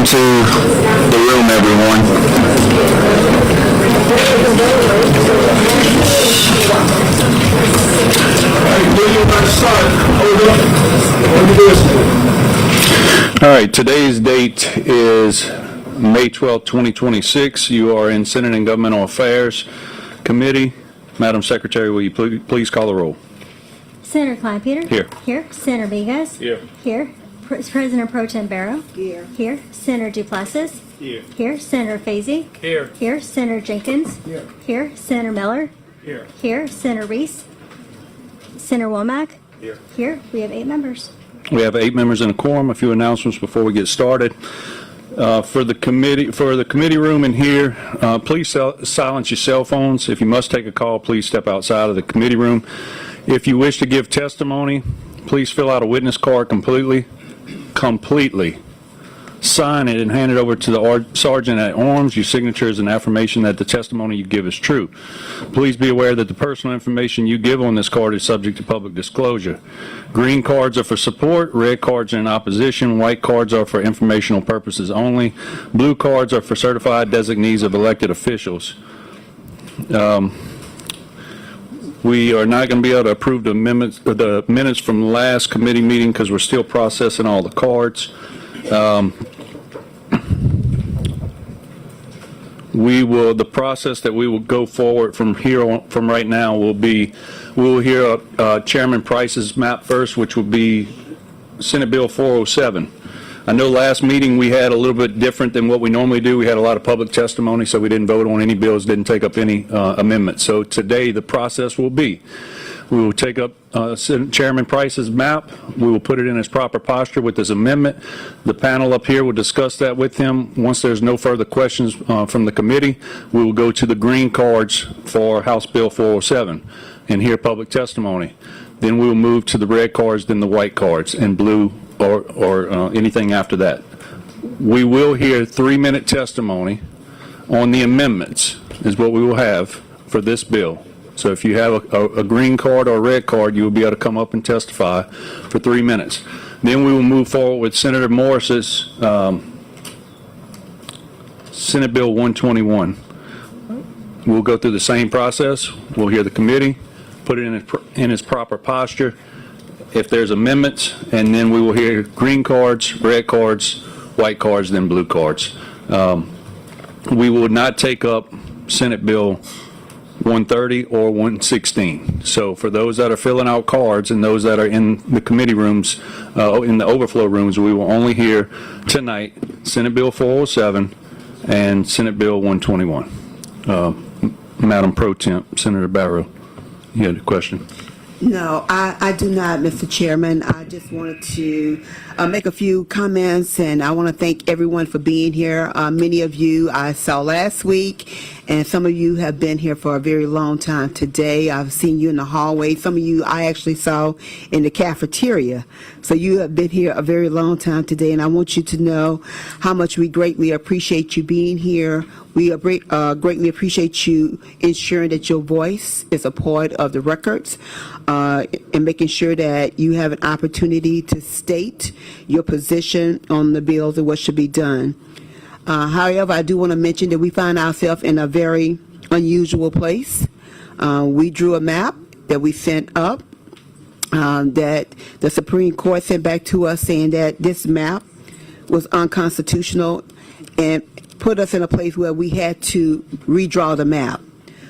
into the room, everyone. All right, today's date is May 12, 2026. You are in Senate and Governmental Affairs Committee. Madam Secretary, will you please call the roll? Senator Kleinpeter? Here. Here. Senator Vigas? Here. Here. President Pro Tem Barrow? Here. Here. Senator Duplessis? Here. Here. Senator Fazy? Here. Here. Senator Jenkins? Here. Here. Senator Miller? Here. Here. Senator Reese? Senator Womack? Here. Here. We have 8 members. We have 8 members in a quorum. A few announcements before we get started. For the committee room in here, please silence your cell phones. If you must take a call, please step outside of the committee room. If you wish to give testimony, please fill out a witness card completely, sign it and hand it over to the sergeant at arms. Your signature is an affirmation that the testimony you give is true. Please be aware that the personal information you give on this card is subject to public disclosure. Green cards are for support, red cards are in opposition, white cards are for informational purposes only, blue cards are for certified designees of elected officials. We are not going to be able to approve the minutes from the last committee meeting because we're still processing all the cards. The process that we will go forward from right now will be, we will hear Chairman Price's map first, which will be Senate Bill 407. I know last meeting we had a little bit different than what we normally do. We had a lot of public testimony, so we didn't vote on any bills, didn't take up any amendments. So today the process will be, we will take up Chairman Price's map. We will put it in its proper posture with this amendment. The panel up here will discuss that with him. Once there's no further questions from the committee, we will go to the green cards for House Bill 407 and hear public testimony. Then we will move to the red cards, then the white cards, and blue or anything after that. We will hear 3-minute testimony on the amendments is what we will have for this bill. So if you have a green card or a red card, you will be able to come up and testify for 3 minutes. Then we will move forward with Senator Morris's Senate Bill 121. We'll go through the same process. We'll hear the committee, put it in its proper posture. If there's amendments, and then we will hear green cards, red cards, white cards, then blue cards. We will not take up Senate Bill 130 or 116. So for those that are filling out cards and those that are in the committee rooms, in the overflow rooms, we will only hear tonight Senate Bill 407 and Senate Bill 121. Madam Pro Temp, Senator Barrow, you had a question? No, I do not, Mr. Chairman. I just wanted to make a few comments, and I want to thank everyone for being here. Many of you I saw last week, and some of you have been here for a very long time today. I've seen you in the hallway. Some of you I actually saw in the cafeteria. So you have been here a very long time today, and I want you to know how much we greatly appreciate you being here. We greatly appreciate you ensuring that your voice is a part of the records and making sure that you have an opportunity to state your position on the bills and what should be done. However, I do want to mention that we find ourselves in a very unusual place. We drew a map that we sent up that the Supreme Court sent back to us saying that this map was unconstitutional and put us in a place where we had to redraw the map.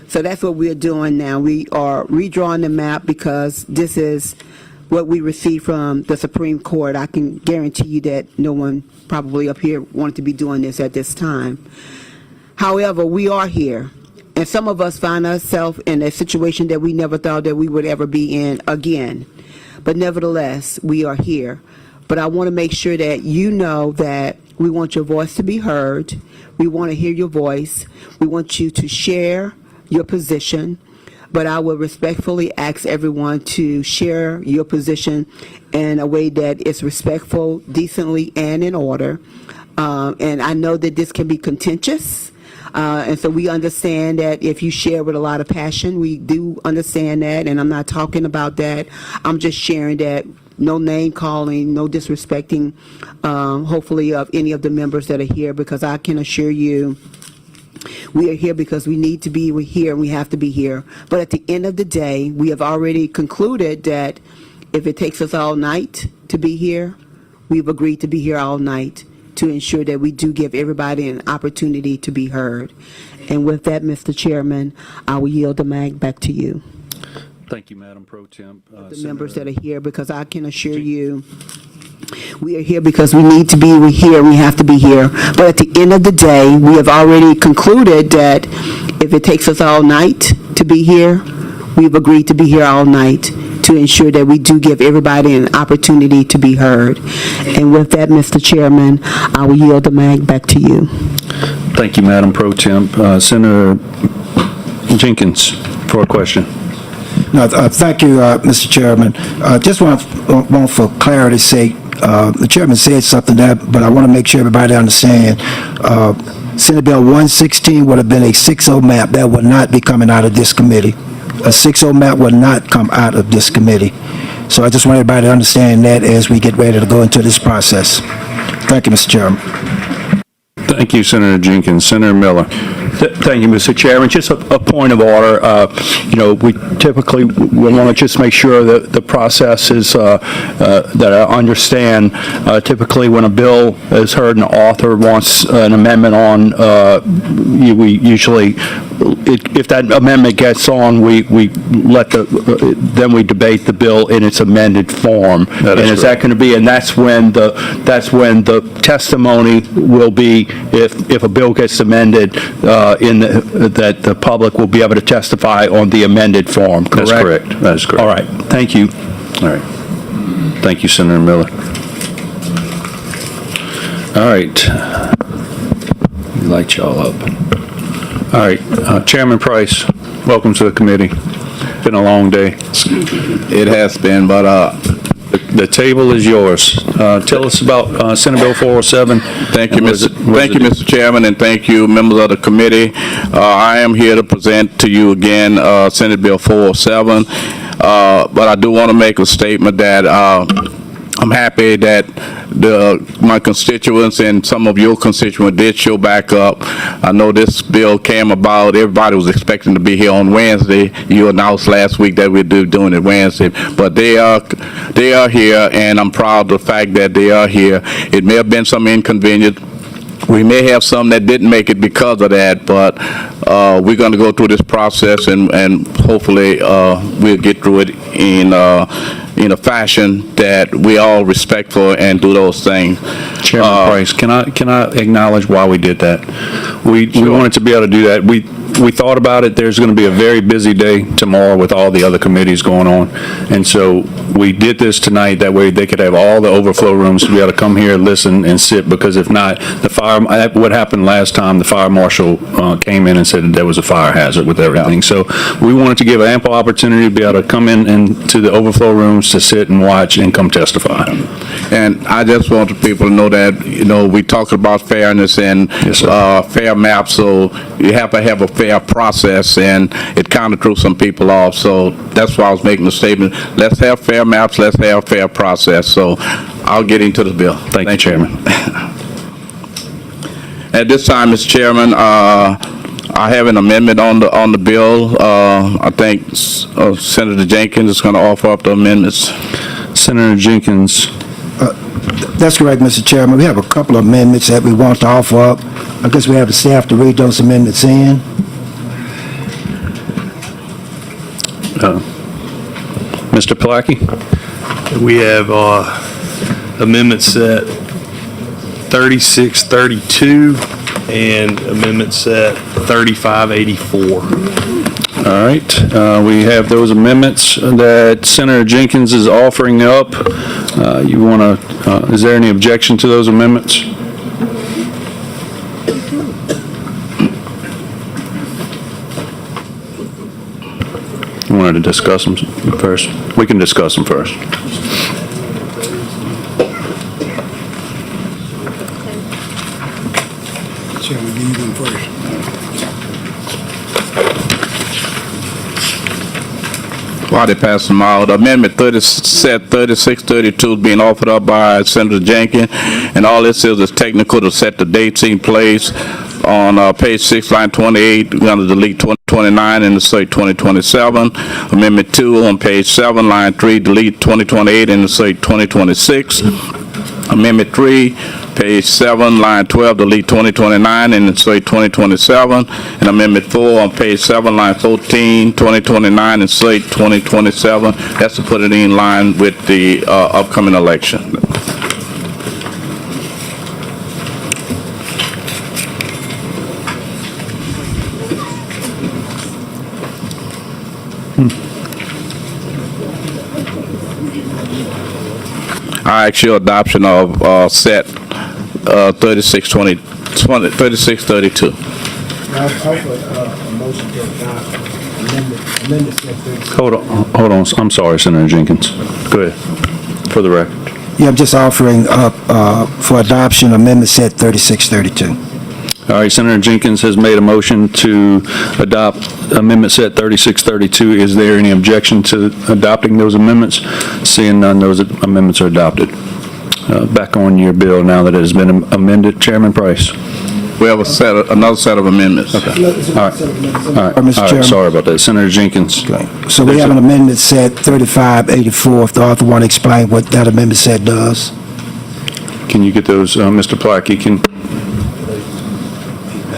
So that's what we're doing now. We are redrawing the map because this is what we received from the Supreme Court. I can guarantee you that no one probably up here wanted to be doing this at this time. However, we are here, and some of us find ourselves in a situation that we never thought that we would ever be in again. But nevertheless, we are here. But I want to make sure that you know that we want your voice to be heard. We want to hear your voice. We want you to share your position. But I will respectfully ask everyone to share your position in a way that is respectful, decently, and in order. And I know that this can be contentious. And so we understand that if you share with a lot of passion, we do understand that. And I'm not talking about that. I'm just sharing that no name calling, no disrespecting, hopefully, of any of the members that are here, because I can assure you, we are here because we need to be here and we have to be here. But at the end of the day, we have already concluded that if it takes us all night to be here, we've agreed to be here all night to ensure that we do give everybody an opportunity to be heard. And with that, Mr. Chairman, I will yield the mic back to you. Thank you, Madam Pro Temp. The members that are here, because I can assure you, we are here because we need to be here and we have to be here. But at the end of the day, we have already concluded that if it takes us all night to be here, we've agreed to be here all night to ensure that we do give everybody an opportunity to be heard. And with that, Mr. Chairman, I will yield the mic back to you. Thank you, Madam Pro Temp. Senator Jenkins for a question. No, thank you, Mr. Chairman. Just want for clarity's sake, the chairman said something there, but I want to make sure everybody understands. Senate Bill 116 would have been a 6-0 map that would not be coming out of this committee. A 6-0 map would not come out of this committee. So I just want everybody to understand that as we get ready to go into this process. Thank you, Mr. Chairman. Thank you, Senator Jenkins. Senator Miller. Thank you, Mr. Chairman. Just a point of order. We typically will want to just make sure that the process is, that I understand, typically when a bill is heard and the author wants an amendment on, we usually, if that amendment gets on, we let then we debate the bill in its amended form. That is that going to be, and that's when the testimony will be, if a bill gets amended, that the public will be able to testify on the amended form, correct? That's correct. That is correct. All right. Thank you. All right. Thank you, Senator Miller. All right. Light y'all up. All right. Chairman Price, welcome to the committee. Been a long day. It has been, but The table is yours. Tell us about Senate Bill 407. thank you, Mr. Chairman, and thank you, members of the committee. I am here to present to you again Senate Bill 407, but I do want to make a statement that I'm happy that my constituents and some of your constituents did show back up. I know this bill came about, everybody was expecting to be here on Wednesday. You announced last week that we'd be doing it Wednesday, but they are here, and I'm proud of the fact that they are here. It may have been some inconvenience. We may have some that didn't make it because of that, but we're going to go through this process, and hopefully we'll get through it in a fashion that we all respect for and do those things. Chairman Price, can I acknowledge why we did that? We wanted to be able to do that. We thought about it. There's going to be a very busy day tomorrow with all the other committees going on, and so we did this tonight. That way they could have all the overflow rooms to be able to come here, listen, and sit, because if not, what happened last time, the fire marshal came in and said that there was a fire hazard with everything. So we wanted to give ample opportunity to be able to come in to the overflow rooms to sit and watch and come testify. And I just want the people to know that, we talk about fairness and fair maps, so you have to have a fair process, and it kind of threw some people off. So that's why I was making the statement. Let's have fair maps, let's have fair process. So I'll get into the bill. Thank you, Chairman. At this time, Mr. Chairman, I have an amendment on the bill. I think Senator Jenkins is going to offer up the amendments. Senator Jenkins. That's correct, Mr. Chairman. We have a couple of amendments that we want to offer up. I guess we have the staff to read those amendments in. Mr. Palaki? We have amendment set 3632 and amendment set 3584. All right, we have those amendments that Senator Jenkins is offering up. You want to, is there any objection to those amendments? You wanted to discuss them first? We can discuss them first. Shall we do them first? While they pass them out, Amendment 3632 is being offered up by Senator Jenkins, and all this is technical to set the dates in place. On page 6, line 28, we're going to delete 2029 and insert 2027. Amendment 2 on page 7, line 3, delete 2028 and insert 2026. Amendment 3, page 7, line 12, delete 2029 and insert 2027. And Amendment 4 on page 7, line 14, 2029, insert 2027. That's to put it in line with the upcoming election. I ask your adoption of set 3632. Hold on, I'm sorry, Senator Jenkins. Go ahead, for the record. Yeah, I'm just offering up for adoption amendment set 3632. All right, Senator Jenkins has made a motion to adopt amendment set 3632. Is there any objection to adopting those amendments? Seeing none, those amendments are adopted. Back on your bill now that it has been amended, Chairman Price. We have another set of amendments. Okay. All right. Mr. Chairman. Sorry about that. Senator Jenkins. Okay. So we have an amendment set 3584. If the author want to explain what that amendment set does. Can you get those, Mr. Plackey?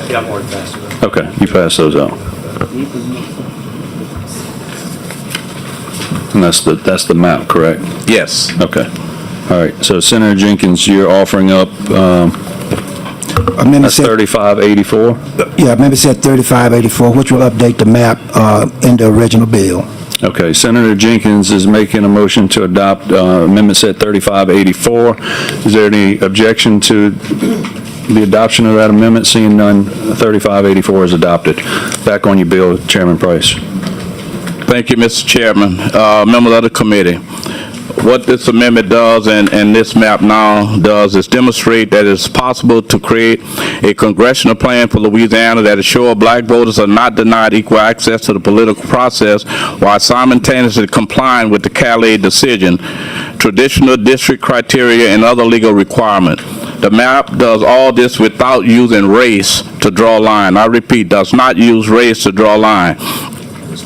Yeah, I'm already passed it. Okay, you pass those out. And that's the map, correct? Yes. Okay. All right, so Senator Jenkins, you're offering up, Amendment that's set, 3584? yeah, amendment set 3584, which will update the map in the original bill. Okay, Senator Jenkins is making a motion to adopt amendment set 3584. Is there any objection to the adoption of that amendment? Seeing none, 3584 is adopted. Back on your bill, Chairman Price. Thank you, Mr. Chairman. Members of the committee. What this amendment does and this map now does is demonstrate that it's possible to create a congressional plan for Louisiana that assures black voters are not denied equal access to the political process while simultaneously complying with the Calais decision, traditional district criteria, and other legal requirements. The map does all this without using race to draw a line. I repeat, does not use race to draw a line.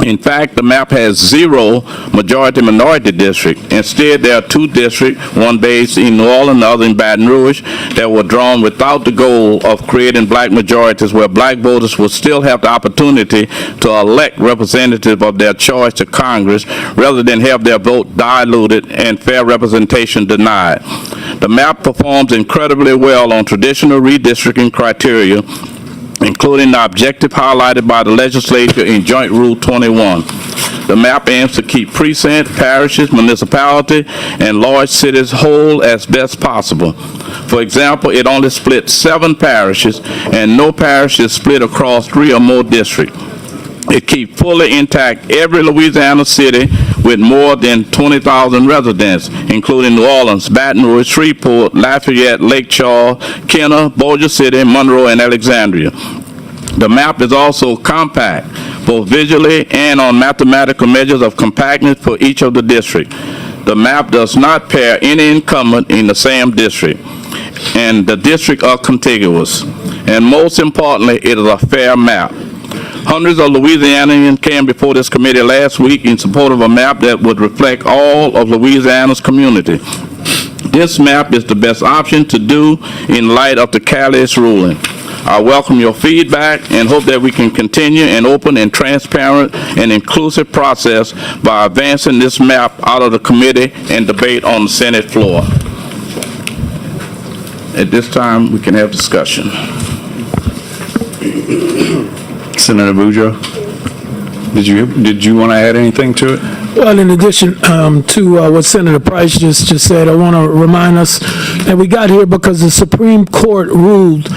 In fact, the map has 0 majority-minority district. Instead, there are 2 districts, one based in New Orleans, the other in Baton Rouge, that were drawn without the goal of creating black majorities where black voters will still have the opportunity to elect representatives of their choice to Congress rather than have their vote diluted and fair representation denied. The map performs incredibly well on traditional redistricting criteria, including the objective highlighted by the legislature in Joint Rule 21. The map aims to keep precincts, parishes, municipalities, and large cities whole as best possible. For example, it only splits 7 parishes, and no parish is split across 3 or more districts. It keeps fully intact every Louisiana city with more than 20,000 residents, including New Orleans, Baton Rouge, Shreveport, Lafayette, Lake Charles, Kenner, Bossier City, Monroe, and Alexandria. The map is also compact, both visually and on mathematical measures of compactness for each of the districts. The map does not pair any incumbent in the same district, and the districts are contiguous. And most importantly, it is a fair map. Hundreds of Louisianians came before this committee last week in support of a map that would reflect all of Louisiana's community. This map is the best option to do in light of the Calais ruling. I welcome your feedback and hope that we can continue an open and transparent and inclusive process by advancing this map out of the committee and debate on the Senate floor. At this time, we can have discussion. Senator Boudreaux, did you want to add anything to it? Well, in addition to what Senator Price just said, I want to remind us that we got here because the Supreme Court ruled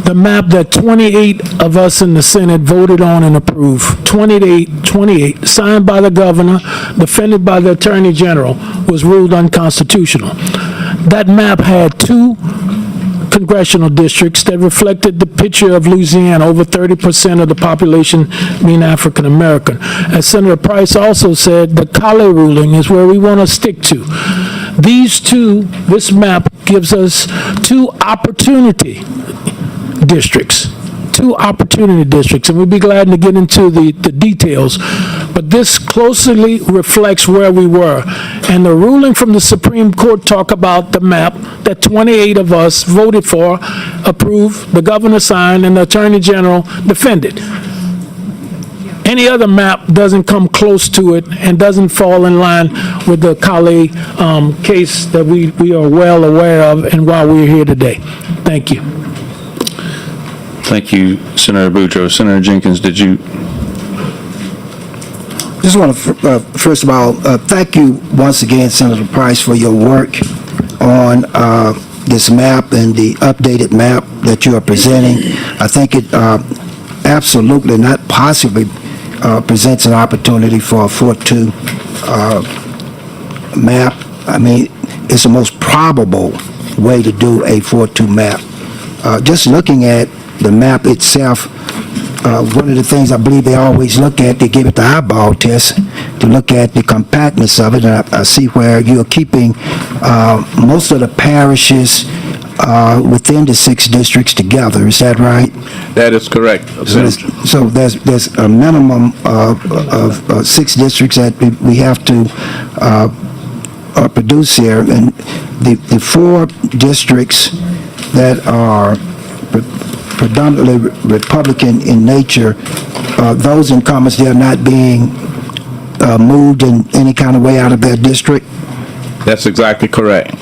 the map that 28 of us in the Senate voted on and approved, 28, signed by the governor, defended by the Attorney General, was ruled unconstitutional. That map had 2 congressional districts that reflected the picture of Louisiana, over 30% of the population being African American. As Senator Price also said, the Cali ruling is where we want to stick to. This map gives us two opportunity districts, and we'd be glad to get into the details, but this closely reflects where we were. And the ruling from the Supreme Court talk about the map that 28 of us voted for, approved, the governor signed, and the Attorney General defended. Any other map doesn't come close to it and doesn't fall in line with the Cali case that we are well aware of and why we're here today. Thank you. Thank you, Senator Boudreaux. Senator Jenkins, did you? Just want to, first of all, thank you once again, Senator Price, for your work on this map and the updated map that you are presenting. I think it absolutely, not possibly, presents an opportunity for a 4-2 map. I mean, it's the most probable way to do a 4-2 map. Just looking at the map itself, one of the things I believe they always look at, they give it the eyeball test to look at the compactness of it. And I see where you're keeping most of the parishes within the 6 districts together. Is that right? That is correct. So there's a minimum of 6 districts that we have to produce here, and the 4 districts that are predominantly Republican in nature, those incumbents, they're not being moved in any kind of way out of their district? That's exactly correct.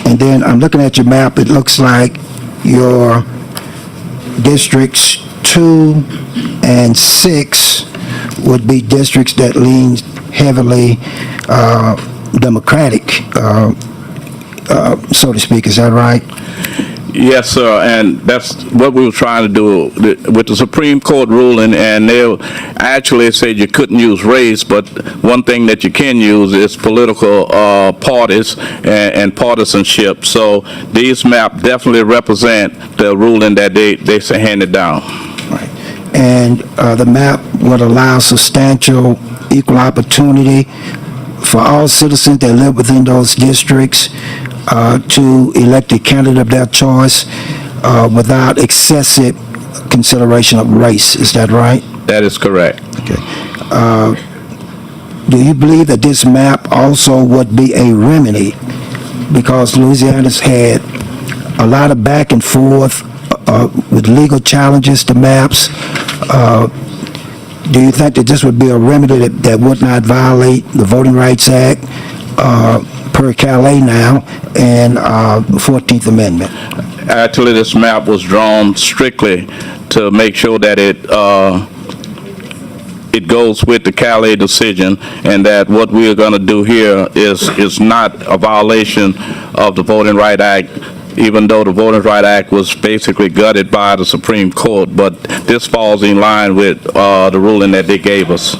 And then I'm looking at your map, it looks like your districts 2 and 6 would be districts that lean heavily Democratic, so to speak. Is that right? Yes, sir, and that's what we were trying to do with the Supreme Court ruling, and they actually said you couldn't use race, but one thing that you can use is political parties and partisanship. So these maps definitely represent the ruling that they handed down. Right. And the map would allow substantial equal opportunity for all citizens that live within those districts to elect a candidate of their choice without excessive consideration of race. Is that right? That is correct. Okay. Do you believe that this map also would be a remedy? Because Louisiana's had a lot of back and forth with legal challenges to maps. Do you think that this would be a remedy that would not violate the Voting Rights Act per Calais now and 14th Amendment? Actually, this map was drawn strictly to make sure that it goes with the Calais decision, and that what we are going to do here is not a violation of the Voting Rights Act, even though the Voting Rights Act was basically gutted by the Supreme Court. But this falls in line with the ruling that they gave us.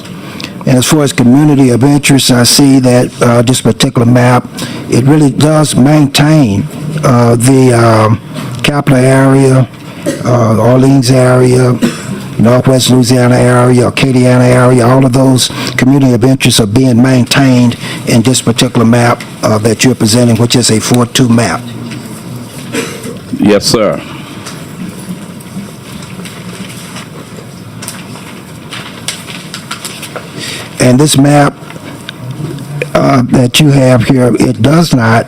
And as far as community of interest, I see that this particular map, it really does maintain the capital area, Orleans area, Northwest Louisiana area, Acadiana area. All of those community of interest are being maintained in this particular map that you're presenting, which is a 4-2 map. Yes, sir. And this map that you have here, it does not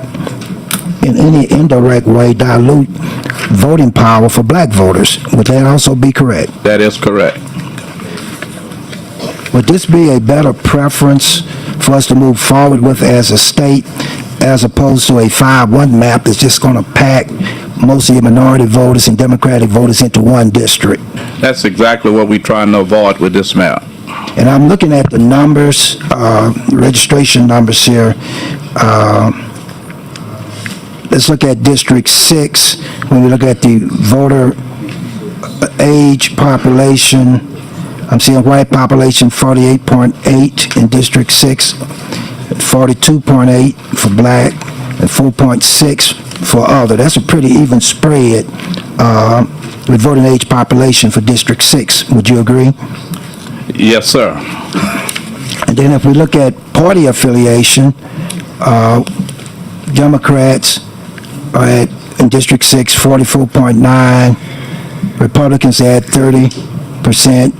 in any indirect way dilute voting power for black voters. Would that also be correct? That is correct. Would this be a better preference for us to move forward with as a state, as opposed to a 5-1 map that's just going to pack most of your minority voters and Democratic voters into one district? That's exactly what we're trying to avoid with this map. And I'm looking at the numbers, registration numbers here. Let's look at District 6. When we look at the voter age population, I'm seeing white population 48.8 in District 6, 42.8 for black, and 4.6 for other. That's a pretty even spread with voting age population for District 6. Would you agree? Yes, sir. And then if we look at party affiliation, Democrats are at, in District 6, 44.9, Republicans are at 30%,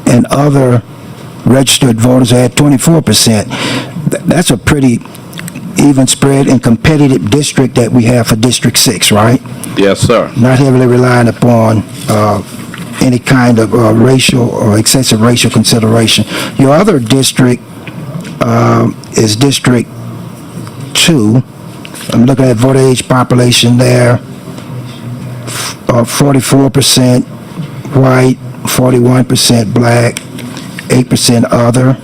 and other registered voters are at 24%. That's a pretty even spread and competitive district that we have for District 6, right? Yes, sir. Not heavily relying upon any kind of racial or excessive racial consideration. Your other district is District 2. I'm looking at voter age population there, 44% white, 41% black, 8% other.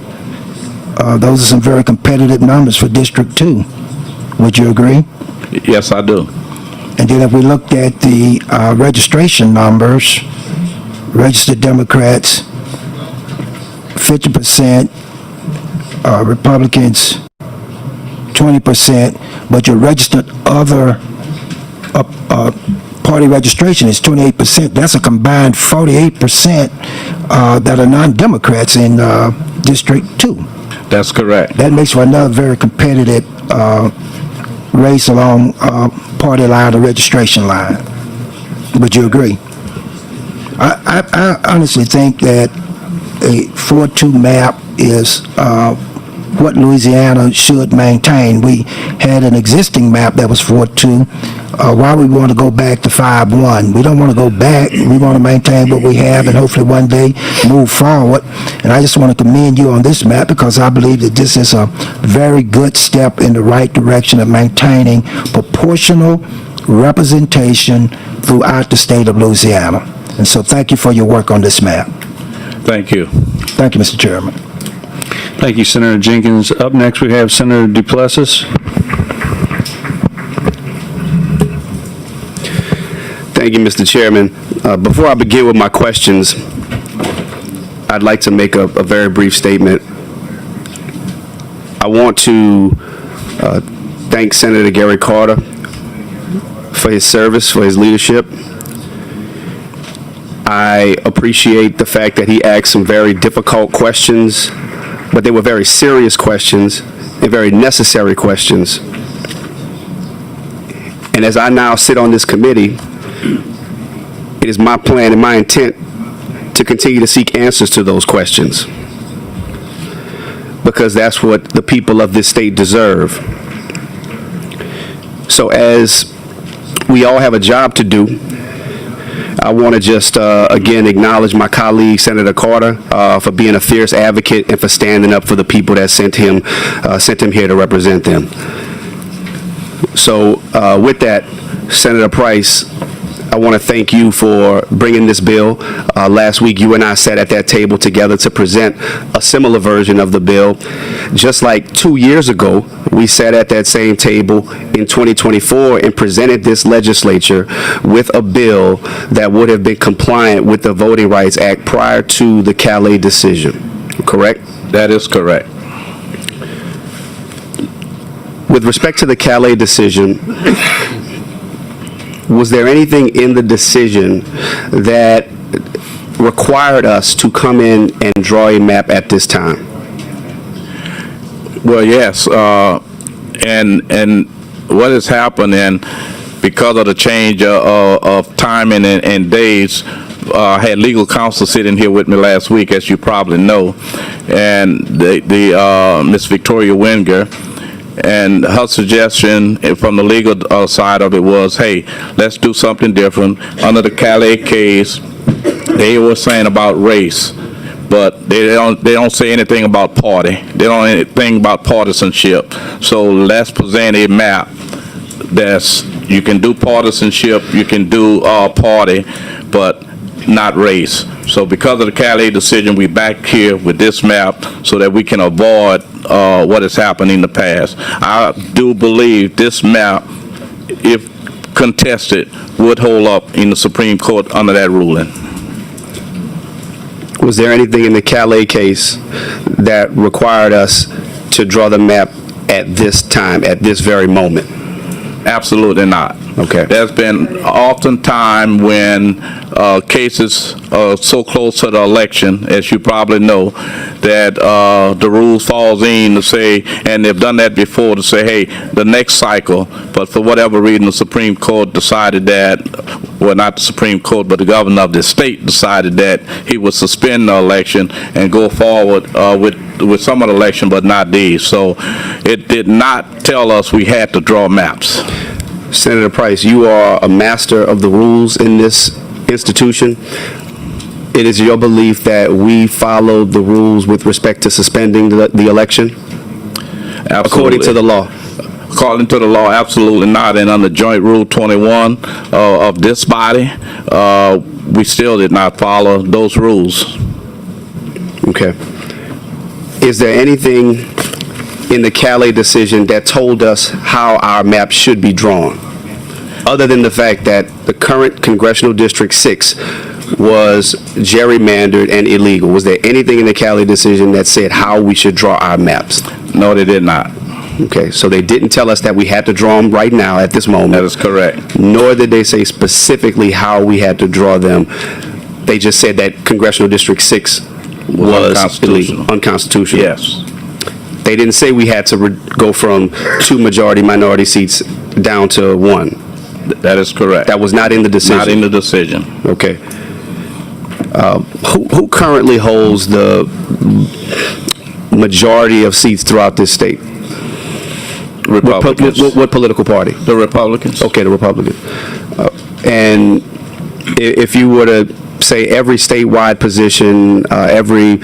Those are some very competitive numbers for District 2. Would you agree? Yes, I do. And then if we looked at the registration numbers, registered Democrats, 50%, Republicans, 20%, but your registered other party registration is 28%. That's a combined 48% that are non-Democrats in District 2. That's correct. That makes for another very competitive race along party line or registration line. Would you agree? I honestly think that a 4-2 map is what Louisiana should maintain. We had an existing map that was 4-2. Why we want to go back to 5-1? We don't want to go back. We want to maintain what we have and hopefully one day move forward. And I just want to commend you on this map because I believe that this is a very good step in the right direction of maintaining proportional representation throughout the state of Louisiana. And so thank you for your work on this map. Thank you. Thank you, Mr. Chairman. Thank you, Senator Jenkins. Up next, we have Senator Duplessis. Thank you, Mr. Chairman. Before I begin with my questions, I'd like to make a very brief statement. I want to thank Senator Gary Carter for his service, for his leadership. I appreciate the fact that he asked some very difficult questions, but they were very serious questions and very necessary questions. And as I now sit on this committee, it is my plan and my intent to continue to seek answers to those questions, because that's what the people of this state deserve. So as we all have a job to do, I want to just, again, acknowledge my colleague, Senator Carter, for being a fierce advocate and for standing up for the people that sent him here to represent them. So with that, Senator Price, I want to thank you for bringing this bill. Last week, you and I sat at that table together to present a similar version of the bill. Just like 2 years ago, we sat at that same table in 2024 and presented this legislature with a bill that would have been compliant with the Voting Rights Act prior to the Calais decision. Correct? That is correct. With respect to the Calais decision, was there anything in the decision that required us to come in and draw a map at this time? Well, yes, and what has happened, and because of the change of timing and days, I had legal counsel sitting here with me last week, as you probably know, and the Miss Victoria Wenger. And her suggestion from the legal side of it was, hey, let's do something different. Under the Calais case, they were saying about race, but they don't say anything about party. They don't say anything about partisanship. So let's present a map that's, you can do partisanship, you can do party, but not race. So because of the Calais decision, we back here with this map so that we can avoid what has happened in the past. I do believe this map, if contested, would hold up in the Supreme Court under that ruling. Was there anything in the Calais case that required us to draw the map at this time, at this very moment? Absolutely not. Okay. There's been often time when cases are so close to the election, as you probably know, that the rules falls in to say, and they've done that before, to say, hey, the next cycle, but for whatever reason, the Supreme Court decided that, well, not the Supreme Court, but the governor of the state decided that he would suspend the election and go forward with some of the election, but not these. So it did not tell us we had to draw maps. Senator Price, you are a master of the rules in this institution. It is your belief that we followed the rules with respect to suspending the election? Absolutely. According to the law? According to the law, absolutely not. And under Joint Rule 21 of this body, we still did not follow those rules. Okay. Is there anything in the Calais decision that told us how our map should be drawn, other than the fact that the current Congressional District 6 was gerrymandered and illegal? Was there anything in the Calais decision that said how we should draw our maps? No, they did not. Okay, so they didn't tell us that we had to draw them right now at this moment. That is correct. Nor did they say specifically how we had to draw them. They just said that Congressional District 6 was unconstitutional. illegal, unconstitutional. Yes. They didn't say we had to go from 2 majority-minority seats down to 1. That is correct. That was not in the decision? Not in the decision. Okay. Who currently holds the majority of seats throughout this state? Republicans. What political party? The Republicans. Okay, the Republicans. And if you were to say every statewide position, every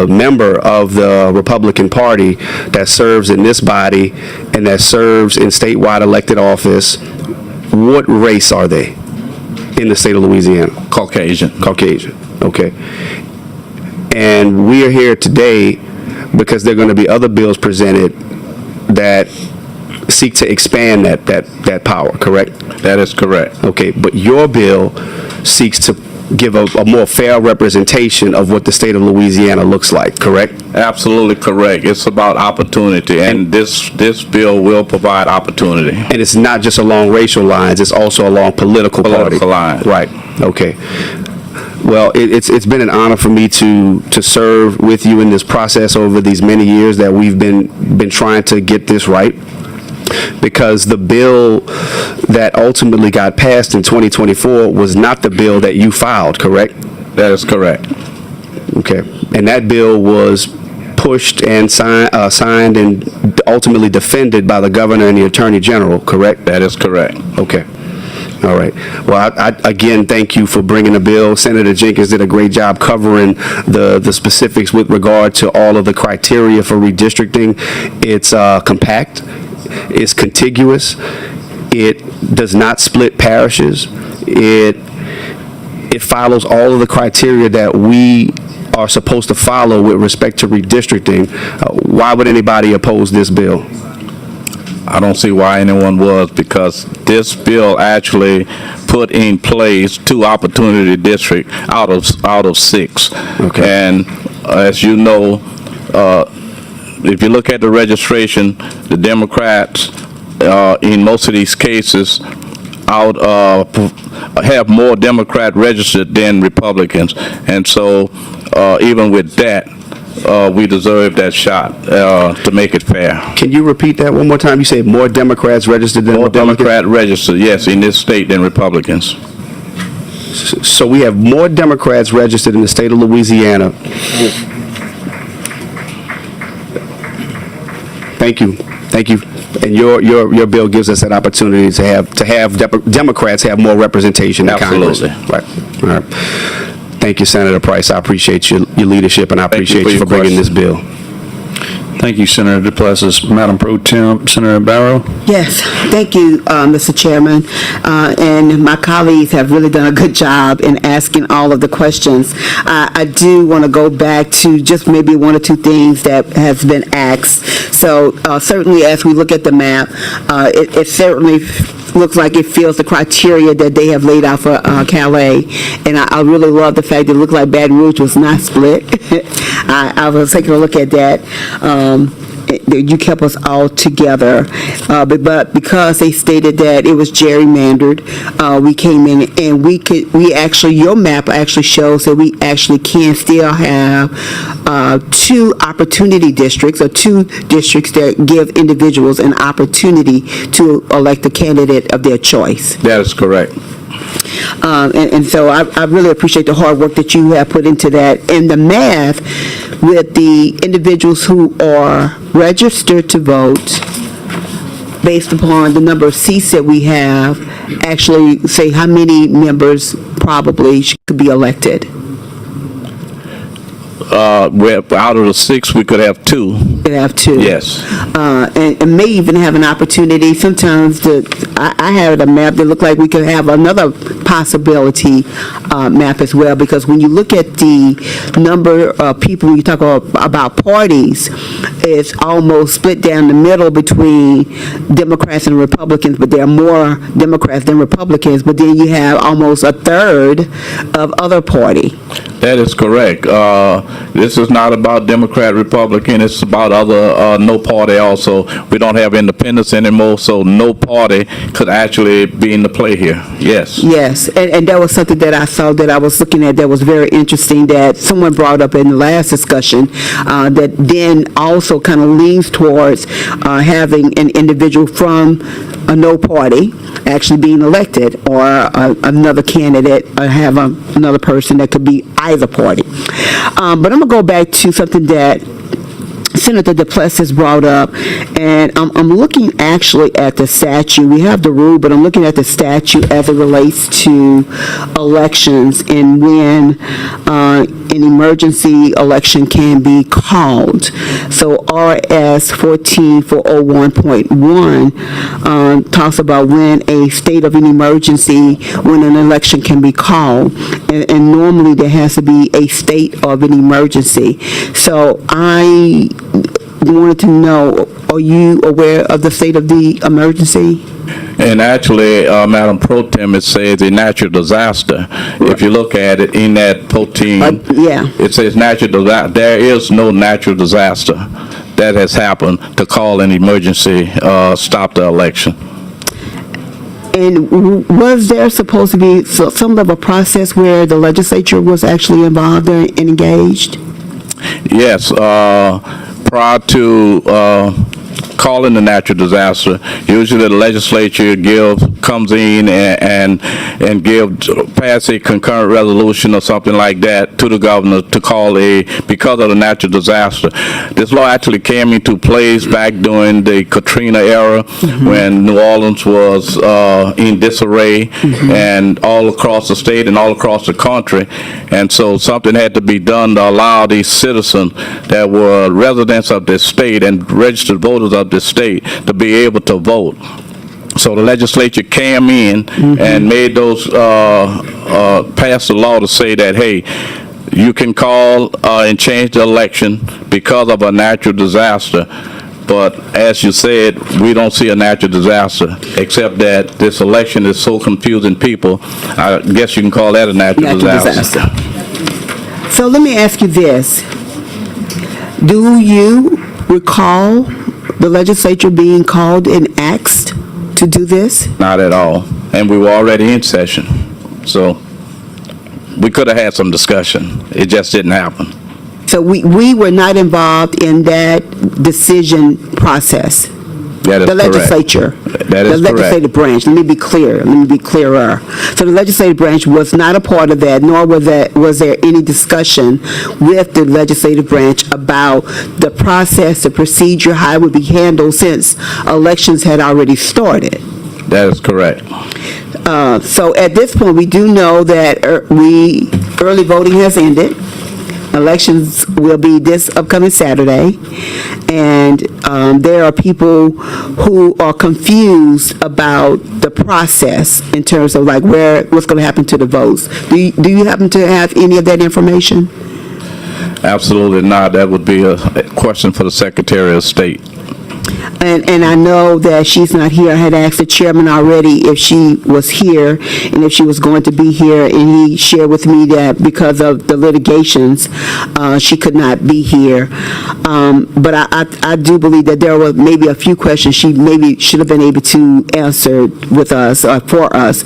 member of the Republican Party that serves in this body and that serves in statewide elected office, what race are they in the state of Louisiana? Caucasian. Caucasian, okay. And we are here today because there are going to be other bills presented that seek to expand that power, correct? That is correct. Okay, but your bill seeks to give a more fair representation of what the state of Louisiana looks like, correct? Absolutely correct. It's about opportunity, and this bill will provide opportunity. And it's not just along racial lines, it's also along political lines. Right, okay. Well, it's been an honor for me to serve with you in this process over these many years that we've been trying to get this right. Because the bill that ultimately got passed in 2024 was not the bill that you filed, correct? That is correct. Okay. And that bill was pushed and signed and ultimately defended by the governor and the attorney general, correct? That is correct. Okay. All right. Well, I again thank you for bringing the bill. Senator Jenkins did a great job covering the specifics with regard to all of the criteria for redistricting. It's compact. It's contiguous. It does not split parishes. It follows all of the criteria that we are supposed to follow with respect to redistricting. Why would anybody oppose this bill? I don't see why anyone was, because this bill actually put in place 2 opportunity districts out of 6. Okay. And as you know, if you look at the registration, the Democrats, in most of these cases, have more Democrat registered than Republicans. And so even with that, we deserve that shot to make it fair. Can you repeat that one more time? You say more Democrats registered than More Republicans? Democrat registered, yes, in this state than Republicans. So we have more Democrats registered in the state of Louisiana. Thank you. Thank you. And your bill gives us that opportunity to have Democrats have more representation in Congress. Absolutely. Right. All right. Thank you, Senator Price. I appreciate your leadership, and I appreciate you for bringing this bill. Thank you, Senator DePlessis. Madam Pro Tem, Senator Barrow. Yes, thank you, Mr. Chairman. And my colleagues have really done a good job in asking all of the questions. I do want to go back to just maybe 1 or 2 things that has been asked. So certainly as we look at the map, it certainly looks like it fills the criteria that they have laid out for Calais. And I really love the fact that it looked like Baton Rouge was not split. I was taking a look at that. you kept us all together. But because they stated that it was gerrymandered, we came in and we actually, your map actually shows that we actually can still have 2 opportunity districts, or 2 districts that give individuals an opportunity to elect a candidate of their choice. That is correct. And so I really appreciate the hard work that you have put into that, and the math with the individuals who are registered to vote based upon the number of seats that we have, actually say how many members probably could be elected. Out of the 6, we could have 2. Could have 2. Yes. And may even have an opportunity. Sometimes I had a map that looked like we could have another possibility map as well, because when you look at the number of people, when you talk about parties, it's almost split down the middle between Democrats and Republicans, but there are more Democrats than Republicans, but then you have almost a third of other party. That is correct. This is not about Democrat, Republican. It's about other no party also. We don't have independents anymore, so no party could actually be in the play here. Yes. Yes, and that was something that I saw that I was looking at that was very interesting, that someone brought up in the last discussion, that then also kind of leans towards having an individual from a no party actually being elected, or another candidate, or have another person that could be either party. But I'm going to go back to something that Senator Duplessis brought up, and I'm looking actually at the statute. We have the rule, but I'm looking at the statute as it relates to elections and when an emergency election can be called. So RS 14401.1 talks about when a state of an emergency, when an election can be called, and normally there has to be a state of an emergency. So I wanted to know, are you aware of the state of the emergency? And actually, Madam Pro Tem, it says a natural disaster. If you look at it in that Pro Tem, Yeah. it says natural disaster. There is no natural disaster that has happened to call an emergency, stop the election. And was there supposed to be some of a process where the legislature was actually involved and engaged? Yes, prior to calling the natural disaster, usually the legislature comes in and pass a concurrent resolution or something like that to the governor to call because of the natural disaster. This law actually came into place back during the Katrina era, when New Orleans was in disarray, and all across the state and all across the country. And so something had to be done to allow these citizens that were residents of this state and registered voters of this state to be able to vote. So the legislature came in and made those, passed the law to say that, hey, you can call and change the election because of a natural disaster. But as you said, we don't see a natural disaster, except that this election is so confusing people. I guess you can call that a natural disaster. So let me ask you this. Do you recall the legislature being called and asked to do this? Not at all. And we were already in session. So we could have had some discussion. It just didn't happen. So we were not involved in that decision process? That is The legislature? That is The legislative branch, let me be clear, let me be clearer. So the legislative branch was not a part of that, nor was there any discussion with the legislative branch about the process, the procedure, how it would be handled, since elections had already started. That is correct. So at this point, we do know that early voting has ended. Elections will be this upcoming Saturday, and there are people who are confused about the process in terms of like what's going to happen to the votes. Do you happen to have any of that information? Absolutely not. That would be a question for the Secretary of State. and I know that she's not here. I had asked the chairman already if she was here and if she was going to be here, and he shared with me that because of the litigations, she could not be here. But I do believe that there were maybe a few questions she maybe should have been able to answer with us or for us,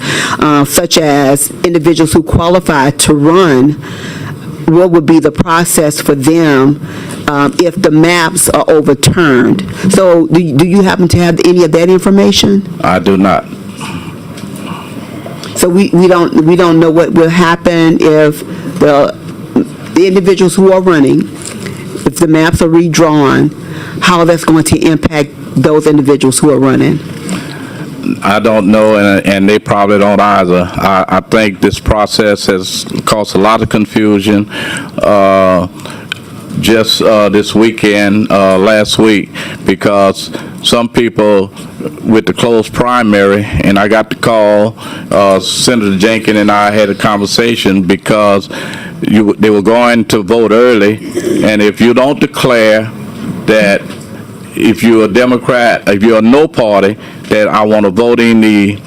such as individuals who qualify to run. What would be the process for them if the maps are overturned? So do you happen to have any of that information? I do not. So we don't know what will happen if the individuals who are running, if the maps are redrawn, how that's going to impact those individuals who are running. I don't know, and they probably don't either. I think this process has caused a lot of confusion. Just this weekend, last week, because some people with the closed primary, and I got the call, Senator Jenkins and I had a conversation because they were going to vote early, and if you don't declare that if you're a Democrat, if you're a no party, that I want to vote in the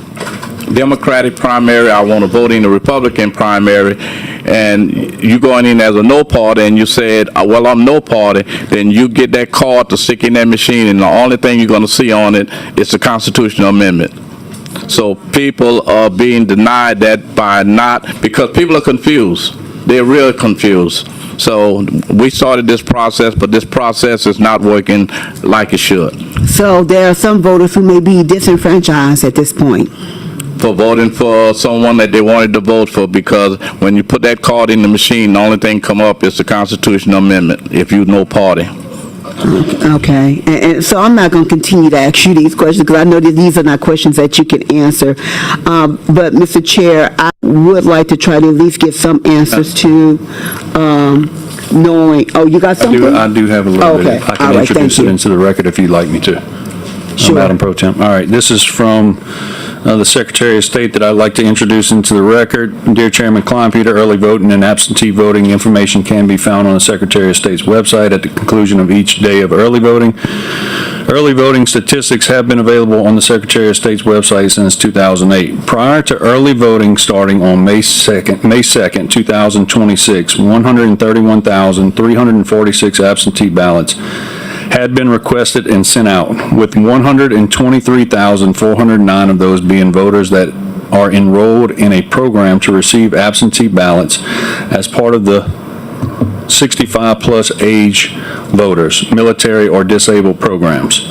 Democratic primary, I want to vote in the Republican primary, and you going in as a no party and you said, well, I'm no party, then you get that card to stick in that machine, and the only thing you're going to see on it is the constitutional amendment. So people are being denied that by not, because people are confused. They're really confused. So we started this process, but this process is not working like it should. So there are some voters who may be disenfranchised at this point. For voting for someone that they wanted to vote for, because when you put that card in the machine, the only thing come up is the constitutional amendment, if you no party. Okay, and so I'm not going to continue to ask you these questions because I know that these are not questions that you can answer. But, Mr. Chair, I would like to try to at least get some answers to knowing, oh, you got something? I do have a little bit. Okay, I all can right, introduce thank it you. into the record if you'd like me to. Sure. Madam Pro Tem. All right, this is from the Secretary of State that I'd like to introduce into the record. Dear Chairman Kleinpeter, early voting and absentee voting information can be found on the Secretary of State's website at the conclusion of each day of early voting. Early voting statistics have been available on the Secretary of State's website since 2008. Prior to early voting starting on May 2nd, 2026, 131,346 absentee ballots had been requested and sent out, with 123,409 of those being voters that are enrolled in a program to receive absentee ballots as part of the 65-plus age voters, military or disabled programs.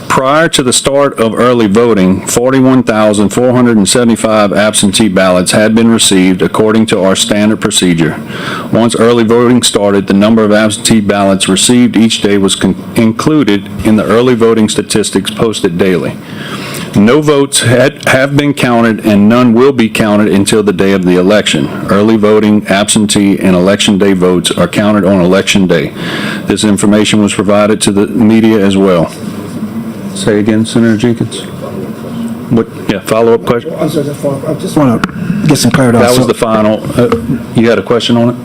Prior to the start of early voting, 41,475 absentee ballots had been received according to our standard procedure. Once early voting started, the number of absentee ballots received each day was included in the early voting statistics posted daily. No votes have been counted and none will be counted until the day of the election. Early voting, absentee, and election day votes are counted on election day. This information was provided to the media as well. Say again, Senator Jenkins? What, yeah, follow-up question? I just want to get some clarity. That was the final, you had a question on it?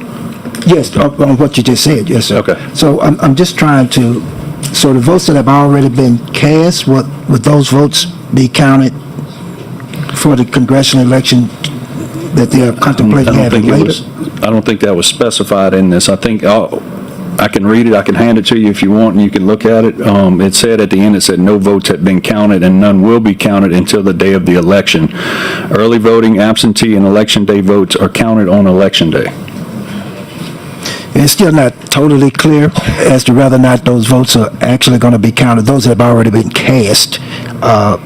Yes, on what you just said, yes, sir. Okay. So I'm just trying to, so the votes that have already been cast, would those votes be counted for the congressional election that they are contemplating having later? I don't think that was specified in this. I think, I can read it, I can hand it to you if you want, and you can look at it. It said at the end, it said no votes had been counted and none will be counted until the day of the election. Early voting, absentee, and election day votes are counted on election day. It's still not totally clear as to whether or not those votes are actually going to be counted. Those that have already been cast, Right,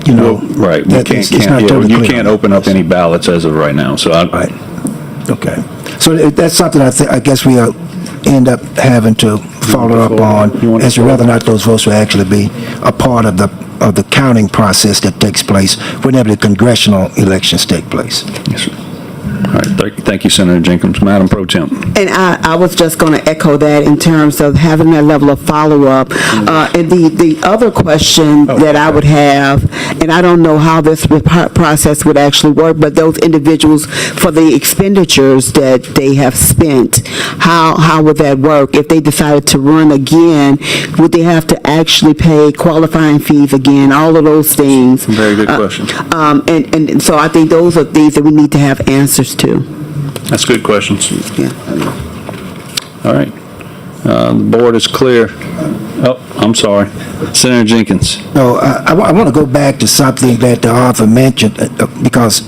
we it's not totally you clear. can't open up any ballots as of right now, so Right. Okay. So that's something I guess we end up having to follow up on as to whether or not those votes will actually be a part of the counting process that takes place whenever the congressional elections take place. Yes, sir. All right, thank you, Senator Jenkins. Madam Pro Tem. And I was just going to echo that in terms of having that level of follow-up. And the other question that I would have, and I don't know how this process would actually work, but those individuals, for the expenditures that they have spent, how would that work? If they decided to run again, would they have to actually pay qualifying fees again, all of those things? Very good question. And so I think those are things that we need to have answers to. That's good questions. Yeah. All right. The board is clear. Oh, I'm sorry. Senator Jenkins. No, I want to go back to something that the author mentioned, because,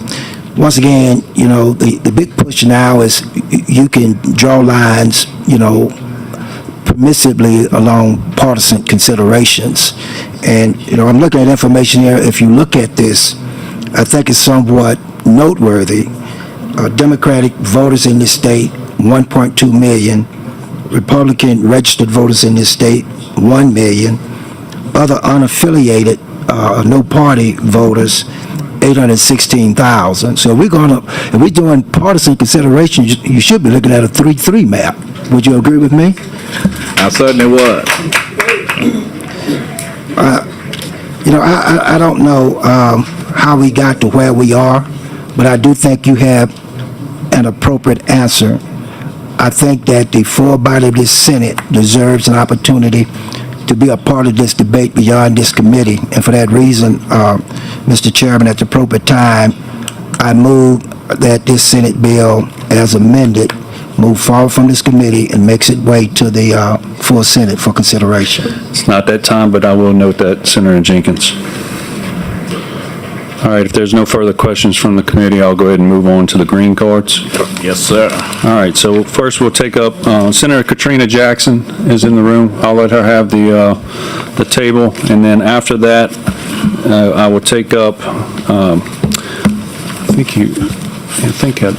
once again, you know, the big push now is you can draw lines, you know, permissively along partisan considerations. And, you know, I'm looking at information here. If you look at this, I think it's somewhat noteworthy. Democratic voters in this state, 1.2 million. Republican registered voters in this state, 1 million. Other unaffiliated, no party voters, 816,000. So if we're doing partisan considerations, you should be looking at a 3-3 map. Would you agree with me? I certainly would. You know, I don't know how we got to where we are, but I do think you have an appropriate answer. I think that the full body of this Senate deserves an opportunity to be a part of this debate beyond this committee. And for that reason, Mr. Chairman, at the appropriate time, I move that this Senate bill, as amended, move forward from this committee and makes its way to the full Senate for consideration. It's not that time, but I will note that, Senator Jenkins. All right, if there's no further questions from the committee, I'll go ahead and move on to the green cards. Yes, sir. All right, so first we'll take up, Senator Katrina Jackson is in the room. I'll let her have the table, and then after that, I will take up,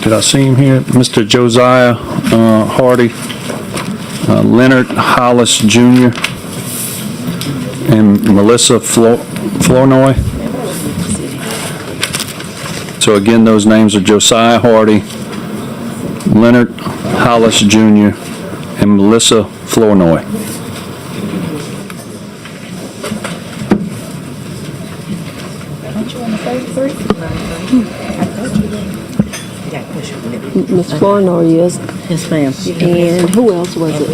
did I see him here? Mr. Josiah Hardy, Leonard Hollis Jr., and Melissa Flournoy. So again, those names are Josiah Hardy, Leonard Hollis Jr., and Melissa Flournoy. Ms. Flournoy is. Yes, ma'am. And who else was it?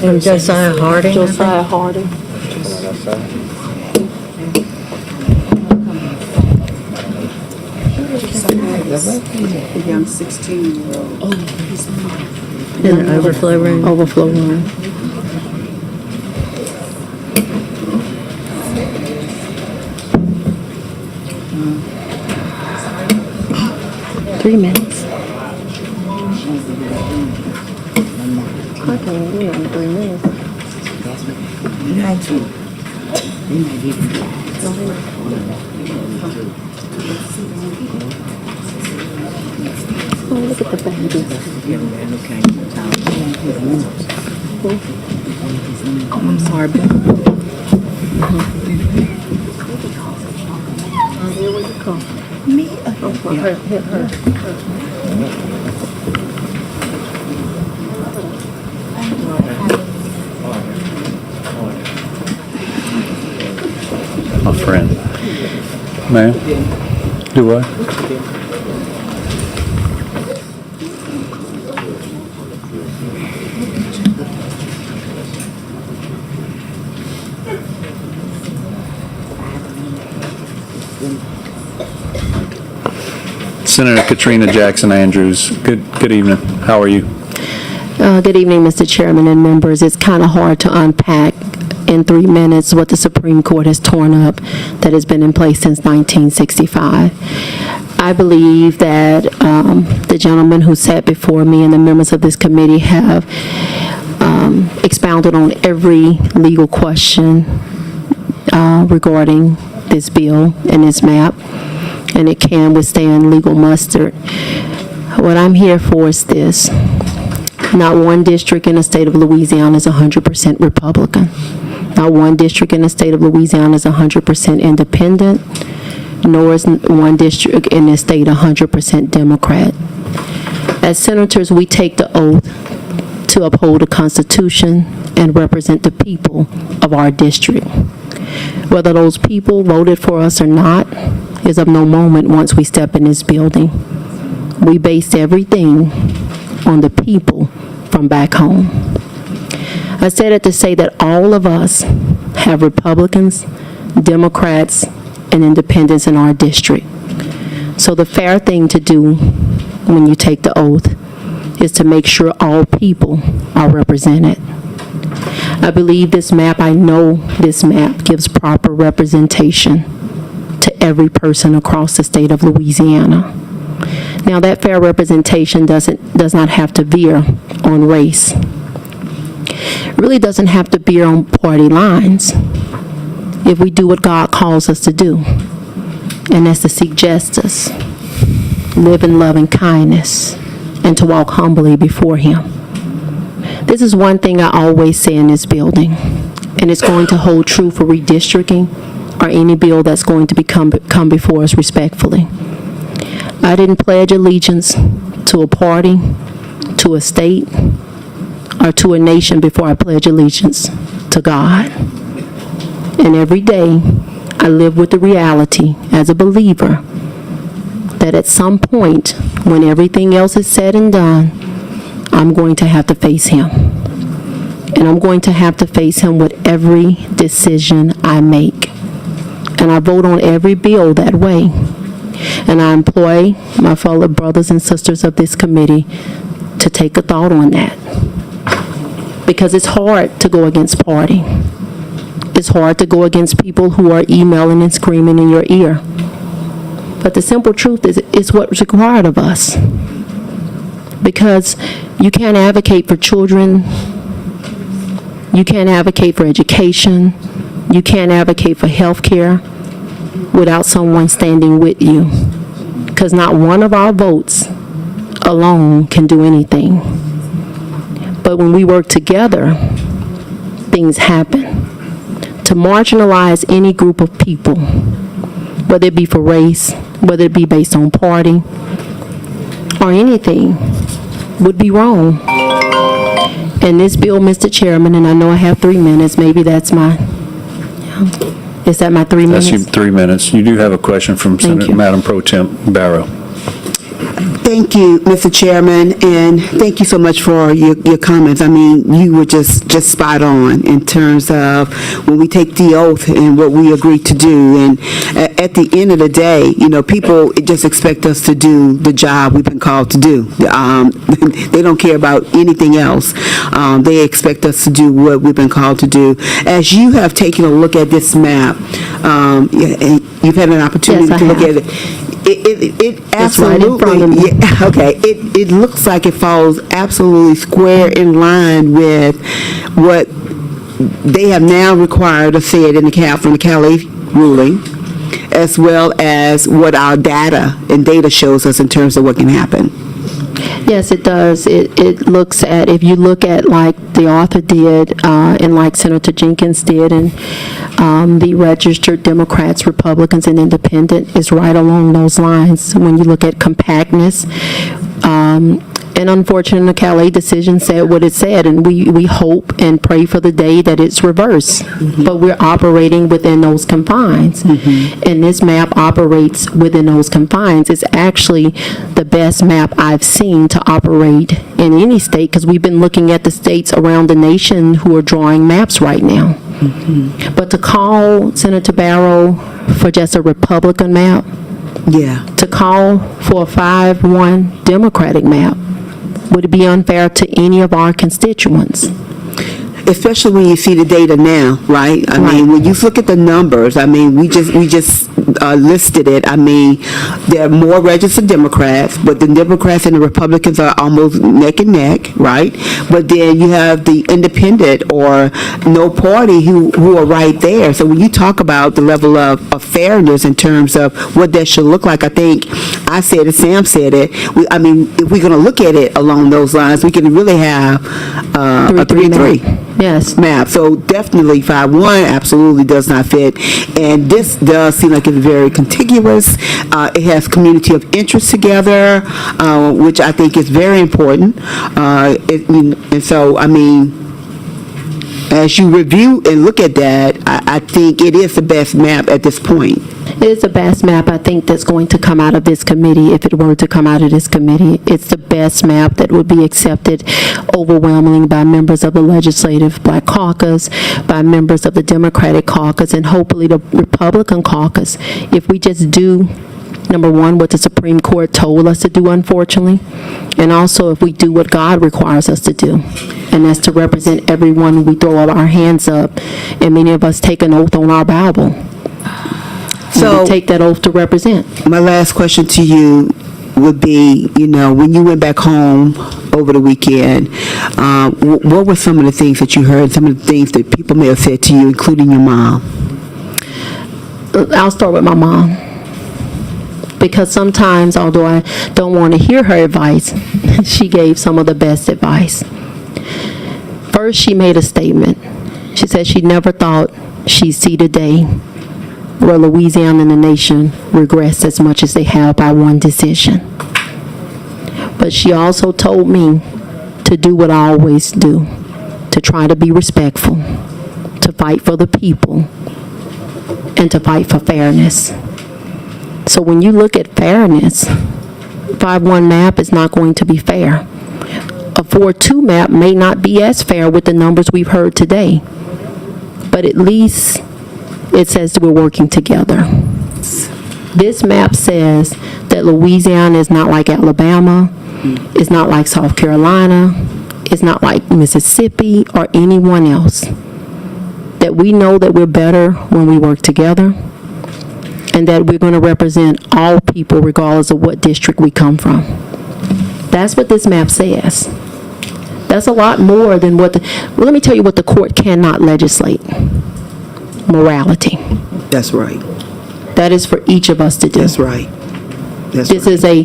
And Josiah Harding. Josiah Harding. The young 16-year-old. In the overflow room. Overflow room. Three minutes. I can't do it in 3 minutes. Oh, look at the baby. Oh, I'm sorry, baby. Oh, here we go. Me? Oh, her, hit her. My friend. Ma'am? Do what? Senator Katrina Jackson Andrews, good evening. How are you? Good evening, Mr. Chairman and members. It's kind of hard to unpack in 3 minutes what the Supreme Court has torn up that has been in place since 1965. I believe that the gentleman who sat before me and the members of this committee have expounded on every legal question regarding this bill and this map, and it can withstand legal muster. What I'm here for is this. Not one district in the state of Louisiana is 100% Republican. Not one district in the state of Louisiana is 100% independent, nor is one district in the state 100% Democrat. As senators, we take the oath to uphold the Constitution and represent the people of our district. Whether those people voted for us or not is of no moment once we step in this building. We base everything on the people from back home. I said it to say that all of us have Republicans, Democrats, and independents in our district. So the fair thing to do when you take the oath is to make sure all people are represented. I believe this map, I know this map gives proper representation to every person across the state of Louisiana. Now, that fair representation does not have to veer on race. It really doesn't have to veer on party lines if we do what God calls us to do, and that's to seek justice, live in love and kindness, and to walk humbly before Him. This is one thing I always say in this building, and it's going to hold true for redistricting or any bill that's going to come before us respectfully. I didn't pledge allegiance to a party, to a state, or to a nation before I pledge allegiance to God. And every day, I live with the reality as a believer that at some point, when everything else is said and done, I'm going to have to face Him. And I'm going to have to face Him with every decision I make. And I vote on every bill that way. And I employ my fellow brothers and sisters of this committee to take a thought on that. Because it's hard to go against party. It's hard to go against people who are emailing and screaming in your ear. But the simple truth is, it's what's required of us. Because you can't advocate for children, you can't advocate for education, you can't advocate for health care without someone standing with you. Because not one of our votes alone can do anything. But when we work together, things happen. To marginalize any group of people, whether it be for race, whether it be based on party, or anything, would be wrong. And this bill, Mr. Chairman, and I know I have 3 minutes, maybe that's my, is that my 3 minutes? That's your 3 minutes. You do have a question from Senator, you. Madam Pro Tem Barrow. Thank you, Mr. Chairman, and thank you so much for your comments. I mean, you were just spot on in terms of when we take the oath and what we agree to do. And at the end of the day, you know, people just expect us to do the job we've been called to do. They don't care about anything else. They expect us to do what we've been called to do. As you have taken a look at this map, you've had an opportunity Yes, to look have. at it. It It's right in front of absolutely, me. yeah, okay, it looks like it falls absolutely square in line with what they have now required or said in from the Cali ruling, as well as what our data shows us in terms of what can happen. Yes, it does. It looks at, if you look at like the author did, and like Senator Jenkins did, and the registered Democrats, Republicans, and Independent is right along those lines. When you look at compactness, and unfortunately, the Calais decision said what it said, and we hope and pray for the day that it's reversed. Mm-hmm. But we're operating within those confines. Mm-hmm. And this map operates within those confines. It's actually the best map I've seen to operate in any state, because we've been looking at the states around the nation who are drawing maps right now. Mm-hmm. But to call Senator Barrow for just a Republican map, yeah, to call for a 5-1 Democratic map, would it be unfair to any of our constituents? Especially when you see the data now, right? I mean, when you look at the numbers, I mean, we just listed it. I mean, there are more registered Democrats, but the Democrats and the Republicans are almost neck and neck, right? But then you have the independent or no party who are right there. So when you talk about the level of fairness in terms of what that should look like, I think I said it, Sam said it. I mean, if we're going to look at it along those lines, we can really have a 3-3. Yes. map. So definitely 5-1 absolutely does not fit. And this does seem like it's very contiguous. It has community of interest together, which I think is very important. And so, I mean, as you review and look at that, I think it is the best map at this point. It is the best map, I think, that's going to come out of this committee, if it were to come out of this committee. It's the best map that would be accepted overwhelmingly by members of the Legislative Black Caucus, by members of the Democratic Caucus, and hopefully the Republican Caucus. If we just do, number one, what the Supreme Court told us to do, unfortunately, and also if we do what God requires us to do, and that's to represent everyone. We throw all our hands up, and many of us take an oath on our Bible. So, we take that oath to represent. my last question to you would be, when you went back home over the weekend, what were some of the things that you heard, some of the things that people may have said to you, including your mom? I'll start with my mom. Because sometimes, although I don't want to hear her advice, she gave some of the best advice. First, she made a statement. She said she never thought she'd see the day where Louisiana and the nation regress as much as they have by one decision. But she also told me to do what I always do, to try to be respectful, to fight for the people, and to fight for fairness. So when you look at fairness, 5-1 map is not going to be fair. A 4-2 map may not be as fair with the numbers we've heard today, but at least it says that we're working together. This map says that Louisiana is not like Alabama, it's not like South Carolina, it's not like Mississippi or anyone else. That we know that we're better when we work together, and that we're going to represent all people regardless of what district we come from. That's what this map says. That's a lot more than what let me tell you what the court cannot legislate. Morality. That's right. That is for each of us to do. That's right. That's This right. is a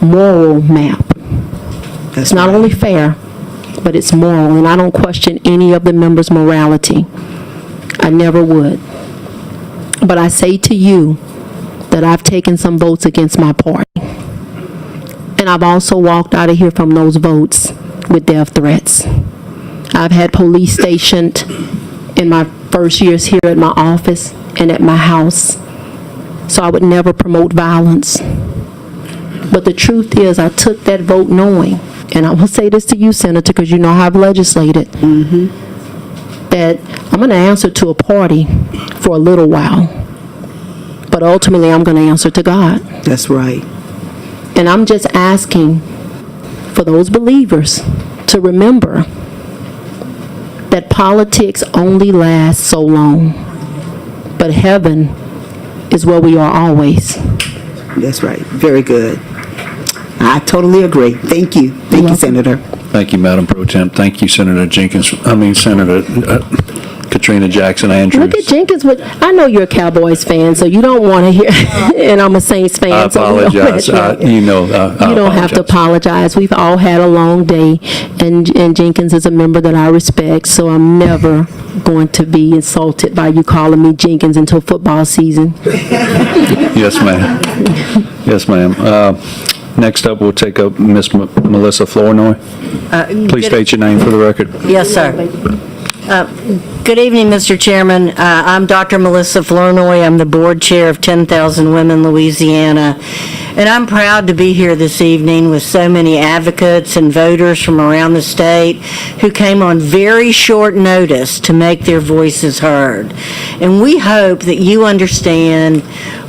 moral map. That's It's not right. only fair, but it's moral, and I don't question any of the members' morality. I never would. But I say to you that I've taken some votes against my party. And I've also walked out of here from those votes with death threats. I've had police stationed in my first years here at my office and at my house. So I would never promote violence. But the truth is, I took that vote knowing, and I will say this to you, Senator, because you know how I've legislated, that I'm going to answer to a party for a little while, but ultimately I'm going to answer to God. That's right. And I'm just asking for those believers to remember that politics only lasts so long, but heaven is where we are always. That's right. Very good. I totally agree. Thank you. Thank you, Senator. Thank you, Madam Pro Tem. Thank you, Senator Senator Katrina Jackson Andrews. Look at Jenkins. I know you're a Cowboys fan, so you don't want to hear, and I'm a Saints fan. I apologize. So you don't have to apologize. We've all had a long day, and Jenkins is a member that I respect, so I'm never going to be insulted by you calling me Jenkins until football season. Yes, ma'am. Yes, ma'am. Next up, we'll take up Miss Melissa Flournoy. Please state your name for the record. Yes, sir. Good evening, Mr. Chairman. I'm Dr. Melissa Flournoy. I'm the board chair of 10,000 Women Louisiana, and I'm proud to be here this evening with so many advocates and voters from around the state who came on very short notice to make their voices heard. And we hope that you understand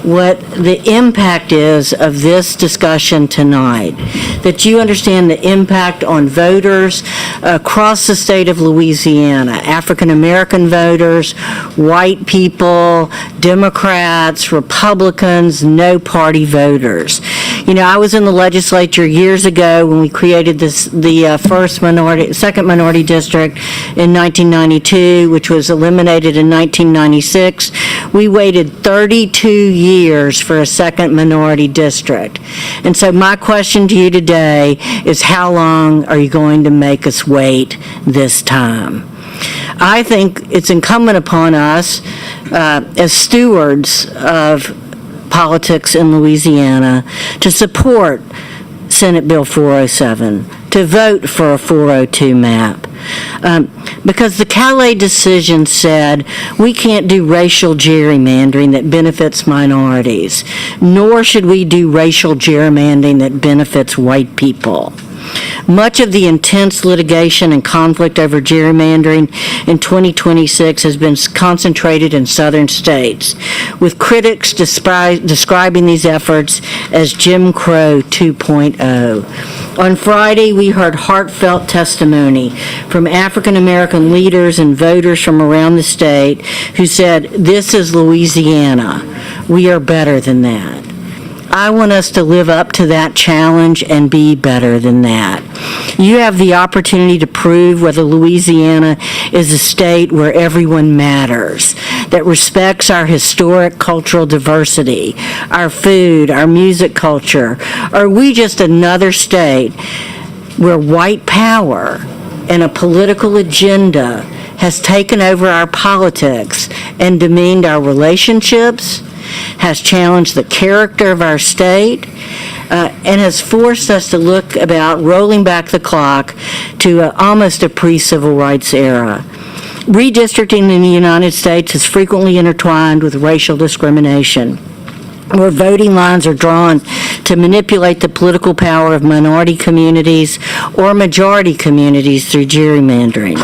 what the impact is of this discussion tonight, that you understand the impact on voters across the state of Louisiana, African American voters, white people, Democrats, Republicans, no party voters. You know, I was in the legislature years ago when we created the second minority district in 1992, which was eliminated in 1996. We waited 32 years for a second minority district. And so my question to you today is, how long are you going to make us wait this time? I think it's incumbent upon us as stewards of politics in Louisiana to support Senate Bill 407, to vote for a 402 map. Because the Calais decision said we can't do racial gerrymandering that benefits minorities, nor should we do racial gerrymandering that benefits white people. Much of the intense litigation and conflict over gerrymandering in 2026 has been concentrated in southern states, with critics describing these efforts as Jim Crow 2.0. On Friday, we heard heartfelt testimony from African American leaders and voters from around the state who said, "This is Louisiana. We are better than that." I want us to live up to that challenge and be better than that. You have the opportunity to prove whether Louisiana is a state where everyone matters, that respects our historic cultural diversity, our food, our music culture. Or are we just another state where white power and a political agenda has taken over our politics and demeaned our relationships, has challenged the character of our state, and has forced us to look about rolling back the clock to almost a pre-civil rights era. Redistricting in the United States is frequently intertwined with racial discrimination, where voting lines are drawn to manipulate the political power of minority communities or majority communities through gerrymandering.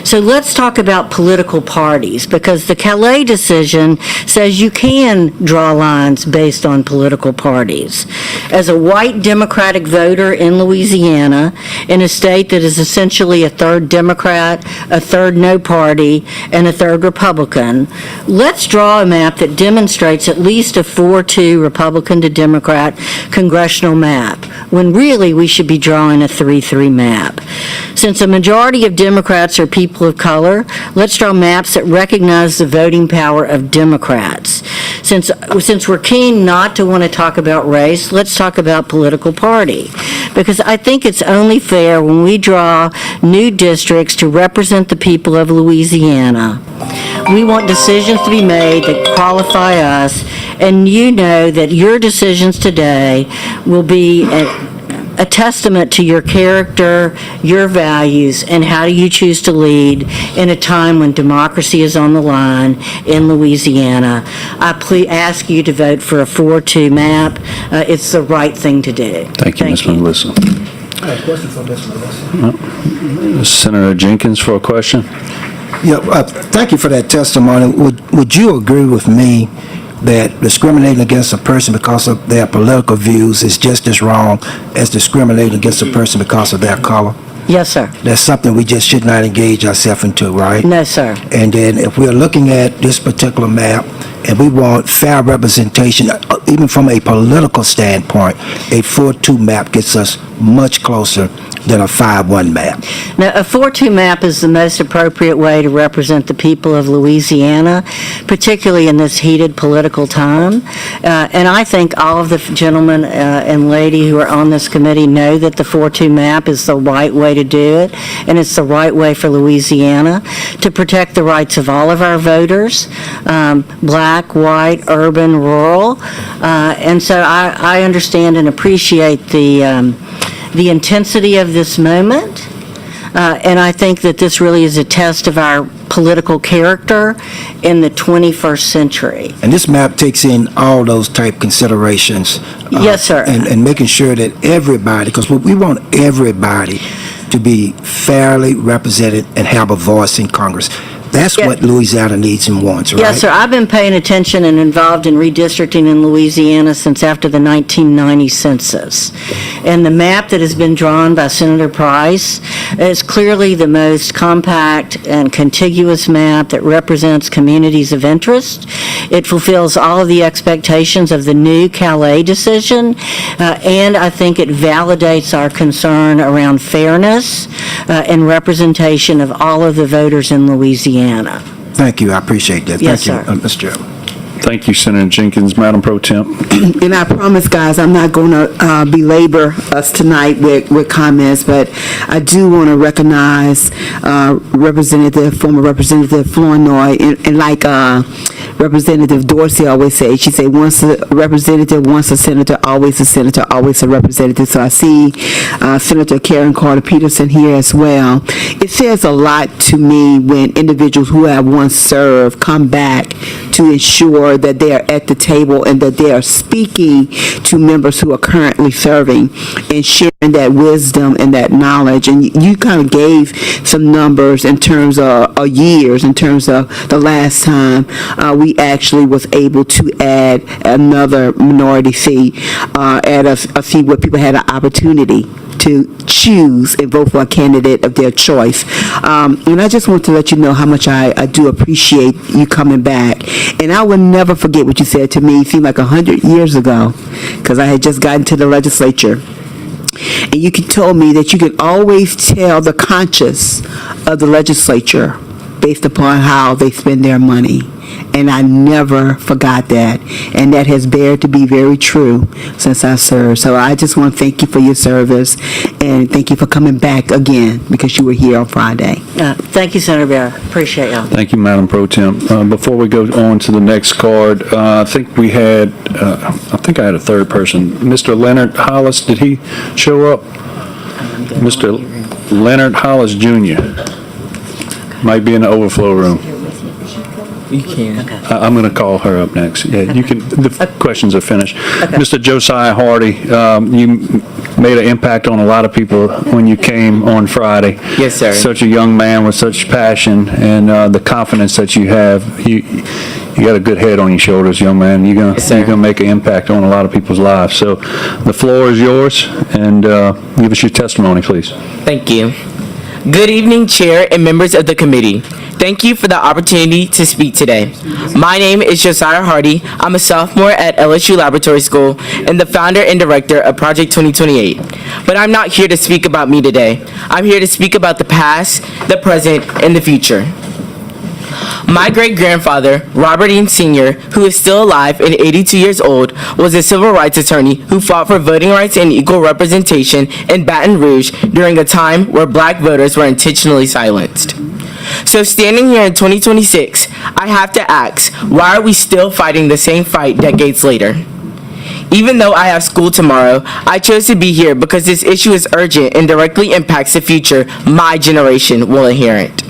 So let's talk about political parties, because the Calais decision says you can draw lines based on political parties. As a white Democratic voter in Louisiana, in a state that is essentially a third Democrat, a third no party, and a third Republican, let's draw a map that demonstrates at least a 4-2 Republican to Democrat congressional map, when really we should be drawing a 3-3 map. Since a majority of Democrats are people of color, let's draw maps that recognize the voting power of Democrats. Since we're keen not to want to talk about race, let's talk about political party. Because I think it's only fair when we draw new districts to represent the people of Louisiana. We want decisions to be made that qualify us, and you know that your decisions today will be a testament to your character, your values, and how you choose to lead in a time when democracy is on the line in Louisiana. I ask you to vote for a 4-2 map. It's the right thing to do. Thank you, Ms. Melissa. I have a question for Ms. Melissa. Senator Jenkins for a question? Yeah, thank you for that testimony. Would you agree with me that discriminating against a person because of their political views is just as wrong as discriminating against a person because of their color? Yes, sir. That's something we just should not engage ourselves into, right? No, sir. And then if we're looking at this particular map and we want fair representation, even from a political standpoint, a 4-2 map gets us much closer than a 5-1 map. Now, a 4-2 map is the most appropriate way to represent the people of Louisiana, particularly in this heated political time. And I think all of the gentlemen and lady who are on this committee know that the 4-2 map is the right way to do it, and it's the right way for Louisiana to protect the rights of all of our voters, black, white, urban, rural. And so I understand and appreciate the intensity of this moment, and I think that this really is a test of our political character in the 21st century. And this map takes in all those type considerations. Yes, sir. And making sure that everybody, because we want everybody to be fairly represented and have a voice in Congress. That's what Louisiana needs and wants, right? Yes, sir. I've been paying attention and involved in redistricting in Louisiana since after the 1990 census. And the map that has been drawn by Senator Price is clearly the most compact and contiguous map that represents communities of interest. It fulfills all of the expectations of the new Calais decision, and I think it validates our concern around fairness and representation of all of the voters in Louisiana. Thank you. I appreciate that. Yes, Thank you, sir. Mr. Chairman. Thank you, Senator Jenkins. Madam Pro Temp. And I promise, guys, I'm not going to belabor us tonight with comments, but I do want to recognize former Representative Flournoy, and like Representative Dorsey always says, she said, once a representative, once a senator, always a representative. So I see Senator Karen Carter Peterson here as well. It says a lot to me when individuals who have once served come back to ensure that they are at the table and that they are speaking to members who are currently serving and sharing that wisdom and that knowledge. And you kind of gave some numbers in terms of years, in terms of the last time we actually was able to add another minority seat, add a seat where people had an opportunity to choose and vote for a candidate of their choice. And I just want to let you know how much I do appreciate you coming back. And I will never forget what you said to me. It seemed like 100 years ago, because I had just gotten to the legislature. And you told me that you could always tell the conscience of the legislature based upon how they spend their money. And I never forgot that. And that has bared to be very true since I served. So I just want to thank you for your service and thank you for coming back again because you were here on Friday. Thank you, Senator Bear. Appreciate y'all. Thank you, Madam Pro Temp. Before we go on to the next card, I think I had a third person. Mr. Leonard Hollis, did he show up? Mr. Leonard Hollis Jr. might be in the overflow room. You can. I'm going to call her up next. Yeah, you can. The questions are finished. Mr. Josiah Hardy, you made an impact on a lot of people when you came on Friday. Yes, sir. Such a young man with such passion and the confidence that you have. You got a good head on your shoulders, young man. You're gonna make an impact on a lot of people's lives. So, the floor is yours, and give us your testimony, please. Thank you. Good evening, Chair and members of the committee. Thank you for the opportunity to speak today. My name is Josiah Hardy. I'm a sophomore at LSU Laboratory School and the founder and director of Project 2028. But I'm not here to speak about me today. I'm here to speak about the past, the present, and the future. My great-grandfather, Robert Eaton Sr., who is still alive and 82 years old, was a civil rights attorney who fought for voting rights and equal representation in Baton Rouge during a time where black voters were intentionally silenced. So standing here in 2026, I have to ask, why are we still fighting the same fight decades later? Even though I have school tomorrow, I chose to be here because this issue is urgent and directly impacts the future my generation will inherit.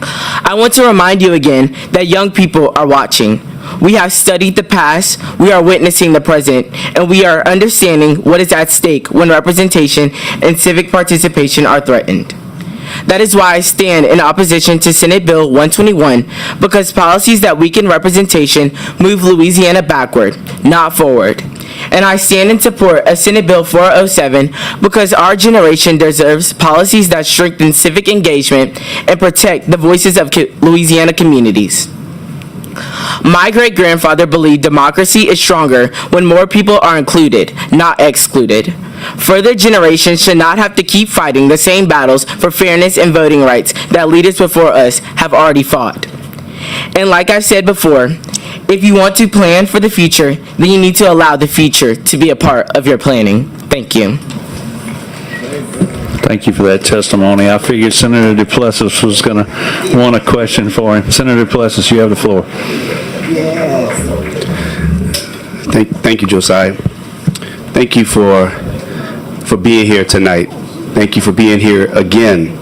I want to remind you again that young people are watching. We have studied the past, we are witnessing the present, and we are understanding what is at stake when representation and civic participation are threatened. That is why I stand in opposition to Senate Bill 121, because policies that weaken representation move Louisiana backward, not forward. And I stand in support of Senate Bill 407 because our generation deserves policies that strengthen civic engagement and protect the voices of Louisiana communities. My great-grandfather believed democracy is stronger when more people are included, not excluded. Further generations should not have to keep fighting the same battles for fairness and voting rights that leaders before us have already fought. And like I've said before, if you want to plan for the future, then you need to allow the future to be a part of your planning. Thank you. Thank you for that testimony. I figured Senator Duplessis was going to want a question for him. Senator Duplessis, you have the floor. Yes. Thank you, Josiah. Thank you for being here tonight. Thank you for being here again.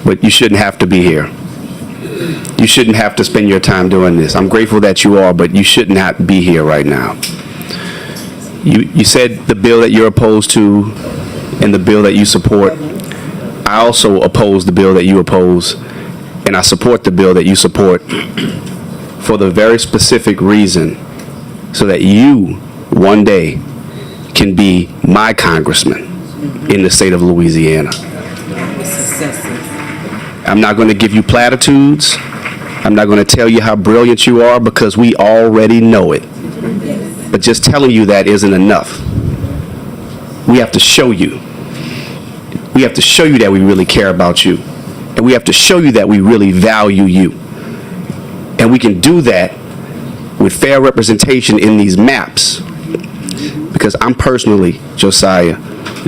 But you shouldn't have to be here. You shouldn't have to spend your time doing this. I'm grateful that you are, but you should not be here right now. You said the bill that you're opposed to and the bill that you support. I also oppose the bill that you oppose, and I support the bill that you support for the very specific reason so that you, one day, can be my congressman in the state of Louisiana. I'm not going to give you platitudes. I'm not going to tell you how brilliant you are because we already know it. But just telling you that isn't enough. We have to show you. We have to show you that we really care about you. And we have to show you that we really value you. And we can do that with fair representation in these maps. Because I'm personally, Josiah,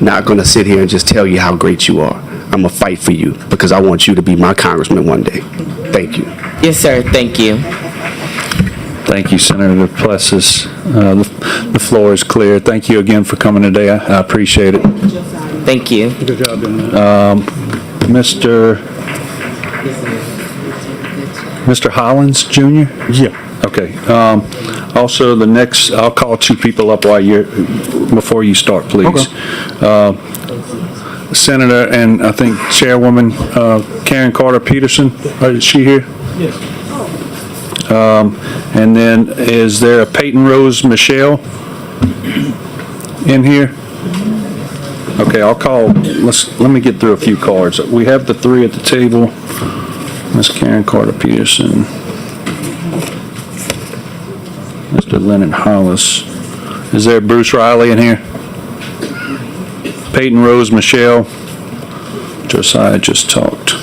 not going to sit here and just tell you how great you are. I'm going to fight for you because I want you to be my congressman one day. Thank you. Yes, sir. Thank you. Thank you, Senator Plessis. The floor is clear. Thank you again for coming today. I appreciate it. Thank you. Good job, gentlemen. Mr. Hollins Jr.? Yeah. Okay. Also, the next, I'll call two people up before you start, please. Senator and I think Chairwoman Karen Carter Peterson, is she here? Yes. And then is there a Peyton Rose Michelle in here? Okay, I'll call, let me get through a few cards. We have the three at the table. Ms. Karen Carter Peterson. Mr. Leonard Hollis. Is there Bruce Riley in here? Peyton Rose Michelle. Josiah just talked.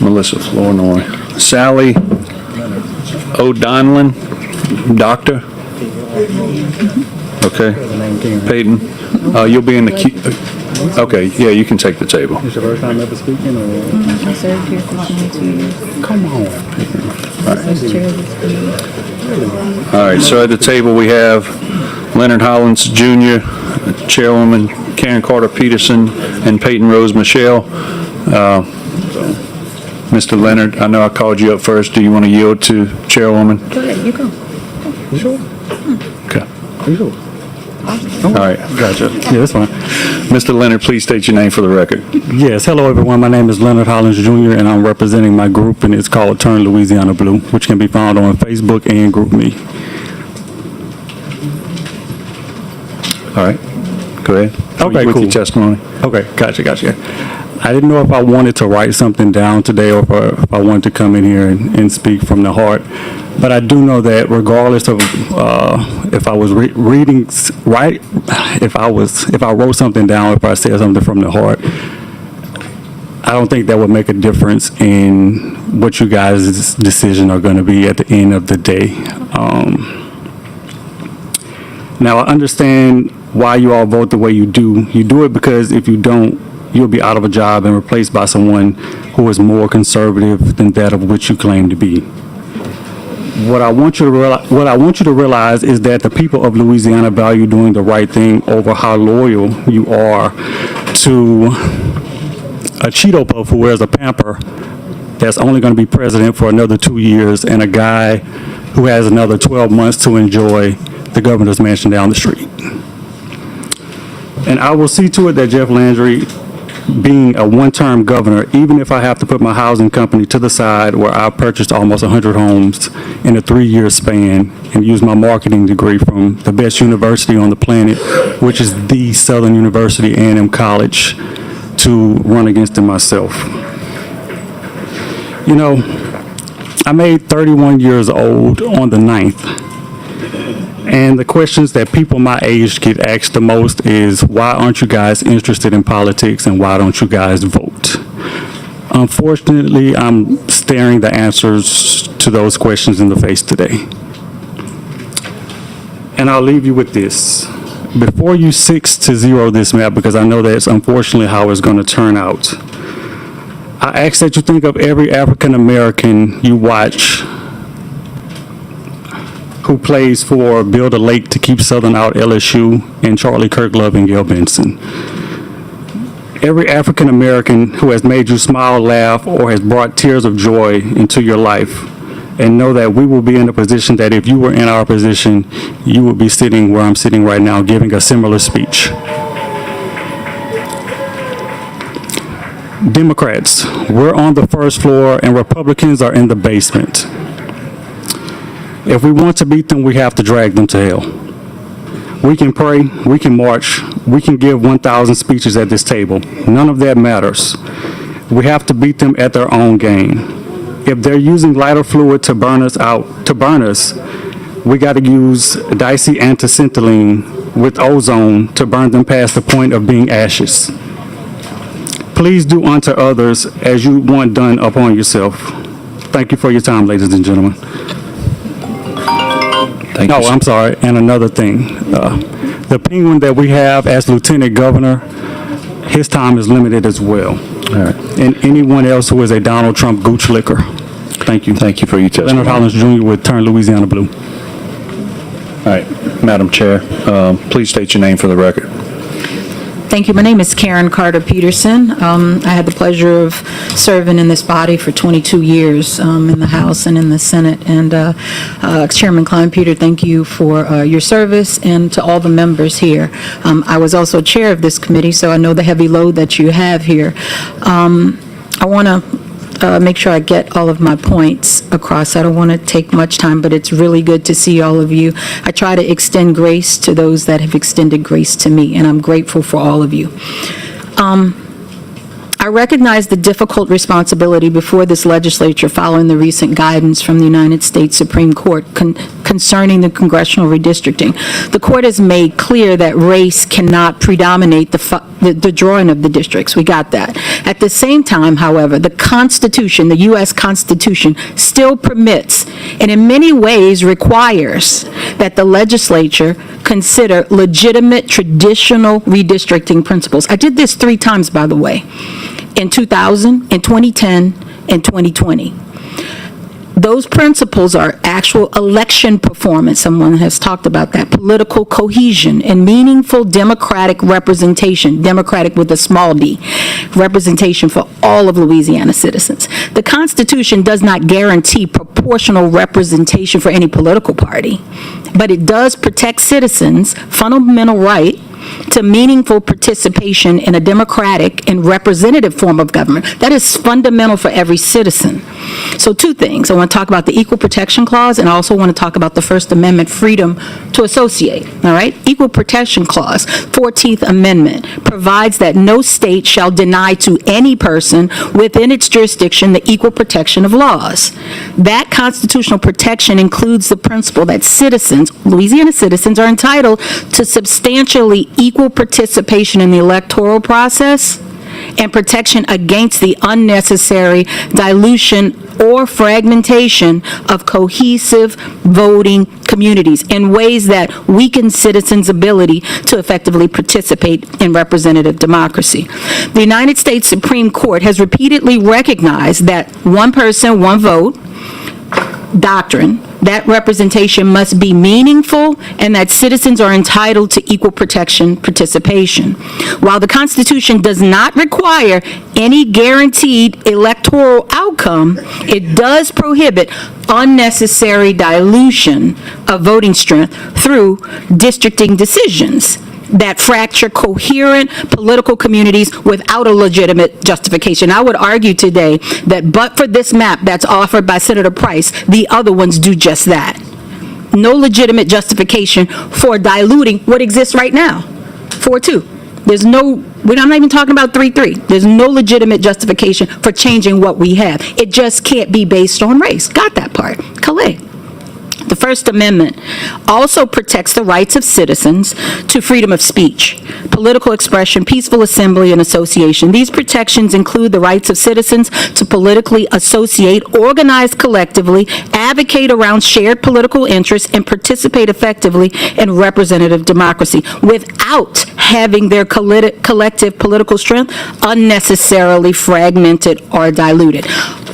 Melissa Flournoy. Sally O'Donnellan, doctor. Okay. Peyton, you'll be in the queue. Okay, yeah, you can take the table. It's your first time ever speaking, or? I served here for 22 years. Come on. All right, so at the table we have Leonard Hollins Jr., Chairwoman Karen Carter Peterson, and Peyton Rose Michelle. Mr. Leonard, I know I called you up first. Do you want to yield to Chairwoman? Go ahead, you go. You sure? Okay. You sure? All right. Gotcha. Yeah, that's fine. Mr. Leonard, please state your name for the record. Yes, hello everyone. My name is Leonard Hollins Jr. and I'm representing my group, and it's called Turn Louisiana Blue, which can be found on Facebook and GroupMe. All right. Go ahead. Okay, With cool. your testimony. Okay, gotcha. I didn't know if I wanted to write something down today or if I wanted to come in here and speak from the heart. But I do know that regardless of if I was reading right, if I wrote something down, if I said something from the heart, I don't think that would make a difference in what you guys' decision are going to be at the end of the day. Now I understand why you all vote the way you do. You do it because if you don't, you'll be out of a job and replaced by someone who is more conservative than that of which you claim to be. What I want you to realize is that the people of Louisiana value doing the right thing over how loyal you are to a Cheeto Puff who wears a pamper that's only going to be president for another 2 years, and a guy who has another 12 months to enjoy the governor's mansion down the street. And I will see to it that Jeff Landry, being a one-term governor, even if I have to put my housing company to the side where I purchased almost 100 homes in a 3-year span and used my marketing degree from the best university on the planet, which is the Southern University A&M College, to run against him myself. You know, I made 31 years old on the 9th. And the questions that people my age get asked the most is, why aren't you guys interested in politics and why don't you guys vote? Unfortunately, I'm staring the answers to those questions in the face today. And I'll leave you with this. Before you 6-0 this map, because I know that's unfortunately how it's going to turn out, I ask that you think of every African American you watch who plays for Build a Lake to Keep Southern Out LSU, and Charlie Kirklove and Gail Benson. Every African American who has made you smile, laugh, or has brought tears of joy into your life, and know that we will be in a position that if you were in our position, you would be sitting where I'm sitting right now giving a similar speech. Democrats, we're on the first floor and Republicans are in the basement. If we want to beat them, we have to drag them to hell. We can pray, we can march, we can give 1,000 speeches at this table. None of that matters. We have to beat them at their own game. If they're using lighter fluid to burn us out, we got to use dicey anthacetylene with ozone to burn them past the point of being ashes. Please do unto others as you want done upon yourself. Thank you for your time, ladies and gentlemen. Thank you, Oh, sir. I'm sorry, and another thing. The penguin that we have as lieutenant governor, his time is limited as well. All right. And anyone else who is a Donald Trump gooch licker. Thank you. Thank you for your testimony. Leonard Hollins Jr. would turn Louisiana blue. All right, Madam Chair, please state your name for the record. Thank you. My name is Karen Carter Peterson. I had the pleasure of serving in this body for 22 years in the House and in the Senate. And Chairman Klein Peter, thank you for your service, and to all the members here. I was also chair of this committee, so I know the heavy load that you have here. I want to make sure I get all of my points across. I don't want to take much time, but it's really good to see all of you. I try to extend grace to those that have extended grace to me, and I'm grateful for all of you. I recognize the difficult responsibility before this legislature following the recent guidance from the United States Supreme Court concerning the congressional redistricting. The court has made clear that race cannot predominate the drawing of the districts. We got that. At the same time, however, the Constitution, the U.S. Constitution, still permits and in many ways requires that the legislature consider legitimate traditional redistricting principles. I did this 3 times, by the way, in 2000, in 2010, and 2020. Those principles are actual election performance, someone has talked about that, political cohesion, and meaningful democratic representation, democratic with a small d, representation for all of Louisiana citizens. The Constitution does not guarantee proportional representation for any political party, but it does protect citizens' fundamental right to meaningful participation in a democratic and representative form of government. That is fundamental for every citizen. So 2 things. I want to talk about the Equal Protection Clause, and I also want to talk about the First Amendment freedom to associate. All right? Equal Protection Clause, 14th Amendment, provides that no state shall deny to any person within its jurisdiction the equal protection of laws. That constitutional protection includes the principle that citizens, Louisiana citizens, are entitled to substantially equal participation in the electoral process and protection against the unnecessary dilution or fragmentation of cohesive voting communities in ways that weaken citizens' ability to effectively participate in representative democracy. The United States Supreme Court has repeatedly recognized that one person, one vote doctrine, that representation must be meaningful and that citizens are entitled to equal protection participation. While the Constitution does not require any guaranteed electoral outcome, it does prohibit unnecessary dilution of voting strength through districting decisions that fracture coherent political communities without a legitimate justification. I would argue today that but for this map that's offered by Senator Price, the other ones do just that. No legitimate justification for diluting what exists right now, 4-2. There's no, I'm not even talking about 3-3. There's no legitimate justification for changing what we have. It just can't be based on race. Got that part. Calais. The First Amendment also protects the rights of citizens to freedom of speech, political expression, peaceful assembly, and association. These protections include the rights of citizens to politically associate, organize collectively, advocate around shared political interests, and participate effectively in representative democracy without having their collective political strength unnecessarily fragmented or diluted.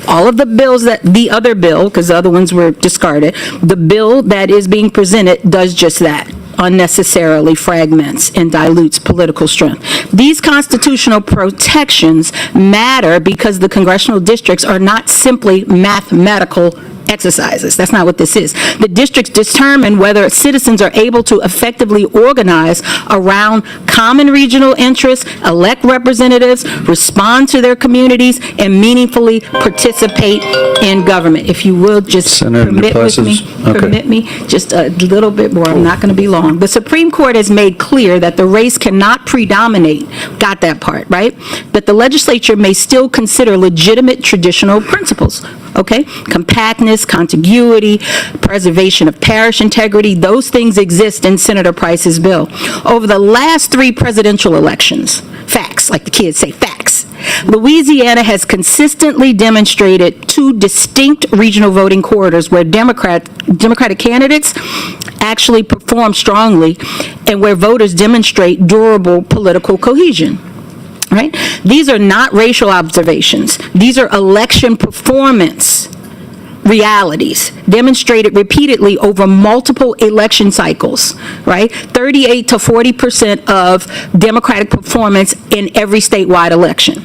All of the bills the other bill, because the other ones were discarded, the bill that is being presented does just that, unnecessarily fragments and dilutes political strength. These constitutional protections matter because the congressional districts are not simply mathematical exercises. That's not what this is. The districts determine whether citizens are able to effectively organize around common regional interests, elect representatives, respond to their communities, and meaningfully participate in government. If you will, just permit me just a little bit more. I'm not going to be long. The Supreme Court has made clear that the race cannot predominate. Got that part, right? But the legislature may still consider legitimate traditional principles. Okay? Compactness, contiguity, preservation of parish integrity, those things exist in Senator Price's bill. Over the last 3 presidential elections, facts, like the kids say, facts, Louisiana has consistently demonstrated two distinct regional voting corridors where Democratic candidates actually perform strongly and where voters demonstrate durable political cohesion. Right? These are not racial observations. These are election performance realities demonstrated repeatedly over multiple election cycles, right? 38 to 40% of Democratic performance in every statewide election.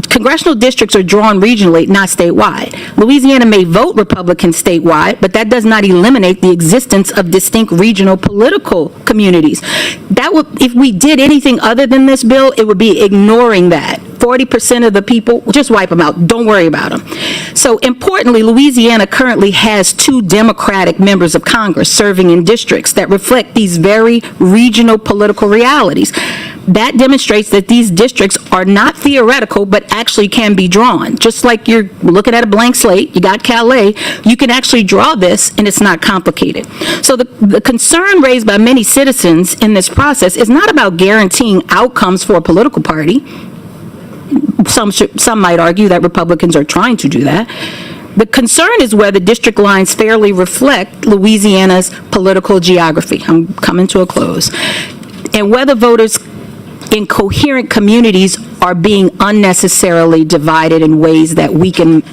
Congressional districts are drawn regionally, not statewide. Louisiana may vote Republican statewide, but that does not eliminate the existence of distinct regional political communities. That would, if we did anything other than this bill, it would be ignoring that. 40% of the people, just wipe them out. Don't worry about them. So importantly, Louisiana currently has 2 Democratic members of Congress serving in districts that reflect these very regional political realities. That demonstrates that these districts are not theoretical, but actually can be drawn. Just like you're looking at a blank slate, you got Calais, you can actually draw this, and it's not complicated. So the concern raised by many citizens in this process is not about guaranteeing outcomes for a political party. Some might argue that Republicans are trying to do that. The concern is whether district lines fairly reflect Louisiana's political geography. I'm coming to a close. And whether voters in coherent communities are being unnecessarily divided in ways that weaken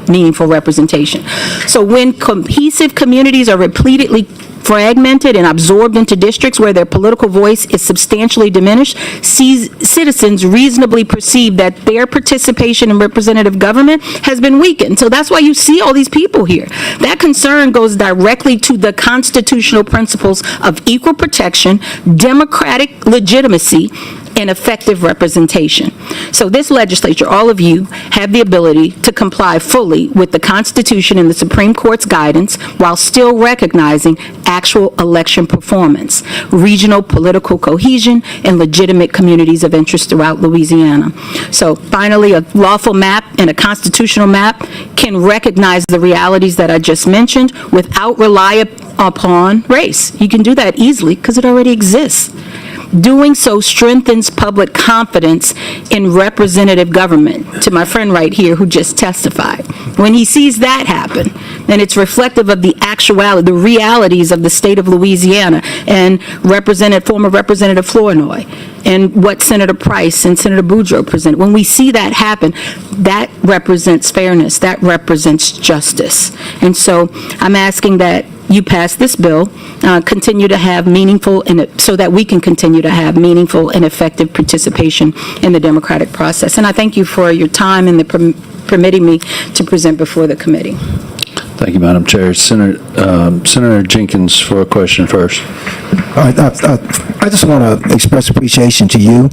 meaningful representation. So when cohesive communities are repeatedly fragmented and absorbed into districts where their political voice is substantially diminished, citizens reasonably perceive that their participation in representative government has been weakened. So that's why you see all these people here. That concern goes directly to the constitutional principles of equal protection, democratic legitimacy, and effective representation. So this legislature, all of you, have the ability to comply fully with the Constitution and the Supreme Court's guidance while still recognizing actual election performance, regional political cohesion, and legitimate communities of interest throughout Louisiana. So finally, a lawful map and a constitutional map can recognize the realities that I just mentioned without relying upon race. You can do that easily because it already exists. Doing so strengthens public confidence in representative government, to my friend right here who just testified. When he sees that happen, then it's reflective of the actuality, the realities of the state of Louisiana and former Representative Flournoy and what Senator Price and Senator Boudreaux presented. When we see that happen, that represents fairness, that represents justice. And so I'm asking that you pass this bill, continue to have meaningful, so that we can continue to have meaningful and effective participation in the democratic process. And I thank you for your time and permitting me to present before the committee. Thank you, Madam Chair. Senator Jenkins for a question first. I just want to express appreciation to you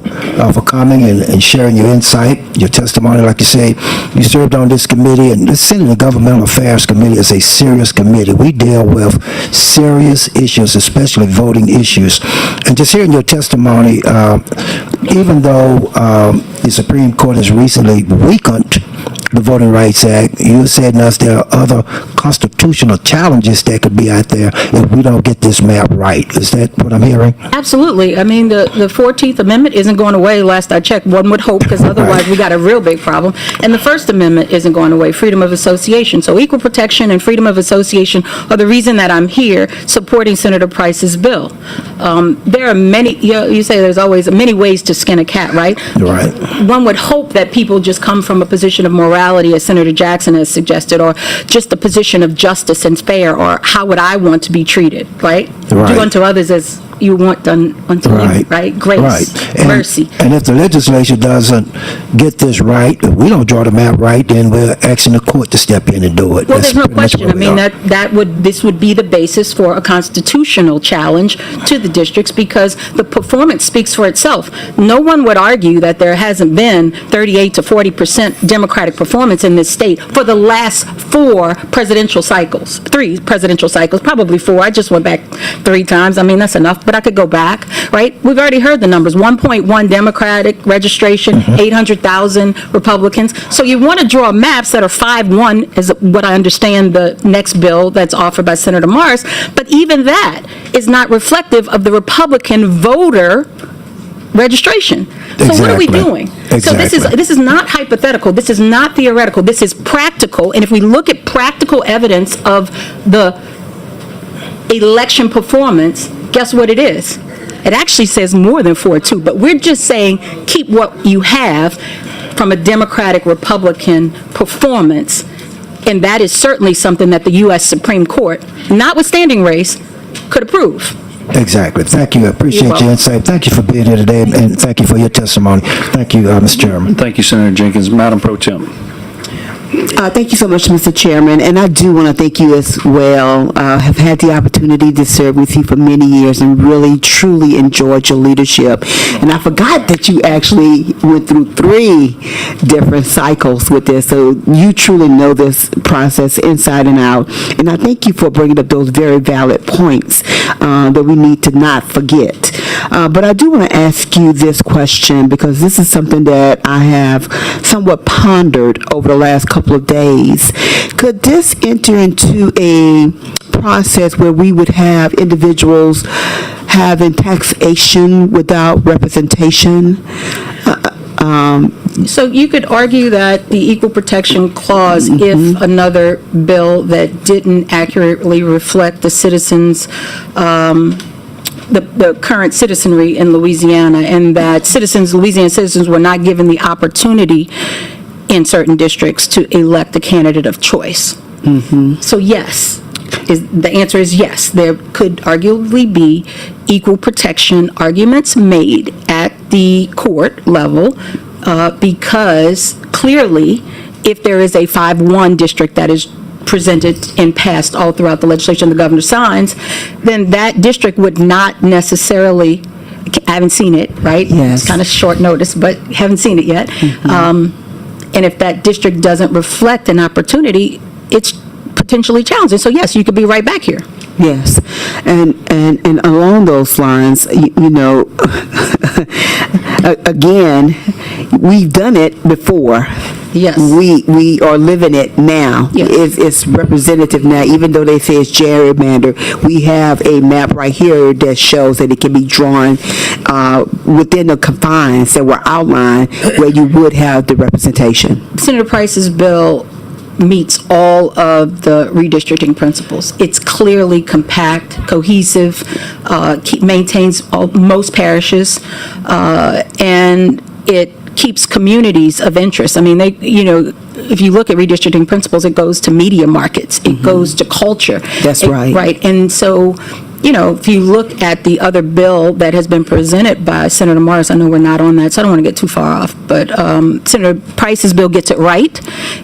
for coming and sharing your insight, your testimony. Like you say, you served on this committee, and the Senate and Governmental Affairs Committee is a serious committee. We deal with serious issues, especially voting issues. And just hearing your testimony, even though the Supreme Court has recently weakened the Voting Rights Act, you said to us there are other constitutional challenges that could be out there if we don't get this map right. Is that what I'm hearing? Absolutely. I mean, the 14th Amendment isn't going away, last I checked. One would hope, because otherwise we got a real big problem. And the First Amendment isn't going away, freedom of association. So equal protection and freedom of association are the reason that I'm here supporting Senator Price's bill. There are many, you say there's always many ways to skin a cat, right? Right. One would hope that people just come from a position of morality, as Senator Jackson has suggested, or just a position of justice and fair, or how would I want to be treated, right? Right. Do unto others as you want done unto you, right? Grace, right. mercy. And if the legislature doesn't get this right, if we don't draw the map right, then we're asking the court to step in and do it. Well, That's there's no pretty much question. where I we mean, are. this would be the basis for a constitutional challenge to the districts, because the performance speaks for itself. No one would argue that there hasn't been 38 to 40% Democratic performance in this state for the last 3 presidential cycles, probably 4. I just went back 3 times. I mean, that's enough, but I could go back, right? We've already heard the numbers, 1.1 Democratic registration, 800,000 Republicans. So you want to draw maps that are 5-1, is what I understand the next bill that's offered by Senator Morris, but even that is not reflective of the Republican voter registration. So what are we doing? So Exactly. this is not hypothetical, this is not theoretical, this is practical, and if we look at practical evidence of the election performance, guess what it is? It actually says more than 4-2, but we're just saying keep what you have from a Democratic-Republican performance, and that is certainly something that the U.S. Supreme Court, notwithstanding race, could approve. Exactly. Thank you. I appreciate your insight. Thank you for being here today, and thank you for your testimony. Thank you, Mr. Chairman. Thank you, Senator Jenkins. Madam Pro Tem. Thank you so much, Mr. Chairman, and I do want to thank you as well. Have had the opportunity to serve with you for many years and really, truly enjoyed your leadership. And I forgot that you actually went through 3 different cycles with this, so you truly know this process inside and out. And I thank you for bringing up those very valid points that we need to not forget. But I do want to ask you this question because this is something that I have somewhat pondered over the last couple of days. Could this enter into a process where we would have individuals having taxation without representation? So you could argue that the Equal Protection Clause, if another bill that didn't accurately reflect the citizens' the current citizenry in Louisiana, and that Louisiana citizens were not given the opportunity in certain districts to elect a candidate of choice. So yes, the answer is yes. There could arguably be equal protection arguments made at the court level because clearly, if there is a 5-1 district that is presented and passed all throughout the legislation the governor signs, then that district would not necessarily, I haven't seen it, right? Yes. It's kind of short notice, but haven't seen it yet. And if that district doesn't reflect an opportunity, it's potentially challenging. So yes, you could be right back here. Yes, and along those lines, you know, again, we've done it before. Yes. We are living it now. Yes. It's representative now, even though they say it's gerrymander. We have a map right here that shows that it can be drawn within the confines that were outlined where you would have the representation. Senator Price's bill meets all of the redistricting principles. It's clearly compact, cohesive, maintains most parishes, and it keeps communities of interest. I mean, if you look at redistricting principles, it goes to media markets, it goes to culture. That's right. Right, and so, if you look at the other bill that has been presented by Senator Morris, I know we're not on that, so I don't want to get too far off, but Senator Price's bill gets it right.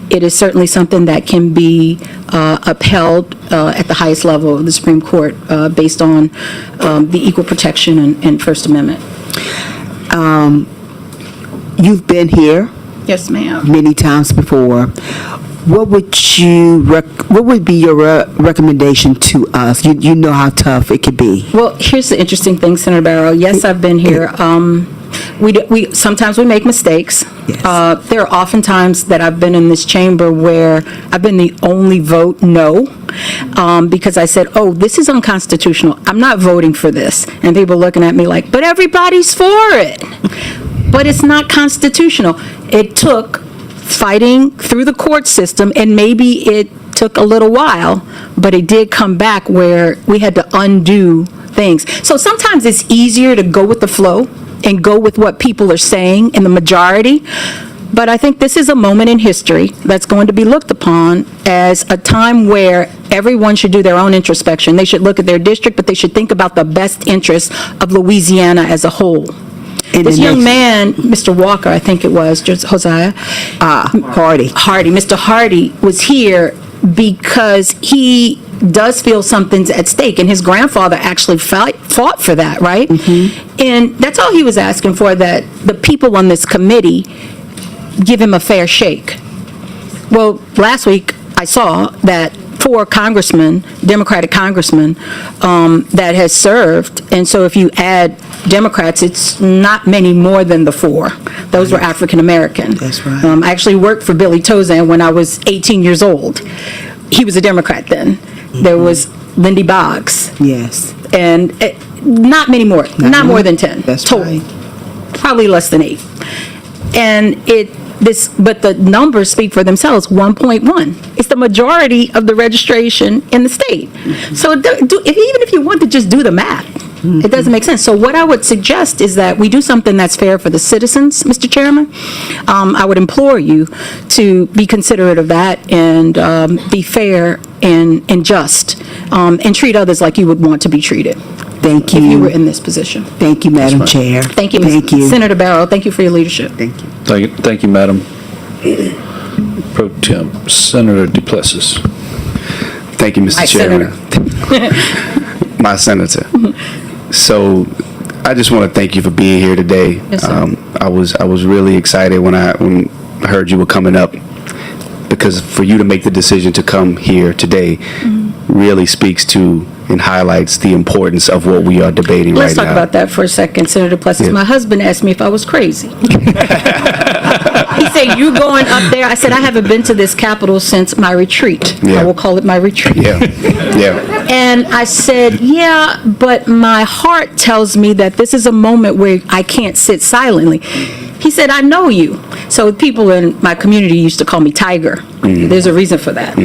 It is certainly something that can be upheld at the highest level of the Supreme Court based on the equal protection and First Amendment. You've been here. Yes, ma'am. Many times before. What would be your recommendation to us? You know how tough it could be. Well, here's the interesting thing, Senator Barrow. Yes, I've been here. We sometimes we make mistakes. Yes. There are often times that I've been in this chamber where I've been the only vote no, because I said, oh, this is unconstitutional. I'm not voting for this. And people looking at me like, but everybody's for it. But it's not constitutional. It took fighting through the court system, and maybe it took a little while, but it did come back where we had to undo things. So sometimes it's easier to go with the flow and go with what people are saying in the majority. But I think this is a moment in history that's going to be looked upon as a time where everyone should do their own introspection. They should look at their district, but they should think about the best interests of Louisiana as a whole. This young man, Mr. Walker, I think it was, just Hosea. Hardy. Mr. Hardy was here because he does feel something's at stake, and his grandfather actually fought for that, right? And that's all he was asking for, that the people on this committee give him a fair shake. Well, last week I saw that 4 congressmen, Democratic congressmen, that has served, and so if you add Democrats, it's not many more than the 4. Those were African American. That's right. I actually worked for Billy Tozan when I was 18 years old. He was a Democrat then. There was Lindy Boggs. Yes. And not many more, not more than 10. That's total. right. Probably less than 8. But the numbers speak for themselves, 1.1. It's the majority of the registration in the state. So even if you want to just do the math, it doesn't make sense. So what I would suggest is that we do something that's fair for the citizens, Mr. Chairman. I would implore you to be considerate of that and be fair and just, and treat others like you would want to be treated. Thank you. If you were in this position. Thank you, Madam Chair. Thank you, Thank you. Senator Barrow. Thank you for your leadership. Thank you. Thank you, Madam Pro Tem. Senator Duplessis. Thank you, Mr. Hi, Chairman. My senator. So I just want to thank you for being here today. Yes, sir. I was really excited when I heard you were coming up, because for you to make the decision to come here today really speaks to and highlights the importance of what we are debating Let's right talk now. about that for a second, Senator Plessis. Yeah. My husband asked me if I was crazy. He said, "You going up there?" I said, "I haven't been to this Capitol since my retreat." Yeah. I will call it my retreat. Yeah, yeah. And I said, "Yeah, but my heart tells me that this is a moment where I can't sit silently." He said, "I know you." So people in my community used to call me Tiger. There's a reason for that.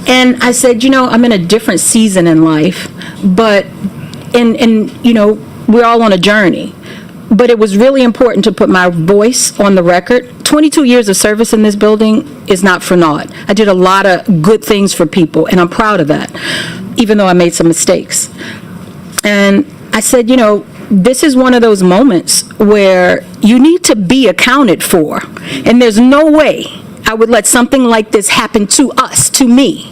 And I said, I'm in a different season in life, but, and we're all on a journey. But it was really important to put my voice on the record. 22 years of service in this building is not for naught. I did a lot of good things for people, and I'm proud of that, even though I made some mistakes. And I said, this is one of those moments where you need to be accounted for. And there's no way I would let something like this happen to us, to me.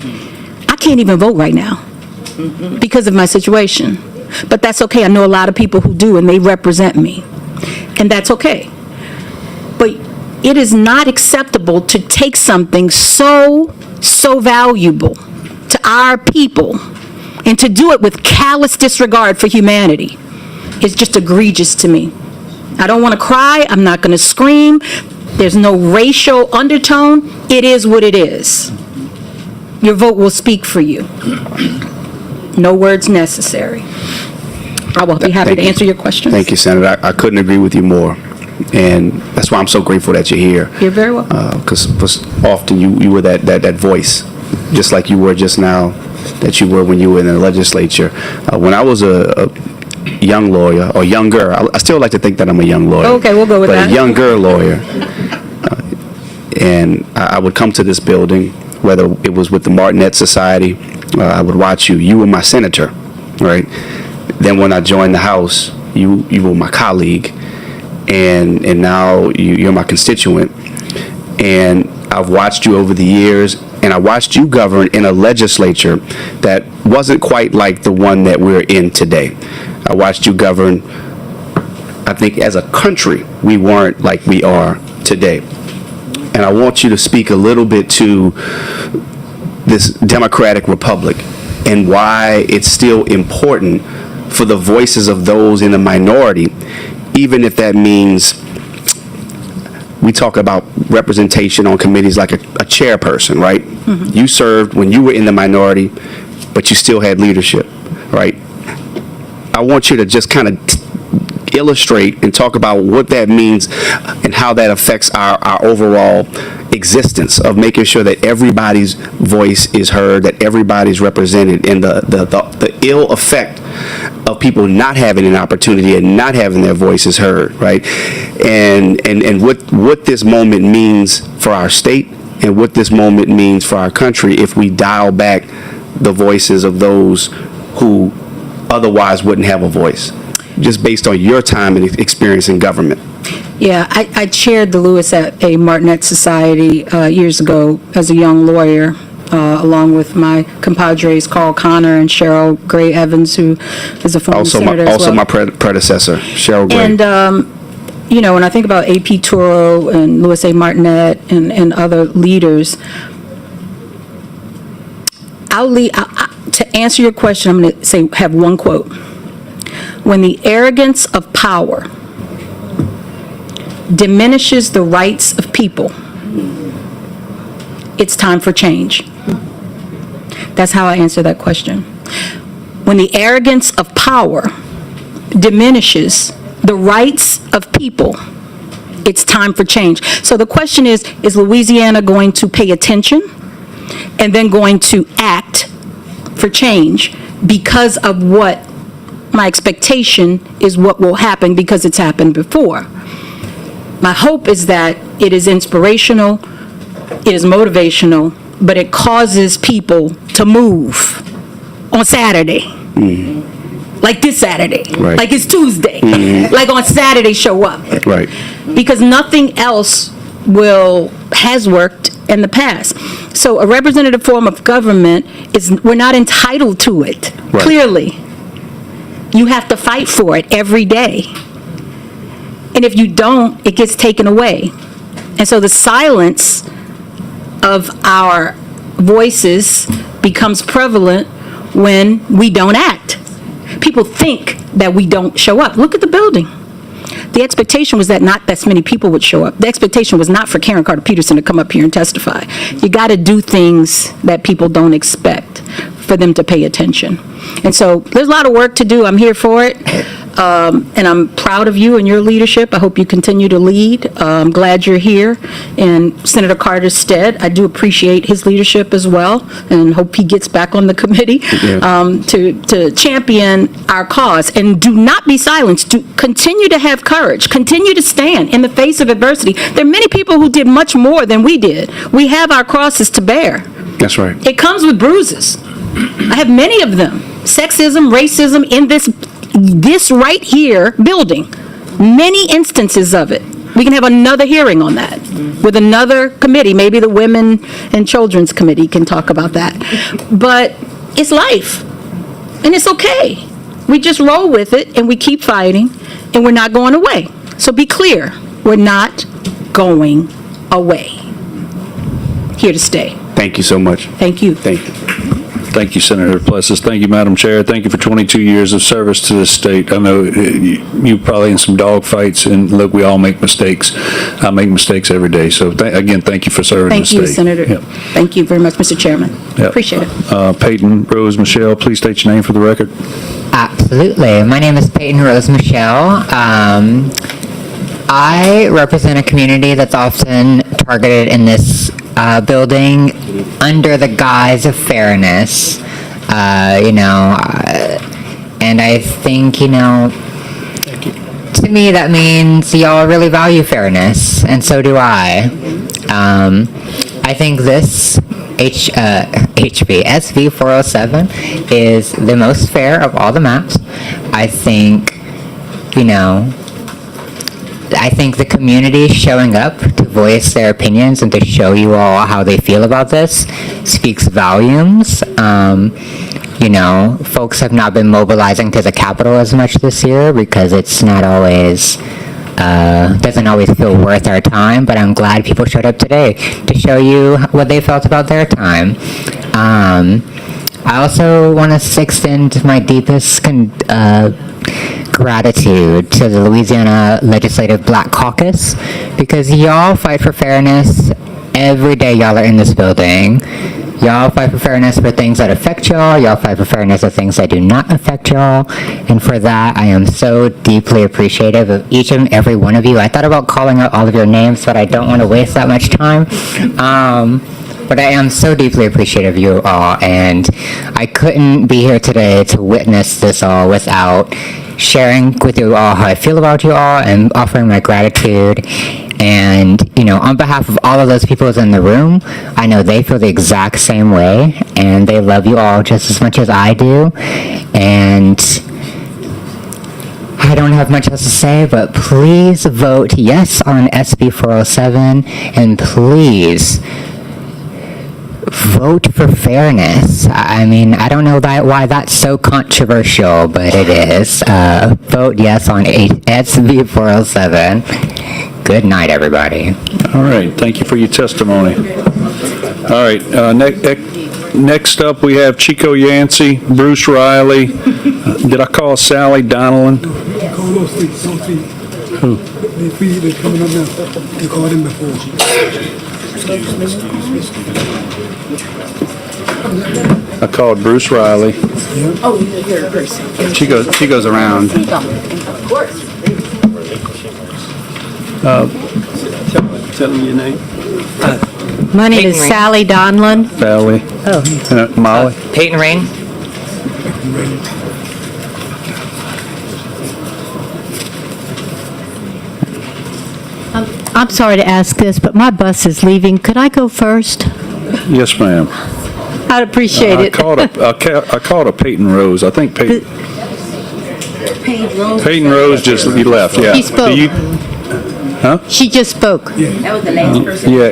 I can't even vote right now because of my situation. But that's okay. I know a lot of people who do, and they represent me. And that's okay. But it is not acceptable to take something so valuable to our people and to do it with callous disregard for humanity. It's just egregious to me. I don't want to cry. I'm not going to scream. There's no racial undertone. It is what it is. Your vote will speak for you. No words necessary. I will be happy to answer your questions. Thank you, Senator. I couldn't agree with you more. And that's why I'm so grateful that you're here. You're very welcome. Because often you were that voice, just like you were just now, that you were when you were in the legislature. When I was a young lawyer, or younger, I still like to think that I'm a young lawyer. Okay, we'll go with that. But a younger lawyer. And I would come to this building, whether it was with the Martinet Society, I would watch you. You were my senator, right? Then when I joined the House, you were my colleague, and now you're my constituent. And I've watched you over the years, and I watched you govern in a legislature that wasn't quite like the one that we're in today. I watched you govern, I think as a country, we weren't like we are today. And I want you to speak a little bit to this democratic republic and why it's still important for the voices of those in the minority, even if that means we talk about representation on committees like a chairperson, right? You served when you were in the minority, but you still had leadership, right? I want you to just kind of illustrate and talk about what that means and how that affects our overall existence of making sure that everybody's voice is heard, that everybody's represented, and the ill effect of people not having an opportunity and not having their voices heard, right? And what this moment means for our state and what this moment means for our country if we dial back the voices of those who otherwise wouldn't have a voice, just based on your time and experience in government. Yeah, I chaired the Lewis at a Martinet Society years ago as a young lawyer, along with my compadres Carl Connor and Cheryl Gray Evans, who is a former senator as well. Also my predecessor, Cheryl Gray. And, when I think about A.P. Turo and Louis A. Martinet and other leaders, to answer your question, I'm going to have one quote. When the arrogance of power diminishes the rights of people, it's time for change. That's how I answer that question. When the arrogance of power diminishes the rights of people, It's time for change. So the question is Louisiana going to pay attention and then going to act for change because of what my expectation is what will happen because it's happened before? My hope is that it is inspirational, it is motivational, but it causes people to move on Saturday. Like this Saturday. Right. Like it's Tuesday. Like on Saturday, show up. Right. Because nothing else has worked in the past. So a representative form of government we're not entitled to it. Right. Clearly. You have to fight for it every day. And if you don't, it gets taken away. And so the silence of our voices becomes prevalent when we don't act. People think that we don't show up. Look at the building. The expectation was that not that many people would show up. The expectation was not for Karen Carter Peterson to come up here and testify. You got to do things that people don't expect for them to pay attention. And so there's a lot of work to do. I'm here for it. And I'm proud of you and your leadership. I hope you continue to lead. I'm glad you're here. And Senator Carter's stead, I do appreciate his leadership as well, and hope he gets back on the committee to champion our cause. And do not be silenced. Continue to have courage. Continue to stand in the face of adversity. There are many people who did much more than we did. We have our crosses to bear. That's right. It comes with bruises. I have many of them. Sexism, racism in this right here building. Many instances of it. We can have another hearing on that with another committee. Maybe the Women and Children's Committee can talk about that. But it's life. And it's okay. We just roll with it and we keep fighting and we're not going away. So be clear. We're not going away. Here to stay. Thank you so much. Thank you. Thank you. Thank you, Senator Plessis. Thank you, Madam Chair. Thank you for 22 years of service to this state. I know you probably in some dog fights, and look, we all make mistakes. I make mistakes every day. So again, thank you for serving the state. Thank you, Senator. Yep. Thank you very much, Mr. Chairman. Yep. Appreciate it. Peyton Rose Michelle, please state your name for the record. Absolutely. My name is Peyton Rose Michelle. I represent a community that's often targeted in this building under the guise of fairness, and I think, to me that means y'all really value fairness, and so do I. I think this SB 407 is the most fair of all the maps. I think, I think the community showing up to voice their opinions and to show you all how they feel about this speaks volumes. Folks have not been mobilizing to the Capitol as much this year because it's not always, doesn't always feel worth our time, but I'm glad people showed up today to show you what they felt about their time. I also want to extend my deepest gratitude to the Louisiana Legislative Black Caucus, because y'all fight for fairness every day y'all are in this building. Y'all fight for fairness for things that affect y'all. Y'all fight for fairness for things that do not affect y'all. And for that, I am so deeply appreciative of each and every one of you. I thought about calling out all of your names, but I don't want to waste that much time. But I am so deeply appreciative of you all, and I couldn't be here today to witness this all without sharing with you all how I feel about you all and offering my gratitude. And, on behalf of all of those people in the room, I know they feel the exact same way, and they love you all just as much as I do. And I don't have much else to say, but please vote yes on SB 407, and please vote for fairness. I mean, I don't know why that's so controversial, but it is. Vote yes on SB 407. Good night, everybody. All right. Thank you for your testimony. All right. Next up, we have Chico Yancey, Bruce Riley. Did I call Sally Donnellan? Call those three. Who? They're coming up now. You called him before. I called Bruce Riley. Oh, you're a person. She goes around. Of course. Tell them your name. My name is Peyton Rain. Sally Donlin. Valley. Molly. Peyton Rain. I'm sorry to ask this, but my bus is leaving. Could I go first? Yes, ma'am. I'd appreciate I it. called a Peyton Rose. I think Peyton Rose just left, yeah. She spoke. Do you- She just spoke. Yeah,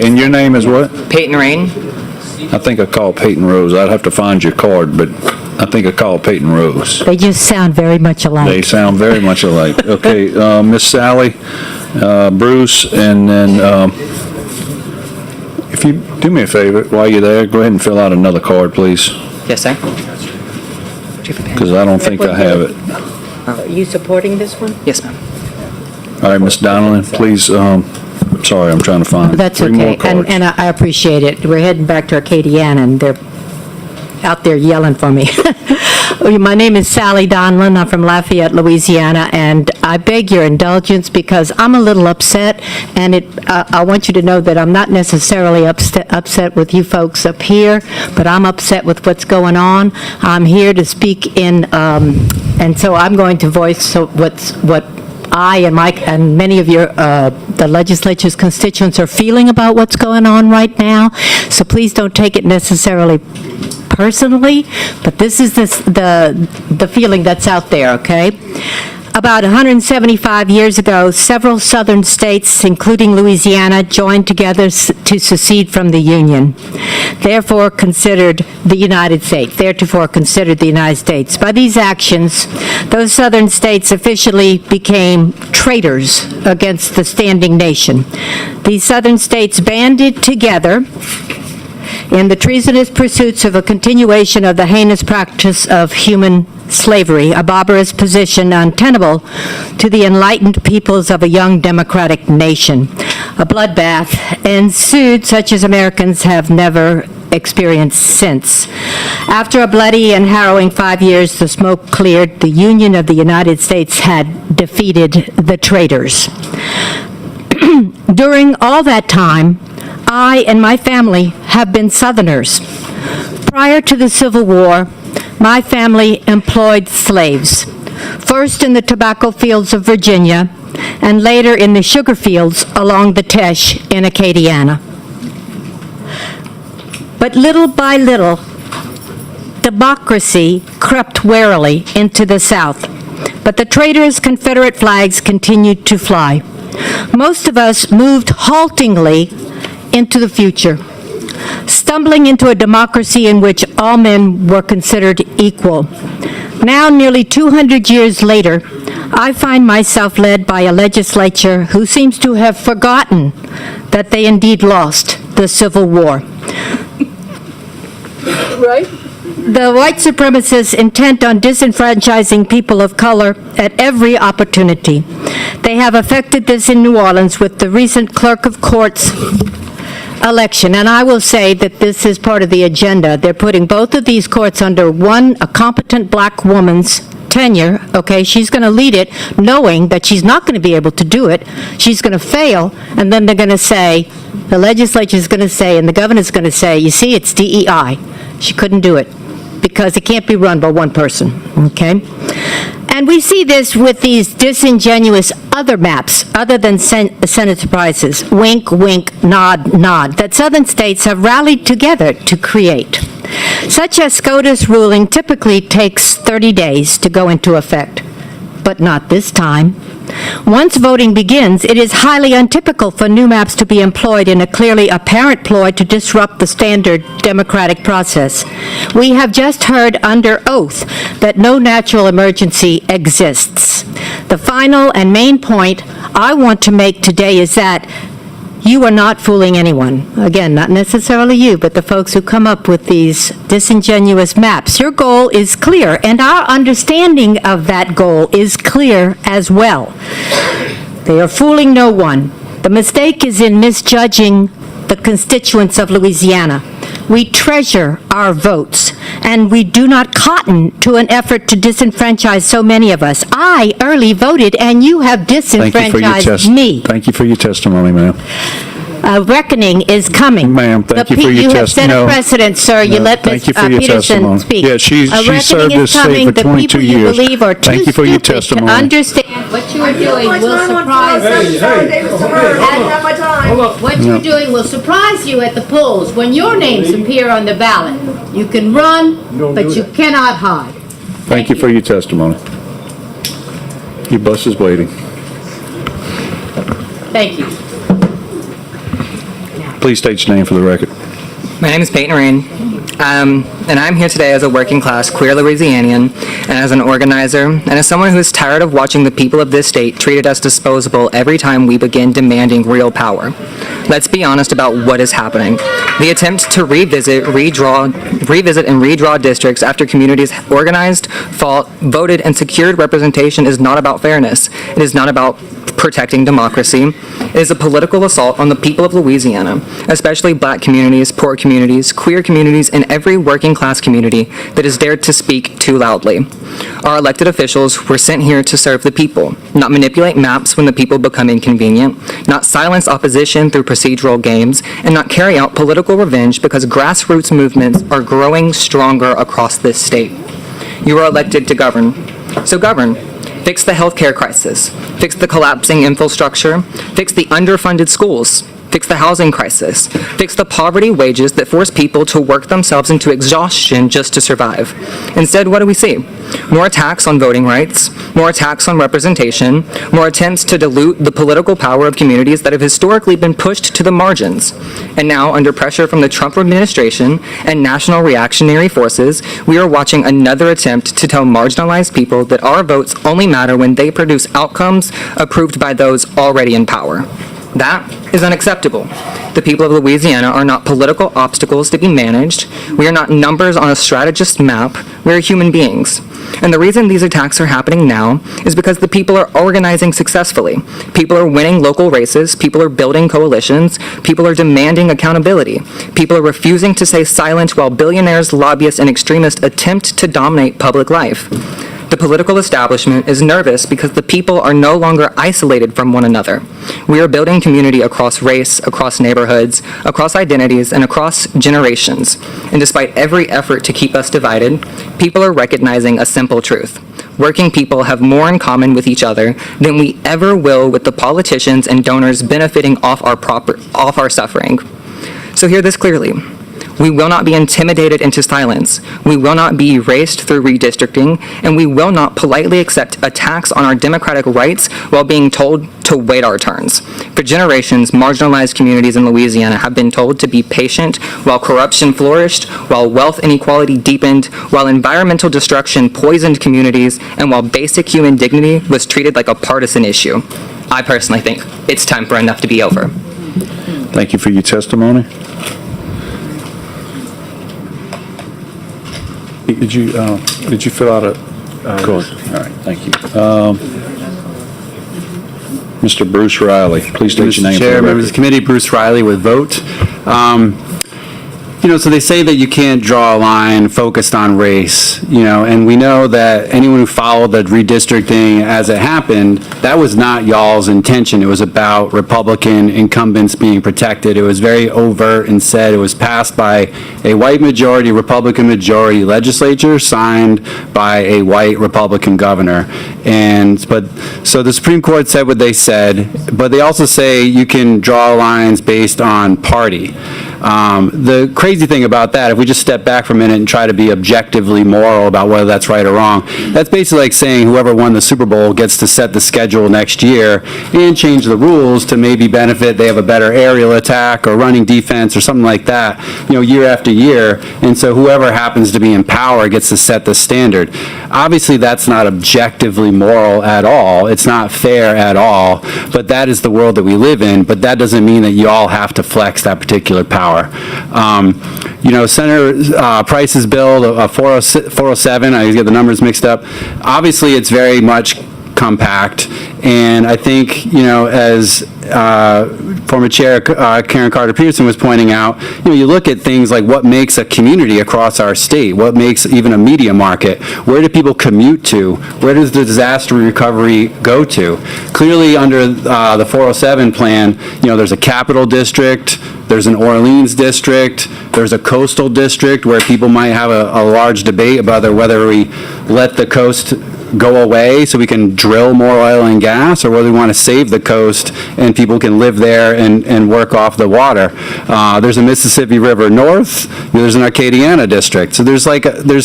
and your name is what? Peyton Rain. I think I called Peyton Rose. I'd have to find your card, but I think I called Peyton Rose. They just sound very much They alike. sound very much alike. Okay, Miss Sally, Bruce, and then, if you do me a favor, while you're there, go ahead and fill out another card, please, Yes, sir. because I don't think I have it. Are you supporting this one? Yes, ma'am. All right, Miss Donnelly, please, sorry, I'm trying to find That's three more okay, cards. and I appreciate it. We're heading back to Acadiana, and they're out there yelling for me. My name is Sally Donlin. I'm from Lafayette, Louisiana, and I beg your indulgence because I'm a little upset, and I want you to know that I'm not necessarily upset with you folks up here, but I'm upset with what's going on. I'm here to speak in, and so I'm going to voice what I and Mike and many of the legislature's constituents are feeling about what's going on right now. So please don't take it necessarily personally, but this is the feeling that's out there, okay? About 175 years ago, several southern states, including Louisiana, joined together to secede from the Union, therefore considered the United States. By these actions, those southern states officially became traitors against the standing nation. These southern states banded together in the treasonous pursuits of a continuation of the heinous practice of human slavery, a barbarous position untenable to the enlightened peoples of a young democratic nation. A bloodbath ensued such as Americans have never experienced since. After a bloody and harrowing 5 years, the smoke cleared. The Union of the United States had defeated the traitors. During all that time, I and my family have been Southerners. Prior to the Civil War, my family employed slaves, first in the tobacco fields of Virginia, and later in the sugar fields along the Teche in Acadiana. But little by little, democracy crept warily into the South, but the traitors' Confederate flags continued to fly. Most of us moved haltingly into the future, stumbling into a democracy in which all men were considered equal. Now, nearly 200 years later, I find myself led by a legislature who seems to have forgotten that they indeed lost the Civil War. Right? The white supremacists intent on disenfranchising people of color at every opportunity. They have affected this in New Orleans with the recent clerk of courts election, and I will say that this is part of the agenda. They're putting both of these courts under a competent black woman's tenure, okay? She's going to lead it, knowing that she's not going to be able to do it. She's going to fail, and then they're going to say, the legislature is going to say, and the governor's going to say, you see, it's DEI. She couldn't do it because it can't be run by one person, okay? And we see this with these disingenuous other maps, other than Senate surprises, wink, wink, nod, nod, that southern states have rallied together to create. Such as SCOTUS ruling typically takes 30 days to go into effect, but not this time. Once voting begins, it is highly untypical for new maps to be employed in a clearly apparent ploy to disrupt the standard democratic process. We have just heard under oath that no natural emergency exists. The final and main point I want to make today is that you are not fooling anyone. Again, not necessarily you, but the folks who come up with these disingenuous maps. Your goal is clear, and our understanding of that goal is clear as well. They are fooling no one. The mistake is in misjudging the constituents of Louisiana. We treasure our votes, and we do not cotton to an effort to disenfranchise so many of us. I early voted, and you have disenfranchised me. Thank you for your testimony, ma'am. A reckoning is coming. Ma'am, thank you for your You have set testimony. a precedent, sir. You let Thank Ms. you for your Peterson testimony. speak. Yeah, she A served reckoning this is state coming. for 22 The people you years. believe are too Thank you for your stupid to testimony. understand what you are doing will surprise you. What you're doing will surprise you at the polls when your names appear on the ballot. You can run, but you cannot hide. Thank you for your testimony. Your bus is waiting. Thank you. Please state your name for the record. My name is Peyton Rain, and I'm here today as a working-class queer Louisianian, and as an organizer, and as someone who is tired of watching the people of this state treated as disposable every time we begin demanding real power. Let's be honest about what is happening. The attempt to revisit and redraw districts after communities organized, fought, voted, and secured representation is not about fairness. It is not about protecting democracy. It is a political assault on the people of Louisiana, especially black communities, poor communities, queer communities, and every working class community that has dared to speak too loudly. Our elected officials were sent here to serve the people, not manipulate maps when the people become inconvenient, not silence opposition through procedural games, and not carry out political revenge because grassroots movements are growing stronger across this state. You are elected to govern, so govern. Fix the healthcare crisis, fix the collapsing infrastructure, fix the underfunded schools, fix the housing crisis, fix the poverty wages that force people to work themselves into exhaustion just to survive. Instead, what do we see? More attacks on voting rights, more attacks on representation, more attempts to dilute the political power of communities that have historically been pushed to the margins. And now, under pressure from the Trump administration and national reactionary forces, we are watching another attempt to tell marginalized people that our votes only matter when they produce outcomes approved by those already in power. That is unacceptable. The people of Louisiana are not political obstacles to be managed. We are not numbers on a strategist's map. We are human beings. And the reason these attacks are happening now is because the people are organizing successfully. People are winning local races. People are building coalitions. People are demanding accountability. People are refusing to stay silent while billionaires, lobbyists, and extremists attempt to dominate public life. The political establishment is nervous because the people are no longer isolated from one another. We are building community across race, across neighborhoods, across identities, and across generations. And despite every effort to keep us divided, people are recognizing a simple truth. Working people have more in common with each other than we ever will with the politicians and donors benefiting off our suffering. So hear this clearly. We will not be intimidated into silence. We will not be erased through redistricting, and we will not politely accept attacks on our democratic rights while being told to wait our turns. For generations, marginalized communities in Louisiana have been told to be patient while corruption flourished, while wealth inequality deepened, while environmental destruction poisoned communities, and while basic human dignity was treated like a partisan issue. I personally think it's time for enough to be over. Thank you for your testimony. Did you fill out a, go ahead. All right, thank you. Mr. Bruce Riley, please state your name. Mr. Chair, members of the committee, Bruce Riley with Vote. So they say that you can't draw a line focused on race, and we know that anyone who followed the redistricting as it happened, that was not y'all's intention. It was about Republican incumbents being protected. It was very overt and said it was passed by a white majority, Republican majority legislature, signed by a white Republican governor. So the Supreme Court said what they said, but they also say you can draw lines based on party. The crazy thing about that, if we just step back for a minute and try to be objectively moral about whether that's right or wrong, that's basically like saying whoever won the Super Bowl gets to set the schedule next year and change the rules to maybe benefit, they have a better aerial attack or running defense or something like that, year after year, and so whoever happens to be in power gets to set the standard. Obviously, that's not objectively moral at all. It's not fair at all, but that is the world that we live in, but that doesn't mean that you all have to flex that particular power. Senator Price's bill, 407, I get the numbers mixed up. Obviously, it's very much compact. And I think, as former Chair Karen Carter-Peterson was pointing out, you look at things like what makes a community across our state, what makes even a media market, where do people commute to, where does the disaster recovery go to? Clearly, under the 407 plan, there's a capital district, there's an Orleans district, there's a coastal district where people might have a large debate about whether we let the coast go away so we can drill more oil and gas, or whether we want to save the coast and people can live there and work off the water. There's a Mississippi River North, there's an Acadiana district. So there's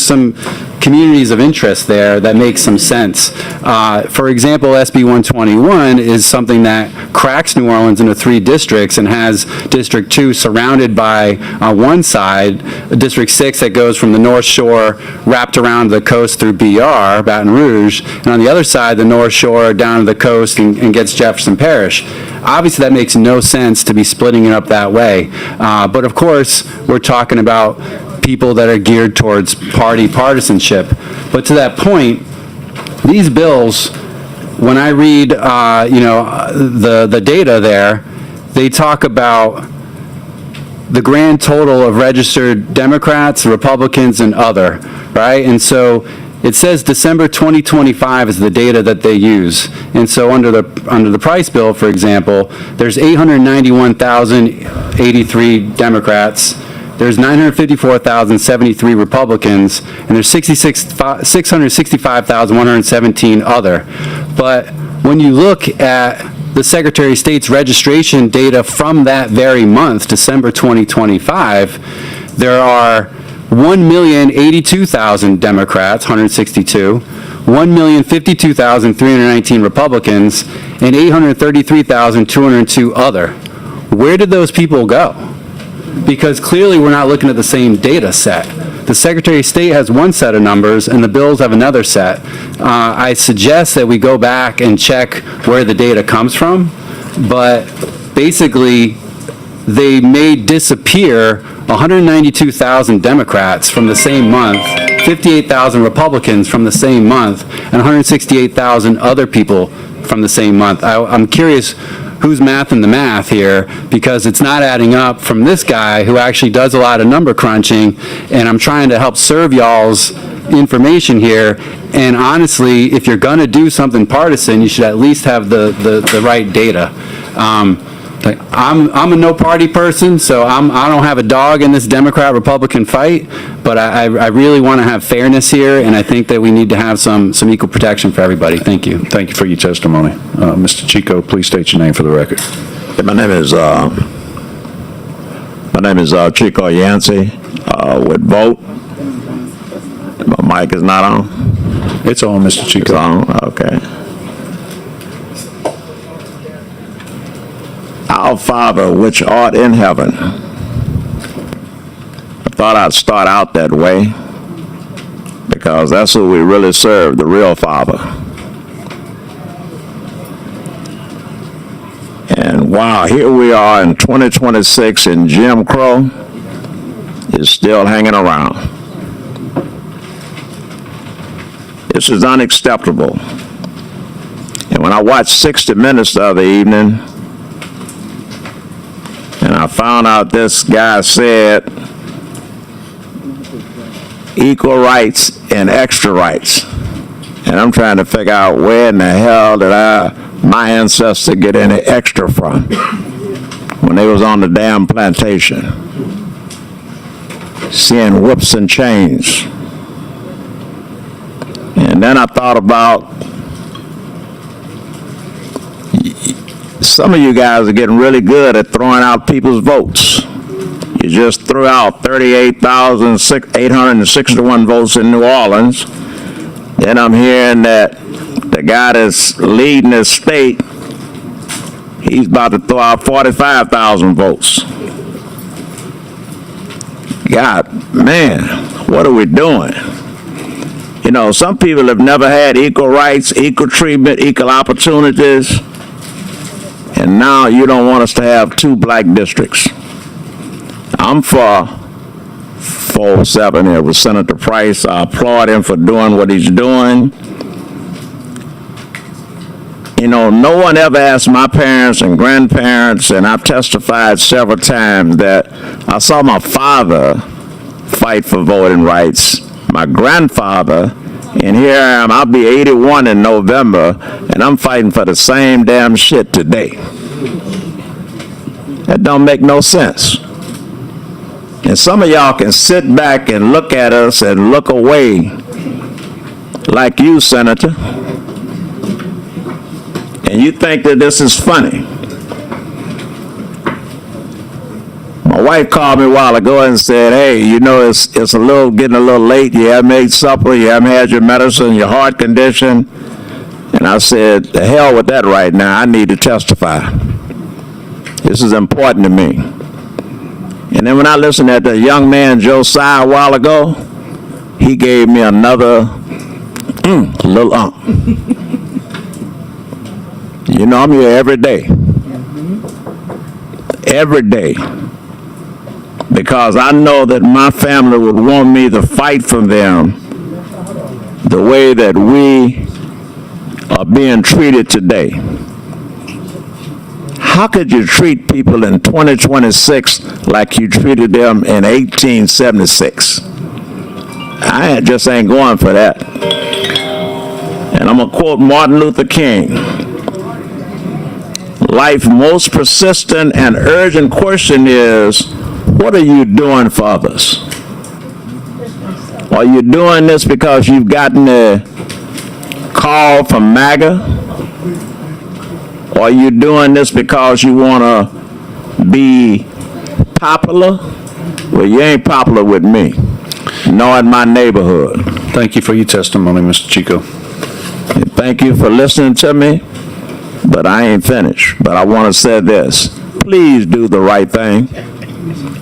some communities of interest there that make some sense. For example, SB 121 is something that cracks New Orleans into 3 districts and has District 2 surrounded by, on one side, District 6 that goes from the North Shore wrapped around the coast through BR, Baton Rouge, and on the other side, the North Shore down to the coast and gets Jefferson Parish. Obviously, that makes no sense to be splitting it up that way. But of course, we're talking about people that are geared towards party partisanship. But to that point, these bills, when I read, the data there, they talk about the grand total of registered Democrats, Republicans, and other, right? And so it says December 2025 is the data that they use. And so under the price bill, for example, there's 891,083 Democrats, there's 954,073 Republicans, and there's 665,117 other. But when you look at the Secretary of State's registration data from that very month, December 2025, there are 1,082,000 Democrats, 162, 1,052,319 Republicans, and 833,202 other. Where did those people go? Because clearly we're not looking at the same data set. The Secretary of State has one set of numbers and the bills have another set. I suggest that we go back and check where the data comes from, but basically they may disappear 192,000 Democrats from the same month, 58,000 Republicans from the same month, and 168,000 other people from the same month. I'm curious who's mathing the math here, because it's not adding up from this guy who actually does a lot of number crunching, and I'm trying to help serve y'all's information here. And honestly, if you're going to do something partisan, you should at least have the right data. I'm a no-party person, so I don't have a dog in this Democrat-Republican fight, but I really want to have fairness here, and I think that we need to have some equal protection for everybody. Thank you. Thank you for your testimony. Mr. Chico, please state your name for the record. My name is Chico Yancey with Vote. My mic is not on? It's on, Mr. Chico. It's on? Okay. Our Father, which art in heaven. I thought I'd start out that way because that's who we really serve, the real Father. And wow, here we are in 2026 and Jim Crow is still hanging around. This is unacceptable. And when I watched 60 Minutes the other evening, and I found out this guy said equal rights and extra rights. And I'm trying to figure out where in the hell did my ancestors get any extra from when they was on the damn plantation, seeing whips and chains. And then I thought about some of you guys are getting really good at throwing out people's votes. You just threw out 38,861 votes in New Orleans. Then I'm hearing that the guy that's leading this state, he's about to throw out 45,000 votes. God, man, what are we doing? You know, some people have never had equal rights, equal treatment, equal opportunities. And now you don't want us to have 2 black districts. I'm for 407 here with Senator Price. I applaud him for doing what he's doing. You know, no one ever asked my parents and grandparents, and I've testified several times that I saw my father fight for voting rights, my grandfather, and here I am, I'll be 81 in November, and I'm fighting for the same damn shit today. That don't make no sense. And some of y'all can sit back and look at us and look away like you, Senator. And you think that this is funny. My wife called me a while ago and said, hey, you know, it's getting a little late. You haven't made supper, you haven't had your medicine, your heart condition. And I said, the hell with that right now. I need to testify. This is important to me. And then when I listened at the young man Josiah a while ago, he gave me another little You know, I'm here every day. Every day. Because I know that my family would want me to fight for them the way that we are being treated today. How could you treat people in 2026 like you treated them in 1876? I just ain't going for that. And I'm going to quote Martin Luther King. Life's most persistent and urgent question is, what are you doing for others? Are you doing this because you've gotten a call from MAGA? Or are you doing this because you want to be popular? Well, you ain't popular with me, nor in my neighborhood. Thank you for your testimony, Mr. Chico. And thank you for listening to me, but I ain't finished. But I want to say this. Please do the right thing.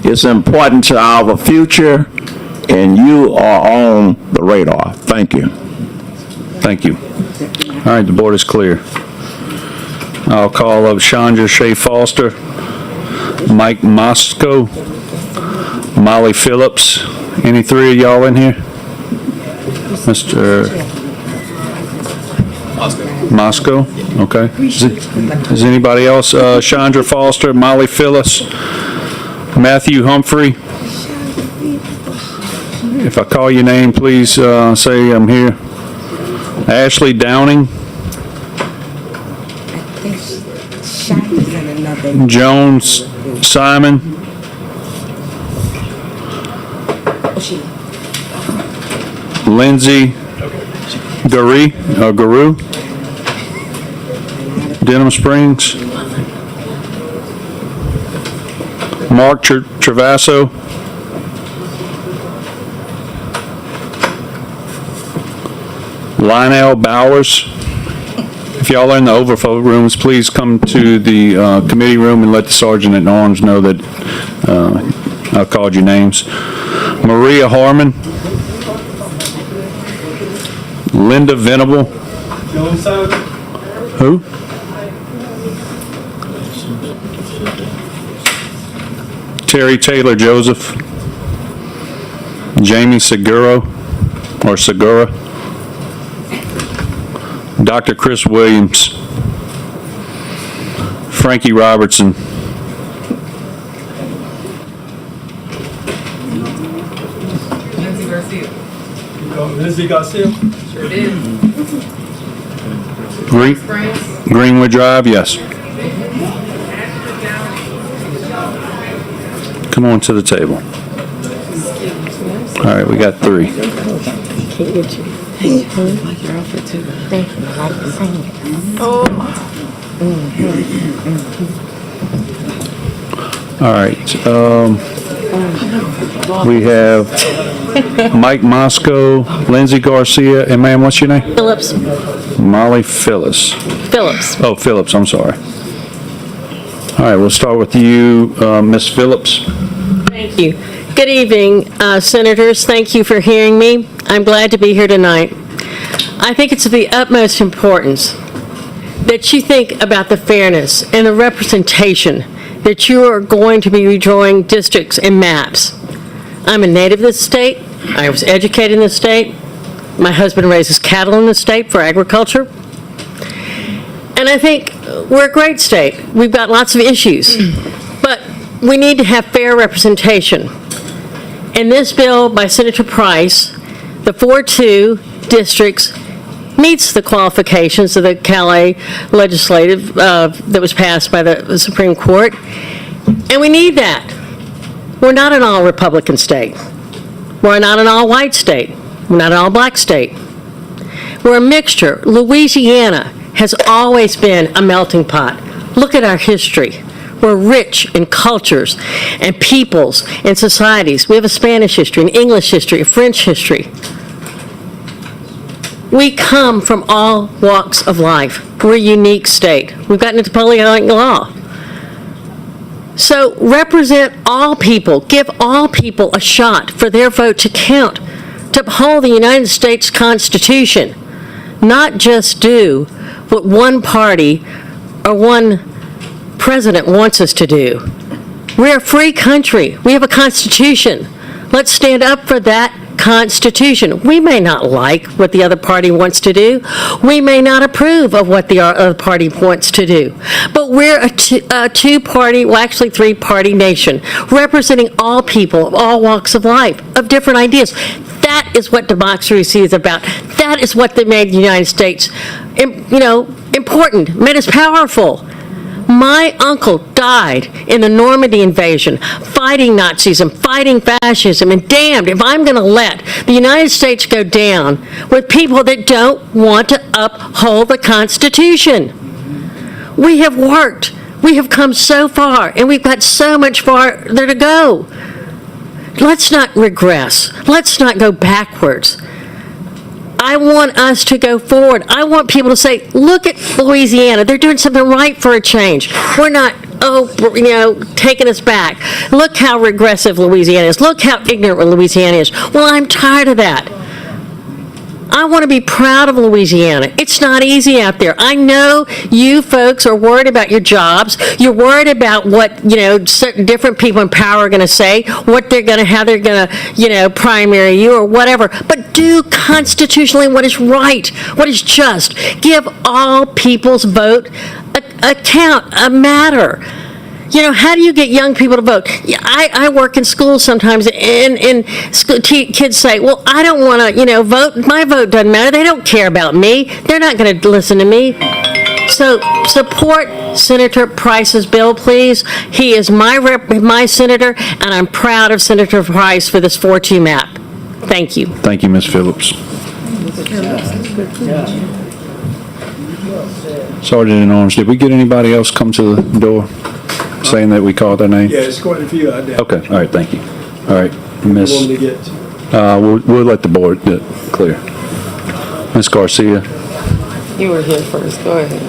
It's important to our future, and you are on the radar. Thank you. Thank you. All right, the board is clear. I'll call up Chandra Shea Foster, Mike Mosco, Molly Phillips. Any three of y'all in here? Mr. Mosco? Okay. Is anybody else? Chandra Foster, Molly Phillips, Matthew Humphrey. If I call your name, please say I'm here. Ashley Downing. Jones Simon. Lindsay Guru. Denham Springs. Mark Travasso. Lionel Bowers. If y'all are in the overflow rooms, please come to the committee room and let the sergeant at arms know that I called your names. Maria Harmon. Linda Venable. Who? Terry Taylor Joseph. Jamie Segura. Dr. Chris Williams, Frankie Robertson, Lindsay Garcia. Sure did. Greenwood Drive, yes. Come on to the table. All right, we got three. All right. We have Mike Mosco, Lindsay Garcia, and ma'am, what's your name? Phillips. Molly Phillips. Phillips. Oh, Phillips, I'm sorry. All right, we'll start with you, Ms. Phillips. Thank you. Good evening, Senators. Thank you for hearing me. I'm glad to be here tonight. I think it's of the utmost importance that you think about the fairness and the representation that you are going to be redrawing districts and maps. I'm a native of this state. I was educated in this state. My husband raises cattle in the state for agriculture. And I think we're a great state. We've got lots of issues. But we need to have fair representation. In this bill by Senator Price, the 4-2 districts meets the qualifications of the Calais legislative that was passed by the Supreme Court. And we need that. We're not an all-Republican state. We're not an all-white state. We're not an all-black state. We're a mixture. Louisiana has always been a melting pot. Look at our history. We're rich in cultures and peoples and societies. We have a Spanish history, an English history, a French history. We come from all walks of life. We're a unique state. We've gotten into Napoleonic law. So represent all people. Give all people a shot for their vote to count, to uphold the United States Constitution, not just do what one party or one president wants us to do. We're a free country. We have a Constitution. Let's stand up for that Constitution. We may not like what the other party wants to do. We may not approve of what the other party wants to do. But we're a two-party, well, actually three-party nation, representing all people of all walks of life, of different ideas. That is what democracy is about. That is what made the United States, important, made us powerful. My uncle died in the Normandy invasion, fighting Nazism, fighting fascism, and damned if I'm going to let the United States go down with people that don't want to uphold the Constitution. We have worked. We have come so far, and we've got so much farther to go. Let's not regress. Let's not go backwards. I want us to go forward. I want people to say, look at Louisiana. They're doing something right for a change. We're not, taking us back. Look how regressive Louisiana is. Look how ignorant Louisiana is. Well, I'm tired of that. I want to be proud of Louisiana. It's not easy out there. I know you folks are worried about your jobs. You're worried about what, certain different people in power are going to say, how they're going to, primary you or whatever. But do constitutionally what is right, what is just. Give all people's vote a count, a matter. How do you get young people to vote? I work in schools sometimes, and kids say, well, I don't want to, vote. My vote doesn't matter. They don't care about me. They're not going to listen to me. So support Senator Price's bill, please. He is my senator, and I'm proud of Senator Price for this 4-2 map. Thank you. Thank you, Ms. Phillips. Sergeant in Arms, did we get anybody else come to the door saying that we called their name? Yeah, it's quite a few out there. Okay, all right, thank you. All right, Miss, Want me to get? we'll let the board clear. Ms. Garcia. You were here first. Go ahead.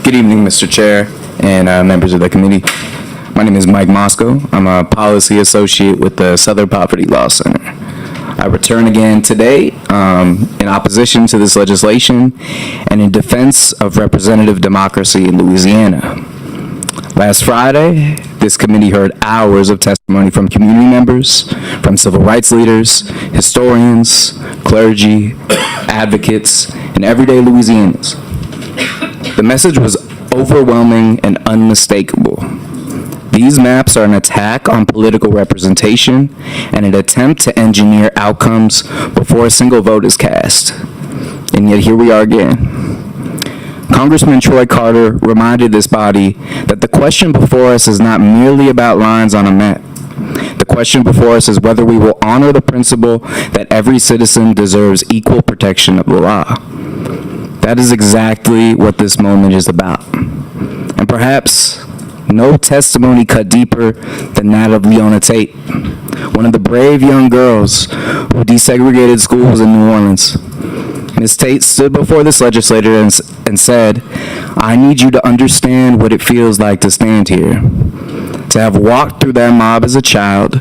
Good evening, Mr. Chair and members of the committee. My name is Mike Moscow. I'm a policy associate with the Southern Poverty Law Center. I return again today in opposition to this legislation and in defense of representative democracy in Louisiana. Last Friday, this committee heard hours of testimony from community members, from civil rights leaders, historians, clergy, advocates, and everyday Louisianans. The message was overwhelming and unmistakable. These maps are an attack on political representation and an attempt to engineer outcomes before a single vote is cast. And yet here we are again. Congressman Troy Carter reminded this body that the question before us is not merely about lines on a map. The question before us is whether we will honor the principle that every citizen deserves equal protection of the law. That is exactly what this moment is about. And perhaps no testimony cut deeper than that of Leona Tate, one of the brave young girls who desegregated schools in New Orleans. Ms. Tate stood before this legislator and said, I need you to understand what it feels like to stand here, to have walked through that mob as a child,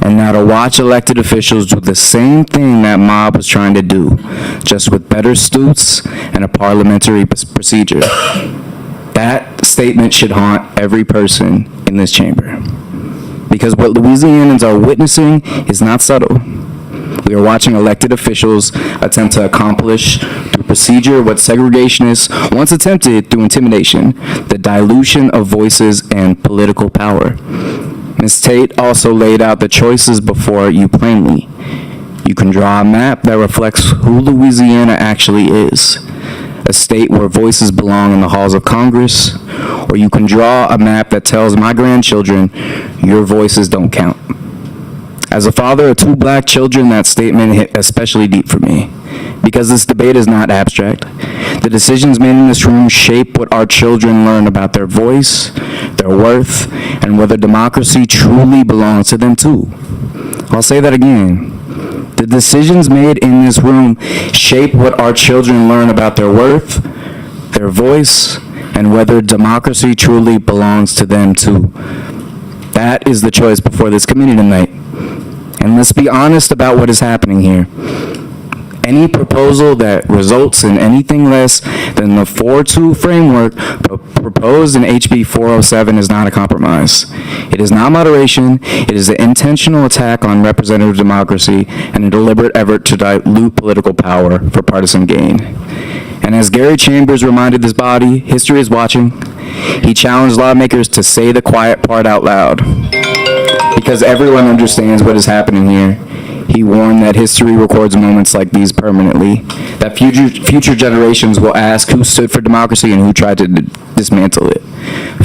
and now to watch elected officials do the same thing that mob was trying to do, just with better suits and a parliamentary procedure. That statement should haunt every person in this chamber. Because what Louisianans are witnessing is not subtle. We are watching elected officials attempt to accomplish through procedure what segregationists once attempted through intimidation, the dilution of voices and political power. Ms. Tate also laid out the choices before you plainly. You can draw a map that reflects who Louisiana actually is, a state where voices belong in the halls of Congress, or you can draw a map that tells my grandchildren your voices don't count. As a father of 2 black children, that statement hit especially deep for me, because this debate is not abstract. The decisions made in this room shape what our children learn about their voice, their worth, and whether democracy truly belongs to them too. I'll say that again. The decisions made in this room shape what our children learn about their worth, their voice, and whether democracy truly belongs to them too. That is the choice before this committee tonight. And let's be honest about what is happening here. Any proposal that results in anything less than the 4-2 framework proposed in HB 407 is not a compromise. It is not moderation. It is an intentional attack on representative democracy and a deliberate effort to dilute political power for partisan gain. And as Gary Chambers reminded this body, history is watching. He challenged lawmakers to say the quiet part out loud. Because everyone understands what is happening here. He warned that history records moments like these permanently, that future generations will ask who stood for democracy and who tried to dismantle it.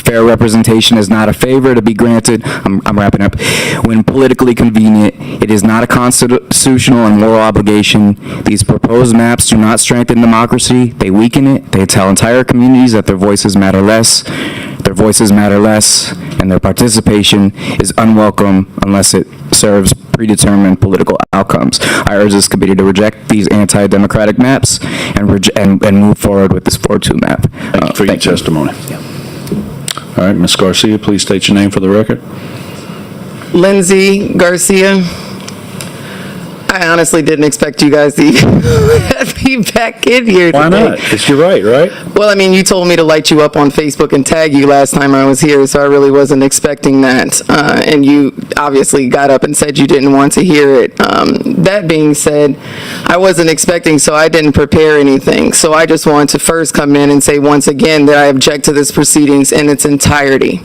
Fair representation is not a favor to be granted, I'm wrapping up, when politically convenient. It is not a constitutional and moral obligation. These proposed maps do not strengthen democracy, they weaken it. They tell entire communities that their voices matter less, and their participation is unwelcome unless it serves predetermined political outcomes. I urge this committee to reject these anti-democratic maps and move forward with this 4-2 map. Thank you for your testimony. All right, Ms. Garcia, please state your name for the record. Lindsay Garcia. I honestly didn't expect you guys to even let me back in here today. Why not? It's your right? Well, I mean, you told me to light you up on Facebook and tag you last time I was here, so I really wasn't expecting that. And you obviously got up and said you didn't want to hear it. That being said, I wasn't expecting, so I didn't prepare anything. So I just want to first come in and say once again that I object to this proceedings in its entirety.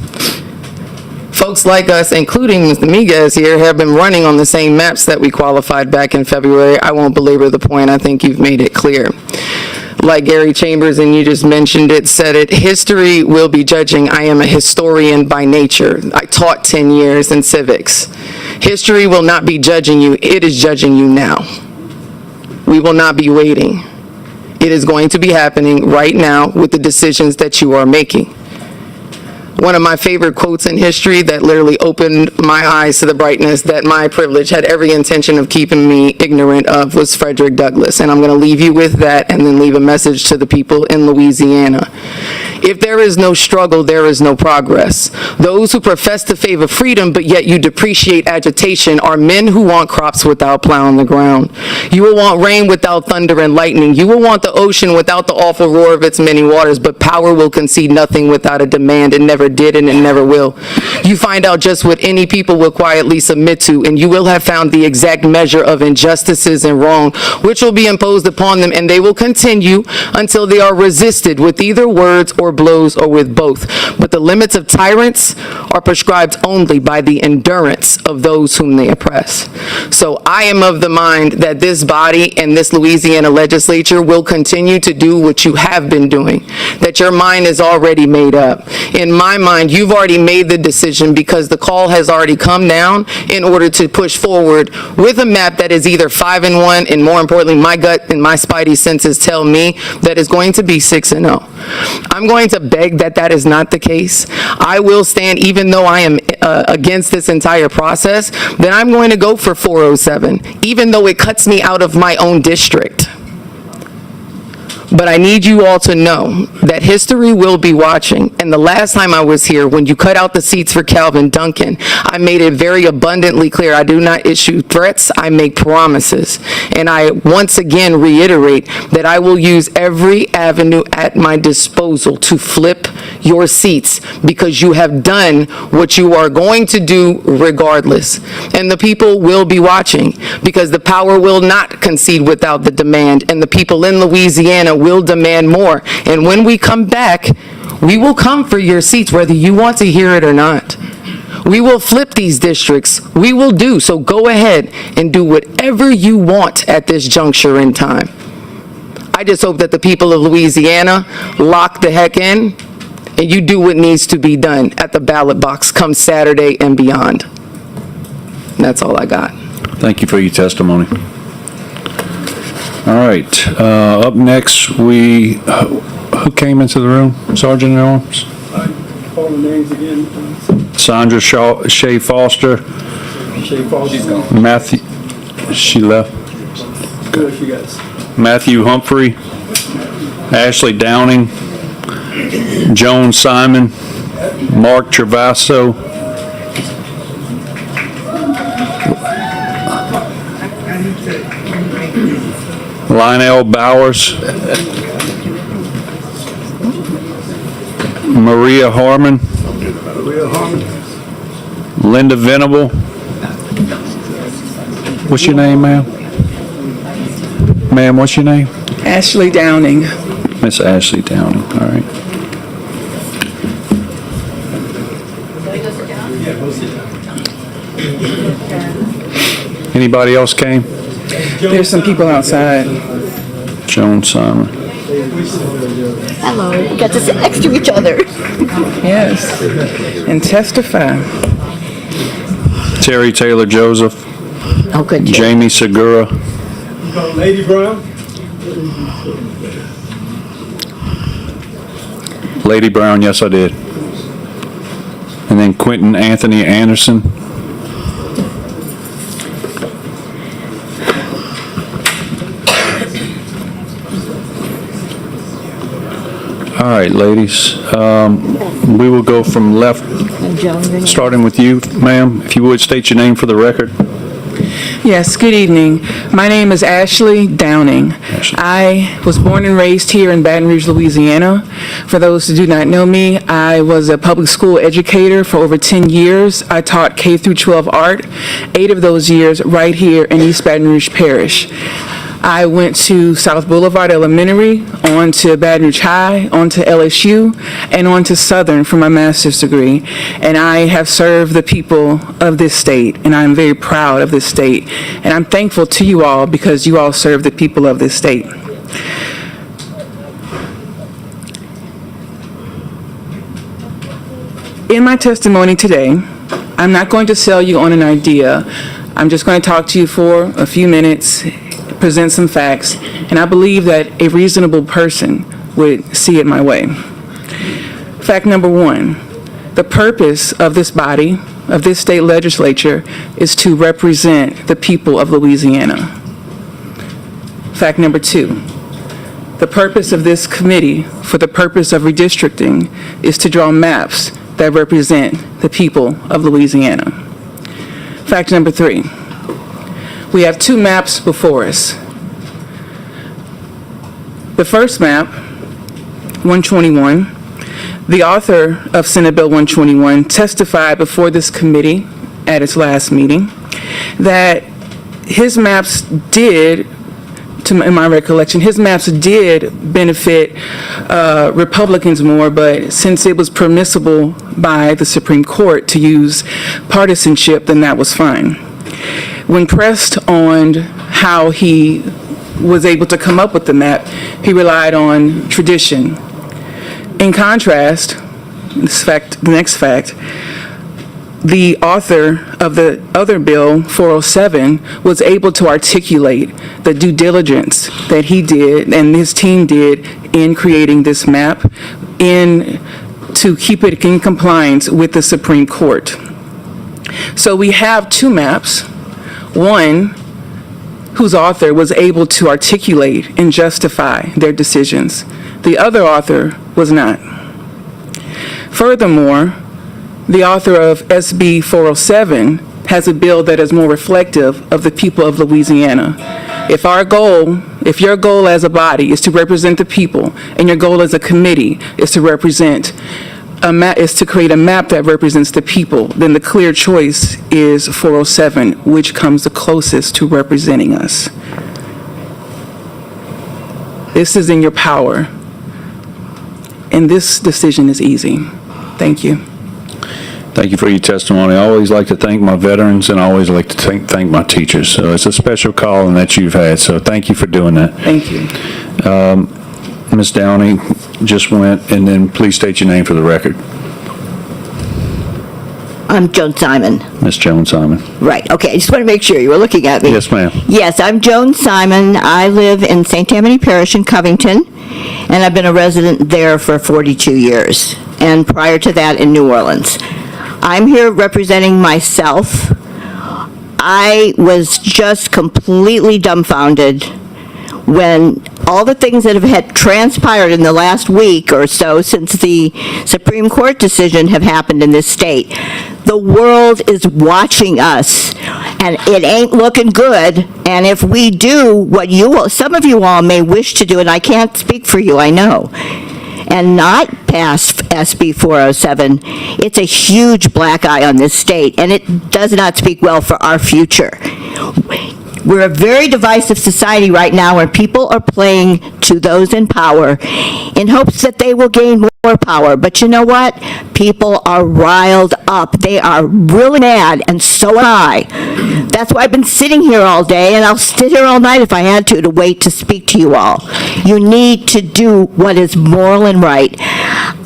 Folks like us, including Mr. Miguez here, have been running on the same maps that we qualified back in February. I won't belabor the point. I think you've made it clear. Like Gary Chambers, and you just mentioned it, said it, history will be judging. I am a historian by nature. I taught 10 years in civics. History will not be judging you. It is judging you now. We will not be waiting. It is going to be happening right now with the decisions that you are making. One of my favorite quotes in history that literally opened my eyes to the brightness that my privilege had every intention of keeping me ignorant of was Frederick Douglass. And I'm going to leave you with that and then leave a message to the people in Louisiana. If there is no struggle, there is no progress. Those who profess to favor freedom, but yet you depreciate agitation, are men who want crops without plowing the ground. You will want rain without thunder and lightning. You will want the ocean without the awful roar of its many waters, but power will concede nothing without a demand. It never did and it never will. You find out just what any people will quietly submit to, and you will have found the exact measure of injustices and wrong, which will be imposed upon them, and they will continue until they are resisted with either words or blows or with both. But the limits of tyrants are prescribed only by the endurance of those whom they oppress. So I am of the mind that this body and this Louisiana legislature will continue to do what you have been doing, that your mind is already made up. In my mind, you've already made the decision because the call has already come down in order to push forward with a map that is either 5-1, and more importantly, my gut and my spidey senses tell me that is going to be 6-0. I'm going to beg that that is not the case. I will stand, even though I am against this entire process, then I'm going to go for 407, even though it cuts me out of my own district. But I need you all to know that history will be watching. And the last time I was here, when you cut out the seats for Calvin Duncan, I made it very abundantly clear I do not issue threats, I make promises. And I once again reiterate that I will use every avenue at my disposal to flip your seats because you have done what you are going to do regardless. And the people will be watching because the power will not concede without the demand, and the people in Louisiana will demand more. And when we come back, we will come for your seats, whether you want to hear it or not. We will flip these districts. We will do. So go ahead and do whatever you want at this juncture in time. I just hope that the people of Louisiana lock the heck in and you do what needs to be done at the ballot box come Saturday and beyond. And that's all I got. Thank you for your testimony. All right, up next, who came into the room? Sergeant at Arms? Call the names again, please. Sandra Shea Foster. Shea Foster. She's gone. Matthew, she left. Who else you guys? Matthew Humphrey. Ashley Downing. Joan Simon. Mark Travasso. Lionel Bowers. Maria Harmon. Linda Venable. What's your name, ma'am? Ma'am, what's your name? Ashley Downing. Miss Ashley Downing, all right. Anybody else came? There's some people outside. Joan Simon. Hello, we got to sit next to each other. Yes, and testify. Terry Taylor Joseph. Oh, good. Jamie Segura. Lady Brown? Lady Brown, yes, I did. And then Quentin Anthony Anderson. All right, ladies. We will go from left, starting with you, ma'am. If you would state your name for the record. Yes, good evening. My name is Ashley Downing. I was born and raised here in Baton Rouge, Louisiana. For those who do not know me, I was a public school educator for over 10 years. I taught K through 12 art, 8 of those years right here in East Baton Rouge Parish. I went to South Boulevard Elementary, on to Baton Rouge High, on to LSU, and on to Southern for my master's degree. And I have served the people of this state, and I'm very proud of this state. And I'm thankful to you all because you all serve the people of this state. In my testimony today, I'm not going to sell you on an idea. I'm just going to talk to you for a few minutes, present some facts, and I believe that a reasonable person would see it my way. Fact number 1, the purpose of this body, of this state legislature, is to represent the people of Louisiana. Fact number 2, the purpose of this committee, for the purpose of redistricting, is to draw maps that represent the people of Louisiana. Fact number 3, we have 2 maps before us. The first map, 121, the author of Senate Bill 121 testified before this committee at its last meeting that his maps did, in my recollection, his maps did benefit Republicans more, but since it was permissible by the Supreme Court to use partisanship, then that was fine. When pressed on how he was able to come up with the map, he relied on tradition. In contrast, the next fact, the author of the other bill, 407, was able to articulate the due diligence that he did and his team did in creating this map to keep it in compliance with the Supreme Court. So we have 2 maps. One whose author was able to articulate and justify their decisions. The other author was not. Furthermore, the author of SB 407 has a bill that is more reflective of the people of Louisiana. If your goal as a body is to represent the people, and your goal as a committee is to create a map that represents the people, then the clear choice is 407, which comes the closest to representing us. This is in your power, and this decision is easy. Thank you. Thank you for your testimony. I always like to thank my veterans, and I always like to thank my teachers. So it's a special calling that you've had, so thank you for doing that. Thank you. Ms. Downey just went, and then please state your name for the record. I'm Joan Simon. Ms. Joan Simon. Right, okay, I just want to make sure you were looking at me. Yes, ma'am. Yes, I'm Joan Simon. I live in St. Tammany Parish in Covington, and I've been a resident there for 42 years, and prior to that in New Orleans. I'm here representing myself. I was just completely dumbfounded when all the things that have had transpired in the last week or so since the Supreme Court decision have happened in this state. The world is watching us, and it ain't looking good. And if we do what some of you all may wish to do, and I can't speak for you, I know, and not pass SB 407, it's a huge black eye on this state, and it does not speak well for our future. We're a very divisive society right now where people are playing to those in power in hopes that they will gain more power. But you know what? People are riled up. They are really mad, and so am I. That's why I've been sitting here all day, and I'll sit here all night if I had to wait to speak to you all. You need to do what is moral and right.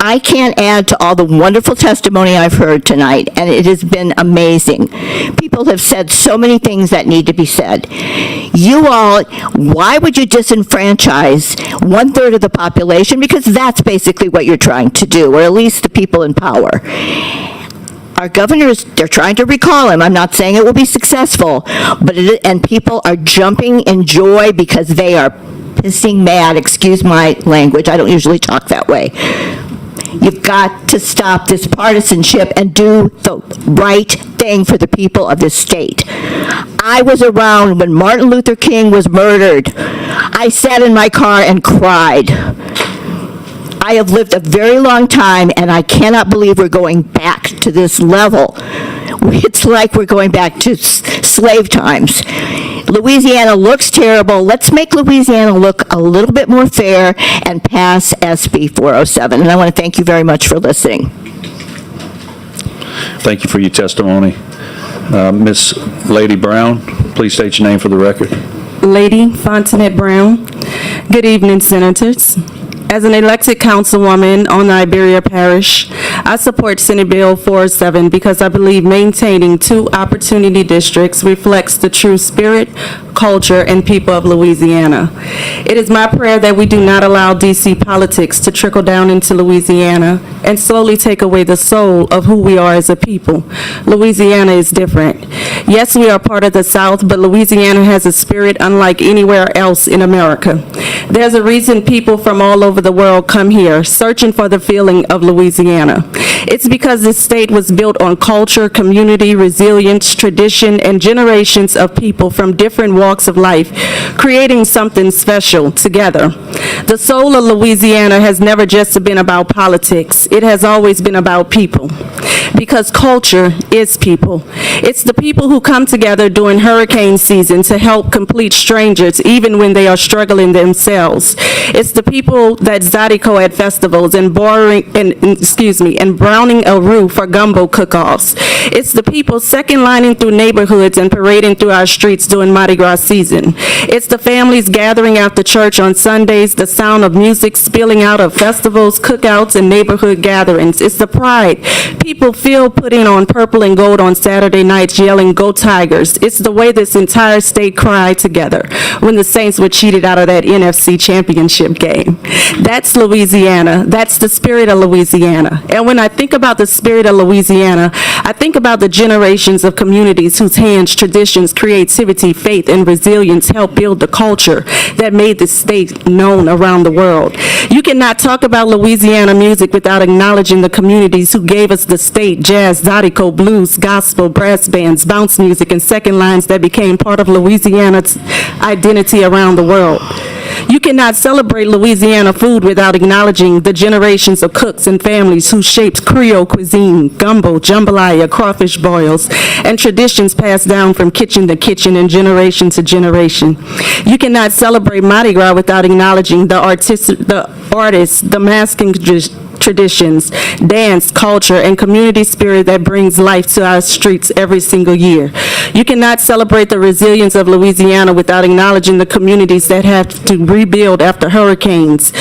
I can't add to all the wonderful testimony I've heard tonight, and it has been amazing. People have said so many things that need to be said. You all, why would you disenfranchise 1/3 of the population? Because that's basically what you're trying to do, or at least the people in power. Our governors, they're trying to recall him. I'm not saying it will be successful, and people are jumping in joy because they are pissing mad. Excuse my language. I don't usually talk that way. You've got to stop this partisanship and do the right thing for the people of this state. I was around when Martin Luther King was murdered. I sat in my car and cried. I have lived a very long time, and I cannot believe we're going back to this level. It's like we're going back to slave times. Louisiana looks terrible. Let's make Louisiana look a little bit more fair and pass SB 407. And I want to thank you very much for listening. Thank you for your testimony. Miss Lady Brown, please state your name for the record. Lady Fontenette Brown. Good evening, Senators. As an elected councilwoman on the Iberia Parish, I support Senate Bill 407 because I believe maintaining 2 opportunity districts reflects the true spirit, culture, and people of Louisiana. It is my prayer that we do not allow D.C. politics to trickle down into Louisiana and slowly take away the soul of who we are as a people. Louisiana is different. Yes, we are part of the South, but Louisiana has a spirit unlike anywhere else in America. There's a reason people from all over the world come here, searching for the feeling of Louisiana. It's because this state was built on culture, community, resilience, tradition, and generations of people from different walks of life, creating something special together. The soul of Louisiana has never just been about politics. It has always been about people. Because culture is people. It's the people who come together during hurricane season to help complete strangers, even when they are struggling themselves. It's the people that Zydeco at festivals and browning a roux for gumbo cook-offs. It's the people second lining through neighborhoods and parading through our streets during Mardi Gras season. It's the families gathering after church on Sundays, the sound of music spilling out of festivals, cookouts, and neighborhood gatherings. It's the pride people feel putting on purple and gold on Saturday nights yelling, "Go Tigers." It's the way this entire state cried together when the Saints were cheated out of that NFC championship game. That's Louisiana. That's the spirit of Louisiana. And when I think about the spirit of Louisiana, I think about the generations of communities whose hands, traditions, creativity, faith, and resilience helped build the culture that made the state known around the world. You cannot talk about Louisiana music without acknowledging the communities who gave us the state: jazz, zydeco, blues, gospel, brass bands, bounce music, and second lines that became part of Louisiana's identity around the world. You cannot celebrate Louisiana food without acknowledging the generations of cooks and families who shaped Creole cuisine, gumbo, jambalaya, crawfish boils, and traditions passed down from kitchen to kitchen and generation to generation. You cannot celebrate Mardi Gras without acknowledging the artists, the masking traditions, dance, culture, and community spirit that brings life to our streets every single year. You cannot celebrate the resilience of Louisiana without acknowledging the communities that have to rebuild after hurricanes,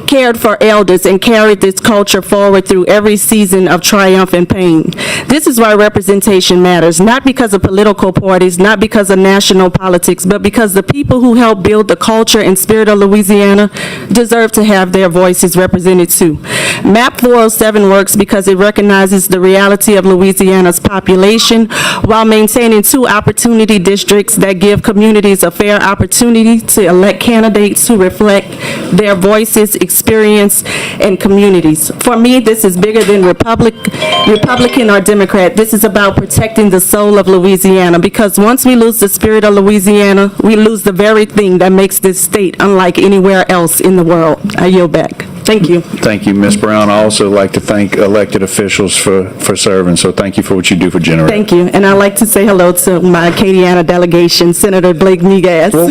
cared for elders, and carried this culture forward through every season of triumph and pain. This is why representation matters, not because of political parties, not because of national politics, but because the people who helped build the culture and spirit of Louisiana deserve to have their voices represented too. MAP 407 works because it recognizes the reality of Louisiana's population while maintaining 2 opportunity districts that give communities a fair opportunity to elect candidates who reflect their voices, experience, and communities. For me, this is bigger than Republican or Democrat. This is about protecting the soul of Louisiana, because once we lose the spirit of Louisiana, we lose the very thing that makes this state unlike anywhere else in the world. I yield back. Thank you. Thank you, Ms. Brown. I also like to thank elected officials for serving, so thank you for what you do for Generac. Thank you. And I'd like to say hello to my Acadiana delegation, Senator Blake Miguez. Well,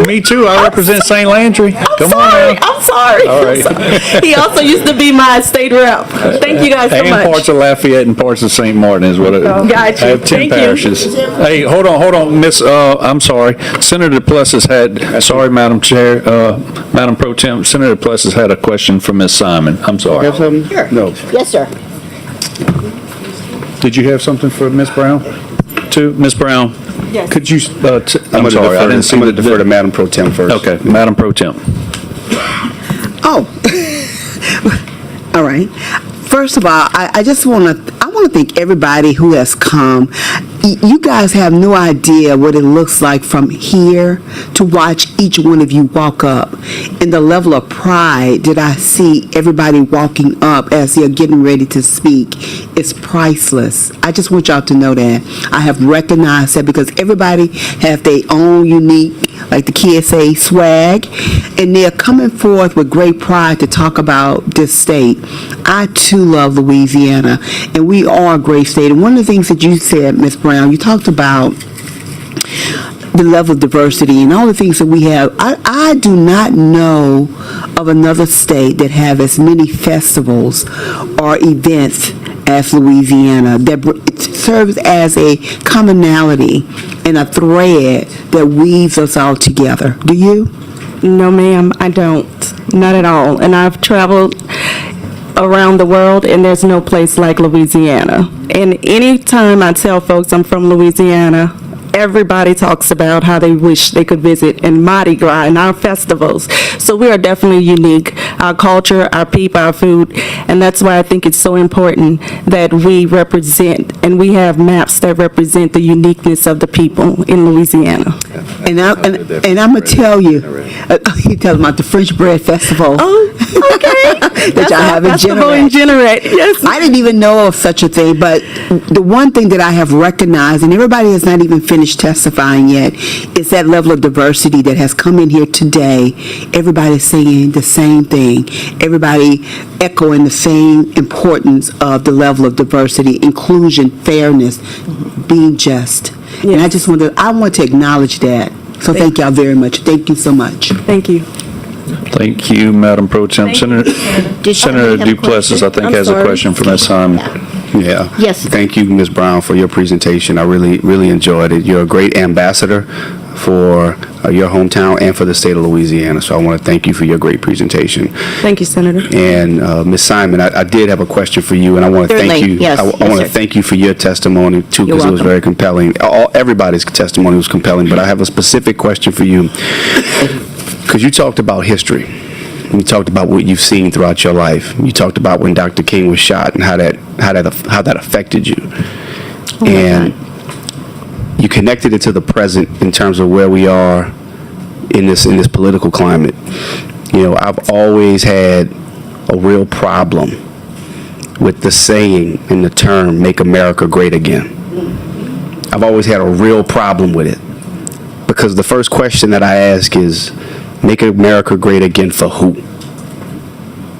me too. I represent St. Landry. Come on now. I'm sorry. All right. I'm sorry. He also used to be my state rep. Thank you guys so and much. parts of Lafayette and parts of St. Martin is what it is. Gotcha. I have 10 Thank you. parishes. Hey, hold on, Miss, I'm sorry. Senator Plessis had, sorry, Madam Chair, Madam Pro Tem, Senator Plessis had a question for Ms. Simon. I'm sorry. Have something? Sure. No. Yes, sir. Did you have something for Ms. Brown? Too, Ms. Brown? Yes. Could you, I'm sorry, I didn't see I'm going the to defer to Madam Pro Tem first. Okay, Madam Pro Tem. Oh, all right. First of all, I just want to thank everybody who has come. You guys have no idea what it looks like from here to watch each one of you walk up, and the level of pride that I see everybody walking up as they're getting ready to speak is priceless. I just want y'all to know that. I have recognized that because everybody have their own unique, like the kids say, swag, and they're coming forth with great pride to talk about this state. I too love Louisiana, and we are a great state. And one of the things that you said, Ms. Brown, you talked about the level of diversity and all the things that we have. I do not know of another state that have as many festivals or events as Louisiana that serves as a commonality and a thread that weaves us all together. Do you? No, ma'am, I don't. Not at all. And I've traveled around the world, and there's no place like Louisiana. And anytime I tell folks I'm from Louisiana, everybody talks about how they wish they could visit in Mardi Gras and our festivals. So we are definitely unique. Our culture, our people, our food, and that's why I think it's so important that we represent, and we have maps that represent the uniqueness of the people in Louisiana. And I'm going to tell you, you tell them about the French Bread Festival. Oh, okay. that y'all have in Generac. Yes. I didn't even know of such a thing, but the one thing that I have recognized, and everybody has not even finished testifying yet, is that level of diversity that has come in here today. Everybody's saying the same thing. Everybody echoing the same importance of the level of diversity, inclusion, fairness, being just. Yes. And I want to acknowledge that. So thank y'all very much. Thank you so much. Thank you. Thank you, Madam Pro Tem. Senator Duplessis, I think, has a question for Ms. Simon. Yeah. Yes. Thank you, Ms. Brown, for your presentation. I really enjoyed it. You're a great ambassador for your hometown and for the state of Louisiana. So I want to thank you for your great presentation. Thank you, Senator. And Ms. Simon, I did have a question for you, and I want to thank Certainly. you. Yes, I yes, want to sir. thank you for your testimony too, You're because it was welcome. very compelling. Everybody's testimony was compelling, but I have a specific question for you, because you talked about history. You talked about what you've seen throughout your life. You talked about when Dr. King was shot and how that affected you. And you connected it to the present in terms of where we are in this political climate. You know, I've always had a real problem with the saying and the term "Make America Great Again." I've always had a real problem with it, because the first question that I ask is, "Make America Great Again for who?"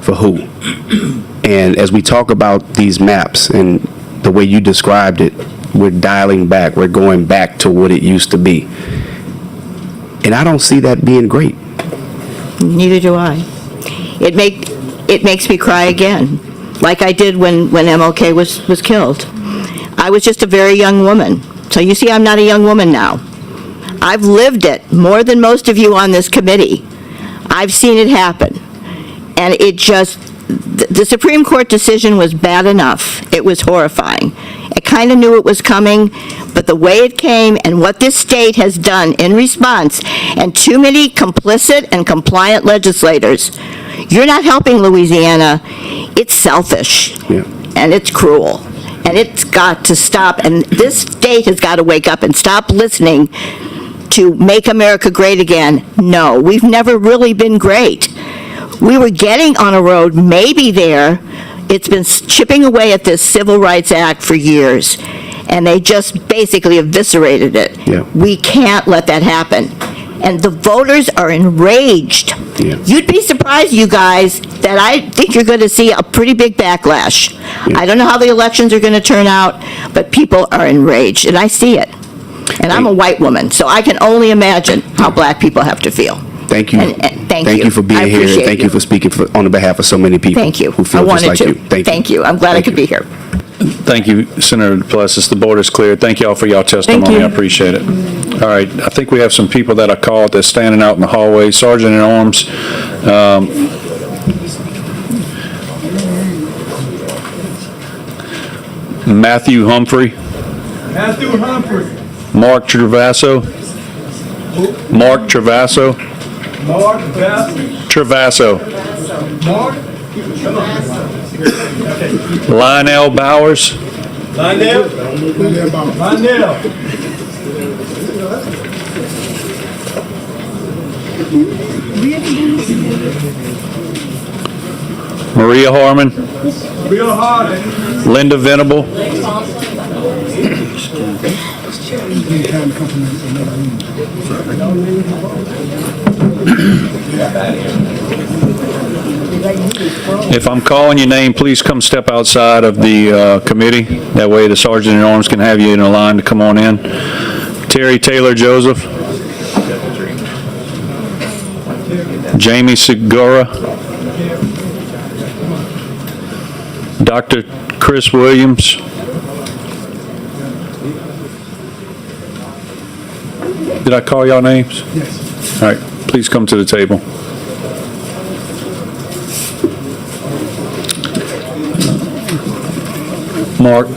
For who? And as we talk about these maps and the way you described it, we're dialing back. We're going back to what it used to be. And I don't see that being great. Neither do I. It makes me cry again, like I did when MLK was killed. I was just a very young woman. So you see, I'm not a young woman now. I've lived it more than most of you on this committee. I've seen it happen. And the Supreme Court decision was bad enough. It was horrifying. I kind of knew it was coming, but the way it came and what this state has done in response, and too many complicit and compliant legislators, you're not helping Louisiana. It's selfish, and it's cruel, and it's got to stop. And this state has got to wake up and stop listening to Make America Great Again. No, we've never really been great. We were getting on a road, maybe there. It's been chipping away at this Civil Rights Act for years, and they just basically eviscerated it. Yeah. We can't let that happen. And the voters are enraged. Yeah. You'd be surprised, you guys, that I think you're going to see a pretty big backlash. I don't know how the elections are going to turn out, but people are enraged, and I see it. And I'm a white woman, so I can only imagine how black people have to feel. Thank you. And thank you you. for being I here, and appreciate thank you for speaking on behalf of so many people. Thank you. Who feel I just wanted like to. you. Thank you. I'm glad I could be here. Thank you, Senator DePlessis. The board is clear. Thank you all for your testimony. you. I appreciate it. All right, I think we have some people that I called that's standing out in the hallway. Sergeant at Arms. Matthew Humphrey. Matthew Humphrey. Mark Travasso. Mark Travasso. Mark Bassett. Travasso. Mark. Lionel Bowers. Lionel. Lionel. Maria Harmon. Bill Harden. Linda Venable. If I'm calling your name, please come step outside of the committee. That way the Sergeant at Arms can have you in a line to come on in. Terry Taylor Joseph. Jamie Segura. Dr. Chris Williams. Did I call y'all names? Yes. All right, please come to the table. Mark.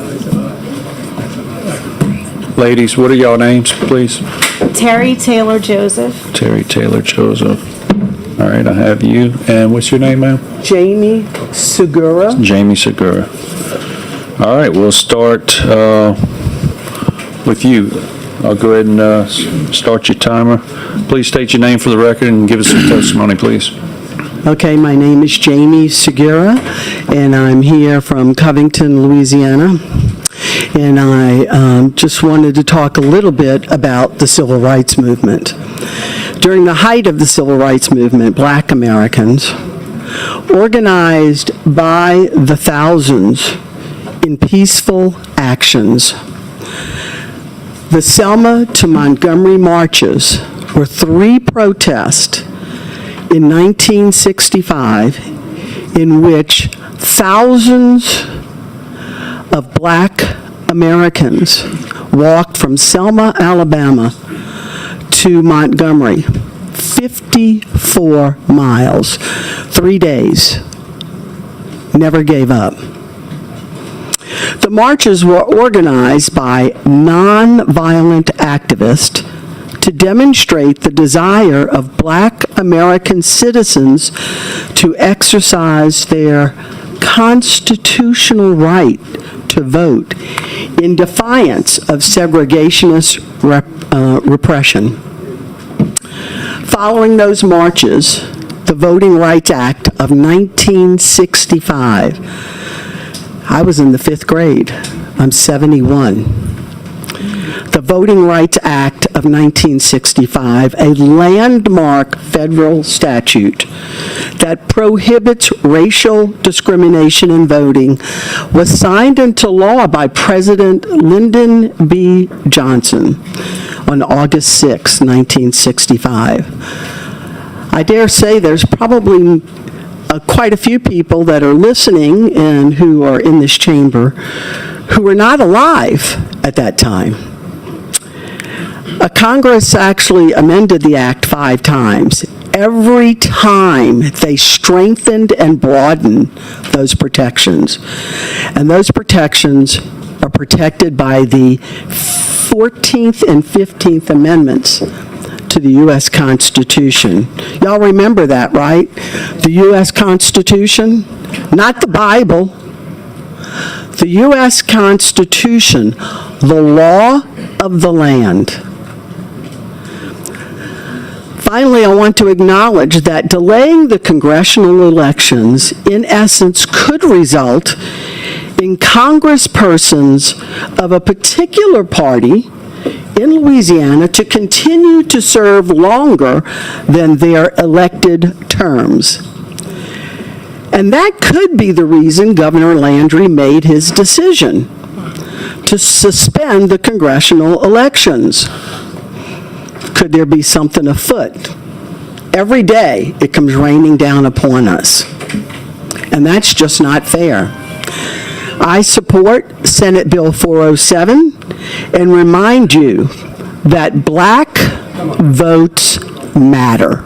Ladies, what are y'all names, please? Terry Taylor Joseph. Terry Taylor Joseph. All right, I have you. And what's your name, ma'am? Jamie Segura. Jamie Segura. All right, we'll start with you. I'll go ahead and start your timer. Please state your name for the record and give us some testimony, please. Okay, my name is Jamie Segura, and I'm here from Covington, Louisiana. And I just wanted to talk a little bit about the Civil Rights Movement. During the height of the Civil Rights Movement, Black Americans, organized by the thousands in peaceful actions, the Selma to Montgomery marches were 3 protests in 1965 in which thousands of Black Americans walked from Selma, Alabama to Montgomery. 54 miles, 3 days. Never gave up. The marches were organized by nonviolent activists to demonstrate the desire of Black American citizens to exercise their constitutional right to vote in defiance of segregationist repression. Following those marches, the Voting Rights Act of 1965, I was in the 5th grade. I'm 71. The Voting Rights Act of 1965, a landmark federal statute that prohibits racial discrimination in voting, was signed into law by President Lyndon B. Johnson on August 6, 1965. I dare say there's probably quite a few people that are listening and who are in this chamber who were not alive at that time. Congress actually amended the act 5 times. Every time they strengthened and broadened those protections. And those protections are protected by the 14th and 15th Amendments to the U.S. Constitution. Y'all remember that, right? The U.S. Constitution, not the Bible. The U.S. Constitution, the law of the land. Finally, I want to acknowledge that delaying the congressional elections, in essence, could result in congresspersons of a particular party in Louisiana to continue to serve longer than their elected terms. And that could be the reason Governor Landry made his decision to suspend the congressional elections. Could there be something afoot? Every day it comes raining down upon us. And that's just not fair. I support Senate Bill 407 and remind you that Black votes matter.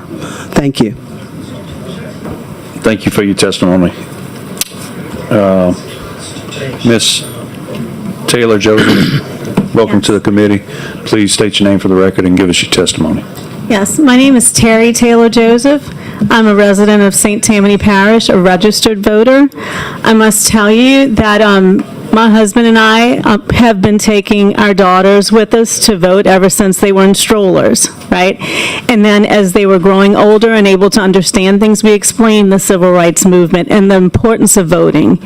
Thank you. Thank you for your testimony. Ms. Taylor Joseph, welcome to the committee. Please state your name for the record and give us your testimony. Yes, my name is Terry Taylor Joseph. I'm a resident of St. Tammany Parish, a registered voter. I must tell you that my husband and I have been taking our daughters with us to vote ever since they were in strollers, right? And then as they were growing older and able to understand things, we explained the civil rights movement and the importance of voting.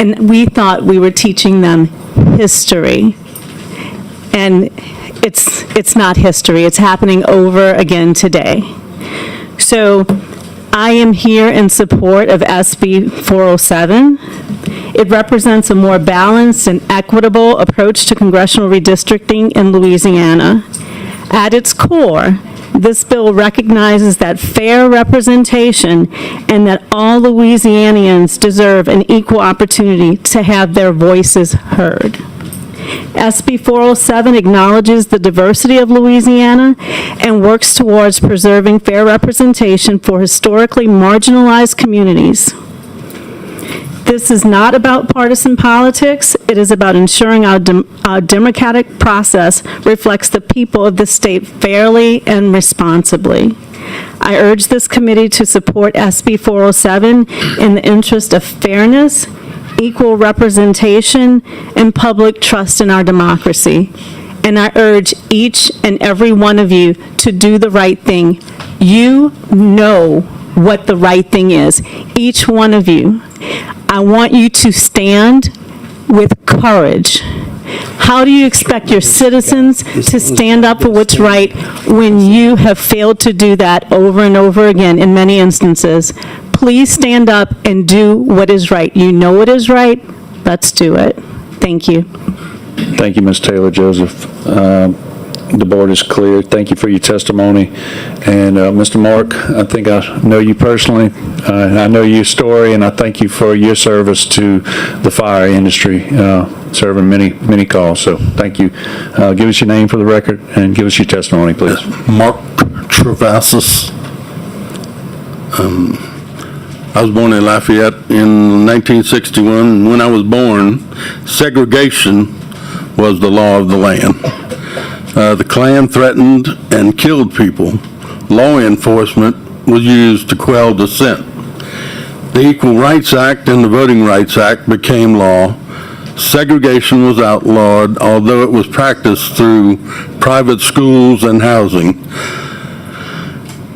And we thought we were teaching them history. And it's not history. It's happening over again today. So I am here in support of SB 407. It represents a more balanced and equitable approach to congressional redistricting in Louisiana. At its core, this bill recognizes that fair representation and that all Louisianians deserve an equal opportunity to have their voices heard. SB 407 acknowledges the diversity of Louisiana and works towards preserving fair representation for historically marginalized communities. This is not about partisan politics. It is about ensuring our democratic process reflects the people of the state fairly and responsibly. I urge this committee to support SB 407 in the interest of fairness, equal representation, and public trust in our democracy. And I urge each and every one of you to do the right thing. You know what the right thing is, each one of you. I want you to stand with courage. How do you expect your citizens to stand up for what's right when you have failed to do that over and over again in many instances? Please stand up and do what is right. You know what is right. Let's do it. Thank you. Thank you, Ms. Taylor Joseph. the board is clear. Thank you for your testimony. And Mr. Mark, I think I know you personally. I know your story, and I thank you for your service to the fire industry, serving many calls. So thank you. Give us your name for the record and give us your testimony, please. Mark Travassos. I was born in Lafayette in 1961. When I was born, segregation was the law of the land. The Klan threatened and killed people. Law enforcement was used to quell dissent. The Equal Rights Act and the Voting Rights Act became law. Segregation was outlawed, although it was practiced through private schools and housing.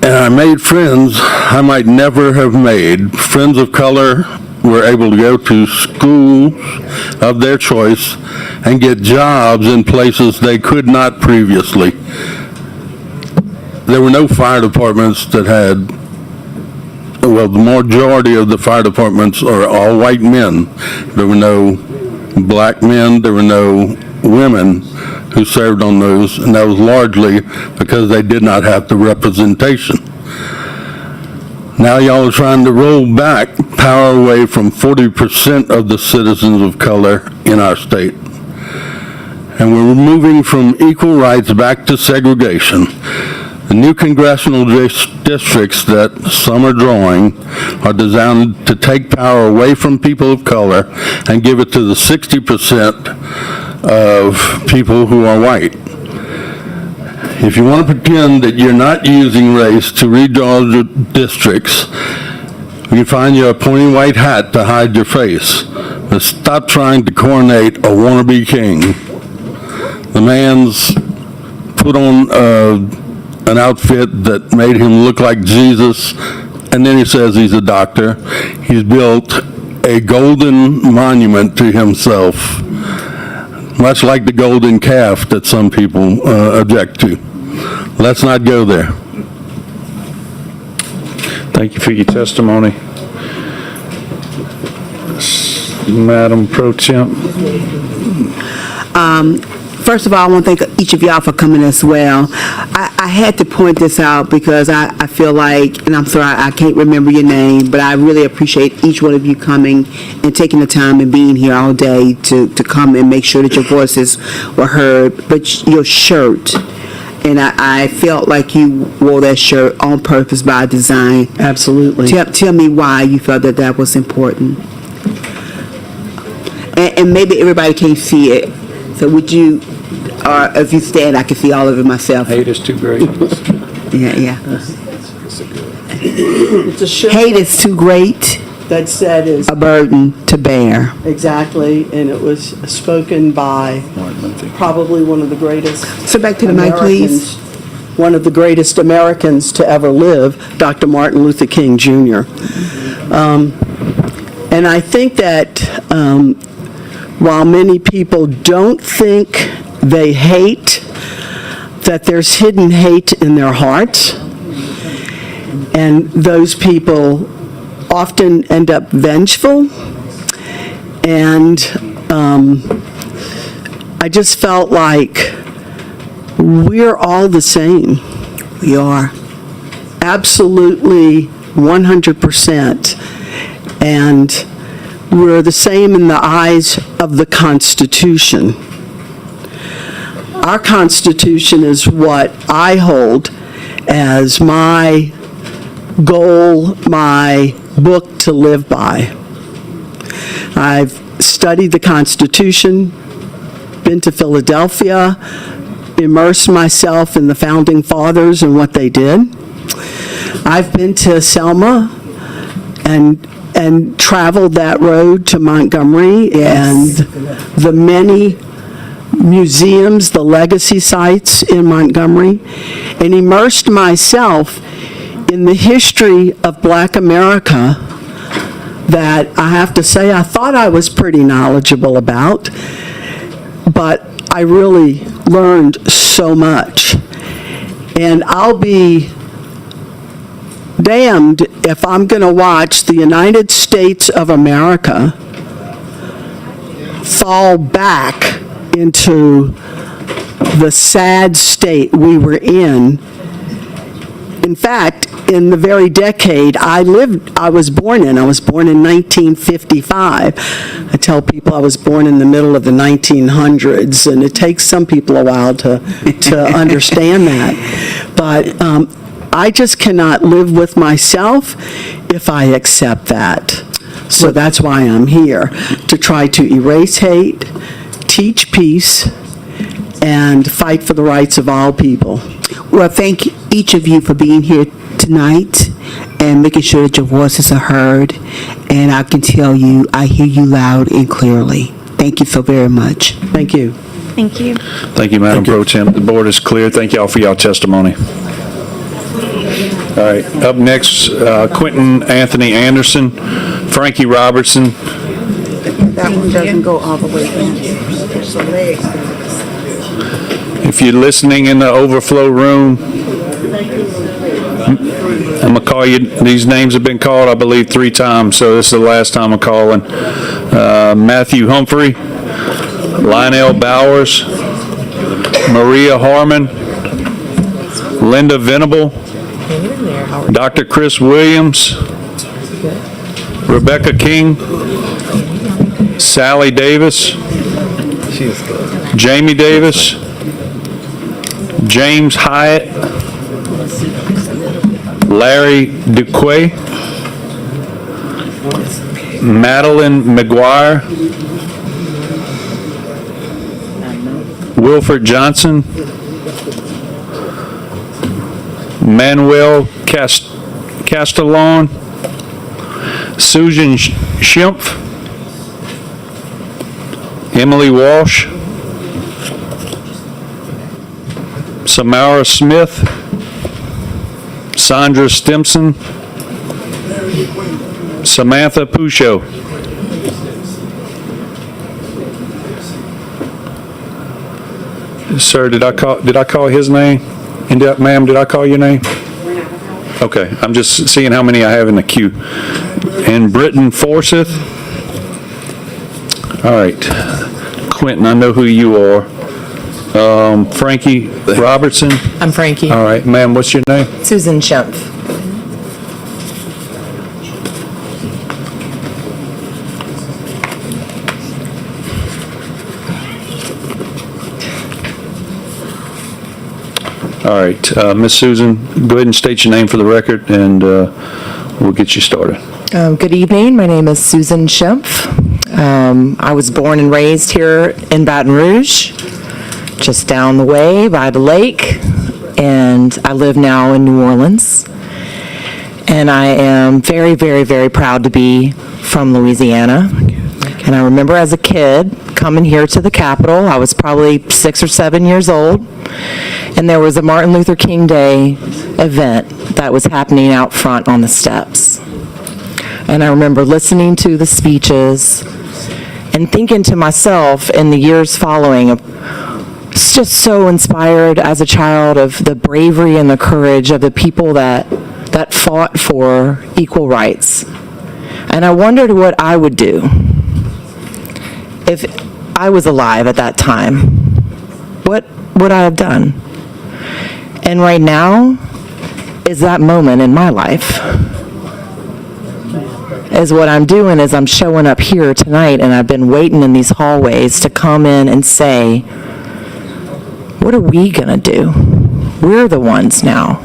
And I made friends I might never have made. Friends of color were able to go to schools of their choice and get jobs in places they could not previously. There were no fire departments that had, well, the majority of the fire departments are all white men. There were no black men, there were no women who served on those, and that was largely because they did not have the representation. Now y'all are trying to roll back power away from 40% of the citizens of color in our state. And we're moving from equal rights back to segregation. The new congressional districts that some are drawing are designed to take power away from people of color and give it to the 60% of people who are white. If you want to pretend that you're not using race to redraw the districts, you can find you a pointy white hat to hide your face. But stop trying to coronate a wannabe king. The man's put on an outfit that made him look like Jesus, and then he says he's a doctor. He's built a golden monument to himself, much like the golden calf that some people object to. Let's not go there. Thank you for your testimony. Madam Pro Temp. First of all, I want to thank each of y'all for coming as well. I had to point this out because I feel like, and I'm sorry, I can't remember your name, but I really appreciate each one of you coming and taking the time and being here all day to come and make sure that your voices were heard. But your shirt, and I felt like you wore that shirt on purpose by design. Absolutely. Tell me why you felt that that was important. And maybe everybody can't see it. So would you, or if you stand, I can see all of it myself. Hate is too great. Yeah. It's a shirt Hate is too great, that said is a burden to bear. exactly, and it was spoken by probably one of the greatest. So back to the mic, please. One of the greatest Americans to ever live, Dr. Martin Luther King Jr. And I think that while many people don't think they hate, that there's hidden hate in their hearts, and those people often end up vengeful. And I just felt like we're all the same. We are. Absolutely 100%. And we're the same in the eyes of the Constitution. Our Constitution is what I hold as my goal, my book to live by. I've studied the Constitution, been to Philadelphia, immersed myself in the Founding Fathers and what they did. I've been to Selma and traveled that road to Montgomery, Yes. and the many museums, the legacy sites in Montgomery, and immersed myself in the history of Black America that I have to say I thought I was pretty knowledgeable about, but I really learned so much. And I'll be damned if I'm going to watch the United States of America fall back into the sad state we were in. In fact, in the very decade I was born in 1955. I tell people I was born in the middle of the 1900s, and it takes some people a while to understand that. But I just cannot live with myself if I accept that. So that's why I'm here, to try to erase hate, teach peace, and fight for the rights of all people. Well, thank each of you for being here tonight and making sure that your voices are heard. And I can tell you, I hear you loud and clearly. Thank you so very much. Thank you. Thank you. Thank you, Madam Pro Tem. The board is clear. Thank y'all for y'all testimony. All right, up next, Quentin Anthony Anderson, Frankie Robertson. That one doesn't go all the way in. So legs. If you're listening in the overflow room, I'm going to call you, these names have been called, I believe, 3 times, so this is the last time I'm calling. Matthew Humphrey, Lionel Bowers, Maria Harmon, Linda Venable, Dr. Chris Williams, Rebecca King, Sally Davis, Jamie Davis, James Hyatt, Larry Duquay, Madeline McGuire, Wilford Johnson, Manuel Castellon, Susan Schimpf, Emily Walsh, Samara Smith, Sandra Stimson, Samantha Pusho. Sir, did I call his name? And ma'am, did I call your name? Okay, I'm just seeing how many I have in the queue. And Britton Forsyth. All right. Quentin, I know who you are. Frankie Robertson. I'm Frankie. All right, ma'am, what's your name? Susan Schimpf. All right, Miss Susan, go ahead and state your name for the record, and we'll get you started. Good evening. My name is Susan Schimpf. I was born and raised here in Baton Rouge, just down the way by the lake, and I live now in New Orleans. And I am very, very, very proud to be from Louisiana. And I remember as a kid coming here to the Capitol. I was probably 6 or 7 years old, and there was a Martin Luther King Day event that was happening out front on the steps. And I remember listening to the speeches and thinking to myself in the years following, it's just so inspired as a child of the bravery and the courage of the people that fought for equal rights. And I wondered what I would do if I was alive at that time. What would I have done? And right now is that moment in my life. Is what I'm doing is I'm showing up here tonight, and I've been waiting in these hallways to come in and say, what are we going to do? We're the ones now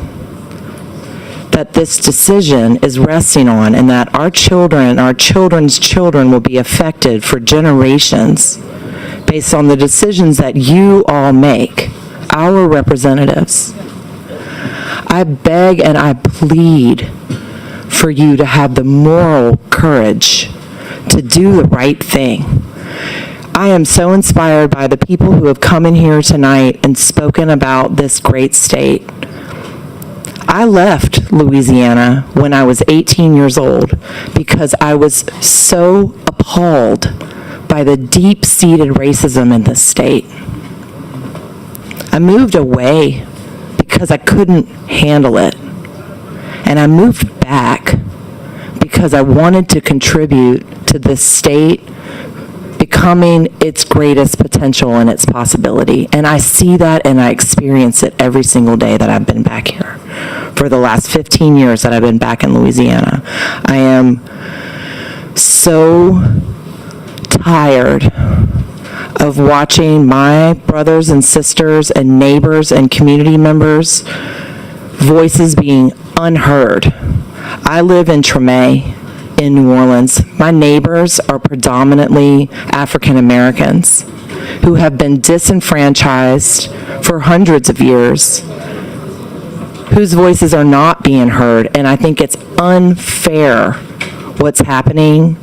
that this decision is resting on, and that our children, our children's children will be affected for generations based on the decisions that you all make, our representatives. I beg and I plead for you to have the moral courage to do the right thing. I am so inspired by the people who have come in here tonight and spoken about this great state. I left Louisiana when I was 18 years old because I was so appalled by the deep-seated racism in this state. I moved away because I couldn't handle it. And I moved back because I wanted to contribute to this state becoming its greatest potential and its possibility. And I see that and I experience it every single day that I've been back here. For the last 15 years that I've been back in Louisiana, I am so tired of watching my brothers and sisters and neighbors and community members' voices being unheard. I live in Treme in New Orleans. My neighbors are predominantly African Americans who have been disenfranchised for hundreds of years, whose voices are not being heard. And I think it's unfair what's happening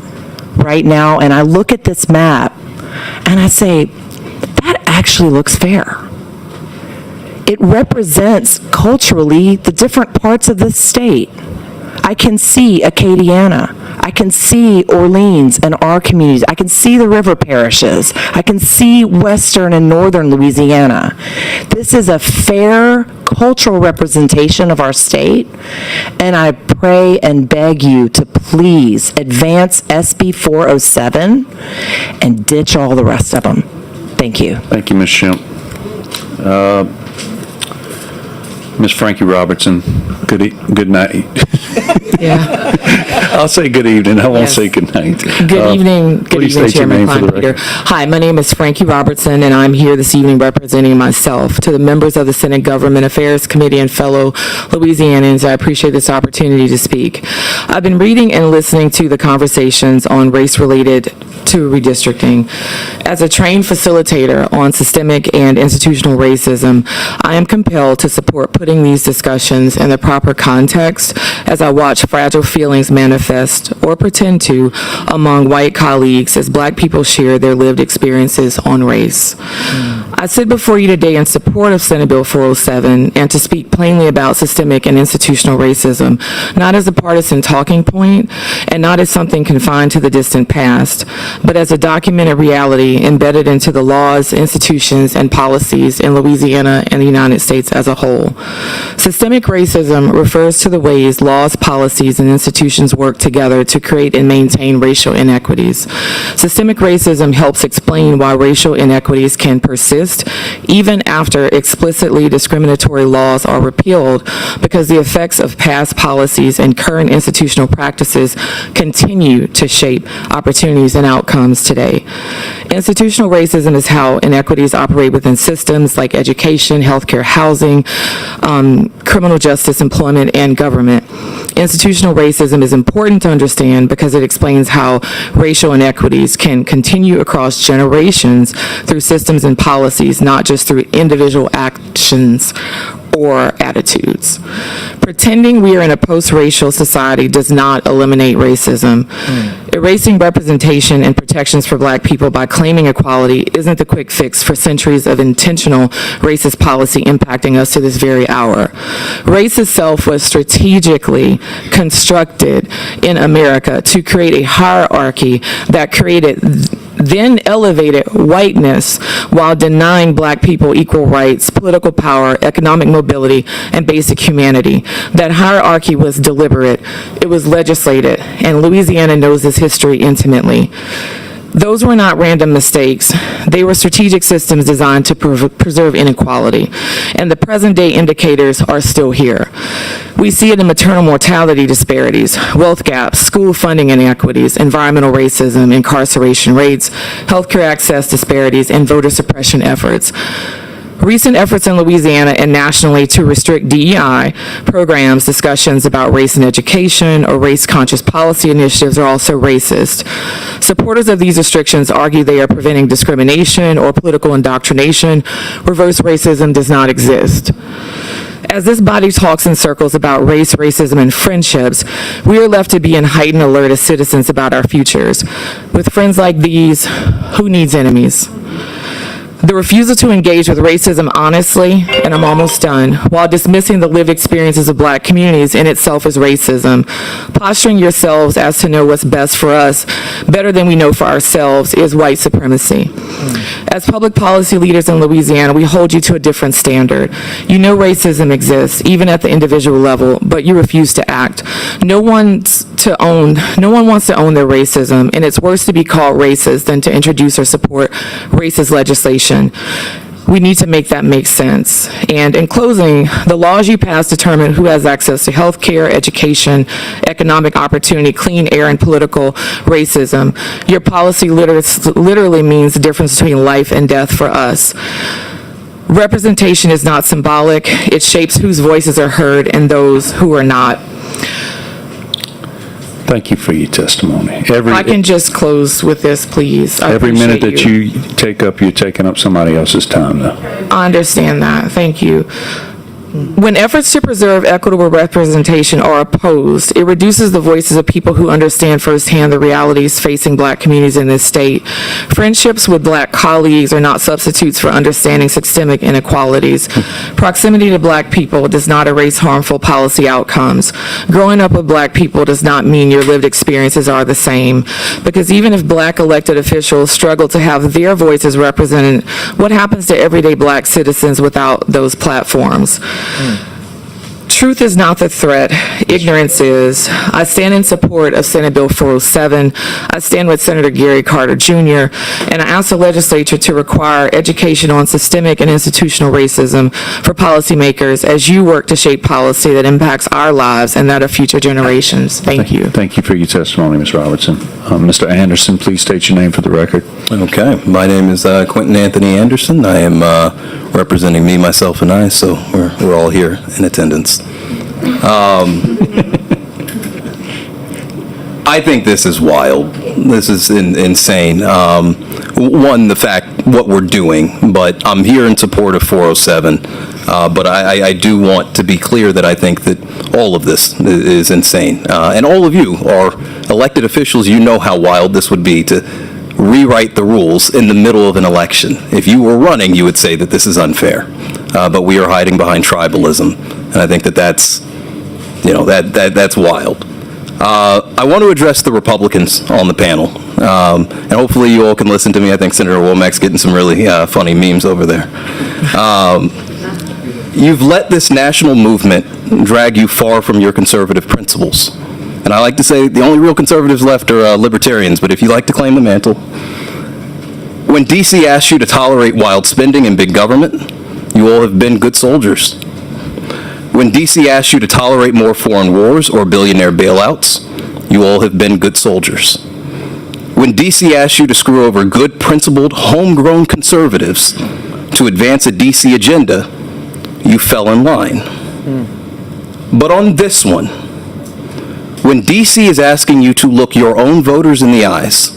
right now. And I look at this map and I say, that actually looks fair. It represents culturally the different parts of this state. I can see Acadiana. I can see Orleans and our communities. I can see the river parishes. I can see western and northern Louisiana. This is a fair cultural representation of our state, and I pray and beg you to please advance SB 407 and ditch all the rest of them. Thank you. Thank you, Ms. Shemp. Ms. Frankie Robertson, good night. Yeah. I'll say good evening. I won't Yes. say good night. Good evening. Good Please evening, state your Chairman name for the Klein-Peter. record. Hi, my name is Frankie Robertson, and I'm here this evening representing myself. To the members of the Senate Government Affairs Committee and fellow Louisianans, I appreciate this opportunity to speak. I've been reading and listening to the conversations on race-related to redistricting. As a trained facilitator on systemic and institutional racism, I am compelled to support putting these discussions in the proper context as I watch fragile feelings manifest or pretend to among white colleagues as Black people share their lived experiences on race. I sit before you today in support of Senate Bill 407 and to speak plainly about systemic and institutional racism, not as a partisan talking point and not as something confined to the distant past, but as a documented reality embedded into the laws, institutions, and policies in Louisiana and the United States as a whole. Systemic racism refers to the ways laws, policies, and institutions work together to create and maintain racial inequities. Systemic racism helps explain why racial inequities can persist even after explicitly discriminatory laws are repealed, because the effects of past policies and current institutional practices continue to shape opportunities and outcomes today. Institutional racism is how inequities operate within systems like education, healthcare, housing, criminal justice, employment, and government. Institutional racism is important to understand because it explains how racial inequities can continue across generations through systems and policies, not just through individual actions or attitudes. Pretending we are in a post-racial society does not eliminate racism. Erasing representation and protections for Black people by claiming equality isn't the quick fix for centuries of intentional racist policy impacting us to this very hour. Race itself was strategically constructed in America to create a hierarchy that created then elevated whiteness while denying Black people equal rights, political power, economic mobility, and basic humanity. That hierarchy was deliberate, it was legislated, and Louisiana knows this history intimately. Those were not random mistakes. They were strategic systems designed to preserve inequality. And the present-day indicators are still here. We see it in maternal mortality disparities, wealth gaps, school funding inequities, environmental racism, incarceration rates, healthcare access disparities, and voter suppression efforts. Recent efforts in Louisiana and nationally to restrict DEI programs, discussions about race in education, or race-conscious policy initiatives are also racist. Supporters of these restrictions argue they are preventing discrimination or political indoctrination. Reverse racism does not exist. As this body talks in circles about race, racism, and friendships, we are left to be in heightened alert as citizens about our futures. With friends like these, who needs enemies? The refusal to engage with racism honestly, and I'm almost done, while dismissing the lived experiences of Black communities in itself is racism. Posturing yourselves as to know what's best for us, better than we know for ourselves, is white supremacy. As public policy leaders in Louisiana, we hold you to a different standard. You know racism exists, even at the individual level, but you refuse to act. No one wants to own their racism, and it's worse to be called racist than to introduce or support racist legislation. We need to make that make sense. And in closing, the laws you pass determine who has access to health care, education, economic opportunity, clean air, and political racism. Your policy literally means the difference between life and death for us. Representation is not symbolic. It shapes whose voices are heard and those who are not. Thank you for your testimony. If I can just close with this, please. Every minute that you take up, you're taking up somebody else's time, though. I understand that. Thank you. When efforts to preserve equitable representation are opposed, it reduces the voices of people who understand firsthand the realities facing Black communities in this state. Friendships with Black colleagues are not substitutes for understanding systemic inequalities. Proximity to Black people does not erase harmful policy outcomes. Growing up with Black people does not mean your lived experiences are the same. Because even if Black elected officials struggle to have their voices represented, what happens to everyday Black citizens without those platforms? Truth is not the threat. Ignorance is. I stand in support of Senate Bill 407. I stand with Senator Gary Carter Jr., and I ask the legislature to require education on systemic and institutional racism for policymakers as you work to shape policy that impacts our lives and that of future generations. Thank you. Thank you for your testimony, Ms. Robertson. Mr. Anderson, please state your name for the record. Okay. My name is Quentin Anthony Anderson. I am representing me, myself, and I, so we're all here in attendance. I think this is wild. This is insane. One, the fact what we're doing, but I'm here in support of 407. But I do want to be clear that I think that all of this is insane. And all of you are elected officials. You know how wild this would be to rewrite the rules in the middle of an election. If you were running, you would say that this is unfair. But we are hiding behind tribalism. And I think that that's wild. I want to address the Republicans on the panel. And hopefully you all can listen to me. I think Senator Womack's getting some really funny memes over there. You've let this national movement drag you far from your conservative principles. And I like to say the only real conservatives left are libertarians, but if you like to claim the mantle. When D.C. asked you to tolerate wild spending and big government, you all have been good soldiers. When D.C. asked you to tolerate more foreign wars or billionaire bailouts, you all have been good soldiers. When D.C. asked you to screw over good, principled, homegrown conservatives to advance a D.C. agenda, you fell in line. But on this one, when D.C. is asking you to look your own voters in the eyes,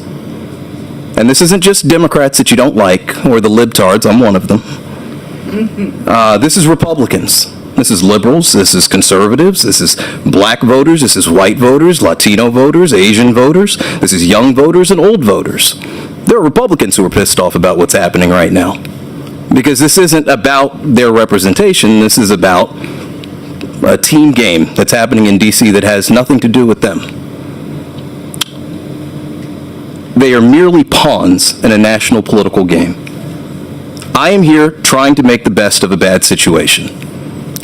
and this isn't just Democrats that you don't like, or the libtards, I'm one of them. This is Republicans. This is liberals, this is conservatives, this is Black voters, this is white voters, Latino voters, Asian voters, this is young voters and old voters. There are Republicans who are pissed off about what's happening right now. Because this isn't about their representation, this is about a team game that's happening in D.C. that has nothing to do with them. They are merely pawns in a national political game. I am here trying to make the best of a bad situation.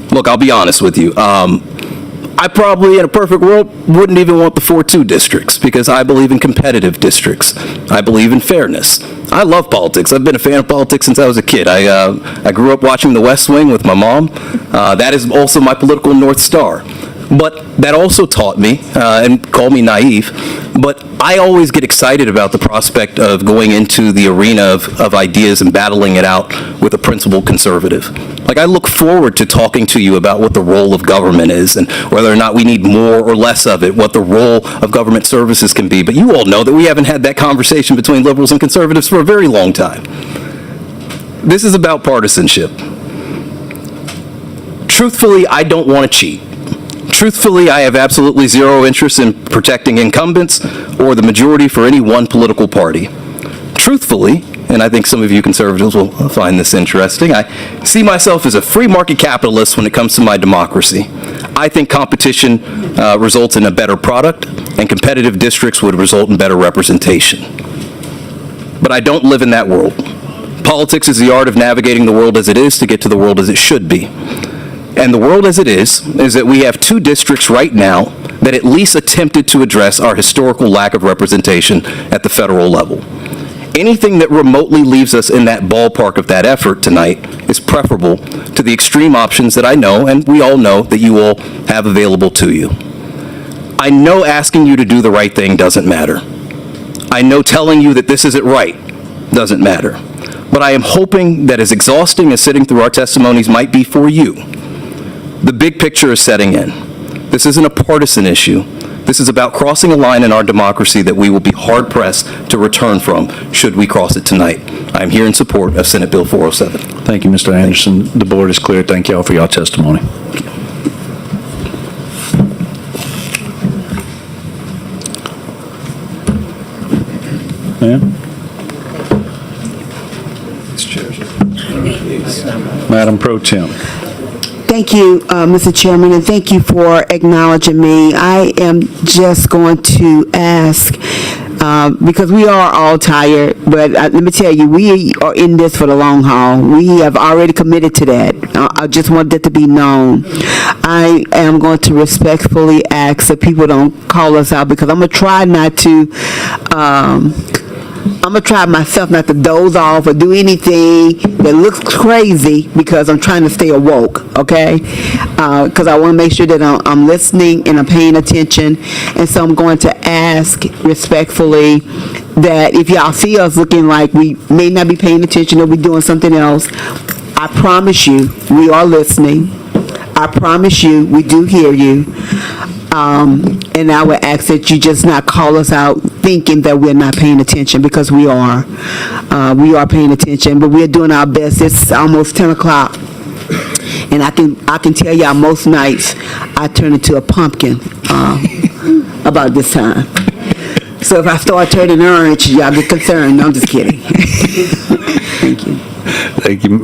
Look, I'll be honest with you. I probably, in a perfect world, wouldn't even want the 4-2 districts because I believe in competitive districts. I believe in fairness. I love politics. I've been a fan of politics since I was a kid. I grew up watching The West Wing with my mom. That is also my political North Star. But that also taught me, and called me naive, but I always get excited about the prospect of going into the arena of ideas and battling it out with a principled conservative. Like, I look forward to talking to you about what the role of government is and whether or not we need more or less of it, what the role of government services can be. But you all know that we haven't had that conversation between liberals and conservatives for a very long time. This is about partisanship. Truthfully, I don't want to cheat. Truthfully, I have absolutely zero interest in protecting incumbents or the majority for any one political party. truthfully, and I think some of you conservatives will find this interesting, I see myself as a free market capitalist when it comes to my democracy. I think competition results in a better product, and competitive districts would result in better representation. But I don't live in that world. Politics is the art of navigating the world as it is to get to the world as it should be. And the world as it is that we have 2 districts right now that at least attempted to address our historical lack of representation at the federal level. Anything that remotely leaves us in that ballpark of that effort tonight is preferable to the extreme options that I know, and we all know, that you all have available to you. I know asking you to do the right thing doesn't matter. I know telling you that this isn't right doesn't matter. But I am hoping that as exhausting as sitting through our testimonies might be for you, the big picture is setting in. This isn't a partisan issue. This is about crossing a line in our democracy that we will be hard-pressed to return from should we cross it tonight. I am here in support of Senate Bill 407. Thank you, Mr. Anderson. The board is clear. Thank you all for your testimony. Ma'am? Madam Pro Tem. Thank you, Mr. Chairman, and thank you for acknowledging me. I am just going to ask, because we are all tired, but let me tell you, we are in this for the long haul. We have already committed to that. I just want that to be known. I am going to respectfully ask that people don't call us out, because I'm going to try not to I'm going to try myself not to doze off or do anything that looks crazy, because I'm trying to stay awoke, okay? Because I want to make sure that I'm listening and I'm paying attention. And so I'm going to ask respectfully that if y'all see us looking like we may not be paying attention or we're doing something else, I promise you we are listening. I promise you we do hear you. And I would ask that you just not call us out thinking that we're not paying attention, because we are. We are paying attention, but we're doing our best. It's almost 10 o'clock, and I can tell y'all most nights I turn into a pumpkin about this time. So if I start turning orange, y'all get concerned. No, I'm just kidding. Thank you.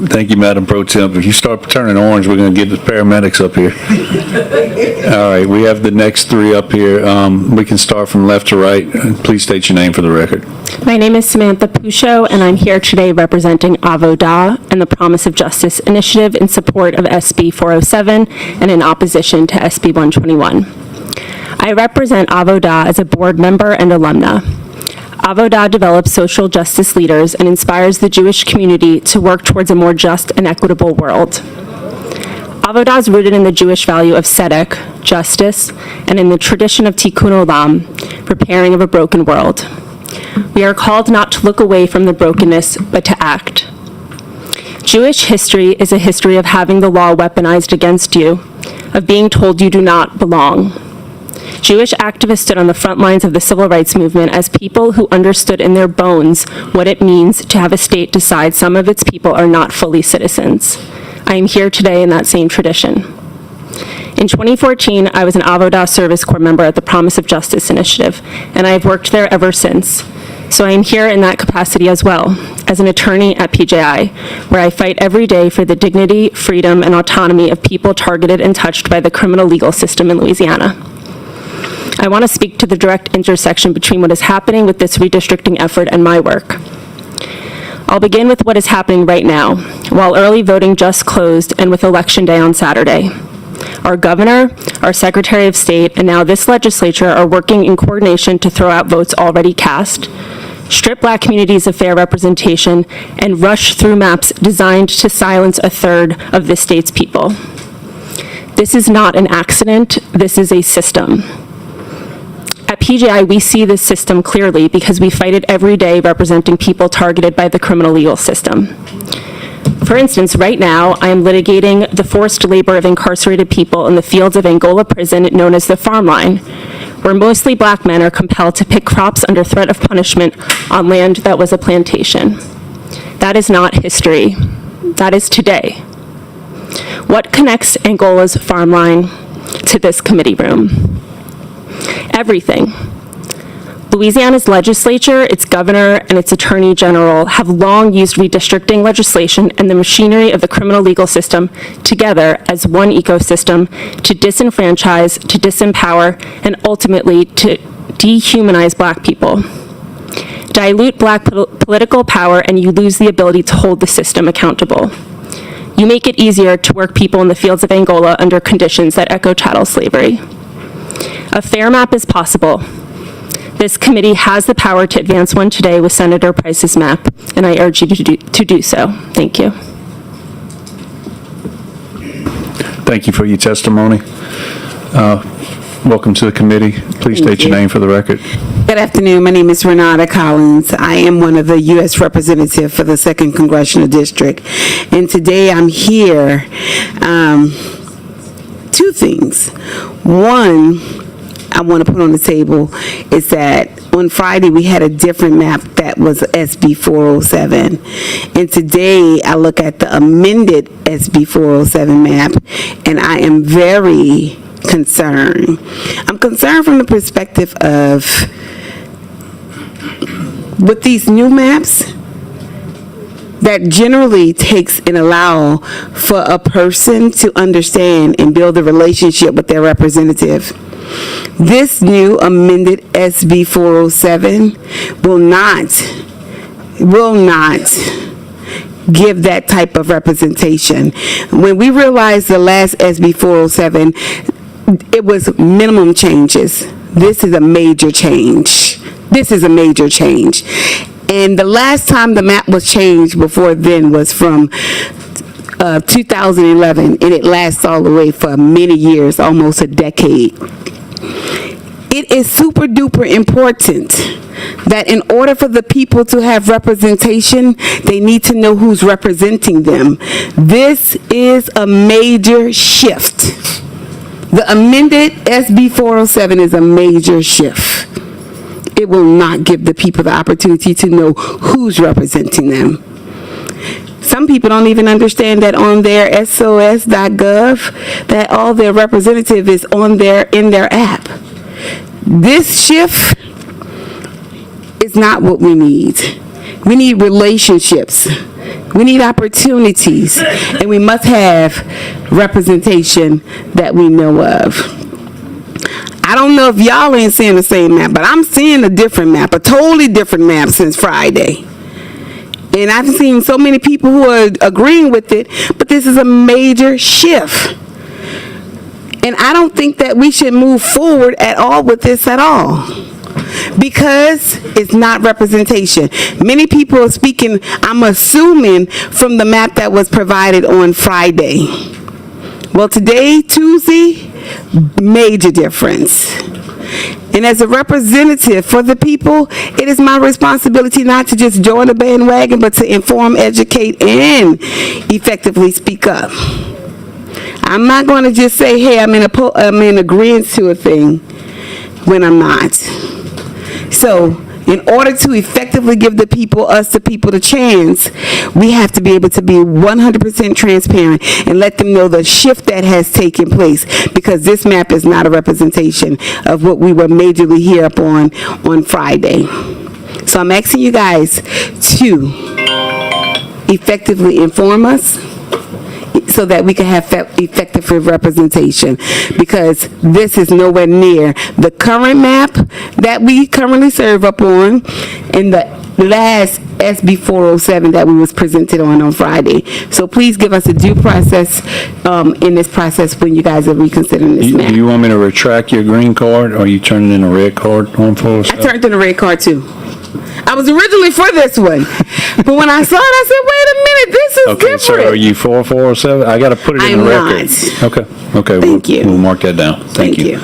Thank you, Madam Pro Temp. If you start turning orange, we're going to get the paramedics up here. All right, we have the next 3 up here. We can start from left to right. Please state your name for the record. My name is Samantha Pusho, and I'm here today representing Avodah and the Promise of Justice Initiative in support of SB 407 and in opposition to SB 121. I represent Avodah as a board member and alumna. Avodah develops social justice leaders and inspires the Jewish community to work towards a more just and equitable world. Avodah is rooted in the Jewish value of tzedek, justice, and in the tradition of tikkun olam, repairing of a broken world. We are called not to look away from the brokenness, but to act. Jewish history is a history of having the law weaponized against you, of being told you do not belong. Jewish activists stood on the front lines of the civil rights movement as people who understood in their bones what it means to have a state decide some of its people are not fully citizens. I am here today in that same tradition. In 2014, I was an Avodah Service Corps member at the Promise of Justice Initiative, and I have worked there ever since. So I am here in that capacity as well, as an attorney at PJI, where I fight every day for the dignity, freedom, and autonomy of people targeted and touched by the criminal legal system in Louisiana. I want to speak to the direct intersection between what is happening with this redistricting effort and my work. I'll begin with what is happening right now, while early voting just closed and with Election Day on Saturday. Our governor, our Secretary of State, and now this legislature are working in coordination to throw out votes already cast, strip Black communities of fair representation, and rush through maps designed to silence a third of this state's people. This is not an accident, this is a system. At PJI, we see this system clearly because we fight it every day representing people targeted by the criminal legal system. For instance, right now, I am litigating the forced labor of incarcerated people in the fields of Angola prison known as the Farm Line, where mostly Black men are compelled to pick crops under threat of punishment on land that was a plantation. That is not history. That is today. What connects Angola's Farm Line to this committee room? Everything. Louisiana's legislature, its governor, and its attorney general have long used redistricting legislation and the machinery of the criminal legal system together as one ecosystem to disenfranchise, to disempower, and ultimately to dehumanize Black people. Dilute Black political power and you lose the ability to hold the system accountable. You make it easier to work people in the fields of Angola under conditions that echo chattel slavery. A fair map is possible. This committee has the power to advance one today with Senator Price's map, and I urge you to do so. Thank you. Thank you for your testimony. Welcome to the committee. Please state your name for the record. Good afternoon. My name is Renata Collins. I am one of the U.S. representatives for the 2nd Congressional District. And today I'm here, two things. One, I want to put on the table is that on Friday we had a different map that was SB 407. And today I look at the amended SB 407 map and I am very concerned. I'm concerned from the perspective of with these new maps that generally takes and allow for a person to understand and build a relationship with their representative. This new amended SB 407 will not give that type of representation. When we realized the last SB 407, it was minimum changes. This is a major change. This is a major change. And the last time the map was changed before then was from 2011, and it lasts all the way for many years, almost a decade. It is super duper important that in order for the people to have representation, they need to know who's representing them. This is a major shift. The amended SB 407 is a major shift. It will not give the people the opportunity to know who's representing them. Some people don't even understand that on their sos.gov that all their representative is on in their app. This shift is not what we need. We need relationships. We need opportunities, and we must have representation that we know of. I don't know if y'all ain't seeing the same map, but I'm seeing a different map, a totally different map since Friday. And I've seen so many people who are agreeing with it, but this is a major shift. And I don't think that we should move forward at all with this at all, because it's not representation. Many people are speaking, I'm assuming, from the map that was provided on Friday. Well, today, Tuesday, major difference. And as a representative for the people, it is my responsibility not to just join the bandwagon, but to inform, educate, and effectively speak up. I'm not going to just say, hey, I'm in agreement to a thing when I'm not. So, in order to effectively give the people the chance, we have to be able to be 100% transparent and let them know the shift that has taken place, because this map is not a representation of what we were majorly here up on Friday. So I'm asking you guys to effectively inform us so that we can have effective representation, because this is nowhere near the current map that we currently serve up on in the last SB 407 that we was presented on Friday. So please give us a due process in this process when you guys are reconsidering this map. Do you want me to retract your green card, or are you turning in a red card on 407? I turned in a red card too. I was originally for this one, but when I saw it, I said, wait a minute, this is different. So are you for 407? I got to put it in the record. Okay. Thank you. We'll mark that down. Thank you.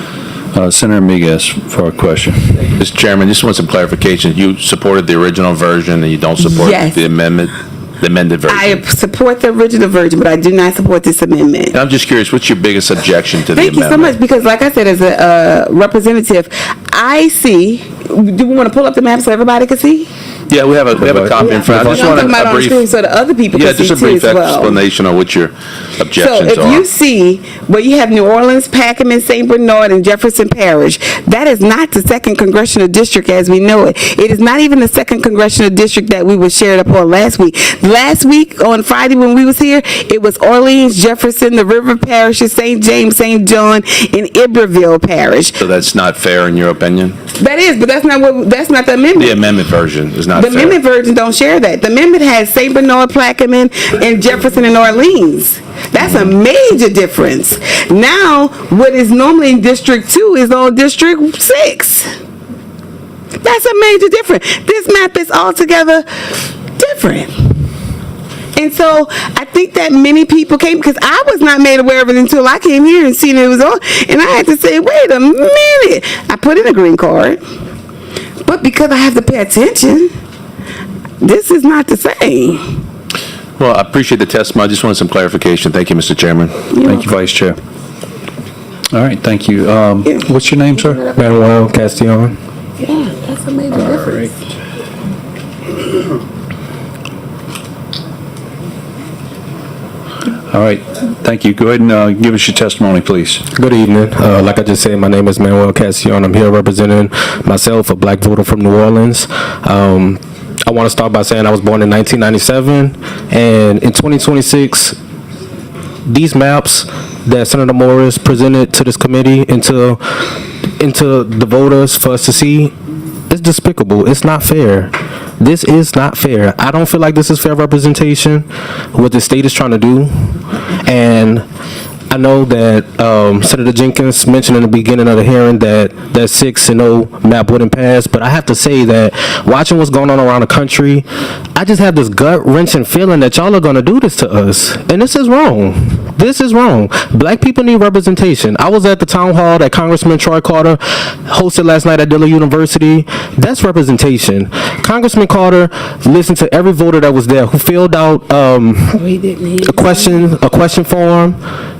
Senator Miguez for a question. Mr. Chairman, just want some clarification. You supported the original version and you don't support the amendment? The amended version. I support the original version, but I do not support this amendment. And I'm just curious, what's your biggest objection to the amendment? Thank you so much, because like I said, as a representative, I see, do we want to pull up the map so everybody can see? Yeah, we have a copy in front. I just I'm want talking about a on the screen brief, so the other people yeah, can see just a too brief as well. explanation on what your So objections if are. you see where you have New Orleans, Pakenham, St. Bernard, and Jefferson Parish, that is not the second congressional district as we know it. It is not even the second congressional district that we were shared upon last week. Last week on Friday when we was here, it was Orleans, Jefferson, the River Parishes, St. James, St. John, and Iberville Parish. So that's not fair in your opinion? That is, but that's not the amendment. The amendment version is not The fair. amendment version don't share that. The amendment has St. Bernard, Plaquemine, and Jefferson and Orleans. That's a major difference. Now, what is normally in District 2 is on District 6. That's a major difference. This map is altogether different. And so I think that many people came, because I was not made aware of it until I came here and seen it was on, and I had to say, wait a minute. I put in a green card, but because I have to pay attention, this is not the same. Well, I appreciate the testimony. I just wanted some clarification. Thank you, Mr. Chairman. Thank you, Vice Chair. All right, thank you. What's your name, sir? Manuel Castillon. Yeah, that's a major difference. All right, thank you. Go ahead and give us your testimony, please. Good evening. Like I just said, my name is Manuel Castillon. I'm here representing myself, a black voter from New Orleans. I want to start by saying I was born in 1997, and in 2026, these maps that Senator Morris presented to this committee and to the voters for us to see, it's despicable. It's not fair. This is not fair. I don't feel like this is fair representation, what the state is trying to do. And I know that Senator Jenkins mentioned in the beginning of the hearing that 6-0 map wouldn't pass, but I have to say that watching what's going on around the country, I just have this gut-wrenching feeling that y'all are going to do this to us. And this is wrong. This is wrong. Black people need representation. I was at the town hall that Congressman Troy Carter hosted last night at Dillard University. That's representation. Congressman Carter listened to every voter that was there who filled out a question form.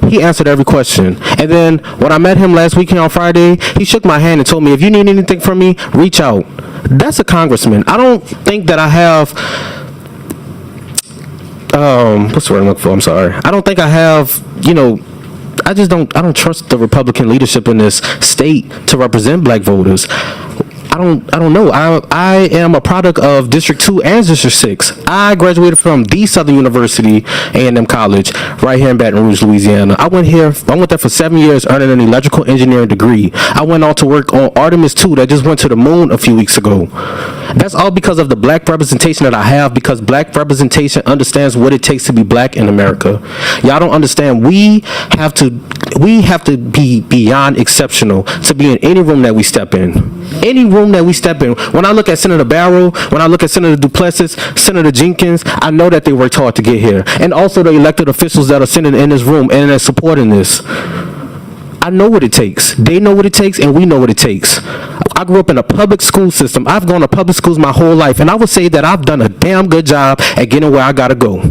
He answered every question. And then when I met him last weekend on Friday, he shook my hand and told me, if you need anything from me, reach out. That's a congressman. I don't think that I have, what's the word I'm looking for? I'm sorry. I don't think I have, I don't trust the Republican leadership in this state to represent black voters. I don't know. I am a product of District 2 and District 6. I graduated from the Southern University A&M College right here in Baton Rouge, Louisiana. I went there for 7 years earning an electrical engineering degree. I went on to work on Artemis 2 that just went to the moon a few weeks ago. That's all because of the black representation that I have, because black representation understands what it takes to be black in America. Y'all don't understand. We have to be beyond exceptional to be in any room that we step in. Any room that we step in. When I look at Senator Barrow, when I look at Senator Duplessis, Senator Jenkins, I know that they worked hard to get here. And also the elected officials that are sitting in this room and are supporting this. I know what it takes. They know what it takes, and we know what it takes. I grew up in a public school system. I've gone to public schools my whole life, and I would say that I've done a damn good job at getting where I gotta go.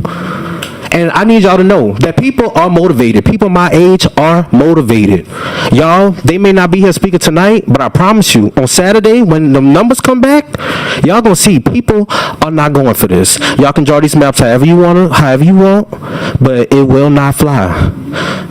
And I need y'all to know that people are motivated. People my age are motivated. Y'all, they may not be here speaking tonight, but I promise you, on Saturday, when the numbers come back, y'all gonna see people are not going for this. Y'all can draw these maps however you want, but it will not fly.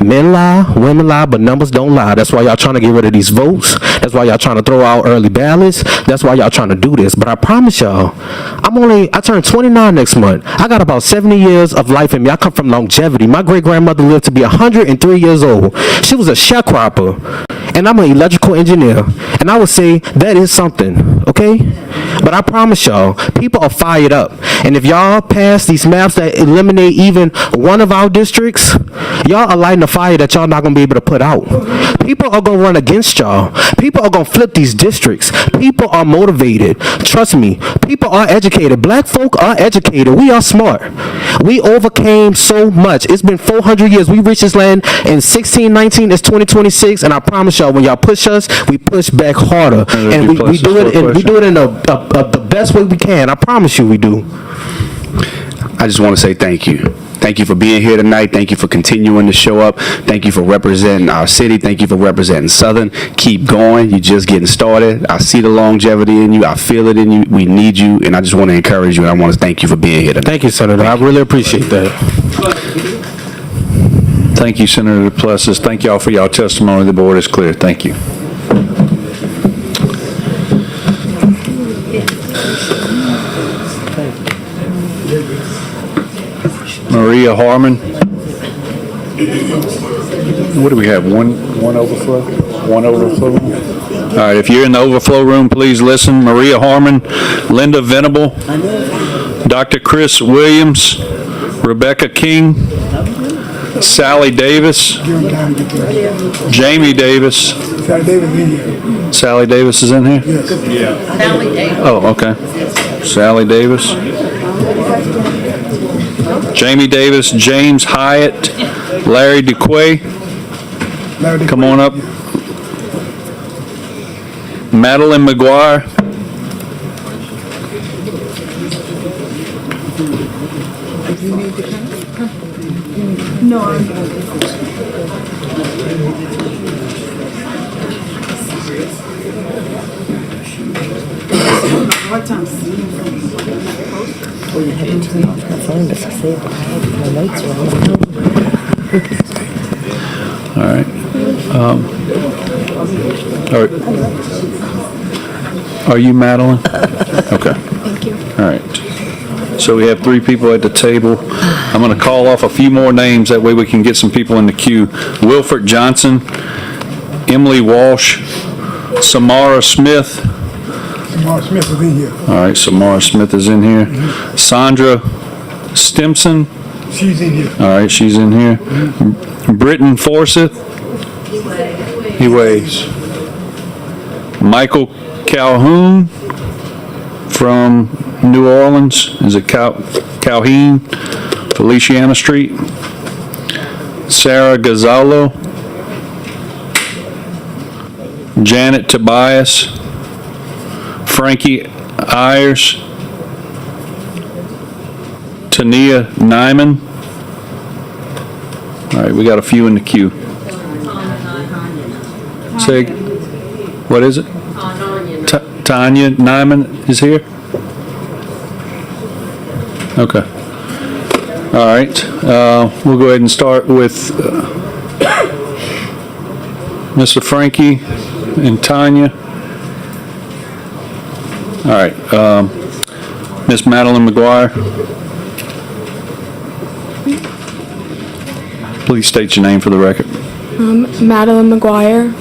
Men lie, women lie, but numbers don't lie. That's why y'all trying to get rid of these votes. That's why y'all trying to throw out early ballots. That's why y'all trying to do this. But I promise y'all, I turn 29 next month. I got about 70 years of life in me. I come from longevity. My great-grandmother lived to be 103 years old. She was a sharecropper. And I'm an electrical engineer. And I would say that is something, okay? But I promise y'all, people are fired up. And if y'all pass these maps that eliminate even one of our districts, y'all are lighting a fire that y'all not going to be able to put out. People are going to run against y'all. People are going to flip these districts. People are motivated. Trust me, people are educated. Black folk are educated. We are smart. We overcame so much. It's been 400 years. We reached this land in 1619. It's 2026. And I promise y'all, when y'all push us, we push back harder. And we do it in the best way we can. I promise you we do. I just want to say thank you. Thank you for being here tonight. Thank you for continuing to show up. Thank you for representing our city. Thank you for representing Southern. Keep going. You're just getting started. I see the longevity in you. I feel it in you. We need you, and I just want to encourage you, and I want to thank you for being here tonight. Thank you, Senator. I really appreciate that. Thank you, Senator Duplessis. Thank y'all for y'all testimony. The board is clear. Thank you. Maria Harmon. What do we have? One overflow? One overflow? All right, if you're in the overflow room, please listen. Maria Harmon, Linda Venable, Dr. Chris Williams, Rebecca King, Sally Davis, Jamie Davis. Sally Davis is in here? Yes. Oh, okay. Sally Davis. Jamie Davis, James Hyatt, Larry DeQuay. Come on up. Madeline McGuire. All right. Are you Madeline? Okay. Thank you. All right. So we have 3 people at the table. I'm going to call off a few more names. That way we can get some people in the queue. Wilford Johnson, Emily Walsh, Samara Smith. Samara Smith is in here. All right, Samara Smith is in here. Sandra Stimson. She's in here. All right, she's in here. Britton Forsyth. He waves. Michael Calhoun from New Orleans. Is it Calhoun? Feliciana Street. Sarah Gonzalo. Janet Tobias. Frankie Ayers. Tania Nyman. All right, we got a few in the queue. Say, what is it? Tanya Nyman is here? Okay. All right. We'll go ahead and start with Mr. Frankie and Tanya. All right. Miss Madeline McGuire. Please state your name for the record. Madeline McGuire.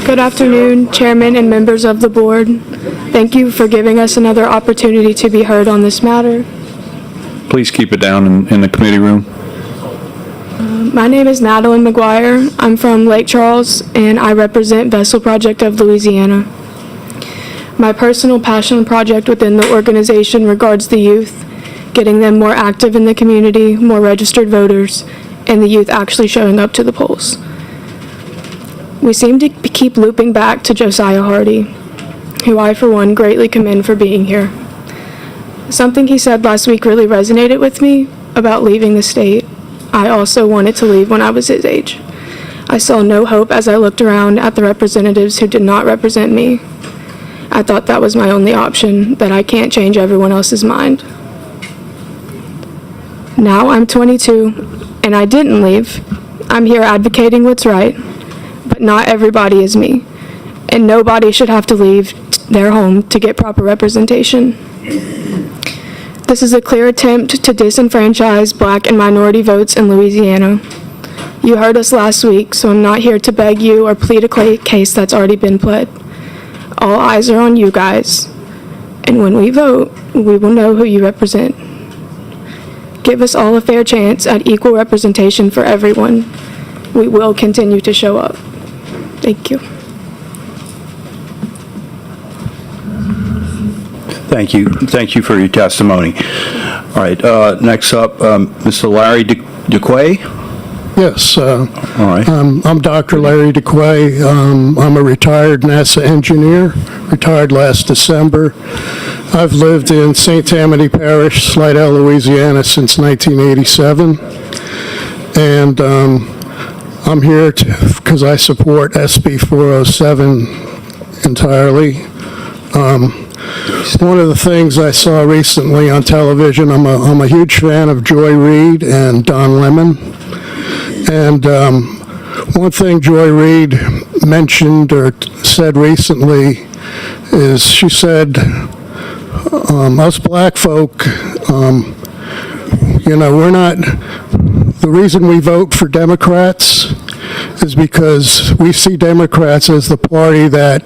Good afternoon, Chairman and members of the board. Thank you for giving us another opportunity to be heard on this matter. Please keep it down in the committee room. My name is Madeline McGuire. I'm from Lake Charles, and I represent Vessel Project of Louisiana. My personal passion project within the organization regards the youth, getting them more active in the community, more registered voters, and the youth actually showing up to the polls. We seem to keep looping back to Josiah Hardy, who I, for one, greatly commend for being here. Something he said last week really resonated with me about leaving the state. I also wanted to leave when I was his age. I saw no hope as I looked around at the representatives who did not represent me. I thought that was my only option, that I can't change everyone else's mind. Now I'm 22, and I didn't leave. I'm here advocating what's right, but not everybody is me, and nobody should have to leave their home to get proper representation. This is a clear attempt to disenfranchise Black and minority votes in Louisiana. You heard us last week, so I'm not here to beg you or plead a case that's already been pled. All eyes are on you guys, and when we vote, we will know who you represent. Give us all a fair chance at equal representation for everyone. We will continue to show up. Thank you. Thank you. Thank you for your testimony. All right, next up, Mr. Larry DeQuay. Yes. All right. I'm Dr. Larry DeQuay. I'm a retired NASA engineer, retired last December. I've lived in St. Tammany Parish, Slidell, Louisiana since 1987. And I'm here because I support SB 407 entirely. One of the things I saw recently on television, I'm a huge fan of Joy Reid and Don Lemon. And one thing Joy Reid mentioned or said recently is she said, us black folk, we're not, the reason we vote for Democrats is because we see Democrats as the party that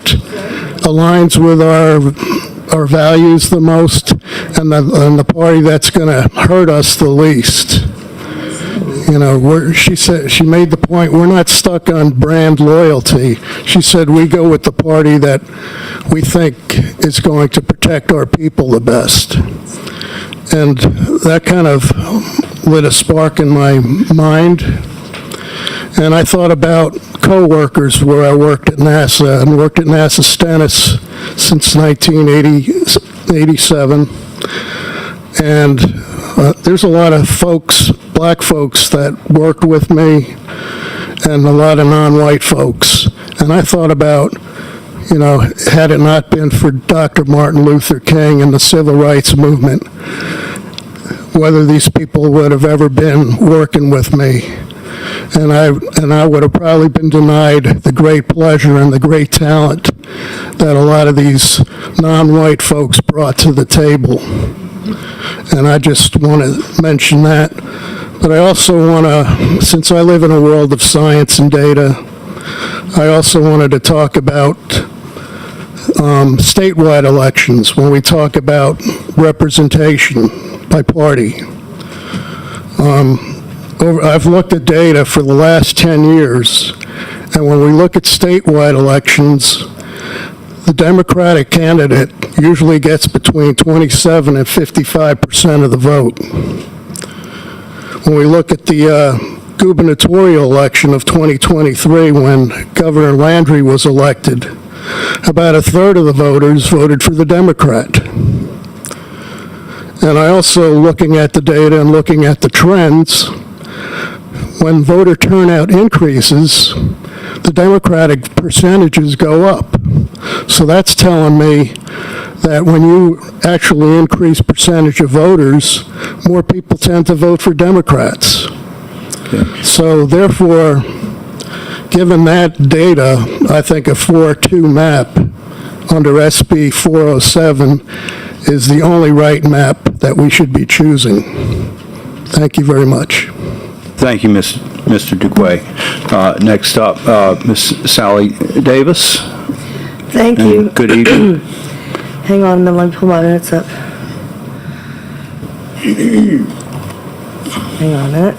aligns with our values the most and the party that's going to hurt us the least. She made the point, we're not stuck on brand loyalty. She said we go with the party that we think is going to protect our people the best. And that kind of lit a spark in my mind. And I thought about co-workers where I worked at NASA and worked at NASA Stennis since 1987. And there's a lot of folks, black folks, that worked with me and a lot of non-white folks. And I thought about, had it not been for Dr. Martin Luther King and the civil rights movement, whether these people would have ever been working with me. And I would have probably been denied the great pleasure and the great talent that a lot of these non-white folks brought to the table. And I just want to mention that. But I also want to, since I live in a world of science and data, I also wanted to talk about statewide elections when we talk about representation by party. I've looked at data for the last 10 years, and when we look at statewide elections, the Democratic candidate usually gets between 27 and 55% of the vote. When we look at the gubernatorial election of 2023, when Governor Landry was elected, about a third of the voters voted for the Democrat. And I also, looking at the data and looking at the trends, when voter turnout increases, the Democratic percentages go up. So that's telling me that when you actually increase percentage of voters, more people tend to vote for Democrats. Okay. So therefore, given that data, I think a 4-2 map under SB 407 is the only right map that we should be choosing. Thank you very much. Thank you, Mr. Duquay. Next up, Ms. Sally Davis. Thank you. Good evening. Hang on a minute, let me pull my notes up. Hang on a minute.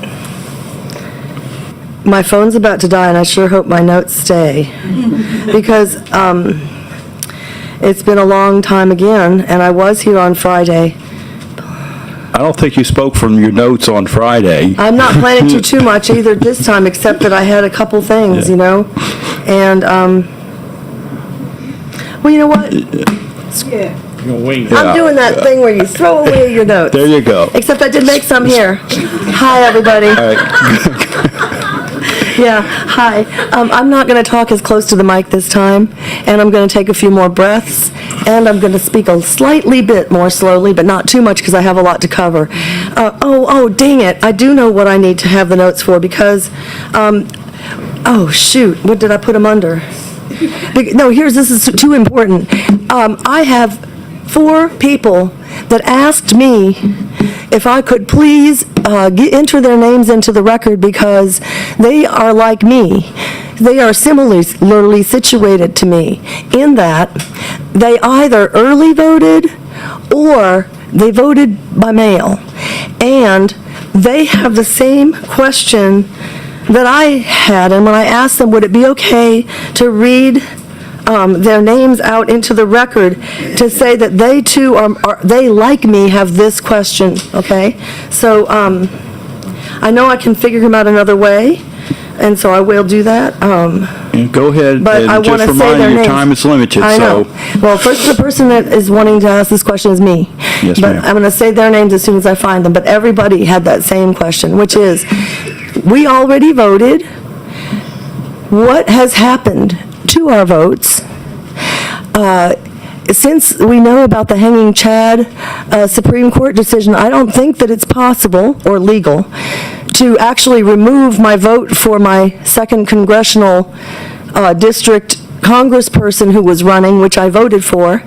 My phone's about to die, and I sure hope my notes stay. Because it's been a long time again, and I was here on Friday. I don't think you spoke from your notes on Friday. I'm not planning to too much either this time, except that I had a couple things, And, well, you know what? Yeah. I'm doing that thing where you throw away your notes. There you go. Except I did make some here. Hi, everybody. All right. Yeah, hi. I'm not going to talk as close to the mic this time, and I'm going to take a few more breaths, and I'm going to speak a slightly bit more slowly, but not too much because I have a lot to cover. Dang it. I do know what I need to have the notes for because, oh, shoot, what did I put them under? No, this is too important. I have 4 people that asked me if I could please enter their names into the record because they are like me. They are similarly situated to me in that they either early voted or they voted by mail. And they have the same question that I had, and when I asked them, would it be okay to read their names out into the record to say that they too they like me have this question, okay? So I know I can figure him out another way, and so I will do that. Go ahead, But I and want just to say remind their you, names. your time is limited, I know. so. Well, first, the person that is wanting to ask this question is me. Yes, But ma'am. I'm going to say their names as soon as I find them. But everybody had that same question, which is, we already voted. What has happened to our votes? Since we know about the hanging Chad Supreme Court decision, I don't think that it's possible or legal to actually remove my vote for my 2nd congressional district congressperson who was running, which I voted for.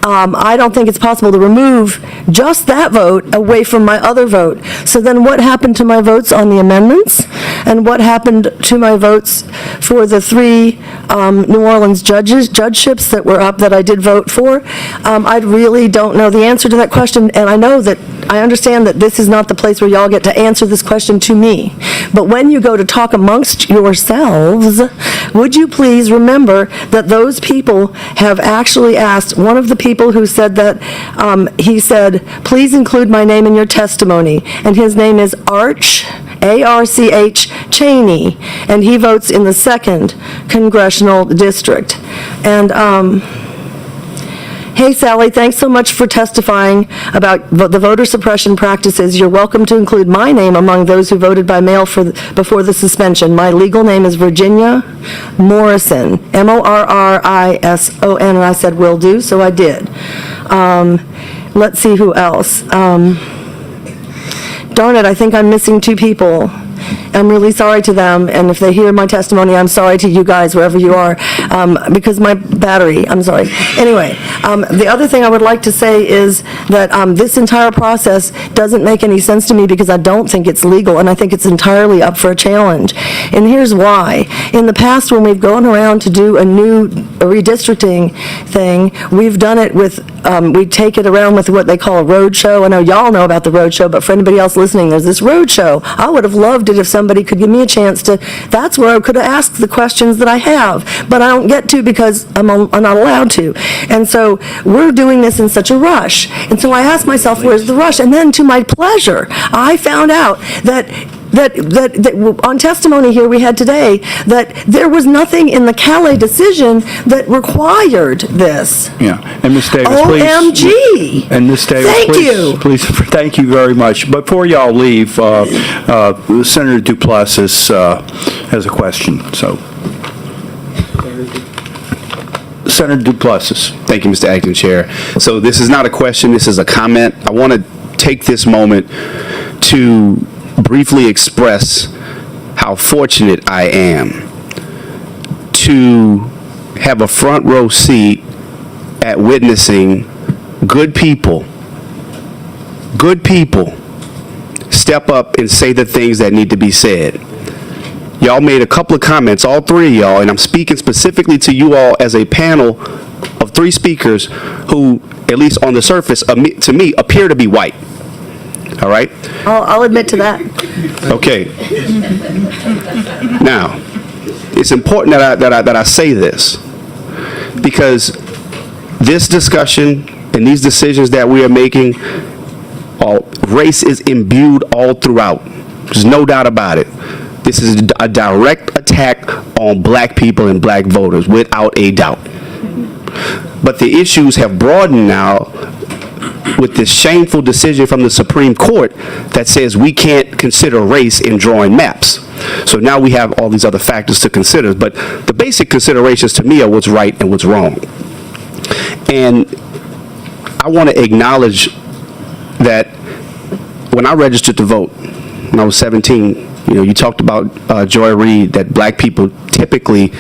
I don't think it's possible to remove just that vote away from my other vote. So then what happened to my votes on the amendments? And what happened to my votes for the 3 New Orleans judgeships that were up that I did vote for? I really don't know the answer to that question, and I understand that this is not the place where y'all get to answer this question to me. But when you go to talk amongst yourselves, would you please remember that those people have actually asked, one of the people who said that, he said, please include my name in your testimony, and his name is Arch, A-R-C-H, Cheney, and he votes in the 2nd congressional district. And, hey, Sally, thanks so much for testifying about the voter suppression practices. You're welcome to include my name among those who voted by mail before the suspension. My legal name is Virginia Morrison, Morrison, and I said, will do, so I did. Let's see who else. Darn it, I think I'm missing 2 people. I'm really sorry to them, and if they hear my testimony, I'm sorry to you guys, wherever you are, because my battery, I'm sorry. Anyway, the other thing I would like to say is that this entire process doesn't make any sense to me because I don't think it's legal, and I think it's entirely up for a challenge. And here's why. In the past, when we've gone around to do a new redistricting thing, we've done it with, we take it around with what they call a road show. I know y'all know about the road show, but for anybody else listening, there's this road show. I would have loved it if somebody could give me a chance to, that's where I could have asked the questions that I have, but I don't get to because I'm not allowed to. And so we're doing this in such a rush. And so I asked myself, where's the rush? And then to my pleasure, I found out that on testimony here we had today, that there was nothing in the Calais decision that required this. Yeah, and Ms. Davis, please. OMG! And Ms. Davis, Thank please, you. please, thank you very much. Before y'all leave, Senator Duplessis has a question, so. Senator Duplessis. Thank you, Mr. Acting Chair. So this is not a question, this is a comment. I want to take this moment to briefly express how fortunate I am to have a front row seat at witnessing good people step up and say the things that need to be said. Y'all made a couple of comments, all 3 of y'all, and I'm speaking specifically to you all as a panel of 3 speakers who, at least on the surface, to me, appear to be white. All right? I'll admit to that. Okay. Now, it's important that I say this, because this discussion and these decisions that we are making, race is imbued all throughout. There's no doubt about it. This is a direct attack on black people and black voters, without a doubt. But the issues have broadened now with this shameful decision from the Supreme Court that says we can't consider race in drawing maps. So now we have all these other factors to consider. But the basic considerations to me are what's right and what's wrong. And I want to acknowledge that when I registered to vote, when I was 17, you talked about, Joy Reid, that black people typically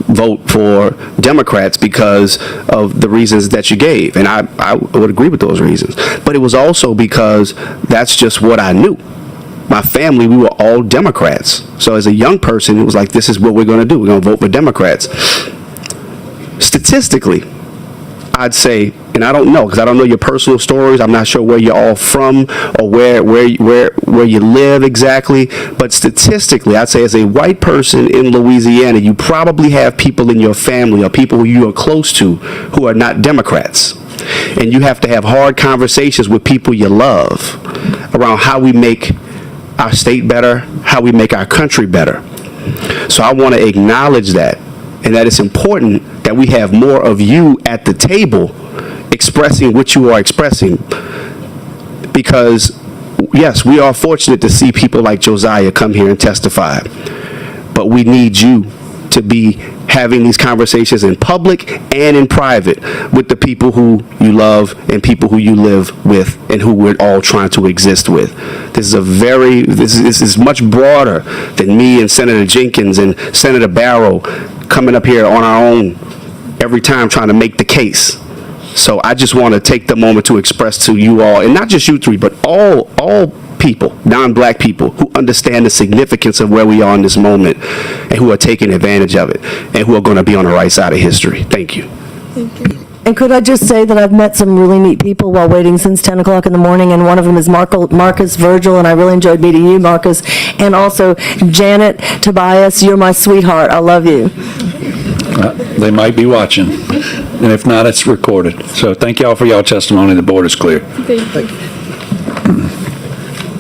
vote for Democrats because of the reasons that you gave. And I would agree with those reasons. But it was also because that's just what I knew. My family, we were all Democrats. So as a young person, it was like, this is what we're going to do. We're going to vote for Democrats. Statistically, I'd say, and I don't know, because I don't know your personal stories. I'm not sure where you're all from or where you live exactly. But statistically, I'd say as a white person in Louisiana, you probably have people in your family or people who you are close to who are not Democrats. And you have to have hard conversations with people you love around how we make our state better, how we make our country better. So I want to acknowledge that, and that it's important that we have more of you at the table expressing what you are expressing. Because, yes, we are fortunate to see people like Josiah come here and testify, but we need you to be having these conversations in public and in private with the people who you love and people who you live with and who we're all trying to exist with. This is much broader than me and Senator Jenkins and Senator Barrow coming up here on our own every time trying to make the case. So I just want to take the moment to express to you all, and not just you three, but all people, non-black people, who understand the significance of where we are in this moment and who are taking advantage of it and who are going to be on the right side of history. Thank you. And could I just say that I've met some really neat people while waiting since 10 o'clock in the morning, and one of them is Marcus Virgil, and I really enjoyed meeting you, Marcus, and also Janet Tobias. You're my sweetheart. I love you. They might be watching, and if not, it's recorded. So thank y'all for y'all testimony. The board is clear. Thank you.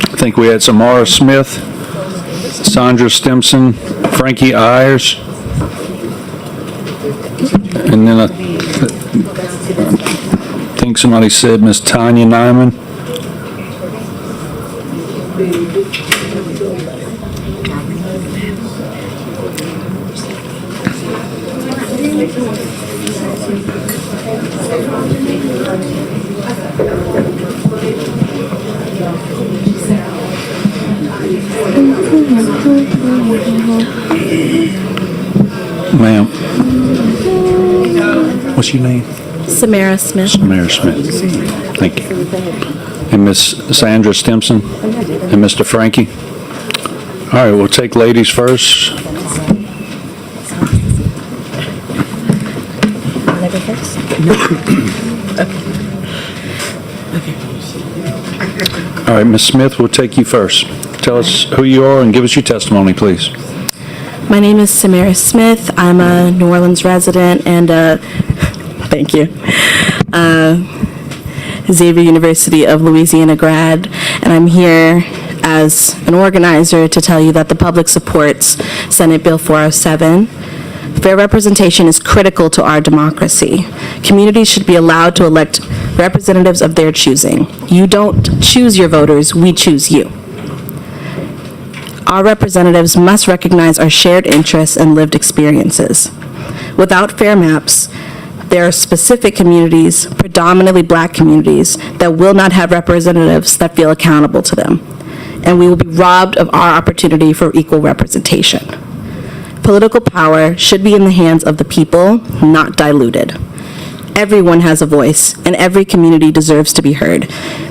I think we had Samara Smith, Sandra Stimson, Frankie Ayers, and then I think somebody said Miss Tanya Nyman. Ma'am, what's your name? Samara Smith. Samara Smith. Thank you. And Miss Sandra Stimson and Mr. Frankie. All right, we'll take ladies first. All right, Miss Smith, we'll take you first. Tell us who you are and give us your testimony, please. My name is Samara Smith. I'm a New Orleans resident and thank you, Xavier University of Louisiana grad, and I'm here as an organizer to tell you that the public supports Senate Bill 407. Fair representation is critical to our democracy. Communities should be allowed to elect representatives of their choosing. You don't choose your voters, we choose you. Our representatives must recognize our shared interests and lived experiences. Without fair maps, there are specific communities, predominantly black communities, that will not have representatives that feel accountable to them, and we will be robbed of our opportunity for equal representation. Political power should be in the hands of the people, not diluted. Everyone has a voice, and every community deserves to be heard.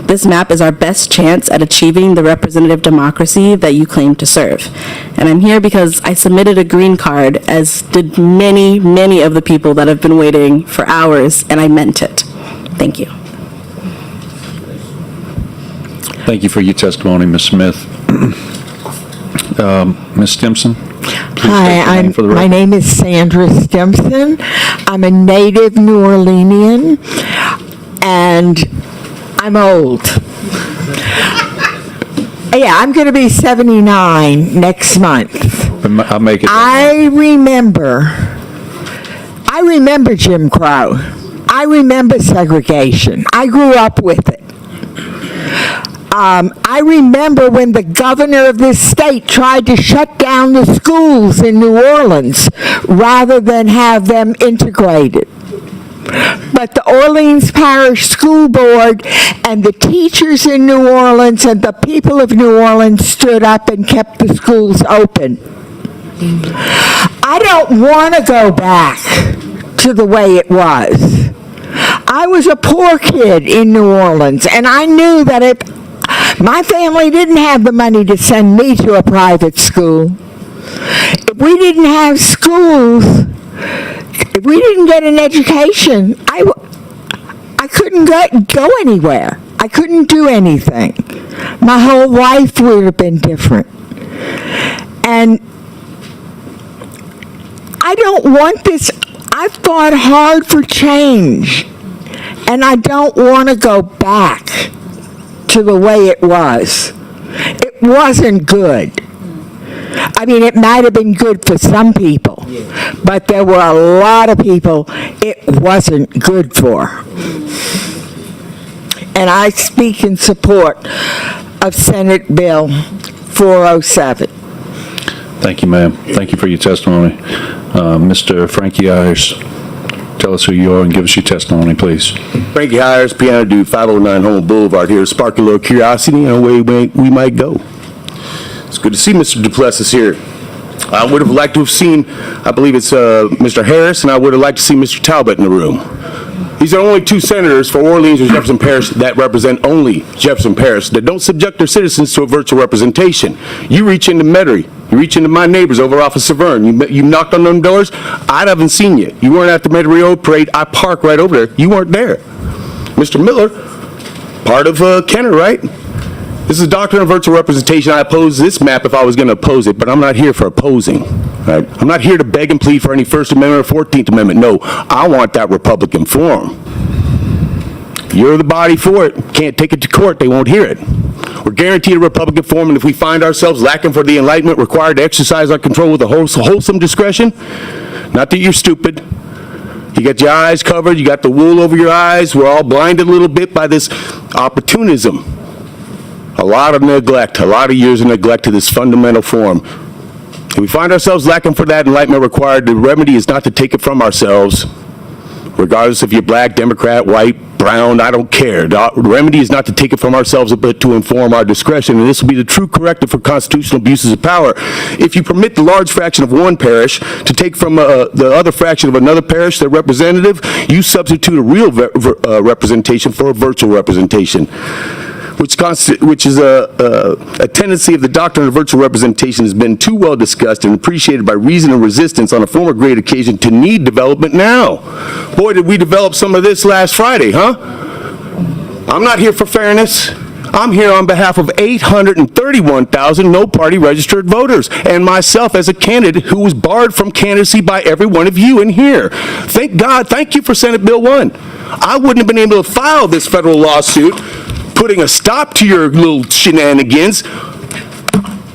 This map is our best chance at achieving the representative democracy that you claim to serve. And I'm here because I submitted a green card, as did many, many of the people that have been waiting for hours, and I meant it. Thank you. Thank you for your testimony, Ms. Smith. Ms. Stimson? Hi, my name is Sandra Stimson. I'm a native New Orleanian, and I'm old. Yeah, I'm going to be 79 next month. I'll make it. I remember Jim Crow. I remember segregation. I grew up with it. I remember when the governor of this state tried to shut down the schools in New Orleans rather than have them integrated. But the Orleans Parish School Board and the teachers in New Orleans and the people of New Orleans stood up and kept the schools open. I don't want to go back to the way it was. I was a poor kid in New Orleans, and I knew that if my family didn't have the money to send me to a private school, if we didn't have schools, if we didn't get an education, I couldn't go anywhere. I couldn't do anything. My whole life would have been different. And I don't want this. I've fought hard for change, and I don't want to go back to the way it was. It wasn't good. I mean, it might have been good for some people, but there were a lot of people it wasn't good for. And I speak in support of Senate Bill 407. Thank you, ma'am. Thank you for your testimony. Mr. Frankie Ayers, tell us who you are and give us your testimony, please. Frankie Ayers, piano dude, 509 Home Boulevard here to spark a little curiosity and away we might go. It's good to see Mr. Duplessis here. I would have liked to have seen, I believe it's Mr. Harris, and I would have liked to see Mr. Talbot in the room. These are only two senators for Orleans or Jefferson Parish that represent only Jefferson Parish, that don't subject their citizens to a virtual representation. You reach into Metairie, you reach into my neighbors over off of Severn, you knocked on them doors, I haven't seen you. You weren't at the Metairie Road Parade, I parked right over there, you weren't there. Mr. Miller, part of Kenner, right? This is a doctrine of virtual representation. I oppose this map if I was going to oppose it, but I'm not here for opposing. Right? I'm not here to beg and plead for any First Amendment or 14th Amendment. No, I want that Republican form. You're the body for it. Can't take it to court. They won't hear it. We're guaranteed a Republican form, and if we find ourselves lacking for the enlightenment required to exercise our control with a wholesome discretion, not that you're stupid. You got your eyes covered. You got the wool over your eyes. We're all blinded a little bit by this opportunism. A lot of neglect, a lot of years of neglect to this fundamental form. If we find ourselves lacking for that enlightenment required, the remedy is not to take it from ourselves, regardless if you're black, Democrat, white, brown, I don't care. The remedy is not to take it from ourselves, but to inform our discretion, and this will be the true corrective for constitutional abuses of power. If you permit the large fraction of one parish to take from the other fraction of another parish, their representative, you substitute a real representation for a virtual representation. Which is a tendency of the doctrine of virtual representation has been too well discussed and appreciated by reason and resistance on a former great occasion to need development now. Boy, did we develop some of this last Friday, huh? I'm not here for fairness. I'm here on behalf of 831,000 no-party registered voters and myself as a candidate who was barred from candidacy by every one of you in here. Thank God, thank you for Senate Bill 1. I wouldn't have been able to file this federal lawsuit putting a stop to your little shenanigans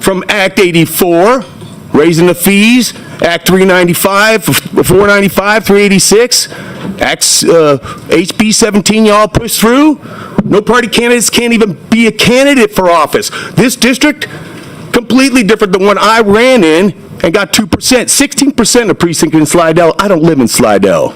from Act 84, raising the fees, Act 395, 495, 386, Acts, HB 17 y'all pushed through. No party candidates can't even be a candidate for office. This district, completely different than one I ran in and got 2%, 16% of precinct in Slidell. I don't live in Slidell.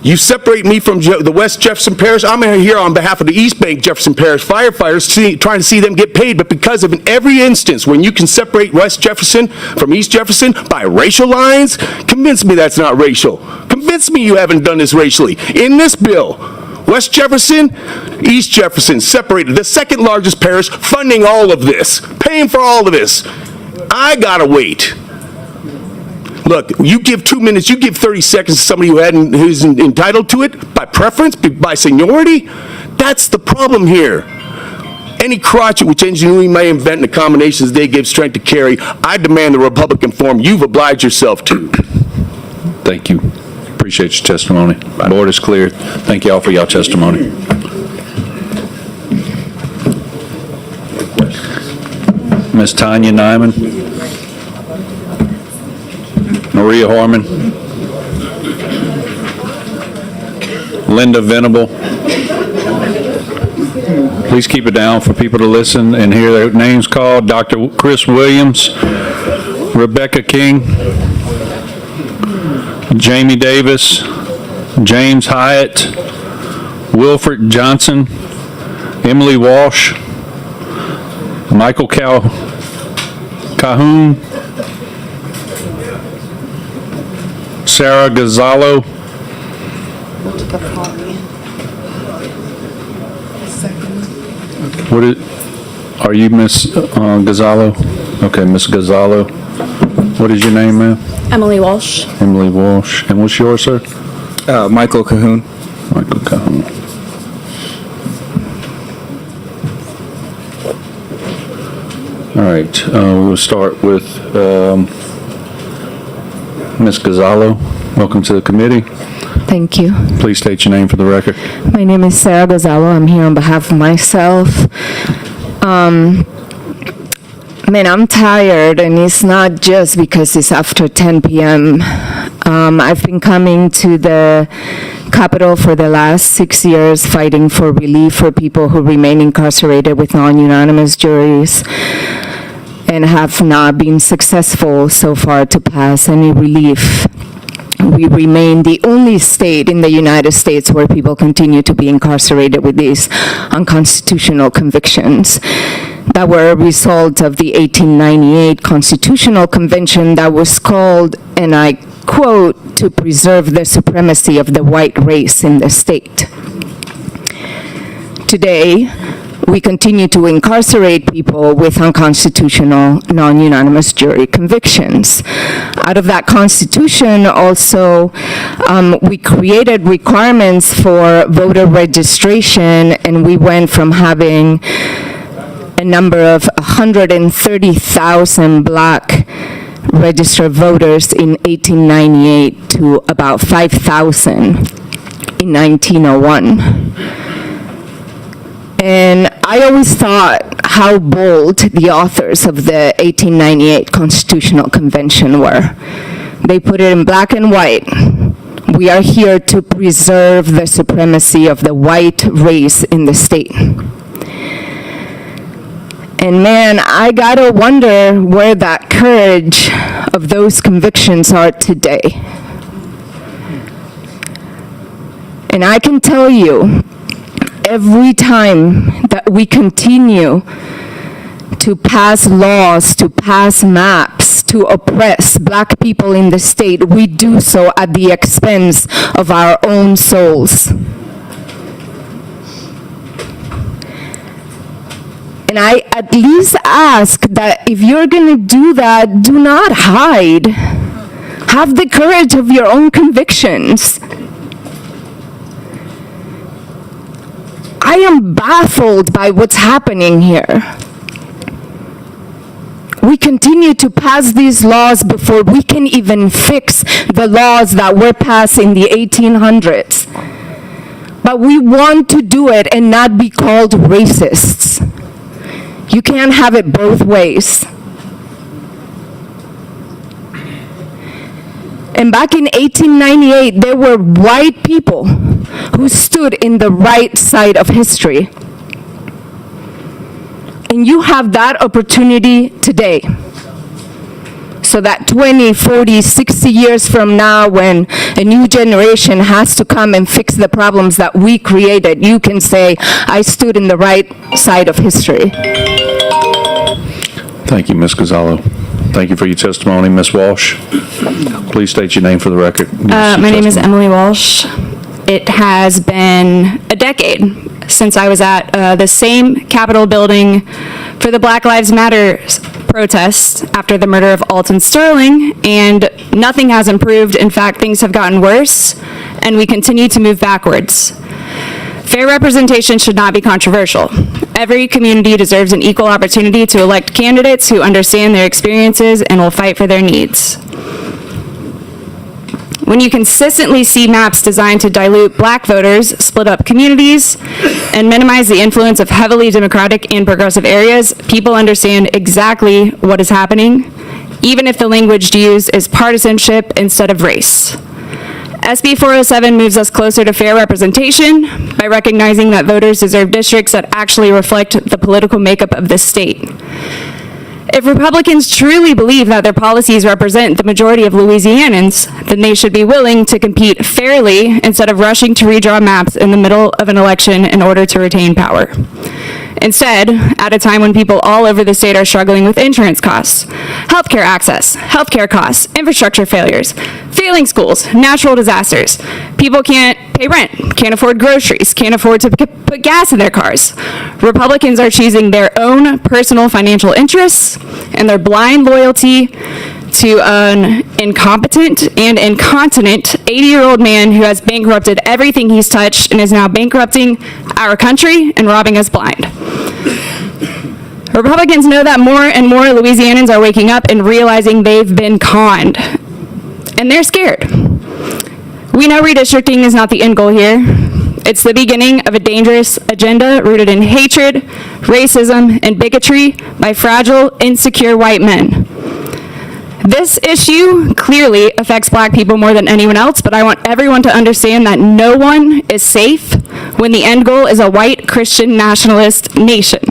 You separate me from the West Jefferson Parish. I'm here on behalf of the East Bank Jefferson Parish firefighters trying to see them get paid, but because of in every instance when you can separate West Jefferson from East Jefferson by racial lines, convince me that's not racial. Convince me you haven't done this racially. In this bill, West Jefferson, East Jefferson separated, the second largest parish funding all of this, paying for all of this. I gotta wait. Look, you give 2 minutes, you give 30 seconds to somebody who's entitled to it by preference, by seniority. That's the problem here. Any crotchet which ingenuity may invent in the combinations they give strength to carry, I demand the Republican form you've obliged yourself to. Thank you. Appreciate your testimony. Board is clear. Thank you all for your testimony. Ms. Tanya Nyman. Maria Harmon. Linda Venable. Please keep it down for people to listen and hear their names called. Dr. Chris Williams. Rebecca King. Jamie Davis. James Hyatt. Wilfred Johnson. Emily Walsh. Michael Cahoon. Sarah Gonzalo. Are you Miss Gonzalo? Okay, Miss Gonzalo. What is your name, ma'am? Emily Walsh. Emily Walsh. And what's yours, sir? Michael Cahoon. Michael Cahoon. All right, we'll start with Ms. Gonzalo. Welcome to the committee. Thank you. Please state your name for the record. My name is Sarah Gonzalo. I'm here on behalf of myself, Man, I'm tired, and it's not just because it's after 10 p.m. I've been coming to the Capitol for the last 6 years, fighting for relief for people who remain incarcerated with non-unanimous juries, and have not been successful so far to pass any relief. We remain the only state in the United States where people continue to be incarcerated with these unconstitutional convictions that were a result of the 1898 Constitutional Convention that was called, and I quote, to preserve the supremacy of the white race in the state. Today, we continue to incarcerate people with unconstitutional, non-unanimous jury convictions. Out of that Constitution, also, we created requirements for voter registration, and we went from having a number of 130,000 black registered voters in 1898 to about 5,000 in 1901. And I always thought how bold the authors of the 1898 Constitutional Convention were. They put it in black and white. We are here to preserve the supremacy of the white race in the state. And man, I gotta wonder where that courage of those convictions are today. And I can tell you, every time that we continue to pass laws, to pass maps, to oppress black people in the state, we do so at the expense of our own souls. And I at least ask that if you're going to do that, do not hide. Have the courage of your own convictions. I am baffled by what's happening here. We continue to pass these laws before we can even fix the laws that were passed in the 1800s. But we want to do it and not be called racists. You can't have it both ways. And back in 1898, there were white people who stood in the right side of history. And you have that opportunity today. So that 20, 40, 60 years from now, when a new generation has to come and fix the problems that we created, you can say, I stood in the right side of history. Thank you, Ms. Gonzalo. Thank you for your testimony. Ms. Walsh, please state your name for the record. My name is Emily Walsh. It has been a decade since I was at the same Capitol building for the Black Lives Matter protest after the murder of Alton Sterling, and nothing has improved. In fact, things have gotten worse, and we continue to move backwards. Fair representation should not be controversial. Every community deserves an equal opportunity to elect candidates who understand their experiences and will fight for their needs. When you consistently see maps designed to dilute black voters, split up communities, and minimize the influence of heavily Democratic and progressive areas, people understand exactly what is happening, even if the language used is partisanship instead of race. SB 407 moves us closer to fair representation by recognizing that voters deserve districts that actually reflect the political makeup of the state. If Republicans truly believe that their policies represent the majority of Louisianans, then they should be willing to compete fairly instead of rushing to redraw maps in the middle of an election in order to retain power. Instead, at a time when people all over the state are struggling with insurance costs, healthcare access, healthcare costs, infrastructure failures, failing schools, natural disasters, people can't pay rent, can't afford groceries, can't afford to put gas in their cars. Republicans are choosing their own personal financial interests and their blind loyalty to an incompetent and incontinent 80-year-old man who has bankrupted everything he's touched and is now bankrupting our country and robbing us blind. Republicans know that more and more Louisianans are waking up and realizing they've been conned, and they're scared. We know redistricting is not the end goal here. It's the beginning of a dangerous agenda rooted in hatred, racism, and bigotry by fragile, insecure white men. This issue clearly affects black people more than anyone else, but I want everyone to understand that no one is safe when the end goal is a white Christian nationalist nation.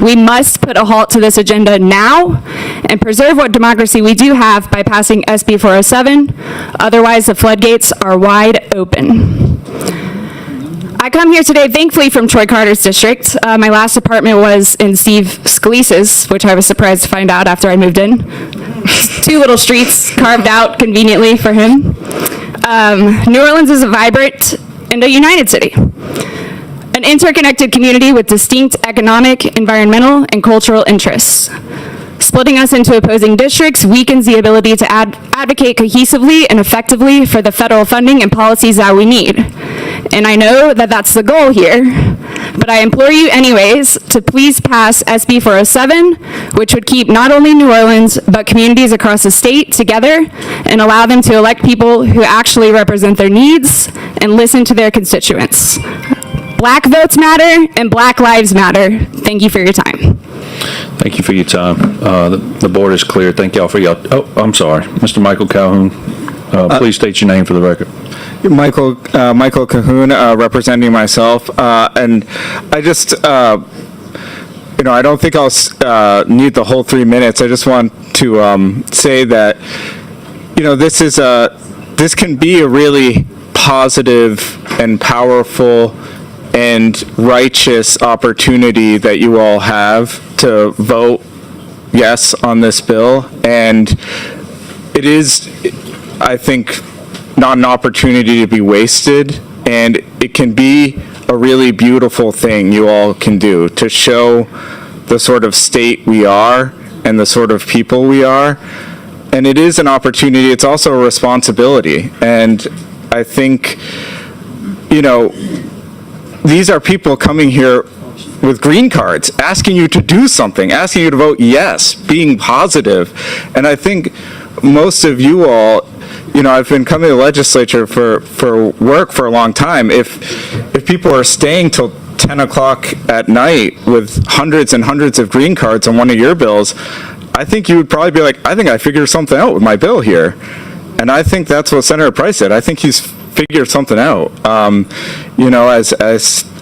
We must put a halt to this agenda now and preserve what democracy we do have by passing SB 407. Otherwise, the floodgates are wide open. I come here today, thankfully, from Troy Carter's district. My last apartment was in Steve Scalise's, which I was surprised to find out after I moved in. 2 little streets carved out conveniently for him. New Orleans is a vibrant and a united city. An interconnected community with distinct economic, environmental, and cultural interests. Splitting us into opposing districts weakens the ability to advocate cohesively and effectively for the federal funding and policies that we need. And I know that that's the goal here, but I implore you anyways to please pass SB 407, which would keep not only New Orleans, but communities across the state together and allow them to elect people who actually represent their needs and listen to their constituents. Black votes matter and Black lives matter. Thank you for your time. Thank you for your time. The board is clear. Thank y'all for y'all. Oh, I'm sorry. Mr. Michael Calhoun, please state your name for the record. Michael Cahoon, representing myself, and I just, I don't think I'll need the whole 3 minutes. I just want to say that, this can be a really positive and powerful and righteous opportunity that you all have to vote yes on this bill, and it is, I think, not an opportunity to be wasted, and it can be a really beautiful thing you all can do to show the sort of state we are and the sort of people we are. And it is an opportunity, it's also a responsibility. And I think, these are people coming here with green cards, asking you to do something, asking you to vote yes, being positive. And I think most of you all, I've been coming to the legislature for work for a long time. If people are staying till 10 o'clock at night with hundreds and hundreds of green cards on one of your bills, I think you would probably be like, I think I figured something out with my bill here. And I think that's what Senator Price did. I think he's figured something out.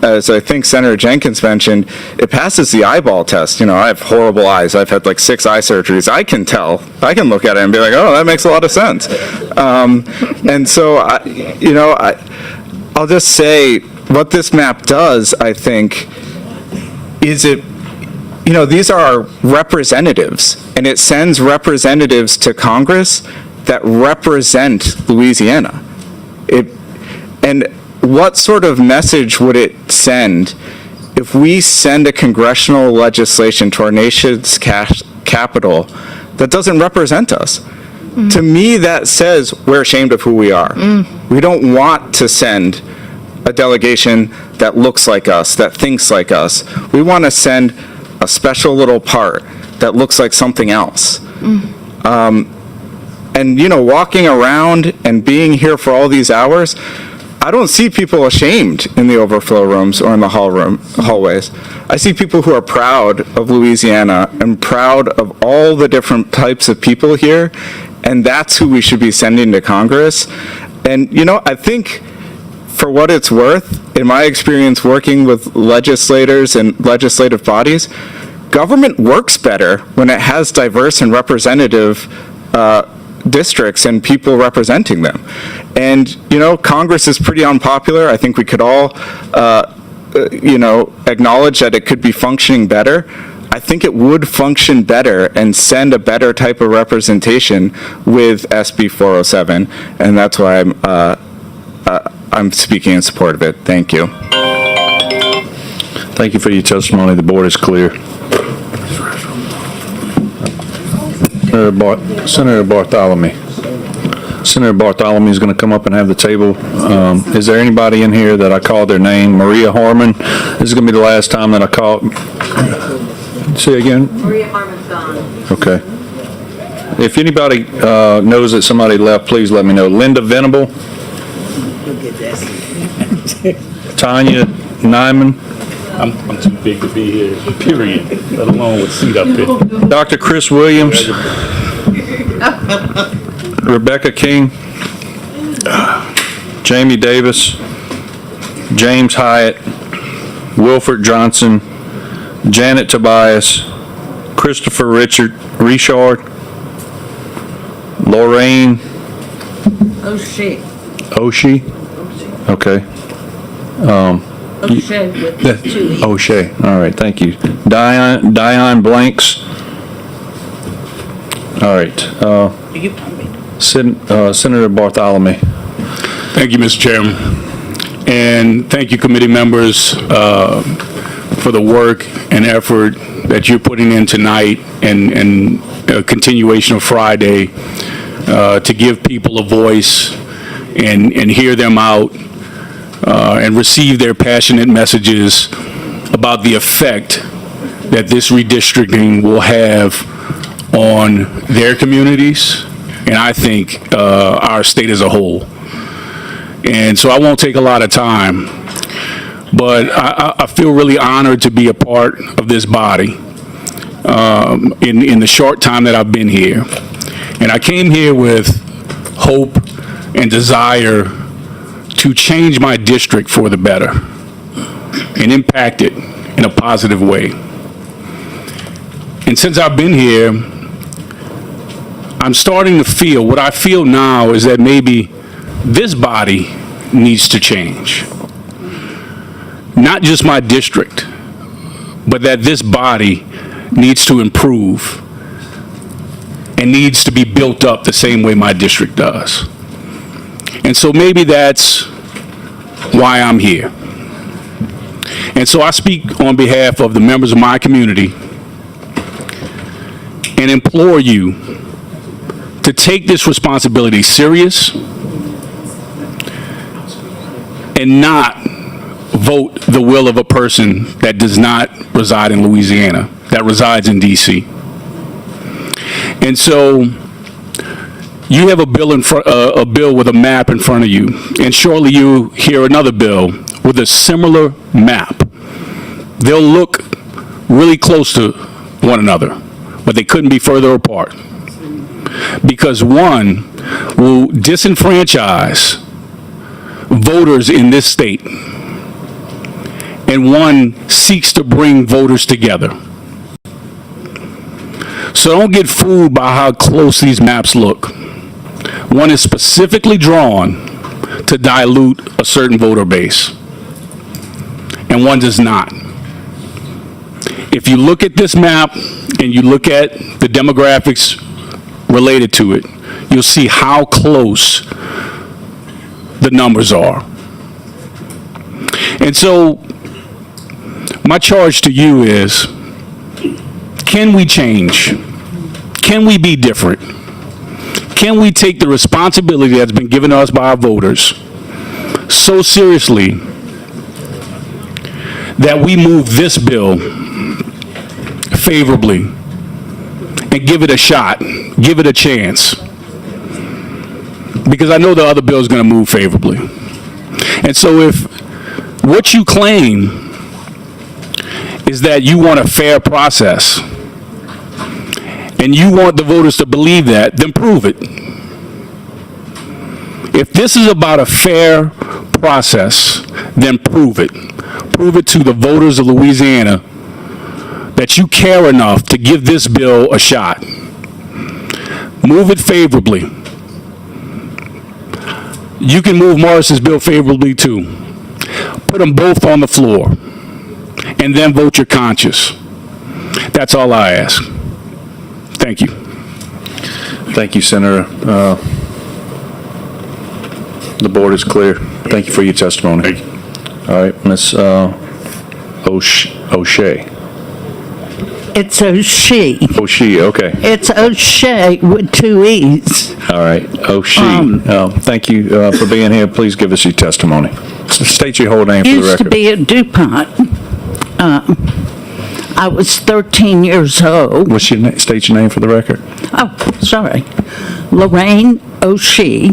As I think Senator Jenkins mentioned, it passes the eyeball test. I have horrible eyes. I've had like 6 eye surgeries. I can tell. I can look at it and be like, oh, that makes a lot of sense. And so, I'll just say what this map does, I think, is these are our representatives, and it sends representatives to Congress that represent Louisiana. And what sort of message would it send if we send a congressional legislation to our nation's capital that doesn't represent us? To me, that says we're ashamed of who we are. We don't want to send a delegation that looks like us, that thinks like us. We want to send a special little part that looks like something else. And, walking around and being here for all these hours, I don't see people ashamed in the overflow rooms or in the hallways. I see people who are proud of Louisiana and proud of all the different types of people here, and that's who we should be sending to Congress. And, I think, for what it's worth, in my experience working with legislators and legislative bodies, government works better when it has diverse and representative districts and people representing them. And, Congress is pretty unpopular. I think we could all, acknowledge that it could be functioning better. I think it would function better and send a better type of representation with SB 407, and that's why I'm speaking in support of it. Thank you. Thank you for your testimony. The board is clear. Senator Bartholomew. Senator Bartholomew is going to come up and have the table. Is there anybody in here that I called their name? Maria Harmon. This is going to be the last time that I call. Say again? Maria Harmon's gone. Okay. If anybody knows that somebody left, please let me know. Linda Venable. Tanya Nyman. I'm too big to be here, period, let alone with seat up here. Dr. Chris Williams. Rebecca King. Jamie Davis. James Hyatt. Wilford Johnson. Janet Tobias. Christopher Richard. Lorraine O'Shea. Oshie. Okay. O'Shea with two E's. O'Shea. All right, thank you. Dion Blanks. All right. Senator Bartholomew. Thank you, Mr. Chairman. And thank you, committee members, for the work and effort that you're putting in tonight and a continuation of Friday to give people a voice and hear them out and receive their passionate messages about the effect that this redistricting will have on their communities and I think our state as a whole. And so I won't take a lot of time, but I feel really honored to be a part of this body in the short time that I've been here. And I came here with hope and desire to change my district for the better and impact it in a positive way. And since I've been here, I'm starting to feel, what I feel now is that maybe this body needs to change. Not just my district, but that this body needs to improve and needs to be built up the same way my district does. And so maybe that's why I'm here. And so I speak on behalf of the members of my community and implore you to take this responsibility serious and not vote the will of a person that does not reside in Louisiana, that resides in D.C. And so you have a bill with a map in front of you, and shortly you hear another bill with a similar map. They'll look really close to one another, but they couldn't be further apart, because one will disenfranchise voters in this state, and one seeks to bring voters together. So don't get fooled by how close these maps look. One is specifically drawn to dilute a certain voter base, and one does not. If you look at this map and you look at the demographics related to it, you'll see how close the numbers are. And so my charge to you is, can we change? Can we be different? Can we take the responsibility that's been given to us by our voters so seriously that we move this bill favorably and give it a shot, give it a chance? Because I know the other bill is going to move favorably. And so if what you claim is that you want a fair process, and you want the voters to believe that, then prove it. If this is about a fair process, then prove it. Prove it to the voters of Louisiana that you care enough to give this bill a shot. Move it favorably. You can move Morris's bill favorably too. Put them both on the floor, and then vote your conscience. That's all I ask. Thank you. Thank you, Senator. The board is clear. Thank you for your testimony. Thank you. All right, Ms. O'Shea. It's O'Shea. O'Shea, okay. It's O'Shea with two E's. All right, O'Shea. Thank you for being here. Please give us your testimony. State your whole name for the record. Used to be at DuPont. I was 13 years old. What's your state your name for the record? Oh, sorry. Lorraine O'Shea,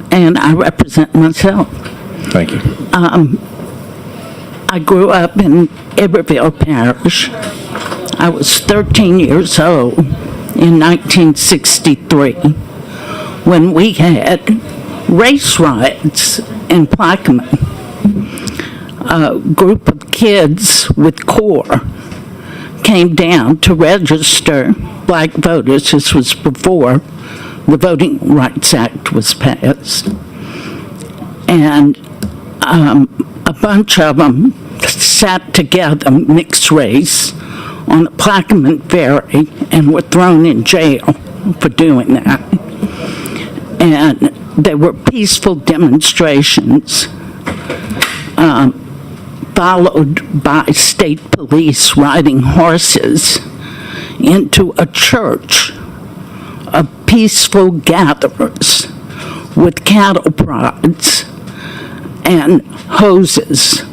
and I represent myself. Thank you. I grew up in Iberville Parish. I was 13 years old in 1963 when we had race riots in Plaquemine. A group of kids with CORE came down to register black voters. This was before the Voting Rights Act was passed. And a bunch of them sat together, mixed race, on a Plaquemine ferry and were thrown in jail for doing that. And there were peaceful demonstrations followed by state police riding horses into a church of peaceful gatherers with cattle prods and hoses,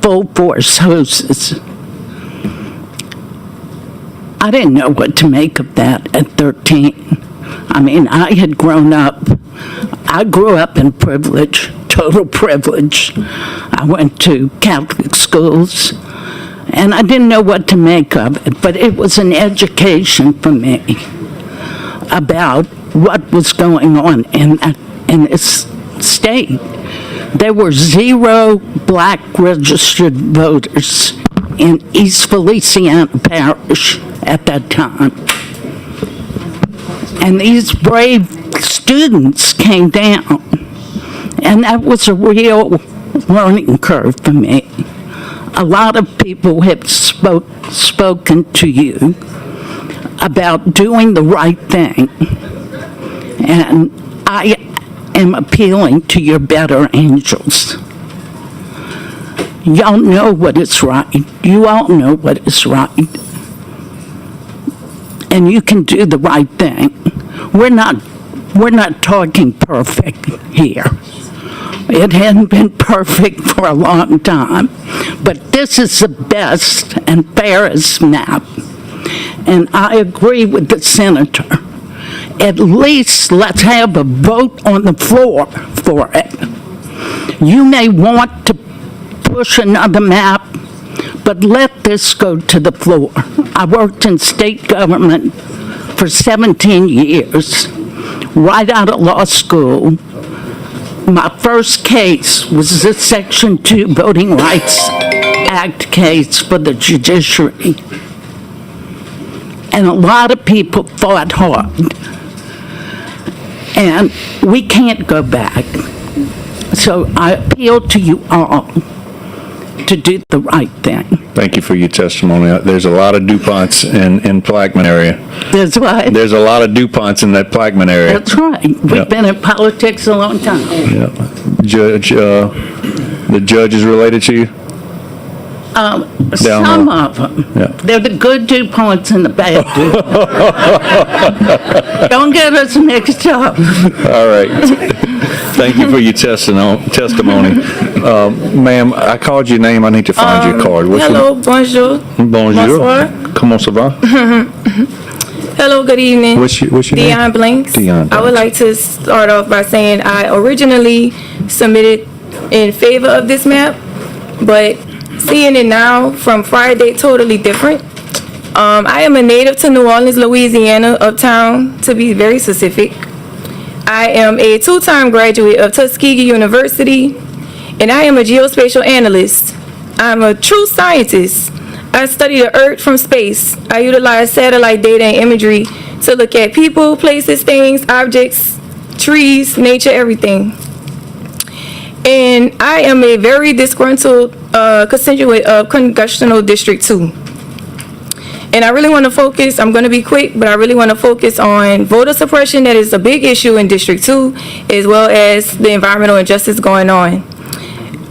full-force hoses. I didn't know what to make of that at 13. I mean, I grew up in privilege, total privilege. I went to Catholic schools, and I didn't know what to make of it, but it was an education for me about what was going on in this state. There were 0 black registered voters in East Feliciana Parish at that time. And these brave students came down, and that was a real learning curve for me. A lot of people have spoken to you about doing the right thing, and I am appealing to your better angels. Y'all know what is right. You all know what is right. And you can do the right thing. We're not talking perfect here. It hadn't been perfect for a long time, but this is the best and fairest map. And I agree with the senator. At least let's have a vote on the floor for it. You may want to push another map, but let this go to the floor. I worked in state government for 17 years, right out of law school. My first case was the Section 2 Voting Rights Act case for the judiciary. And a lot of people fought hard. And we can't go back. So I appeal to you all to do the right thing. Thank you for your testimony. There's a lot of DuPonts in Plaquemine area. There's what? There's a lot of DuPonts in that Plaquemine area. That's right. We've been in politics a long time. Yeah. Judge, the judge is related to you? Some of them. Yeah. They're the good DuPonts and the bad DuPonts. Don't get us mixed up. All right. Thank you for your testimony. Ma'am, I called your name. I need to find your card. Hello, bonjour. Bonjour. Bonsoir. Comment ça va? Hello, good evening. What's your name? Dion Blanks. Dion Blanks. I would like to start off by saying I originally submitted in favor of this map, but seeing it now from Friday, totally different. I am a native to New Orleans, Louisiana, uptown, to be very specific. I am a 2-time graduate of Tuskegee University, and I am a geospatial analyst. I'm a true scientist. I study the Earth from space. I utilize satellite data and imagery to look at people, places, things, objects, trees, nature, everything. And I am a very disgruntled constituent of Congressional District 2. And I really want to focus, I'm going to be quick, but I really want to focus on voter suppression. That is a big issue in District 2, as well as the environmental injustice going on.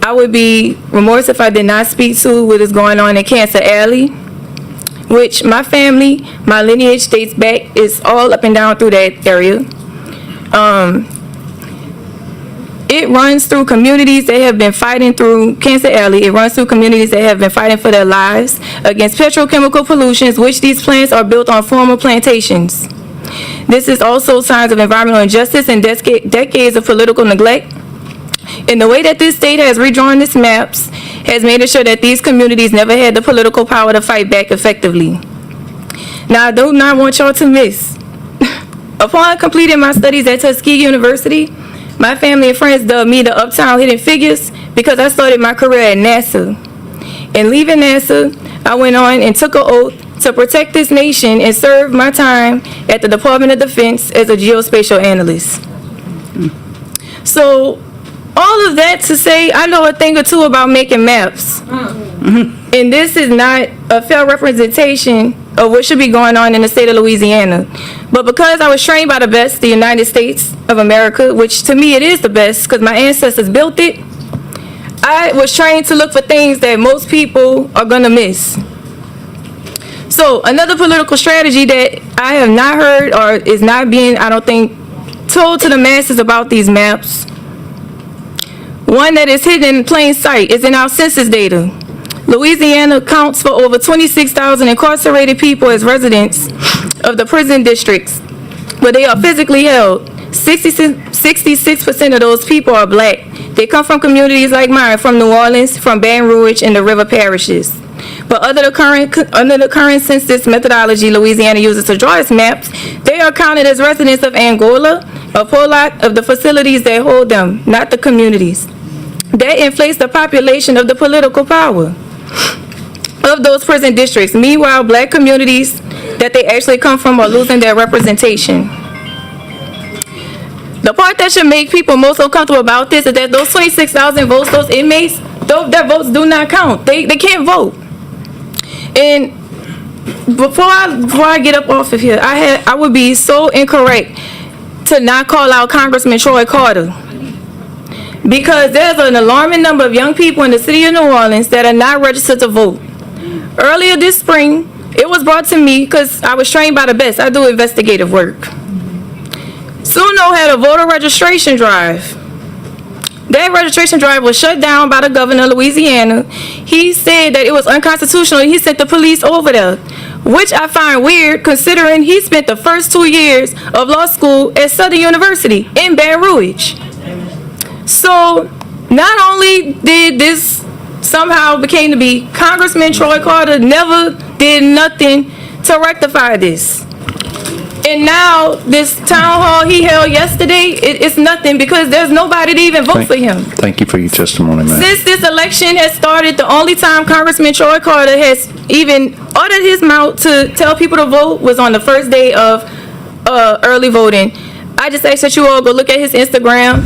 I would be remorse if I did not speak to what is going on in Cancer Alley, which my family, my lineage dates back, is all up and down through that area. It runs through communities that have been fighting through Cancer Alley. It runs through communities that have been fighting for their lives against petrochemical pollutions, which these plants are built on former plantations. This is also signs of environmental injustice and decades of political neglect. And the way that this state has redrawn its maps has made it sure that these communities never had the political power to fight back effectively. Now, I do not want y'all to miss. Upon completing my studies at Tuskegee University, my family and friends dubbed me the Uptown Hidden Figures because I started my career at NASA. And leaving NASA, I went on and took an oath to protect this nation and serve my time at the Department of Defense as a geospatial analyst. So, all of that to say, I know a thing or two about making maps. And this is not a fair representation of what should be going on in the state of Louisiana. But because I was trained by the best, the United States of America, which to me it is the best because my ancestors built it, I was trained to look for things that most people are gonna miss. So another political strategy that I have not heard or is not being, I don't think, told to the masses about these maps, one that is hidden in plain sight is in our census data. Louisiana counts for over 26,000 incarcerated people as residents of the prison districts, where they are physically held. 66% of those people are black. They come from communities like mine, from New Orleans, from Baton Rouge, and the river parishes. But under the current census methodology Louisiana uses to draw its maps, they are counted as residents of Angola, a whole lot of the facilities that hold them, not the communities. That inflates the population of the political power of those prison districts. Meanwhile, black communities that they actually come from are losing their representation. The part that should make people most uncomfortable about this is that those 26,000 votes, those inmates, their votes do not count. They can't vote. And before I get up off of here, I would be so incorrect to not call out Congressman Troy Carter, because there's an alarming number of young people in the city of New Orleans that are not registered to vote. Earlier this spring, it was brought to me because I was trained by the best. I do investigative work. Suno had a voter registration drive. That registration drive was shut down by the governor of Louisiana. He said that it was unconstitutional. He sent the police over there, which I find weird considering he spent the first 2 years of law school at Southern University in Baton Rouge. So not only did this somehow became to be, Congressman Troy Carter never did nothing to rectify this. And now this town hall he held yesterday, it's nothing because there's nobody to even vote for him. Thank you for your testimony, ma'am. Since this election has started, the only time Congressman Troy Carter has even uttered his mouth to tell people to vote was on the first day of early voting. I just ask that you all go look at his Instagram.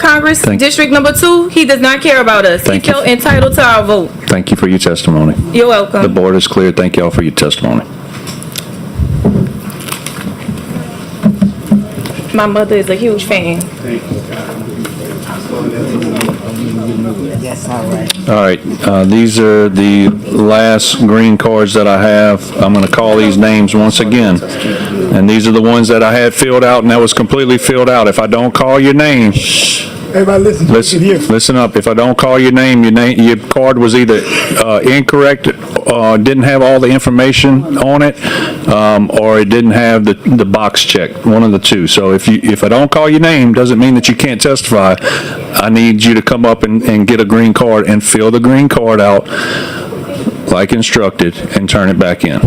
Congress District Number 2, he does not care about us. He felt entitled to our vote. Thank you for your testimony. You're welcome. The board is clear. Thank you all for your testimony. My mother is a huge fan. All right, these are the last green cards that I have. I'm going to call these names once again. And these are the ones that I had filled out, and that was completely filled out. If I don't call your name, Everybody listen up. If I don't call your name, your card was either incorrect, didn't have all the information on it, or it didn't have the box checked. One of the two. So if I don't call your name, doesn't mean that you can't testify. I need you to come up and get a green card and fill the green card out like instructed and turn it back in.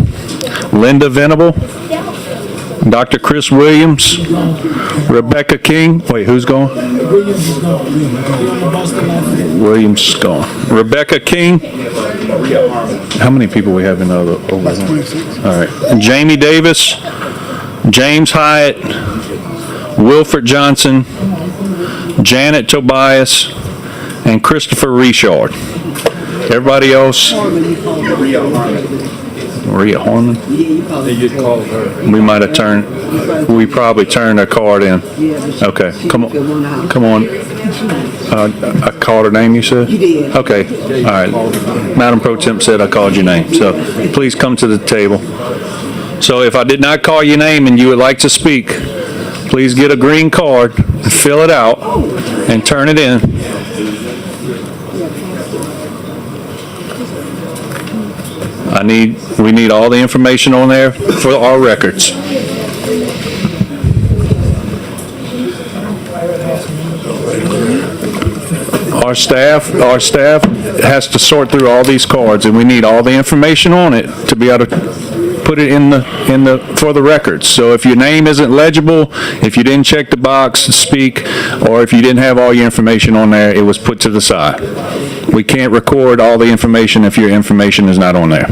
Linda Venable. Dr. Chris Williams, Rebecca King. Wait, who's gone? Williams is gone. Rebecca King. How many people we have in over here? All right. Jamie Davis, James Hyatt, Wilfred Johnson, Janet Tobias, and Christopher Richard. Everybody else? Maria Horman? We probably turned her card in. Okay, come on. I called her name, you said? You did. Okay, all right. Madam Pro Temp said I called your name, so please come to the table. So if I did not call your name and you would like to speak, please get a green card, fill it out, and turn it in. We need all the information on there for our records. our staff has to sort through all these cards, and we need all the information on it to be able to put it for the records. So if your name isn't legible, if you didn't check the box to speak, or if you didn't have all your information on there, it was put to the side. We can't record all the information if your information is not on there.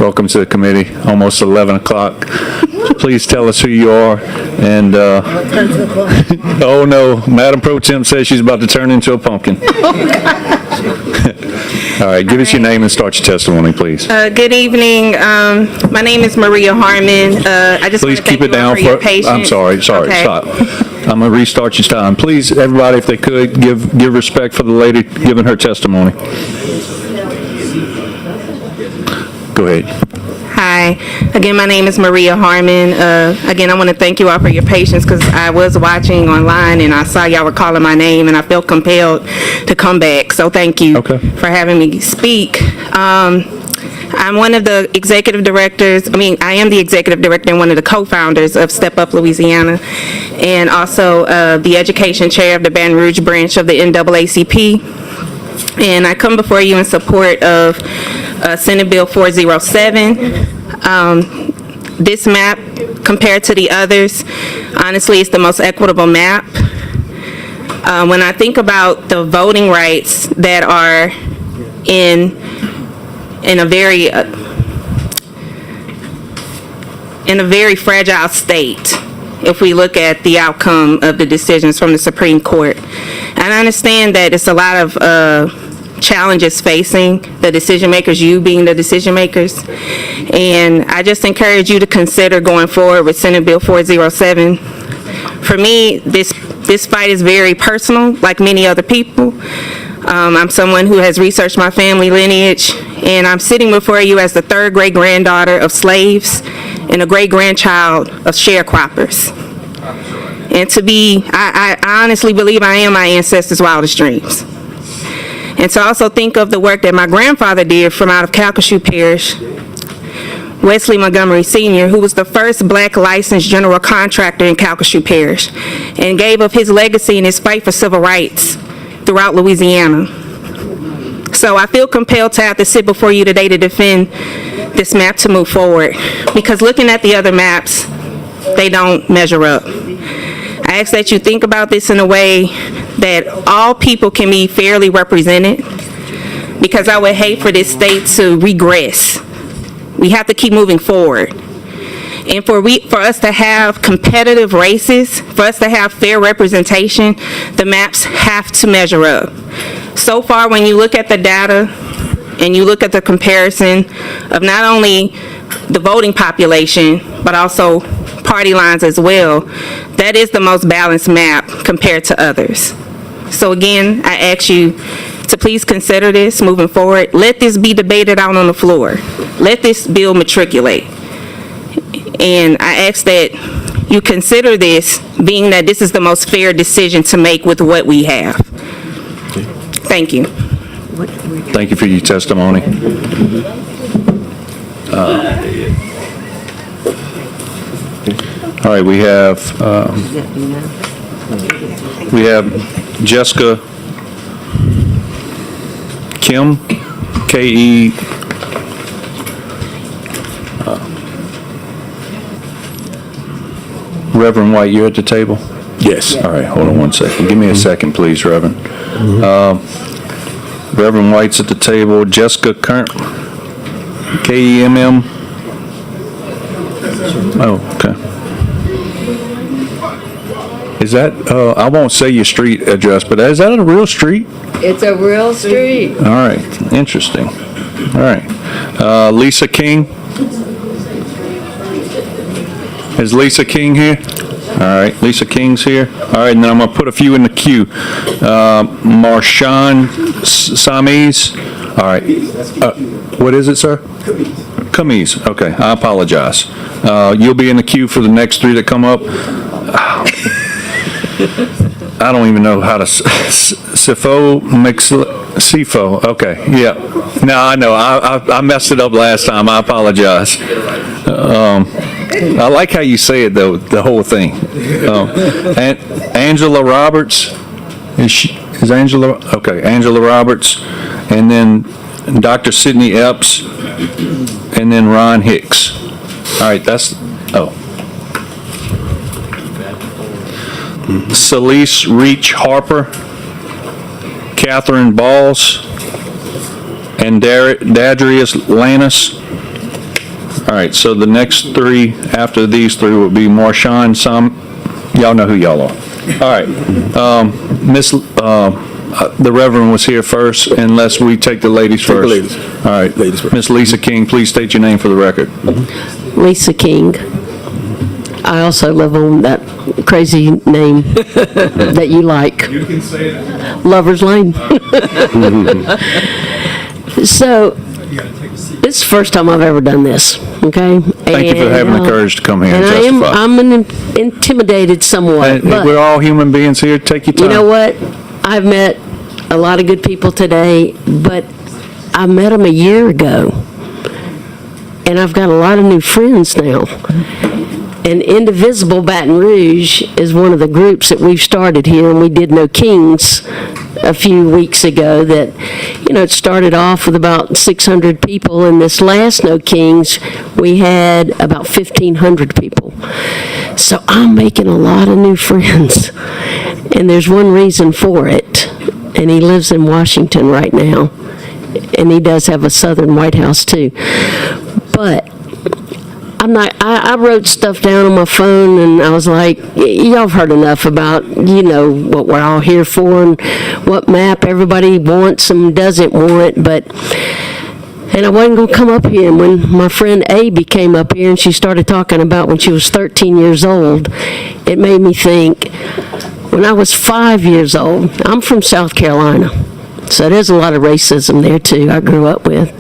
Welcome to the committee, almost 11 o'clock. Please tell us who you are, and, oh no, Madam Pro Tem says she's about to turn into a pumpkin. All right, give us your name and start your testimony, please. Good evening. My name is Maria Harmon. I just Please want to keep thank it you all down for your for, patience. I'm sorry, Okay. stop. I'm gonna restart your time. Please, everybody, if they could, give respect for the lady giving her testimony. Go ahead. Hi. Again, my name is Maria Harmon. Again, I want to thank you all for your patience because I was watching online and I saw y'all were calling my name and I felt compelled to come back. So thank you for having me speak. I'm one of the executive directors, I am the executive director and one of the co-founders of Step Up Louisiana, and also the education chair of the Baton Rouge branch of the NAACP. And I come before you in support of Senate Bill 407. This map, compared to the others, honestly, is the most equitable map. When I think about the voting rights that are in a very fragile state, if we look at the outcome of the decisions from the Supreme Court. And I understand that it's a lot of challenges facing the decision makers, you being the decision makers. And I just encourage you to consider going forward with Senate Bill 407. For me, this fight is very personal, like many other people. I'm someone who has researched my family lineage, and I'm sitting before you as the third great-granddaughter of slaves and a great-grandchild of sharecroppers. And I honestly believe I am my ancestors' wildest dreams. And to also think of the work that my grandfather did from out of Calcasieu Parish, Wesley Montgomery Sr., who was the first black licensed general contractor in Calcasieu Parish, and gave of his legacy in his fight for civil rights throughout Louisiana. So I feel compelled to have to sit before you today to defend this map to move forward, because looking at the other maps, they don't measure up. I ask that you think about this in a way that all people can be fairly represented, because I would hate for this state to regress. We have to keep moving forward. And for us to have competitive races, for us to have fair representation, the maps have to measure up. So far, when you look at the data and you look at the comparison of not only the voting population, but also party lines as well, that is the most balanced map compared to others. So again, I ask you to please consider this moving forward. Let this be debated out on the floor. Let this bill matriculate. And I ask that you consider this, being that this is the most fair decision to make with what we have. Thank you. Thank you for your testimony. All right, we have Jessica Kim, K-E, Reverend White, you're at the table? Yes. All right, hold on one second. Give me a second, please, Reverend. Reverend White's at the table. Jessica Kern, K-E-M-M. Oh, okay. Is that, I won't say your street address, but is that a real street? It's a real street. All right, interesting. All right. Lisa King? Is Lisa King here? All right, Lisa King's here. All right, and then I'm going to put a few in the queue. Marshawn Samis. All right. What is it, sir? Camise. Okay, I apologize. You'll be in the queue for the next three that come up. I don't even know how to, Sifo, okay, yeah. No, I know, I messed it up last time, I apologize. I like how you say it, though, the whole thing. Angela Roberts, is Angela, okay, Angela Roberts, and then Dr. Sidney Epps, and then Ron Hicks. All right, that's, Celeste Reach Harper, Catherine Balls, and Dadrius Lannis. All right, so the next three after these three will be Marshawn y'all know who y'all are. All right, the Reverend was here first, unless we take the ladies first. Take the ladies. All right, Ladies first. Miss Lisa King, please state your name for the record. Lisa King. I also live on that crazy name that you like. You can say that. Lover's Lane. So, this is the first time I've ever done this, okay? Thank you for having the courage to come here and testify. I'm intimidated somewhat, but We're all human beings here. Take your time. you know what? I've met a lot of good people today, but I met them a year ago, and I've got a lot of new friends now. And Indivisible Baton Rouge is one of the groups that we've started here, and we did No Kings a few weeks ago that, it started off with about 600 people, and this last No Kings, we had about 1,500 people. So I'm making a lot of new friends, and there's one reason for it, and he lives in Washington right now, and he does have a Southern White House too. But I wrote stuff down on my phone, and I was like, y'all have heard enough about, what we're all here for and what map everybody wants and doesn't want, and I wasn't going to come up here. And when my friend Abby came up here and she started talking about when she was 13 years old, it made me think, when I was 5 years old, I'm from South Carolina, so there's a lot of racism there too, I grew up with.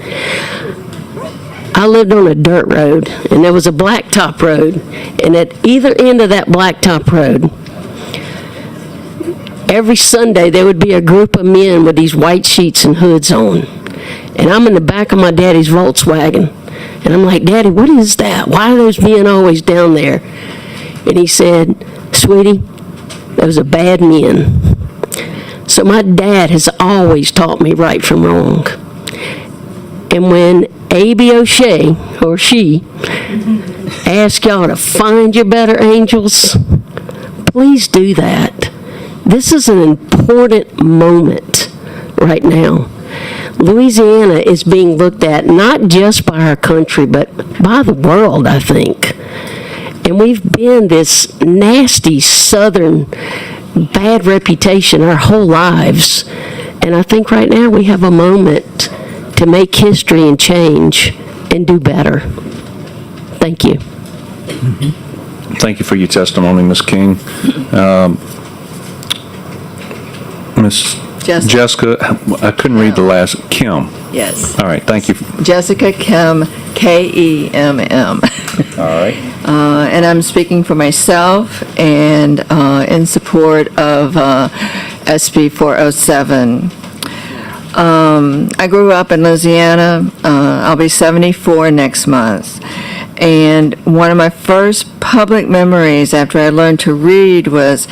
I lived on a dirt road, and there was a blacktop road, and at either end of that blacktop road, every Sunday there would be a group of men with these white sheets and hoods on, and I'm in the back of my daddy's Volkswagen, and I'm like, Daddy, what is that? Why are those men always down there? And he said, Sweetie, those are bad men. So my dad has always taught me right from wrong. And when A.B. O'Shea, or she, ask y'all to find your better angels, please do that. This is an important moment right now. Louisiana is being looked at not just by our country, but by the world, I think. And we've been this nasty Southern bad reputation our whole lives. And I think right now we have a moment to make history and change and do better. Thank you. Thank you for your testimony, Ms. King. Ms. Jessica, I couldn't read the last, Kim. Yes. All right, thank you. Jessica Kim, K-E-M-M. All right. And I'm speaking for myself and in support of SB 407. I grew up in Louisiana. I'll be 74 next month. And one of my first public memories after I learned to read was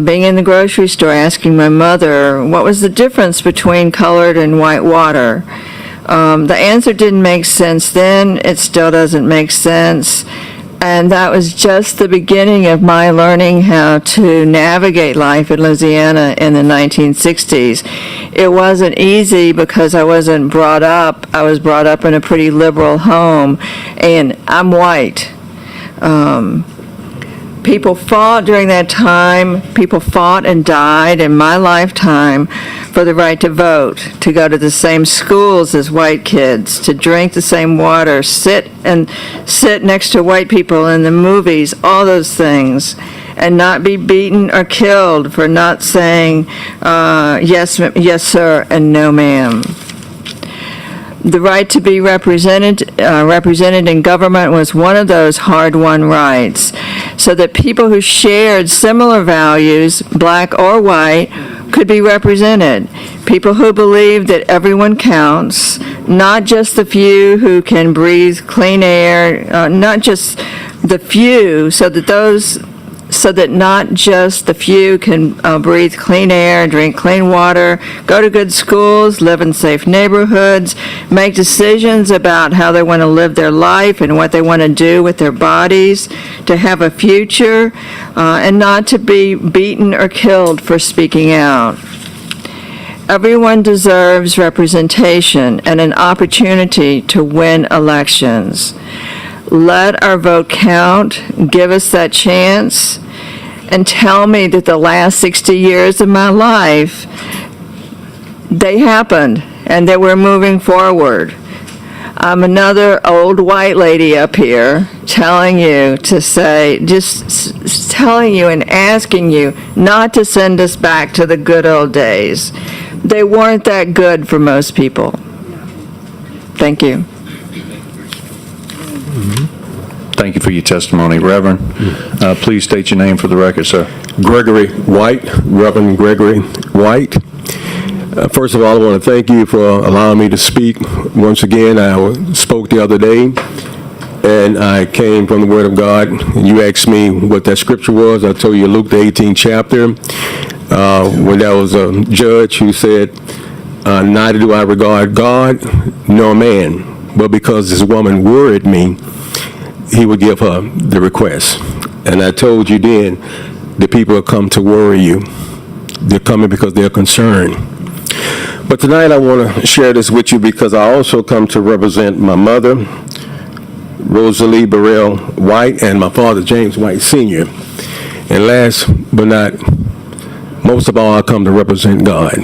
being in the grocery store asking my mother what was the difference between colored and white water. The answer didn't make sense then. It still doesn't make sense. And that was just the beginning of my learning how to navigate life in Louisiana in the 1960s. It wasn't easy because I wasn't brought up. I was brought up in a pretty liberal home, and I'm white. People fought during that time. People fought and died in my lifetime for the right to vote, to go to the same schools as white kids, to drink the same water, sit next to white people in the movies, all those things, and not be beaten or killed for not saying yes, sir, and no, ma'am. The right to be represented in government was one of those hard-won rights. so that people who shared similar values, black or white, could be represented. People who believe that everyone counts, not just the few who can breathe clean air, not just the few, so that not just the few can breathe clean air, drink clean water, go to good schools, live in safe neighborhoods, make decisions about how they want to live their life and what they want to do with their bodies, to have a future, and not to be beaten or killed for speaking out. Everyone deserves representation and an opportunity to win elections. Let our vote count, give us that chance, and tell me that the last 60 years of my life, they happened, and that we're moving forward. I'm another old white lady up here telling you to say, just telling you and asking you not to send us back to the good old days. They weren't that good for most people. Thank you. Thank you for your testimony. Reverend, please state your name for the record, sir. Gregory White, Reverend Gregory White. First of all, I want to thank you for allowing me to speak. Once again, I spoke the other day, and I came from the Word of God. And you asked me what that scripture was. I told you Luke the 18th chapter, when there was a judge who said, neither do I regard God nor man, but because this woman worried me, he would give her the request. And I told you then, the people have come to worry you. They're coming because they're concerned. But tonight I want to share this with you because I also come to represent my mother, Rosalie Burrell White, and my father, James White Sr. And last but not most of all, I come to represent God.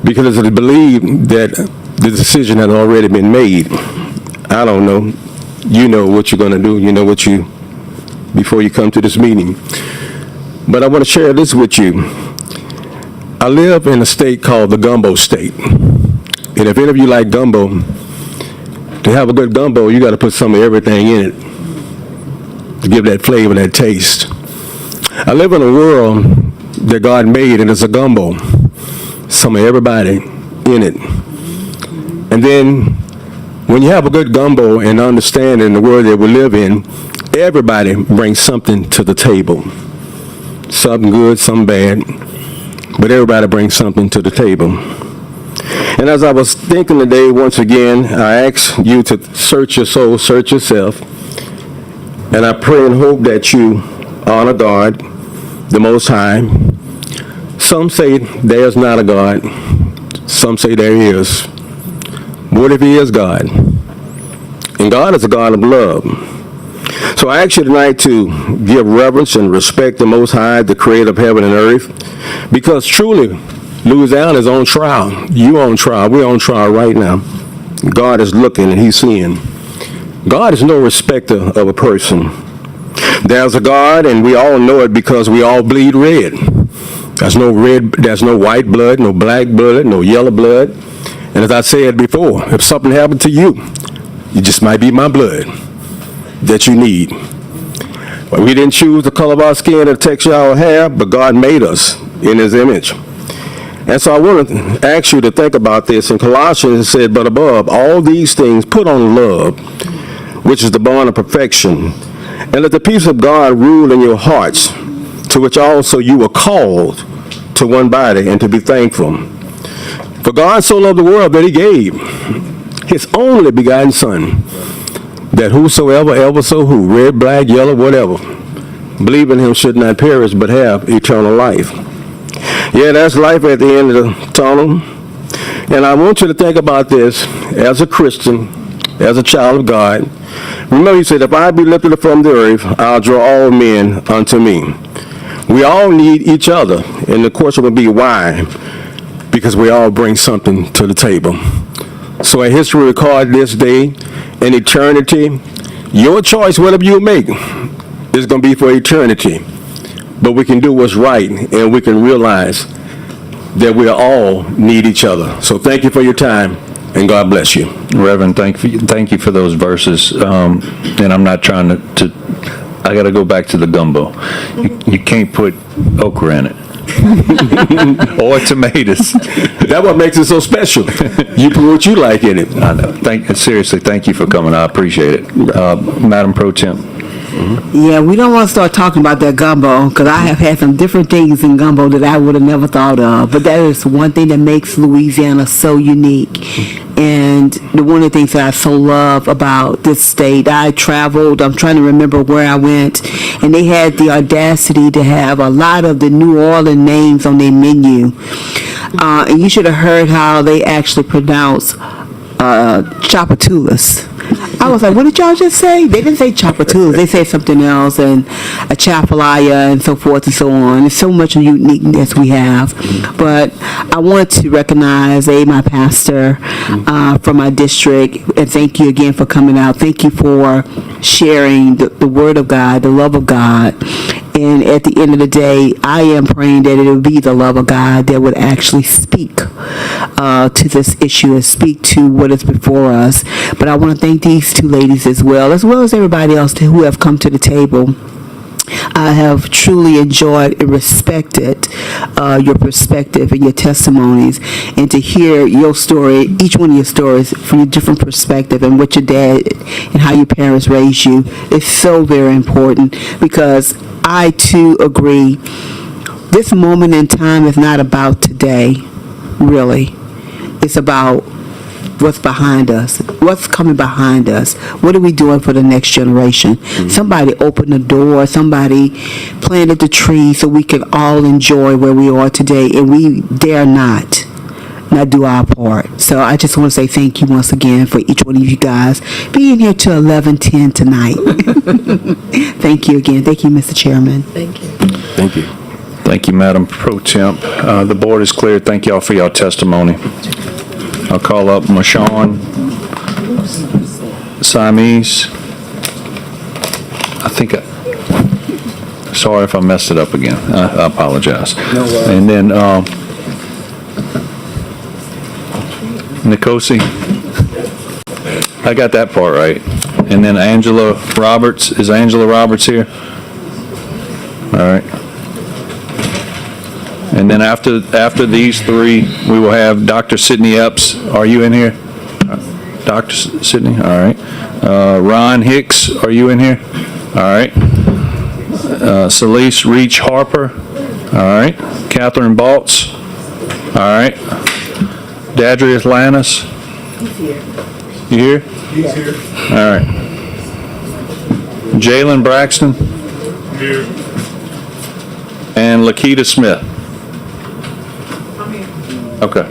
Because I believe that the decision had already been made. I don't know. You know what you're going to do. You know what before you come to this meeting. But I want to share this with you. I live in a state called the Gumbo State. And if any of you like gumbo, to have a good gumbo, you got to put some of everything in it to give that flavor, that taste. I live in a world that God made, and it's a gumbo. Some of everybody in it. And then when you have a good gumbo and understanding the world that we live in, everybody brings something to the table. Something good, something bad, but everybody brings something to the table. And as I was thinking today, once again, I ask you to search your soul, search yourself, and I pray and hope that you honor God, the Most High. Some say there's not a God. Some say there is. What if he is God? And God is a God of love. So I ask you tonight to give reverence and respect the Most High, the creator of heaven and earth, because truly, Louisiana is on trial. You on trial. We're on trial right now. God is looking and he's seeing. God is no respecter of a person. There's a God, and we all know it because we all bleed red. There's no white blood, no black blood, no yellow blood. And as I said before, if something happened to you, it just might be my blood that you need. But we didn't choose the color of our skin or the texture of our hair, but God made us in his image. And so I want to ask you to think about this. In Colossians it said, but above all these things, put on love, which is the bond of perfection. And let the peace of God rule in your hearts, to which also you were called to one body, and to be thankful. For God so loved the world that he gave his only begotten Son, that whosoever, ever so who, red, black, yellow, whatever, believe in him should not perish but have eternal life. Yeah, that's life at the end of the tunnel. And I want you to think about this as a Christian, as a child of God. Remember, he said, if I be lifted up from the earth, I'll draw all men unto me. We all need each other. And the question would be why? Because we all bring something to the table. So in history record this day, in eternity, your choice, whatever you make, is going to be for eternity. But we can do what's right, and we can realize that we all need each other. So thank you for your time, and God bless you. Reverend, thank you for those verses. And I'm not trying to I gotta go back to the gumbo. You can't put okra in it. Or tomatoes. That's what makes it so special. You put what you like in it. I know. Seriously, thank you for coming. I appreciate it. Madam Pro Temp. Yeah, we don't want to start talking about that gumbo, because I have had some different things in gumbo that I would have never thought of. But that is one thing that makes Louisiana so unique. And one of the things that I so love about this state, I traveled, I'm trying to remember where I went, and they had the audacity to have a lot of the New Orleans names on their menu. And you should have heard how they actually pronounce Chapatulas. I was like, what did y'all just say? They didn't say Chapatulas. They said something else, and a Chapalaya and so forth and so on. There's so much uniqueness we have. But I wanted to recognize, my pastor from my district, and thank you again for coming out. Thank you for sharing the word of God, the love of God. And at the end of the day, I am praying that it will be the love of God that would actually speak to this issue and speak to what is before us. But I want to thank these two ladies as well as everybody else who have come to the table. I have truly enjoyed and respected your perspective and your testimonies, and to hear your story, each one of your stories from a different perspective, and what your dad and how your parents raised you is so very important, because I too agree. This moment in time is not about today, really. It's about what's behind us, what's coming behind us, what are we doing for the next generation. Somebody opened the door, somebody planted the tree so we can all enjoy where we are today, and we dare not do our part. So I just want to say thank you once again for each one of you guys being here till 11:10 tonight. Thank you again. Thank you, Mr. Chairman. Thank you. Thank you. Thank you, Madam Pro Temp. The board is clear. Thank y'all for your testimony. I'll call up Mashawn Siamese. Sorry if I messed it up again. I apologize. No worries. And then Nikosi. I got that part right. And then Angela Roberts. Is Angela Roberts here? All right. And then after these three, we will have Dr. Sidney Epps. Are you in here? Dr. Sidney? All right. Ron Hicks, are you in here? All right. Celeste Reach Harper. All right. Catherine Baltz. All right. Dadrius Lannis. He's here. You here? He's here. All right. Jalen Braxton. Here. And Lakita Smith. Okay.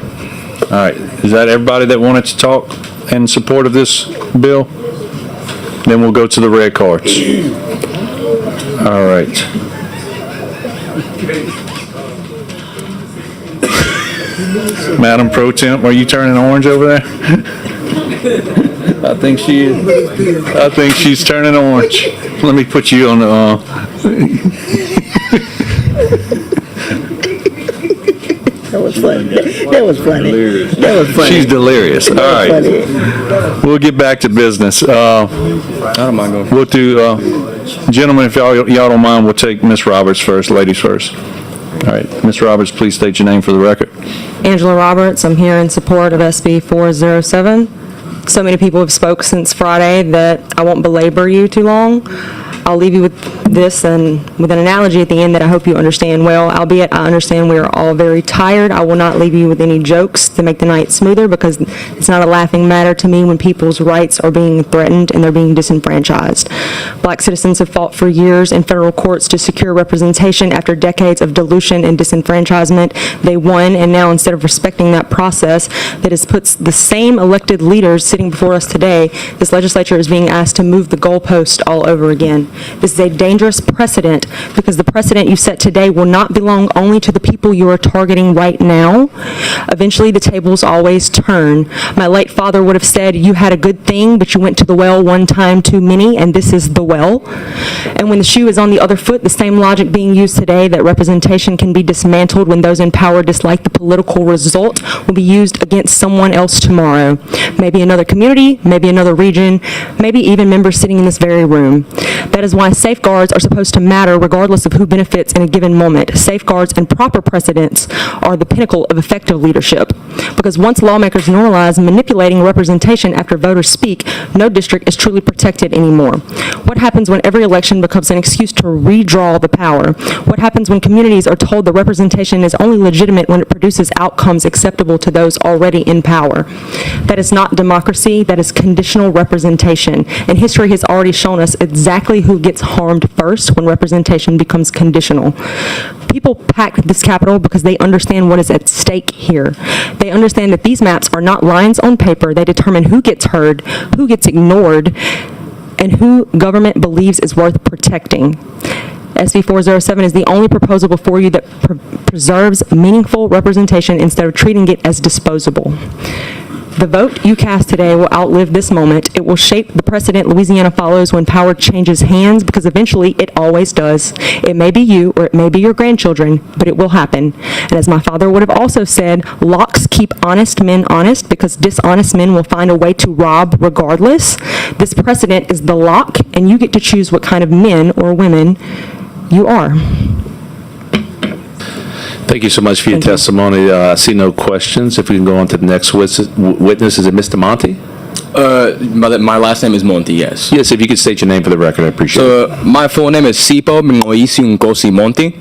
All right. Is that everybody that wanted to talk in support of this bill? Then we'll go to the red cards. All right. Madam Pro Temp, are you turning orange over there? I think she is. I think she's turning orange. Let me put you on the... That was funny. That was funny. That was funny. She's delirious. All right. We'll get back to business. We'll do, gentlemen, if y'all don't mind, we'll take Ms. Roberts first, ladies first. All right. Ms. Roberts, please state your name for the record. Angela Roberts. I'm here in support of SB 407. So many people have spoke since Friday that I won't belabor you too long. I'll leave you with this and with an analogy at the end that I hope you understand well, albeit I understand we are all very tired. I will not leave you with any jokes to make the night smoother, because it's not a laughing matter to me when people's rights are being threatened and they're being disenfranchised. Black citizens have fought for years in federal courts to secure representation after decades of dilution and disenfranchisement. They won, and now instead of respecting that process that has put the same elected leaders sitting before us today, this legislature is being asked to move the goalpost all over again. This is a dangerous precedent, because the precedent you set today will not belong only to the people you are targeting right now. Eventually, the tables always turn. My late father would have said, you had a good thing, but you went to the well one time too many, and this is the well. And when the shoe is on the other foot, the same logic being used today, that representation can be dismantled when those in power dislike the political result, will be used against someone else tomorrow. Maybe another community, maybe another region, maybe even members sitting in this very room. That That is why safeguards are supposed to matter regardless of who benefits in a given moment. Safeguards and proper precedents are the pinnacle of effective leadership. Because once lawmakers normalize manipulating representation after voters speak, no district is truly protected anymore. What happens when every election becomes an excuse to redraw the power? What happens when communities are told the representation is only legitimate when it produces outcomes acceptable to those already in power? That is not democracy, that is conditional representation. And history has already shown us exactly who gets harmed first when representation becomes conditional. People pack this Capitol because they understand what is at stake here. They understand that these maps are not lines on paper. They determine who gets heard, who gets ignored, and who government believes is worth protecting. SB 407 is the only proposal before you that preserves meaningful representation instead of treating it as disposable. The vote you cast today will outlive this moment. It will shape the precedent Louisiana follows when power changes hands, because eventually it always does. It may be you or it may be your grandchildren, but it will happen. And as my father would have also said, locks keep honest men honest because dishonest men will find a way to rob regardless. This precedent is the lock, and you get to choose what kind of men or women you are. Thank you so much for your testimony. I see no questions. If we can go on to the next witness, is it Mr. Monty? My last name is Monty, yes. Yes, if you could state your name for the record, I appreciate it. My full name is Sipo Mngoisi Ngosi Monty.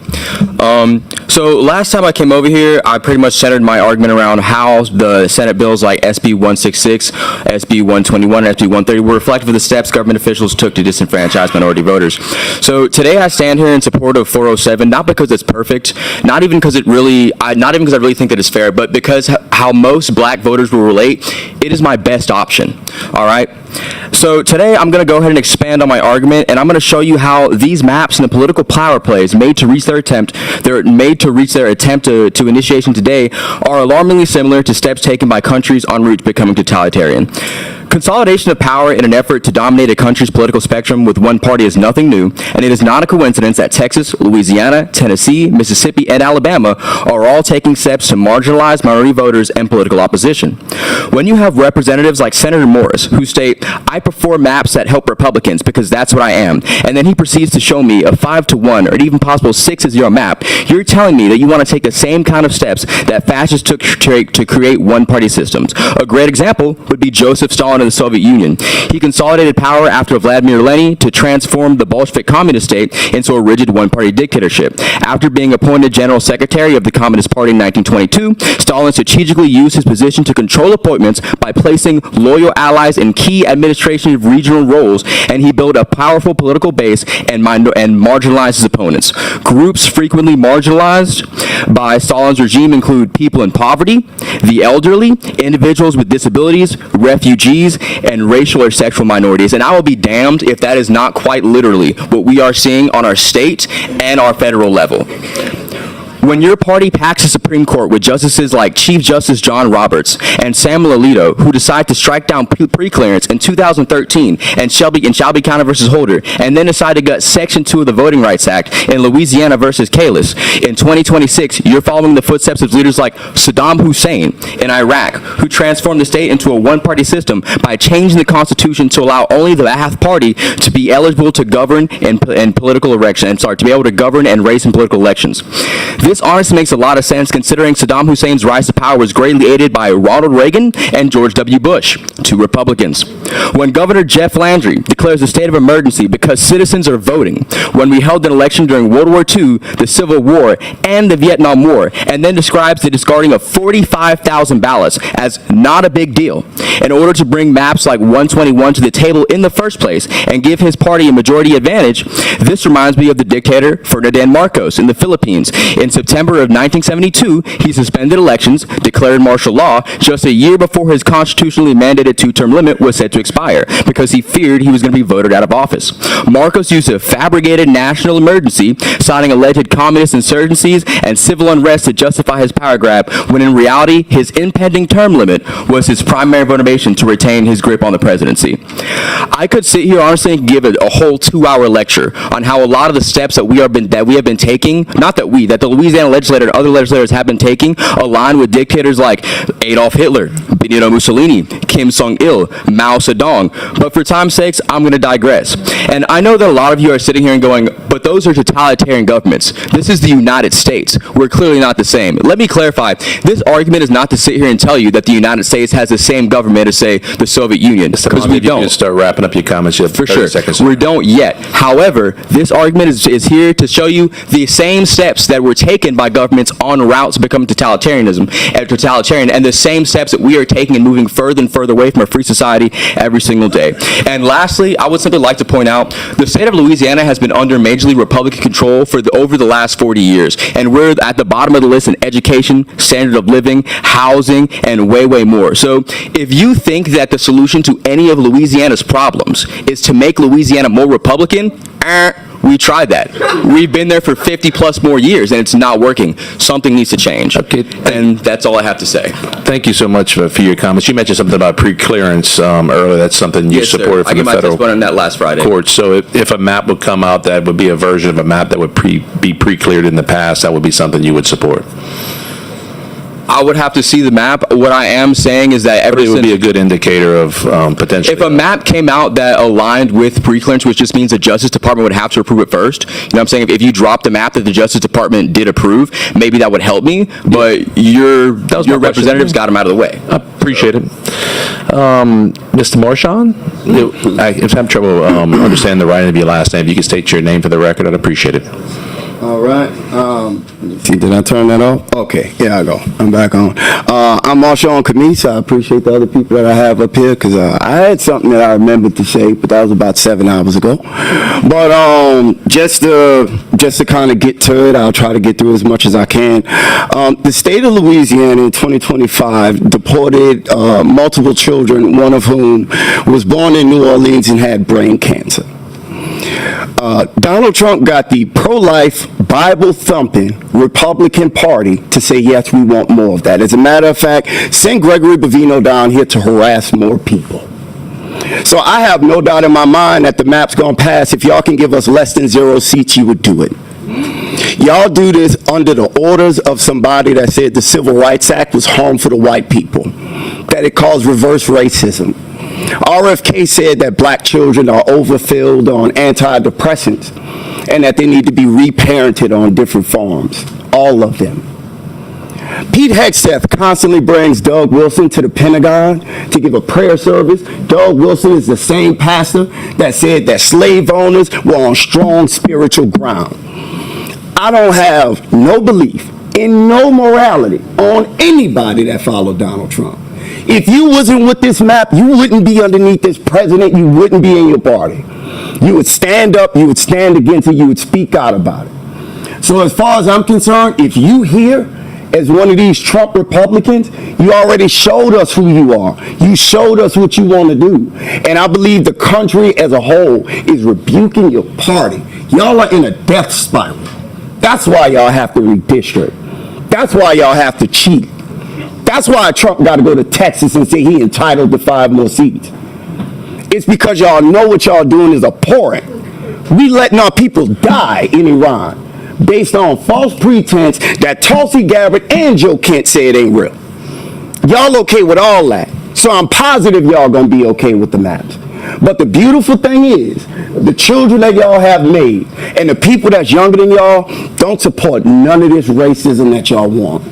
So last time I came over here, I pretty much centered my argument around how the Senate bills like SB 166, SB 121, and SB 130 were reflective of the steps government officials took to disenfranchise minority voters. So today I stand here in support of 407, not because it's perfect, not even because I really think that it's fair, but because how most black voters will relate, it is my best option. All right. So today I'm going to go ahead and expand on my argument, and I'm going to show you how these maps and the political power plays made to reach their attempt to initiation today are alarmingly similar to steps taken by countries en route to becoming totalitarian. Consolidation of power in an effort to dominate a country's political spectrum with one party is nothing new, and it is not a coincidence that Texas, Louisiana, Tennessee, Mississippi, and Alabama are all taking steps to marginalize minority voters and political opposition. When you have representatives like Senator Morris who state, "I prefer maps that help Republicans because that's what I am," and then he proceeds to show me a 5-1 or an even possible 6-0 map, you're telling me that you want to take the same kind of steps that fascists took to create one-party systems. A great example would be Joseph Stalin in the Soviet Union. He consolidated power after Vladimir Lenin to transform the Bolshevik communist state into a rigid one-party dictatorship. After being appointed General Secretary of the Communist Party in 1922, Stalin strategically used his position to control appointments by placing loyal allies in key administrative regional roles, and he built a powerful political base and marginalized his opponents. Groups frequently marginalized by Stalin's regime include people in poverty, the elderly, individuals with disabilities, refugees, and racial or sexual minorities. And I will be damned if that is not quite literally what we are seeing on our state and our federal level. When your party packs the Supreme Court with justices like Chief Justice John Roberts and Samuel Alito, who decide to strike down pre-clearance in 2013 and Shelby County versus Holder, and then decide to gut Section 2 of the Voting Rights Act in Louisiana versus Kalis, in 2026, you're following the footsteps of leaders like Saddam Hussein in Iraq, who transformed the state into a one-party system by changing the Constitution to allow only the Ba'ath Party to be eligible to govern in political elections, to be able to govern and race in political elections. This honestly makes a lot of sense considering Saddam Hussein's rise to power was greatly aided by Ronald Reagan and George W. Bush, two Republicans. When Governor Jeff Landry declares a state of emergency because citizens are voting, when we held an election during World War II, the Civil War, and the Vietnam War, and then describes the discarding of 45,000 ballots as not a big deal, in order to bring maps like 121 to the table in the first place and give his party a majority advantage, this reminds me of the dictator Ferdinand Marcos in the Philippines. In September of 1972, he suspended elections, declared martial law, just a year before his constitutionally mandated two-term limit was set to expire, because he feared he was going to be voted out of office. Marcos used a fabricated national emergency, citing alleged communist insurgencies and civil unrest to justify his power grab, when in reality, his impending term limit was his primary motivation to retain his grip on the presidency. I could sit here honestly and give a whole 2-hour lecture on how a lot of the steps that we have been taking, that the Louisiana legislator and other legislators have been taking align with dictators like Adolf Hitler, Benito Mussolini, Kim Jong-il, Mao Zedong. But for time's sakes, I'm going to digress. And I know that a lot of you are sitting here and going, but those are totalitarian governments. This is the United States. We're clearly not the same. Let me clarify. This argument is not to sit here and tell you that the United States has the same government as, say, the Soviet Union. Because we don't. You can start wrapping up your comments. You have For 30 sure. seconds. We don't yet. However, this argument is here to show you the same steps that were taken by governments on route to become totalitarian, and the same steps that we are taking and moving further and further away from a free society every single day. And lastly, I would simply like to point out the state of Louisiana has been under majorly Republican control for over the last 40 years, and we're at the bottom of the list in education, standard of living, housing, and way, way more. So if you think that the solution to any of Louisiana's problems is to make Louisiana more Republican, we tried that. We've been there for 50 plus more years, and it's not working. Something needs to change. Okay. And that's all I have to say. Thank you so much for your comments. You mentioned something about pre-clearance earlier. That's something you Yes, sir. supported I from gave the my federal testimony on that last Friday. court. So if a map would come out that would be a version of a map that would be pre-cleared in the past, that would be something you would support. I would have to see the map. What I am saying is that But it would be a good indicator of potential. if a map came out that aligned with pre-clearance, which just means the Justice Department would have to approve it first, you know what I'm saying? If you dropped a map that the Justice Department did approve, maybe that would help me, but your representatives got them out of the way. I appreciate it. Mr. Marchand, I was having trouble understanding the writing of your last name. If you could state your name for the record, I'd appreciate it. All right. See, did I turn that off? Okay, here I go. I'm back on. I'm Marshawn Camise. I appreciate the other people that I have up here because I had something that I remembered to say, but that was about 7 hours ago. But just to kind of get to it, I'll try to get through as much as I can. The state of Louisiana in 2025 deported multiple children, one of whom was born in New Orleans and had brain cancer. Donald Trump got the pro-life, Bible-thumping Republican Party to say, yes, we want more of that. As a matter of fact, send Gregory Bovino down here to harass more people. So I have no doubt in my mind that the map's going to pass. If y'all can give us less than 0 seats, you would do it. Y'all do this under the orders of somebody that said the Civil Rights Act was harmful to white people, that it caused reverse racism. RFK said that black children are overfilled on antidepressants and that they need to be reparented on different farms, all of them. Pete Hegseth constantly brings Doug Wilson to the Pentagon to give a prayer service. Doug Wilson is the same pastor that said that slave owners were on strong spiritual ground. I don't have no belief in no morality on anybody that followed Donald Trump. If you wasn't with this map, you wouldn't be underneath this president, you wouldn't be in your party. You would stand up, you would stand against it, you would speak out about it. So as far as I'm concerned, if you here as one of these Trump Republicans, you already showed us who you are. You showed us what you want to do. And I believe the country as a whole is rebuking your party. Y'all are in a death spiral. That's why y'all have to redistrict. That's why y'all have to cheat. That's why Trump got to go to Texas and say he entitled to 5 more seats. It's because y'all know what y'all doing is abhorrent. We letting our people die in Iran based on false pretense that Tulsi Gabbard and Joe Kent say it ain't real. Y'all okay with all that. So I'm positive y'all gonna be okay with the maps. But the beautiful thing is, the children that y'all have made and the people that's younger than y'all don't support none of this racism that y'all want.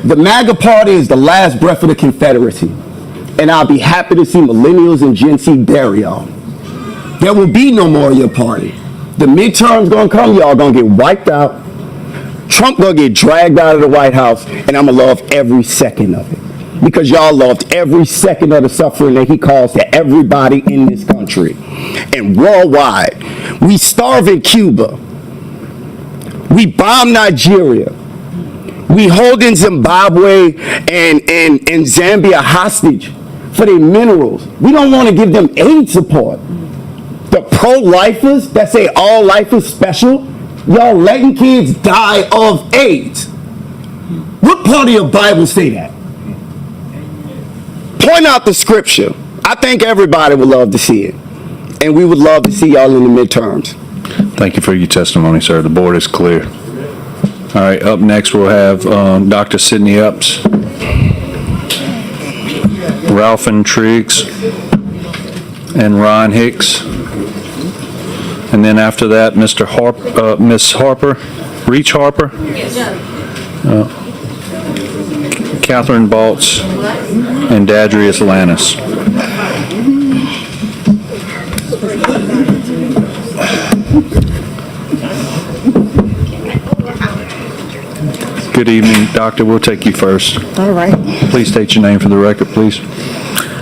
The MAGA party is the last breath of the Confederacy, and I'll be happy to see millennials and Gen Z bury y'all. There will be no more of your party. The midterms gonna come, y'all gonna get wiped out. Trump gonna get dragged out of the White House, and I'ma love every second of it. Because y'all loved every second of the suffering that he caused to everybody in this country. And worldwide, we starve in Cuba. We bomb Nigeria. We holding Zimbabwe and Zambia hostage for their minerals. We don't want to give them aid support. The pro-lifers that say all life is special, y'all letting kids die of AIDS. What part of your Bible say that? Point out the scripture. I think everybody would love to see it. And we would love to see y'all in the midterms. Thank you for your testimony, sir. The board is clear. All right, up next we'll have Dr. Sidney Epps, Ralphin Triggs, and Ron Hicks. And then after that, Miss Harper, Reach Harper, Catherine Baltz, and Dadrius Lannis. Good evening, Doctor. We'll take you first. All right. Please state your name for the record, please.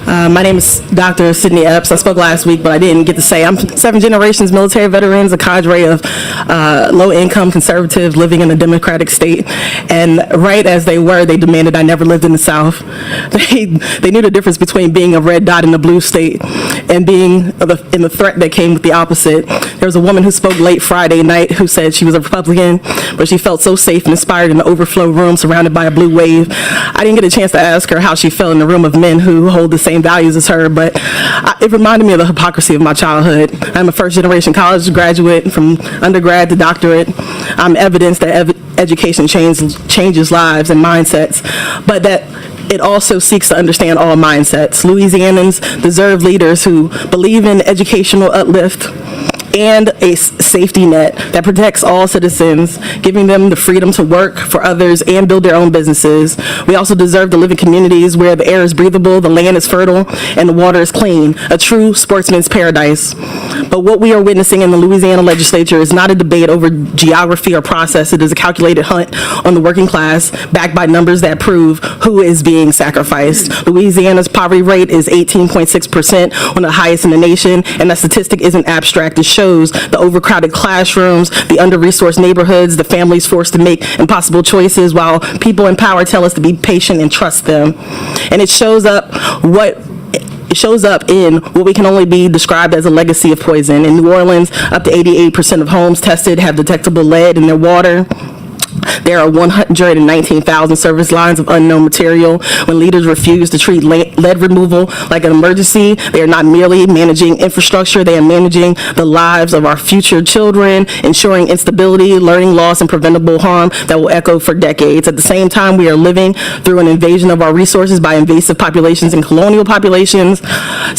My name is Dr. Sidney Epps. I spoke last week, but I didn't get to say I'm 7 generations military veterans, a cadre of low-income conservatives living in a democratic state. And right as they were, they demanded I never lived in the South. They knew the difference between being a red dot in a blue state and being in the threat that came with the opposite. There was a woman who spoke late Friday night who said she was a Republican, but she felt so safe and inspired in the overflow room surrounded by a blue wave. I didn't get a chance to ask her how she felt in the room of men who hold the same values as her, but it reminded me of the hypocrisy of my childhood. I'm a first-generation college graduate, from undergrad to doctorate. I'm evidence that education changes lives and mindsets, but that it also seeks to understand all mindsets. Louisianans deserve leaders who believe in educational uplift and a safety net that protects all citizens, giving them the freedom to work for others and build their own businesses. We also deserve to live in communities where the air is breathable, the land is fertile, and the water is clean, a true sportsman's paradise. But what we are witnessing in the Louisiana legislature is not a debate over geography or process. It is a calculated hunt on the working class, backed by numbers that prove who is being sacrificed. Louisiana's poverty rate is 18.6%, one of the highest in the nation, and that statistic isn't abstract. It shows the overcrowded classrooms, the under-resourced neighborhoods, the families forced to make impossible choices while people in power tell us to be patient and trust them. And it shows up in what we can only be described as a legacy of poison. In New Orleans, up to 88% of homes tested have detectable lead in their water. There are 119,000 service lines of unknown material. When leaders refuse to treat lead removal like an emergency, they are not merely managing infrastructure, they are managing the lives of our future children, ensuring instability, learning loss, and preventable harm that will echo for decades. At the same time, we are living through an invasion of our resources by invasive populations and colonial populations,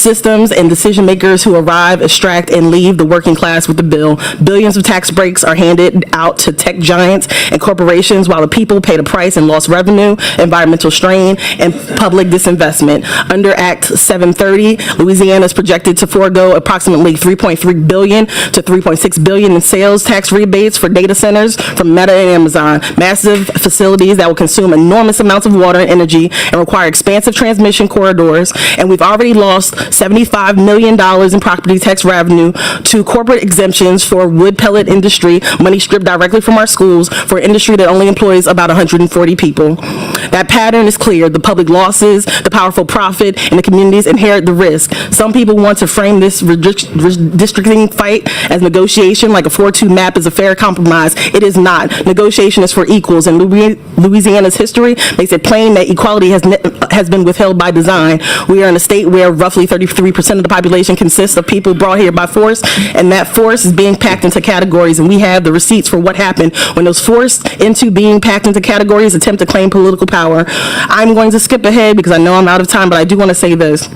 systems, and decision makers who arrive, extract, and leave the working class with the bill. Billions of tax breaks are handed out to tech giants and corporations while the people pay the price in lost revenue, environmental strain, and public disinvestment. Under Act 730, Louisiana is projected to forego approximately $3.3 billion to $3.6 billion in sales tax rebates for data centers from Meta and Amazon, massive facilities that will consume enormous amounts of water and energy and require expansive transmission corridors. And we've already lost $75 million in property tax revenue to corporate exemptions for wood pellet industry, money stripped directly from our schools for industry that only employs about 140 people. That pattern is clear. The public losses, the powerful profit, and the communities inherit the risk. Some people want to frame this redistricting fight as negotiation, like a 4-2 map is a fair compromise. It is not. Negotiation is for equals, and Louisiana's history makes it plain that equality has been withheld by design. We are in a state where roughly 33% of the population consists of people brought here by force, and that force is being packed into categories, and we have the receipts for what happened when those forced into being packed into categories attempt to claim political power. I'm going to skip ahead because I know I'm out of time, but I do want to say this.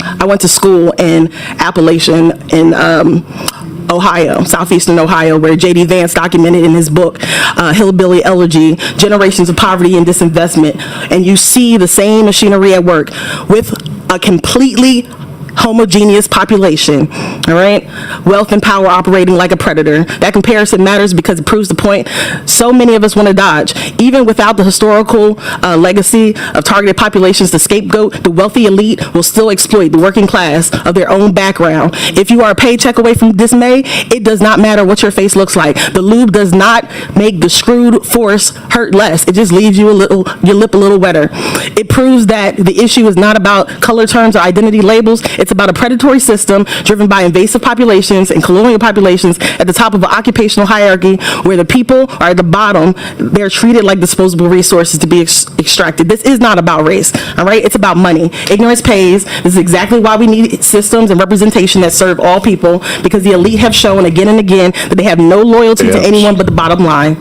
I went to school in Appalachian in Ohio, southeastern Ohio, where J.D. Vance documented in his book, Hillbilly Elegy, Generations of Poverty and Disinvestment. And you see the same machinery at work with a completely homogeneous population, all right? Wealth and power operating like a predator. That comparison matters because it proves the point so many of us want to dodge. Even without the historical legacy of targeted populations to scapegoat, the wealthy elite will still exploit the working class of their own background. If you are a paycheck away from dismay, it does not matter what your face looks like. The lube does not make the screwed force hurt less. It just leaves you your lip a little wetter. It proves that the issue is not about color terms or identity labels. It's about a predatory system driven by invasive populations and colonial populations at the top of an occupational hierarchy where the people are at the bottom. They're treated like disposable resources to be extracted. This is not about race, all right? It's about money. Ignorance pays. This is exactly why we need systems and representation that serve all people, because the elite have shown again and again that they have no loyalty to anyone but the bottom line.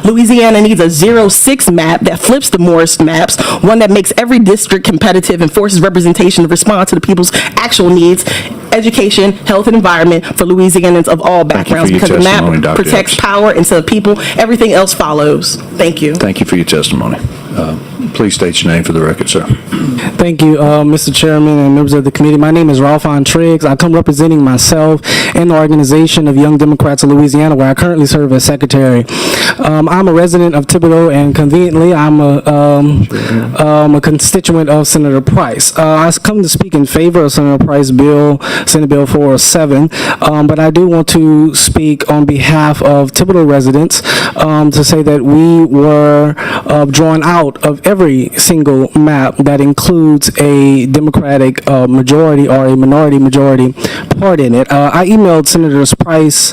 Louisiana needs a 0-6 map that flips the Morris maps, one that makes every district competitive and forces representation to respond to the people's actual needs, education, health, and environment for Louisianans of all backgrounds, because the map protects power instead of people. Everything else follows. Thank you. Thank you for your testimony. Please state your name for the record, sir. Thank you, Mr. Chairman and members of the committee. My name is Ralphon Triggs. I come representing myself and the Organization of Young Democrats of Louisiana, where I currently serve as secretary. I'm a resident of Thibodaux, and conveniently, I'm a constituent of Senator Price. I come to speak in favor of Senator Price's bill, Senate Bill 407, but I do want to speak on behalf of Thibodaux residents to say that we were drawn out of every single map that includes a Democratic majority or a minority majority part in it. I emailed Senator Price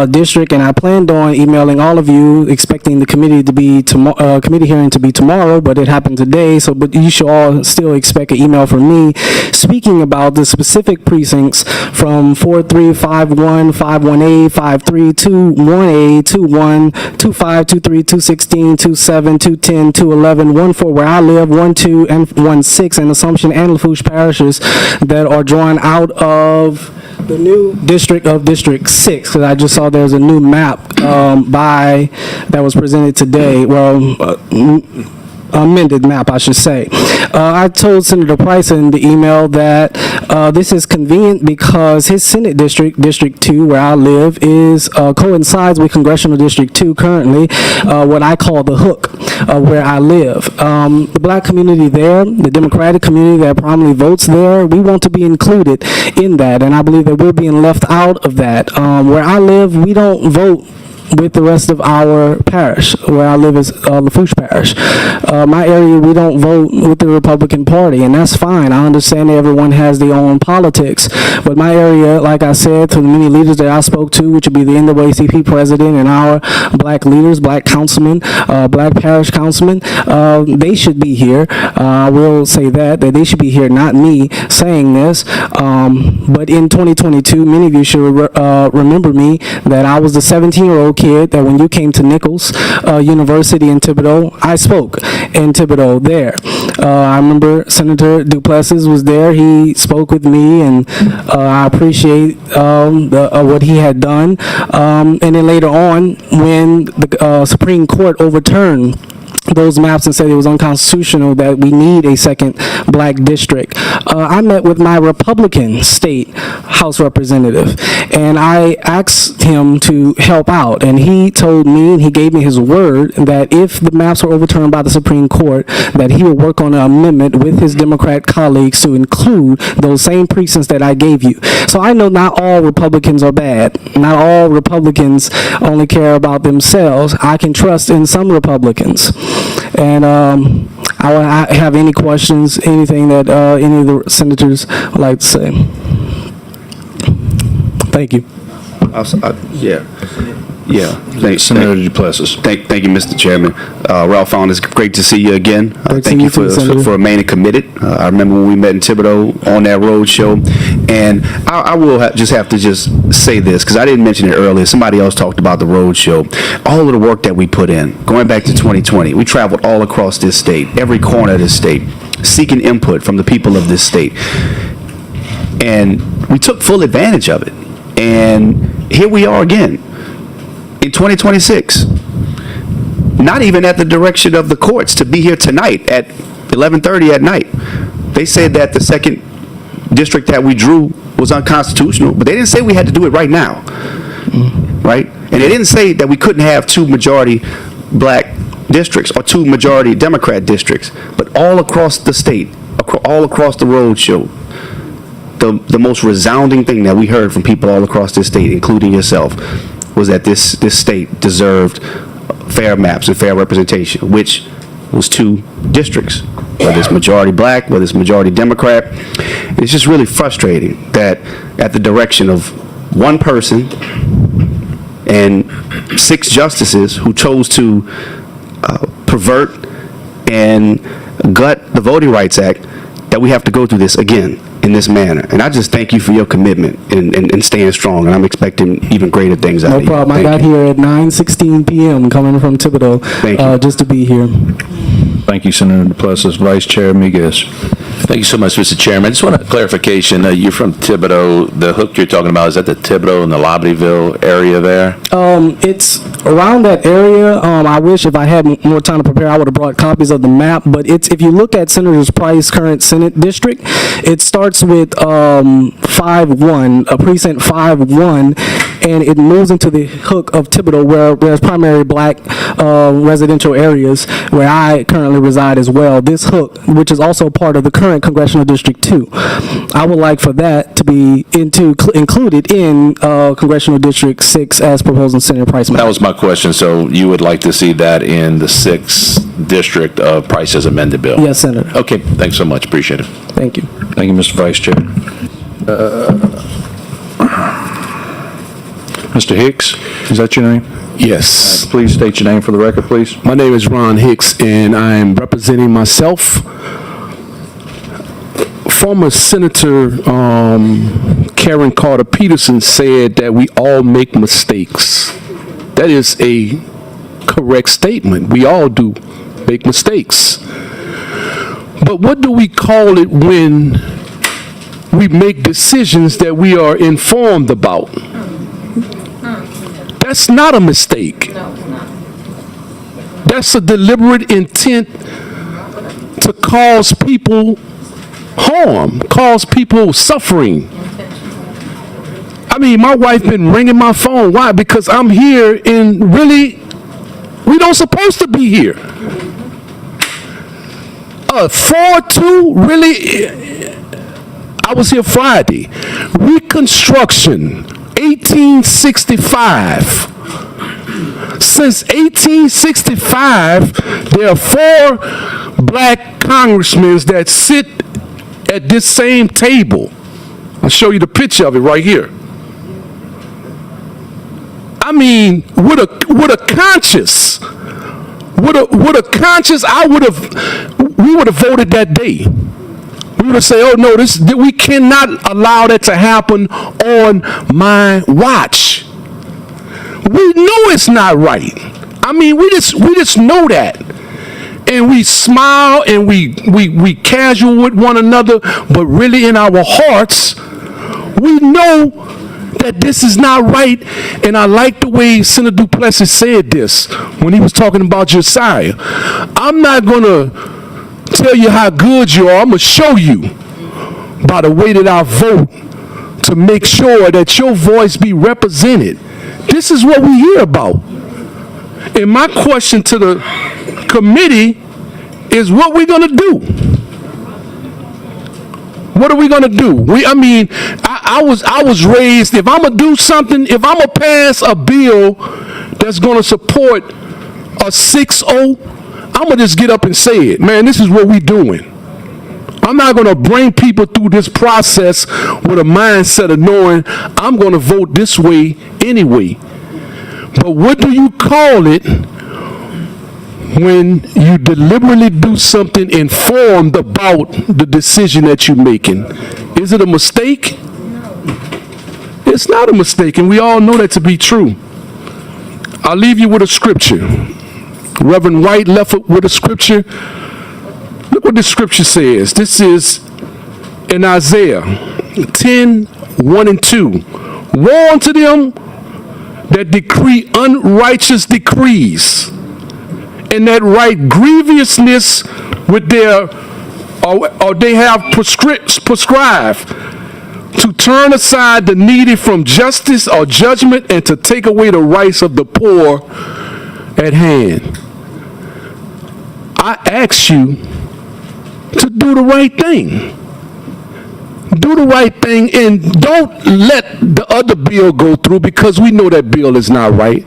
district, and I planned on emailing all of you, expecting the committee to be committee hearing to be tomorrow, but it happened today. But you should all still expect an email from me speaking about the specific precincts from 4351, 51A, 532, 1A, 21, 25, 23, 216, 27, 210, 211, 14, where I live, 12, and 16, and Assumption and Lafourche parishes that are drawn out of the new district of District 6, because I just saw there's a new map that was presented today. Amended map, I should say. I told Senator Price in the email that this is convenient because his Senate district, District 2, where I live, coincides with Congressional District 2 currently, what I call the hook where I live. The black community there, the Democratic community that prominently votes there, we want to be included in that, and I believe that we're being left out of that. Where I live, we don't vote with the rest of our parish. Where I live is Lafourche Parish. My area, we don't vote with the Republican Party, and that's fine. I understand that everyone has their own politics, but my area, like I said, to the many leaders that I spoke to, which would be the NAACP president and our black leaders, black councilmen, black parish councilmen, they should be here. I will say that they should be here, not me saying this. But in 2022, many of you should remember me that I was the 17-year-old kid that when you came to Nichols University in Thibodaux, I spoke in Thibodaux there. I remember Senator Duplessis was there. He spoke with me, and I appreciate what he had done. And then later on, when the Supreme Court overturned those maps and said it was unconstitutional, that we need a second black district, I met with my Republican state House representative, and I asked him to help out, and he told me, and he gave me his word, that if the maps were overturned by the Supreme Court, that he would work on an amendment with his Democrat colleagues to include those same precincts that I gave you. So I know not all Republicans are bad. Not all Republicans only care about themselves. I can trust in some Republicans. And I will have any questions, anything that any of the senators would like to say. Thank you. Thanks, Senator Duplessis. Thank you, Mr. Chairman. Ralph Allen, it's great to see you again. Thank you for remaining committed. I remember when we met in Thibodaux on that road show, and I will just have to say this, because I didn't mention it earlier. Somebody else talked about the road show. All of the work that we put in, going back to 2020, we traveled all across this state, every corner of this state, seeking input from the people of this state. And we took full advantage of it. And here we are again in 2026, not even at the direction of the courts to be here tonight at 11:30 at night. They said that the second district that we drew was unconstitutional, but they didn't say we had to do it right now, right? And they didn't say that we couldn't have two majority black districts or two majority Democrat districts, but all across the state, all across the road show, the most resounding thing that we heard from people all across this state, including yourself, was that this state deserved fair maps and fair representation, which was two districts, whether it's majority black, whether it's majority Democrat. It's just really frustrating that at the direction of one person and 6 justices who chose to pervert and gut the Voting Rights Act, that we have to go through this again in this manner. And I just thank you for your commitment and staying strong, and I'm expecting even greater things out of you. No problem. I got here at 9:16 p.m. coming from Thibodeau. Thank you. Just to be here. Thank you, Senator Duplessis. Vice Chair Miguez. Thank you so much, Mr. Chairman. I just want a clarification. You're from Thibodeau. The hook you're talking about, is that the Thibodeau and the Lobotyville area there? It's around that area. I wish if I had more time to prepare, I would have brought copies of the map. But if you look at Senator Price's current Senate district, it starts with 5-1, precinct 5-1, and it moves into the hook of Thibodeau, where there's primary black residential areas, where I currently reside as well. This hook, which is also part of the current Congressional District 2, I would like for that to be included in Congressional District 6 as proposed in Senator Price. That was my question. So you would like to see that in the 6th district of Price's amended bill? Yes, Senator. Okay, thanks so much. Appreciate it. Thank you. Thank you, Mr. Vice Chair. Mr. Hicks, is that your name? Yes. Please state your name for the record, please. My name is Ron Hicks, and I am representing myself. Former Senator Karen Carter Peterson said that we all make mistakes. That is a correct statement. We all do make mistakes. But what do we call it when we make decisions that we are informed about? That's not a mistake. That's a deliberate intent to cause people harm, cause people suffering. I mean, my wife been ringing my phone. Why? Because I'm here and really, we don't supposed to be here. 4-2, really? I was here Friday. Reconstruction, 1865. Since 1865, there are 4 black congressmen that sit at this same table. I'll show you the picture of it right here. I mean, with a conscience, with a conscience, we would have voted that day. We would have said, oh no, we cannot allow that to happen on my watch. We know it's not right. I mean, we just know that. And we smile and we casual with one another, but really in our hearts, we know that this is not right. And I like the way Senator Duplessis said this when he was talking about Josiah. I'm not going to tell you how good you are. I'm going to show you by the way that I vote to make sure that your voice be represented. This is what we hear about. And my question to the committee is, what we going to do? What are we going to do? I was raised, if I'm going to do something, if I'm going to pass a bill that's going to support a 6-0, I'm going to just get up and say it. Man, this is what we doing. I'm not going to bring people through this process with a mindset of knowing I'm going to vote this way anyway. But what do you call it when you deliberately do something informed about the decision that you're making? Is it a mistake? It's not a mistake, and we all know that to be true. I'll leave you with a scripture. Reverend White left with a scripture. Look what the scripture says. This is in Isaiah 10:1-2. Woe unto them that decree unrighteous decrees, and that write grievousness with their, or they have prescribed to turn aside the needy from justice or judgment, and to take away the rights of the poor at hand. I ask you to do the right thing. Do the right thing, and don't let the other bill go through, because we know that bill is not right.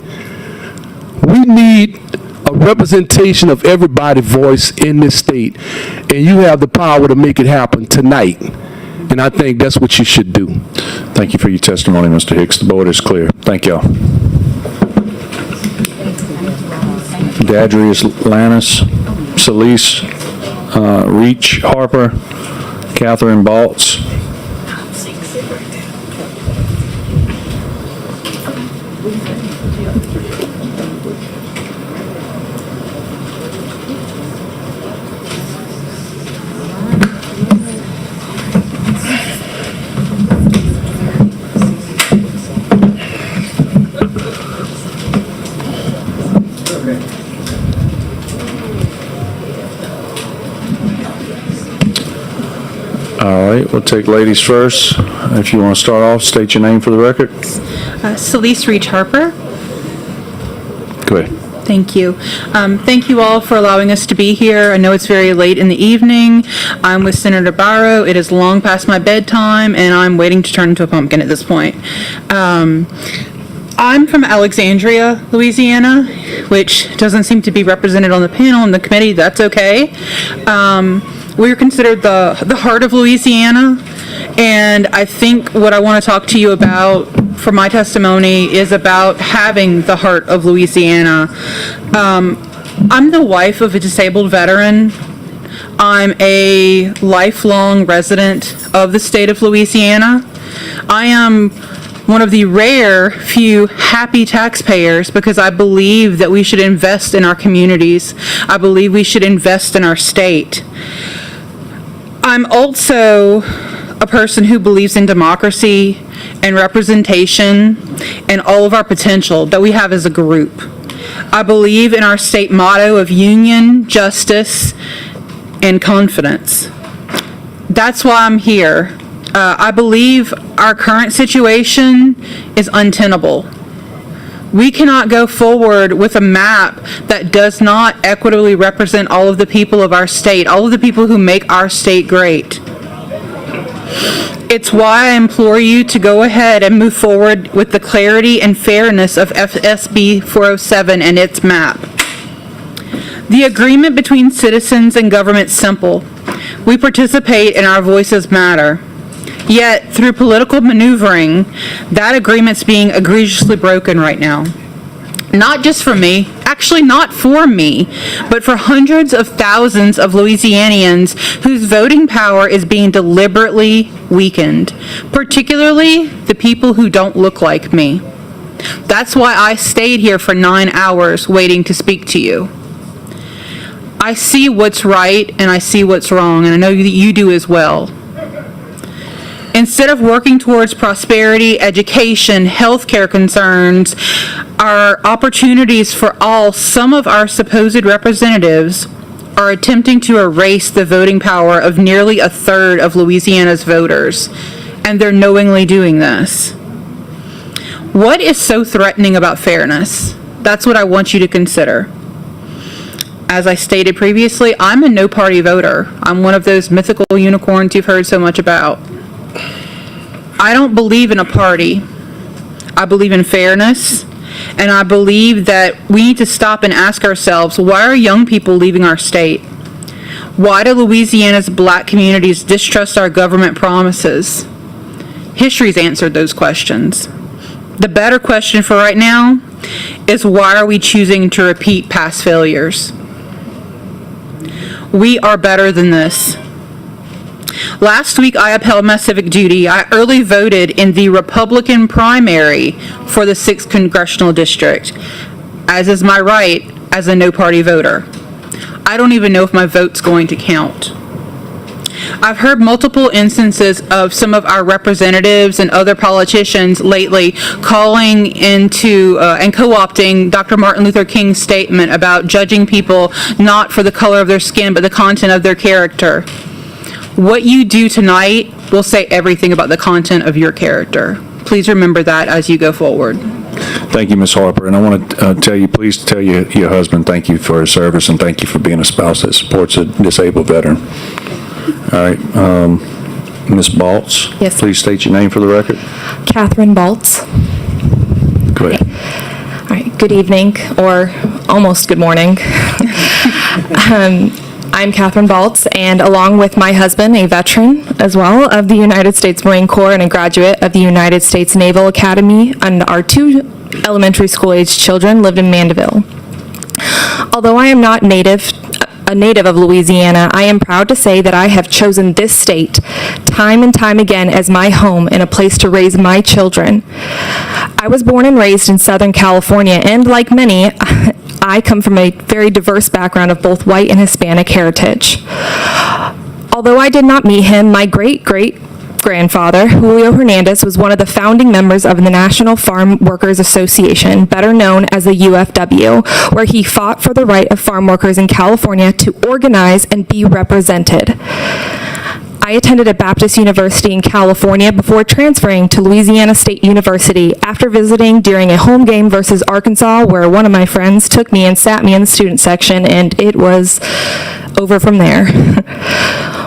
We need a representation of everybody's voice in this state, and you have the power to make it happen tonight. And I think that's what you should do. Thank you for your testimony, Mr. Hicks. The board is clear. Thank y'all. Dadrius Lannis, Celise Reach Harper, Catherine Baltz. All right, we'll take ladies first. If you want to start off, state your name for the record. Celise Reach Harper. Go ahead. Thank you. Thank you all for allowing us to be here. I know it's very late in the evening. I'm with Senator Barrow. It is long past my bedtime, and I'm waiting to turn into a pumpkin at this point. I'm from Alexandria, Louisiana, which doesn't seem to be represented on the panel and the committee. That's okay. We're considered the heart of Louisiana, and I think what I want to talk to you about for my testimony is about having the heart of Louisiana. I'm the wife of a disabled veteran. I'm a lifelong resident of the state of Louisiana. I am one of the rare few happy taxpayers because I believe that we should invest in our communities. I believe we should invest in our state. I'm also a person who believes in democracy and representation and all of our potential that we have as a group. I believe in our state motto of union, justice, and confidence. That's why I'm here. I believe our current situation is untenable. We cannot go forward with a map that does not equitably represent all of the people of our state, all of the people who make our state great. It's why I implore you to go ahead and move forward with the clarity and fairness of SB 407 and its map. The agreement between citizens and government is simple. We participate and our voices matter. Yet, through political maneuvering, that agreement's being egregiously broken right now. Not just for me, actually not for me, but for hundreds of thousands of Louisianians whose voting power is being deliberately weakened, particularly the people who don't look like me. That's why I stayed here for 9 hours waiting to speak to you. I see what's right and I see what's wrong, and I know that you do as well. Instead of working towards prosperity, education, healthcare concerns, our opportunities for all, some of our supposed representatives are attempting to erase the voting power of nearly a third of Louisiana's voters, and they're knowingly doing this. What is so threatening about fairness? That's what I want you to consider. As I stated previously, I'm a no-party voter. I'm one of those mythical unicorns you've heard so much about. I don't believe in a party. I believe in fairness, and I believe that we need to stop and ask ourselves, why are young people leaving our state? Why do Louisiana's black communities distrust our government promises? History's answered those questions. The better question for right now is, why are we choosing to repeat past failures? We are better than this. Last week, I upheld my civic duty. I early voted in the Republican primary for the 6th Congressional District, as is my right as a no-party voter. I don't even know if my vote's going to count. I've heard multiple instances of some of our representatives and other politicians lately calling into and co-opting Dr. Martin Luther King's statement about judging people not for the color of their skin, but the content of their character. What you do tonight will say everything about the content of your character. Please remember that as you go forward. Thank you, Ms. Harper. And I want to please tell your husband thank you for his service and thank you for being a spouse that supports a disabled veteran. All right. Ms. Baltz? Yes. Please state your name for the record. Catherine Baltz. Go ahead. All right. Good evening, or almost good morning. I I'm Catherine Baltz, and along with my husband, a veteran as well of the United States Marine Corps and a graduate of the United States Naval Academy, and our 2 elementary school-aged children lived in Mandeville. Although I am not a native of Louisiana, I am proud to say that I have chosen this state time and time again as my home and a place to raise my children. I was born and raised in Southern California, and like many, I come from a very diverse background of both white and Hispanic heritage. Although I did not meet him, my great-great-grandfather, Julio Hernandez, was one of the founding members of the National Farm Workers Association, better known as the UFW, where he fought for the right of farm workers in California to organize and be represented. I attended a Baptist university in California before transferring to Louisiana State University after visiting during a home game versus Arkansas, where one of my friends took me and sat me in the student section, and it was over from there.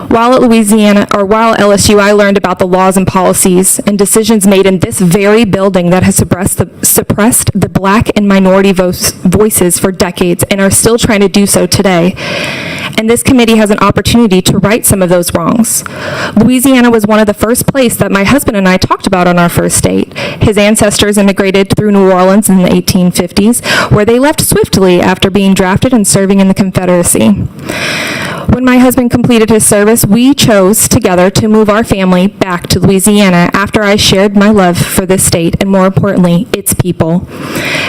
While at LSU, I learned about the laws and policies and decisions made in this very building that has suppressed the black and minority voices for decades and are still trying to do so today. And this committee has an opportunity to right some of those wrongs. Louisiana was one of the first places that my husband and I talked about on our first date. His ancestors immigrated through New Orleans in the 1850s, where they left swiftly after being drafted and serving in the Confederacy. When my husband completed his service, we chose together to move our family back to Louisiana after I shared my love for this state and, more importantly, its people.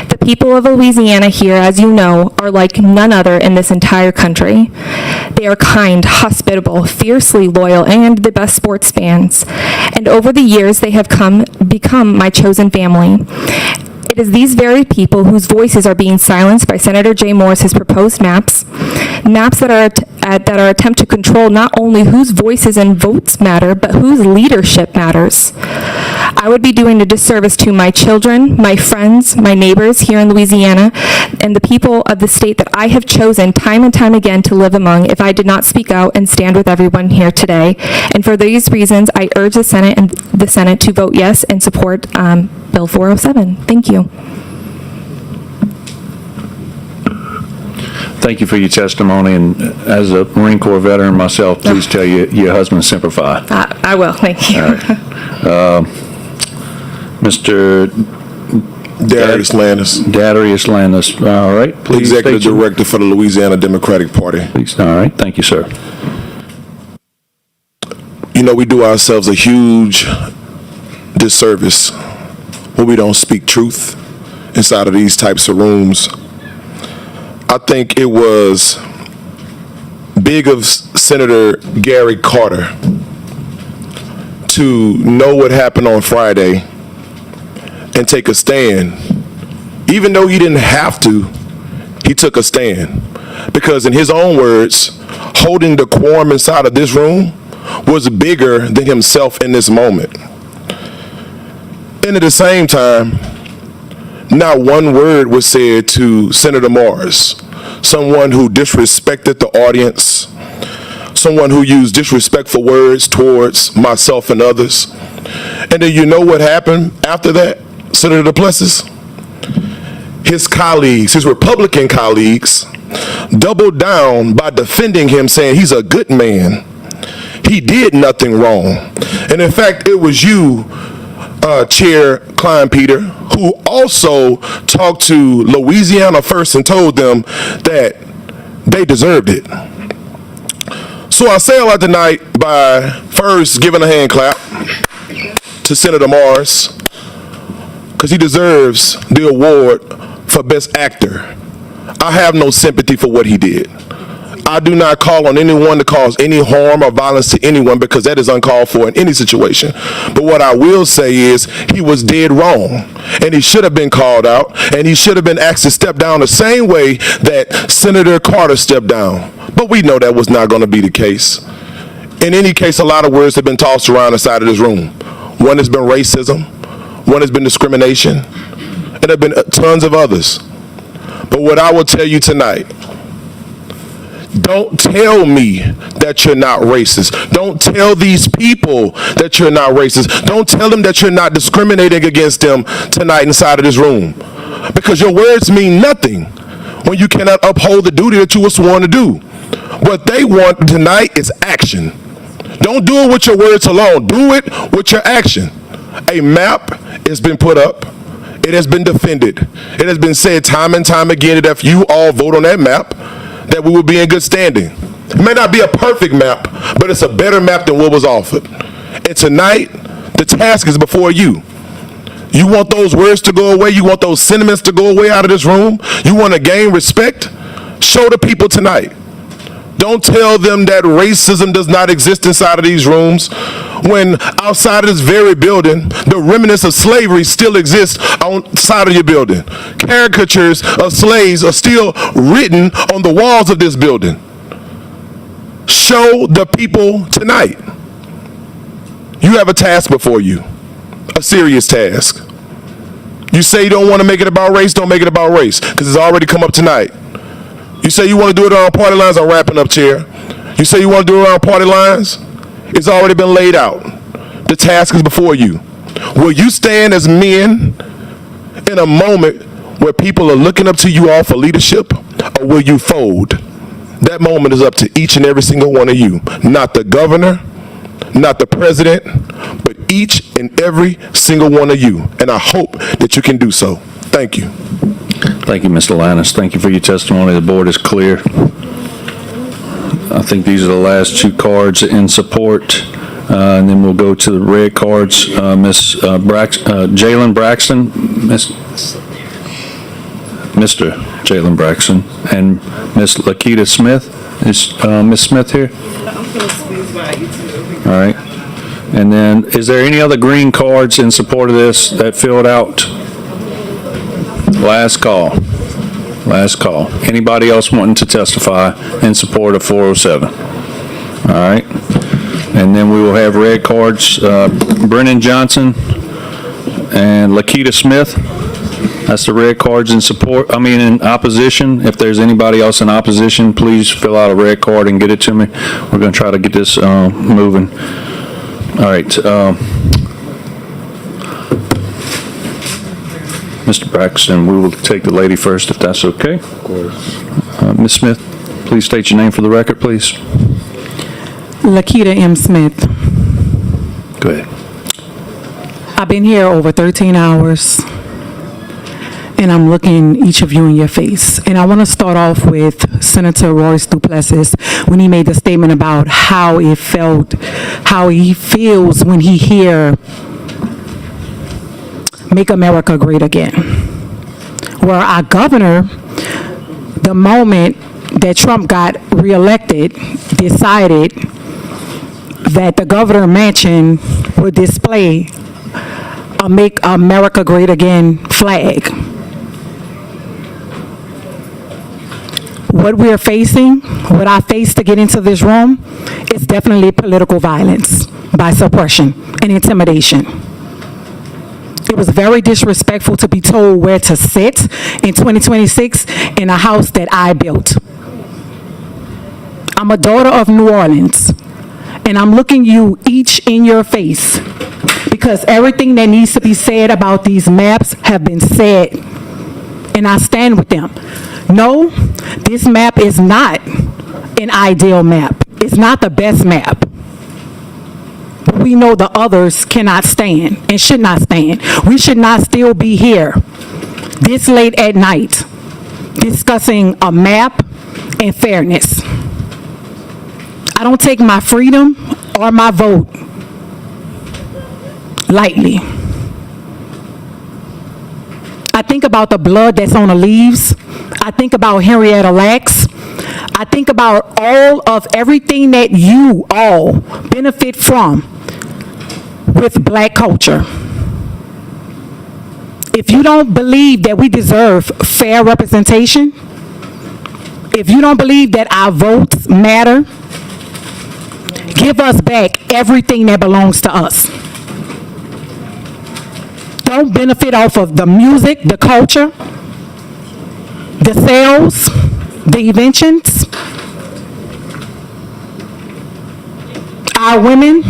The people of Louisiana here, as you know, are like none other in this entire country. They are kind, hospitable, fiercely loyal, and the best sports fans. And over the years, they have become my chosen family. It is these very people whose voices are being silenced by Senator Jay Morris's proposed maps that are attempt to control not only whose voices and votes matter, but whose leadership matters. I would be doing a disservice to my children, my friends, my neighbors here in Louisiana, and the people of the state that I have chosen time and time again to live among if I did not speak out and stand with everyone here today. And for these reasons, I urge the Senate to vote yes and support Bill 407. Thank you. Thank you for your testimony, and as a Marine Corps veteran myself, please tell your husband to simplify. I will, thank you. All right. Mr. Darius Landis. Darius Landis, all right. Please Executive Director for the Louisiana Democratic Party. Please, all right, thank you, sir. You know, we do ourselves a huge disservice when we don't speak truth inside of these types of rooms. I think it was big of Senator Gary Carter to know what happened on Friday and take a stand. Even though he didn't have to, he took a stand. Because in his own words, holding the quorum inside of this room was bigger than himself in this moment. And at the same time, not one word was said to Senator Morris, someone who disrespected the audience, someone who used disrespectful words towards myself and others. And then you know what happened after that, Senator Duplessis? His colleagues, his Republican colleagues, doubled down by defending him, saying he's a good man. He did nothing wrong. And in fact, it was you, Chair Klein Peter, who also talked to Louisiana First and told them that they deserved it. So I say a lot tonight by first giving a hand clap to Senator Morris, because he deserves the award for Best Actor. I have no sympathy for what he did. I do not call on anyone to cause any harm or violence to anyone, because that is uncalled for in any situation. But what I will say is he was dead wrong, and he should have been called out, and he should have been asked to step down the same way that Senator Carter stepped down. But we know that was not going to be the case. In any case, a lot of words have been tossed around inside of this room. One has been racism, one has been discrimination, and there have been tons of others. But what I will tell you tonight, don't tell me that you're not racist. Don't tell these people that you're not racist. Don't tell them that you're not discriminating against them tonight inside of this room. Because your words mean nothing when you cannot uphold the duty that you were sworn to do. What they want tonight is action. Don't do it with your words alone. Do it with your action. A map has been put up. It has been defended. It has been said time and time again that if you all vote on that map, that we will be in good standing. It may not be a perfect map, but it's a better map than what was offered. And tonight, the task is before you. You want those words to go away? You want those sentiments to go away out of this room? You want to gain respect? Show the people tonight. Don't tell them that racism does not exist inside of these rooms when outside of this very building, the remnants of slavery still exist outside of your building. Caricatures of slaves are still written on the walls of this building. Show the people tonight. You have a task before you, a serious task. You say you don't want to make it about race, don't make it about race, because it's already come up tonight. You say you want to do it on party lines, I'm wrapping up, Chair. You say you want to do it on party lines, it's already been laid out. The task is before you. Will you stand as men in a moment where people are looking up to you all for leadership, or will you fold? That moment is up to each and every single one of you. Not the governor, not the president, but each and every single one of you. And I hope that you can do so. Thank you. Thank you, Mr. Lannis. Thank you for your testimony. The board is clear. I think these are the last two cards in support, and then we'll go to the red cards. Jalen Braxton, Mr. Jalen Braxton, and Miss Lakita Smith. Is Miss Smith here? All right. And then, is there any other green cards in support of this that filled out? Last call. Last call. Anybody else wanting to testify in support of 407? All right. And then we will have red cards. Brennan Johnson and Lakita Smith. That's the red cards in support. In opposition. If there's anybody else in opposition, please fill out a red card and get it to me. We're going to try to get this moving. All right. Mr. Braxton, we will take the lady first, if that's okay. Of course. Ms. Smith, please state your name for the record, please. Lakita M. Smith. Go ahead. I've been here over 13 hours, and I'm looking each of you in your face. And I want to start off with Senator Royce Duplessis when he made the statement about how he feels when he hear "Make America Great Again." Where our governor, the moment that Trump got reelected, decided that the governor mansion would display a "Make America Great Again" flag. What we're facing, what I faced to get into this room, is definitely political violence by suppression and intimidation. It was very disrespectful to be told where to sit in 2026 in a house that I built. I'm a daughter of New Orleans, and I'm looking you each in your face because everything that needs to be said about these maps have been said, and I stand with them. No, this map is not an ideal map. It's not the best map. We know the others cannot stand and should not stand. We should not still be here this late at night discussing a map and fairness. I don't take my freedom or my vote lightly. I think about the blood that's on the leaves. I think about Henrietta Lacks. I think about all of everything that you all benefit from with black culture. If you don't believe that we deserve fair representation, if you don't believe that our votes matter, give us back everything that belongs to us. Don't benefit off of the music, the culture, the sales, the inventions. Our women,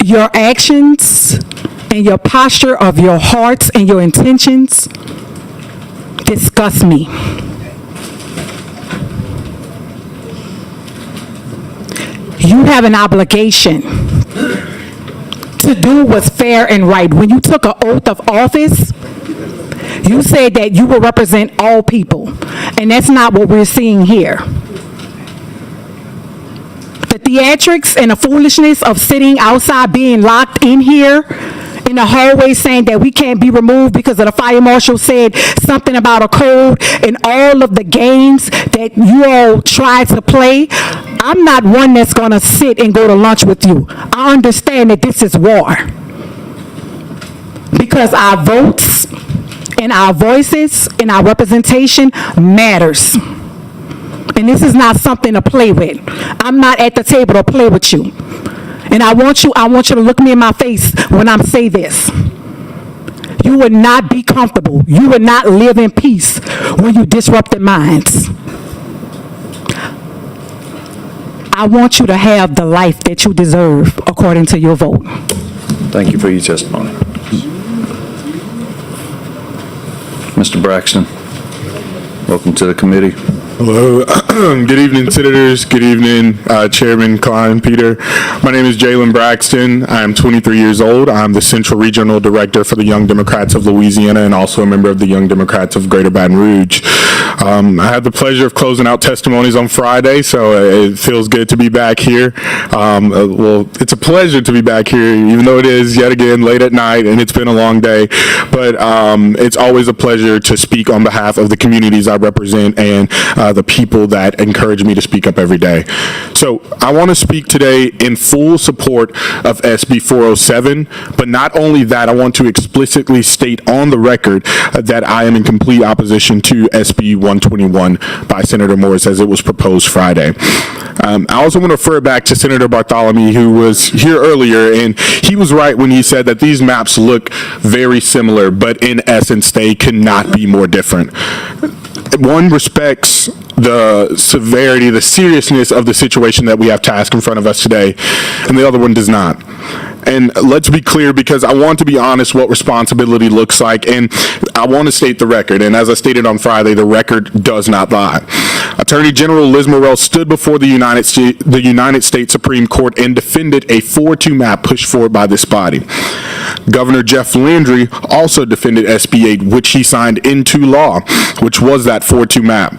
your actions and your posture of your hearts and your intentions disgust me. You have an obligation to do what's fair and right. When you took an oath of office, you said that you will represent all people, and that's not what we're seeing here. The theatrics and the foolishness of sitting outside, being locked in here in the hallway saying that we can't be removed because of the fire marshal said something about a code, and all of the games that you all try to play. I'm not one that's going to sit and go to lunch with you. I understand that this is war. Because our votes and our voices and our representation matters. And this is not something to play with. I'm not at the table to play with you. And I want you to look me in my face when I say this. You would not be comfortable. You would not live in peace when you disrupted minds. I want you to have the life that you deserve according to your vote. Thank you for your testimony. Mr. Braxton, welcome to the committee. Hello. Good evening, Senators. Good evening, Chairman Klein, Peter. My name is Jalen Braxton. I'm 23 years old. I'm the Central Regional Director for the Young Democrats of Louisiana and also a member of the Young Democrats of Greater Baton Rouge. I had the pleasure of closing out testimonies on Friday, so it feels good to be back here. Well, it's a pleasure to be back here, even though it is, yet again, late at night, and it's been a long day. But it's always a pleasure to speak on behalf of the communities I represent and the people that encourage me to speak up every day. So I want to speak today in full support of SB 407, but not only that, I want to explicitly state on the record that I am in complete opposition to SB 121 by Senator Morris as it was proposed Friday. I also want to refer back to Senator Bartholomew, who was here earlier, and he was right when he said that these maps look very similar, but in essence, they cannot be more different. One respects the severity, the seriousness of the situation that we have tasked in front of us today, and the other one does not. And let's be clear, because I want to be honest what responsibility looks like, and I want to state the record. And as I stated on Friday, the record does not lie. Attorney General Liz Morrell stood before the United States Supreme Court and defended a 4-2 map pushed forward by this body. Governor Jeff Landry also defended SB 8, which he signed into law, which was that 4-2 map.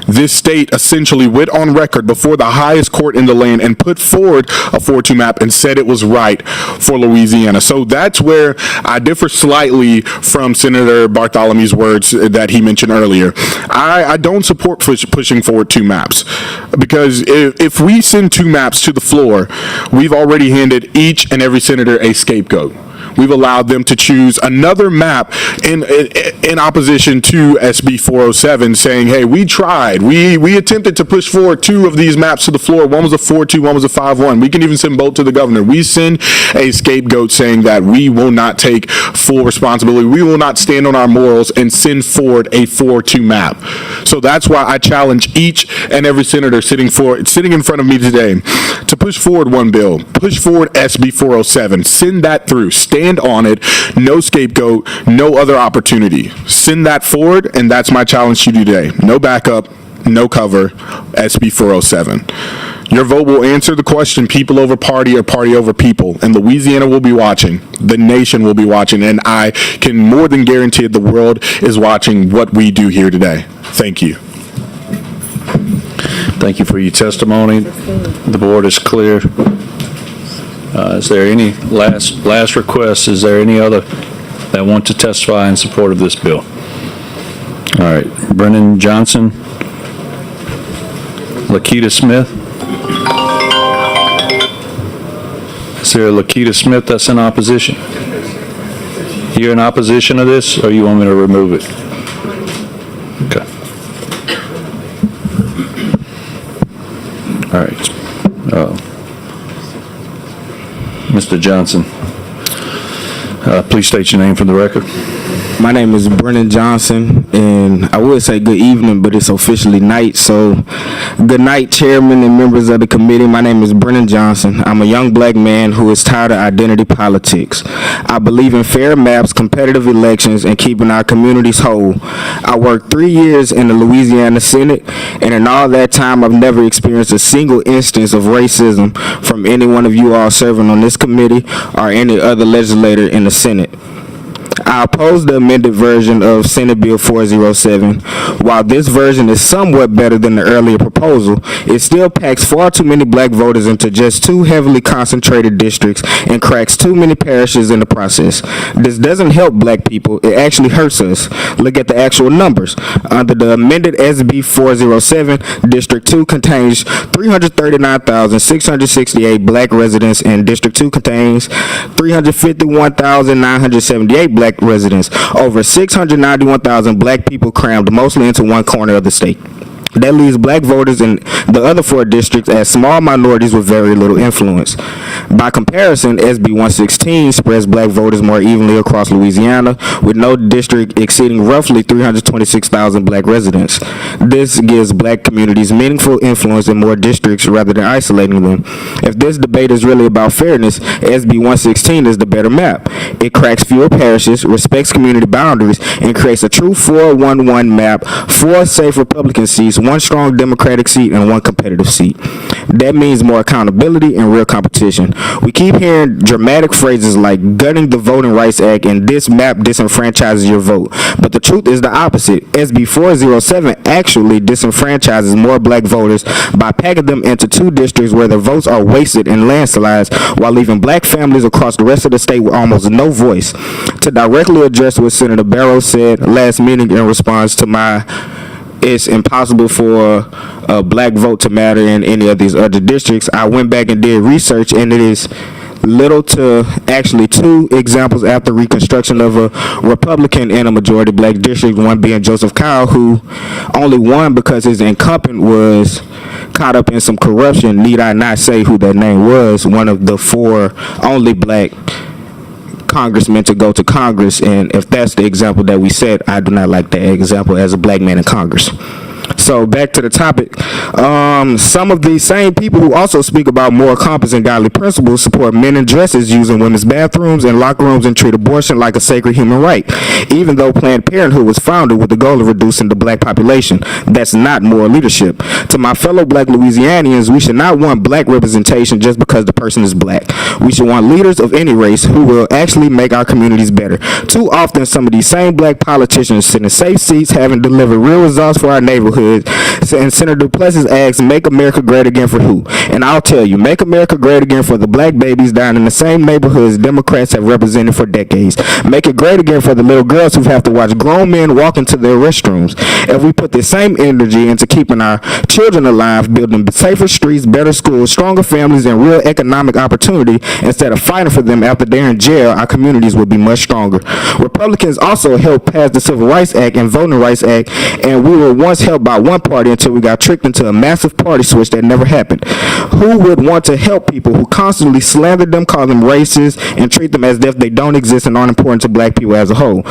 This state essentially went on record before the highest court in the land and put forward a 4-2 map and said it was right for Louisiana. So that's where I differ slightly from Senator Bartholomew's words that he mentioned earlier. I don't support pushing forward 2 maps, because if we send 2 maps to the floor, we've already handed each and every senator a scapegoat. We've allowed them to choose another map in opposition to SB 407, saying, hey, we tried. We attempted to push forward 2 of these maps to the floor. One was a 4-2, one was a 5-1. We can even send both to the governor. We send a scapegoat saying that we will not take full responsibility. We will not stand on our morals and send forward a 4-2 map. So that's why I challenge each and every senator sitting in front of me today to push forward one bill, push forward SB 407, send that through, stand on it, no scapegoat, no other opportunity. Send that forward, and that's my challenge to you today. No backup, no cover, SB 407. Your vote will answer the question, people over party or party over people, and Louisiana will be watching, the nation will be watching, and I can more than guarantee the world is watching what we do here today. Thank you. Thank you for your testimony. The board is clear. Is there any last requests? Is there any other that want to testify in support of this bill? All right, Brennan Johnson, Lakita Smith. Is there a Lakita Smith that's in opposition? You're in opposition to this, or you want me to remove it? Okay. All right. Mr. Johnson, please state your name for the record. My name is Brennan Johnson, and I would say good evening, but it's officially night. So, good night, Chairman and members of the committee. My name is Brennan Johnson. I'm a young black man who is tired of identity politics. I believe in fair maps, competitive elections, and keeping our communities whole. I worked 3 years in the Louisiana Senate, and in all that time, I've never experienced a single instance of racism from any one of you all serving on this committee or any other legislator in the Senate. I oppose the amended version of Senate Bill 407. While this version is somewhat better than the earlier proposal, it still packs far too many black voters into just 2 heavily concentrated districts and cracks too many parishes in the process. This doesn't help black people, it actually hurts us. Look at the actual numbers. Under the amended SB 407, District 2 contains 339,668 black residents, and District 2 contains 351,978 black residents. Over 691,000 black people crammed mostly into one corner of the state. That leaves black voters in the other 4 districts as small minorities with very little influence. By comparison, SB 116 spreads black voters more evenly across Louisiana, with no district exceeding roughly 326,000 black residents. This gives black communities meaningful influence in more districts rather than isolating them. If this debate is really about fairness, SB 116 is the better map. It cracks fewer parishes, respects community boundaries, and creates a true 4-1-1 map, 4 safe Republican seats, 1 strong Democratic seat, and 1 competitive seat. That means more accountability and real competition. We keep hearing dramatic phrases like gutting the Voting Rights Act and this map disenfranchises your vote. But the truth is the opposite. SB 407 actually disenfranchises more black voters by packing them into 2 districts where their votes are wasted in landslides while leaving black families across the rest of the state with almost no voice. To directly address what Senator Barrow said last meeting in response to my it's impossible for a black vote to matter in any of these other districts, I went back and did research, and it is little to actually 2 examples after Reconstruction of a Republican in a majority black district, one being Joseph Kyle, who only won because his incumbent was caught up in some corruption. Need I not say who that name was? One of the 4 only black congressmen to go to Congress, and if that's the example that we set, I do not like that example as a black man in Congress. So back to the topic. Some of these same people who also speak about moral compass and godly principles support men in dresses using women's bathrooms and locker rooms and treat abortion like a sacred human right, even though Planned Parenthood was founded with the goal of reducing the black population. That's not moral leadership. To my fellow black Louisianians, we should not want black representation just because the person is black. We should want leaders of any race who will actually make our communities better. Too often, some of these same black politicians sit in safe seats having delivered real results for our neighborhood. And Senator Duplessis asks, make America great again for who? And I'll tell you, make America great again for the black babies down in the same neighborhoods Democrats have represented for decades. Make it great again for the little girls who have to watch grown men walk into their restrooms. If we put the same energy into keeping our children alive, building safer streets, better schools, stronger families, and real economic opportunity, instead of fighting for them after they're in jail, our communities would be much stronger. Republicans also helped pass the Civil Rights Act and Voting Rights Act, and we were once helped by one party until we got tricked into a massive party switch that never happened. Who would want to help people who constantly slander them, call them racist, and treat them as if they don't exist and aren't important to black people as a whole?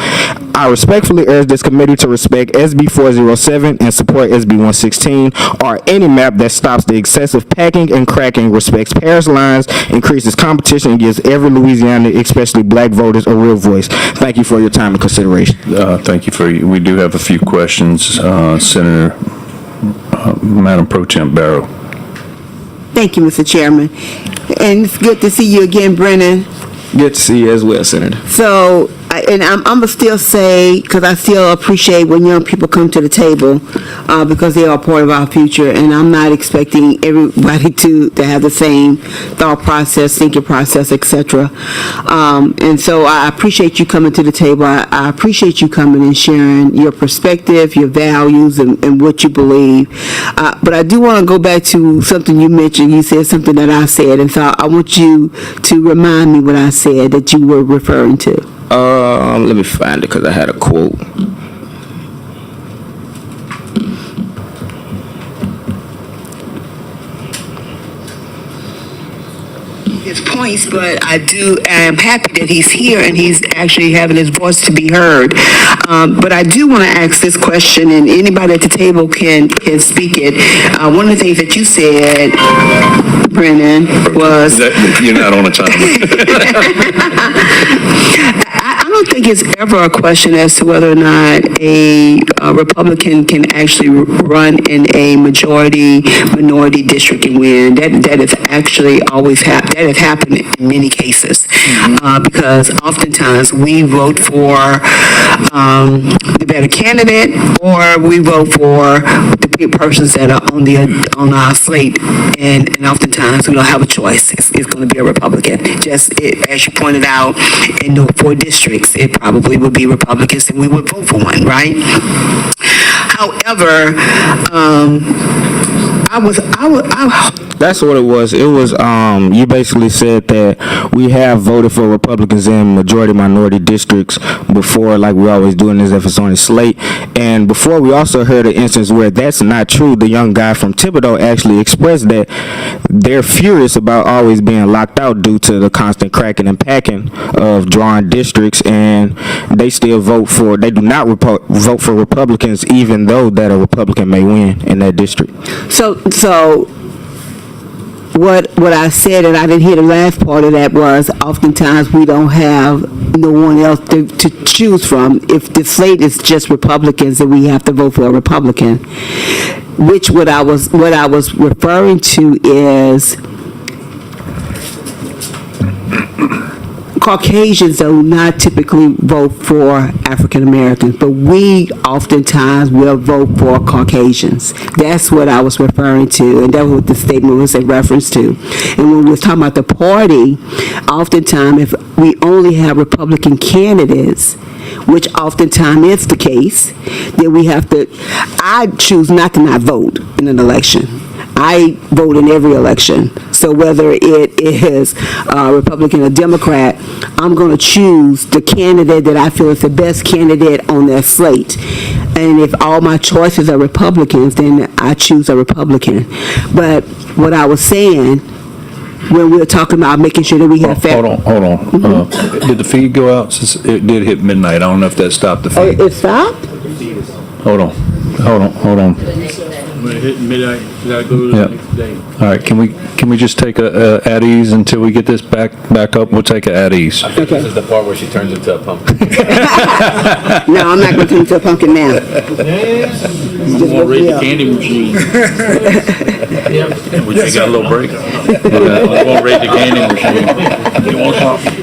I respectfully urge this committee to respect SB 407 and support SB 116 or any map that stops the excessive packing and cracking, respects parish lines, increases competition, and gives every Louisiana, especially black voters, a real voice. Thank you for your time and consideration. Thank you we do have a few questions. Senator, Madam Pro Temp Barrow. Thank you, Mr. Chairman. And it's good to see you again, Brennan. Good to see you as well, Senator. So, I'm going to still say, because I still appreciate when young people come to the table, because they are part of our future, and I'm not expecting everybody to have the same thought process, thinking process, etc. And so I appreciate you coming to the table. I appreciate you coming and sharing your perspective, your values, and what you believe. But I do want to go back to something you mentioned. You said something that I said, and so I want you to remind me what I said that you were referring to. Let me find it because I had a quote. his points, but I'm happy that he's here and he's actually having his voice to be heard. But I do want to ask this question, and anybody at the table can speak it. One of the things that you said, Brennan, was You're not on a timer. I don't think it's ever a question as to whether or not a Republican can actually run in a minority district and win. That has actually always happened. That has happened in many cases, because oftentimes we vote for the better candidate, or we vote for the persons that are on our slate, and oftentimes we don't have a choice. It's going to be a Republican. As you pointed out, in the 4 districts, it probably would be Republicans, and we would vote for one, right? However, That's what it was. It was, you basically said that we have voted for Republicans in majority minority districts before, like we always do in this if it's on a slate. And before, we also heard an instance where that's not true. The young guy from Thibodeau actually expressed that they're furious about always being locked out due to the constant cracking and packing of drawing districts, and they still they do not vote for Republicans even though that a Republican may win in that district. So what I said, and I didn't hear the last part of that, was oftentimes we don't have no one else to choose from. If the slate is just Republicans, then we have to vote for a Republican. Which what I was referring to is Caucasians do not typically vote for African Americans, but we oftentimes will vote for Caucasians. That's what I was referring to, and that's what the statement was in reference to. And when we were talking about the party, oftentimes if we only have Republican candidates, which oftentimes is the case, then I choose not to not vote in an election. I vote in every election. So whether it is Republican or Democrat, I'm going to choose the candidate that I feel is the best candidate on that slate. And if all my choices are Republicans, then I choose a Republican. But what I was saying, when we were talking about making sure that we have fair... Hold on. Did the feed go out? Since it did hit midnight. I don't know if that stopped the feed. It stopped? Hold on. When it hit midnight, you gotta go to the next day. All right, can we just take a at ease until we get this back up? We'll take a at ease. I think this is the part where she turns into a pumpkin. No, I'm not going to turn into a pumpkin now. I'm gonna raid the candy machine. We just got a little break. I'm gonna raid the candy machine. You want something?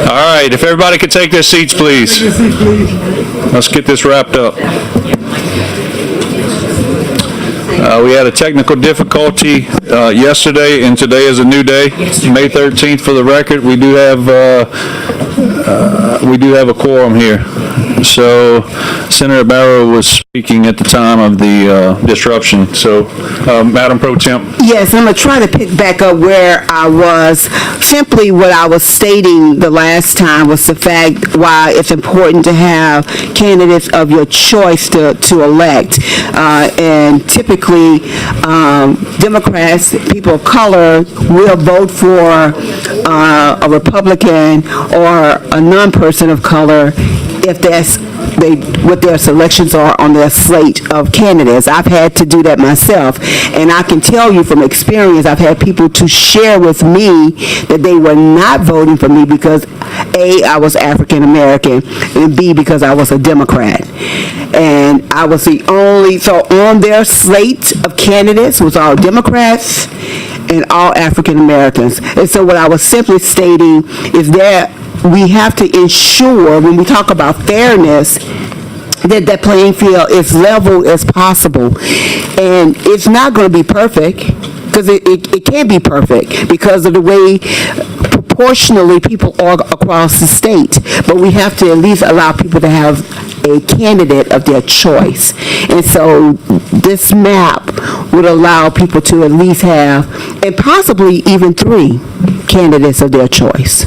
All right, if everybody could take their seats, please. Let's get this wrapped up. We had a technical difficulty yesterday, and today is a new day, May 13th for the record. We do have a quorum here. So Senator Barrow was speaking at the time of the disruption. So, Madam Pro Temp. Yes, I'm going to try to pick back up where I was. Simply what I was stating the last time was the fact why it's important to have candidates of your choice to elect. And typically, Democrats, people of color, will vote for a Republican or a non-person of color if that's what their selections are on their slate of candidates. I've had to do that myself, and I can tell you from experience, I've had people to share with me that they were not voting for me because A, I was African American, and B, because I was a Democrat. And I was the only, so on their slate of candidates was all Democrats and all African Americans. And so what I was simply stating is that we have to ensure, when we talk about fairness, that that playing field is level as possible. And it's not going to be perfect, because it can't be perfect because of the way proportionally people are across the state. But we have to at least allow people to have a candidate of their choice. And so this map would allow people to at least have, and possibly even 3 candidates of their choice.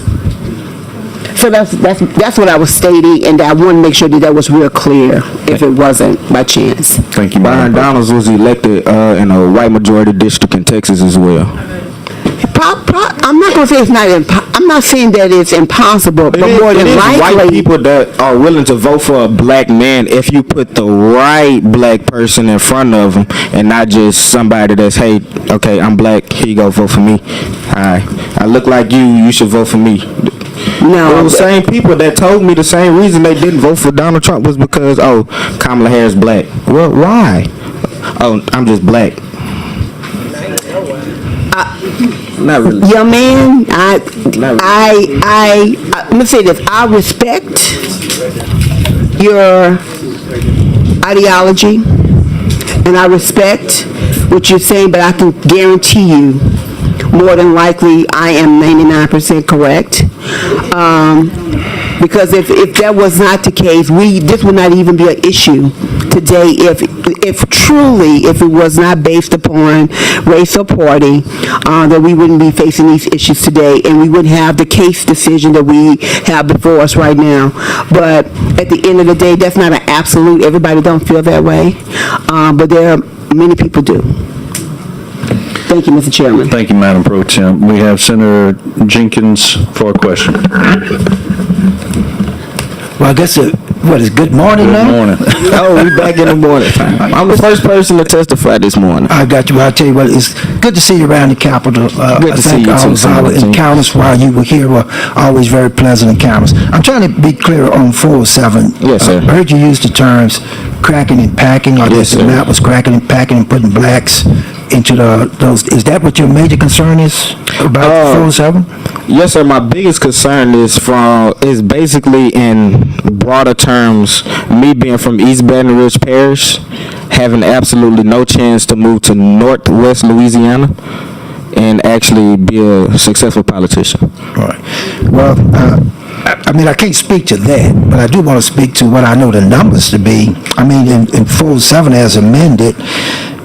So that's what I was stating, and I want to make sure that was real clear if it wasn't by chance. Thank you, Byron Donalds was elected in a white majority district in Texas as well. I'm not going to say it's not. I'm not saying that it's impossible, but more than likely, white people that are willing to vote for a black man if you put the right black person in front of them, and not just somebody that's, hey, okay, I'm black, here you go, vote for me. I look like you should vote for me. No, those same people that told me the same reason they didn't vote for Donald Trump was because, oh, Kamala Harris black. Well, why? Oh, I'm just black. Not really. Young man, let me say this. I respect your ideology, and I respect what you're saying, but I can guarantee you, more than likely, I am 99% correct. Because if that was not the case, this would not even be an issue today if truly, if it was not based upon race or party, that we wouldn't be facing these issues today, and we wouldn't have the case decision that we have before us right now. But at the end of the day, that's not an absolute. Everybody don't feel that way, but there are many people do. Thank you, Mr. Chairman. Thank you, Madam Pro Temp. We have Senator Jenkins for a question. Well, I guess is good morning now? Good morning. Oh, we back in the morning time. I'm the first person to testify this morning. I got you. I'll tell you what, it's good to see you around the Capitol. Good to see you too, Our encounters while you were here were always very pleasant encounters. I'm trying to be clear on 407. Yes, sir. I heard you use the terms cracking and packing, or yes, the map was cracking and packing and putting blacks into those. Is that what your major concern is about 407? Yes, sir. My biggest concern is basically in broader terms, me being from East Baton Rouge Parish, having absolutely no chance to move to Northwest Louisiana and actually be a successful politician. All right. Well, I mean, I can't speak to that, but I do want to speak to what I know the numbers to be. I mean, in 407 as amended,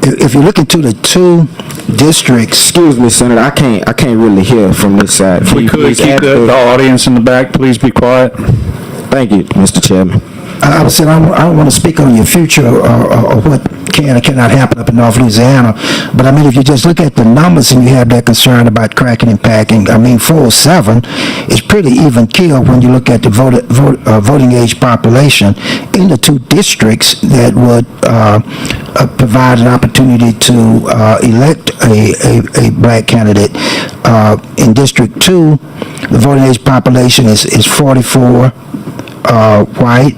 if you look into the 2 districts. Excuse me, Senator, I can't really hear from this side. If we could keep the audience in the back, please be quiet. Thank you, Mr. Chairman. I said I don't want to speak on your future or what can or cannot happen up in North Louisiana, but I mean, if you just look at the numbers and you have that concern about cracking and packing, I mean, 407 is pretty even keel when you look at the voting age population in the 2 districts that would provide an opportunity to elect a black candidate. In District 2, the voting age population is 44 white,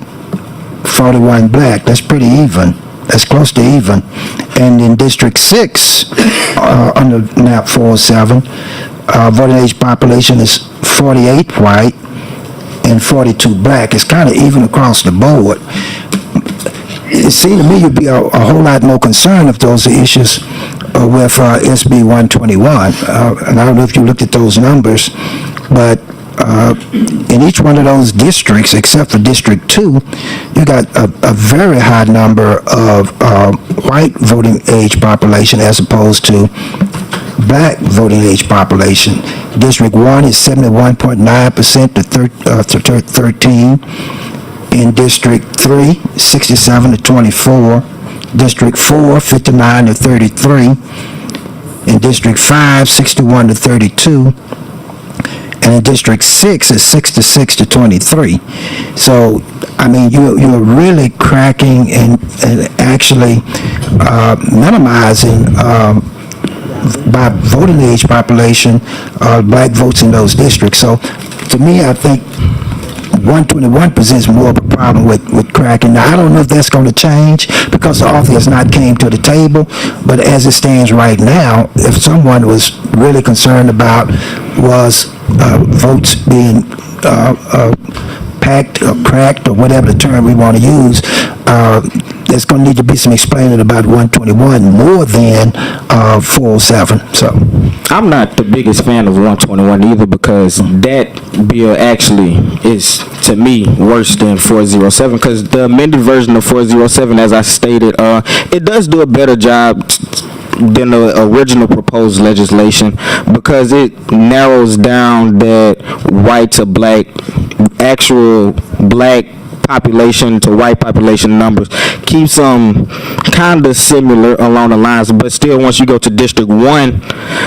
41 black. That's pretty even. That's close to even. And in District 6, under map 407, voting age population is 48 white and 42 black. It's kind of even across the board. It seemed to me you'd be a whole lot more concerned if those are issues with SB 121. And I don't know if you looked at those numbers, but in each one of those districts, except for District 2, you got a very high number of white voting age population as opposed to black voting age population. District 1 is 71.9% to 13. In District 3, 67 to 24. District 4, 59 to 33. In District 5, 61 to 32. And in District 6, it's 66 to 23. So, I mean, you're really cracking and actually minimizing by voting age population black votes in those districts. So, to me, I think 121 presents more of a problem with cracking. Now, I don't know if that's going to change because the author has not came to the table, but as it stands right now, if someone was really concerned about was votes being packed or cracked or whatever the term we want to use, there's going to need to be some explaining about 121 more than 407. So I'm not the biggest fan of 121 either because that bill actually is, to me, worse than 407 because the amended version of 407, as I stated, it does do a better job than the original proposed legislation because it narrows down that white to black, actual black population to white population numbers, keeps them kind of similar along the lines, but still once you go to District 1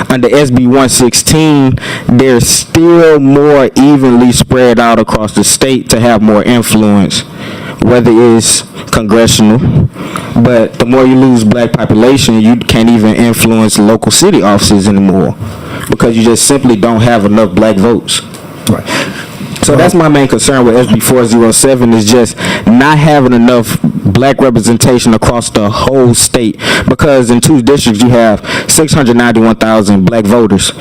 under SB 116, they're still more evenly spread out across the state to have more influence, whether it's congressional, but the more you lose black population, you can't even influence local city offices anymore because you just simply don't have enough black votes. Right. So that's my main concern with SB 407 is just not having enough black representation across the whole state because in 2 districts you have 691,000 black voters.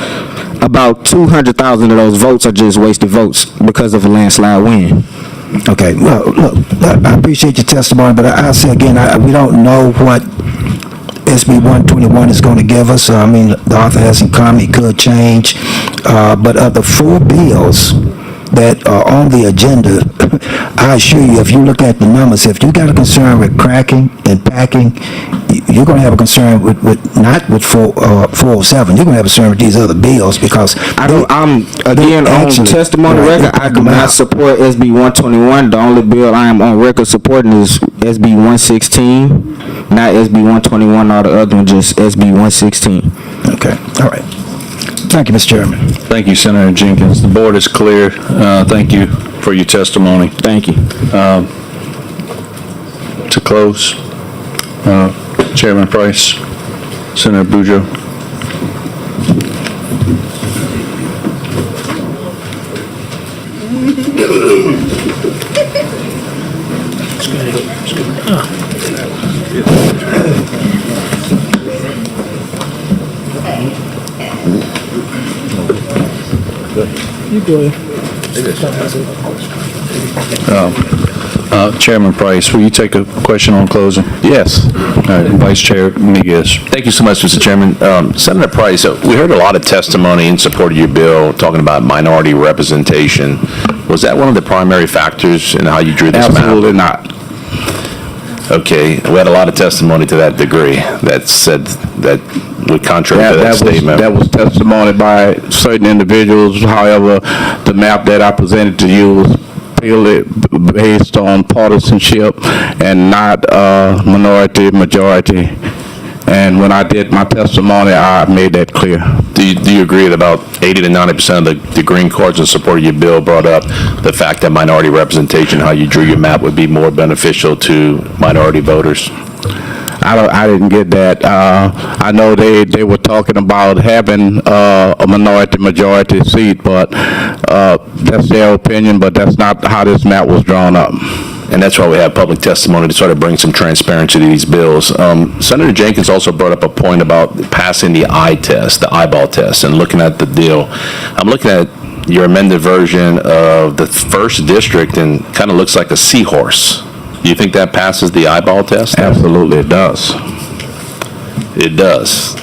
About 200,000 of those votes are just wasted votes because of a landslide win. Okay, well, look, I appreciate your testimony, but I'll say again, we don't know what SB 121 is going to give us. I mean, the author hasn't come, he could change, but of the 4 bills that are on the agenda, I assure you, if you look at the numbers, if you got a concern with cracking and packing, you're going to have a concern with not with 407. You're going to have a concern with these other bills because I'm again on testimony record. I do not support SB 121. The only bill I am on record supporting is SB 116, not SB 121. All the other ones just SB 116. Okay, all right. Thank you, Mr. Chairman. Thank you, Senator Jenkins. The board is clear. Thank you for your testimony. Thank you. To close, Chairman Price, Senator Bujo. You go ahead. Chairman Price, will you take a question on closing? Yes. All right, Vice Chair Miguez. Thank you so much, Mr. Chairman. Senator Price, we heard a lot of testimony in support of your bill talking about minority representation. Was that one of the primary factors in how you drew this map? Absolutely not. Okay, we had a lot of testimony to that degree that said that would contrary to that statement. That was testimony by certain individuals. However, the map that I presented to you was purely based on partisanship and not minority, majority. And when I did my testimony, I made that clear. Do you agree that about 80 to 90% of the green cards in support of your bill brought up the fact that minority representation, how you drew your map, would be more beneficial to minority voters? I didn't get that. I know they were talking about having a minority-majority seat, but that's their opinion, but that's not how this map was drawn up. And that's why we have public testimony to sort of bring some transparency to these bills. Senator Jenkins also brought up a point about passing the eye test, the eyeball test, and looking at the deal. I'm looking at your amended version of the first district and kind of looks like a seahorse. Do you think that passes the eyeball test? Absolutely, it does. It does.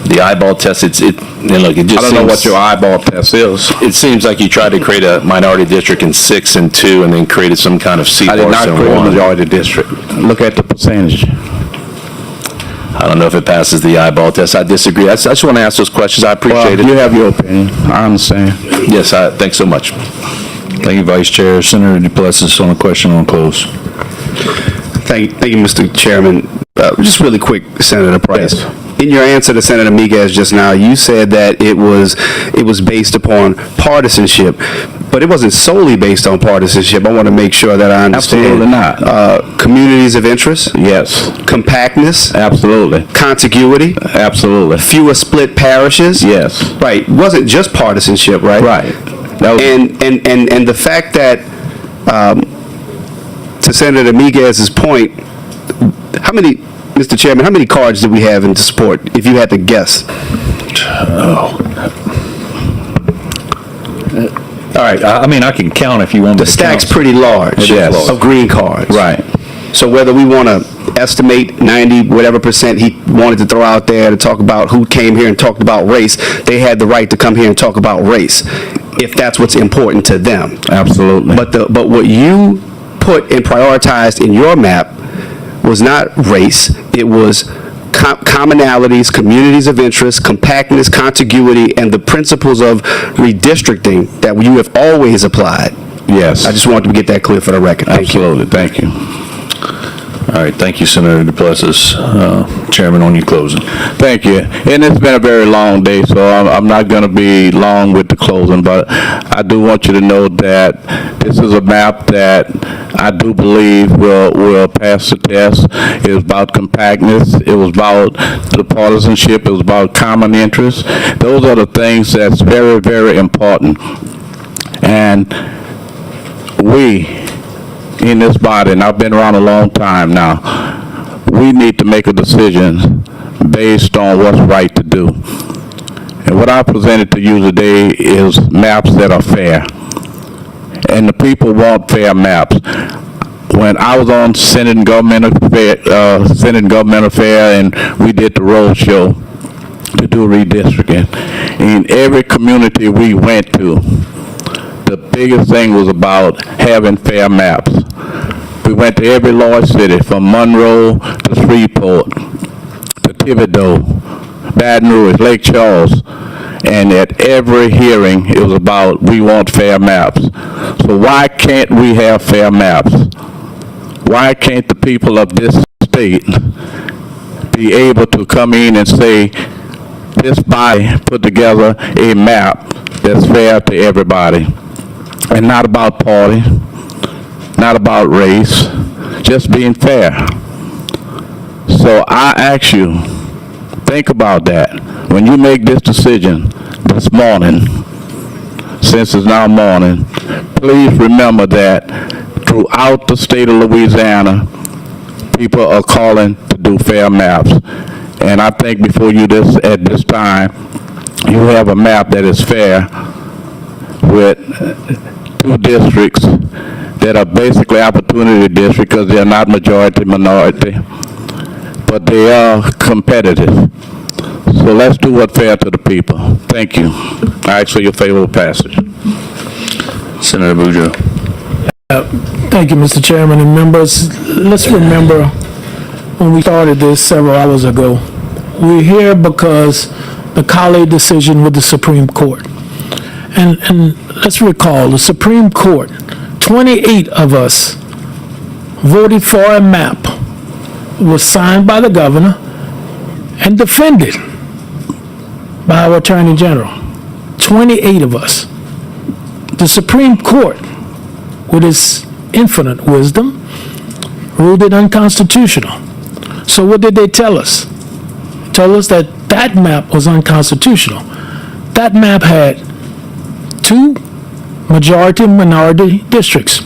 The eyeball test, and look, it just I don't know seems- what your eyeball test is. It seems like you tried to create a minority district in 6 and 2 and then created some kind of I seahorse did not in create a 1. majority district. Look at the percentage. I don't know if it passes the eyeball test. I disagree. I just want to ask those questions. I appreciate it. You have your opinion. I understand. Yes, thanks so much. Thank you, Vice Chair. Senator Duplessis on the question on close. Thank you, Mr. Chairman. Just really quick, Senator Price. Yes. In your answer to Senator Miguez just now, you said that it was based upon partisanship, but it wasn't solely based on partisanship. I want to make sure that I understand. Absolutely not. Communities of interest? Yes. Compactness? Absolutely. Contiguity? Absolutely. Fewer split parishes? Yes. Right. It wasn't just partisanship, right? Right. That was, And the fact that, to Senator Miguez's point, Mr. Chairman, how many cards did we have in support, if you had to guess? All right, I mean, I can count if you want me The to count. stack's pretty large. Yes. Of green cards. right. So whether we want to estimate 90, whatever percent he wanted to throw out there to talk about who came here and talked about race, they had the right to come here and talk about race, if that's what's important to them. Absolutely. But what you put and prioritized in your map was not race, it was commonalities, communities of interest, compactness, contiguity, and the principles of redistricting that you have always applied. Yes. I just wanted to get that clear for the record. Thank you. Absolutely. Thank you. All right, thank you, Senator Duplessis. Chairman, on your closing. Thank you. And it's been a very long day, so I'm not going to be long with the closing, but I do want you to know that this is a map that I do believe will pass the test. It was about compactness. It was about the partisanship. It was about common interests. Those are the things that's very, very important. And we, in this body, and I've been around a long time now, we need to make a decision based on what's right to do. And what I presented to you today is maps that are fair. And the people want fair maps. When I was on Senate and Government Affair, and we did the road show to do redistricting, in every community we went to, the biggest thing was about having fair maps. We went to every large city, from Monroe to Shreveport to Thibodeau, Baton Rouge, Lake Charles, and at every hearing it was about, we want fair maps. So why can't we have fair maps? Why can't the people of this state be able to come in and say, this body put together a map that's fair to everybody? And not about party, not about race, just being fair. So I ask you, think about that. When you make this decision this morning, since it's now morning, please remember that throughout the state of Louisiana, people are calling to do fair maps. And I think before you at this time, you have a map that is fair with 2 districts that are basically opportunity districts because they're not majority minority, but they are competitive. So let's do what's fair to the people. Thank you. I ask for your favorable passage. Senator Bujo. Thank you, Mr. Chairman and members. Let's remember when we started this several hours ago, we're here because the Colley decision with the Supreme Court. And let's recall, the Supreme Court, 28 of us voted for a map, was signed by the governor and defended by our Attorney General. 28 of us. The Supreme Court, with its infinite wisdom, ruled it unconstitutional. So what did they tell us? Told us that that map was unconstitutional. That map had 2 majority-minority districts.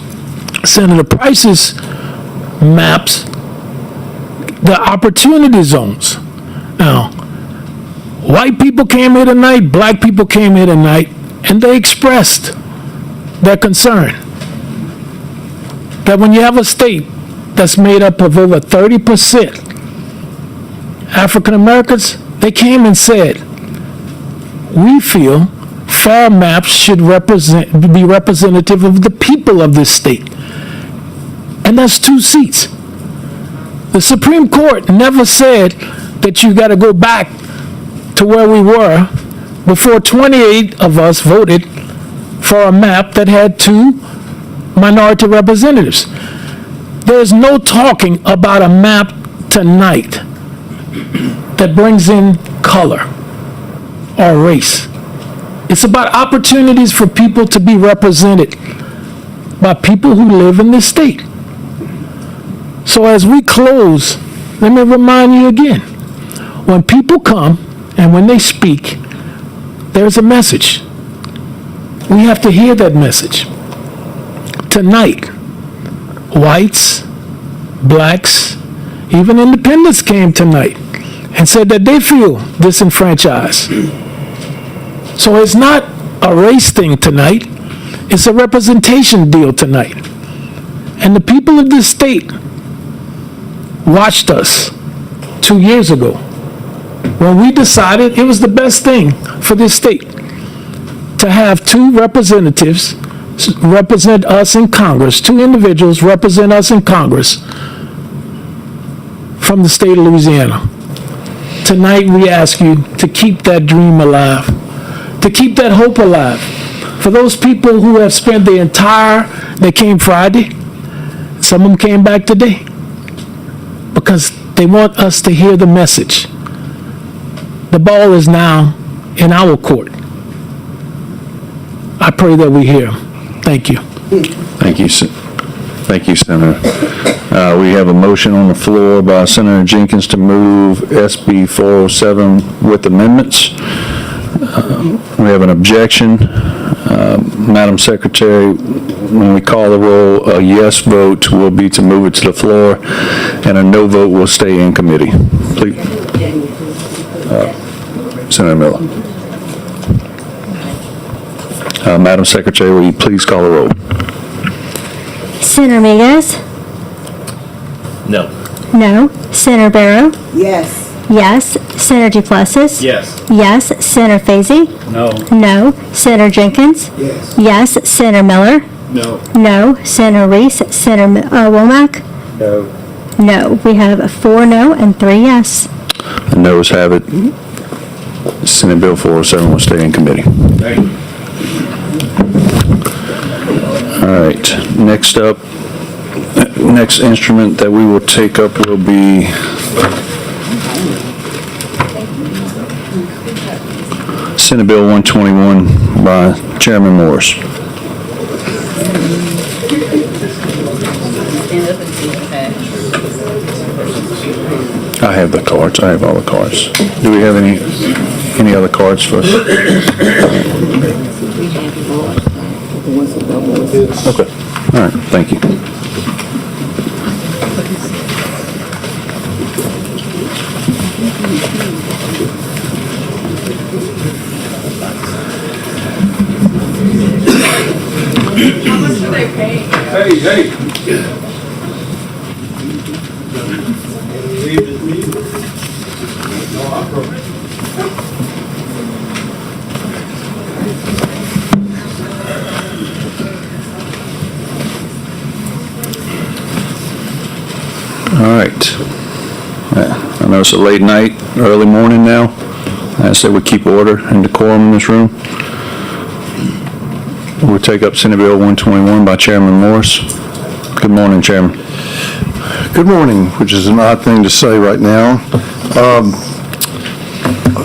Senator Price's maps, the opportunity zones. Now, white people came here tonight, black people came here tonight, and they expressed their concern that when you have a state that's made up of over 30% African Americans, they came and said, we feel fair maps should be representative of the people of this state. And that's 2 seats. The Supreme Court never said that you got to go back to where we were before 28 of us voted for a map that had 2 minority representatives. There's no talking about a map tonight that brings in color or race. It's about opportunities for people to be represented by people who live in this state. So as we close, let me remind you again, when people come and when they speak, there's a message. We have to hear that message. Tonight, whites, blacks, even independents came tonight and said that they feel disenfranchised. So it's not a race thing tonight, it's a representation deal tonight. And the people of this state watched us 2 years ago when we decided it was the best thing for this state to have 2 representatives represent us in Congress, 2 individuals represent us in Congress from the state of Louisiana. Tonight we ask you to keep that dream alive, to keep that hope alive. For those people who have spent they came Friday, some of them came back today, because they want us to hear the message. The ball is now in our court. I pray that we hear. Thank you. Thank you, Senator. We have a motion on the floor by Senator Jenkins to move SB 407 with amendments. We have an objection. Madam Secretary, when we call the roll, a yes vote will be to move it to the floor, and a no vote will stay in committee. Please. Senator Miller. Madam Secretary, will you please call the roll? Senator Miguez? No. No. Senator Barrow? Yes. Yes. Senator Duplessis? Yes. Yes. Senator Fazy? No. No. Senator Jenkins? Yes. Yes. Senator Miller? No. No. Senator Reese? Senator Womack? No. No. We have 4 no and 3 yes. The noes have it. Senate Bill 407 will stay in committee. Thank you. All right, next up, next instrument that we will take up will be Senate Bill 121 by Chairman Morris. I have the cards. I have all the cards. Do we have any other cards for us? Okay. All right. Thank you. How much are they paying? Hey. All right. I know it's a late night, early morning now. I said we keep order and decorum in this room. We'll take up Senate Bill 121 by Chairman Morris. Good morning, Chairman. Good morning, which is an odd thing to say right now.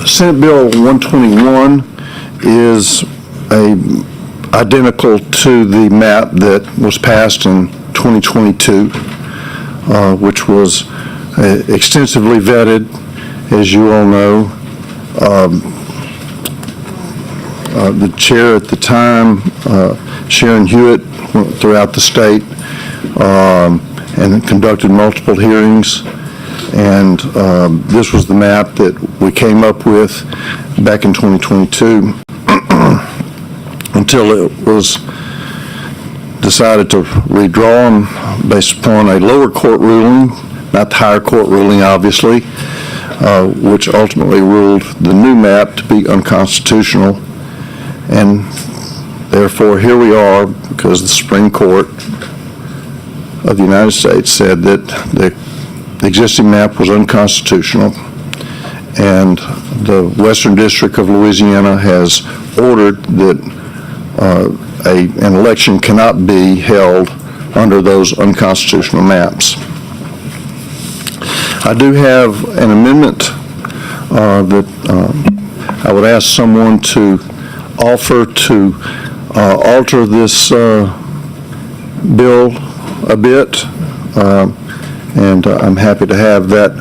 Senate Bill 121 is identical to the map that was passed in 2022, which was extensively vetted, as you all know. The chair at the time, Sharon Hewitt, went throughout the state and conducted multiple hearings. And this was the map that we came up with back in 2022 until it was decided to redraw them based upon a lower court ruling, not the higher court ruling, obviously, which ultimately ruled the new map to be unconstitutional. And therefore, here we are, because the Supreme Court of the United States said that the existing map was unconstitutional, and the Western District of Louisiana has ordered that an election cannot be held under those unconstitutional maps. I do have an amendment that I would ask someone to offer to alter this bill a bit, and I'm happy to have that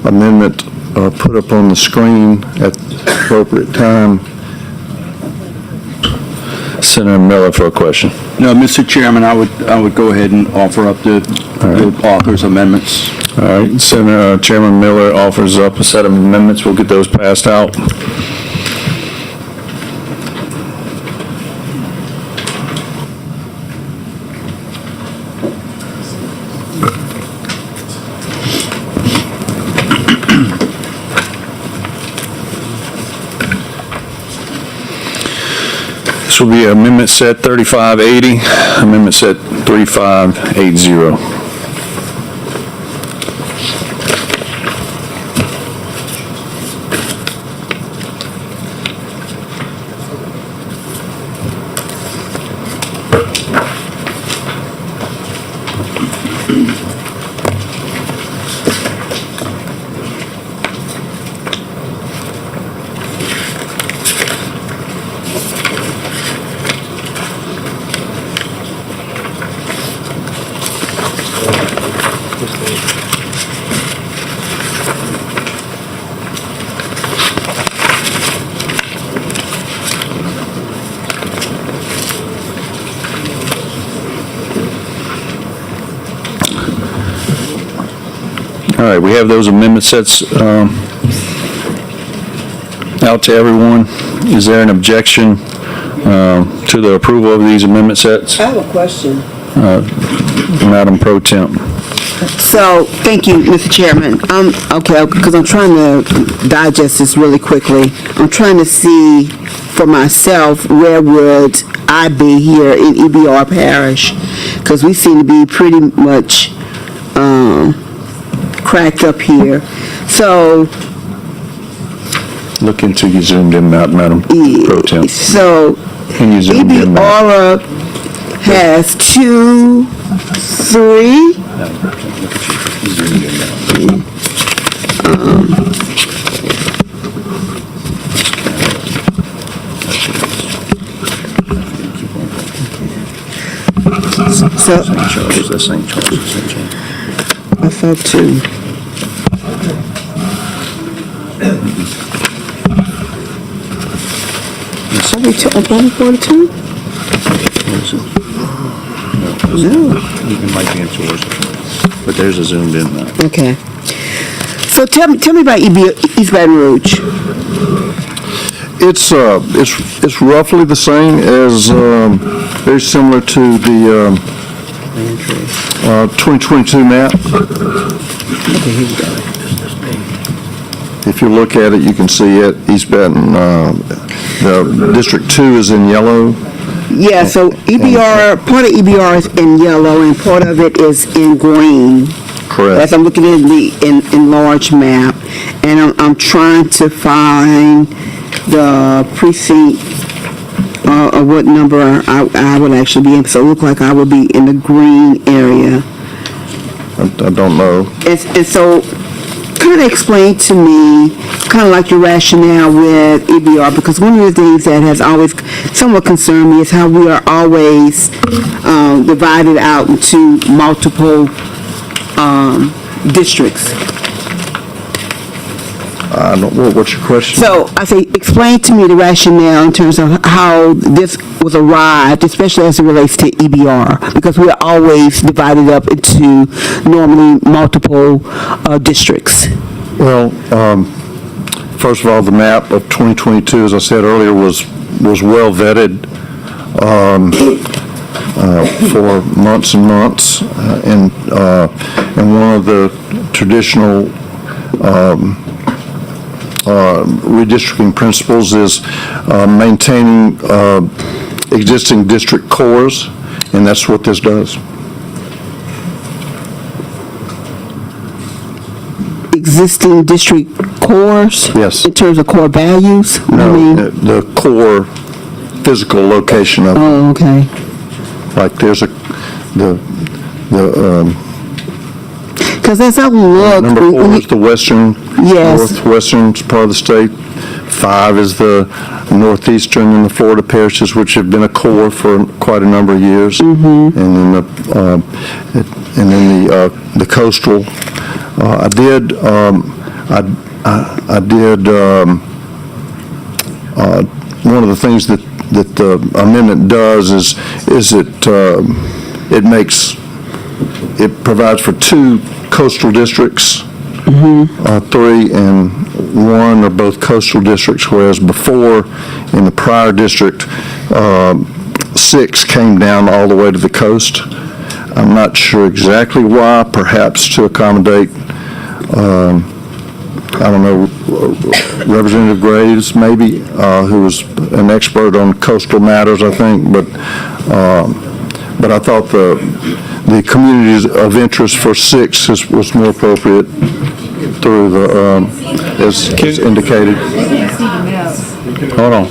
amendment put up on the screen at the appropriate time. Senator Miller for a question. No, Mr. Chairman, I would go ahead and offer up the author's amendments. All right, Senator Chairman Miller offers up a set of amendments. We'll get those passed out. This will be Amendment Set 3580, Amendment Set 3580. All right, we have those amendment sets out to everyone. Is there an objection to the approval of these amendment sets? I have a question. Madam Pro Temp. So, thank you, Mr. Chairman. Okay, because I'm trying to digest this really quickly. I'm trying to see for myself, where would I be here in EBR Parish? Because we seem to be pretty much cracked up here. So, look into your zoomed in map, Madam Pro Temp. So, EBR has 2, 3. So, St. Charles, that's St. Charles, St. James. I thought 2. Are we only 42? No. It might be in Georgia, but there's a zoomed in map. Okay. So tell me about East Baton Rouge. It's roughly the same as, very similar to the 2022 map. Okay, here we go. If you look at it, you can see it. East Baton, the District 2 is in yellow. Yeah, so EBR, part of EBR is in yellow and part of it is in green. Correct. As I'm looking at the enlarged map, and I'm trying to find the precinct or what number I would actually be in. So it looked like I would be in the green area. I don't know. And so, kind of explain to me, kind of like your rationale with EBR, because one of the things that has always somewhat concerned me is how we are always divided out into multiple districts. What's your question? So I say, explain to me the rationale in terms of how this was arrived, especially as it relates to EBR, because we're always divided up into normally multiple districts. Well, first of all, the map of 2022, as I said earlier, was well vetted for months and months, and one of the traditional redistricting principles is maintaining existing district cores, and that's what this does. Existing district cores? Yes. In terms of core values? No, the core physical location of it. Oh, okay. Like there's because as I look... Number 4 is the western, yes, northwestern part of the state. 5 is the northeastern and the Florida parishes, which have been a core for quite a number of years. Mm-hmm. And then the coastal. I did one of the things that the amendment does is it provides for 2 coastal districts. Mm-hmm. 3 and 1 are both coastal districts, whereas before, in the prior district, 6 came down all the way to the coast. I'm not sure exactly why, perhaps to accommodate, I don't know, Representative Graves, maybe, who was an expert on coastal matters, I think, but I thought the communities of interest for 6 was more appropriate through the, as indicated. Hold on.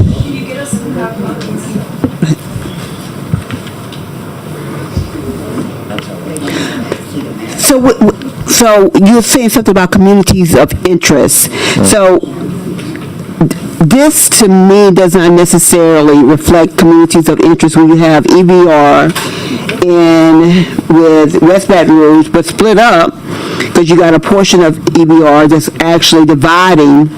So you're saying something about communities of interest. Right. So this, to me, does not necessarily reflect communities of interest when you have EBR with West Baton Rouge, but split up, because you got a portion of EBR that's actually dividing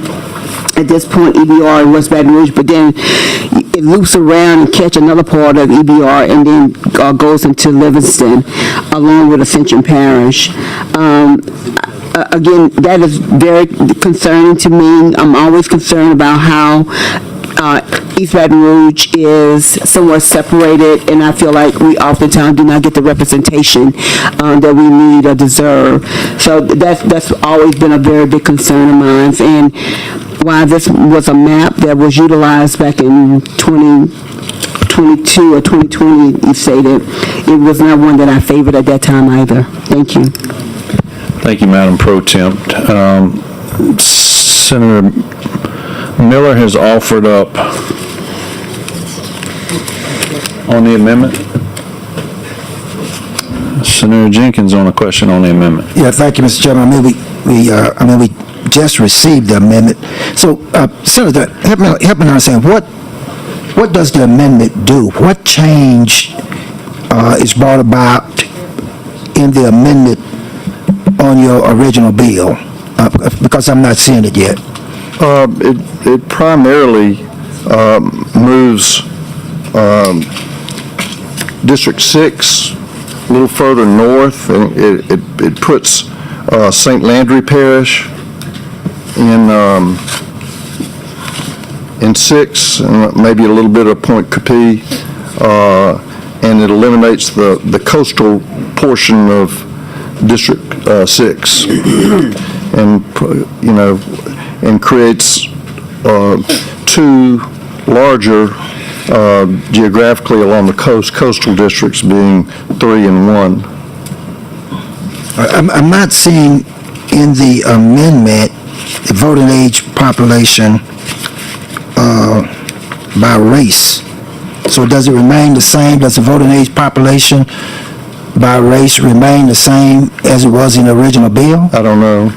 at this point EBR and West Baton Rouge, but then it loops around and catch another part of EBR and then goes into Livingston along with Ascension Parish. Again, that is very concerning to me. I'm always concerned about how East Baton Rouge is somewhat separated, and I feel like we oftentimes do not get the representation that we need or deserve. So that's always been a very big concern of mine. And while this was a map that was utilized back in 2022 or 2020, you stated, it was not one that I favored at that time either. Thank you. Thank you, Madam Pro Temp. Senator Miller has offered up on the amendment. Senator Jenkins on a question on the amendment. Yeah, thank you, Mr. Chairman. We just received the amendment. So, Senator, help me understand, what does the amendment do? What change is brought about in the amendment on your original bill? Because I'm not seeing it yet. It primarily moves District 6 a little further north, and it puts St. Landry Parish in 6, and maybe a little bit of Point Capee, and it eliminates the coastal portion of District 6, and creates 2 larger geographically along the coastal districts, being 3 and 1. I'm not seeing in the amendment the voting age population by race. So does it remain the same? Does the voting age population by race remain the same as it was in the original bill? I don't know.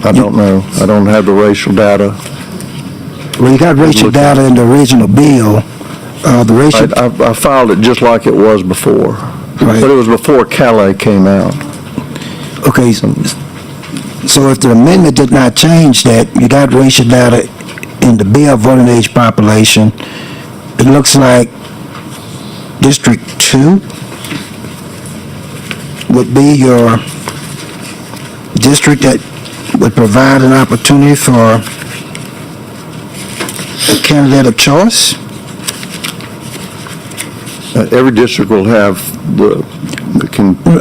I don't have the racial data. Well, you got racial data in the original bill. I filed it just like it was before. Right. But it was before Calais came out. Okay. So if the amendment did not change that, you got racial data in the bill voting age population, it looks like District 2 would be your district that would provide an opportunity for a candidate of choice. Every district will have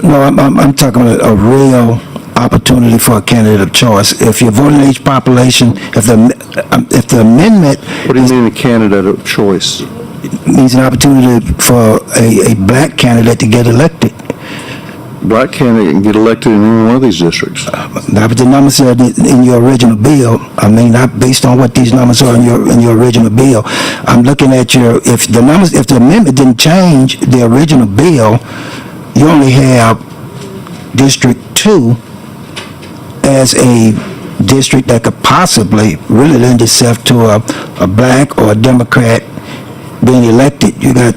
No, I'm talking about a real opportunity for a candidate of choice. If your voting age population, if the amendment... What do you mean a candidate of choice? Means an opportunity for a black candidate to get elected. Black candidate can get elected in any one of these districts. Now, but the numbers are in your original bill. I mean, not based on what these numbers are in your original bill. I'm looking at if the amendment didn't change the original bill, you only have District 2 as a district that could possibly really lend itself to a black or a Democrat being elected. You got,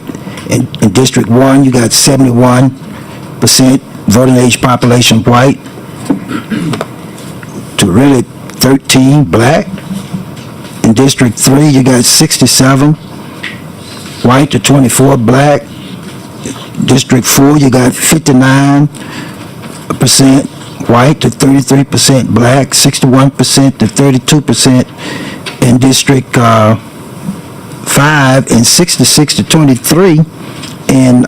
in District 1, you got 71% voting age population white to really 13 black. In District 3, you got 67 white to 24 black. District 4, you got 59% white to 33% black, 61% to 32% in District 5, and 66 to 23 in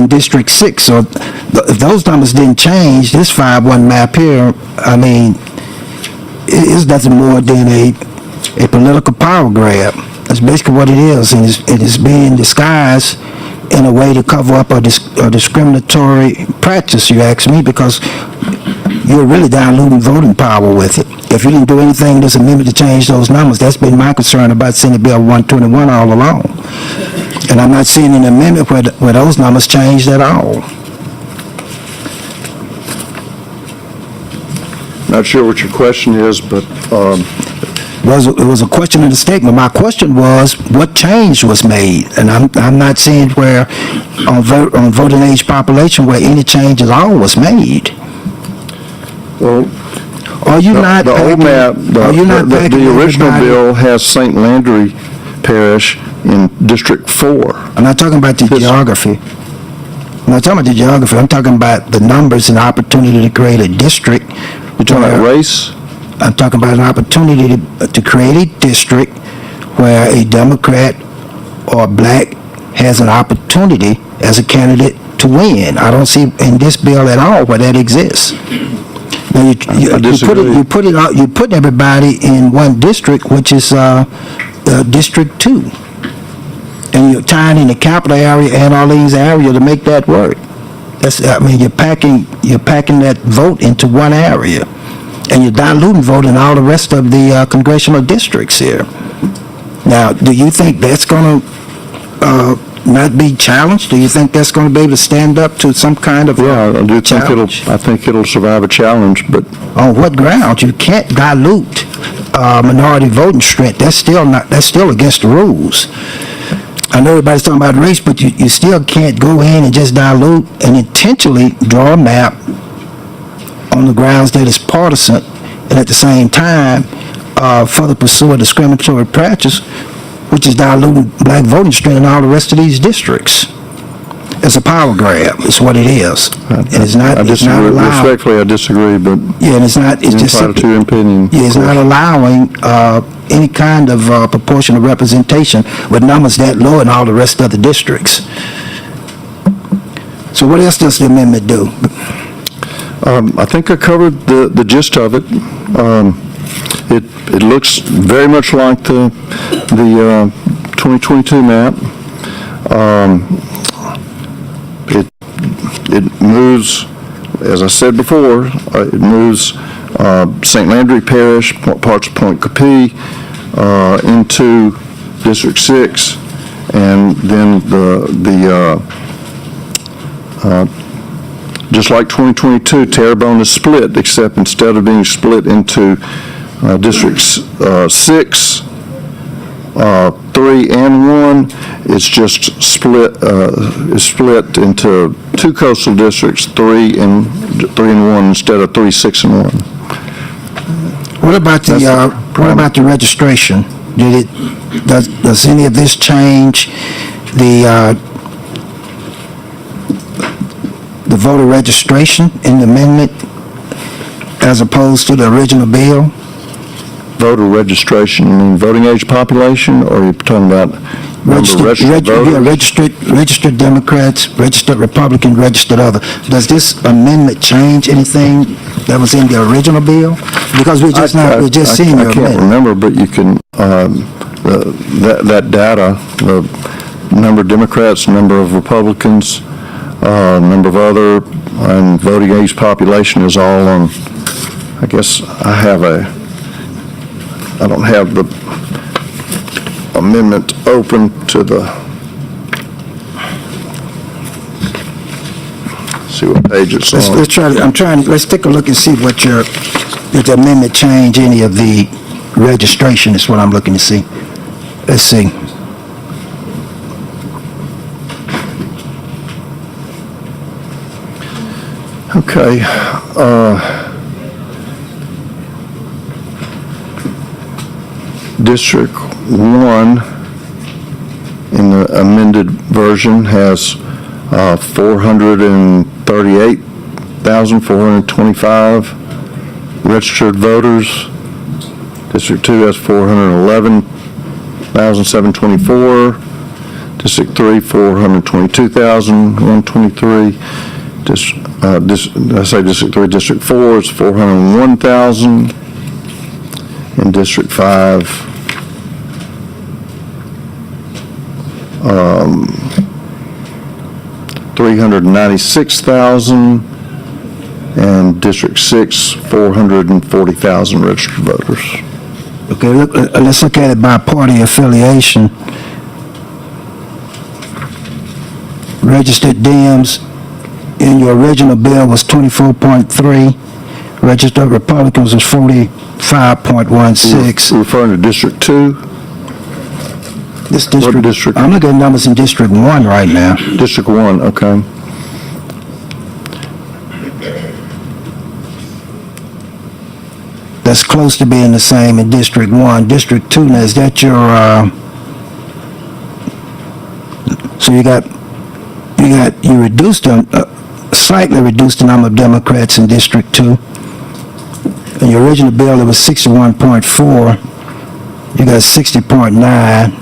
District 6. So if those numbers didn't change, this 5-1 map here, I mean, it's nothing more than a political power grab. That's basically what it is, and it is being disguised in a way to cover up a discriminatory practice, you ask me, because you're really diluting voting power with it. If you didn't do anything in this amendment to change those numbers, that's been my concern about Senate Bill 121 all along. And I'm not seeing an amendment where those numbers changed at all. Not sure what your question is, but... It was a question in the statement. My question was, what change was made? And I'm not seeing where, on voting age population, where any change at all was made. Well, are you not the old map, the original bill has St. Landry Parish in District 4. I'm not talking about the geography. I'm not talking about the geography. I'm talking about the numbers and opportunity to create a district. You're talking about race? I'm talking about an opportunity to create a district where a Democrat or black has an opportunity as a candidate to win. I don't see in this bill at all where that exists. Now you put everybody in one district, which is District 2, and you're tying in the capital area and Orleans area to make that work. You're packing that vote into one area. And you're diluting vote in all the rest of the congressional districts here. Now, do you think that's going to not be challenged? Do you think that's going to be able to stand up to some kind of challenge? I think it'll survive a challenge, but on what grounds? You can't dilute minority voting strength. That's still against the rules. I know everybody's talking about race, but you still can't go in and just dilute and intentionally draw a map on the grounds that it's partisan, and at the same time further pursue a discriminatory practice, which is diluting black voting strength in all the rest of these districts. It's a power grab. It's what it is, and it's not. I disagree. It's not allowed. Respectfully, I disagree, but yeah, and it's not. It's just entitled to your opinion. Yeah, it's not allowing any kind of proportional representation with numbers that low in all the rest of the districts. So what else does the amendment do? I think I covered the gist of it. It looks very much like the 2022 map. It moves, as I said before, it moves St. Landry Parish, parts of Point Capee, into District 6, and then just like 2022, Terrebonne is split, except instead of being split into Districts 6, 3, and 1, it's just split into 2 coastal districts, 3 and 1 instead of 3, 6, and 1. What about the registration? Does any of this change the voter registration in the amendment as opposed to the original bill? Voter registration, you mean voting age population, or are you talking about registered voters? Registered Democrats, registered Republican, registered other. Does this amendment change anything that was in the original bill? Because we're just seeing your I can't amendment. remember, but you can, that data, the number of Democrats, number of Republicans, number of other, and voting age population is all on, I guess I don't have the amendment open to the, see what page it's on. Let's take a look and see what did the amendment change any of the registration is what I'm looking to see. Let's see. Okay. District 1 in the amended version has 438,425 registered voters. District 2 has 411,724. District 3, 422,123. District 3, District 4 is 401,000. And District 5, 396,000, and District 6, 440,000 registered voters. Okay, let's look at it by party affiliation. Registered Dems in your original bill was 24.3. Registered Republicans was 45.16. Referring to District 2? This district, what district? I'm looking at numbers in District 1 right now. District 1, okay. That's close to being the same in District 1. District 2, now is that your, so you reduced them, slightly reduced the number of Democrats in District 2. In your original bill, it was 61.4. You got 60.9.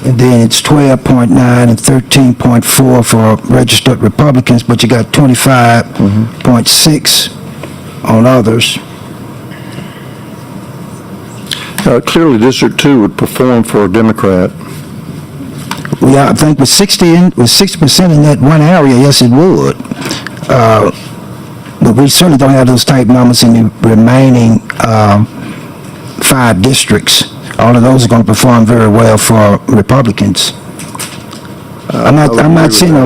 And then it's 12.9 and 13.4 for registered Republicans, but you got 25.6 on others. Clearly, District 2 would perform for a Democrat. Yeah, I think with 60% in that one area, yes, it would. But we certainly don't have those type numbers in the remaining 5 districts. All of those are going to perform very well for Republicans. I'm not seeing a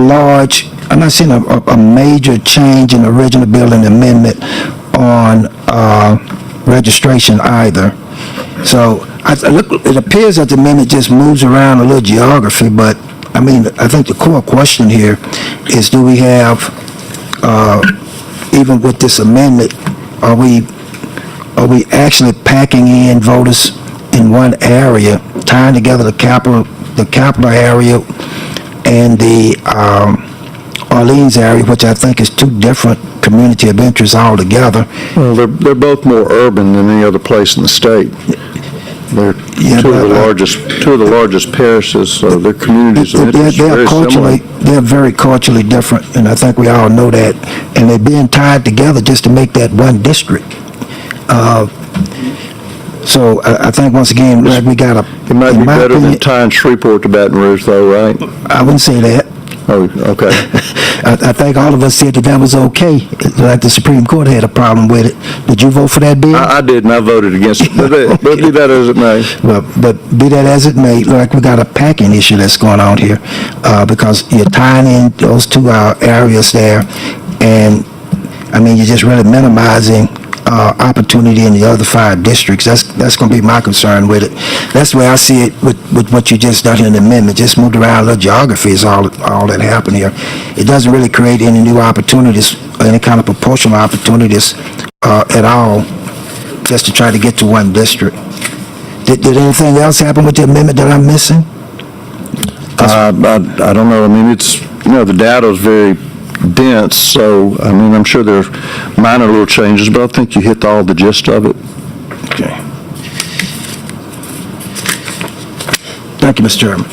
major change in the original bill and amendment on registration either. So it appears that the amendment just moves around a little geography, but I mean, I think the core question here is, do we have, even with this amendment, are we actually packing in voters in one area, tying together the capital area and the Orleans area, which I think is 2 different community of interest altogether. Well, they're both more urban than any other place in the state. They're two of the largest parishes, so their communities of interest are very similar. They're very culturally different, and I think we all know that. And they're being tied together just to make that one district. So I think once again, we got to. It might be better than tying Shreveport to Baton Rouge, though, right? I wouldn't say that. Oh, okay. I think all of us said that was okay. Like the Supreme Court had a problem with it. Did you vote for that bill? I did, and I voted against it. But be that as it may. Well, but be that as it may, like we got a packing issue that's going on here, because you're tying in those 2 areas there, and I mean, you're just really minimizing opportunity in the other 5 districts. That's going to be my concern with it. That's the way I see it with what you just done in the amendment. Just moved around a little geography is all that happened here. It doesn't really create any new opportunities, any kind of proportional opportunities at all, just to try to get to one district. Did anything else happen with the amendment that I'm missing? I don't know. I mean, it's, the data is very dense, so, I mean, I'm sure there are minor little changes, but I think you hit all the gist of it. Okay. Thank you, Mr. Chairman.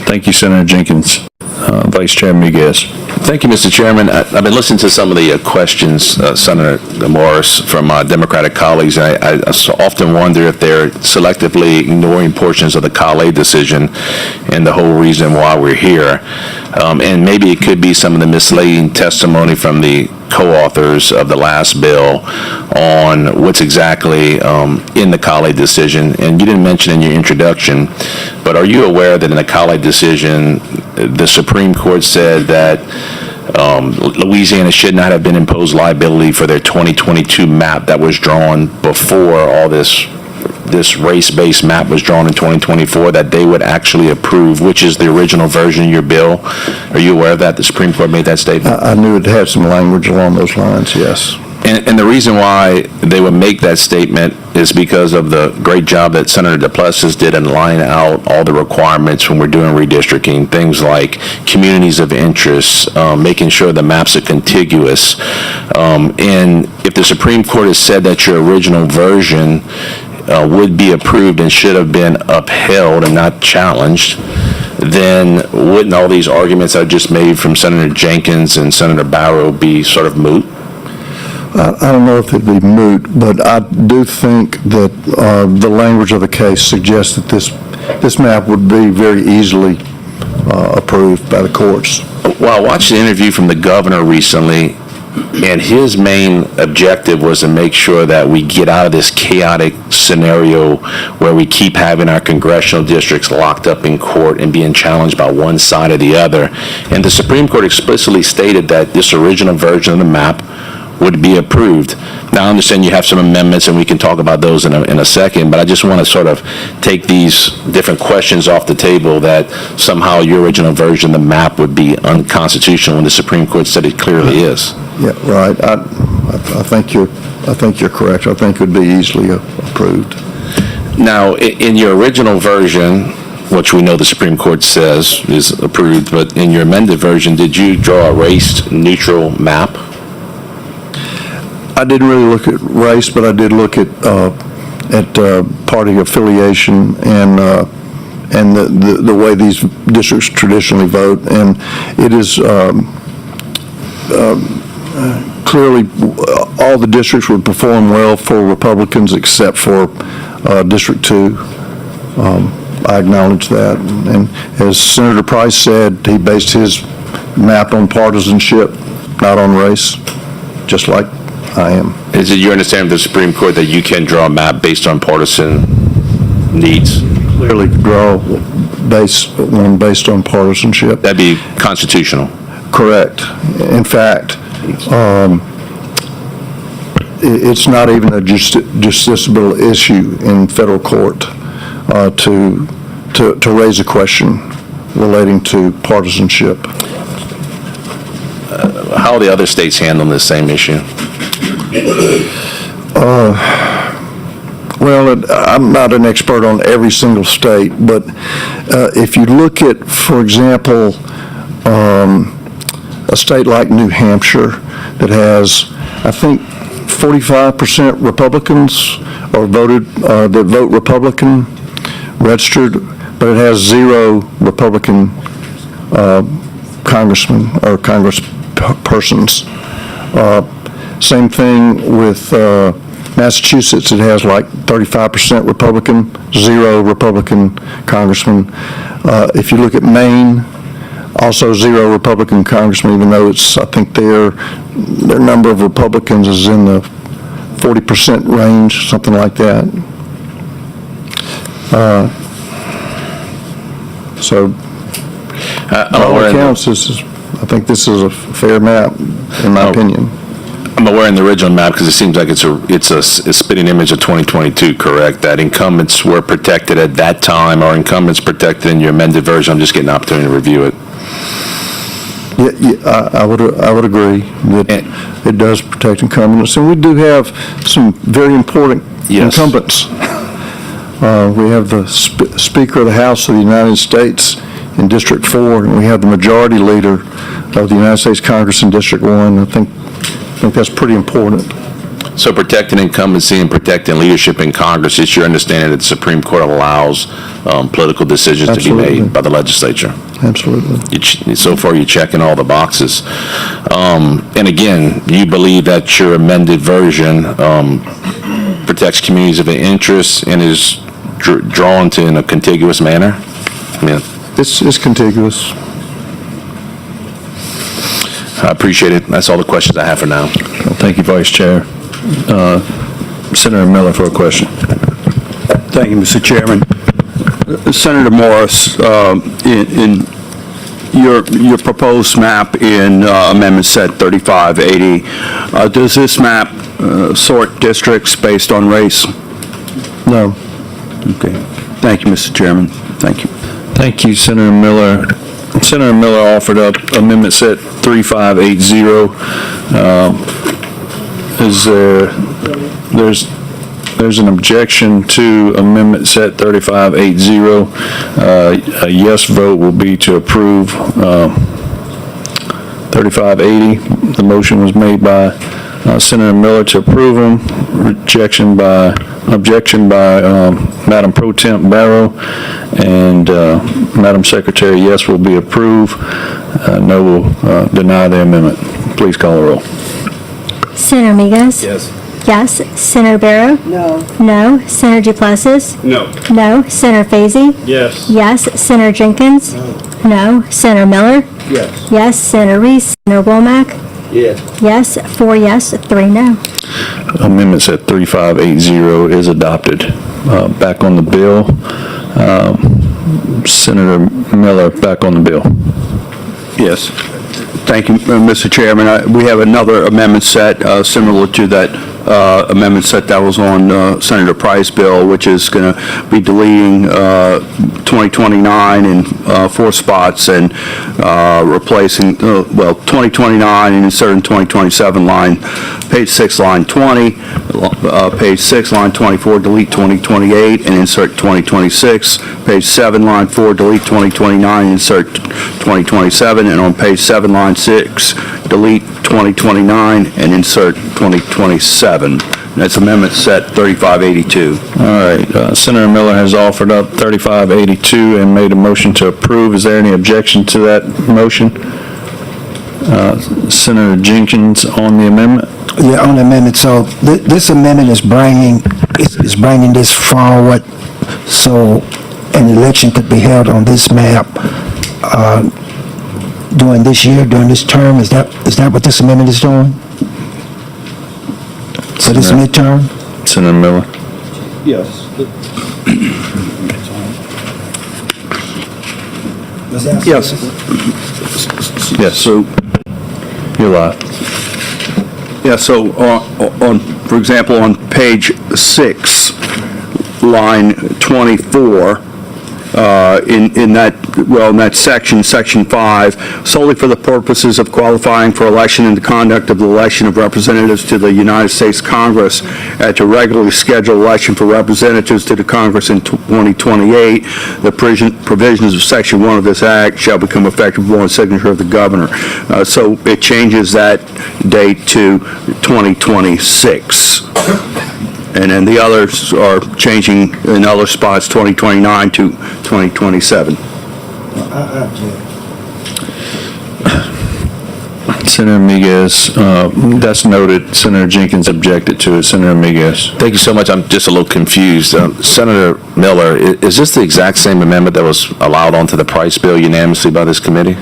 Thank you, Senator Jenkins. Vice Chairman Miguez. Thank you, Mr. Chairman. I've been listening to some of the questions, Senator Morris, from Democratic colleagues, and I often wonder if they're selectively ignoring portions of the Calais decision and the whole reason why we're here. And maybe it could be some of the misleading testimony from the co-authors of the last bill on what's exactly in the Calais decision. And you didn't mention in your introduction, but are you aware that in the Calais decision, the Supreme Court said that Louisiana should not have been imposed liability for their 2022 map that was drawn before all this race-based map was drawn in 2024, that they would actually approve, which is the original version of your bill? Are you aware of that? The Supreme Court made that statement? I knew it had some language along those lines, yes. And the reason why they would make that statement is because of the great job that Senator DePlessis did in laying out all the requirements when we're doing redistricting, things like communities of interest, making sure the maps are contiguous. And if the Supreme Court has said that your original version would be approved and should have been upheld and not challenged, then wouldn't all these arguments I just made from Senator Jenkins and Senator Barrow be sort of moot? I don't know if it'd be moot, but I do think that the language of the case suggests that this map would be very easily approved by the courts. Well, I watched the interview from the governor recently, and his main objective was to make sure that we get out of this chaotic scenario where we keep having our congressional districts locked up in court and being challenged by one side or the other. And the Supreme Court explicitly stated that this original version of the map would be approved. Now, I understand you have some amendments, and we can talk about those in a second, but I just want to sort of take these different questions off the table that somehow your original version of the map would be unconstitutional when the Supreme Court said it clearly is. Yeah, right. I think you're correct. I think it would be easily approved. Now, in your original version, which we know the Supreme Court says is approved, but in your amended version, did you draw a race-neutral map? I didn't really look at race, but I did look at party affiliation and the way these districts traditionally vote, and it is clearly all the districts would perform well for Republicans except for District 2. I acknowledge that, and as Senator Price said, he based his map on partisanship, not on race, just like I am. Is it your understanding of the Supreme Court that you can draw a map based on partisan needs? Clearly draw one based on partisanship. That'd be constitutional. Correct. In fact, it's not even a justiciable issue in federal court to raise a question relating to partisanship. How are the other states handling this same issue? Well, I'm not an expert on every single state, but if you look at, for example, a state like New Hampshire that has, I think, 45% Republicans or that vote Republican registered, but it has 0 Republican congressmen or congresspersons. Same thing with Massachusetts. It has like 35% Republican, 0 Republican congressmen. If you look at Maine, also 0 Republican congressmen, even though it's, I think their number of Republicans is in the 40% range, something like that. So, by all accounts, I think this is a fair map, in my opinion. I'm aware in the original map, because it seems like it's a spitting image of 2022, correct? That incumbents were protected at that time, or incumbents protected in your amended version? I'm just getting an opportunity to review it. Yeah, I would agree that it does protect incumbents, and we do have some very important incumbents. We have the Speaker of the House of the United States in District 4, and we have the Majority Leader of the United States Congress in District 1. I think that's pretty important. So protecting incumbency and protecting leadership in Congress, it's your understanding that the Supreme Court allows political decisions to be made by the legislature? Absolutely. So far, you're checking all the boxes. And again, you believe that your amended version protects communities of interest and is drawn to in a contiguous manner? I mean, It's contiguous. I appreciate it. That's all the questions I have for now. Well, thank you, Vice Chair. Senator Miller for a question. Thank you, Mr. Chairman. Senator Morris, in your proposed map in Amendment Set 3580, does this map sort districts based on race? No. Okay. Thank you, Mr. Chairman. Thank you. Thank you, Senator Miller. Senator Miller offered up Amendment Set 3580. There's an objection to Amendment Set 3580. A yes vote will be to approve 3580. The motion was made by Senator Miller to approve them. Objection by Madam Pro Temp Barrow, and Madam Secretary, yes will be approved. No will deny the amendment. Please call the roll. Senator Miguez? Yes. Yes. Senator Barrow? No. No. Senator Duplessis? No. No. Senator Fazy? Yes. Yes. Senator Jenkins? No. Senator Miller? Yes. Yes. Senator Reese? Senator Womack? Yes. Yes. 4 yes, 3 no. Amendment Set 3580 is adopted. Back on the bill. Senator Miller, back on the bill. Yes. Thank you, Mr. Chairman. We have another amendment set similar to that amendment set that was on Senator Price's bill, which is going to be deleting 2029 in 4 spots and replacing, 2029 and inserting 2027 line, page 6, line 20, page 6, line 24, delete 2028 and insert 2026, page 7, line 4, delete 2029 and insert 2027, and on page 7, line 6, delete 2029 and insert 2027. That's Amendment Set 3582. All right. Senator Miller has offered up 3582 and made a motion to approve. Is there any objection to that motion? Senator Jenkins on the amendment? Yeah, on the amendment. So this amendment is bringing this forward so an election could be held on this map during this year, during this term. Is that what this amendment is doing? For this midterm? Senator Miller? Yes. Yes. Yes. So, you're live. yeah, so for example, on page 6, line 24, in that section 5, solely for the purposes of qualifying for election and the conduct of the election of representatives to the United States Congress at the regularly scheduled election for representatives to the Congress in 2028, the provisions of section 1 of this act shall become effective upon signature of the governor. So it changes that date to 2026. And then the others are changing in other spots, 2029 to 2027. Senator Miguez, that's noted. Senator Jenkins objected to it. Senator Miguez. Thank you so much. I'm just a little confused. Senator Miller, is this the exact same amendment that was allowed onto the Price bill unanimously by this committee?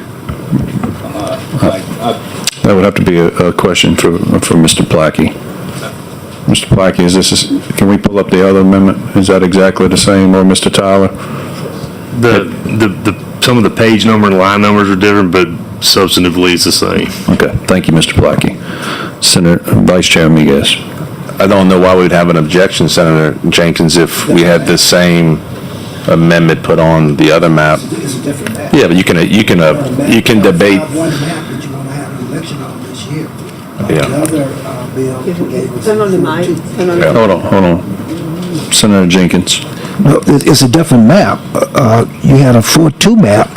That would have to be a question for Mr. Plackey. Mr. Plackey, can we pull up the other amendment? Is that exactly the same, or Mr. Tyler? Some of the page number and line numbers are different, but substantively it's the same. Okay, thank you, Mr. Plackey. Senator, Vice Chair Miguez. I don't know why we'd have an objection, Senator Jenkins, if we had the same amendment put on the other map. It's a different map. Yeah, but you can debate. One map that you want to have an election on this year. Yeah. The other bill gave us. Turn on the mic. Hold on. Senator Jenkins. No, it's a different map. You had a 4-2 map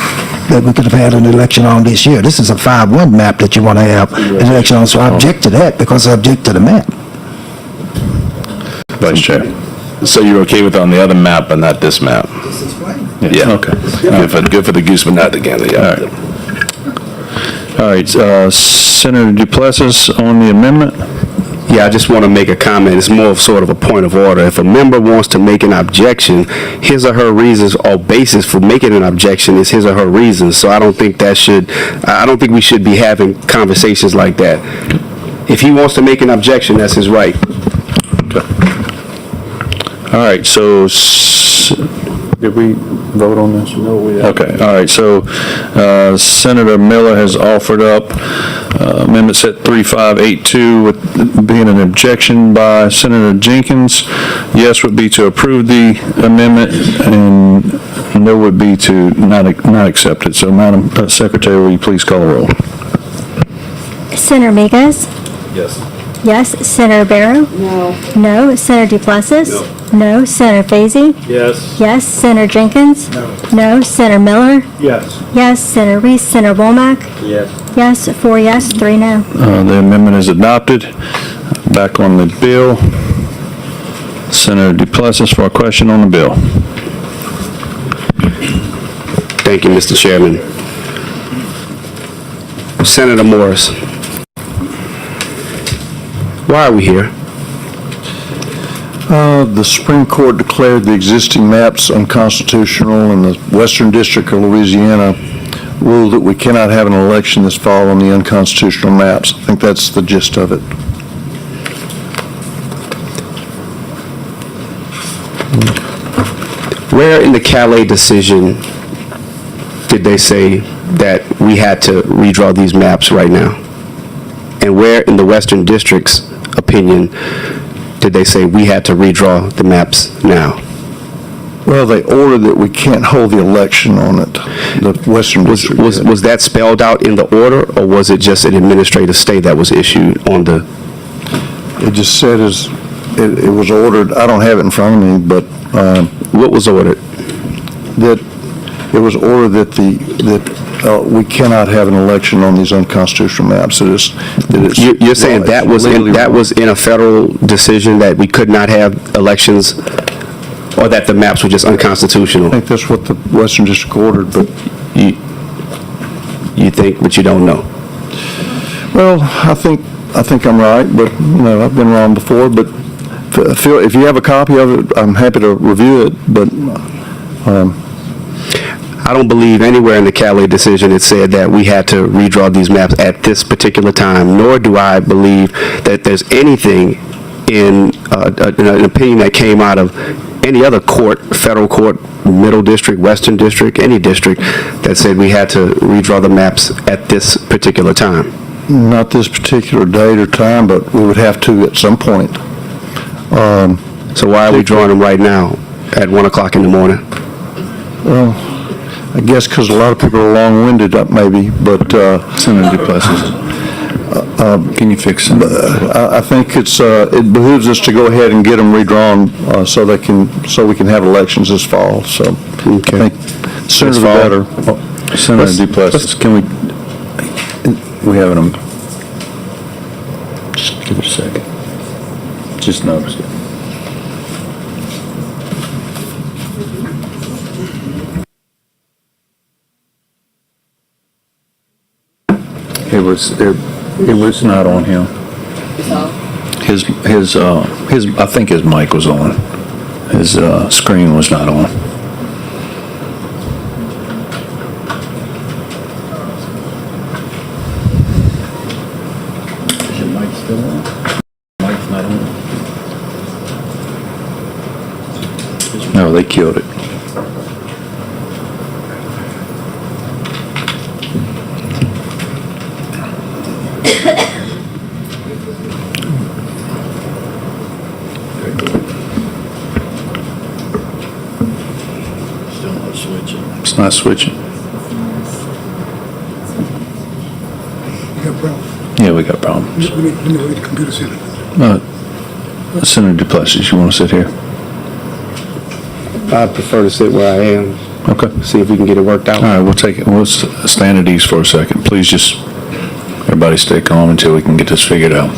that we could have had an election on this year. This is a 5-1 map that you want to have an election on, so I object to that because I object to the map. Vice Chair. So you're okay with on the other map, but not this map? Yeah. Okay. Good for the goose, but not the gander. Yeah. All right, Senator Duplessis on the amendment. Yeah, I just want to make a comment. It's more of sort of a point of order. If a member wants to make an objection, his or her reasons or basis for making an objection is his or her reasons. So I don't think we should be having conversations like that. If he wants to make an objection, that's his right. All right, so, did we vote on this? No, we haven't. Okay, all right, so Senator Miller has offered up amendment set 3582 with being an objection by Senator Jenkins. Yes would be to approve the amendment, and no would be to not accept it. So, Madam Secretary, will you please call the roll? Senator Miguez? Yes. Yes. Senator Barrow? No. No. Senator Duplessis? No. Senator Fazy? Yes. Yes. Senator Jenkins? No. Senator Miller? Yes. Yes. Senator Reese? Senator Womack? Yes. Yes. 4 yes, 3 no. The amendment is adopted. Back on the bill. Senator Duplessis for a question on the bill. Thank you, Mr. Chairman. Senator Morris, why are we here? The Supreme Court declared the existing maps unconstitutional, and the Western District of Louisiana ruled that we cannot have an election this fall on the unconstitutional maps. I think that's the gist of it. Where in the Calais decision did they say that we had to redraw these maps right now? And where in the Western District's opinion did they say we had to redraw the maps now? Well, they ordered that we can't hold the election on it. The Western District did. Was that spelled out in the order, or was it just an administrative stay that was issued on the? It just said it was ordered. I don't have it in front of me, but what was ordered? That it was ordered that we cannot have an election on these unconstitutional maps. You're saying that was in a federal decision that we could not have elections, or that the maps were just unconstitutional? I think that's what the Western District ordered, but you think, but you don't know. Well, I think I'm right, but I've been wrong before. But if you have a copy of it, I'm happy to review it. But I don't believe anywhere in the Calais decision it said that we had to redraw these maps at this particular time, nor do I believe that there's anything in an opinion that came out of any other court, federal court, middle district, western district, any district, that said we had to redraw the maps at this particular time. Not this particular date or time, but we would have to at some point. So why are we drawing them right now at 1 o'clock in the morning? Well, I guess because a lot of people are long-winded, maybe, but... Senator Duplessis, can you fix it? I think it behooves us to go ahead and get them redrawn so we can have elections this fall. So Okay. I think sooner the better. Senator Duplessis, can we have an, just give it a second. Just noticed it. It was not on him. His I think his mic was on. His screen was not on. Is your mic still on? Mic's not on. No, they killed it. It's not switching. Yeah, we got problems. Senator Duplessis, you want to sit here? I prefer to sit where I am. Okay. See if we can get it worked out. All right, we'll take it. We'll stand at ease for a second. Please just, everybody stay calm until we can get this figured out.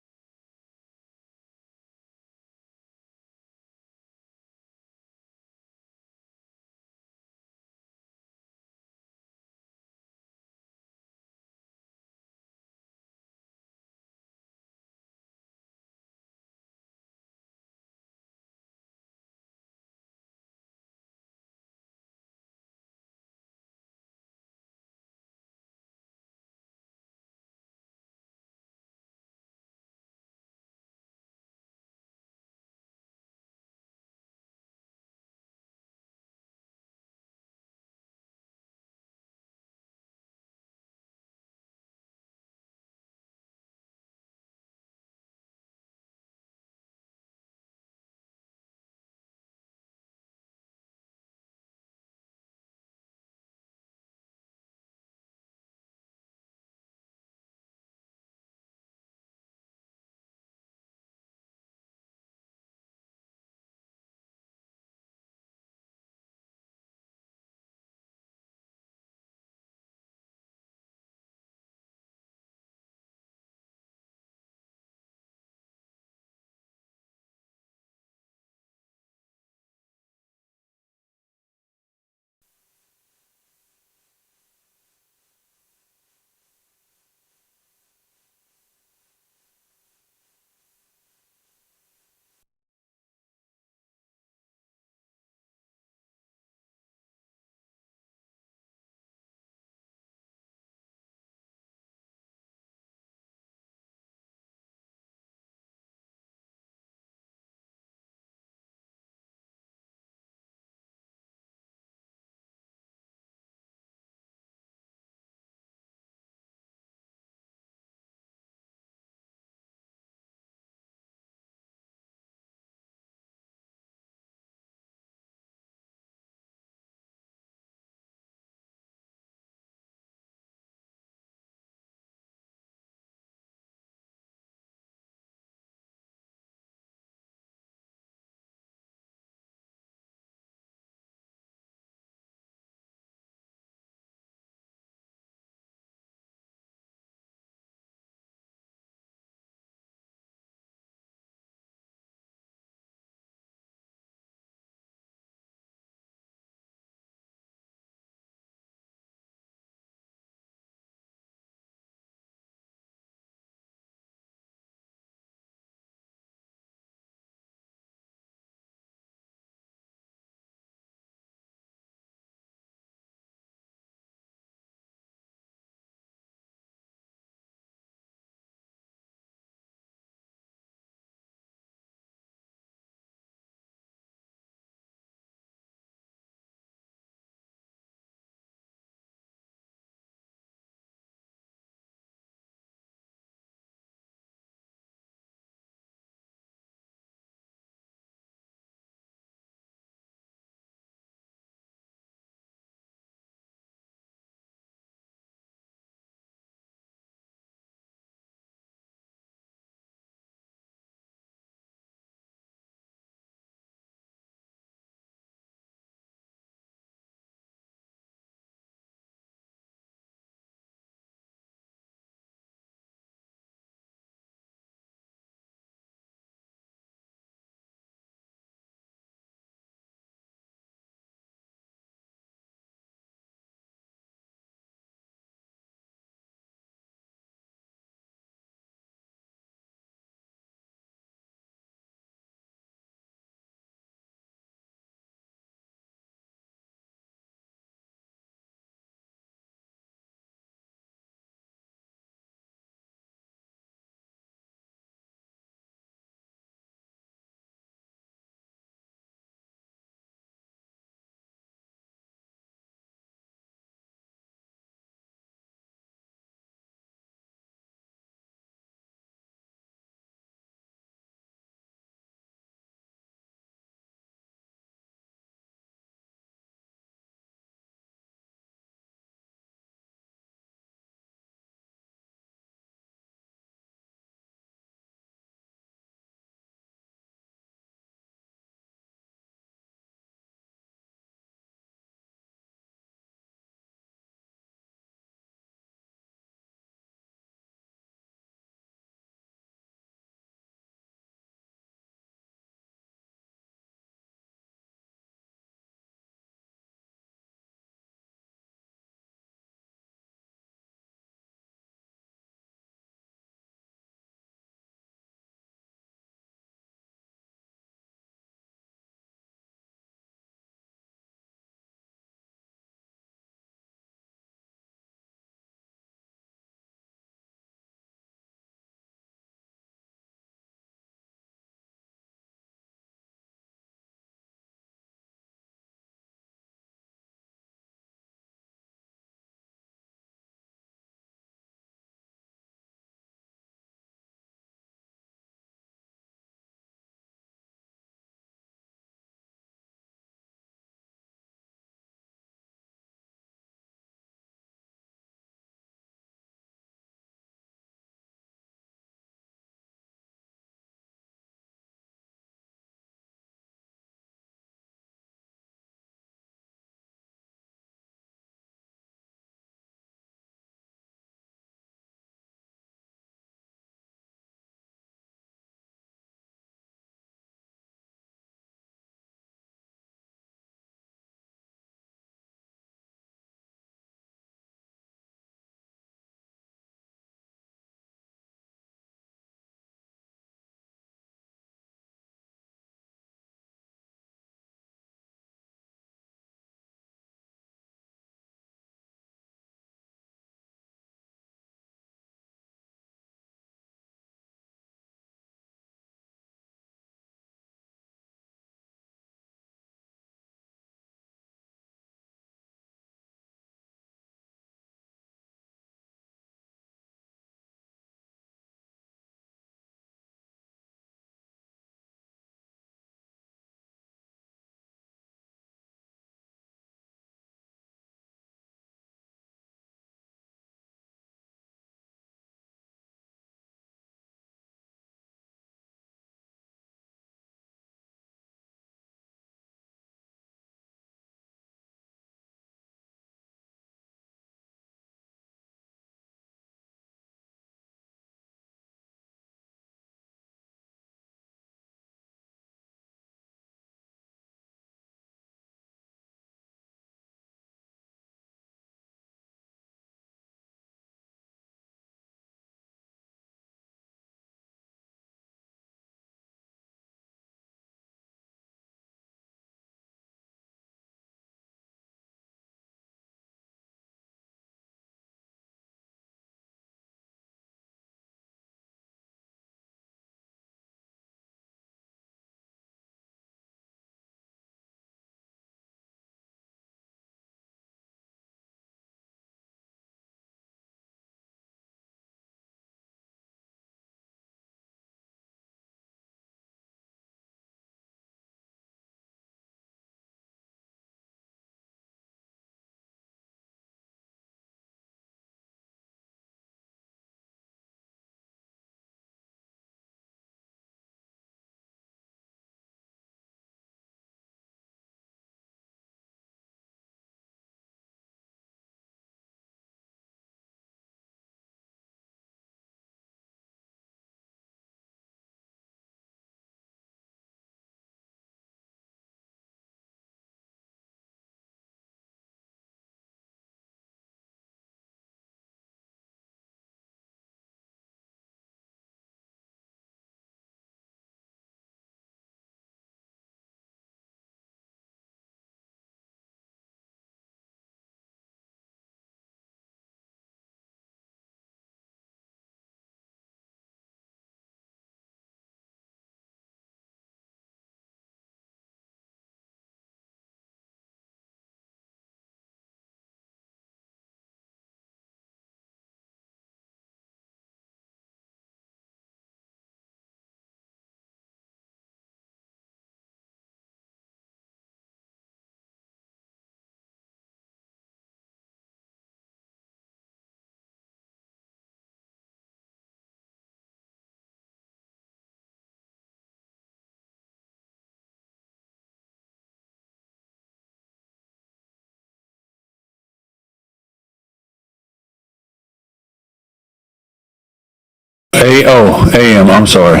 AM, I'm sorry.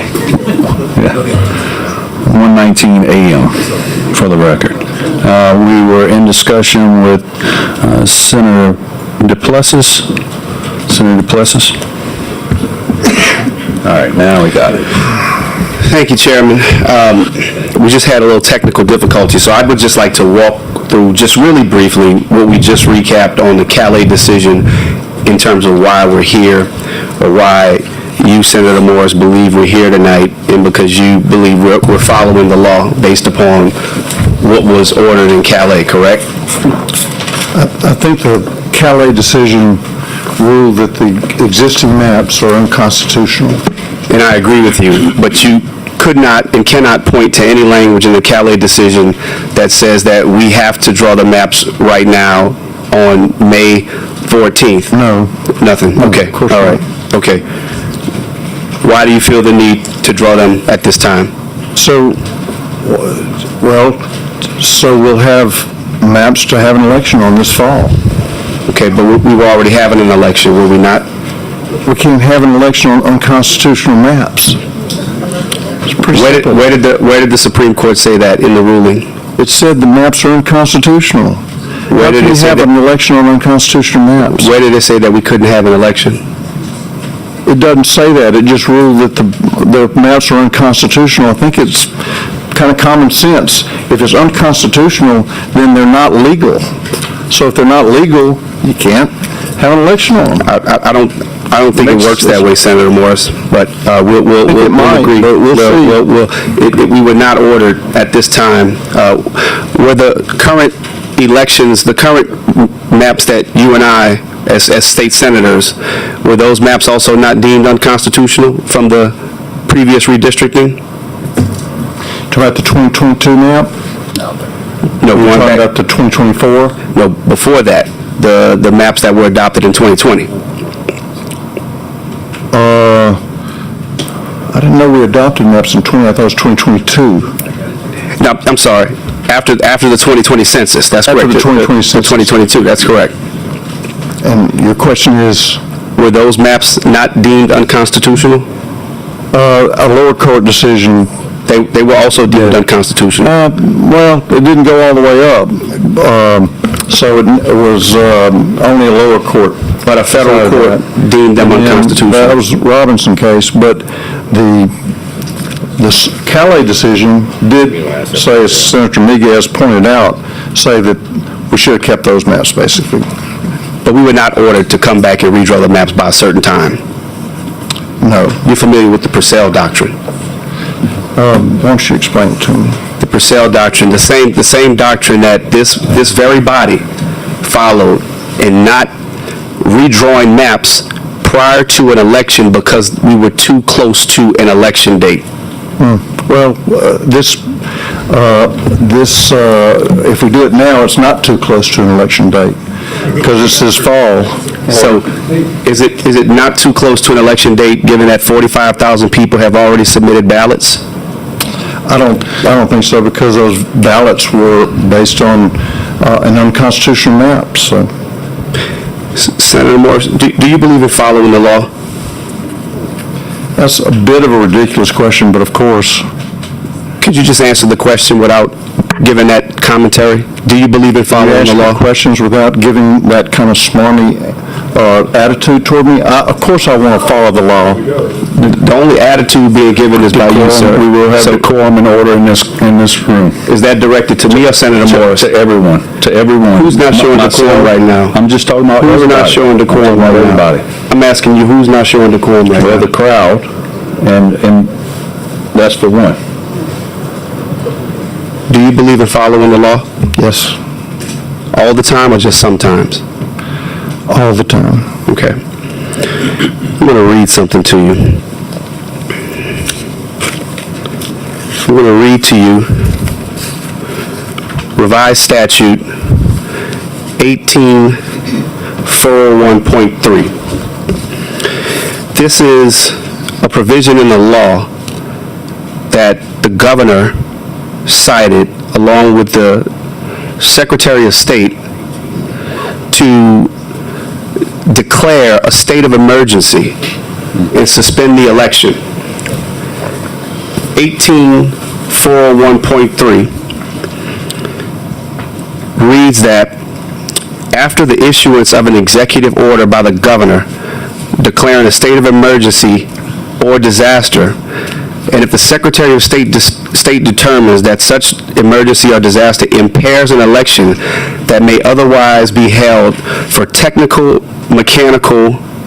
Yeah. 1:19 AM, for the record. We were in discussion with Senator Duplessis. Senator Duplessis? All right, now we got it. Thank you, Chairman. We just had a little technical difficulty, so I would just like to walk through, just really briefly, what we just recapped on the Calais decision in terms of why we're here, or why you, Senator Morris, believe we're here tonight, and because you believe we're following the law based upon what was ordered in Calais, correct? I think the Calais decision ruled that the existing maps are unconstitutional. And I agree with you, but you could not and cannot point to any language in the Calais decision that says that we have to draw the maps right now on May 14th. No. Nothing? Okay, all right, okay. Why do you feel the need to draw them at this time? So we'll have maps to have an election on this fall. Okay, but we were already having an election, were we not? We can't have an election on unconstitutional maps. It's pretty simple. Where did the Supreme Court say that in the ruling? It said the maps are unconstitutional. Where did it say have that? an election on unconstitutional maps? Where did it say that we couldn't have an election? It doesn't say that. It just ruled that the maps are unconstitutional. I think it's kind of common sense. If it's unconstitutional, then they're not legal. So if they're not legal, you can't have an election on them. I don't think it works that way, Senator Morris, but we'll agree. We'll see. We were not ordered at this time. Were the current elections, the current maps that you and I, as state senators, were those maps also not deemed unconstitutional from the previous redistricting? Talking about the 2022 map? No, You're going talking back about the 2024? No, before that, the maps that were adopted in 2020. I didn't know we adopted maps in I thought it was 2022. No, I'm sorry. After the 2020 census, that's correct. After the 2020 census. 2022, that's correct. And your question is? Were those maps not deemed unconstitutional? A lower court decision. They were also deemed unconstitutional. Well, it didn't go all the way up. So it was only a lower court. But a federal court deemed them unconstitutional. That was the Robinson case, but the Calais decision did say, as Senator Miguez pointed out, say that we should have kept those maps, basically. But we were not ordered to come back and redraw the maps by a certain time. No. You're familiar with the Purcell Doctrine? Why don't you explain it to me? The Purcell Doctrine, the same doctrine that this very body followed in not redrawing maps prior to an election because we were too close to an election date. Well, if we do it now, it's not too close to an election date because it's this fall. So is it not too close to an election date given that 45,000 people have already submitted ballots? I don't think so because those ballots were based on an unconstitutional map. So, Senator Morris, do you believe in following the law? That's a bit of a ridiculous question, but of course. Could you just answer the question without giving that commentary? Do you believe in following the law? Questions without giving that kind of smarmy attitude toward me? Of course I want to follow the law. The only attitude being given is by you, sir. We will have decorum and order in this room. Is that directed to me or Senator Morris? To everyone. To everyone. Who's not showing decorum right now? I'm just talking about Who's everybody. not showing decorum right everybody. now? I'm asking you, who's not showing decorum right now? The crowd, and that's for one. Do you believe in following the law? Yes. All the time or just sometimes? All the time. Okay. I'm going to read something to you. I'm going to read to you Revised Statute 18401.3. This is a provision in the law that the governor cited along with the Secretary of State to declare a state of emergency and suspend the election. 18401.3 reads that after the issuance of an executive order by the governor declaring a state of emergency or disaster, and if the Secretary of State determines that such emergency or disaster impairs an election that may otherwise be held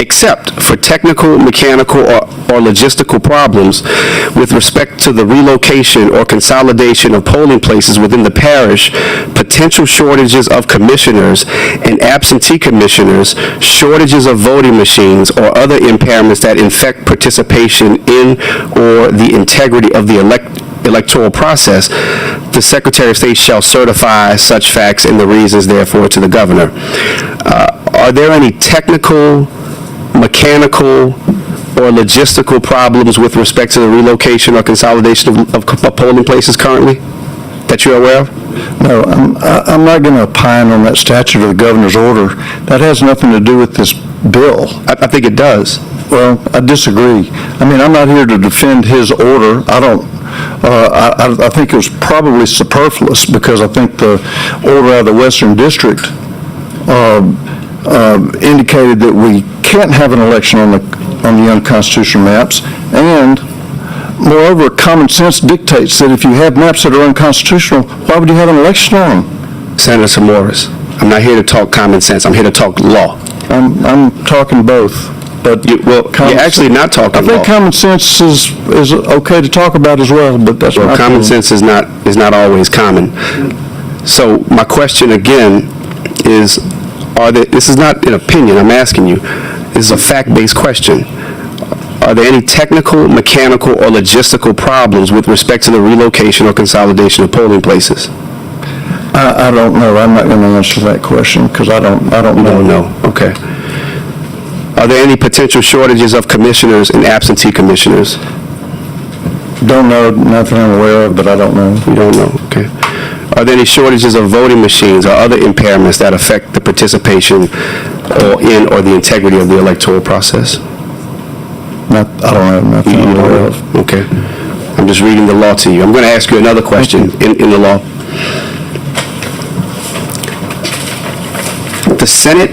except for technical, mechanical, or logistical problems with respect to the relocation or consolidation of polling places within the parish, potential shortages of commissioners and absentee commissioners, shortages of voting machines, or other impairments that infect participation in or the integrity of the electoral process, the Secretary of State shall certify such facts and the reasons therefore to the governor. Are there any technical, mechanical, or logistical problems with respect to the relocation or consolidation of polling places currently that you're aware of? No, I'm not going to opine on that statute or the governor's order. That has nothing to do with this bill. I think it does. Well, I disagree. I mean, I'm not here to defend his order. I think it was probably superfluous because I think the order out of the Western District indicated that we can't have an election on the unconstitutional maps, and moreover, common sense dictates that if you have maps that are unconstitutional, why would you have an election on them? Senator Morris, I'm not here to talk common sense. I'm here to talk law. I'm talking both. But you're actually not talking law. I think common sense is okay to talk about as well, but that's well, common sense is not always common. So my question again is, this is not an opinion, I'm asking you. This is a fact-based question. Are there any technical, mechanical, or logistical problems with respect to the relocation or consolidation of polling places? I don't know. I'm not going to answer that question because I don't know. No. Okay. Are there any potential shortages of commissioners and absentee commissioners? Don't know. Nothing I'm aware of, but I don't know. You don't know. Okay. Are there any shortages of voting machines or other impairments that affect the participation or the integrity of the electoral process? I don't have nothing I'm aware of. Okay. I'm just reading the law to you. I'm going to ask you another question in the law. The Senate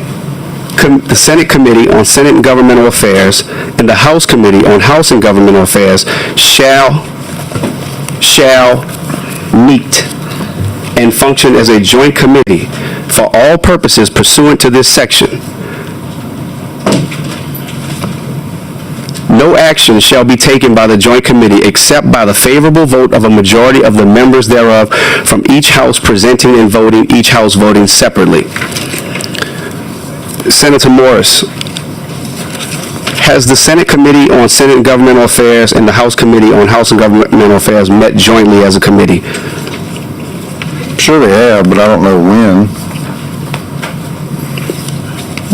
Committee on Senate and Governmental Affairs and the House Committee on House and Governmental Affairs shall meet and function as a joint committee for all purposes pursuant to this section. No action shall be taken by the joint committee except by the favorable vote of a majority of the members thereof from each house presenting and voting, each house voting separately. Senator Morris, has the Senate Committee on Senate and Governmental Affairs and the House Committee on House and Governmental Affairs met jointly as a committee? Sure they have, but I don't know when.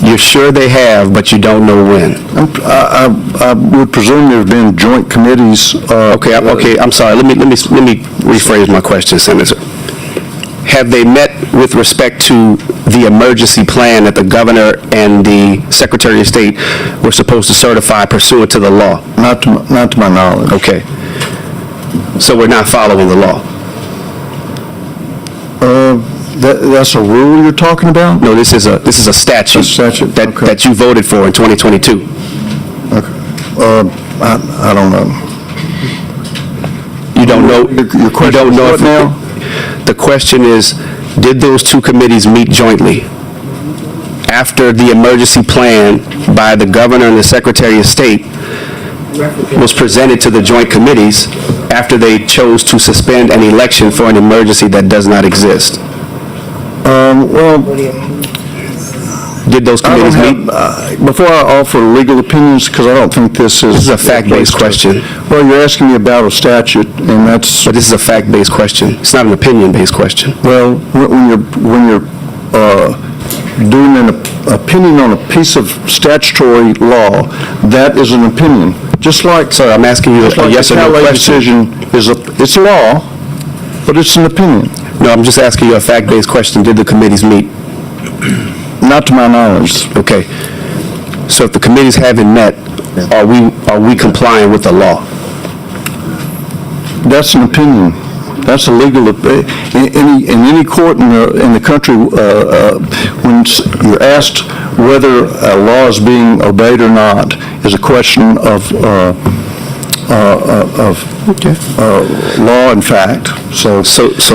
You're sure they have, but you don't know when? I would presume there have been joint committees. Okay, I'm sorry. Let me rephrase my question, Senator. Have they met with respect to the emergency plan that the governor and the Secretary of State were supposed to certify pursuant to the law? Not to my knowledge. Okay. So we're not following the law? That's a rule you're talking about? No, this is a statute, that you voted for in 2022. Okay. I don't know. You don't know? Your question is what now? The question is, did those two committees meet jointly after the emergency plan by the governor and the Secretary of State was presented to the joint committees after they chose to suspend an election for an emergency that does not exist? Did those committees meet? Before I offer legal opinions, because I don't think this is a fact-based question. Well, you're asking me about a statute, and that's... But this is a fact-based question. It's not an opinion-based question. Well, when you're doing an opinion on a piece of statutory law, that is an opinion. Just like... Sorry, I'm asking you a yes or no question. It's a law, but it's an opinion. No, I'm just asking you a fact-based question. Did the committees meet? Not to my knowledge. Okay. So if the committees haven't met, are we complying with the law? That's an opinion. That's a legal, in any court in the country, when you're asked whether a law is being obeyed or not, is a question of law and fact. So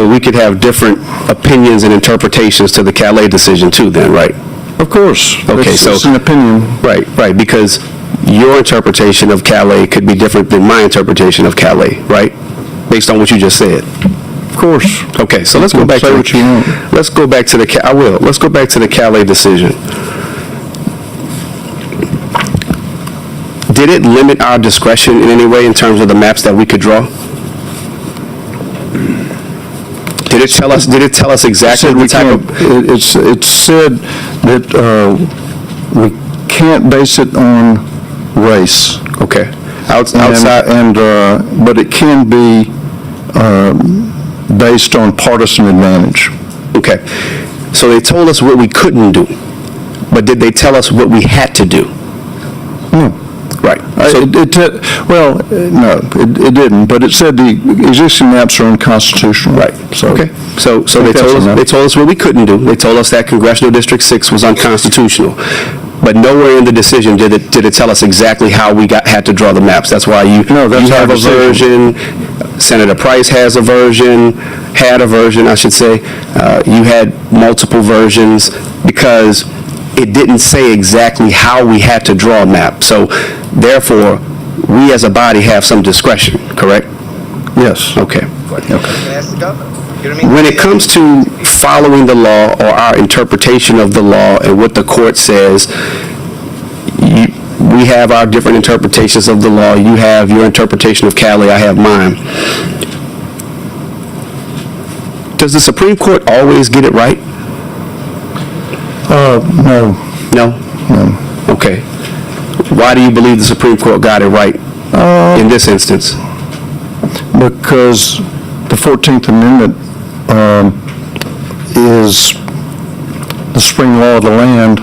we could have different opinions and interpretations to the Calais decision too then, right? Of course. Okay, It's an opinion. Right, because your interpretation of Calais could be different than my interpretation of Calais, right? Based on what you just said. Of course. Okay, so let's go back to what you want. let's go back to I will. Let's go back to the Calais decision. Did it limit our discretion in any way in terms of the maps that we could draw? Did it tell us exactly the type of... It said that we can't base it on race. Okay. Outside... But it can be based on partisan advantage. Okay. So they told us what we couldn't do, but did they tell us what we had to do? No. Right. No, it didn't, but it said the existing maps are unconstitutional. Right. So, okay. So they told us what we couldn't do. They told us that Congressional District 6 was unconstitutional. But nowhere in the decision did it tell us exactly how we had to draw the maps. That's why you have a version. Senator Price had a version, I should say. You had multiple versions because it didn't say exactly how we had to draw a map. So, therefore, we as a body have some discretion, correct? Yes. Okay. When it comes to following the law or our interpretation of the law and what the court says, we have our different interpretations of the law. You have your interpretation of Calais, I have mine. Does the Supreme Court always get it right? No. No? No. Okay. Why do you believe the Supreme Court got it right in this instance? Because the 14th Amendment is the supreme law of the land,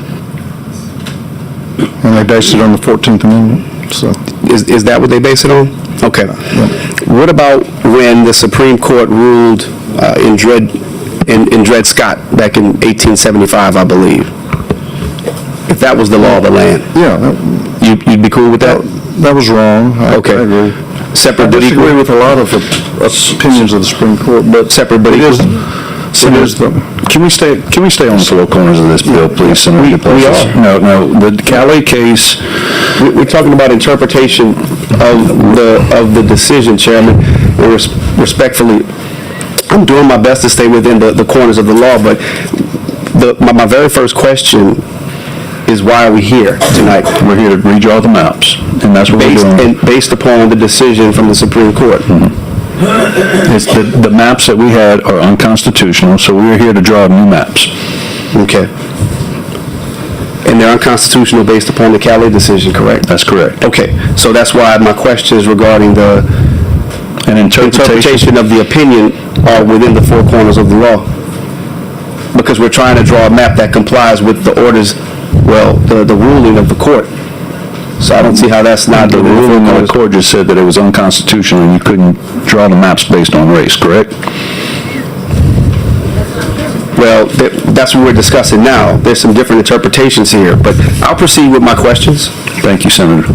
and they base it on the 14th Amendment. So, is that what they base it on? Okay. What about when the Supreme Court ruled in Dred Scott back in 1875, I believe? If that was the law of the land. Yeah. You'd be cool with that? That was wrong. Okay. I agree. Separate I but disagree equal? with a lot of the opinions of the Supreme Court, but separate but equal? Can we stay on the four corners of this bill, please, Senator? We are. No, the Calais case, we're talking about interpretation of the decision, Chairman. Respectfully, I'm doing my best to stay within the corners of the law, but my very first question is, why are we here tonight? We're here to redraw the maps, and that's what we're doing. And based upon the decision from the Supreme Court. It's the maps that we had are unconstitutional, so we're here to draw new maps. Okay. And they're unconstitutional based upon the Calais decision, correct? That's correct. Okay. So that's why my question is regarding the interpretation of the opinion are within the four corners of the law. Because we're trying to draw a map that complies with the orders, the ruling of the court. So I don't see how that's not the ruling of the court just said that it was unconstitutional and you couldn't draw the maps based on race, correct? Well, that's what we're discussing now. There's some different interpretations here, but I'll proceed with my questions. Thank you, Senator.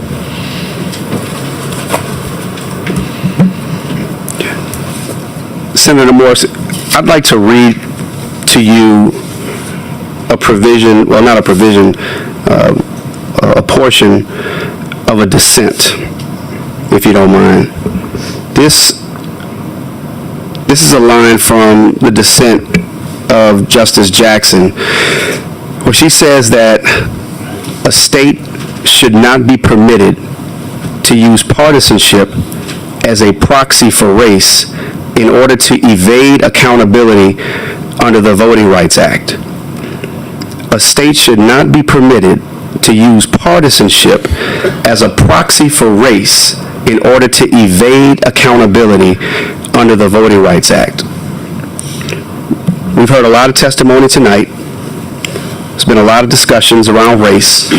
Senator Morris, I'd like to read to you a provision, well, not a provision, a portion of a dissent, if you don't mind. This is a line from the dissent of Justice Jackson, where she says that a state should not be permitted to use partisanship as a proxy for race in order to evade accountability under the Voting Rights Act. A state should not be permitted to use partisanship as a proxy for race in order to evade accountability under the Voting Rights Act. We've heard a lot of testimony tonight. There's been a lot of discussions around race,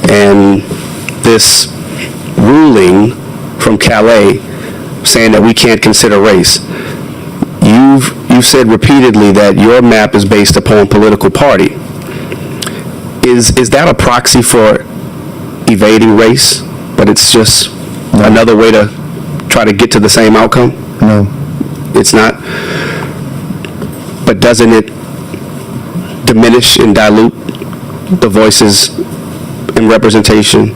and this ruling from Calais saying that we can't consider race. You've said repeatedly that your map is based upon political party. Is that a proxy for evading race, but it's just another way to try to get to the same outcome? No. It's not? But doesn't it diminish and dilute the voices and representation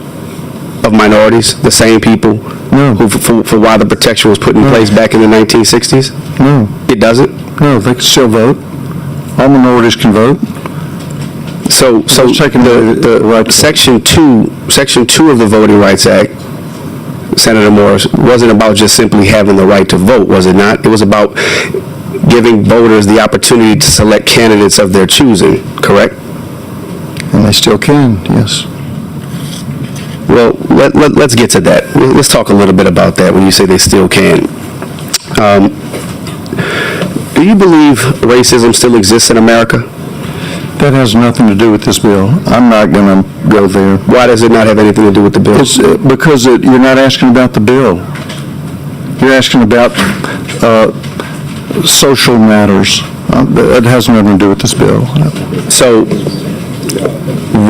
of minorities, the same people who, for why the protection was put in place back in the 1960s? No. It doesn't? No, they can still vote. All minorities can vote. So the Section 2 of the Voting Rights Act, Senator Morris, wasn't about just simply having the right to vote, was it not? It was about giving voters the opportunity to select candidates of their choosing, correct? And they still can, yes. Well, let's get to that. Let's talk a little bit about that when you say they still can. Do you believe racism still exists in America? That has nothing to do with this bill. I'm not going to go there. Why does it not have anything to do with the bill? Because you're not asking about the bill. You're asking about social matters. It has nothing to do with this bill. So,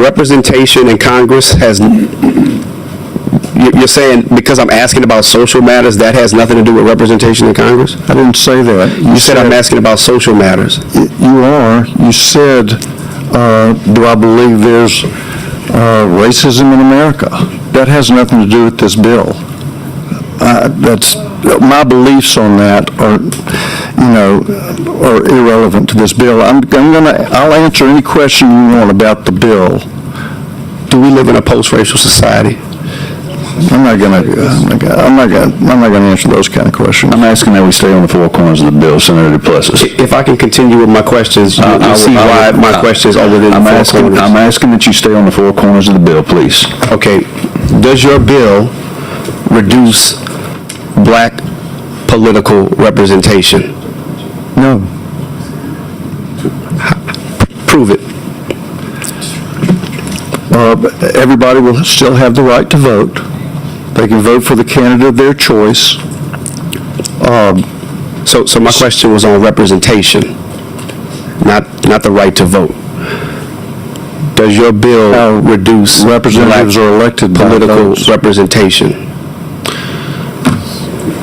representation in Congress has... You're saying because I'm asking about social matters, that has nothing to do with representation in Congress? I didn't say that. You said I'm asking about social matters. You are. You said, do I believe there's racism in America? That has nothing to do with this bill. That's my beliefs on that are irrelevant to this bill. I'll answer any question you want about the bill. Do we live in a post-racial society? I'm not going to answer those kind of questions. I'm asking that we stay on the four corners of the bill, Senator Duplessis. If I can continue with my questions, you'll see why my questions are within the four corners. I'm asking that you stay on the four corners of the bill, please. Okay. Does your bill reduce black political representation? No. Prove it. Everybody will still have the right to vote. They can vote for the candidate of their choice. So my question was on representation, not the right to vote. Does your bill reduce representatives are elected political representation?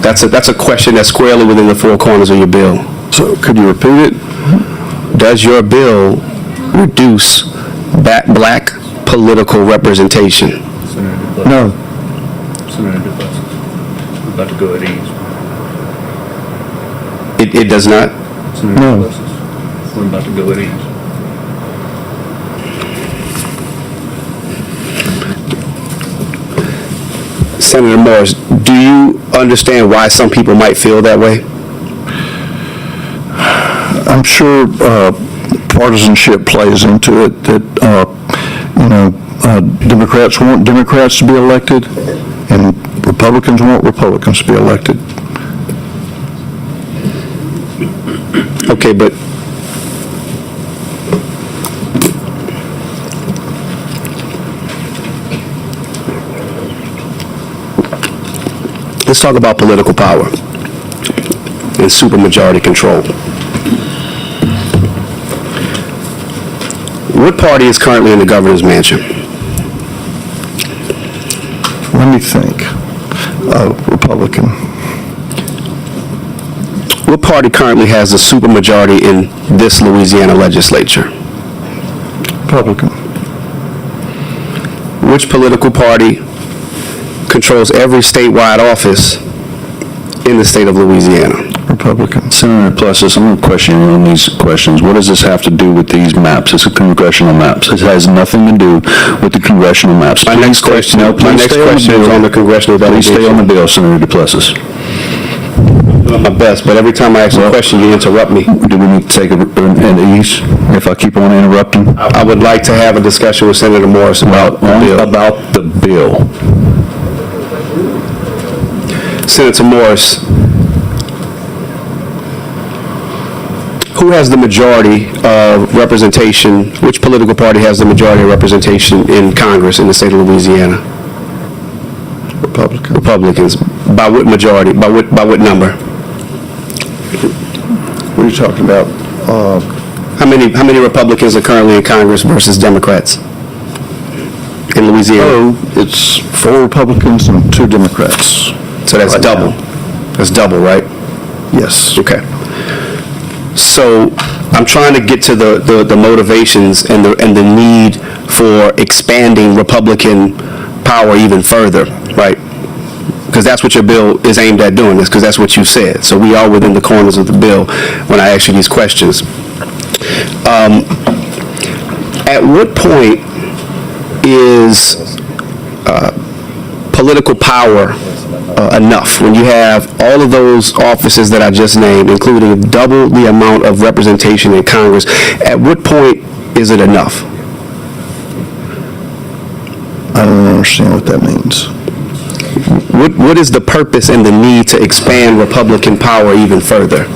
That's a question that's squarely within the four corners of your bill. So could you repeat it? Does your bill reduce black political representation? No. Senator Duplessis, we're about to go at ease. It does not? Senator No. Duplessis, we're about to go at ease. Senator Morris, do you understand why some people might feel that way? I'm sure partisanship plays into it, that, Democrats want Democrats to be elected, and Republicans want Republicans to be elected. Okay, but let's talk about political power and supermajority control. What party is currently in the governor's mansion? Let me think. Republican. What party currently has the supermajority in this Louisiana legislature? Republican. Which political party controls every statewide office in the state of Louisiana? Republican. Senator Duplessis, I'm going to question you on these questions. What does this have to do with these maps? It's a congressional maps. It has nothing to do with the congressional maps. My next question is on the congressional delegation. Please stay on the bill, Senator Duplessis. I'm doing my best, but every time I ask a question, you interrupt me. Do we need to take an ease if I keep on interrupting? I would like to have a discussion with Senator Morris about the bill. Senator Morris, who has the majority of representation, which political party has the majority of representation in Congress in the state of Louisiana? Republicans. Republicans. By what majority? By what number? What are you talking about? How many Republicans are currently in Congress versus Democrats in Louisiana? Oh, it's 4 Republicans and 2 Democrats. So that's right double. now. That's double, right? Yes. Okay. So I'm trying to get to the motivations and the need for expanding Republican power even further, right? Because that's what your bill is aimed at doing, because that's what you said. So we are within the corners of the bill when I ask you these questions. At what point is political power enough when you have all of those offices that I just named, including double the amount of representation in Congress? At what point is it enough? I don't understand what that means. What is the purpose and the need to expand Republican power even further?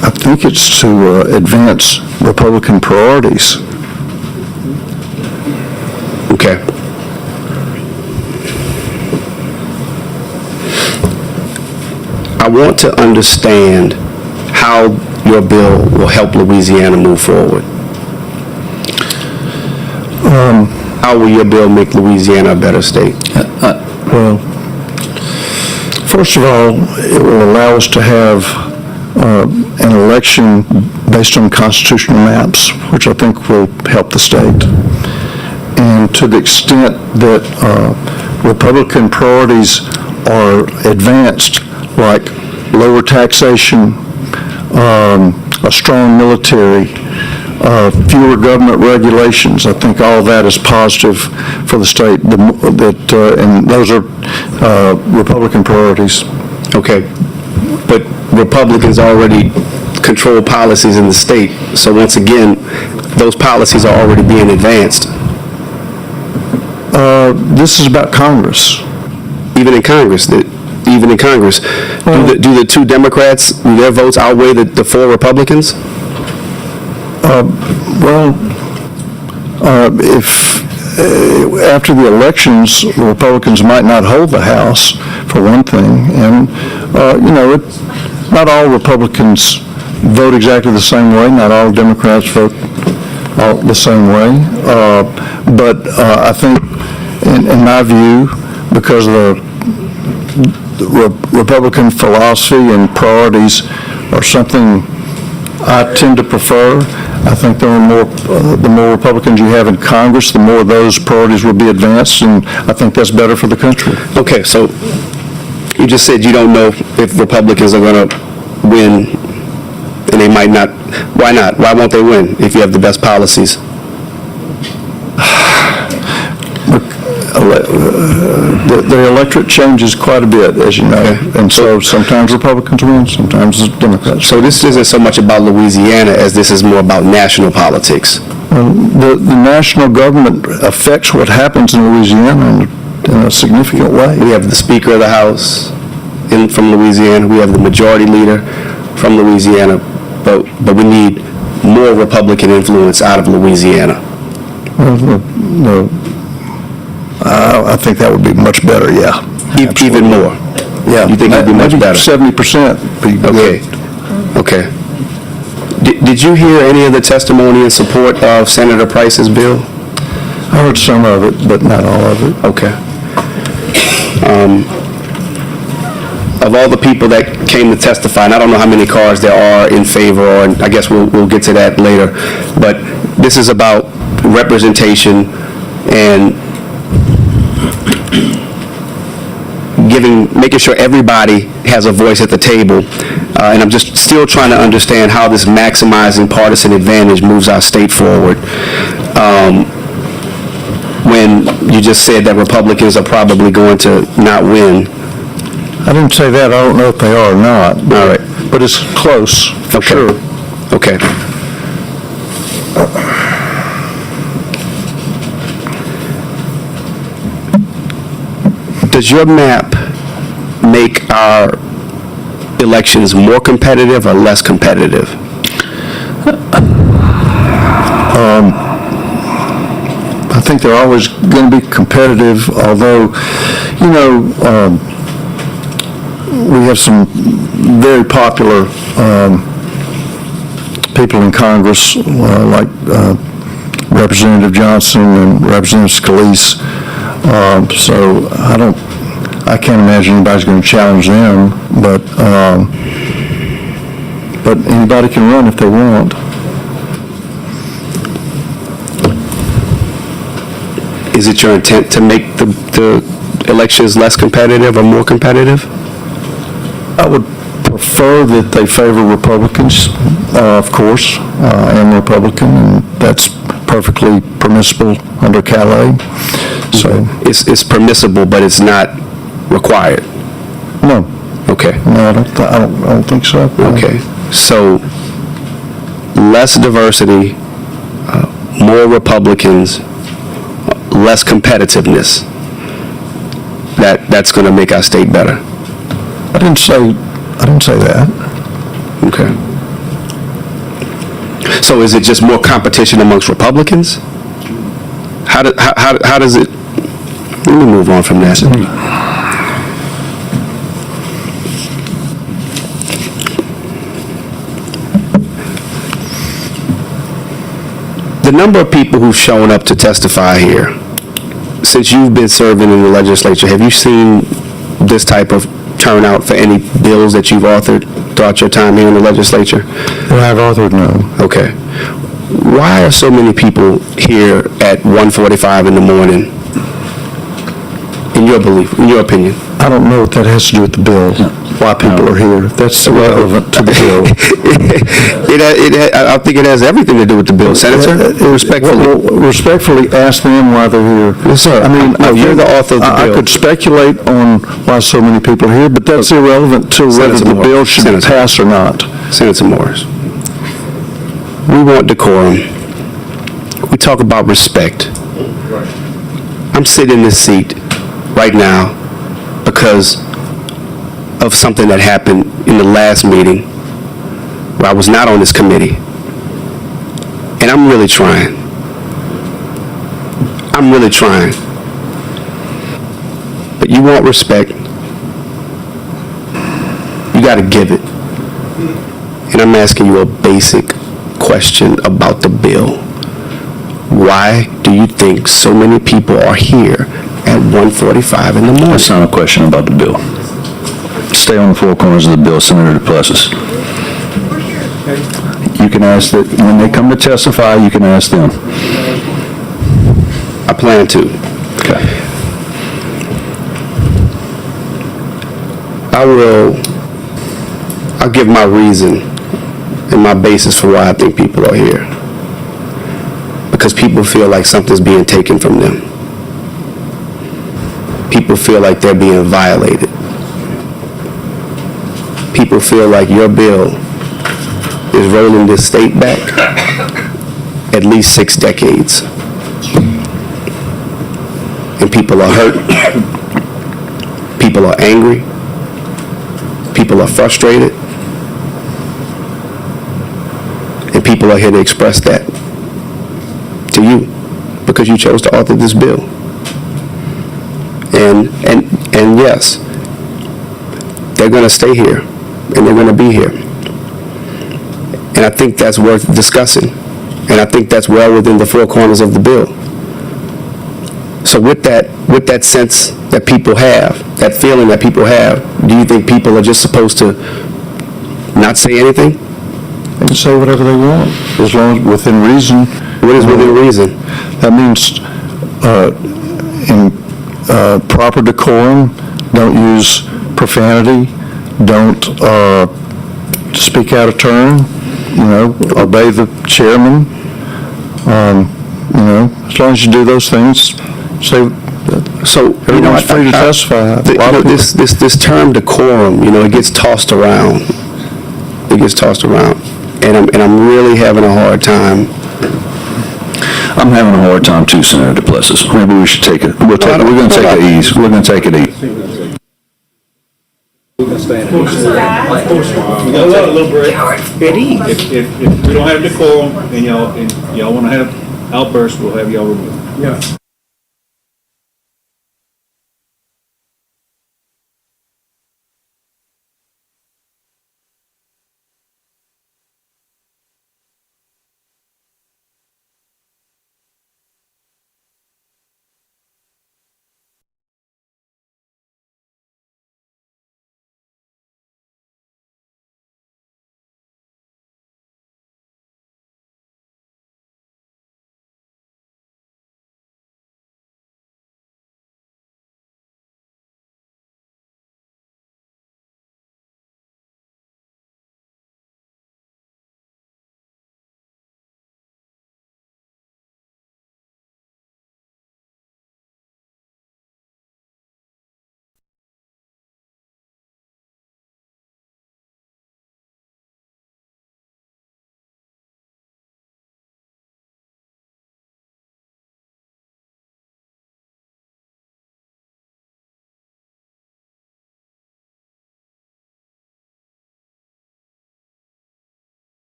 I think it's to advance Republican priorities. Okay. I want to understand how your bill will help Louisiana move forward. How will your bill make Louisiana a better state? Well, first of all, it will allow us to have an election based on constitutional maps, which I think will help the state. And to the extent that Republican priorities are advanced, like lower taxation, a strong military, fewer government regulations, I think all that is positive for the state. And those are Republican priorities. Okay, but Republicans already control policies in the state, so once again, those policies are already being advanced. This is about Congress. Even in Congress, do the 2 Democrats, do their votes outweigh the 4 Republicans? If after the elections, Republicans might not hold the House, for one thing, and not all Republicans vote exactly the same way. Not all Democrats vote the same way. But I think, in my view, because of the Republican philosophy and priorities are something I tend to prefer. I think the more Republicans you have in Congress, the more those priorities will be advanced, and I think that's better for the country. Okay, so you just said you don't know if Republicans are going to win, and they might not. Why not? Why won't they win if you have the best policies? The electorate changes quite a bit, as you know, and so sometimes Republicans win, sometimes Democrats. So this isn't so much about Louisiana as this is more about national politics. The national government affects what happens in Louisiana in a significant way. We have the Speaker of the House from Louisiana. We have the Majority Leader from Louisiana, but we need more Republican influence out of Louisiana. I think that would be much better, yeah. Even more? Yeah. You think it would be much better? 70%. Okay. Did you hear any of the testimony in support of Senator Price's bill? I heard some of it, but not all of it. Okay. Of all the people that came to testify, and I don't know how many cars there are in favor, or I guess we'll get to that later, but this is about representation and making sure everybody has a voice at the table, and I'm just still trying to understand how this maximizing partisan advantage moves our state forward. When you just said that Republicans are probably going to not win. I didn't say that. I don't know if they are or not. All right. But it's close, for sure. Okay. Does your map make our elections more competitive or less competitive? think they're always going to be competitive, although, you know, we have some very popular people in Congress, like Representative Johnson and Representative Scalise. So I can't imagine anybody's going to challenge them, but anybody can run if they want. Is it your intent to make the elections less competitive or more competitive? I would prefer that they favor Republicans, of course. I am Republican, and that's perfectly permissible under Calais. So it's permissible, but it's not required. No. Okay. No, I don't think so. Okay. So less diversity, more Republicans, less competitiveness. That's going to make our state better. I didn't say that. Okay. So is it just more competition amongst Republicans? How does it? Let me move on from that. The number of people who've shown up to testify here, since you've been serving in the legislature, have you seen this type of turnout for any bills that you've authored throughout your time here in the legislature? Well, I've authored no. Okay. Why are so many people here at 1:45 in the morning, in your belief, in your opinion? I don't know what that has to do with the bill, why people are here. That's irrelevant to the bill. I think it has everything to do with the bill, Senator. Respectfully. Well, respectfully ask them why they're here. Yes, sir. I mean, you're the author of the bill. I could speculate on why so many people are here, but that's irrelevant to whether the bill should pass or not. Senator Morris, we want decorum. We talk about respect. I'm sitting in this seat right now because of something that happened in the last meeting where I was not on this committee. And I'm really trying. I'm really trying. But you want respect, you got to give it. And I'm asking you a basic question about the bill. Why do you think so many people are here at 1:45 in the morning? That's not a question about the bill. Stay on the four corners of the bill, Senator DePlessis. You can ask that, when they come to testify, you can ask them. I plan to. Okay. I'll give my reason and my basis for why I think people are here. Because people feel like something's being taken from them. People feel like they're being violated. People feel like your bill is rolling this state back at least 6 decades. And people are hurt. People are angry. People are frustrated. And people are here to express that to you because you chose to author this bill. And yes, they're going to stay here and they're going to be here. And I think that's worth discussing. And I think that's well within the four corners of the bill. So with that sense that people have, that feeling that people have, do you think people are just supposed to not say anything? They can say whatever they want, as long as within reason. What is within reason? That means in proper decorum, don't use profanity, don't speak out of turn, obey the chairman. As long as you do those things, say. So everyone's free to testify. This term decorum, it gets tossed around. It gets tossed around, and I'm really having a hard time. I'm having a hard time too, Senator DePlessis. Maybe we should take it. We're going to take it easy. We're going to take it easy. We got a little break. If we don't have decorum and y'all want to have outbursts, we'll have y'all removed. Yeah.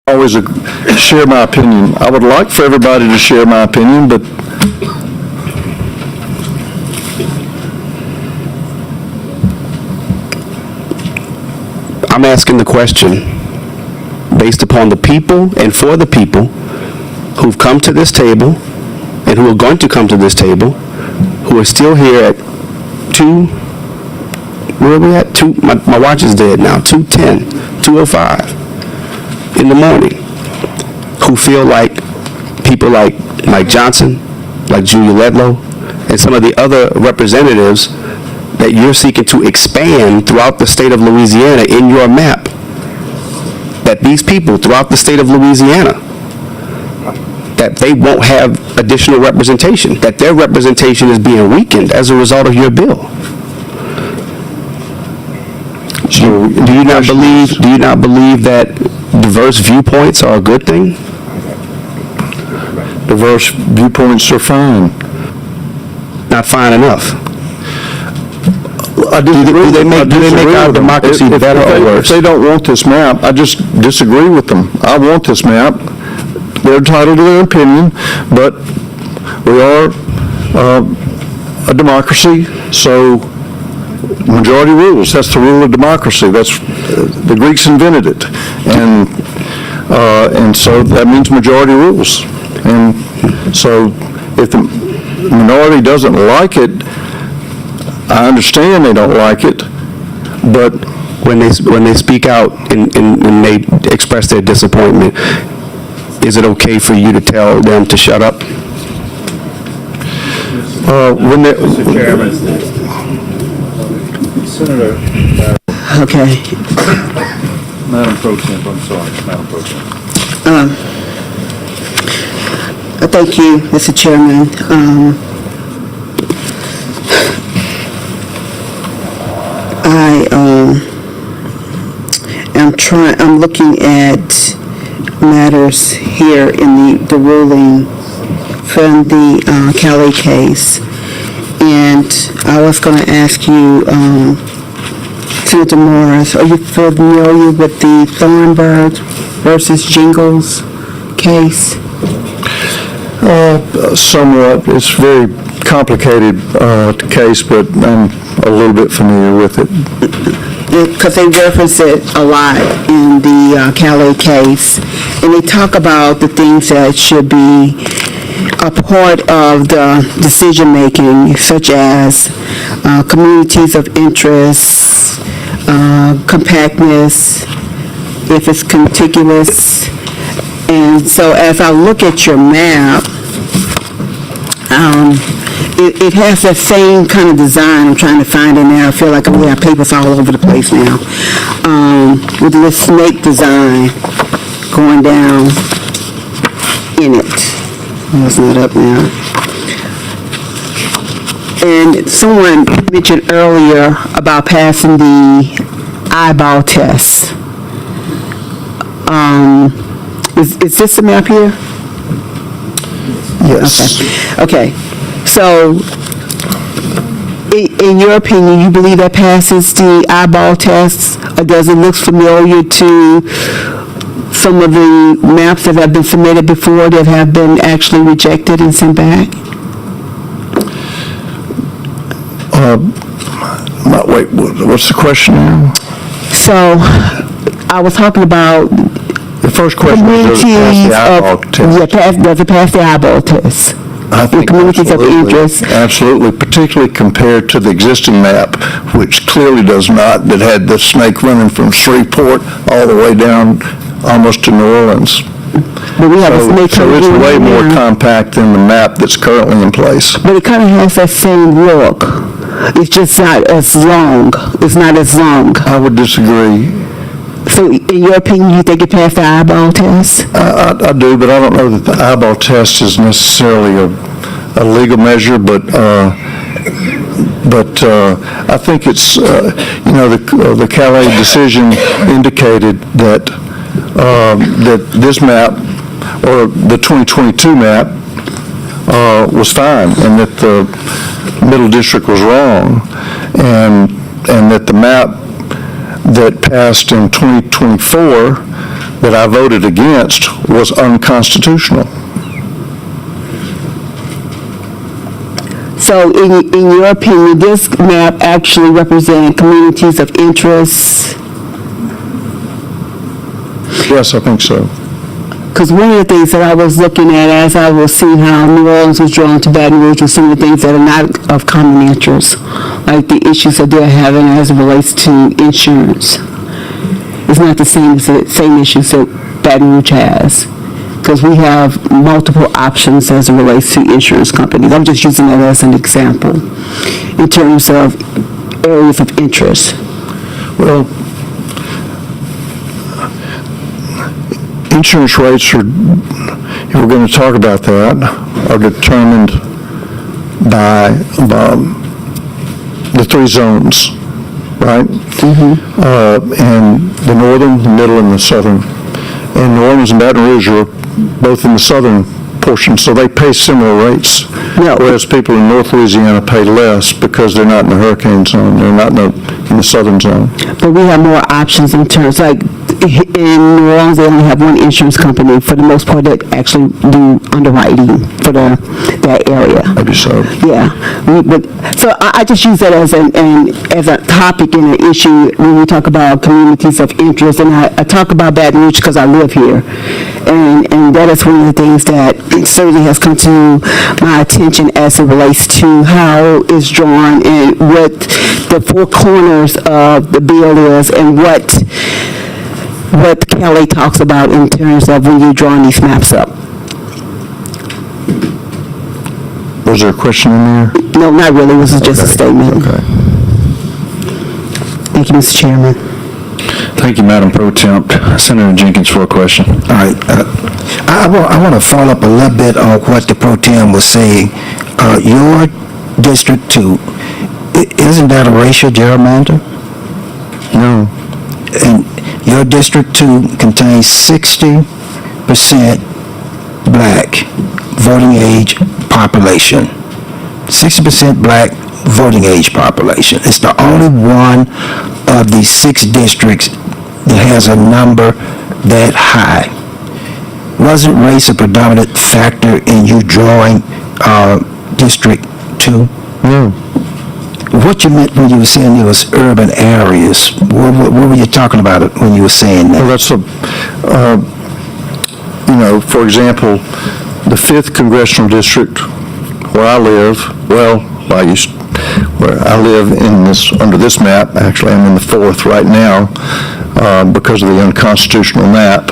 always share my opinion. I would like for everybody to share my opinion, but I'm asking the question based upon the people and for the people who've come to this table and who are going to come to this table, who are still here at 2, my watch is dead now, 2:10, 2:05 in the morning, who feel like people like Mike Johnson, like Julia Ledlow, and some of the other representatives that you're seeking to expand throughout the state of Louisiana in your map, that these people throughout the state of Louisiana, that they won't have additional representation, that their representation is being weakened as a result of your bill. So do you not believe that diverse viewpoints are a good thing? diverse viewpoints are fine. Not fine enough. Do they make our democracy better or worse? If they don't want this map, I just disagree with them. I want this map. They're entitled to their opinion, but we are a democracy, so majority rules. That's the rule of democracy. That's the Greeks invented it, and so that means majority rules. And so if the minority doesn't like it, I understand they don't like it, but when they speak out and they express their disappointment, is it okay for you to tell them to shut up? Mr. Chairman. Senator. Okay. Madam Pro Temp, I'm sorry, Madam Pro Temp. Thank you, Mr. Chairman. I'm looking at matters here in the ruling from the Kelly case, and I was going to ask you, Senator Morris, are you familiar with the Thornburg versus Jingles case? Somewhat. It's a very complicated case, but I'm a little bit familiar with it. Because they reference it a lot in the Calais case, and they talk about the things that should be a part of the decision-making, such as communities of interest, compactness, if it's contiguous. And so as I look at your map, it has that same kind of design. I'm trying to find it now. I feel like I'm going to have papers all over the place now. With this snake design going down in it. Oh, it's not up now. And someone mentioned earlier about passing the eyeball test. Is this the map here? Yes. Okay. So, in your opinion, you believe that passes the eyeball test, or does it look familiar to some of the maps that have been submitted before that have been actually rejected and sent back? Wait, what's the question now? So, I was talking about the first question was, does it pass the eyeball test? Does it pass the eyeball test? I think communities of interest. Absolutely, particularly compared to the existing map, which clearly does not, that had the snake running from Shreveport all the way down almost to New Orleans. But we have a snake so it's way more compact than the map that's currently in place. But it kind of has that same look. It's just not as long. It's not as long. I would disagree. So, in your opinion, you think it passed the eyeball test? I do, but I don't know that the eyeball test is necessarily a legal measure, but I think it's, the Calais decision indicated that that this map, or the 2022 map, was fine, and that the Middle District was wrong, and that the map that passed in 2024 that I voted against was unconstitutional. So in your opinion, this map actually represents communities of interest? Yes, I think so. Because one of the things that I was looking at as I was seeing how New Orleans was drawn to Baton Rouge was some of the things that are not of common interest, like the issues that they're having as it relates to insurance. It's not the same issues that Baton Rouge has, because we have multiple options as it relates to insurance companies. I'm just using that as an example in terms of areas of interest. Well, insurance rates are, if we're going to talk about that, are determined by the three zones, right? And the northern, the middle, and the southern. And New Orleans and Baton Rouge are both in the southern portion, so they pay similar rates. Yeah. Whereas people in North Louisiana pay less because they're not in the hurricane zone, they're not in the southern zone. But we have more options in terms, like, in New Orleans, they only have one insurance company, for the most part, that actually do underwriting for that area. Maybe so. Yeah. So I just use that as a topic and an issue when we talk about communities of interest. And I talk about Baton Rouge because I live here. And that is one of the things that certainly has come to my attention as it relates to how it's drawn and what the four corners of the bill is and what Kelly talks about in terms of when you're drawing these maps up. Was there a question in there? No, not really. This is just a statement. Okay. Thank you, Mr. Chairman. Thank you, Madam Pro Temp. Senator Jenkins for a question. All right. I want to follow up a little bit on what the Pro Tem was saying. Your District 2, isn't that a racial gerrymander? No. And your District 2 contains 60% black voting age population. 60% black voting age population. It's the only one of these 6 districts that has a number that high. Wasn't race a predominant factor in you drawing District 2? No. What you meant when you were saying it was urban areas? What were you talking about when you were saying that? Well, that's for example, the 5th Congressional District where I live, where I live under this map, actually I'm in the 4th right now because of the unconstitutional map,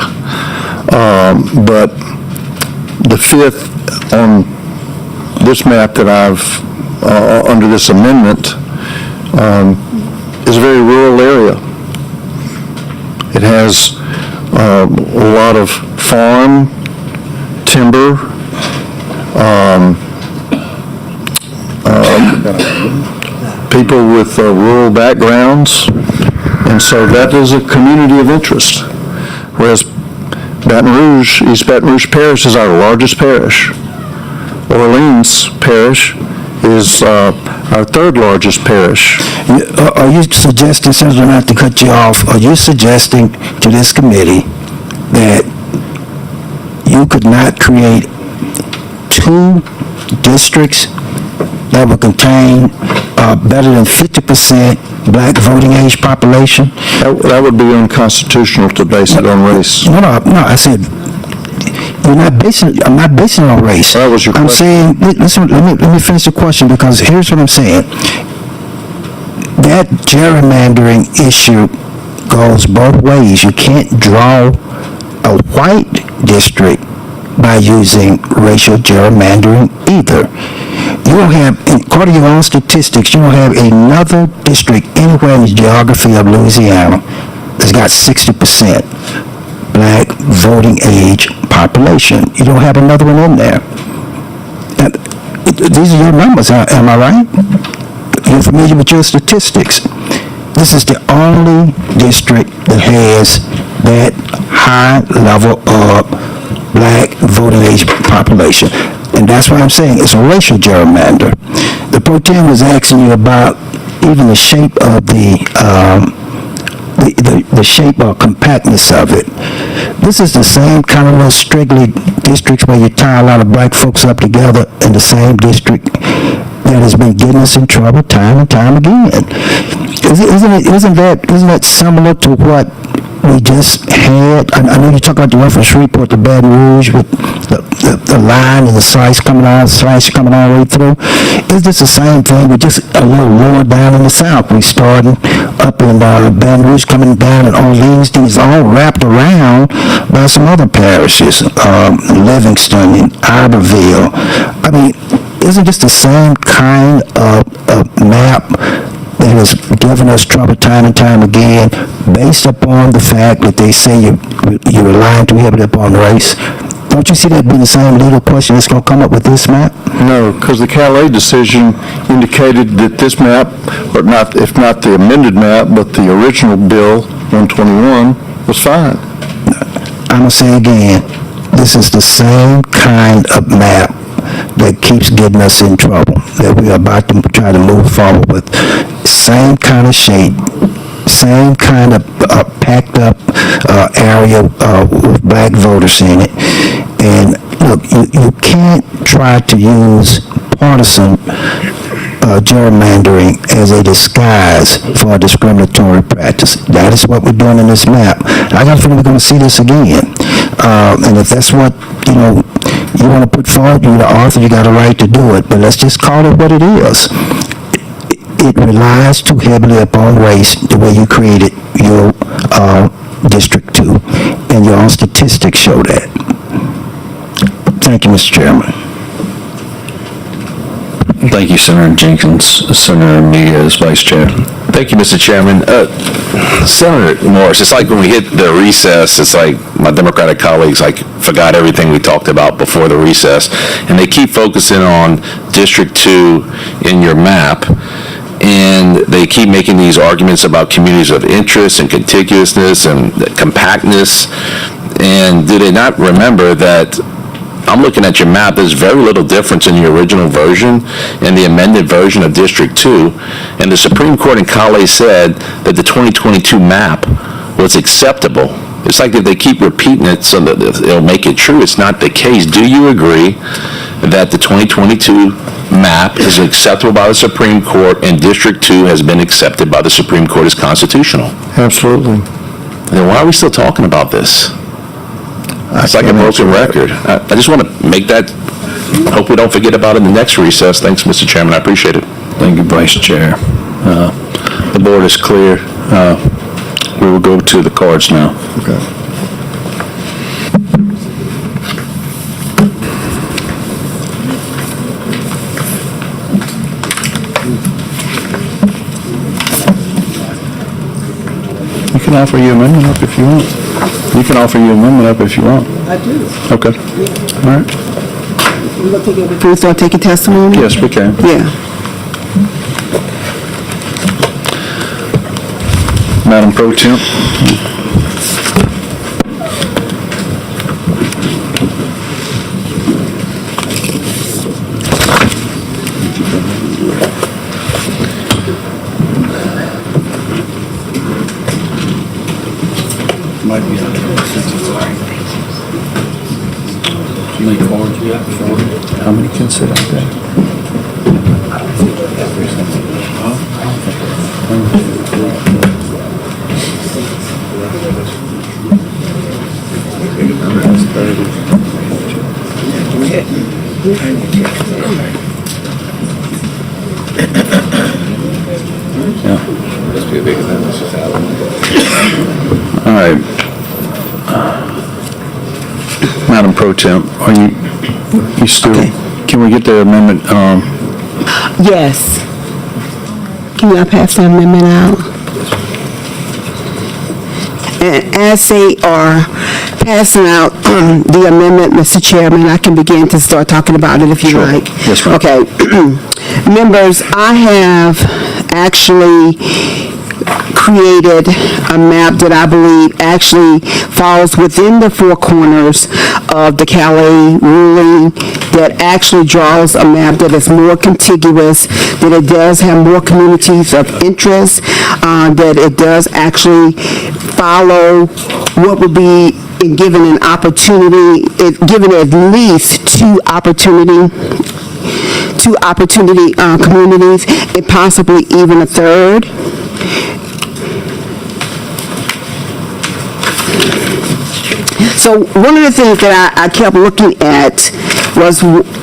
but the 5th on this map that I've under this amendment is a very rural area. It has a lot of farm, timber, people with rural backgrounds, and so that is a community of interest. Whereas Baton Rouge, East Baton Rouge Parish is our largest parish. Orleans Parish is our 3rd largest parish. Are you suggesting, Senator, not to cut you off, are you suggesting to this committee that you could not create 2 districts that would contain better than 50% black voting age population? That would be unconstitutional to base it on race. No, I said, I'm not basing it on race. That was your question. I'm saying, listen, let me finish the question, because here's what I'm saying. That gerrymandering issue goes both ways. You can't draw a white district by using racial gerrymandering either. You don't have, according to your own statistics, you don't have another district anywhere in the geography of Louisiana that's got 60% black voting age population. You don't have another one in there. These are your numbers, am I right? You're familiar with your statistics. This is the only district that has that high level of black voting age population. And that's what I'm saying. It's a racial gerrymander. The Pro Tem was asking you about even the shape of the shape or compactness of it. This is the same kind of little strictly districts where you tie a lot of black folks up together in the same district that has been getting us in trouble time and time again. Isn't that similar to what we just had? I know you talk about the one from Shreveport to Baton Rouge with the line and the slash coming all the way through. Is this the same thing? We're just a little lower down in the south. We starting up in Baton Rouge, coming down in Orleans. These all wrapped around by some other parishes, Livingston and Iberville. I mean, isn't this the same kind of map that has given us trouble time and time again, based upon the fact that they say you're relying too heavily upon race? Don't you see that being the same legal question that's going to come up with this map? No, because the Calais decision indicated that this map, or not, if not the amended map, but the original bill 121 was fine. I'm going to say again, this is the same kind of map that keeps getting us in trouble, that we are about to try to move forward with. Same kind of shape, same kind of packed up area with black voters in it. And look, you can't try to use partisan gerrymandering as a disguise for a discriminatory practice. That is what we're doing in this map. I got a feeling we're going to see this again. And if that's what, you want to put forward, you're the author, you got a right to do it. But let's just call it what it is. It relies too heavily upon race, the way you created your District 2. And your own statistics show that. Thank you, Mr. Chairman. Thank you, Senator Jenkins. Senator Mia as Vice Chair. Thank you, Mr. Chairman. Senator Morris, it's like when we hit the recess, it's like my Democratic colleagues forgot everything we talked about before the recess, and they keep focusing on District 2 in your map, and they keep making these arguments about communities of interest and contiguousness and compactness, and do they not remember that I'm looking at your map, there's very little difference in the original version and the amended version of District 2. And the Supreme Court in Calais said that the 2022 map was acceptable. It's like if they keep repeating it so that it'll make it true. It's not the case. Do you agree that the 2022 map is acceptable by the Supreme Court and District 2 has been accepted by the Supreme Court as constitutional? Absolutely. Then why are we still talking about this? It's like a broken record. I just want to make that, hope we don't forget about it in the next recess. Thanks, Mr. Chairman. I appreciate it. Thank you, Vice Chair. The board is clear. We will go to the cards now. Okay. You can offer your amendment up if you want. You can offer your amendment up if you want. I do. Okay. All right. We're going to take it before we start taking testimony? Yes, we can. Yeah. Madam Pro Temp. Might be how many cards you got? How many can sit out there? All right. Madam Pro Temp, are you still, can we get the amendment? Yes. Can y'all pass the amendment out? And as they are passing out the amendment, Mr. Chairman, I can begin to start talking about it if you Sure. like. Yes, ma'am. Okay. Members, I have actually created a map that I believe actually falls within the four corners of the Calais ruling, that actually draws a map that is more contiguous, that it does have more communities of interest, that it does actually follow what would be and given an opportunity, given at least two opportunity communities, and possibly even a third. So one of the things that I kept looking at was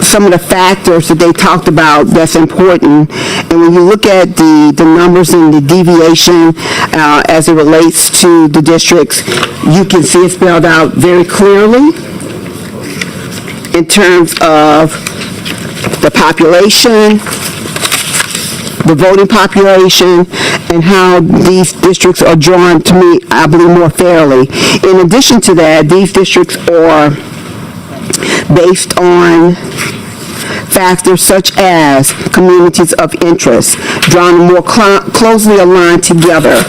some of the factors that they talked about that's important. And when you look at the numbers and the deviation as it relates to the districts, you can see it spelled out very clearly in terms of the population, the voting population, and how these districts are drawn, to me, I believe, more fairly. In addition to that, these districts are based on factors such as communities of interest, drawn more closely aligned together.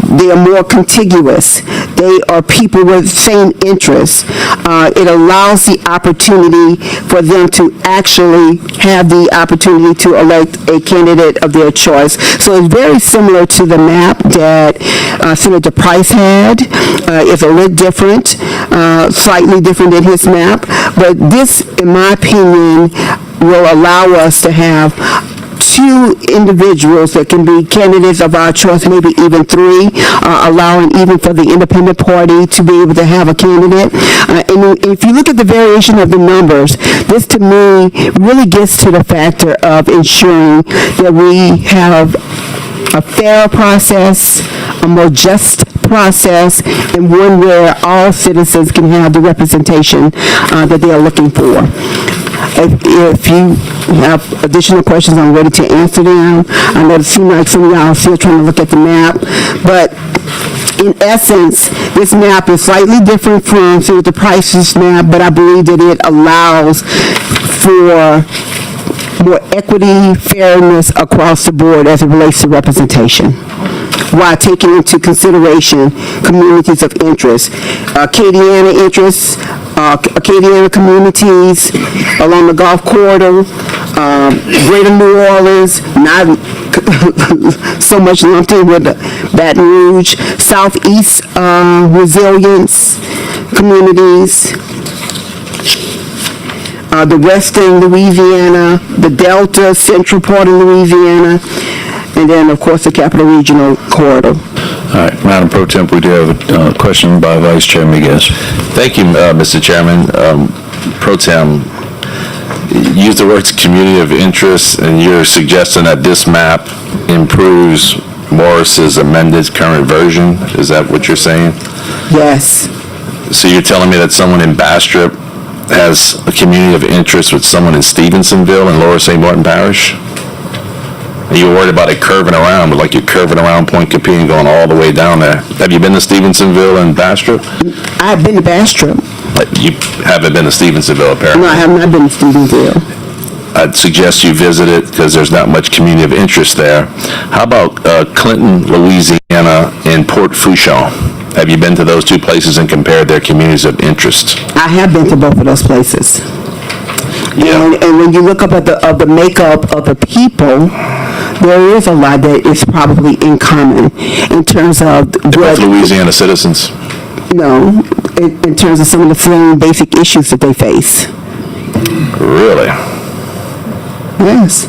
They are more contiguous. They are people with same interests. It allows the opportunity for them to actually have the opportunity to elect a candidate of their choice. So it's very similar to the map that Senator Price had. It's a little different, slightly different than his map. But this, in my opinion, will allow us to have two individuals that can be candidates of our choice, maybe even three, allowing even for the independent party to be able to have a candidate. And if you look at the variation of the numbers, this to me really gets to the factor of ensuring that we have a fair process, a more just process, and one where all citizens can have the representation that they are looking for. If you have additional questions, I'm ready to answer them. I know it seems like some of y'all are still trying to look at the map, but in essence, this map is slightly different from Senator Price's map, but I believe that it allows for more equity, fairness across the board as it relates to representation, while taking into consideration communities of interest, Acadiana interests, Acadiana communities along the Gulf Corridor, Greater New Orleans, not so much lumped in with Baton Rouge, Southeast resilience communities, the Western Louisiana, the Delta, Central part of Louisiana, and then, of course, the Capital Regional Corridor. All right, Madam Pro Temp, we do have a question by Vice Chair Miguez. Thank you, Mr. Chairman. Pro Tem, you used the words community of interest, and you're suggesting that this map improves Morris's amended current version. Is that what you're saying? Yes. So you're telling me that someone in Bastrop has a community of interest with someone in Stevensonville and Lower St. Martin Parish? And you're worried about it curving around, but like you're curving around Point Capine going all the way down there. Have you been to Stevensonville and Bastrop? I've been to Bastrop. You haven't been to Stevensonville, apparently. No, I have not been to Stevensonville. I'd suggest you visit it because there's not much community of interest there. How about Clinton, Louisiana, and Port Fourchon? Have you been to those two places and compared their communities of interest? I have been to both of those places. Yeah. And when you look up at the makeup of the people, there is a lot that is probably in common in terms of They're both Louisiana citizens. No, in terms of some of the same basic issues that they face. Really? Yes.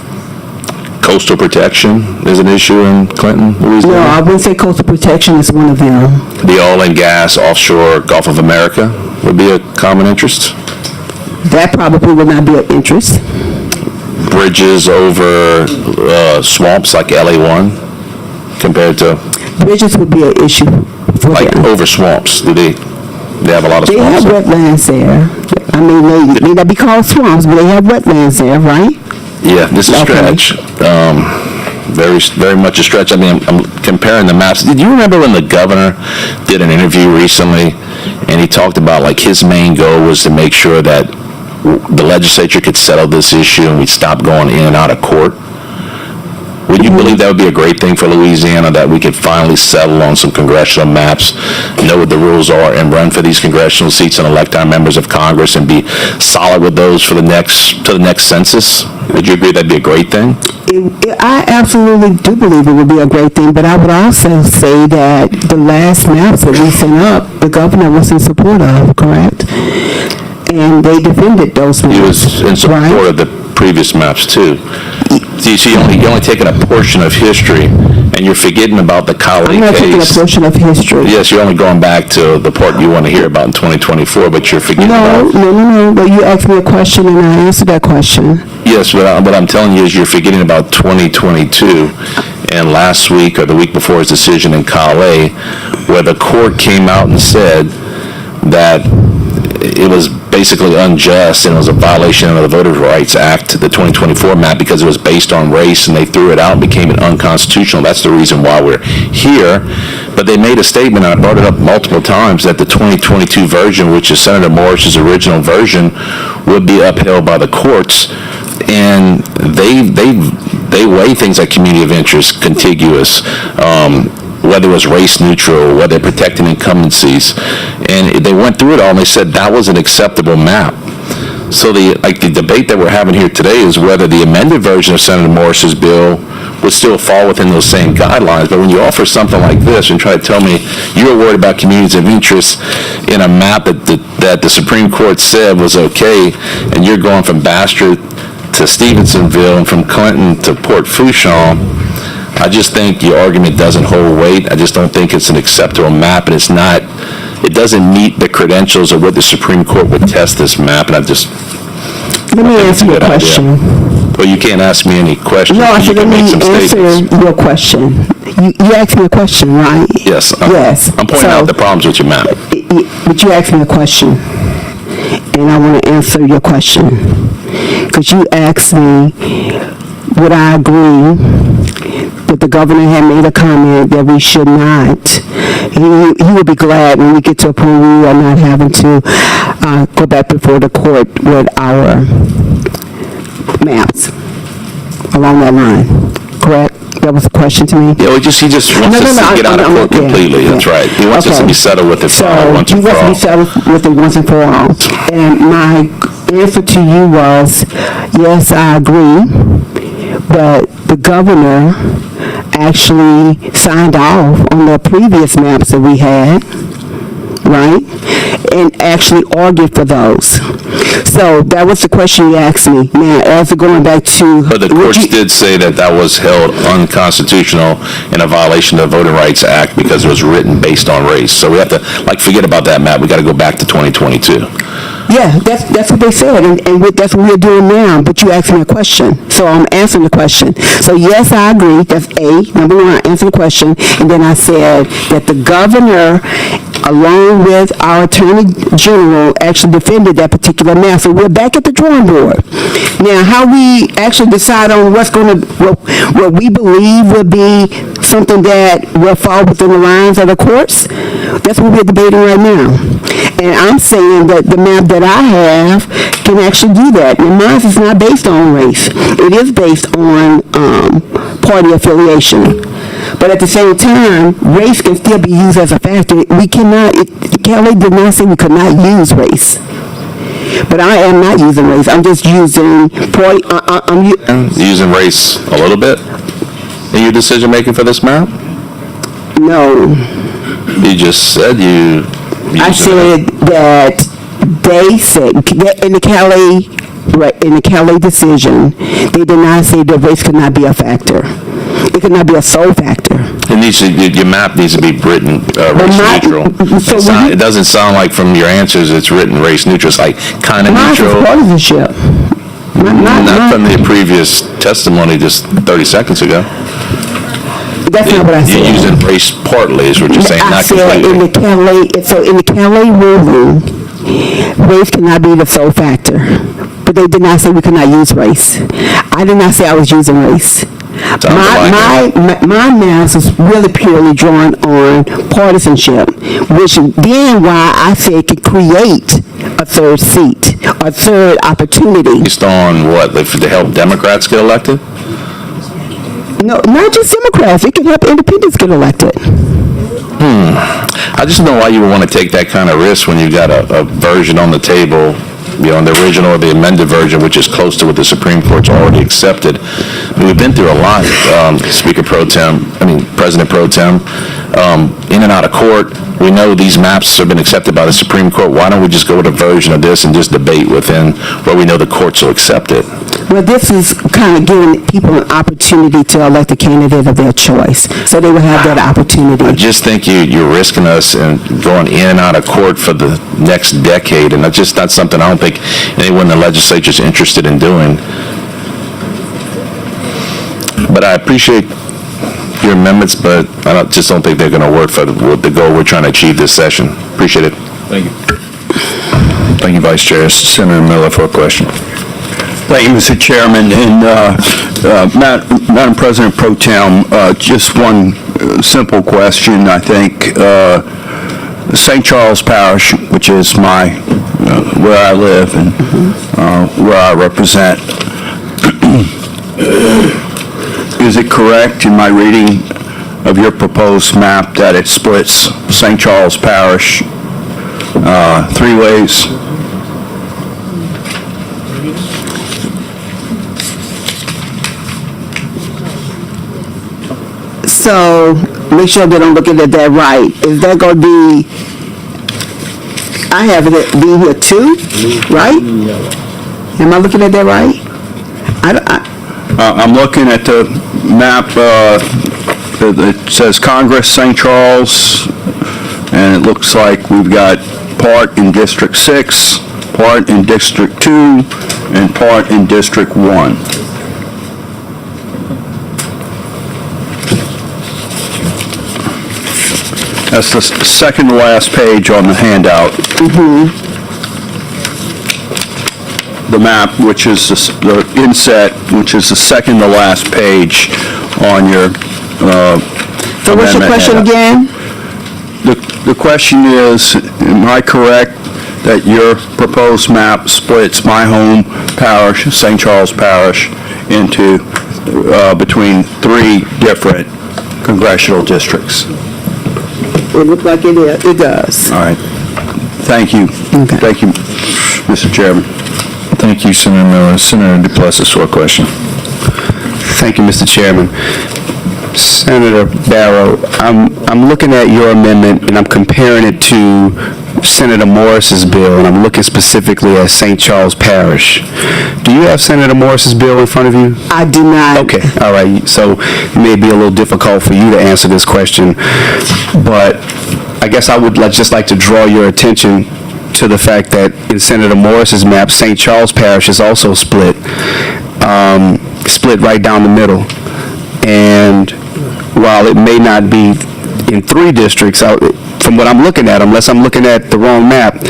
Coastal protection is an issue in Clinton, Louisiana? No, I wouldn't say coastal protection is one of them. The oil and gas offshore Gulf of America would be a common interest? That probably would not be of interest. Bridges over swamps like LA1 compared to? Bridges would be an issue for like them. Over swamps. Do they have a lot of They swamps? have wetlands there. I mean, they may not be called swamps, but they have wetlands there, right? Yeah, this is a stretch. Very much a stretch. I mean, I'm comparing the maps. Did you remember when the governor did an interview recently, and he talked about like his main goal was to make sure that the legislature could settle this issue and we'd stop going in and out of court? Would you believe that would be a great thing for Louisiana, that we could finally settle on some congressional maps, know what the rules are, and run for these congressional seats and elect our members of Congress and be solid with those for to the next census? Would you agree that'd be a great thing? I absolutely do believe it would be a great thing, but I would also say that the last maps that we sent up, the governor was in support of, correct? And they defended those maps. He was in support of the previous maps too. See, you're only taking a portion of history, and you're forgetting about the Colley I'm not case. taking a portion of history. Yes, you're only going back to the part you want to hear about in 2024, but you're forgetting about... No. But you asked me a question, and I answered that question. Yes, but what I'm telling you is you're forgetting about 2022, and last week or the week before his decision in Colley, where the court came out and said that it was basically unjust and it was a violation of the Voter Rights Act, the 2024 map, because it was based on race, and they threw it out and became it unconstitutional. That's the reason why we're here. But they made a statement, and I brought it up multiple times, that the 2022 version, which is Senator Morris's original version, would be upheld by the courts. And they weigh things like community of interest, contiguous, whether it was race neutral, whether they're protecting incumbencies. And they went through it all, and they said that was an acceptable map. So the debate that we're having here today is whether the amended version of Senator Morris's bill would still fall within those same guidelines. But when you offer something like this and try to tell me you're worried about communities of interest in a map that the Supreme Court said was okay, and you're going from Bastrop to Stevensonville and from Clinton to Port Fourchon, I just think your argument doesn't hold weight. I just don't think it's an acceptable map, and it doesn't meet the credentials of what the Supreme Court would test this map, and Let me answer your question. Well, you can't ask me any questions. No, I said let me answer your question. You asked me a question, right? Yes. Yes. I'm pointing out the problems with your map. But you asked me a question, and I want to answer your question. Because you asked me, would I agree that the governor had made a comment that we should not. He would be glad when we get to a point where we are not having to go back before the court with our maps along that line. Correct? That was a question to me? Yeah, he just wants us to get out of court completely. That's right. He wants us to be settled with it once and for all. He wants to be settled with it once and for all. And my answer to you was, yes, I agree, but the governor actually signed off on the previous maps that we had, right? And actually argued for those. So that was the question you asked me. Now, as going back to... But the courts did say that was held unconstitutional and a violation of the Voting Rights Act because it was written based on race. So we have to, forget about that map. We got to go back to 2022. Yeah, that's what they said, and that's what we're doing now, but you asked me a question, so I'm answering the question. So yes, I agree, that's A, number one, I answered the question, and then I said that the governor, along with our attorney general, actually defended that particular map, so we're back at the drawing board. Now, how we actually decide on what we believe would be something that will fall within the lines of the courts, that's what we're debating right now. And I'm saying that the map that I have can actually do that. And mine is not based on race. It is based on party affiliation. But at the same time, race can still be used as a factor. We cannot, Kelly did not say we could not use race. But I am not using race. I'm just using party. Using race a little bit in your decision making for this map? No. You just said you... I said that they said in the Kelly decision, they did not say that race could not be a factor. It could not be a sole factor. Your map needs to be written race neutral. It doesn't sound like from your answers it's written race neutral. It's like kind of neutral. Partisanship. Not from the previous testimony just 30 seconds ago. That's not what I said. You're using race partly is what you're saying, not completely. In the Kelly ruling, race cannot be the sole factor. But they did not say we could not use race. I did not say I was using race. My maps is really purely drawn on partisanship, which then why I said it could create a third seat, a third opportunity. Based on what? To help Democrats get elected? No, not just Democrats. It can help independents get elected. I just don't know why you would want to take that kind of risk when you got a version on the table on the original or the amended version, which is close to what the Supreme Court's already accepted. We've been through a lot, President Pro Tem, in and out of court. We know these maps have been accepted by the Supreme Court. Why don't we just go with a version of this and just debate within where we know the courts will accept it? Well, this is kind of giving people an opportunity to elect a candidate of their choice, so they will have that opportunity. I just think you're risking us and going in and out of court for the next decade, and that's just not something I don't think anyone in the legislature is interested in doing. But I appreciate your amendments, but I just don't think they're going to work for the goal we're trying to achieve this session. Appreciate it. Thank you. Thank you, Vice Chair. Senator Miller for a question. Thank you, Mr. Chairman. And Madam President Pro Tem, just one simple question, I think. St. Charles Parish, which is where I live and where I represent, is it correct in my reading of your proposed map that it splits St. Charles Parish 3 ways? So make sure that I'm looking at that right. Is that going to be, I have it being here too, right? Am I looking at that right? I'm looking at the map that says Congress, St. Charles, and it looks like we've got part in District 6, part in District 2, and part in District 1. That's the second to last page on the handout. The map, which is the inset, which is the second to last page on your So what's your question again? The question is, am I correct that your proposed map splits my home parish, St. Charles Parish, into between 3 different congressional districts? It looks like it does. All right. Thank you. Okay. Thank you, Mr. Chairman. Thank you, Senator Miller. Senator Duplessis for a question. Thank you, Mr. Chairman. Senator Barrow, I'm looking at your amendment and I'm comparing it to Senator Morris's bill, and I'm looking specifically at St. Charles Parish. Do you have Senator Morris's bill in front of you? I do not. Okay, all right. So it may be a little difficult for you to answer this question, but I guess I would just like to draw your attention to the fact that in Senator Morris's map, St. Charles Parish is also split right down the middle. And while it may not be in 3 districts, from what I'm looking at, unless I'm looking at the wrong map,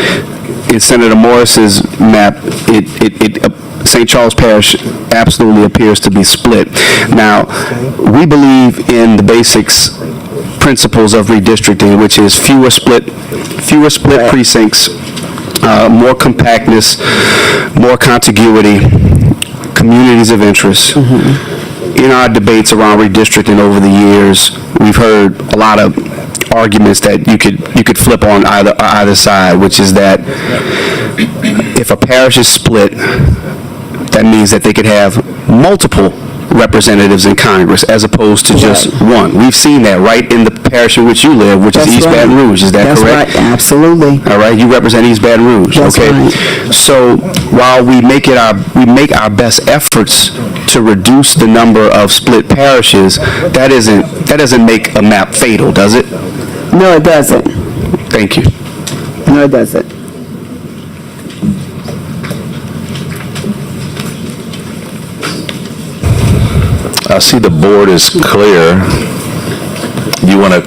in Senator Morris's map, St. Charles Parish absolutely appears to be split. Now, we believe in the basics principles of redistricting, which is fewer split precincts, more compactness, more contiguity, communities of interest. In our debates around redistricting over the years, we've heard a lot of arguments that you could flip on either side, which is that if a parish is split, that means that they could have multiple representatives in Congress as opposed to just one. We've seen that right in the parish in which you live, which is East Baton Rouge. Is that correct? That's right, absolutely. All right, you represent East Baton Rouge. That's okay. Right. So while we make our best efforts to reduce the number of split parishes, that doesn't make a map fatal, does it? No, it doesn't. Thank you. No, it doesn't. I see the board is clear. You want to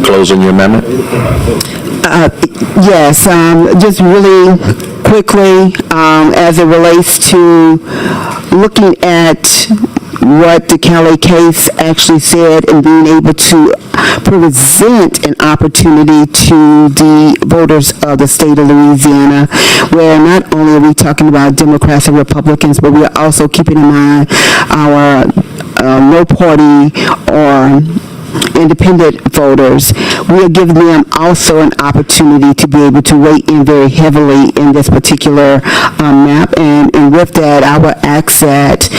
close on your amendment? Yes, just really quickly, as it relates to looking at what the Kelly case actually said and being able to present an opportunity to the voters of the state of Louisiana, where not only are we talking about Democrats and Republicans, but we are also keeping in mind our no party or independent voters, we'll give them also an opportunity to be able to weigh in very heavily in this particular map. And with that, I will ask that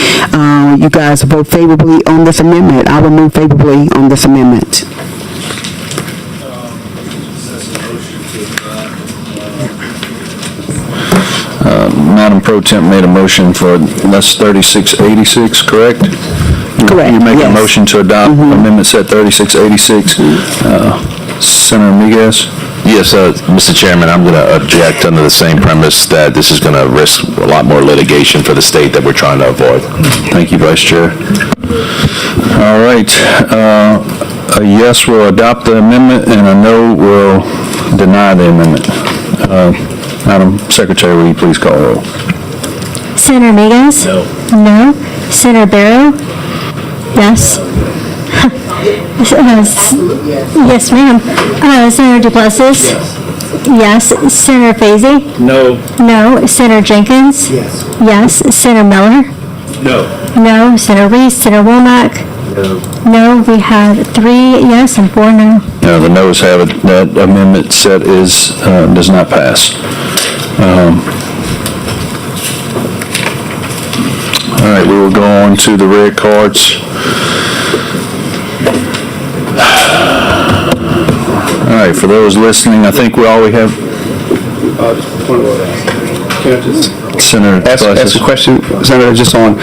you guys vote favorably on this amendment. I will move favorably on this amendment. Madam Pro Temp made a motion for that's 3686, correct? Correct, You make a yes. motion to adopt amendment set 3686. Senator Miguez? Yes, Mr. Chairman, I'm going to object under the same premise that this is going to risk a lot more litigation for the state that we're trying to avoid. Thank you, Vice Chair. All right. A yes will adopt the amendment, and a no will deny the amendment. Madam Secretary, will you please call the roll? Senator Miguez? No. No. Senator Barrow? Yes. Yes, ma'am. Senator Duplessis? Yes. Senator Fazy? No. No. Senator Jenkins? Yes. Yes. Senator Miller? No. No. Senator Reese? Senator Womack? No. No. We have 3 yes and 4 no. No, the noes have it. That amendment set is, does not pass. All right, we will go on to the red cards. All right, for those listening, I think we have. Senator Ask a question, Senator, just on,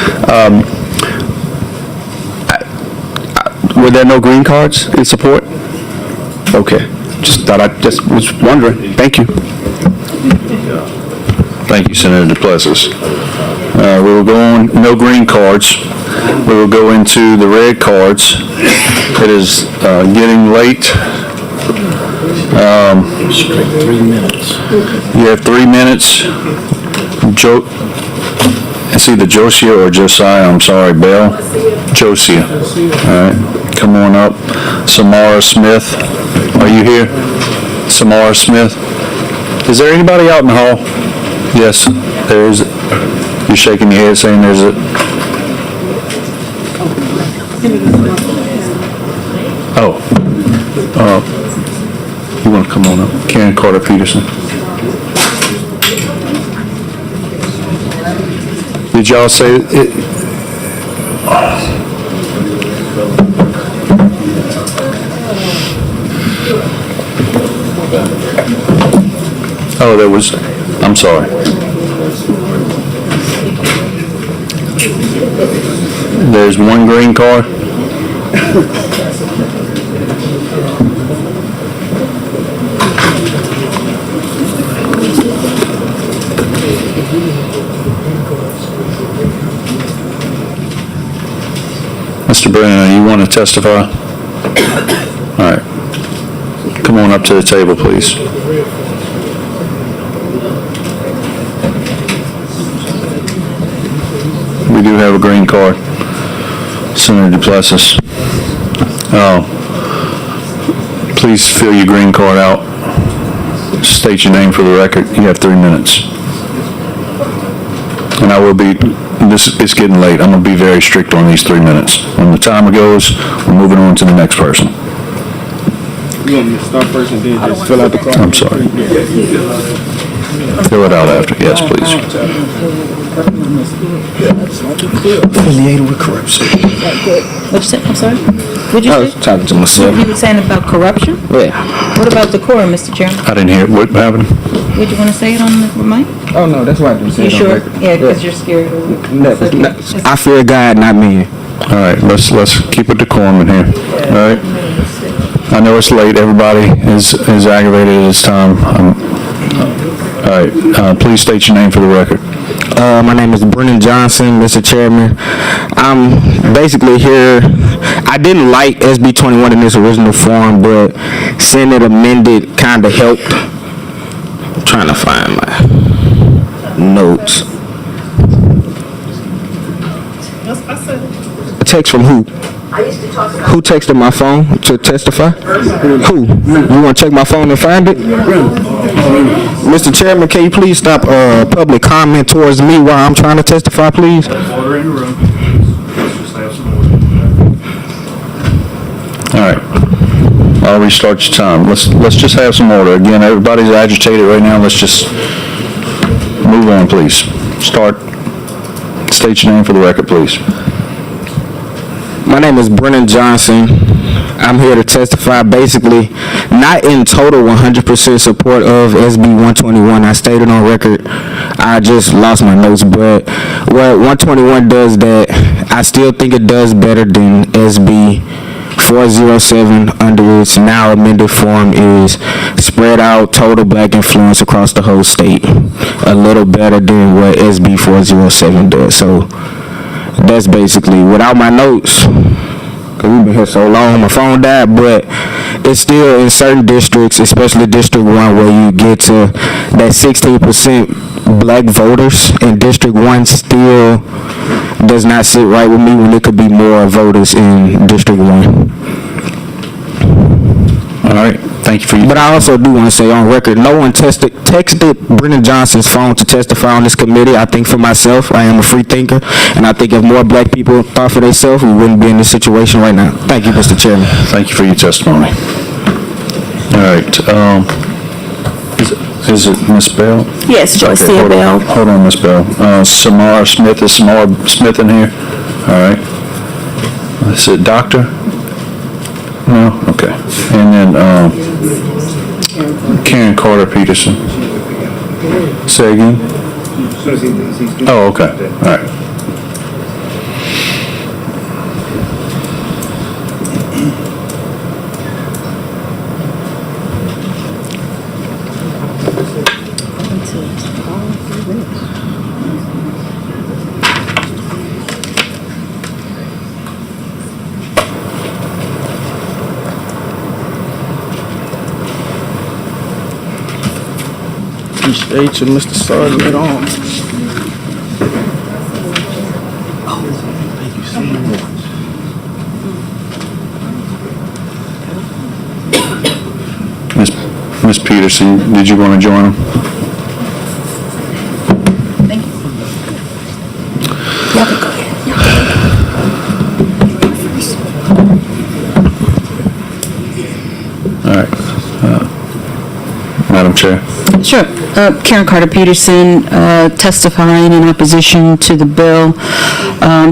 were there no green cards in support? Okay, I just was wondering. Thank you. Thank you, Senator Duplessis. We will go on, no green cards. We will go into the red cards. It is getting late. 3 minutes. You have 3 minutes. It's either Josia or Josiah, I'm sorry, Bell. Josia. All right, come on up. Samara Smith, are you here? Samara Smith? Is there anybody out in the hall? Yes, there is. You're shaking your head saying there's a... Oh. You want to come on up? Karen Carter Peterson. Did y'all say it? Oh, there was, I'm sorry. There's one green card. Mr. Brennan, you want to testify? All right. Come on up to the table, please. We do have a green card. Senator Duplessis. Please fill your green card out. State your name for the record. You have 3 minutes. And I will be, it's getting late. I'm going to be very strict on these 3 minutes. When the timer goes, we're moving on to the next person. You want me to start first and then just fill out the card? I'm sorry. Fill it out after. Yes, please. Affiliated with corruption. What'd you say? I'm sorry? What'd I you was say? talking to myself. You were saying about corruption? Yeah. What about the quorum, Mr. Chairman? I didn't hear what happened. Would you want to say it on the mic? Oh, no, that's why I didn't say You it on sure? record. Yeah, because you're scared. I fear God, not man. All right, let's keep it decorum in here. All right. I know it's late. Everybody is aggravated at this time. All right. Please state your name for the record. My name is Brennan Johnson, Mr. Chairman. I'm basically here. I didn't like SB 21 in its original form, but seeing it amended kind of helped. I'm trying to find my notes. A text from who? Who texted my phone to testify? Who? You want to check my phone and find it? Mr. Chairman, can you please stop public comment towards me while I'm trying to testify, please? Order in the room. Let's just have some All right. I'll restart your time. Let's just have some order. Again, everybody's agitated right now. Let's just move on, please. Start. State your name for the record, please. My name is Brennan Johnson. I'm here to testify basically not in total 100% support of SB 121. I stated on record, I just lost my notes, but what 121 does that I still think it does better than SB 407 under its now amended form is spread out total black influence across the whole state. A little better than what SB 407 does. So that's basically, without my notes, because we've been here so long, my phone died, but it's still in certain districts, especially District 1, where you get to that 16% black voters, and District 1 still does not sit right with me when it could be more voters in District 1. All right. Thank you for your... But I also do want to say on record, no one texted Brennan Johnson's phone to testify on this committee. I think for myself, I am a free thinker, and I think if more black people thought for themselves, we wouldn't be in this situation right now. Thank you, Mr. Chairman. Thank you for your testimony. All right. Is it Ms. Bell? Yes, Joycia hold Bell. Hold on, Ms. Bell. Samara Smith. Is Samara Smith in here? All right. Is it Doctor? No? Okay. And then Karen Carter Peterson. Say again? Oh, okay. All right. Mr. H and Mr. Sergeant on. Ms. Peterson, did you want to join them? Thank you. Y'all can go ahead. All right. Madam Chair. Sure. Karen Carter Peterson, testifying in opposition to the bill.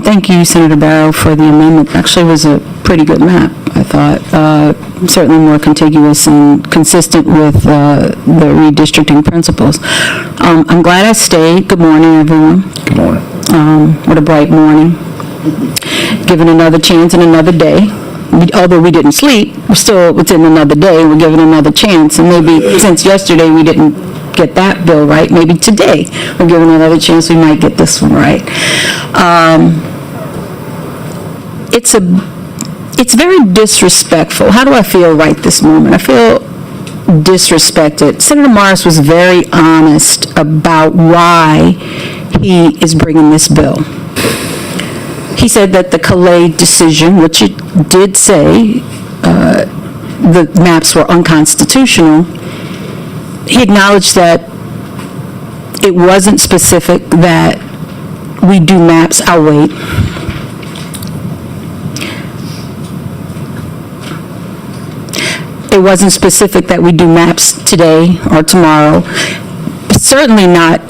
Thank you, Senator Barrow, for the amendment. Actually, it was a pretty good map, I thought. Certainly more contiguous and consistent with the redistricting principles. I'm glad I stayed. Good morning, everyone. Good morning. What a bright morning. Given another chance and another day. Although we didn't sleep, we're still within another day, we're given another chance. And maybe since yesterday we didn't get that bill right, maybe today we're given another chance, we might get this one right. It's very disrespectful. How do I feel right this moment? I feel disrespected. Senator Morris was very honest about why he is bringing this bill. He said that the Calais decision, which it did say the maps were unconstitutional, he acknowledged that it wasn't specific that we do maps. I'll wait. It wasn't specific that we do maps today or tomorrow. Certainly not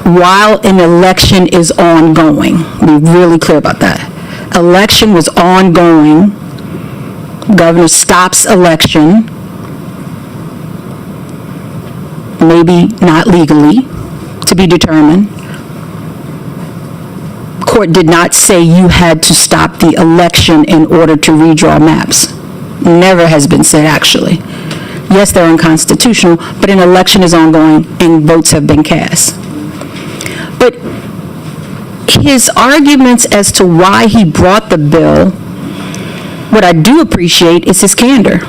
while an election is ongoing. Be really clear about that. Election was ongoing. Governor stops election. Maybe not legally, to be determined. Court did not say you had to stop the election in order to redraw maps. Never has been said, actually. Yes, they're unconstitutional, but an election is ongoing and votes have been cast. But his arguments as to why he brought the bill, what I do appreciate is his candor.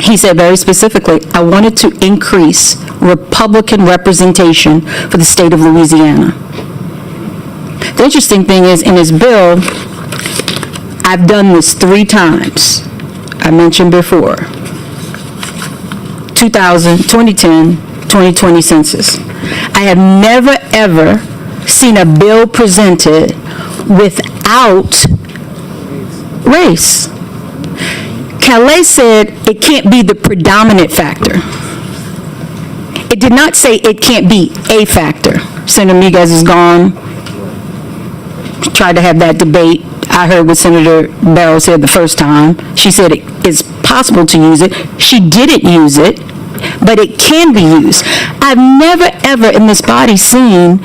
He said very specifically, I wanted to increase Republican representation for the state of Louisiana. The interesting thing is, in his bill, I've done this 3 times. I mentioned before. 2000, 2010, 2020 census. I have never, ever seen a bill presented without race. Calais said it can't be the predominant factor. It did not say it can't be a factor. Senator Miguez is gone. Tried to have that debate. I heard what Senator Barrow said the first time. She said it is possible to use it. She didn't use it, but it can be used. I've never, ever in this body seen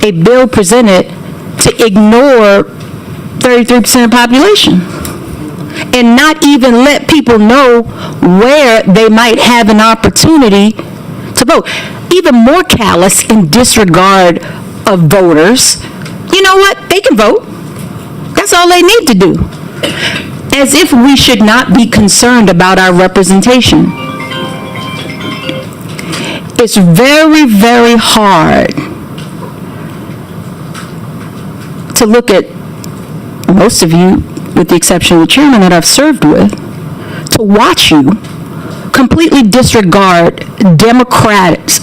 a bill presented to ignore 33% of the population and not even let people know where they might have an opportunity to vote. Even more callous in disregard of voters. You know what? They can vote. That's all they need to do. As if we should not be concerned about our representation. It's very, very hard to look at most of you, with the exception of the chairman that I've served with, to watch you completely disregard Democrats,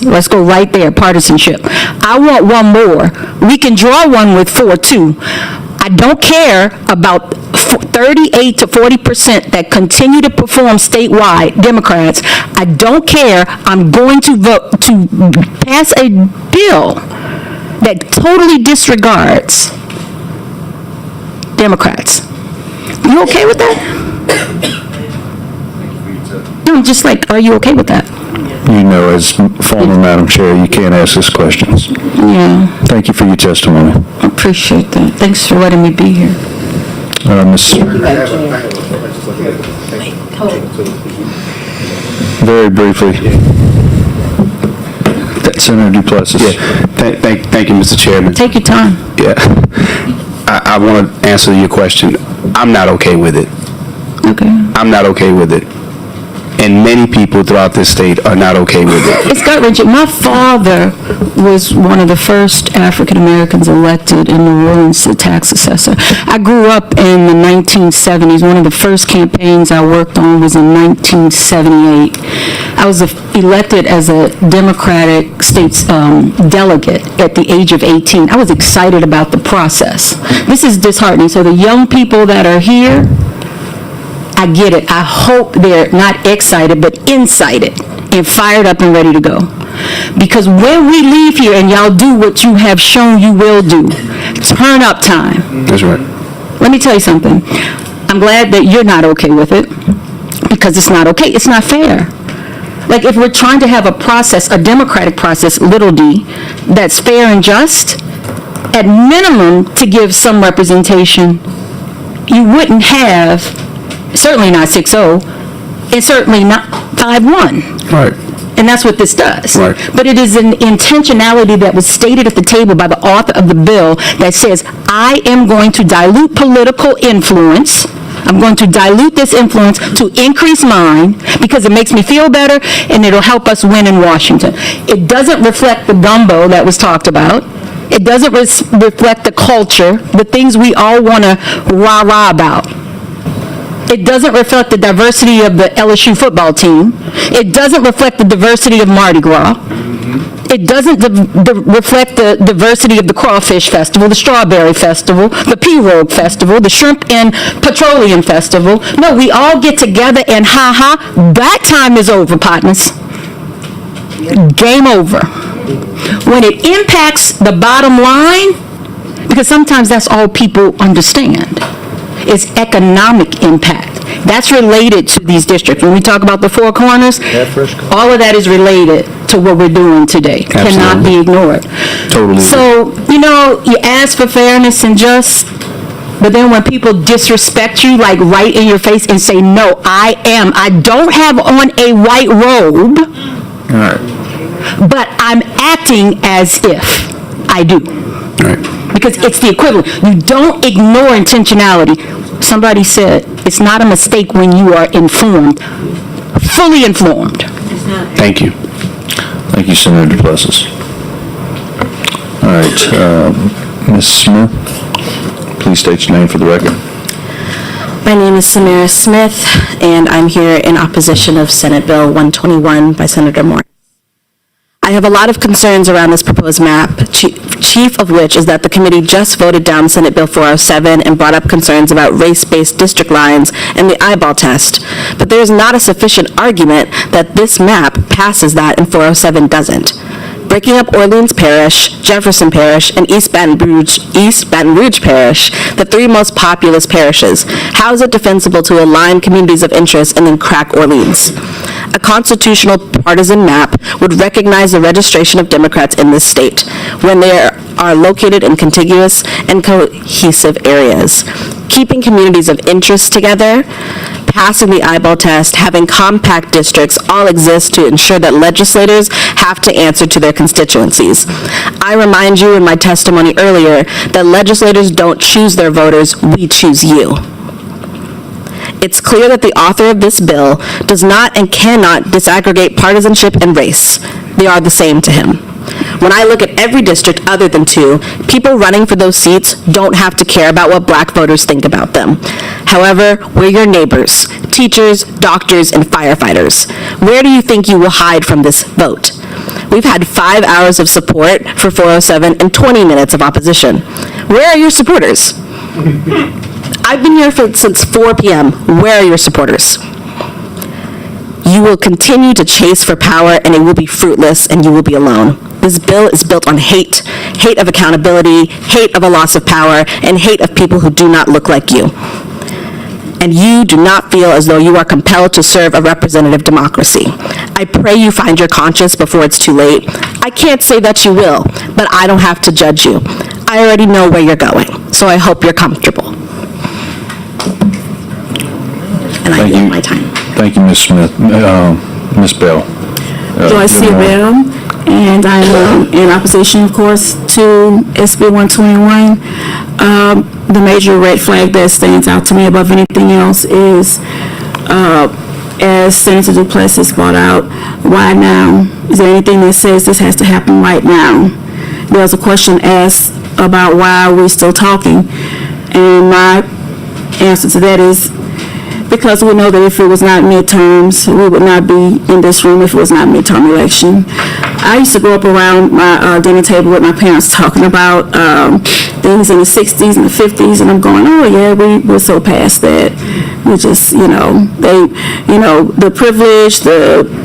let's go right there, partisanship. I want one more. We can draw one with 4, too. I don't care about 38 to 40% that continue to perform statewide, Democrats. I don't care. I'm going to vote to pass a bill that totally disregards Democrats. You okay with that? No, I'm just like, are you okay with that? You know, as former Madam Chair, you can't ask us questions. Yeah. Thank you for your testimony. I appreciate that. Thanks for letting me be here. Very briefly. Senator Duplessis. Yeah. Thank you, Mr. Chairman. Take your time. Yeah. I want to answer your question. I'm not okay with it. Okay. I'm not okay with it. And many people throughout this state are not okay with it. It's gut-wrenching. My father was one of the first African Americans elected in New Orleans as tax assessor. I grew up in the 1970s. One of the first campaigns I worked on was in 1978. I was elected as a Democratic state's delegate at the age of 18. I was excited about the process. This is disheartening. So the young people that are here, I get it. I hope they're not excited, but incited and fired up and ready to go. Because when we leave here and y'all do what you have shown you will do, turn up time. That's right. Let me tell you something. I'm glad that you're not okay with it, because it's not okay. It's not fair. Like, if we're trying to have a process, a democratic process, little d, that's fair and just, at minimum, to give some representation, you wouldn't have, certainly not 6-0, and certainly not 5-1. Right. And that's what this does. Right. But it is an intentionality that was stated at the table by the author of the bill that says, I am going to dilute political influence. I'm going to dilute this influence to increase mine because it makes me feel better and it'll help us win in Washington. It doesn't reflect the gumbo that was talked about. It doesn't reflect the culture, the things we all want to rah-rah about. It doesn't reflect the diversity of the LSU football team. It doesn't reflect the diversity of Mardi Gras. It doesn't reflect the diversity of the Crawfish Festival, the Strawberry Festival, the Pirogue Festival, the Shrimp and Petroleum Festival. No, we all get together and ha-ha, that time is over, partners. Game over. When it impacts the bottom line, because sometimes that's all people understand, is economic impact. That's related to these districts. When we talk about the Four Corners, all of that is related to what we're doing today. Absolutely. Cannot be ignored. Totally. So, you ask for fairness and just, but then when people disrespect you, like right in your face and say, no, I don't have on a white robe, All right. but I'm acting as if I do. All right. Because it's the equivalent. You don't ignore intentionality. Somebody said it's not a mistake when you are informed, fully informed. Thank you. Thank you, Senator Duplessis. All right, Ms. Smith, please state your name for the record. My name is Samira Smith, and I'm here in opposition of Senate Bill 121 by Senator Moore. I have a lot of concerns around this proposed map. chief of which is that the committee just voted down Senate Bill 407 and brought up concerns about race-based district lines and the eyeball test. But there is not a sufficient argument that this map passes that and 407 doesn't. Breaking up Orleans Parish, Jefferson Parish, and East Baton Rouge Parish, the three most populous parishes, how is it defensible to align communities of interest and then crack Orleans? A constitutional partisan map would recognize the registration of Democrats in this state when they are located in contiguous and cohesive areas. Keeping communities of interest together, passing the eyeball test, having compact districts all exist to ensure that legislators have to answer to their constituencies. I remind you in my testimony earlier that legislators don't choose their voters, we choose you. It's clear that the author of this bill does not and cannot disaggregate partisanship and race. They are the same to him. When I look at every district other than two, people running for those seats don't have to care about what black voters think about them. However, we're your neighbors, teachers, doctors, and firefighters. Where do you think you will hide from this vote? We've had 5 hours of support for 407 and 20 minutes of opposition. Where are your supporters? I've been here since 4 p.m. Where are your supporters? You will continue to chase for power, and it will be fruitless, and you will be alone. This bill is built on hate, hate of accountability, hate of a loss of power, and hate of people who do not look like you. And you do not feel as though you are compelled to serve a representative democracy. I pray you find your conscience before it's too late. I can't say that you will, but I don't have to judge you. I already know where you're going, so I hope you're comfortable. And I yield my time. Thank you, Ms. Smith. Ms. Bell. Joyce C. Bell, and I'm in opposition, of course, to SB 121. The major red flag that stands out to me above anything else is, as Senator Duplessis brought out, why now? Is there anything that says this has to happen right now? There was a question asked about why are we still talking, and my answer to that is because we know that if it was not midterms, we would not be in this room if it was not midterm election. I used to grow up around my dinner table with my parents talking about things in the 60s and the 50s, and I'm going, oh yeah, we're so past that. We just, the privilege,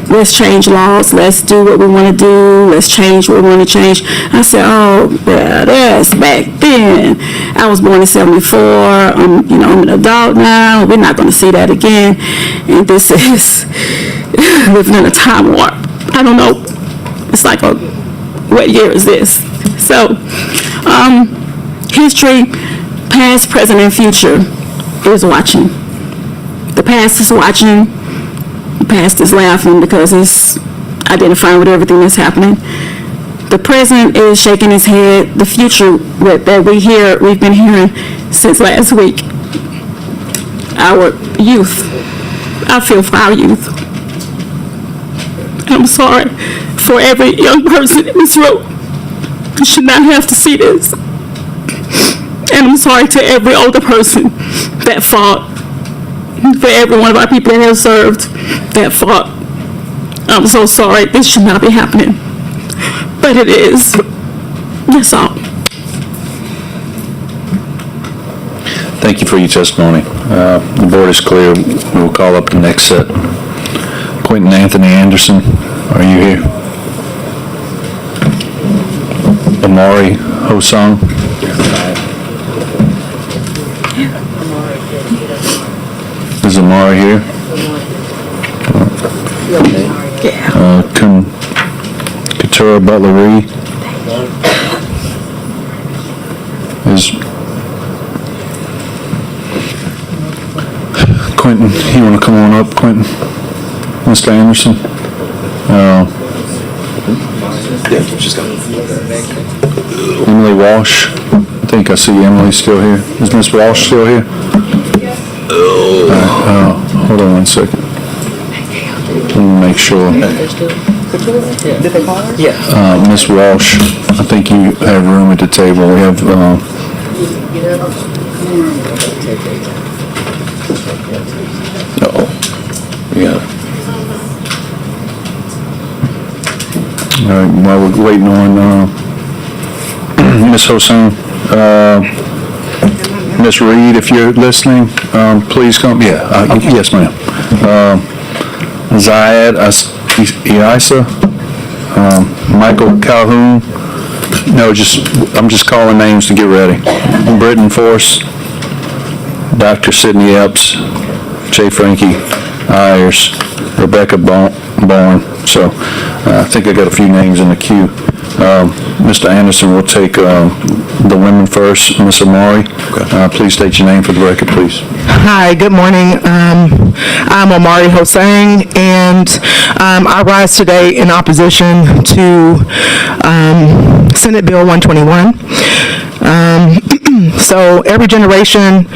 let's change laws, let's do what we want to do, let's change what we want to change. I said, oh, yeah, that's back then. I was born in 74, I'm an adult now, we're not going to see that again. And this is living in a time warp. I don't know. It's like, what year is this? So, history, past, present, and future is watching. The past is watching. The past is laughing because it's identifying with everything that's happening. The present is shaking its head. The future that we've been hearing since last week. Our youth. I feel for our youth. I'm sorry for every young person in this room who should not have to see this. And I'm sorry to every older person that fought. For every one of our people that have served, that fought. I'm so sorry. This should not be happening. But it is. That's all. Thank you for your testimony. The board is clear. We will call up the next set. Quentin Anthony Anderson, are you here? Amari Hosang? Is Amari here? Katura Butler-Reed? Is Quentin, you want to come on up, Quentin? Mr. Anderson? Emily Walsh? I think I see Emily still here. Is Ms. Walsh still here? Hold on one second. Let me make sure. Ms. Walsh, I think you have room at the table. We have, yeah. All right, while we're waiting on Ms. Hossain. Ms. Reed, if you're listening, please come. Yeah, yes, ma'am. Zayed Isa, Michael Calhoun. No, I'm just calling names to get ready. Britton Force, Dr. Sidney Epps, Jay Frankie Ayers, Rebecca Bourne. So I think I got a few names in the queue. Mr. Anderson will take the women first. Ms. Amari, please state your name for the record, please. Hi, good morning. I'm Amari Hossain, and I rise today in opposition to Senate Bill 121. So every generation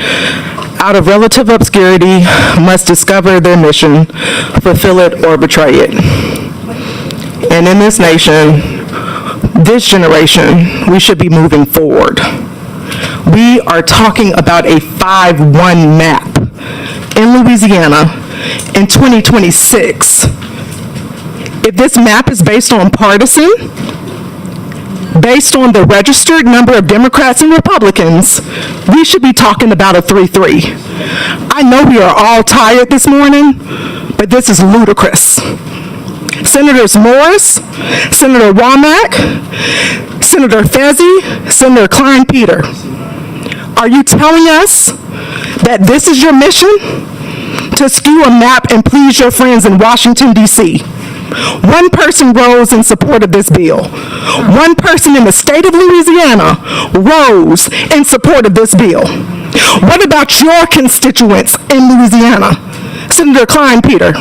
out of relative obscurity must discover their mission, fulfill it, or betray it. And in this nation, this generation, we should be moving forward. We are talking about a 5-1 map in Louisiana in 2026. If this map is based on partisan, based on the registered number of Democrats and Republicans, we should be talking about a 3-3. I know we are all tired this morning, but this is ludicrous. Senators Morris, Senator Womack, Senator Fezzi, Senator Klein-Peter, are you telling us that this is your mission? To skew a map and please your friends in Washington, D.C. One person rose in support of this bill. One person in the state of Louisiana rose in support of this bill. What about your constituents in Louisiana? Senator Klein-Peter,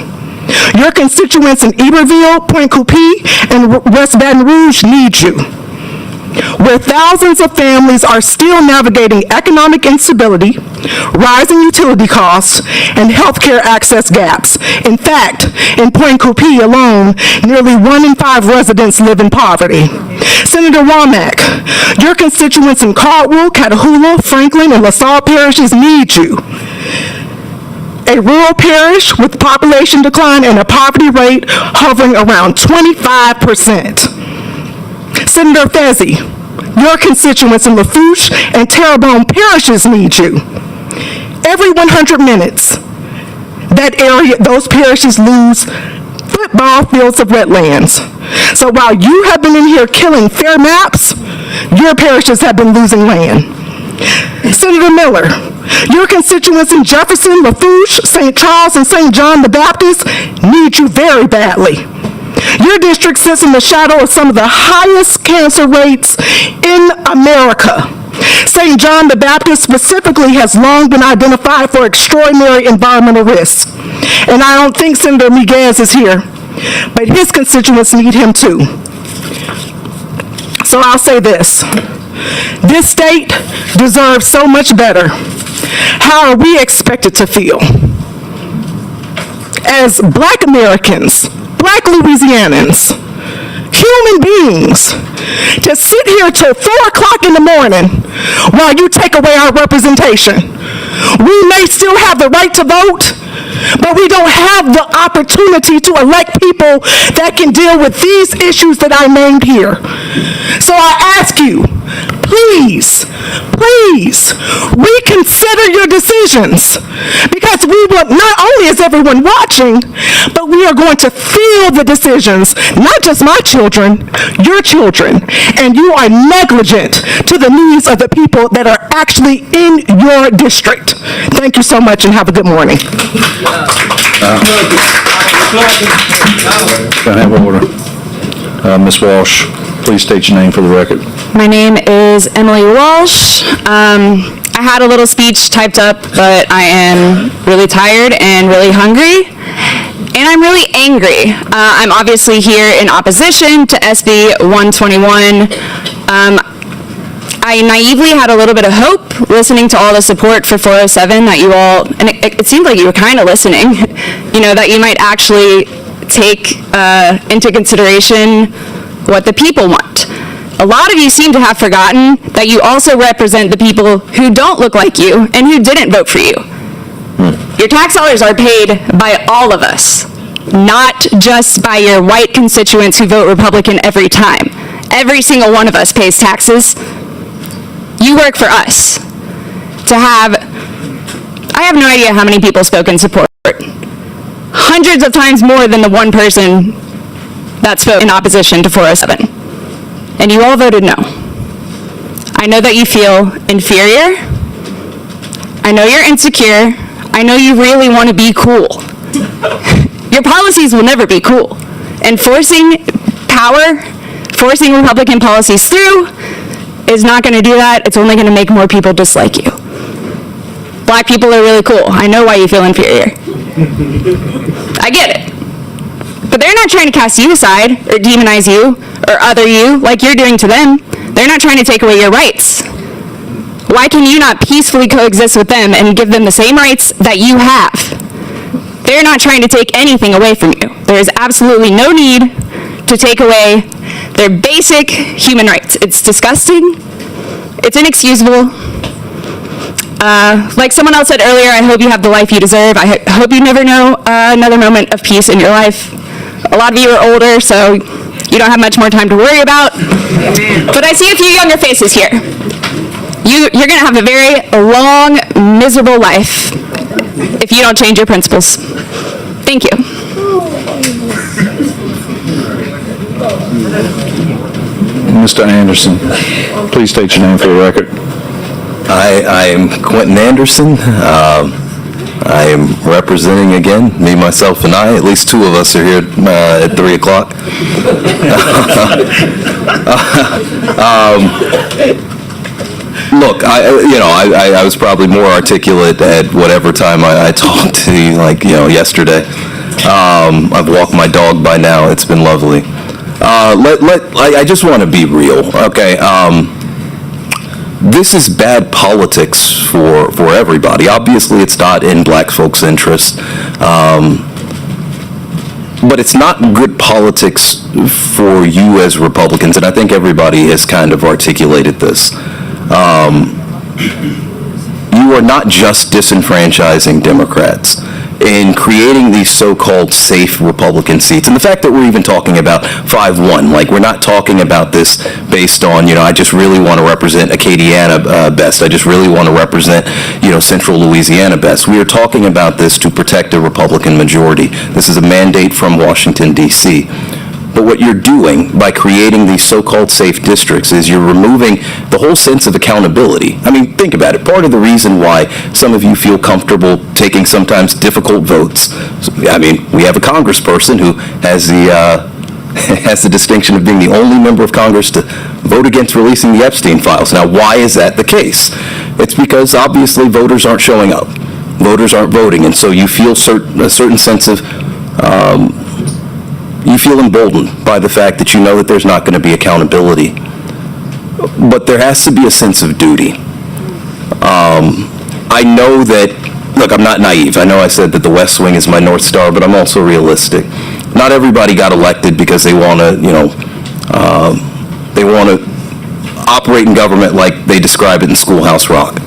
your constituents in Iberville, Point Coupee, and West Baton Rouge need you. Where thousands of families are still navigating economic instability, rising utility costs, and healthcare access gaps. In fact, in Point Coupee alone, nearly 1 in 5 residents live in poverty. Senator Womack, your constituents in Caldwell, Catahoula, Franklin, and LaSalle parishes need you. A rural parish with population decline and a poverty rate hovering around 25%. Senator Fezzi, your constituents in Lafourche and Terrebonne parishes need you. Every 100 minutes, those parishes lose football fields of wetlands. So while you have been in here killing fair maps, your parishes have been losing land. Senator Miller, your constituents in Jefferson, Lafourche, St. Charles, and St. John the Baptist need you very badly. Your district sits in the shadow of some of the highest cancer rates in America. St. John the Baptist specifically has long been identified for extraordinary environmental risks. And I don't think Senator Miguez is here, but his constituents need him too. So I'll say this. This state deserves so much better. How are we expected to feel? As Black Americans, Black Louisianans, human beings, to sit here till 4 o'clock in the morning while you take away our representation. We may still have the right to vote, but we don't have the opportunity to elect people that can deal with these issues that I named here. So I ask you, please, please, reconsider your decisions, because we will, not only is everyone watching, but we are going to feel the decisions, not just my children, your children, and you are negligent to the needs of the people that are actually in your district. Thank you so much and have a good morning. Can I have order? Ms. Walsh, please state your name for the record. My name is Emily Walsh. I had a little speech typed up, but I am really tired and really hungry, and I'm really angry. I'm obviously here in opposition to SB 121. I naively had a little bit of hope listening to all the support for 407 that you all, and it seemed like you were kind of listening, that you might actually take into consideration what the people want. A lot of you seem to have forgotten that you also represent the people who don't look like you and who didn't vote for you. Your tax dollars are paid by all of us, not just by your white constituents who vote Republican every time. Every single one of us pays taxes You work for us. I have no idea how many people spoke in support. Hundreds of times more than the one person that spoke in opposition to 407. And you all voted no. I know that you feel inferior. I know you're insecure. I know you really want to be cool. Your policies will never be cool. And forcing Republican policies through is not going to do that. It's only going to make more people dislike you. Black people are really cool. I know why you feel inferior. I get it. But they're not trying to cast you aside or demonize you or other you like you're doing to them. They're not trying to take away your rights. Why can you not peacefully coexist with them and give them the same rights that you have? They're not trying to take anything away from you. There is absolutely no need to take away their basic human rights. It's disgusting. It's inexcusable. Like someone else said earlier, I hope you have the life you deserve. I hope you never know another moment of peace in your life. A lot of you are older, so you don't have much more time to worry about. But I see a few younger faces here. You're going to have a very long, miserable life if you don't change your principles. Thank you. Mr. Anderson, please state your name for the record. I am Quentin Anderson. I am representing again, me, myself, and I. At least two of us are here at 3 o'clock. Look, I was probably more articulate at whatever time I talked to you, yesterday. I've walked my dog by now. It's been lovely. I just want to be real, okay? This is bad politics for everybody. Obviously, it's not in black folks' interest. But it's not good politics for you as Republicans, and I think everybody has kind of articulated this. You are not just disenfranchising Democrats in creating these so-called safe Republican seats. And the fact that we're even talking about 5-1, we're not talking about this based on, I just really want to represent Acadiana best. I just really want to represent, Central Louisiana best. We are talking about this to protect a Republican majority. This is a mandate from Washington, D.C. But what you're doing by creating these so-called safe districts is you're removing the whole sense of accountability. I mean, think about it. Part of the reason why some of you feel comfortable taking sometimes difficult votes, I mean, we have a congressperson who has the distinction of being the only member of Congress to vote against releasing the Epstein files. Now, why is that the case? It's because obviously voters aren't showing up. Voters aren't voting, and so you feel a certain sense of you feel emboldened by the fact that you know that there's not going to be accountability. But there has to be a sense of duty. I know that, look, I'm not naive. I know I said that the West Wing is my North Star, but I'm also realistic. Not everybody got elected because they want to, they want to operate in government like they describe it in Schoolhouse Rock.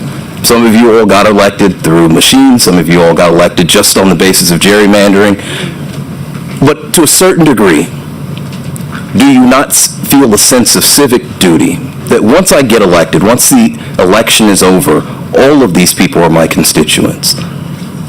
Some of you all got elected through machines. Some of you all got elected just on the basis of gerrymandering. But to a certain degree, do you not feel a sense of civic duty that once I get elected, once the election is over, all of these people are my constituents?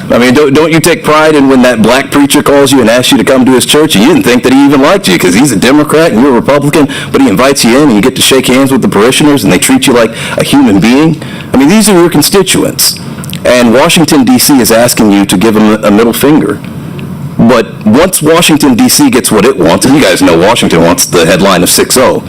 I mean, don't you take pride in when that black preacher calls you and asks you to come to his church and you didn't think that he even liked you because he's a Democrat and you're a Republican, but he invites you in and you get to shake hands with the parishioners and they treat you like a human being? I mean, these are your constituents. And Washington, D.C. is asking you to give them a middle finger. But once Washington, D.C. gets what it wants, and you guys know Washington wants the headline of 6-0,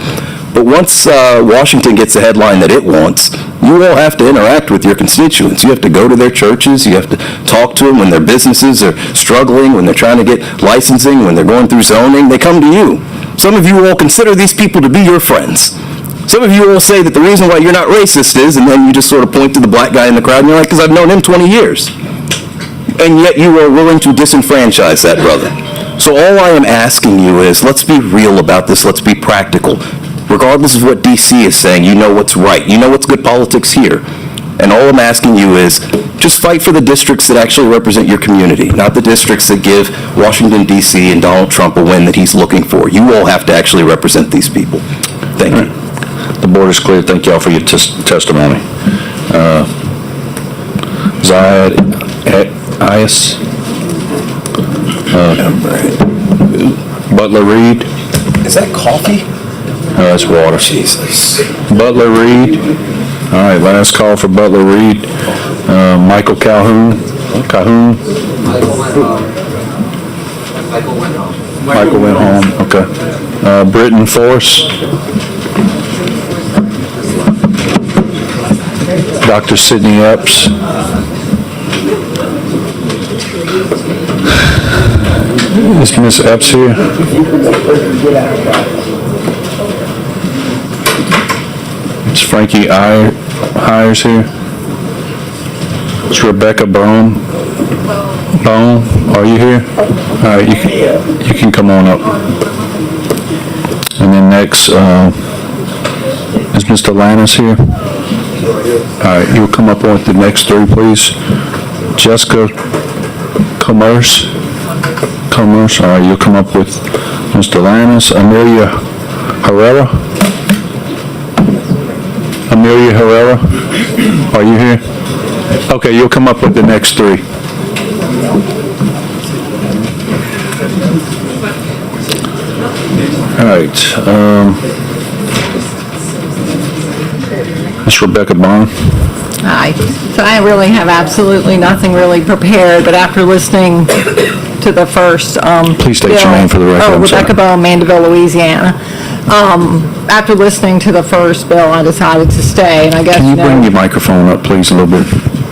but once Washington gets the headline that it wants, you all have to interact with your constituents. You have to go to their churches. You have to talk to them when their businesses are struggling, when they're trying to get licensing, when they're going through zoning. They come to you. Some of you all consider these people to be your friends. Some of you all say that the reason why you're not racist is, and then you just sort of point to the black guy in the crowd, and you're like, because I've known him 20 years. And yet you are willing to disenfranchise that brother. So all I am asking you is, let's be real about this. Let's be practical. Regardless of what D.C. is saying, you know what's right. You know what's good politics here. And all I'm asking you is, just fight for the districts that actually represent your community, not the districts that give Washington, D.C. and Donald Trump a win that he's looking for. You all have to actually represent these people. Thank you. The board is clear. Thank you all for your testimony. Zayed Ayas. Butler Reed. Is that coffee? No, that's water. Jesus. Butler Reed. All right, last call for Butler Reed. Michael Calhoun. Michael went home. Okay. Britton Force. Dr. Sidney Epps. Is Miss Epps here? Is Frankie Hires here? Is Rebecca Bone, are you here? All right, you can come on up. And then next, is Mr. Lannis here? All right, you'll come up with the next three, please. Jessica Commerce, all right, you'll come up with Mr. Lannis. Amelia Herrera, are you here? Okay, you'll come up with the next three. All right, Ms. Rebecca Bond. Hi. So I really have absolutely nothing really prepared, but after listening to the first Please state your name for the record. Oh, I'm sorry. Rebecca Bone, Mandeville, Louisiana. After listening to the first bill, I decided to stay, and I guess, Can you bring your microphone up, please, a little bit?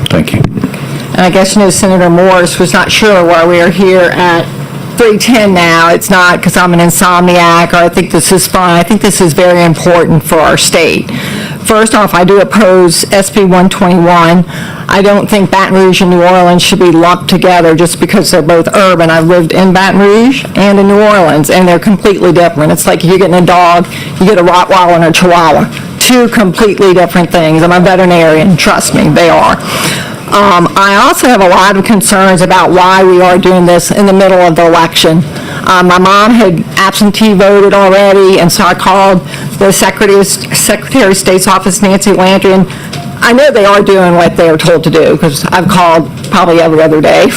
Thank you. And I guess, Senator Morris was not sure why we are here at 3:10 now. It's not because I'm an insomniac or I think this is fun. I think this is very important for our state. First off, I do oppose SB 121. I don't think Baton Rouge and New Orleans should be lumped together just because they're both urban. I've lived in Baton Rouge and in New Orleans, and they're completely different. It's like if you're getting a dog, you get a Rottweiler and a Chihuahua. Two completely different things. I'm a veterinarian. Trust me, they are. I also have a lot of concerns about why we are doing this in the middle of the election. My mom had absentee voted already, and so I called the Secretary of State's office, Nancy Landry, and I know they are doing what they are told to do, because I've called probably every other day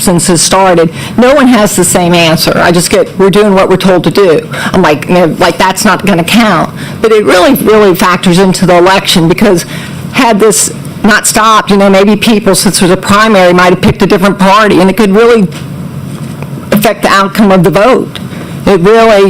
since this started. No one has the same answer. I just get, we're doing what we're told to do. I'm like, that's not going to count. But it really factors into the election, because had this not stopped, maybe people, since there's a primary, might have picked a different party, and it could really affect the outcome of the vote. It really,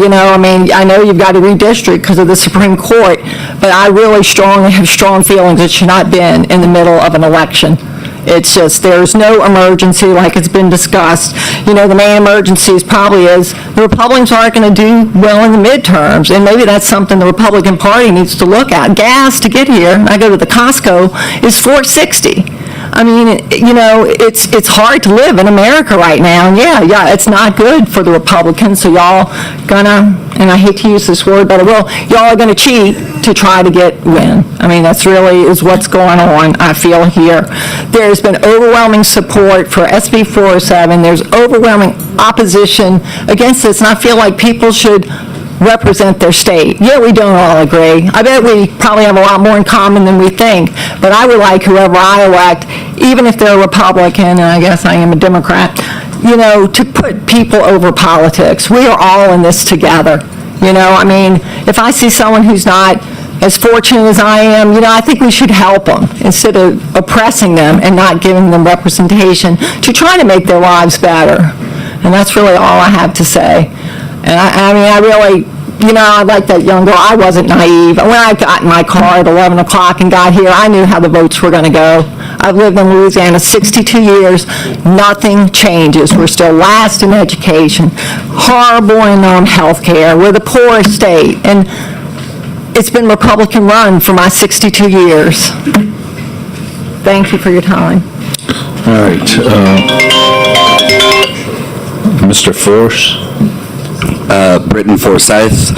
I know you've got to redistrict because of the Supreme Court, but I really strongly have strong feelings it should not have been in the middle of an election. It's just, there's no emergency like it's been discussed. The main emergency probably is the Republicans aren't going to do well in the midterms, and maybe that's something the Republican Party needs to look at. Gas to get here, I go to the Costco, is $4.60. I mean, it's hard to live in America right now, and yeah, it's not good for the Republicans, so y'all gonna, and I hate to use this word, but I will, y'all are gonna cheat to try to win. I mean, that's really is what's going on, I feel here. There's been overwhelming support for SB 407. There's overwhelming opposition against this, and I feel like people should represent their state. Yeah, we don't all agree. I bet we probably have a lot more in common than we think, but I would like whoever I elect, even if they're a Republican, and I guess I am a Democrat, to put people over politics. We are all in this together. I mean, if I see someone who's not as fortunate as I am, I think we should help them instead of oppressing them and not giving them representation to try to make their lives better. And that's really all I have to say. And I really, I like that young girl. I wasn't naive. When I got in my car at 11 o'clock and got here, I knew how the votes were going to go. I've lived in Louisiana 62 years. Nothing changes. We're still last in education, horrible in health care. We're the poorest state. And it's been Republican run for my 62 years. Thank you for your time. All right. Mr. Force. Britton Forsyth.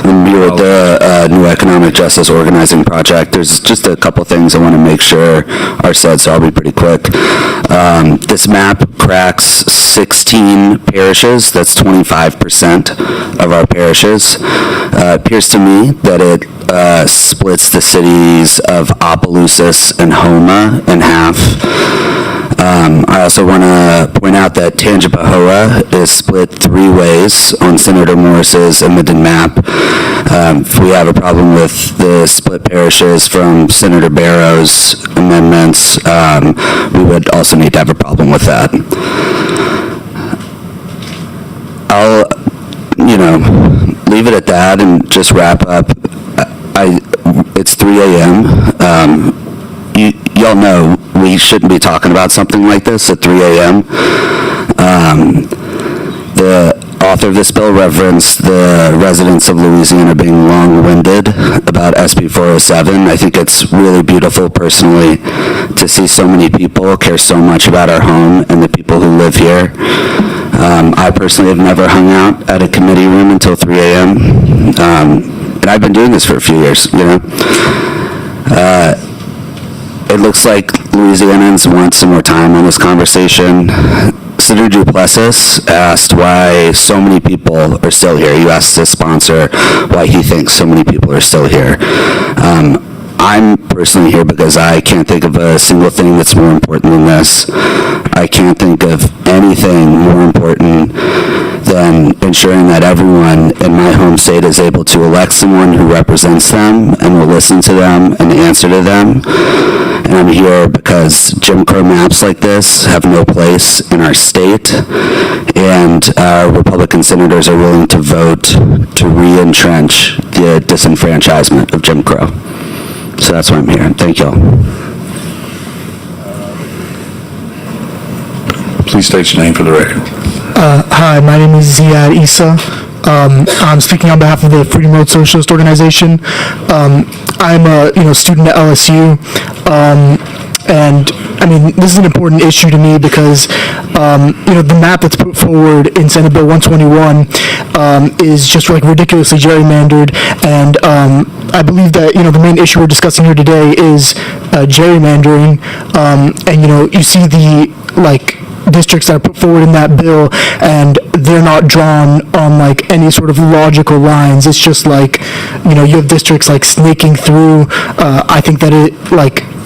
And you're with the New Economic Justice Organizing Project. There's just a couple things I want to make sure are said, so I'll be pretty quick. This map cracks 16 parishes. That's 25% of our parishes. It appears to me that it splits the cities of Opelousas and Houma in half. I also want to point out that Tangipahoa is split 3 ways on Senator Morris's amended map. If we have a problem with the split parishes from Senator Barrow's amendments, we would also need to have a problem with that. I'll, leave it at that and just wrap up. It's 3 a.m. Y'all know we shouldn't be talking about something like this at 3 a.m. The author of this bill referenced the residents of Louisiana being long-winded about SB 407. I think it's really beautiful personally to see so many people care so much about our home and the people who live here. I personally have never hung out at a committee room until 3 a.m. And I've been doing this for a few years, It looks like Louisianans want some more time on this conversation. Senator Duplessis asked why so many people are still here. You asked the sponsor why he thinks so many people are still here. I'm personally here because I can't think of a single thing that's more important than this. I can't think of anything more important than ensuring that everyone in my home state is able to elect someone who represents them and will listen to them and answer to them. And I'm here because Jim Crow maps like this have no place in our state, and Republican senators are willing to vote to re-entrench the disenfranchisement of Jim Crow. So that's why I'm here. Thank y'all. Please state your name for the record. Hi, my name is Ziad Issa. I'm speaking on behalf of the Freedom Road Socialist Organization. I'm a student at LSU, and this is an important issue to me because the map that's put forward in Senate Bill 121 is just ridiculously gerrymandered, and I believe that the main issue we're discussing here today is gerrymandering, and you see the districts that are put forward in that bill, and they're not drawn on any sort of logical lines. It's just you have districts snaking through. I think that it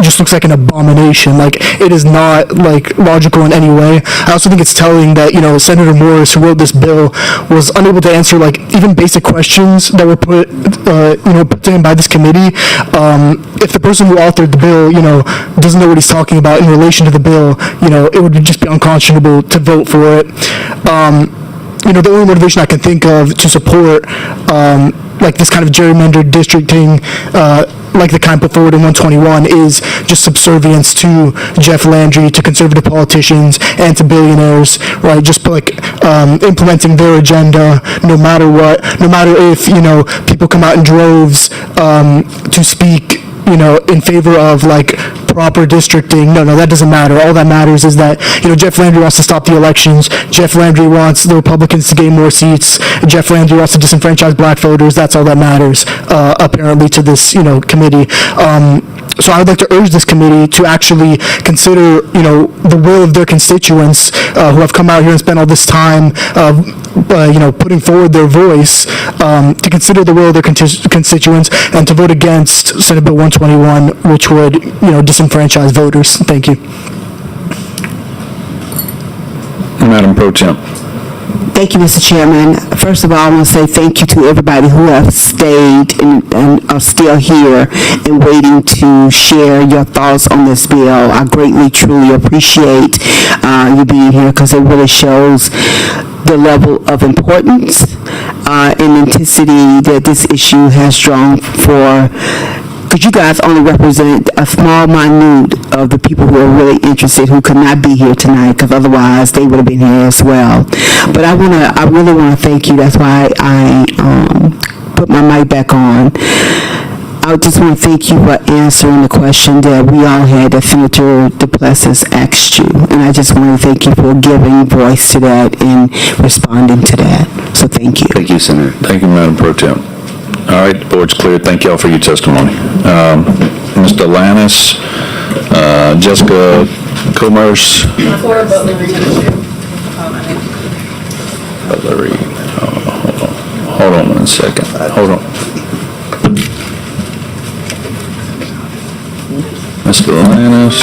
just looks like an abomination. It is not logical in any way. I also think it's telling that Senator Morris, who wrote this bill, was unable to answer even basic questions that were put to him by this committee. If the person who authored the bill doesn't know what he's talking about in relation to the bill, it would just be unconscionable to vote for it. The only motivation I can think of to support this kind of gerrymandered districting, like the kind put forward in 121, is just subservience to Jeff Landry, to conservative politicians, and to billionaires, right? Just implementing their agenda no matter what, no matter if, people come out in droves to speak, in favor of proper districting. No, that doesn't matter. All that matters is that, Jeff Landry wants to stop the elections. Jeff Landry wants the Republicans to gain more seats. Jeff Landry wants to disenfranchise black voters. That's all that matters, apparently, to this, committee. So I would like to urge this committee to actually consider, the will of their constituents who have come out here and spent all this time, putting forward their voice, to consider the will of their constituents and to vote against Senate Bill 121, which would, disenfranchise voters. Thank you. Madam Pro Temp. Thank you, Mr. Chairman. First of all, I want to say thank you to everybody who have stayed and are still here and waiting to share your thoughts on this bill. I greatly, truly appreciate you being here because it really shows the level of importance and intensity that this issue has drawn for, because you guys only represent a small minute of the people who are really interested, who could not be here tonight, because otherwise they would have been here as well. But I really want to thank you. That's why I put my mic back on. I just want to thank you for answering the question that we all had that Senator DePlessis asked you. And I just want to thank you for giving voice to that and responding to that. So thank you. Thank you, Senator. Thank you, Madam Pro Tem. All right, the board's clear. Thank you all for your testimony. Mr. Lannis, Jessica Commerce. Butler Reed. Hold on 1 second. Hold on. Mr. Lannis.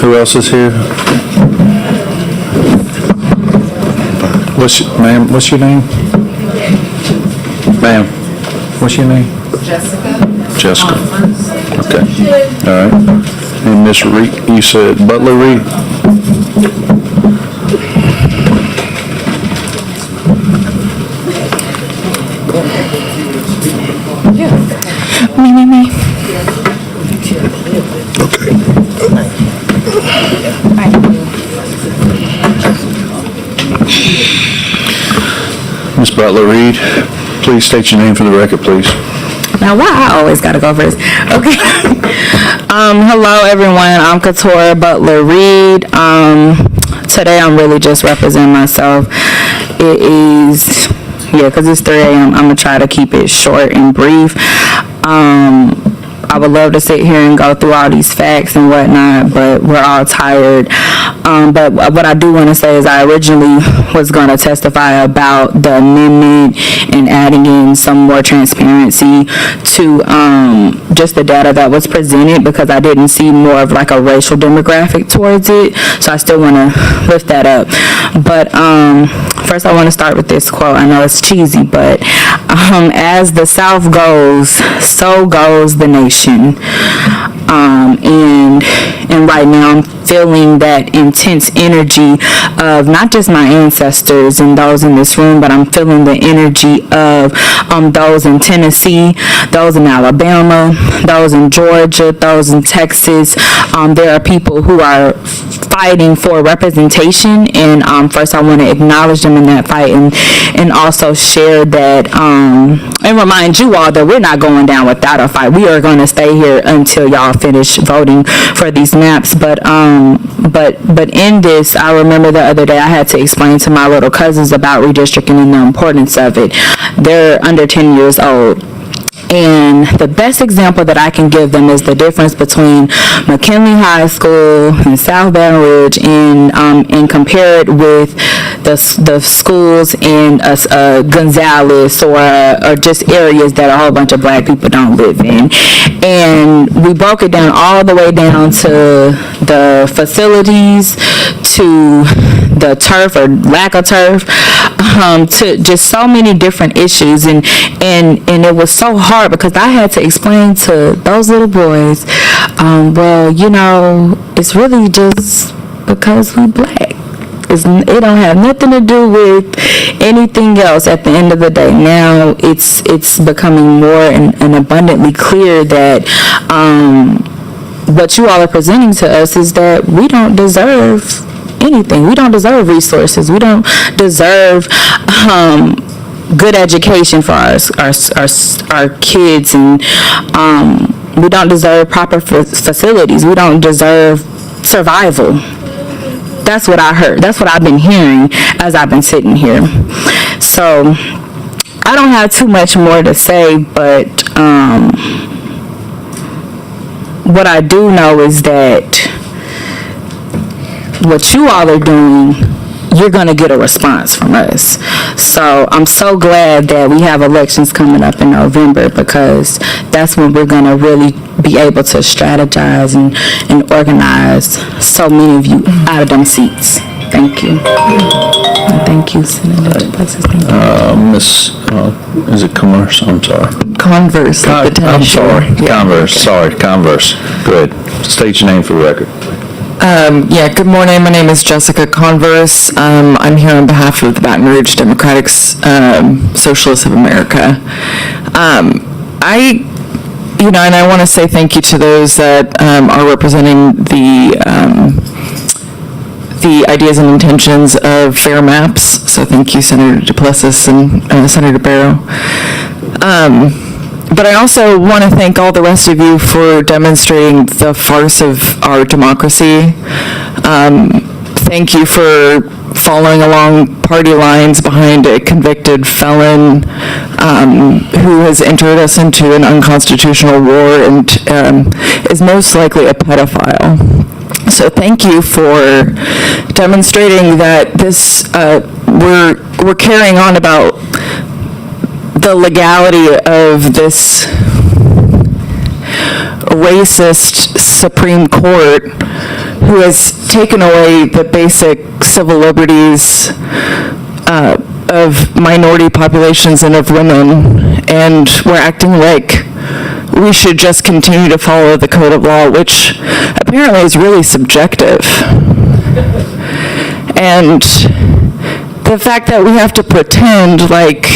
Who else is here? What's your name? Ma'am, what's your name? Jessica. Okay. All right. And Miss Reed, you said Butler Reed? Me. Okay. Ms. Butler Reed, please state your name for the record, please. Now, why I always gotta go first? Okay. Hello, everyone. I'm Katora Butler Reed. Today, I'm really just representing myself. It is, because it's 3 a.m. I'm gonna try to keep it short and brief. I would love to sit here and go through all these facts and whatnot, but we're all tired. But what I do want to say is I originally was going to testify about the amendment and adding in some more transparency to just the data that was presented, because I didn't see more of like a racial demographic towards it. So I still want to lift that up. But first I want to start with this quote. I know it's cheesy, but as the South goes, so goes the nation. And right now I'm feeling that intense energy of not just my ancestors and those in this room, but I'm feeling the energy of those in Tennessee, those in Alabama, those in Georgia, those in Texas. There are people who are fighting for representation, and first I want to acknowledge them in that fight, and also share that and remind you all that we're not going down without a fight. We are going to stay here until y'all finish voting for these maps. But in this, I remember the other day I had to explain to my little cousins about redistricting and the importance of it. They're under 10 years old. And the best example that I can give them is the difference between McKinley High School and South Baton Rouge, and compare it with the schools in Gonzales or just areas that a whole bunch of black people don't live in. And we broke it down all the way down to the facilities, to the turf or lack of turf, to just so many different issues. And it was so hard because I had to explain to those little boys, well, it's really just because we black. It don't have nothing to do with anything else at the end of the day. Now it's becoming more and abundantly clear that what you all are presenting to us is that we don't deserve anything. We don't deserve resources. We don't deserve good education for our kids, and we don't deserve proper facilities. We don't deserve survival. That's what I heard. That's what I've been hearing as I've been sitting here. So I don't have too much more to say, but what I do know is that what you all are doing, you're going to get a response from us. So I'm so glad that we have elections coming up in November, because that's when we're going to really be able to strategize and organize so many of you out of them seats. Thank you. And thank you, Senator. Is it Commerce? I'm sorry. Converse. I'm sorry. Converse. Sorry, Converse. Good. State your name for the record. Good morning. My name is Jessica Converse. I'm here on behalf of the Baton Rouge Democratic Socialists of America. And I want to say thank you to those that are representing the ideas and intentions of fair maps. So So thank you, Senator Duplessis and Senator Barrow. But I also want to thank all the rest of you for demonstrating the farce of our democracy. Thank you for following along party lines behind a convicted felon who has entered us into an unconstitutional war and is most likely a pedophile. So thank you for demonstrating that this we're carrying on about the legality of this racist Supreme Court who has taken away the basic civil liberties of minority populations and of women, and we're acting like we should just continue to follow the code of law, which apparently is really subjective. And the fact that we have to pretend like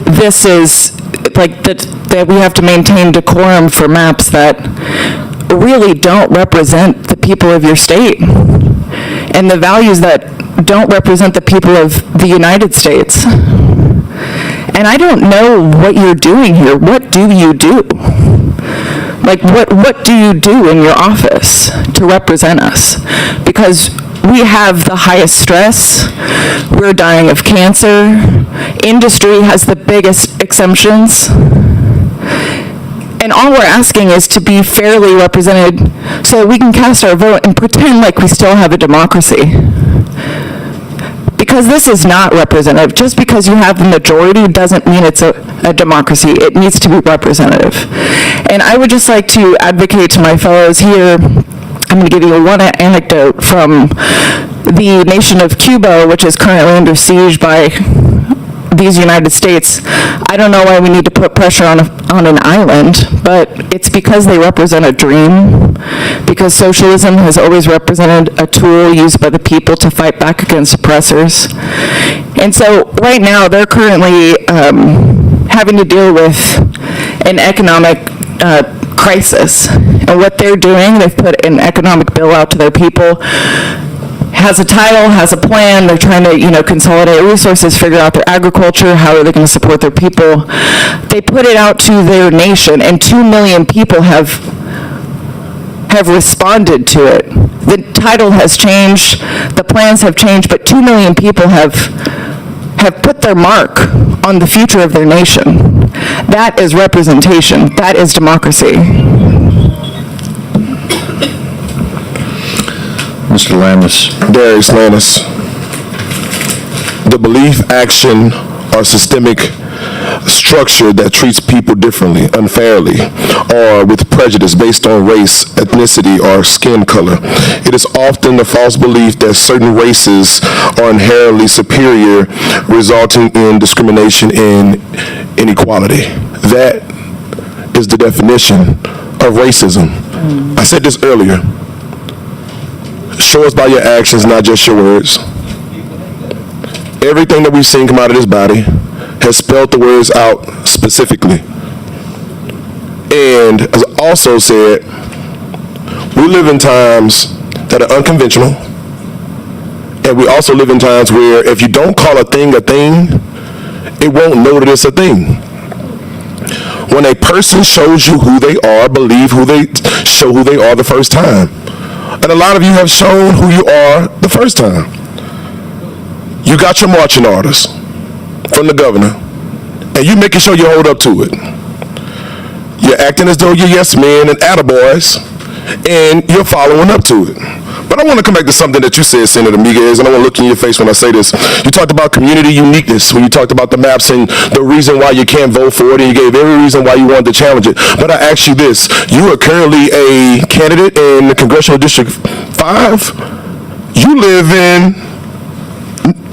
this is, like that we have to maintain decorum for maps that really don't represent the people of your state and the values that don't represent the people of the United States. And I don't know what you're doing here. What do you do? Like, what do you do in your office to represent us? Because we have the highest stress. We're dying of cancer. Industry has the biggest exemptions. And all we're asking is to be fairly represented so that we can cast our vote and pretend like we still have a democracy. Because this is not representative. Just because you have the majority doesn't mean it's a democracy. It needs to be representative. And I would just like to advocate to my fellows here. I'm going to give you one anecdote from the nation of Cuba, which is currently under siege by these United States. I don't know why we need to put pressure on an island, but it's because they represent a dream, because socialism has always represented a tool used by the people to fight back against oppressors. And so right now they're currently having to deal with an economic crisis. And what they're doing, they've put an economic bill out to their people, has a title, has a plan. They're trying to, consolidate resources, figure out their agriculture, how are they going to support their people. They put it out to their nation, and 2 million people have responded to it. The title has changed, the plans have changed, but 2 million people have put their mark on the future of their nation. That is representation. That is democracy. Mr. Lamis. Darius Lannis. The belief, action, or systemic structure that treats people differently, unfairly, or with prejudice based on race, ethnicity, or skin color. It is often the false belief that certain races are inherently superior, resulting in discrimination and inequality. That is the definition of racism. I said this earlier. Show us by your actions, not just your words. Everything that we've seen come out of this body has spelled the words out specifically. And as I also said, we live in times that are unconventional, and we also live in times where if you don't call a thing, it won't know that it's a thing. When a person shows you who they are, believe who they show who they are the first time. And a lot of you have shown who you are the first time. You got your marching orders from the governor, and you making sure you hold up to it. You're acting as though you're yes men and attaboys, and you're following up to it. But I want to come back to something that you said, Senator Miguez, and I want to look in your face when I say this. You talked about community uniqueness when you talked about the maps and the reason why you can't vote for it, and you gave every reason why you wanted to challenge it. But I ask you this. You are currently a candidate in the Congressional District 5. You live in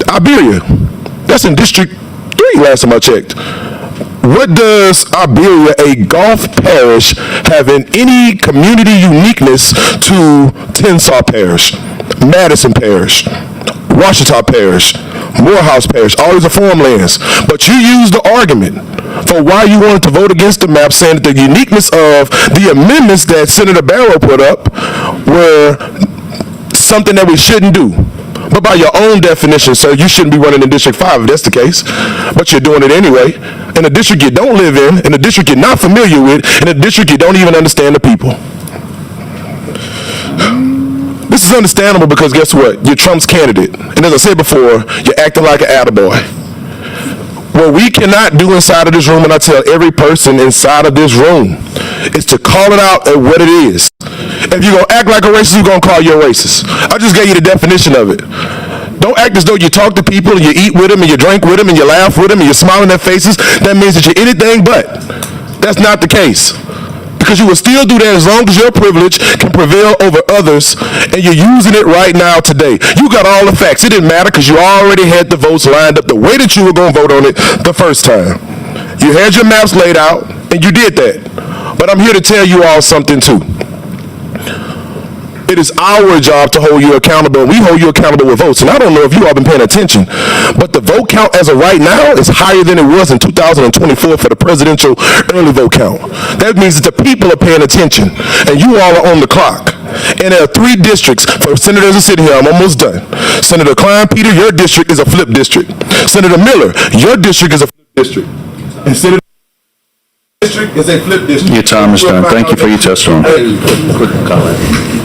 Iberia. That's in District 3 last time I checked. What does Iberia, a Gulf parish, have in any community uniqueness to Tensar Parish, Madison Parish, Washita Parish, Morehouse Parish? All these are farmlands. But you used the argument for why you wanted to vote against the map, saying that the uniqueness of the amendments that Senator Barrow put up were something that we shouldn't do. But by your own definition, sir, you shouldn't be running in District 5 if that's the case. But you're doing it anyway. In a district you don't live in a district you're not familiar with, in a district you don't even understand the people. This is understandable because guess what? You're Trump's candidate. And as I said before, you're acting like an attaboy. What we cannot do inside of this room, and I tell every person inside of this room, is to call it out at what it is. If you're going to act like a racist, we're going to call you a racist. I just gave you the definition of it. Don't act as though you talk to people and you eat with them and you drink with them and you laugh with them and you smile in their faces. That means that you're anything but. That's not the case. Because you will still do that as long as your privilege can prevail over others, and you're using it right now today. You got all the facts. It didn't matter because you already had the votes lined up the way that you were going to vote on it the first time. You had your maps laid out, and you did that. But I'm here to tell you all something too. It is our job to hold you accountable, and we hold you accountable with votes. And I don't know if you all been paying attention, but the vote count as of right now is higher than it was in 2024 for the presidential early vote count. That means that the people are paying attention, and you all are on the clock. And there are 3 districts for senators that sit here. I'm almost done. Senator Klein-Peter, your district is a flip district. Senator Miller, your district is a flip district. And Senator district is a flip district. Your time is done. Thank you for your testimony. Quick comment.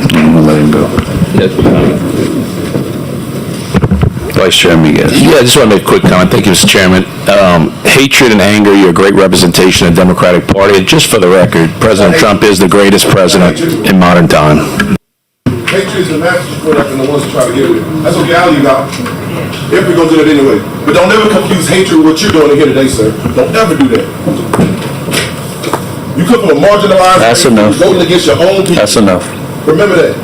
I'm gonna let him go. Vice Chairman, yes. Yeah, I just want to make a quick comment. Thank you, Mr. Chairman. Hatred and anger, you're a great representation of the Democratic Party. And just for the record, President Trump is the greatest president in modern time. Hatred is the message put up and the ones that try to get it. That's okay, I'll leave out. If we're going to do that anyway. But don't ever confuse hatred with what you're doing here today, sir. Don't ever do that. You come from a marginalized That's race, enough. voting against your own people. That's enough. Remember that.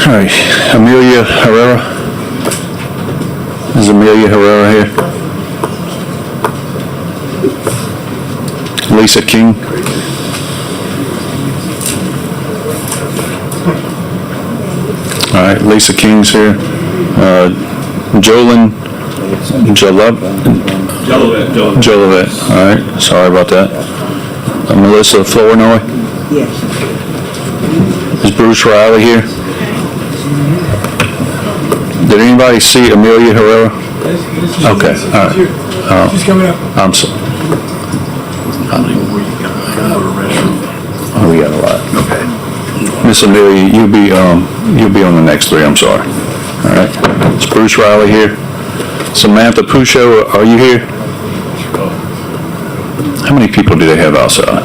All right, Amelia Herrera. Is Amelia Herrera here? Lisa King. All right, Lisa King's here. Jolyn Jolivet. All right, sorry about that. Melissa Flournoy. Yes. Is Bruce Riley here? Did anybody see Amelia Herrera? Okay, all right. She's coming up. I'm sorry. Oh, we got a lot. Okay. Miss Amelia, you'll be on the next 3, I'm sorry. All right. Is Bruce Riley here? Samantha Pucho, are you here? How many people do they have outside?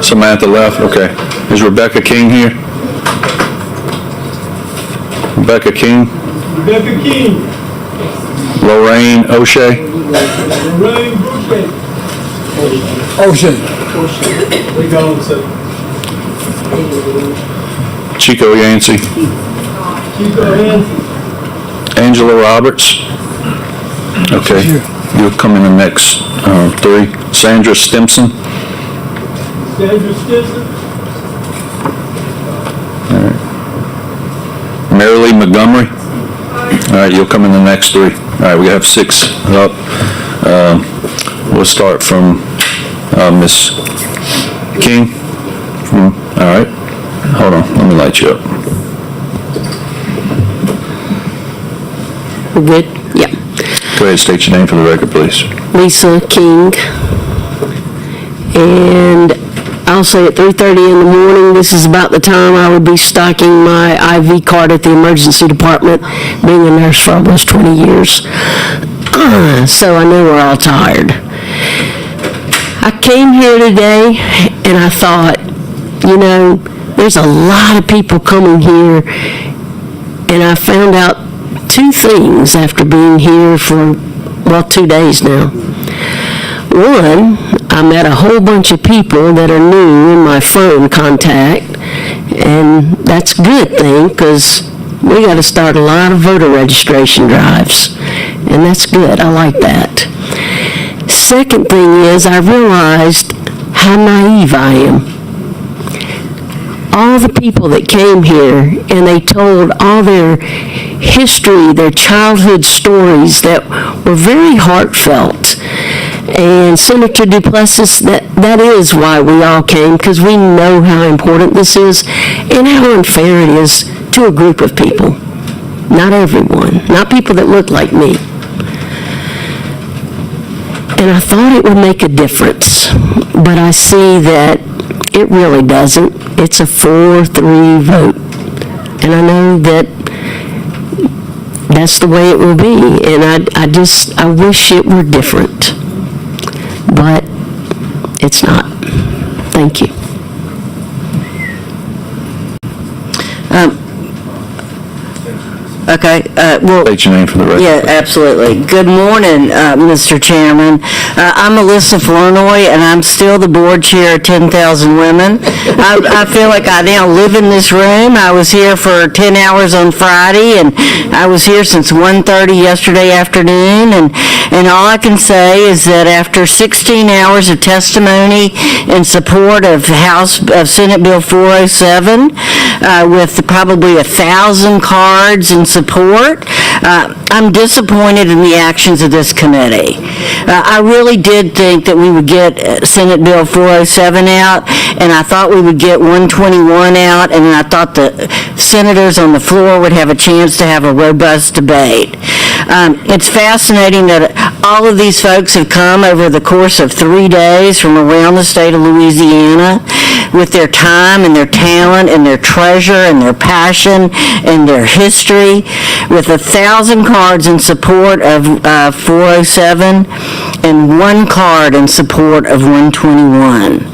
Samantha left, okay. Is Rebecca King here? Rebecca King? Rebecca King. Lorraine O'Shea? Lorraine O'Shea. We go and say. Chico Yancey? Angela Roberts? Okay, you'll come in the next 3. Sandra Stimson? Sandra Stinson. All right. Marilee Montgomery? All right, you'll come in the next 3. All right, we have 6 up. We'll start from Miss King. All right, hold on, let me light you up. We're good? Yeah. Go ahead, state your name for the record, please. Lisa King. And I'll say at 3:30 in the morning, this is about the time I would be stocking my IV card at the emergency department, being a nurse for almost 20 years. So I know we're all tired. I came here today and I thought, you know, there's a lot of people coming here, and I found out 2 things after being here for, 2 days now. One, I met a whole bunch of people that are new in my phone contact, and that's a good thing because we got to start a lot of voter registration drives, and that's good. I like that. Second thing is I realized how naive I am. All the people that came here and they told all their history, their childhood stories that were very heartfelt. And Senator Duplessis, that is why we all came, because we know how important this is and how unfair it is to a group of people. Not everyone, not people that look like me. And I thought it would make a difference, but I see that it really doesn't. It's a 4-3 vote. And I know that that's the way it will be, and I wish it were different. But it's not. Thank you. Okay, well... State your name for the record. Yeah, absolutely. Good morning, Mr. Chairman. I'm Alyssa Flournoy, and I'm still the board chair of 10,000 Women. I feel like I now live in this room. I was here for 10 hours on Friday, and I was here since 1:30 yesterday afternoon, and all I can say is that after 16 hours of testimony in support of Senate Bill 407, with probably 1,000 cards in support, I'm disappointed in the actions of this committee. I really did think that we would get Senate Bill 407 out, and I thought we would get 121 out, and I thought the senators on the floor would have a chance to have a robust debate. It's fascinating that all of these folks have come over the course of 3 days from around the state of Louisiana with their time and their talent and their treasure and their passion and their history, with 1,000 cards in support of 407 and 1 card in support of 121.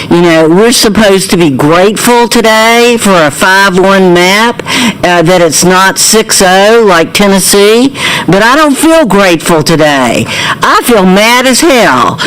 You know, we're supposed to be grateful today for a 5-1 map, that it's not 6-0 like Tennessee, but I don't feel grateful today. I feel mad as hell.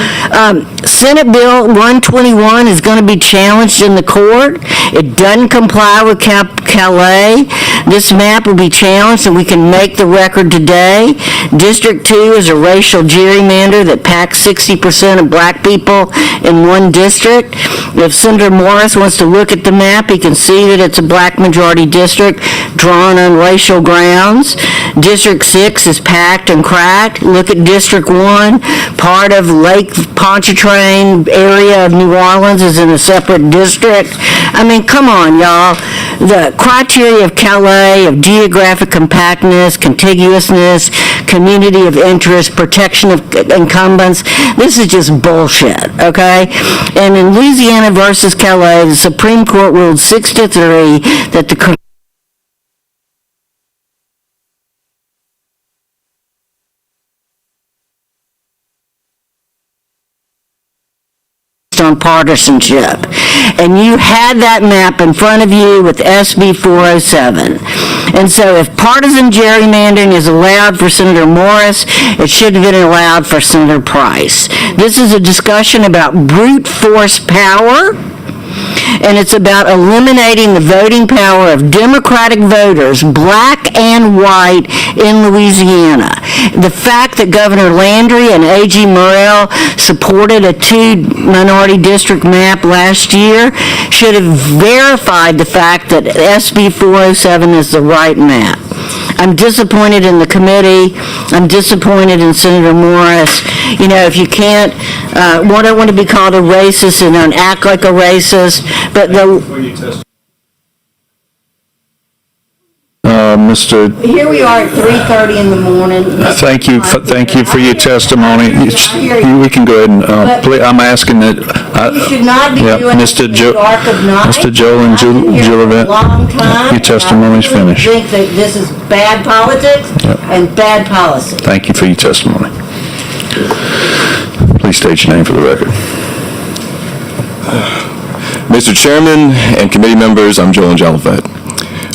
Senate Bill 121 is going to be challenged in the court. It doesn't comply with Calais. This map will be challenged, and we can make the record today. District 2 is a racial gerrymander that packs 60% of black people in one district. If Senator Morris wants to look at the map, he can see that it's a black majority district drawn on racial grounds. District 6 is packed and cracked. Look at District 1. Part of Lake Pontchartrain area of New Orleans is in a separate district. I mean, come on, y'all. The criteria of Calais, of geographic compactness, contiguousness, community of interest, protection of incumbents, this is just bullshit, okay? And in Louisiana versus Calais, the Supreme Court ruled 6-3 that the on partisanship. And you had that map in front of you with SB 407. And so if partisan gerrymandering is allowed for Senator Morris, it should have been allowed for Senator Price. This is a discussion about brute force power, and it's about eliminating the voting power of Democratic voters, black and white, in Louisiana. The fact that Governor Landry and A.G. Morrell supported a 2-minority district map last year should have verified the fact that SB 407 is the right map. I'm disappointed in the committee. I'm disappointed in Senator Morris. You know, if you can't, I don't want to be called a racist and don't act like a racist, but Here we are at 3:30 in the morning. Thank you for your testimony. We can go ahead and, I'm asking that... you should not be doing it in the dark of night. Mr. Joe and Juliet, your testimony's finished. I think that this is bad politics and bad policy. Thank you for your testimony. Please state your name for the record. Mr. Chairman and committee members, I'm Joel Jolivet.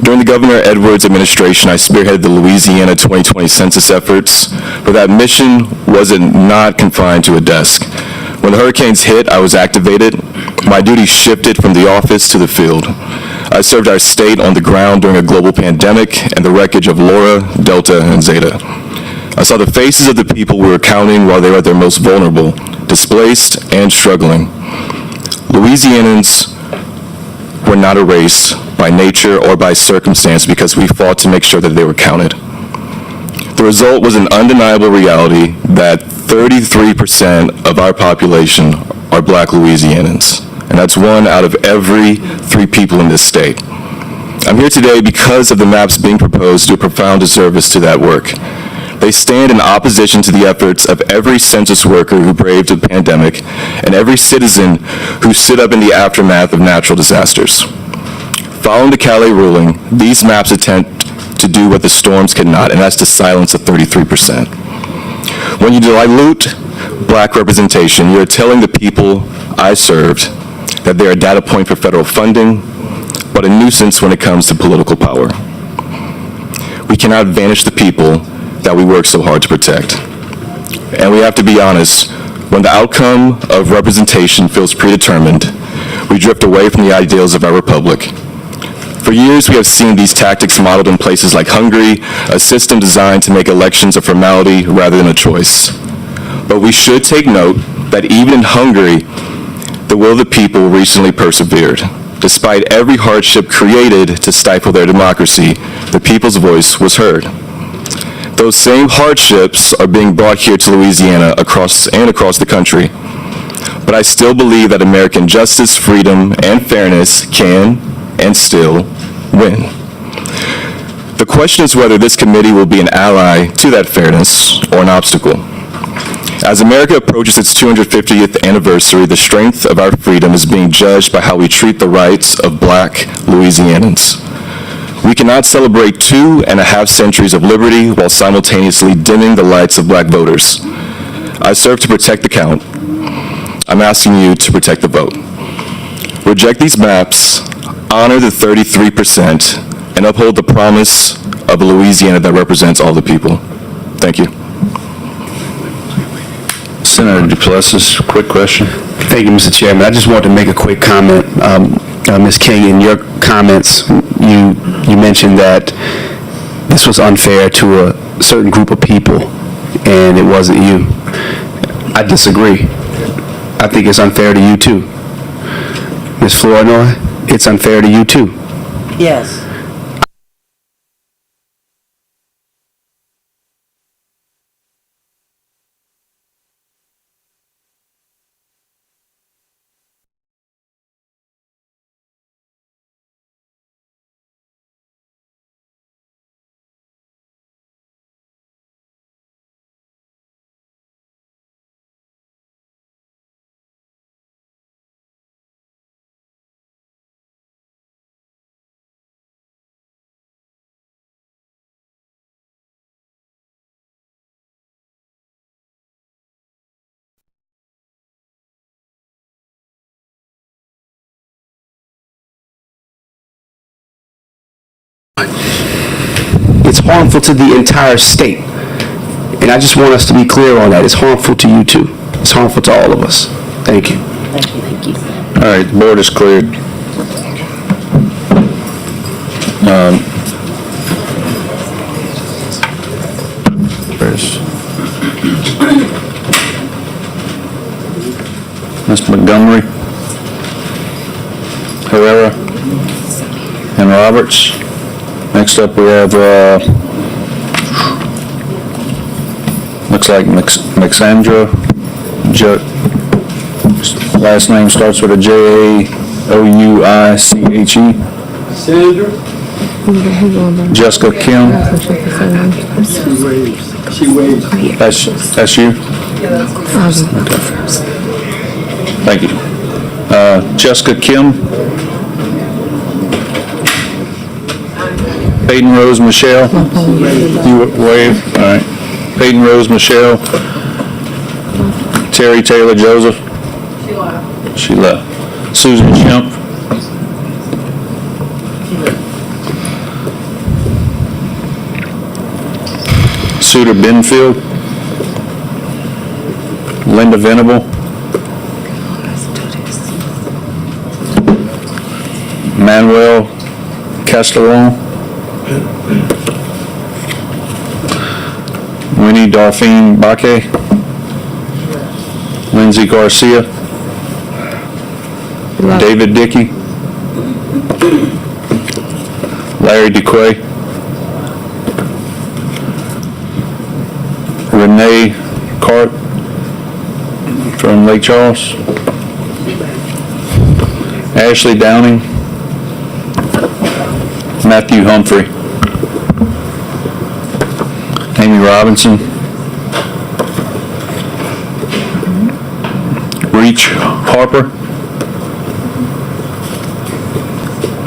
During the Governor Edwards administration, I spearheaded the Louisiana 2020 census efforts, but that mission wasn't not confined to a desk. When the hurricanes hit, I was activated. My duties shifted from the office to the field. I served our state on the ground during a global pandemic and the wreckage of Laura, Delta, and Zeta. I saw the faces of the people we were counting while they were at their most vulnerable, displaced, and struggling. Louisianans were not a race by nature or by circumstance because we fought to make sure that they were counted. The result was an undeniable reality that 33% of our population are Black Louisianans, and that's 1 out of every 3 people in this state. I'm here today because of the maps being proposed do a profound disservice to that work. They stand in opposition to the efforts of every census worker who braved the pandemic and every citizen who stood up in the aftermath of natural disasters. Following the Calais ruling, these maps attempt to do what the storms cannot, and that's to silence the 33%. When you dilute Black representation, you're telling the people I served that they're a data point for federal funding, but a nuisance when it comes to political power. We cannot vanish the people that we work so hard to protect. And we have to be honest, when the outcome of representation feels predetermined, we drift away from the ideals of our republic. For years, we have seen these tactics modeled in places like Hungary, a system designed to make elections a formality rather than a choice. But we should take note that even in Hungary, the will of the people recently persevered. Despite every hardship created to stifle their democracy, the people's voice was heard. Those same hardships are being brought here to Louisiana across the country. But I still believe that American justice, freedom, and fairness can and still win. The question is whether this committee will be an ally to that fairness or an obstacle. As America approaches its 250th anniversary, the strength of our freedom is being judged by how we treat the rights of Black Louisianans. We cannot celebrate 2.5 centuries of liberty while simultaneously dimming the lights of Black voters. I serve to protect the count. I'm asking you to protect the vote. Reject these maps, honor the 33%, and uphold the promise of a Louisiana that represents all the people. Thank you. Senator Duplessis, quick question. Thank you, Mr. Chairman. I just wanted to make a quick comment. Ms. King, in your comments, you mentioned that this was unfair to a certain group of people, and it wasn't you. I disagree. I think it's unfair to you, too. Ms. Flournoy, it's unfair to you, too. Yes. It's harmful to the entire state. And I just want us to be clear on that. It's harmful to you, too. It's harmful to all of us. Thank you. Thank you. All right, the board is cleared. Ms. Montgomery, Herrera, and Roberts. Next up, we have, looks like Mixandra. Last name starts with a J-A-O-U-I-C-H-E. Sandra? Jessica Kim. She waived. That's you? Thank you. Jessica Kim. Peyton Rose Michelle. You wave. All right. Peyton Rose Michelle. Terry Taylor Joseph. She left. Susan Shemp. Suter Benfield. Linda Venable. Manuel Castellon. Winnie Dauphine Baque. Lindsay Garcia. David Dickey. Larry DeQuay. Renee from Lake Charles. Ashley Downing. Matthew Humphrey. Amy Robinson. Reach Harper.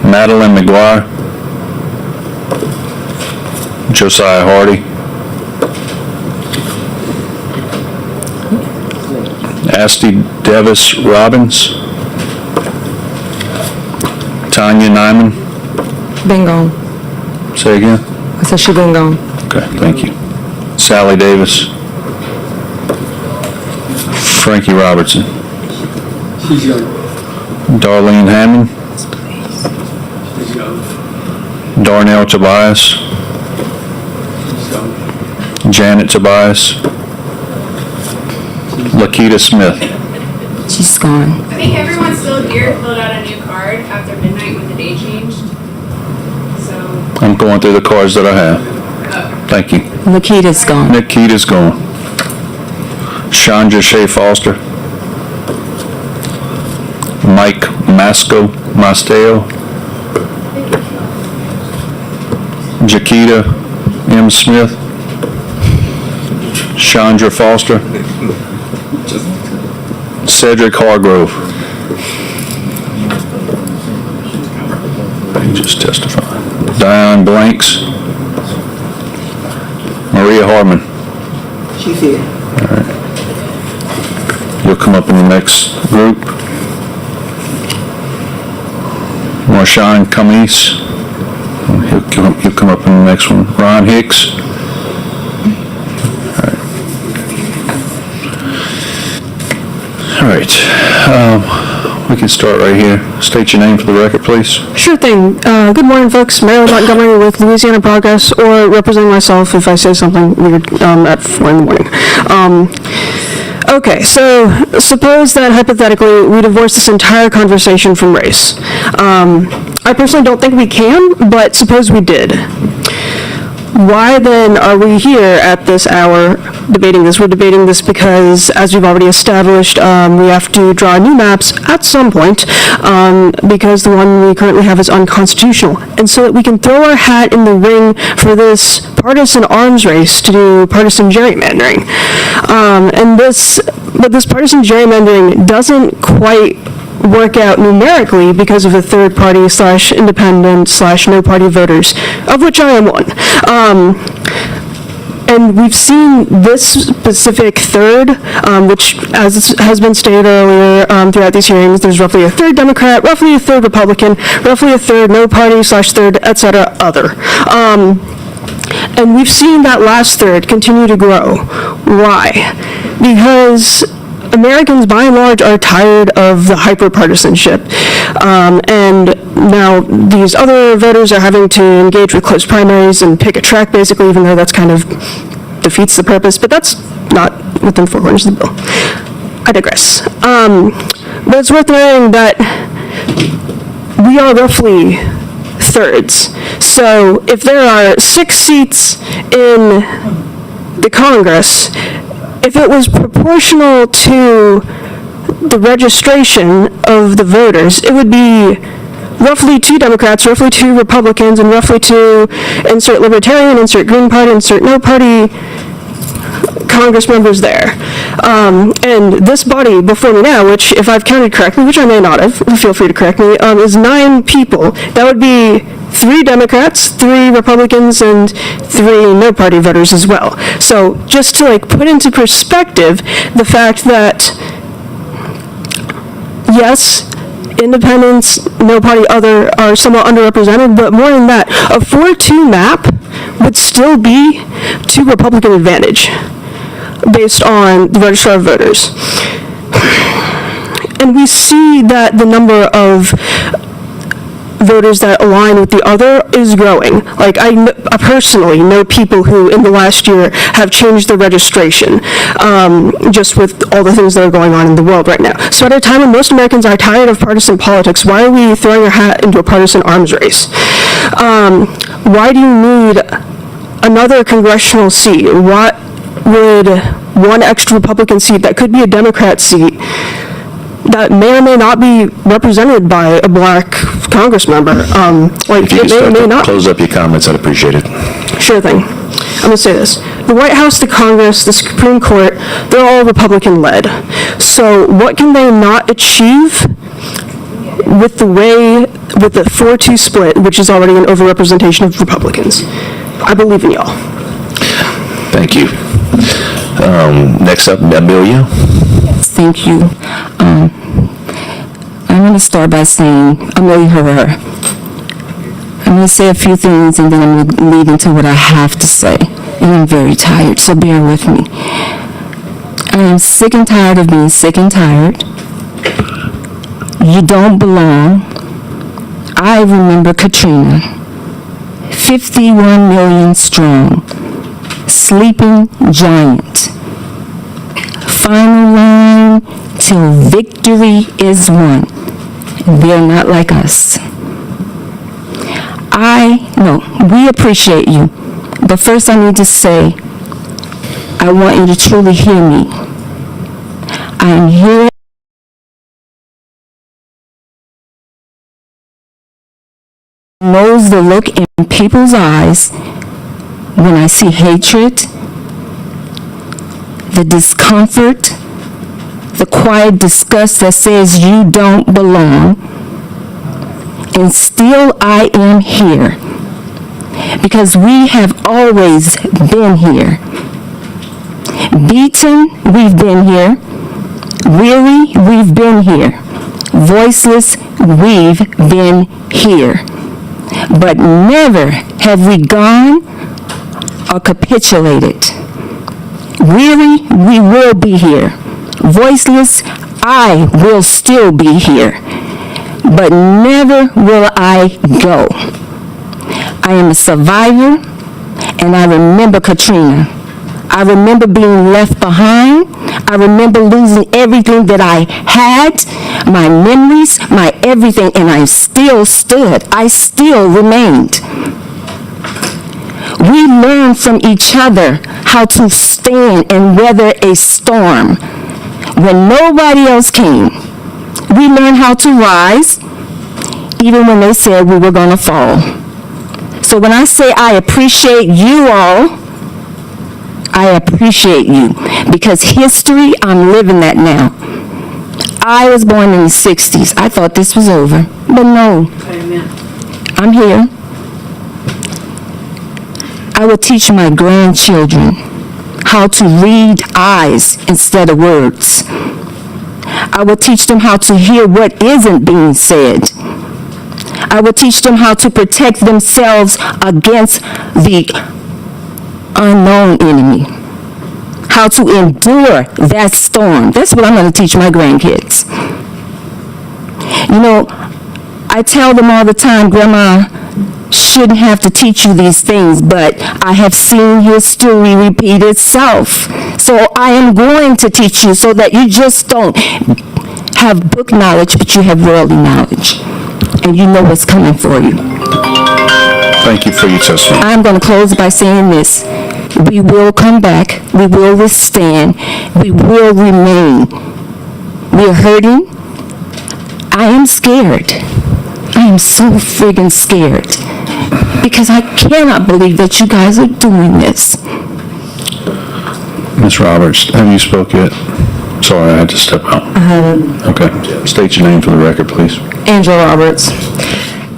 Madeline McGuire. Josiah Hardy. Asti Davis Robbins. Tanya Nyman. Been gone. Say again? I said she been gone. Okay, thank you. Sally Davis. Frankie Robertson. She's young. Darlene Hammond. She's young. Darnell Tobias. She's young. Janet Tobias. Lakita Smith. She's gone. I think everyone's still here filled out a new card after midnight when the day changed. So, I'm going through the cards that I have. Thank you. Nikita's gone. Nikita's gone. Chandra Shea Foster. Mike Masteo. Jaquita M. Smith. Chandra Foster. Cedric Hargrove. He just testified. Diane Blanks. Maria Harmon. She's here. All right. You'll come up in the next group. Marshawn Camise. He'll come up in the next one. Ron Hicks. All right. We can start right here. State your name for the record, please. Sure thing. Good morning, folks. Marilyn Montgomery with Louisiana Progress, or representing myself if I say something weird at 4 in the morning. Okay, so suppose that hypothetically we divorce this entire conversation from race. I personally don't think we can, but suppose we did. Why then are we here at this hour debating this? We're debating this because, as we've already established, we have to draw new maps at some point because the one we currently have is unconstitutional. And so that we can throw our hat in the ring for this partisan arms race to do partisan gerrymandering. But this partisan gerrymandering doesn't quite work out numerically because of the third party / independent / no party voters, of which I am one. And we've seen this specific third, which, as has been stated earlier throughout these hearings, there's roughly a third Democrat, roughly a third Republican, roughly a third no party / third, etc., other. And we've seen that last third continue to grow. Why? Because Americans, by and large, are tired of the hyper-partisanship. And now these other voters are having to engage with close primaries and pick a track, basically, even though that's kind of defeats the purpose. But that's not within 4 corners of the bill. I digress. But it's worth noting that we are roughly thirds. So if there are 6 seats in the Congress, if it was proportional to the registration of the voters, it would be roughly 2 Democrats, roughly 2 Republicans, and roughly 2 insert Libertarian, insert Green Party, insert No Party Congress members there. And this body before me now, which if I've counted correctly, which I may not have, feel free to correct me, is 9 people. That would be 3 Democrats, 3 Republicans, and 3 no-party voters as well. So just to put into perspective the fact that, yes, independents, no-party, other are somewhat underrepresented, but more than that, a 4-2 map would still be to Republican advantage based on the registrar of voters. And we see that the number of voters that align with the other is growing. I personally know people who in the last year have changed their registration just with all the things that are going on in the world right now. So at a time when most Americans are tired of partisan politics, why are we throwing our hat into a partisan arms race? Why do you need another congressional seat? What would one extra Republican seat that could be a Democrat seat that may or may not be represented by a black Congress member. If you It could may or start may to not. close up your comments, I'd appreciate it. Sure thing. I'm going to say this. The White House, the Congress, the Supreme Court, they're all Republican-led. So what can they not achieve with the 4-2 split, which is already an overrepresentation of Republicans? I believe in y'all. Thank you. Next up, Amelia. Thank you. I want to start by saying, Amelia Herrera. I'm going to say a few things and then I'm going to lead into what I have to say. And I'm very tired, so bear with me. I am sick and tired of being sick and tired. You don't belong. I remember Katrina, 51 million strong, sleeping giant. Final line till victory is won. They're not like us. We appreciate you. But first I need to say, I want you to truly hear me. I am here knows the look in people's eyes when I see hatred, the discomfort, the quiet disgust that says you don't belong, and still I am here because we have always been here. Beaten, we've been here. Weary, we've been here. Voiceless, we've been here. But never have we gone or capitulated. Weary, we will be here. Voiceless, I will still be here. But never will I go. I am a survivor, and I remember Katrina. I remember being left behind. I remember losing everything that I had, my memories, my everything, and I still stood. I still remained. We learned from each other how to stand and weather a storm when nobody else came. We learned how to rise, even when they said we were going to fall. So when I say I appreciate you all, I appreciate you because history, I'm living that now. I was born in the 60s. I thought this was over, but no. I'm here. I will teach my grandchildren how to read eyes instead of words. I will teach them how to hear what isn't being said. I will teach them how to protect themselves against the unknown enemy. How to endure that storm. That's what I'm going to teach my grandkids. You know, I tell them all the time, Grandma shouldn't have to teach you these things, but I have seen history repeat itself. So I am going to teach you so that you just don't have book knowledge, but you have worldly knowledge. And you know what's coming for you. Thank you for your testimony. I'm going to close by saying this. We will come back. We will withstand. We will remain. We are hurting. I am scared. I am so friggin' scared. Because I cannot believe that you guys are doing this. Ms. Roberts, have you spoke yet? Sorry, I had to step out. I haven't. Okay. State your name for the record, please. Angela Roberts.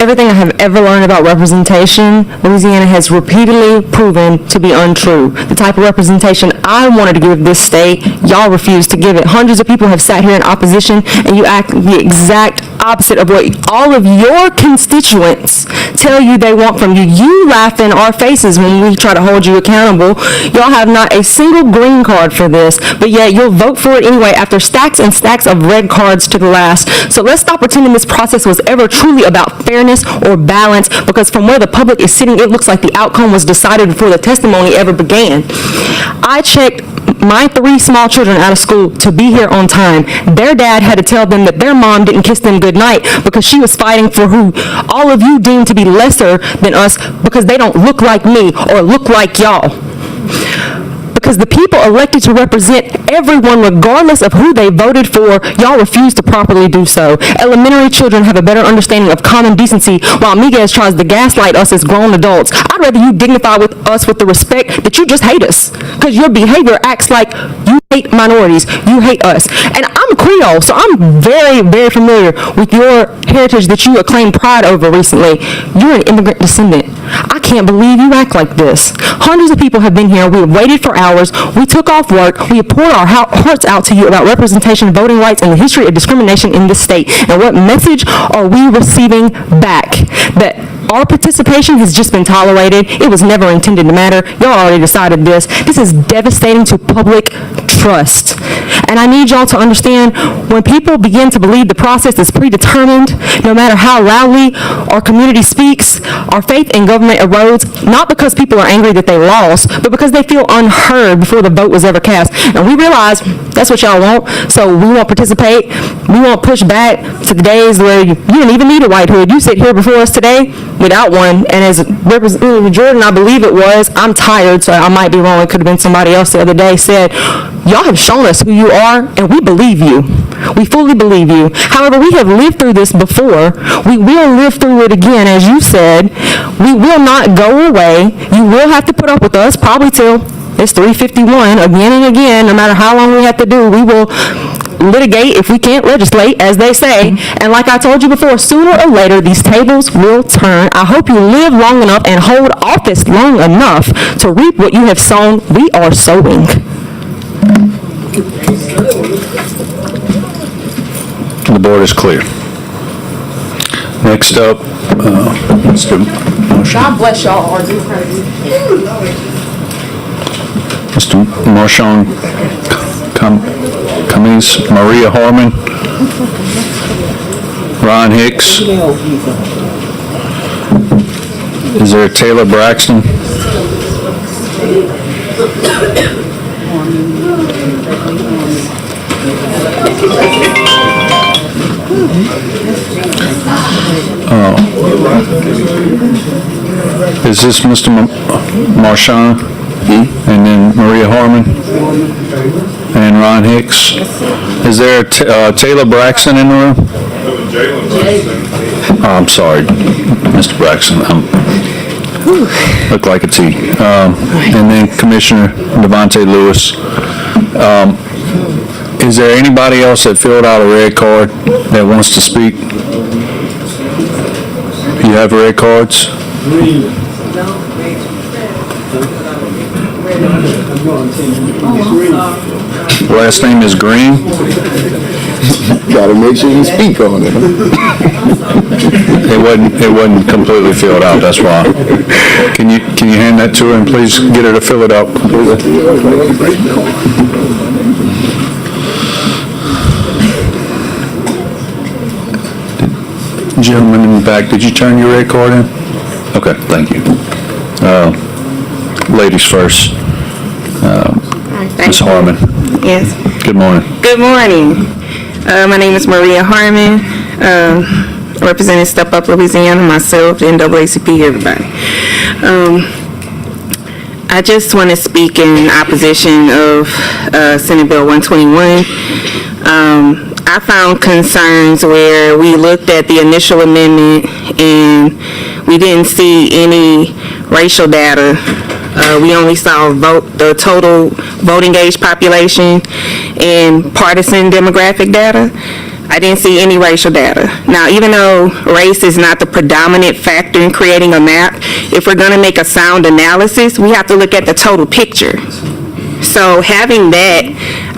Everything I have ever learned about representation, Louisiana has repeatedly proven to be untrue. The type of representation I wanted to give this state, y'all refused to give it. Hundreds of people have sat here in opposition, and you act the exact opposite of what all of your constituents tell you they want from you. You laugh in our faces when we try to hold you accountable. Y'all have not a single green card for this, but yet you'll vote for it anyway after stacks and stacks of red cards to the last. So let's stop pretending this process was ever truly about fairness or balance, because from where the public is sitting, it looks like the outcome was decided before the testimony ever began. I checked my 3 small children out of school to be here on time. Their dad had to tell them that their mom didn't kiss them goodnight because she was fighting for who all of you deem to be lesser than us because they don't look like me or look like y'all. because the people elected to represent everyone regardless of who they voted for, y'all refuse to properly do so. Elementary children have a better understanding of common decency while Miguez tries to gaslight us as grown adults. I'd rather you dignify with us with the respect that you just hate us, because your behavior acts like you hate minorities, you hate us. And I'm Creole, so I'm very, very familiar with your heritage that you acclaimed pride over recently. You're an immigrant descendant. I can't believe you act like this. Hundreds of people have been here. We have waited for hours. We took off work. We have poured our hearts out to you about representation, voting rights, and the history of discrimination in this state. And what message are we receiving back? That our participation has just been tolerated. It was never intended to matter. Y'all already decided this. This is devastating to public trust. And I need y'all to understand, when people begin to believe the process is predetermined, no matter how loudly our community speaks, our faith in government erodes, not because people are angry that they lost, but because they feel unheard before the vote was ever cast. And we realize that's what y'all want, so we won't participate. We won't push back to the days where you didn't even need a white hood. You sit here before us today without one, and as Representative Jordan, I believe it was, I'm tired, so I might be wrong, it could have been somebody else the other day, said, y'all have shown us who you are, and we believe you. We fully believe you. However, we have lived through this before. We will live through it again, as you said. We will not go away. You will have to put up with us, probably till it's 3:51, again and again, no matter how long we have to do. We will litigate if we can't legislate, as they say. And like I told you before, sooner or later, these tables will turn. I hope you live long enough and hold office long enough to reap what you have sown. We are sowing. The board is clear. Next up, Mr. God bless y'all. Mr. Marshawn Cummings, Maria Harmon, Ron Hicks. Is there Taylor Braxton? Is this Mr. Marshawn? And then Maria Harmon? And Ron Hicks? Is there Taylor Braxton in the room? Oh, I'm sorry, Mr. Braxton. Looked like a T. And then Commissioner Devontae Lewis. Is there anybody else that filled out a red card that wants to speak? You have red cards? Last name is Green? Gotta make sure you speak on it. It wasn't completely filled out, that's why. Can you hand that to her and please get her to fill it out? Gentleman in the back, did you turn your red card in? Okay, thank you. Ladies first. Ms. Harmon. Yes. Good morning. Good morning. My name is Maria Harmon, representing Step Up Louisiana, myself, the NAACP, everybody. I just want to speak in opposition of Senate Bill 121. I found concerns where we looked at the initial amendment and we didn't see any racial data. We only saw the total voting age population and partisan demographic data. I didn't see any racial data. Now, even though race is not the predominant factor in creating a map, if we're going to make a sound analysis, we have to look at the total picture. So having that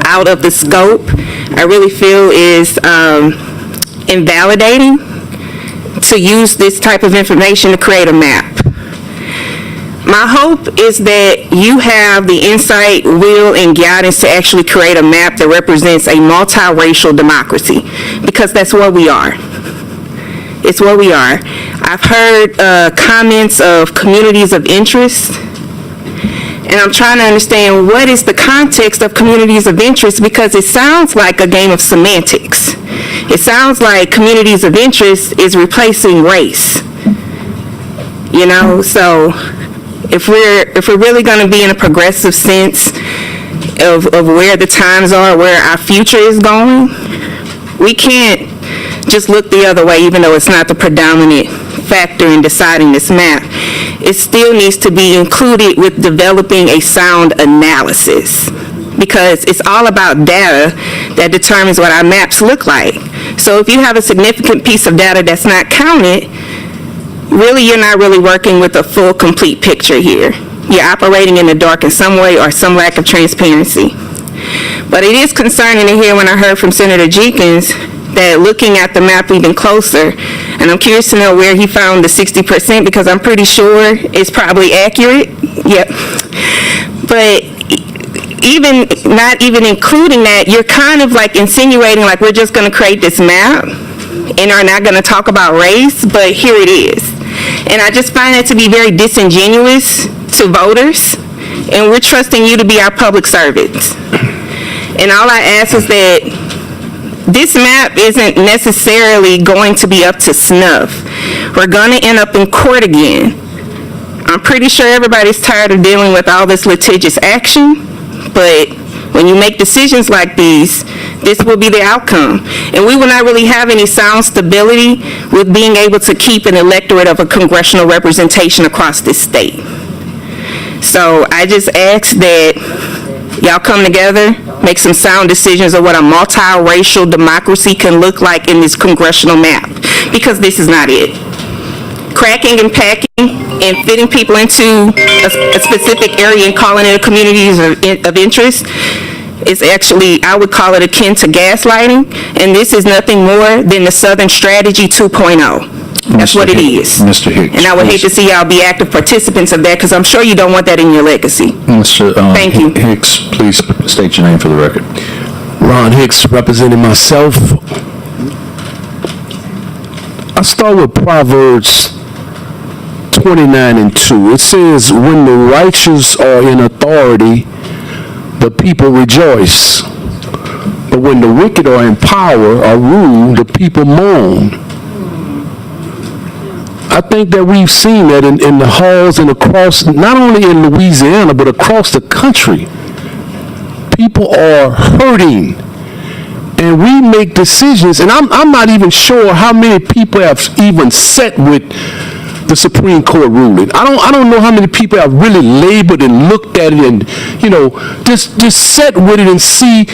out of the scope, I really feel is invalidating to use this type of information to create a map. My hope is that you have the insight, will, and guidance to actually create a map that represents a multiracial democracy, because that's what we are. It's what we are. I've heard comments of communities of interest, and I'm trying to understand what is the context of communities of interest, because it sounds like a game of semantics. It sounds like communities of interest is replacing race. You know, so if we're really going to be in a progressive sense, of where the times are, where our future is going, we can't just look the other way, even though it's not the predominant factor in deciding this map. It still needs to be included with developing a sound analysis, because it's all about data that determines what our maps look like. So if you have a significant piece of data that's not counted, really you're not really working with a full, complete picture here. You're operating in the dark in some way or some lack of transparency. But it is concerning to hear when I heard from Senator Jenkins that looking at the map even closer, and I'm curious to know where he found the 60%, because I'm pretty sure it's probably accurate. Yep. But even not even including that, you're kind of like insinuating like we're just going to create this map and are not going to talk about race, but here it is. And I just find that to be very disingenuous to voters, and we're trusting you to be our public servants. And all I ask is that this map isn't necessarily going to be up to snuff. We're going to end up in court again. I'm pretty sure everybody's tired of dealing with all this litigious action, but when you make decisions like these, this will be the outcome. And we will not really have any sound stability with being able to keep an electorate of a congressional representation across this state. So I just ask that y'all come together, make some sound decisions of what a multiracial democracy can look like in this congressional map, because this is not it. Cracking and packing and fitting people into a specific area and calling it a community of interest is actually, I would call it akin to gaslighting, and this is nothing more than the Southern Strategy 2.0. That's what it is. Mr. Hicks. And I would hate to see y'all be active participants of that, because I'm sure you don't want that in your legacy. Mr. Thank you. Hicks, please state your name for the record. Ron Hicks, representing myself. I start with Proverbs 29:2. It says, when the righteous are in authority, the people rejoice. But when the wicked are in power or rule, the people mourn. I think that we've seen that in the halls and across, not only in Louisiana, but across the country. People are hurting. And we make decisions, and I'm not even sure how many people have even sat with the Supreme Court ruling. I don't know how many people have really labored and looked at it and, just sat with it and see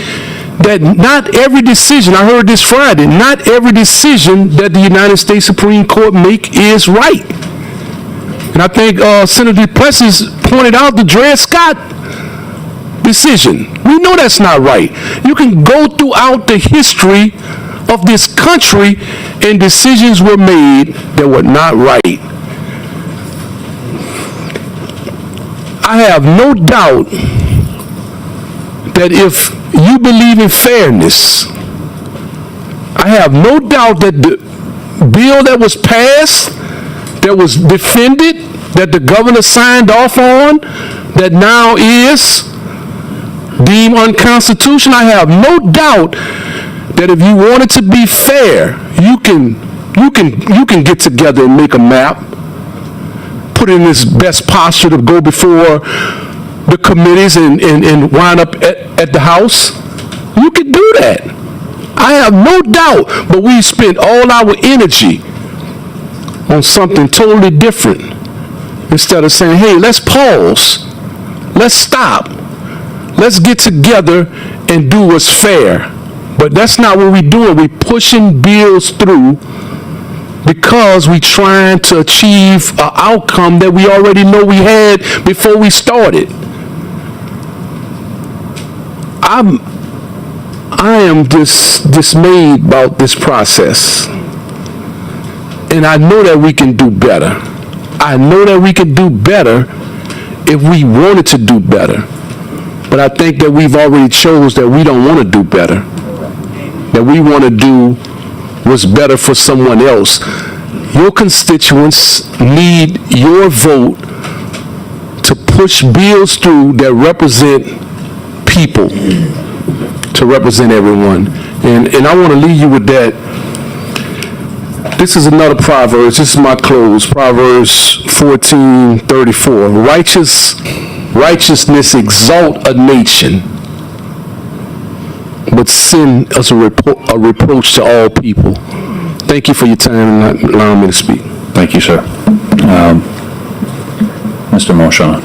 that not every decision, I heard this Friday, not every decision that the United States Supreme Court make is right. And I think Senator Plessis pointed out the Dred Scott decision. We know that's not right. You can go throughout the history of this country and decisions were made that were not right. I have no doubt that if you believe in fairness, I have no doubt that the bill that was passed, that was defended, that the governor signed off on, that now is deemed unconstitutional, I have no doubt that if you wanted to be fair, you can get together and make a map, put in this best posture to go before the committees and wind up at the House. You can do that. I have no doubt, but we spent all our energy on something totally different instead of saying, hey, let's pause, let's stop, let's get together and do what's fair. But that's not what we're doing. We're pushing bills through because we're trying to achieve an outcome that we already know we had before we started. I am dismayed about this process. And I know that we can do better. I know that we can do better if we wanted to do better. But I think that we've already chose that we don't want to do better. That we want to do what's better for someone else. Your constituents need your vote to push bills through that represent people, to represent everyone. And I want to leave you with that. This is another Proverbs. This is my close. Proverbs 14:34. Righteous righteousness exalt a nation, but sin is a reproach to all people. Thank you for your time and allowing me to speak. Thank you, sir. Mr. Marchand.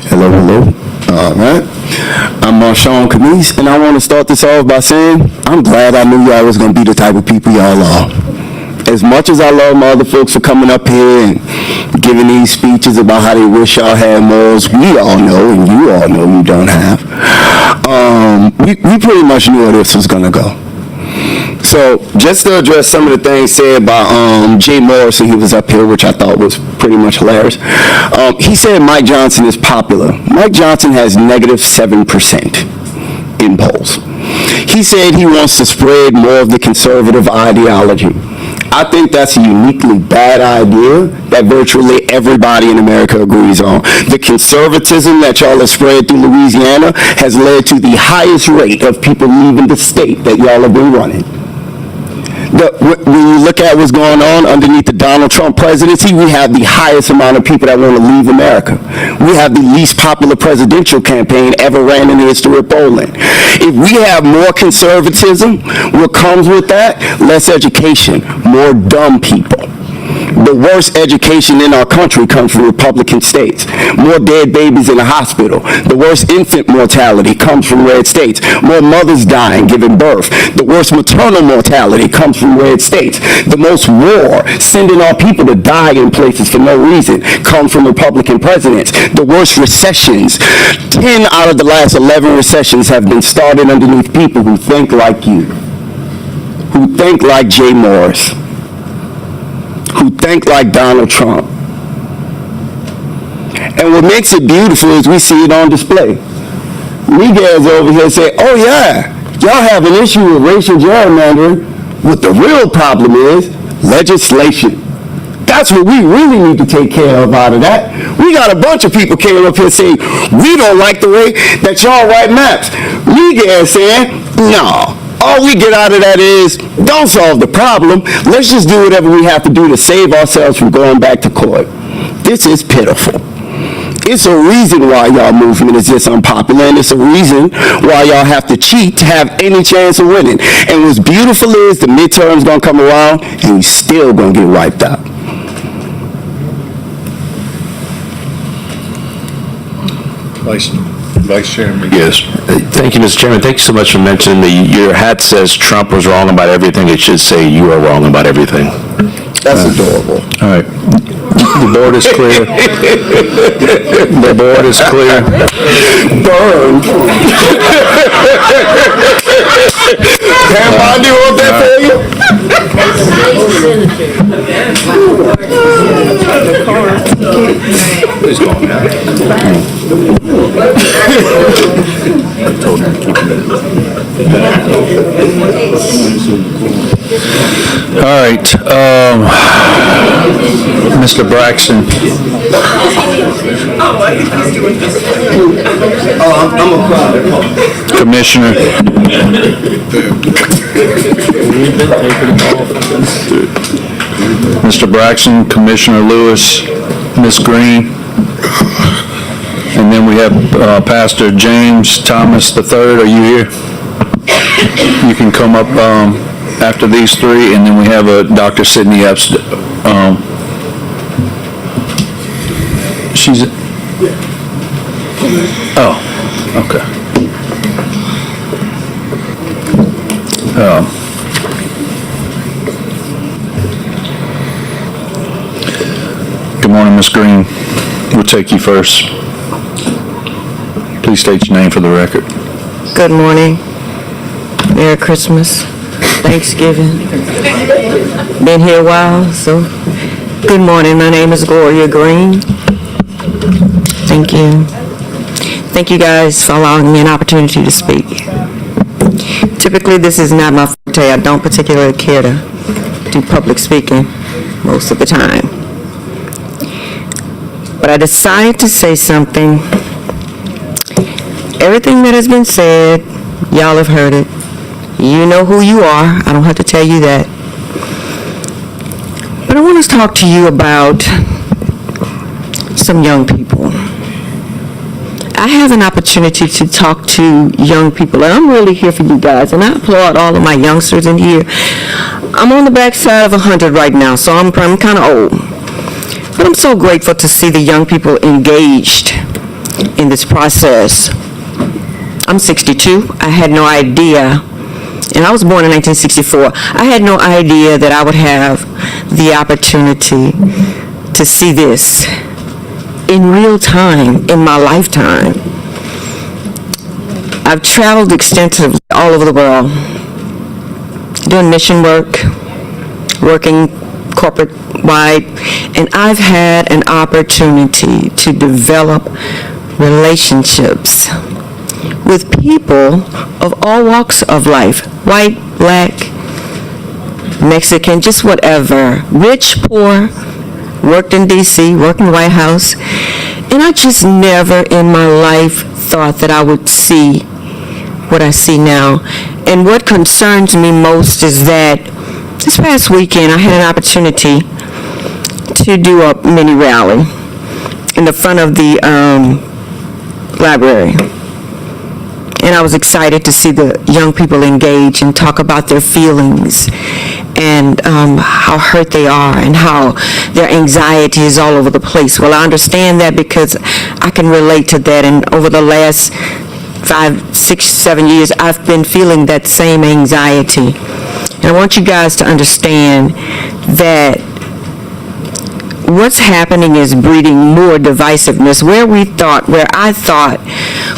Hello, hello. All right. I'm Marchand Camise, and I want to start this off by saying I'm glad I knew y'all was going to be the type of people y'all are. As much as I love my other folks for coming up here and giving these speeches about how they wish y'all had morals, we all know, and you all know you don't have, we pretty much knew where this was going to go. So, just to address some of the things said by Jay Morrison, he was up here, which I thought was pretty much hilarious. He said Mike Johnson is popular. Mike Johnson has negative 7% in polls. He said he wants to spread more of the conservative ideology. I think that's a uniquely bad idea that virtually everybody in America agrees on. The conservatism that y'all have spread through Louisiana has led to the highest rate of people leaving the state that y'all have been running. When you look at what's going on underneath the Donald Trump presidency, we have the highest amount of people that want to leave America. We have the least popular presidential campaign ever ran in the history of polling. If we have more conservatism, what comes with that? Less education, more dumb people. The worst education in our country comes from Republican states. More dead babies in the hospital. The worst infant mortality comes from red states. More mothers dying giving birth. The worst maternal mortality comes from red states. The most war, sending our people to die in places for no reason, comes from Republican presidents. The worst recessions, 10 out of the last 11 recessions have been started underneath people who think like you, who think like Jay Morris, who think like Donald Trump. And what makes it beautiful is we see it on display. Miguel's over here say, oh yeah, y'all have an issue with racial gerrymandering. What the real problem is legislation. That's what we really need to take care of out of that. We got a bunch of people came up here saying, we don't like the way that y'all write maps. Miguel saying, no. All we get out of that is, don't solve the problem. Let's just do whatever we have to do to save ourselves from going back to court. This is pitiful. It's a reason why y'all movement is this unpopular, and it's a reason why y'all have to cheat to have any chance of winning. And what's beautiful is the midterms gonna come around, and we still gonna get wiped out. Vice Chairman. Yes. Thank you, Mr. Chairman. Thank you so much for mentioning your hat says Trump was wrong about everything. It should say you are wrong about everything. That's adorable. All right. The board is clear. The board is clear. Burn. Can Bondi want that for you? Please go on now. All right, Mr. Braxton. Commissioner. Mr. Braxton, Commissioner Lewis, Ms. Green, and then we have Pastor James Thomas III. Are you here? You can come up after these three, and then we have Dr. Sidney Epps. She's... Oh, okay. Good morning, Ms. Green. We'll take you first. Please state your name for the record. Good morning. Merry Christmas. Thanksgiving. Been here a while, so good morning. My name is Gloria Green. Thank you. Thank you guys for allowing me an opportunity to speak. Typically, this is not my forte. I don't particularly care to do public speaking most of the time. But I decided to say something. Everything that has been said, y'all have heard it. You know who you are. I don't have to tell you that. But I want to talk to you about some young people. I have an opportunity to talk to young people, and I'm really here for you guys, and I applaud all of my youngsters in here. I'm on the backside of 100 right now, so I'm kind of old. But I'm so grateful to see the young people engaged in this process. I'm 62. I had no idea, and I was born in 1964. I had no idea that I would have the opportunity to see this in real time in my lifetime. I've traveled extensively all over the world, doing mission work, working corporate-wide, and I've had an opportunity to develop relationships with people of all walks of life, white, black, Mexican, just whatever, rich, poor, worked in D.C., worked in the White House, and I just never in my life thought that I would see what I see now. And what concerns me most is that this past weekend I had an opportunity to do a mini rally in the front of the library. And I was excited to see the young people engage and talk about their feelings and how hurt they are and how their anxiety is all over the place. Well, I understand that because I can relate to that, and over the last 5, 6, 7 years, I've been feeling that same anxiety. And I want you guys to understand that what's happening is breeding more divisiveness. Where I thought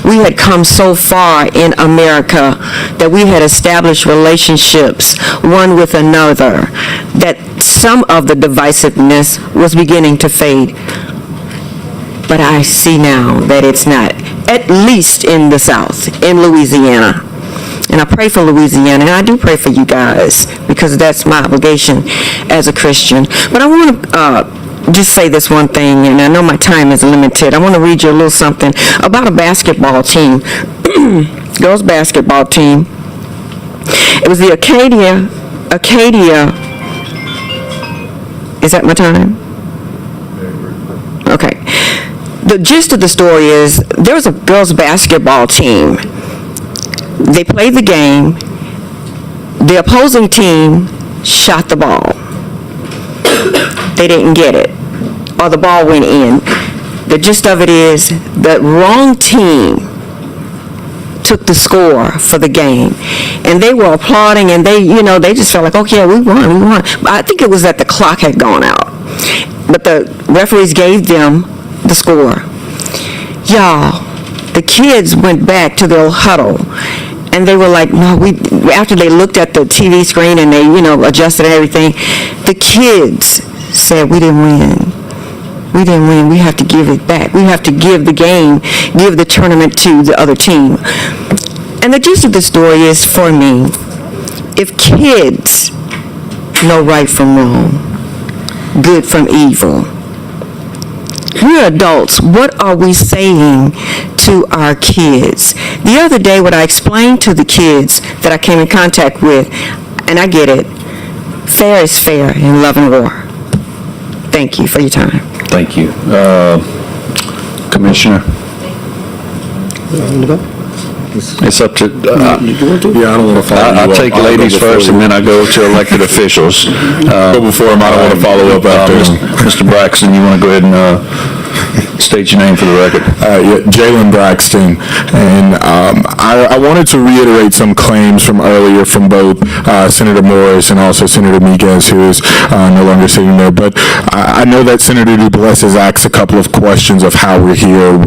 we had come so far in America that we had established relationships one with another, that some of the divisiveness was beginning to fade. But I see now that it's not, at least in the South, in Louisiana. And I pray for Louisiana, and I do pray for you guys, because that's my obligation as a Christian. But I want to just say this one thing, and I know my time is limited. I want to read you a little something about a basketball team, girls basketball team. It was the Acadia, is that my time? Okay. The gist of the story is there was a girls basketball team. They played the game. The opposing team shot the ball. They didn't get it, or the ball went in. The gist of it is the wrong team took the score for the game, and they were applauding, and they just felt like, okay, we won. I think it was that the clock had gone out, but the referees gave them the score. Y'all, the kids went back to their huddle, and they were like, no, after they looked at the TV screen and they, adjusted everything, the kids said, we didn't win. We didn't win. We have to give it back. We have to give the tournament to the other team. And the gist of the story is, for me, if kids know right from wrong, good from evil, we're adults. What are we saying to our kids? The other day, what I explained to the kids that I came in contact with, and I get it, fair is fair in love and war. Thank you for your time. Thank you. Commissioner? It's up to, Yeah, I don't want to follow I'll you up. take I'll go ladies before first, you. and then I go to elected officials. Go before him, I don't want to follow up after him. Mr. Braxton, you want to go ahead and state your name for the record? Jalen Braxton, and I wanted to reiterate some claims from earlier from both Senator Morris and also Senator Miguez, who is no longer sitting there. But I know that Senator DuPlessis has asked a couple of questions of how we're here,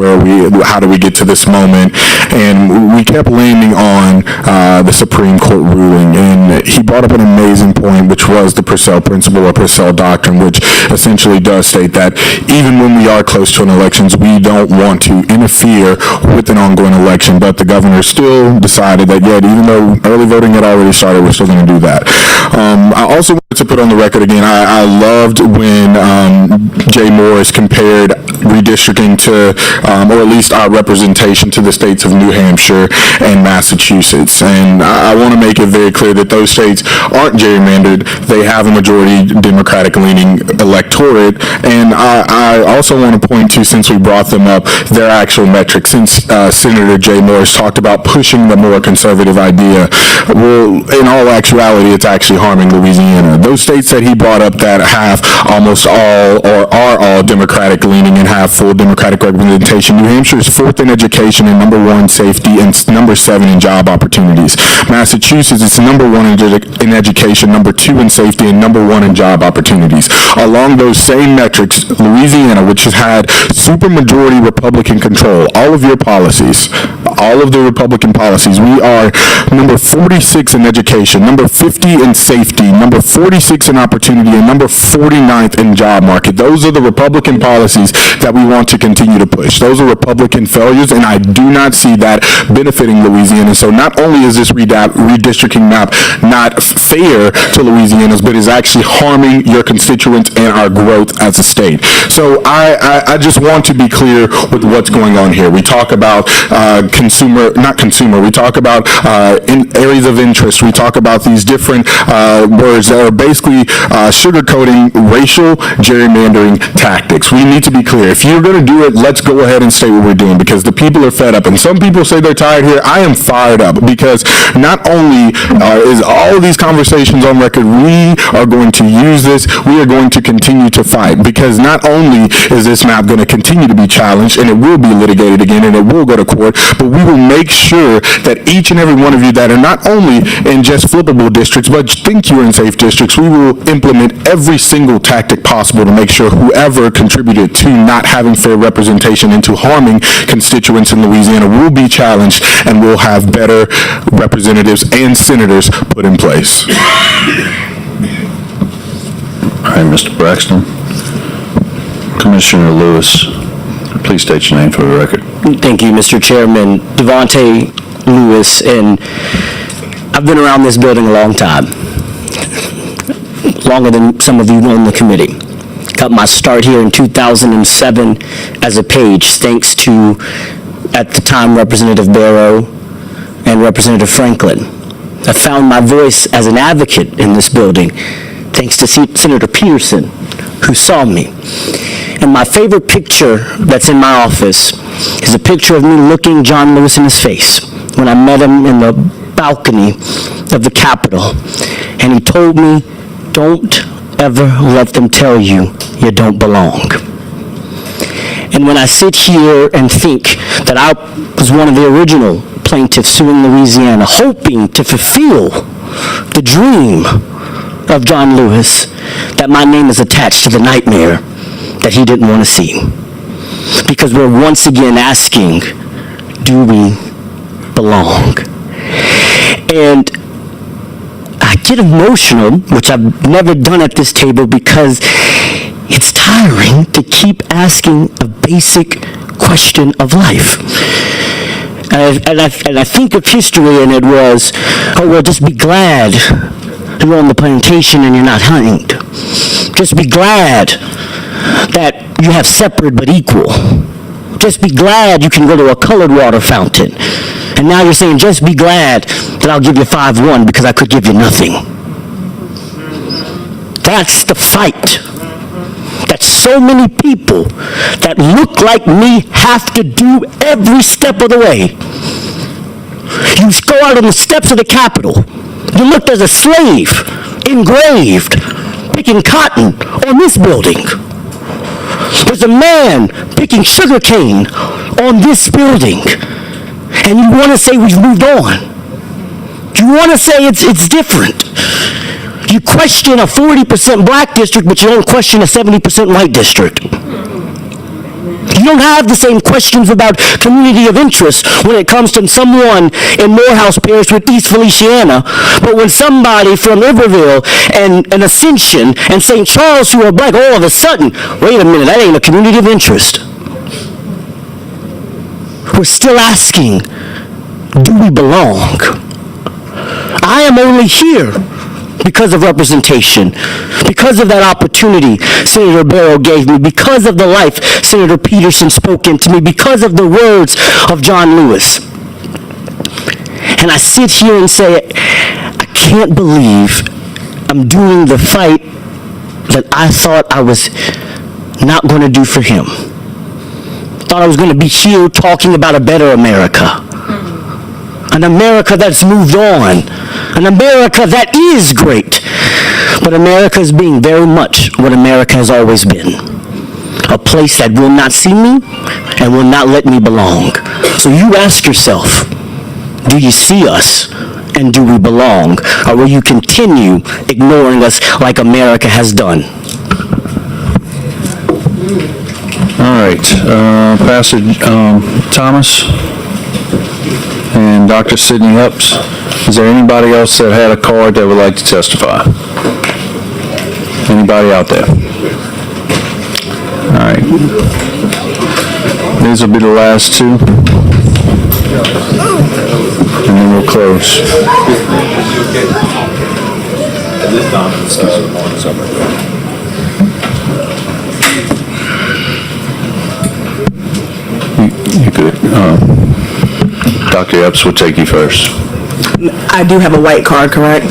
how do we get to this moment, and we kept landing on the Supreme Court ruling, and he brought up an amazing point, which was the Purcell principle or Purcell doctrine, which essentially does state that even when we are close to an elections, we don't want to interfere with an ongoing election, but the governor still decided that, even though early voting had already started, we're still going to do that. I also want To put on the record again, I loved when Jay Morris compared redistricting to, or at least our representation to the states of New Hampshire and Massachusetts. And I want to make it very clear that those states aren't gerrymandered. They have a majority Democratic-leaning electorate. And I also want to point to, since we brought them up, their actual metrics. Since Senator Jay Morris talked about pushing the more conservative idea, well, in all actuality, it's actually harming Louisiana. Those states that he brought up that have almost all or are all Democratic leaning and have full Democratic representation. New Hampshire is 4th in education and number 1 safety and number 7 in job opportunities. Massachusetts is number 1 in education, number 2 in safety, and number 1 in job opportunities. Along those same metrics, Louisiana, which has had supermajority Republican control, all of your policies, all of the Republican policies, we are number 46 in education, number 50 in safety, number 46 in opportunity, and number 49th in job market. Those are the Republican policies that we want to continue to push. Those are Republican failures, and I do not see that benefiting Louisiana. So not only is this redistricting map not fair to Louisiana's, but is actually harming your constituents and our growth as a state. So I just want to be clear with what's going on here. We talk about we talk about in areas of interest. We talk about these different words that are basically sugarcoating racial gerrymandering tactics. We need to be clear. If you're going to do it, let's go ahead and state what we're doing, because the people are fed up. And some people say they're tired here. I am fired up, because not only is all of these conversations on record, we are going to use this. We are going to continue to fight, because not only is this map going to continue to be challenged, and it will be litigated again, and it will go to court, but we will make sure that each and every one of you that are not only in just flippable districts, but think you're in safe districts, we will implement every single tactic possible to make sure whoever contributed to not having fair representation and to harming constituents in Louisiana will be challenged, and will have better representatives and senators put in place. All right, Mr. Braxton. Commissioner Lewis, please state your name for the record. Thank you, Mr. Chairman. Devontae Lewis, and I've been around this building a long time, longer than some of you on the committee. Got my start here in 2007 as a page, thanks to, at the time, Representative Barrow and Representative Franklin. I found my voice as an advocate in this building, thanks to Senator Peterson, who saw me. And my favorite picture that's in my office is a picture of me looking John Lewis in his face when I met him in the balcony of the Capitol. And he told me, "Don't ever let them tell you you don't belong." And when I sit here and think that I was one of the original plaintiffs suing Louisiana, hoping to fulfill the dream of John Lewis, that my name is attached to the nightmare that he didn't want to see. Because we're once again asking, do we belong? And I get emotional, which I've never done at this table, because it's tiring to keep asking a basic question of life. And I think of history, and it was, oh, well, just be glad you're on the plantation and you're not hanged. Just be glad that you have separate but equal. Just be glad you can go to a colored water fountain. And now you're saying, just be glad that I'll give you 5-1 because I could give you nothing. That's the fight that so many people that look like me have to do every step of the way. You go out on the steps of the Capitol. You looked as a slave, engraved, picking cotton on this building. There's a man picking sugar cane on this building. And you want to say we've moved on. You want to say it's different. You question a 40% black district, but you don't question a 70% white district. You don't have the same questions about community of interest when it comes to someone in Morehouse Parish with East Feliciana, but when somebody from Iberville and Ascension and St. Charles who are black, all of a sudden, wait a minute, that ain't a community of interest. We're still asking, do we belong? I am only here because of representation, because of that opportunity Senator Barrow gave me, because of the life Senator Peterson spoke into me, because of the words of John Lewis. And I sit here and say, I can't believe I'm doing the fight that I thought I was not going to do for him. Thought I was going to be here talking about a better America. An America that's moved on. An America that is great. But America is being very much what America has always been. A place that will not see me and will not let me belong. So you ask yourself, do you see us and do we belong? Or will you continue ignoring us like America has done? All right, Pastor Thomas and Dr. Sidney Epps. Is there anybody else that had a card that would like to testify? Anybody out there? All right. These will be the last two. And then we'll close. You good. Dr. Epps will take you first. I do have a white card, correct?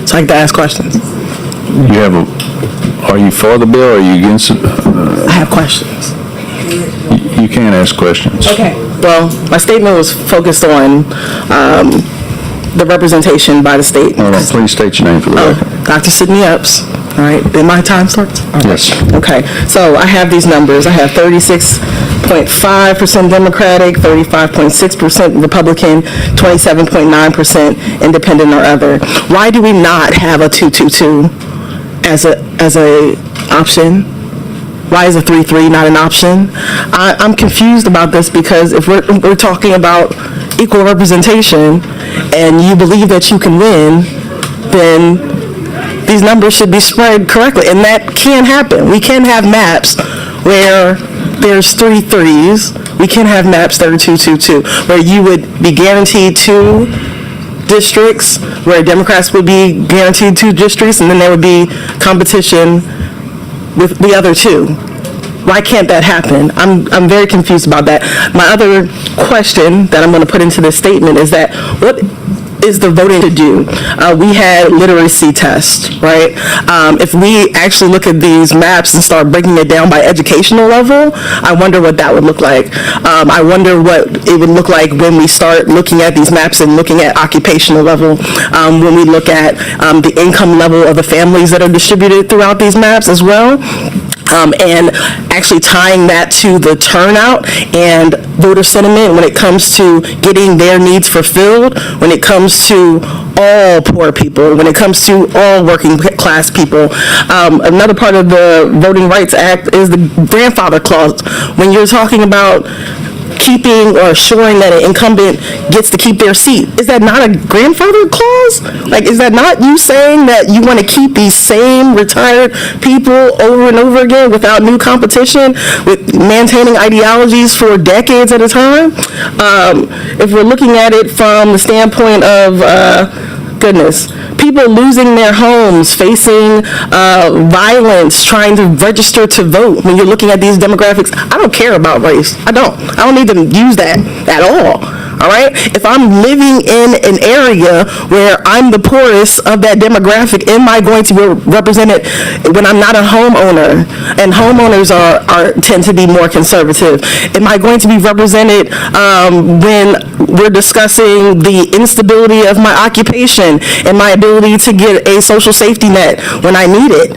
So I get to ask questions. You have are you for the bill or are you against it? I have questions. You can't ask questions. Okay. Well, my statement was focused on the representation by the state. Hold on, please state your name for the record. Dr. Sidney Epps. All right. Then my time starts? All right. Yes. Okay. So I have these numbers. I have 36.5% Democratic, 35.6% Republican, 27.9% Independent or other. Why do we not have a 222 as a option? Why is a 3-3 not an option? I'm confused about this because if we're talking about equal representation and you believe that you can win, then these numbers should be spread correctly, and that can happen. We can have maps where there's 3 3s. We can have maps that are 2-2-2, where you would be guaranteed 2 districts, where Democrats would be guaranteed 2 districts, and then there would be competition with the other 2. Why can't that happen? I'm very confused about that. My other question that I'm going to put into this statement is that what is the voting to do? We had literacy tests, right? If we actually look at these maps and start breaking it down by educational level, I wonder what that would look like. I wonder what it would look like when we start looking at these maps and looking at occupational level, when we look at the income level of the families that are distributed throughout these maps as well. And actually tying that to the turnout and voter sentiment when it comes to getting their needs fulfilled, when it comes to all poor people, when it comes to all working class people. Another part of the Voting Rights Act is the grandfather clause. When you're talking about keeping or assuring that an incumbent gets to keep their seat, is that not a grandfather clause? Like, is that not you saying that you want to keep these same retired people over and over again without new competition, with maintaining ideologies for decades at a time? If we're looking at it from the standpoint of people losing their homes, facing violence, trying to register to vote. When you're looking at these demographics, I don't care about race. I don't need to use that at all. All right? If I'm living in an area where I'm the poorest of that demographic, am I going to be represented when I'm not a homeowner? And homeowners tend to be more conservative. Am I going to be represented when we're discussing the instability of my occupation and my ability to get a social safety net when I need it?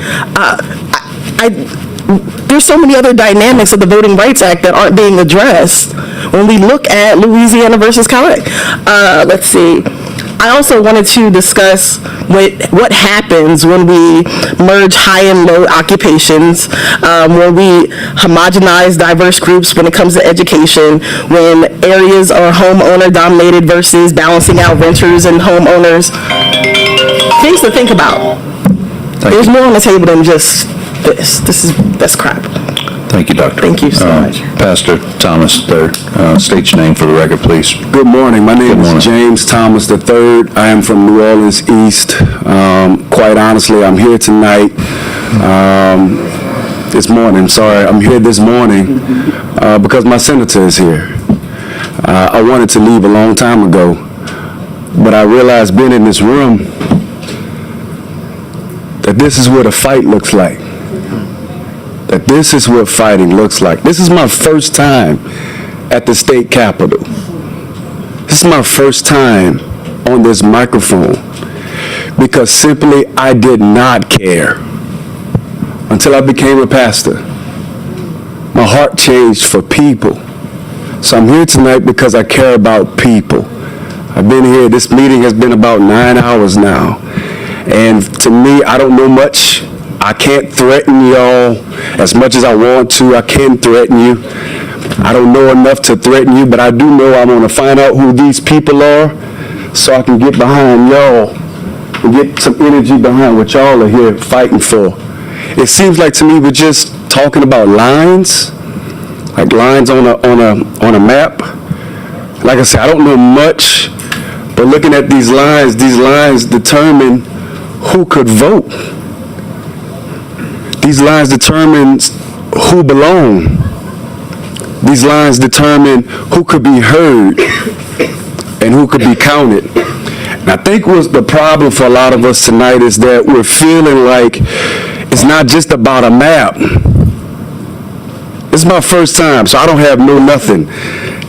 There's so many other dynamics of the Voting Rights Act that aren't being addressed when we look at Louisiana versus Cali. Let's see. I also wanted to discuss what happens when we merge high and low occupations, when we homogenize diverse groups when it comes to education, when areas are homeowner dominated versus balancing out renters and homeowners. Things to think about. There's more on the table than just this. That's crap. Thank you, Doctor. Thank you so much. Pastor Thomas III, state your name for the record, please. Good morning. My name is James Thomas III. I am from New Orleans East. Quite honestly, I'm here tonight. I'm here this morning because my senator is here. I wanted to leave a long time ago, but I realized being in this room that this is what a fight looks like. That this is what fighting looks like. This is my first time at the state capitol. This is my first time on this microphone because simply I did not care until I became a pastor. My heart changed for people. So I'm here tonight because I care about people. I've been here, this meeting has been about 9 hours now. And to me, I don't know much. I can't threaten y'all as much as I want to. I can threaten you. I don't know enough to threaten you, but I do know I want to find out who these people are so I can get behind y'all and get some energy behind what y'all are here fighting for. It seems like to me we're just talking about lines, like lines on a map. Like I said, I don't know much, but looking at these lines determine who could vote. These lines determine who belong. These lines determine who could be heard and who could be counted. And I think what's the problem for a lot of us tonight is that we're feeling like it's not just about a map. This is my first time, so I don't have nothing.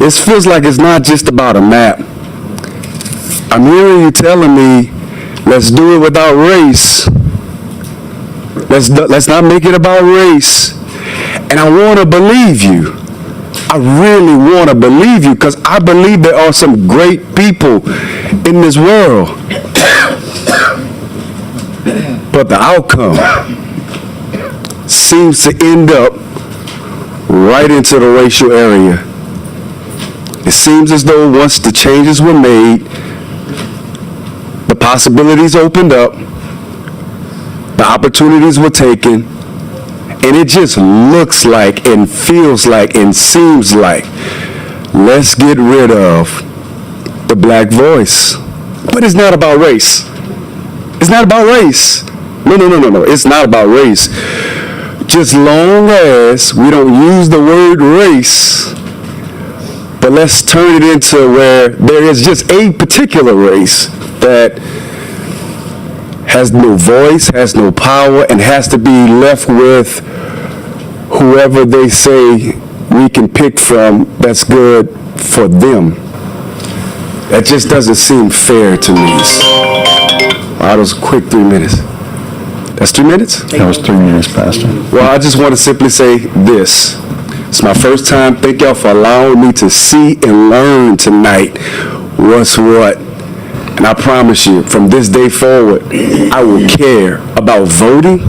It feels like it's not just about a map. I'm hearing you telling me, let's do it without race. Let's not make it about race. And I want to believe you. I really want to believe you because I believe there are some great people in this world. But the outcome seems to end up right into the racial area. It seems as though once the changes were made, the possibilities opened up, the opportunities were taken, and it just looks like and feels like and seems like let's get rid of the black voice. But it's not about race. It's not about race. No. It's not about race. Just long as we don't use the word race, but let's turn it into where there is just a particular race that has no voice, has no power, and has to be left with whoever they say we can pick from that's good for them. That just doesn't seem fair to me. Wow, that was a quick 3 minutes. That's 3 minutes? That was 3 minutes, Pastor. Well, I just want to simply say this. It's my first time. Thank y'all for allowing me to see and learn tonight what's what. And I promise you, from this day forward, I will care about voting,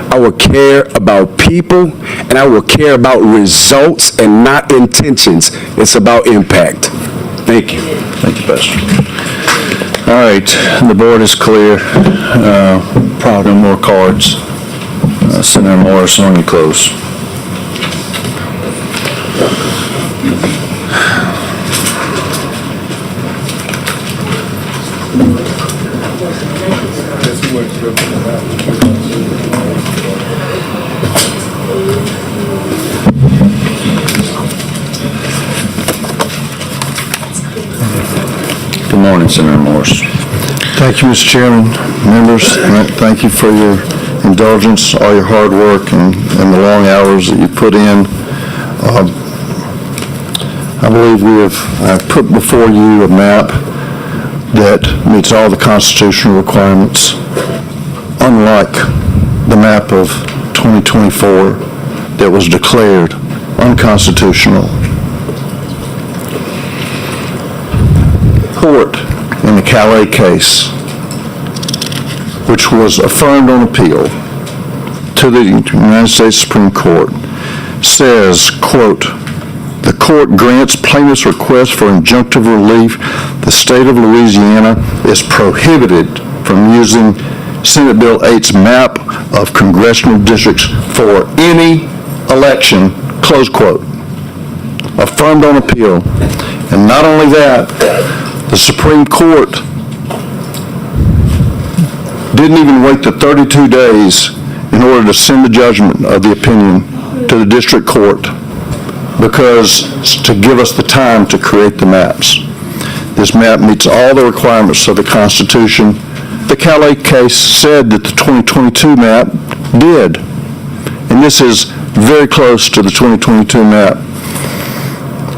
I will care about people, and I will care about results and not intentions. It's about impact. Thank you. Thank you, Pastor. All right, the board is clear. Probably no more cards. Senator Morris, on you close. Good morning, Senator Morris. Thank you, Mr. Chairman, members. Thank you for your indulgence, all your hard work, and the long hours that you put in. I believe I've put before you a map that meets all the constitutional requirements, unlike the map of 2024 that was declared unconstitutional. Court in the Calais case, which was affirmed on appeal to the United States Supreme Court, says, quote, "The court grants plaintiff's request for injunctive relief. The state of Louisiana is prohibited from using Senate Bill 8's map of congressional districts for any election close quote. Affirmed on appeal. And not only that, the Supreme Court didn't even wait the 32 days in order to send the judgment of the opinion to the district court because to give us the time to create the maps. This map meets all the requirements of the Constitution. The Calais case said that the 2022 map did, and this is very close to the 2022 map.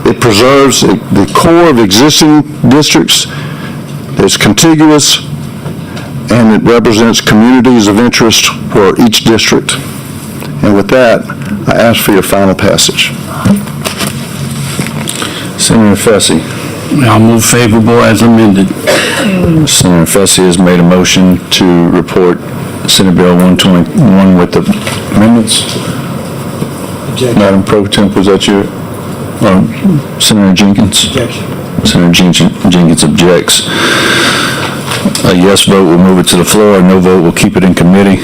It preserves the core of existing districts, it's contiguous, and it represents communities of interest for each district. And with that, I ask for your final passage. Senator Fessy. I'll move favorable as amended. Senator Fessy has made a motion to report Senate Bill 121 with the amendments. Madam Pro Temp, was that you? Senator Jenkins? Objection. Senator Jenkins objects. A yes vote will move it to the floor. A no vote will keep it in committee.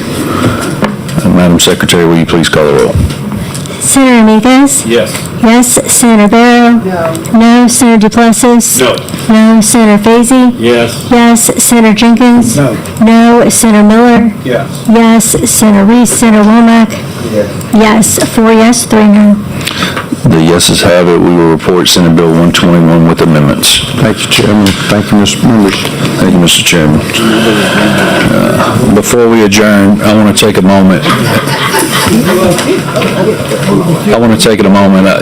Madam Secretary, will you please call the roll? Senator Miguez? Yes. Yes. Senator Barrow? No. Senator Duplessis? No. No. Senator Fazy? Yes. Yes. Senator Jenkins? No. No. Senator Miller? Yes. Yes. Senator Reese? Senator Womack? Yes. 4 yes, 3 no. The yeses have it. We will report Senate Bill 121 with amendments. Thank you, Chairman. Thank you, Mr. Members. Thank you, Mr. Chairman. Before we adjourn, I want to take a moment.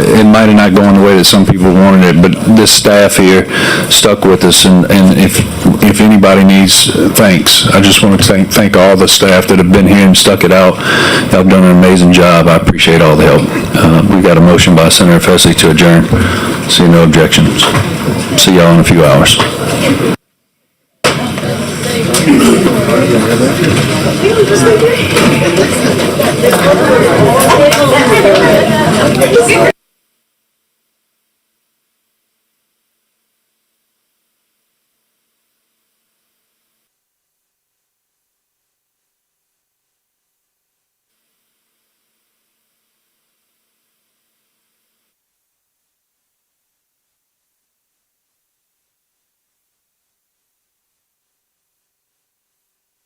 It might have not gone the way that some people wanted it, but this staff here stuck with us, and if anybody needs thanks, I just want to thank all the staff that have been here and stuck it out. Y'all have done an amazing job. I appreciate all the help. We got a motion by Senator Fessy to adjourn. See no objections. See y'all in a few hours.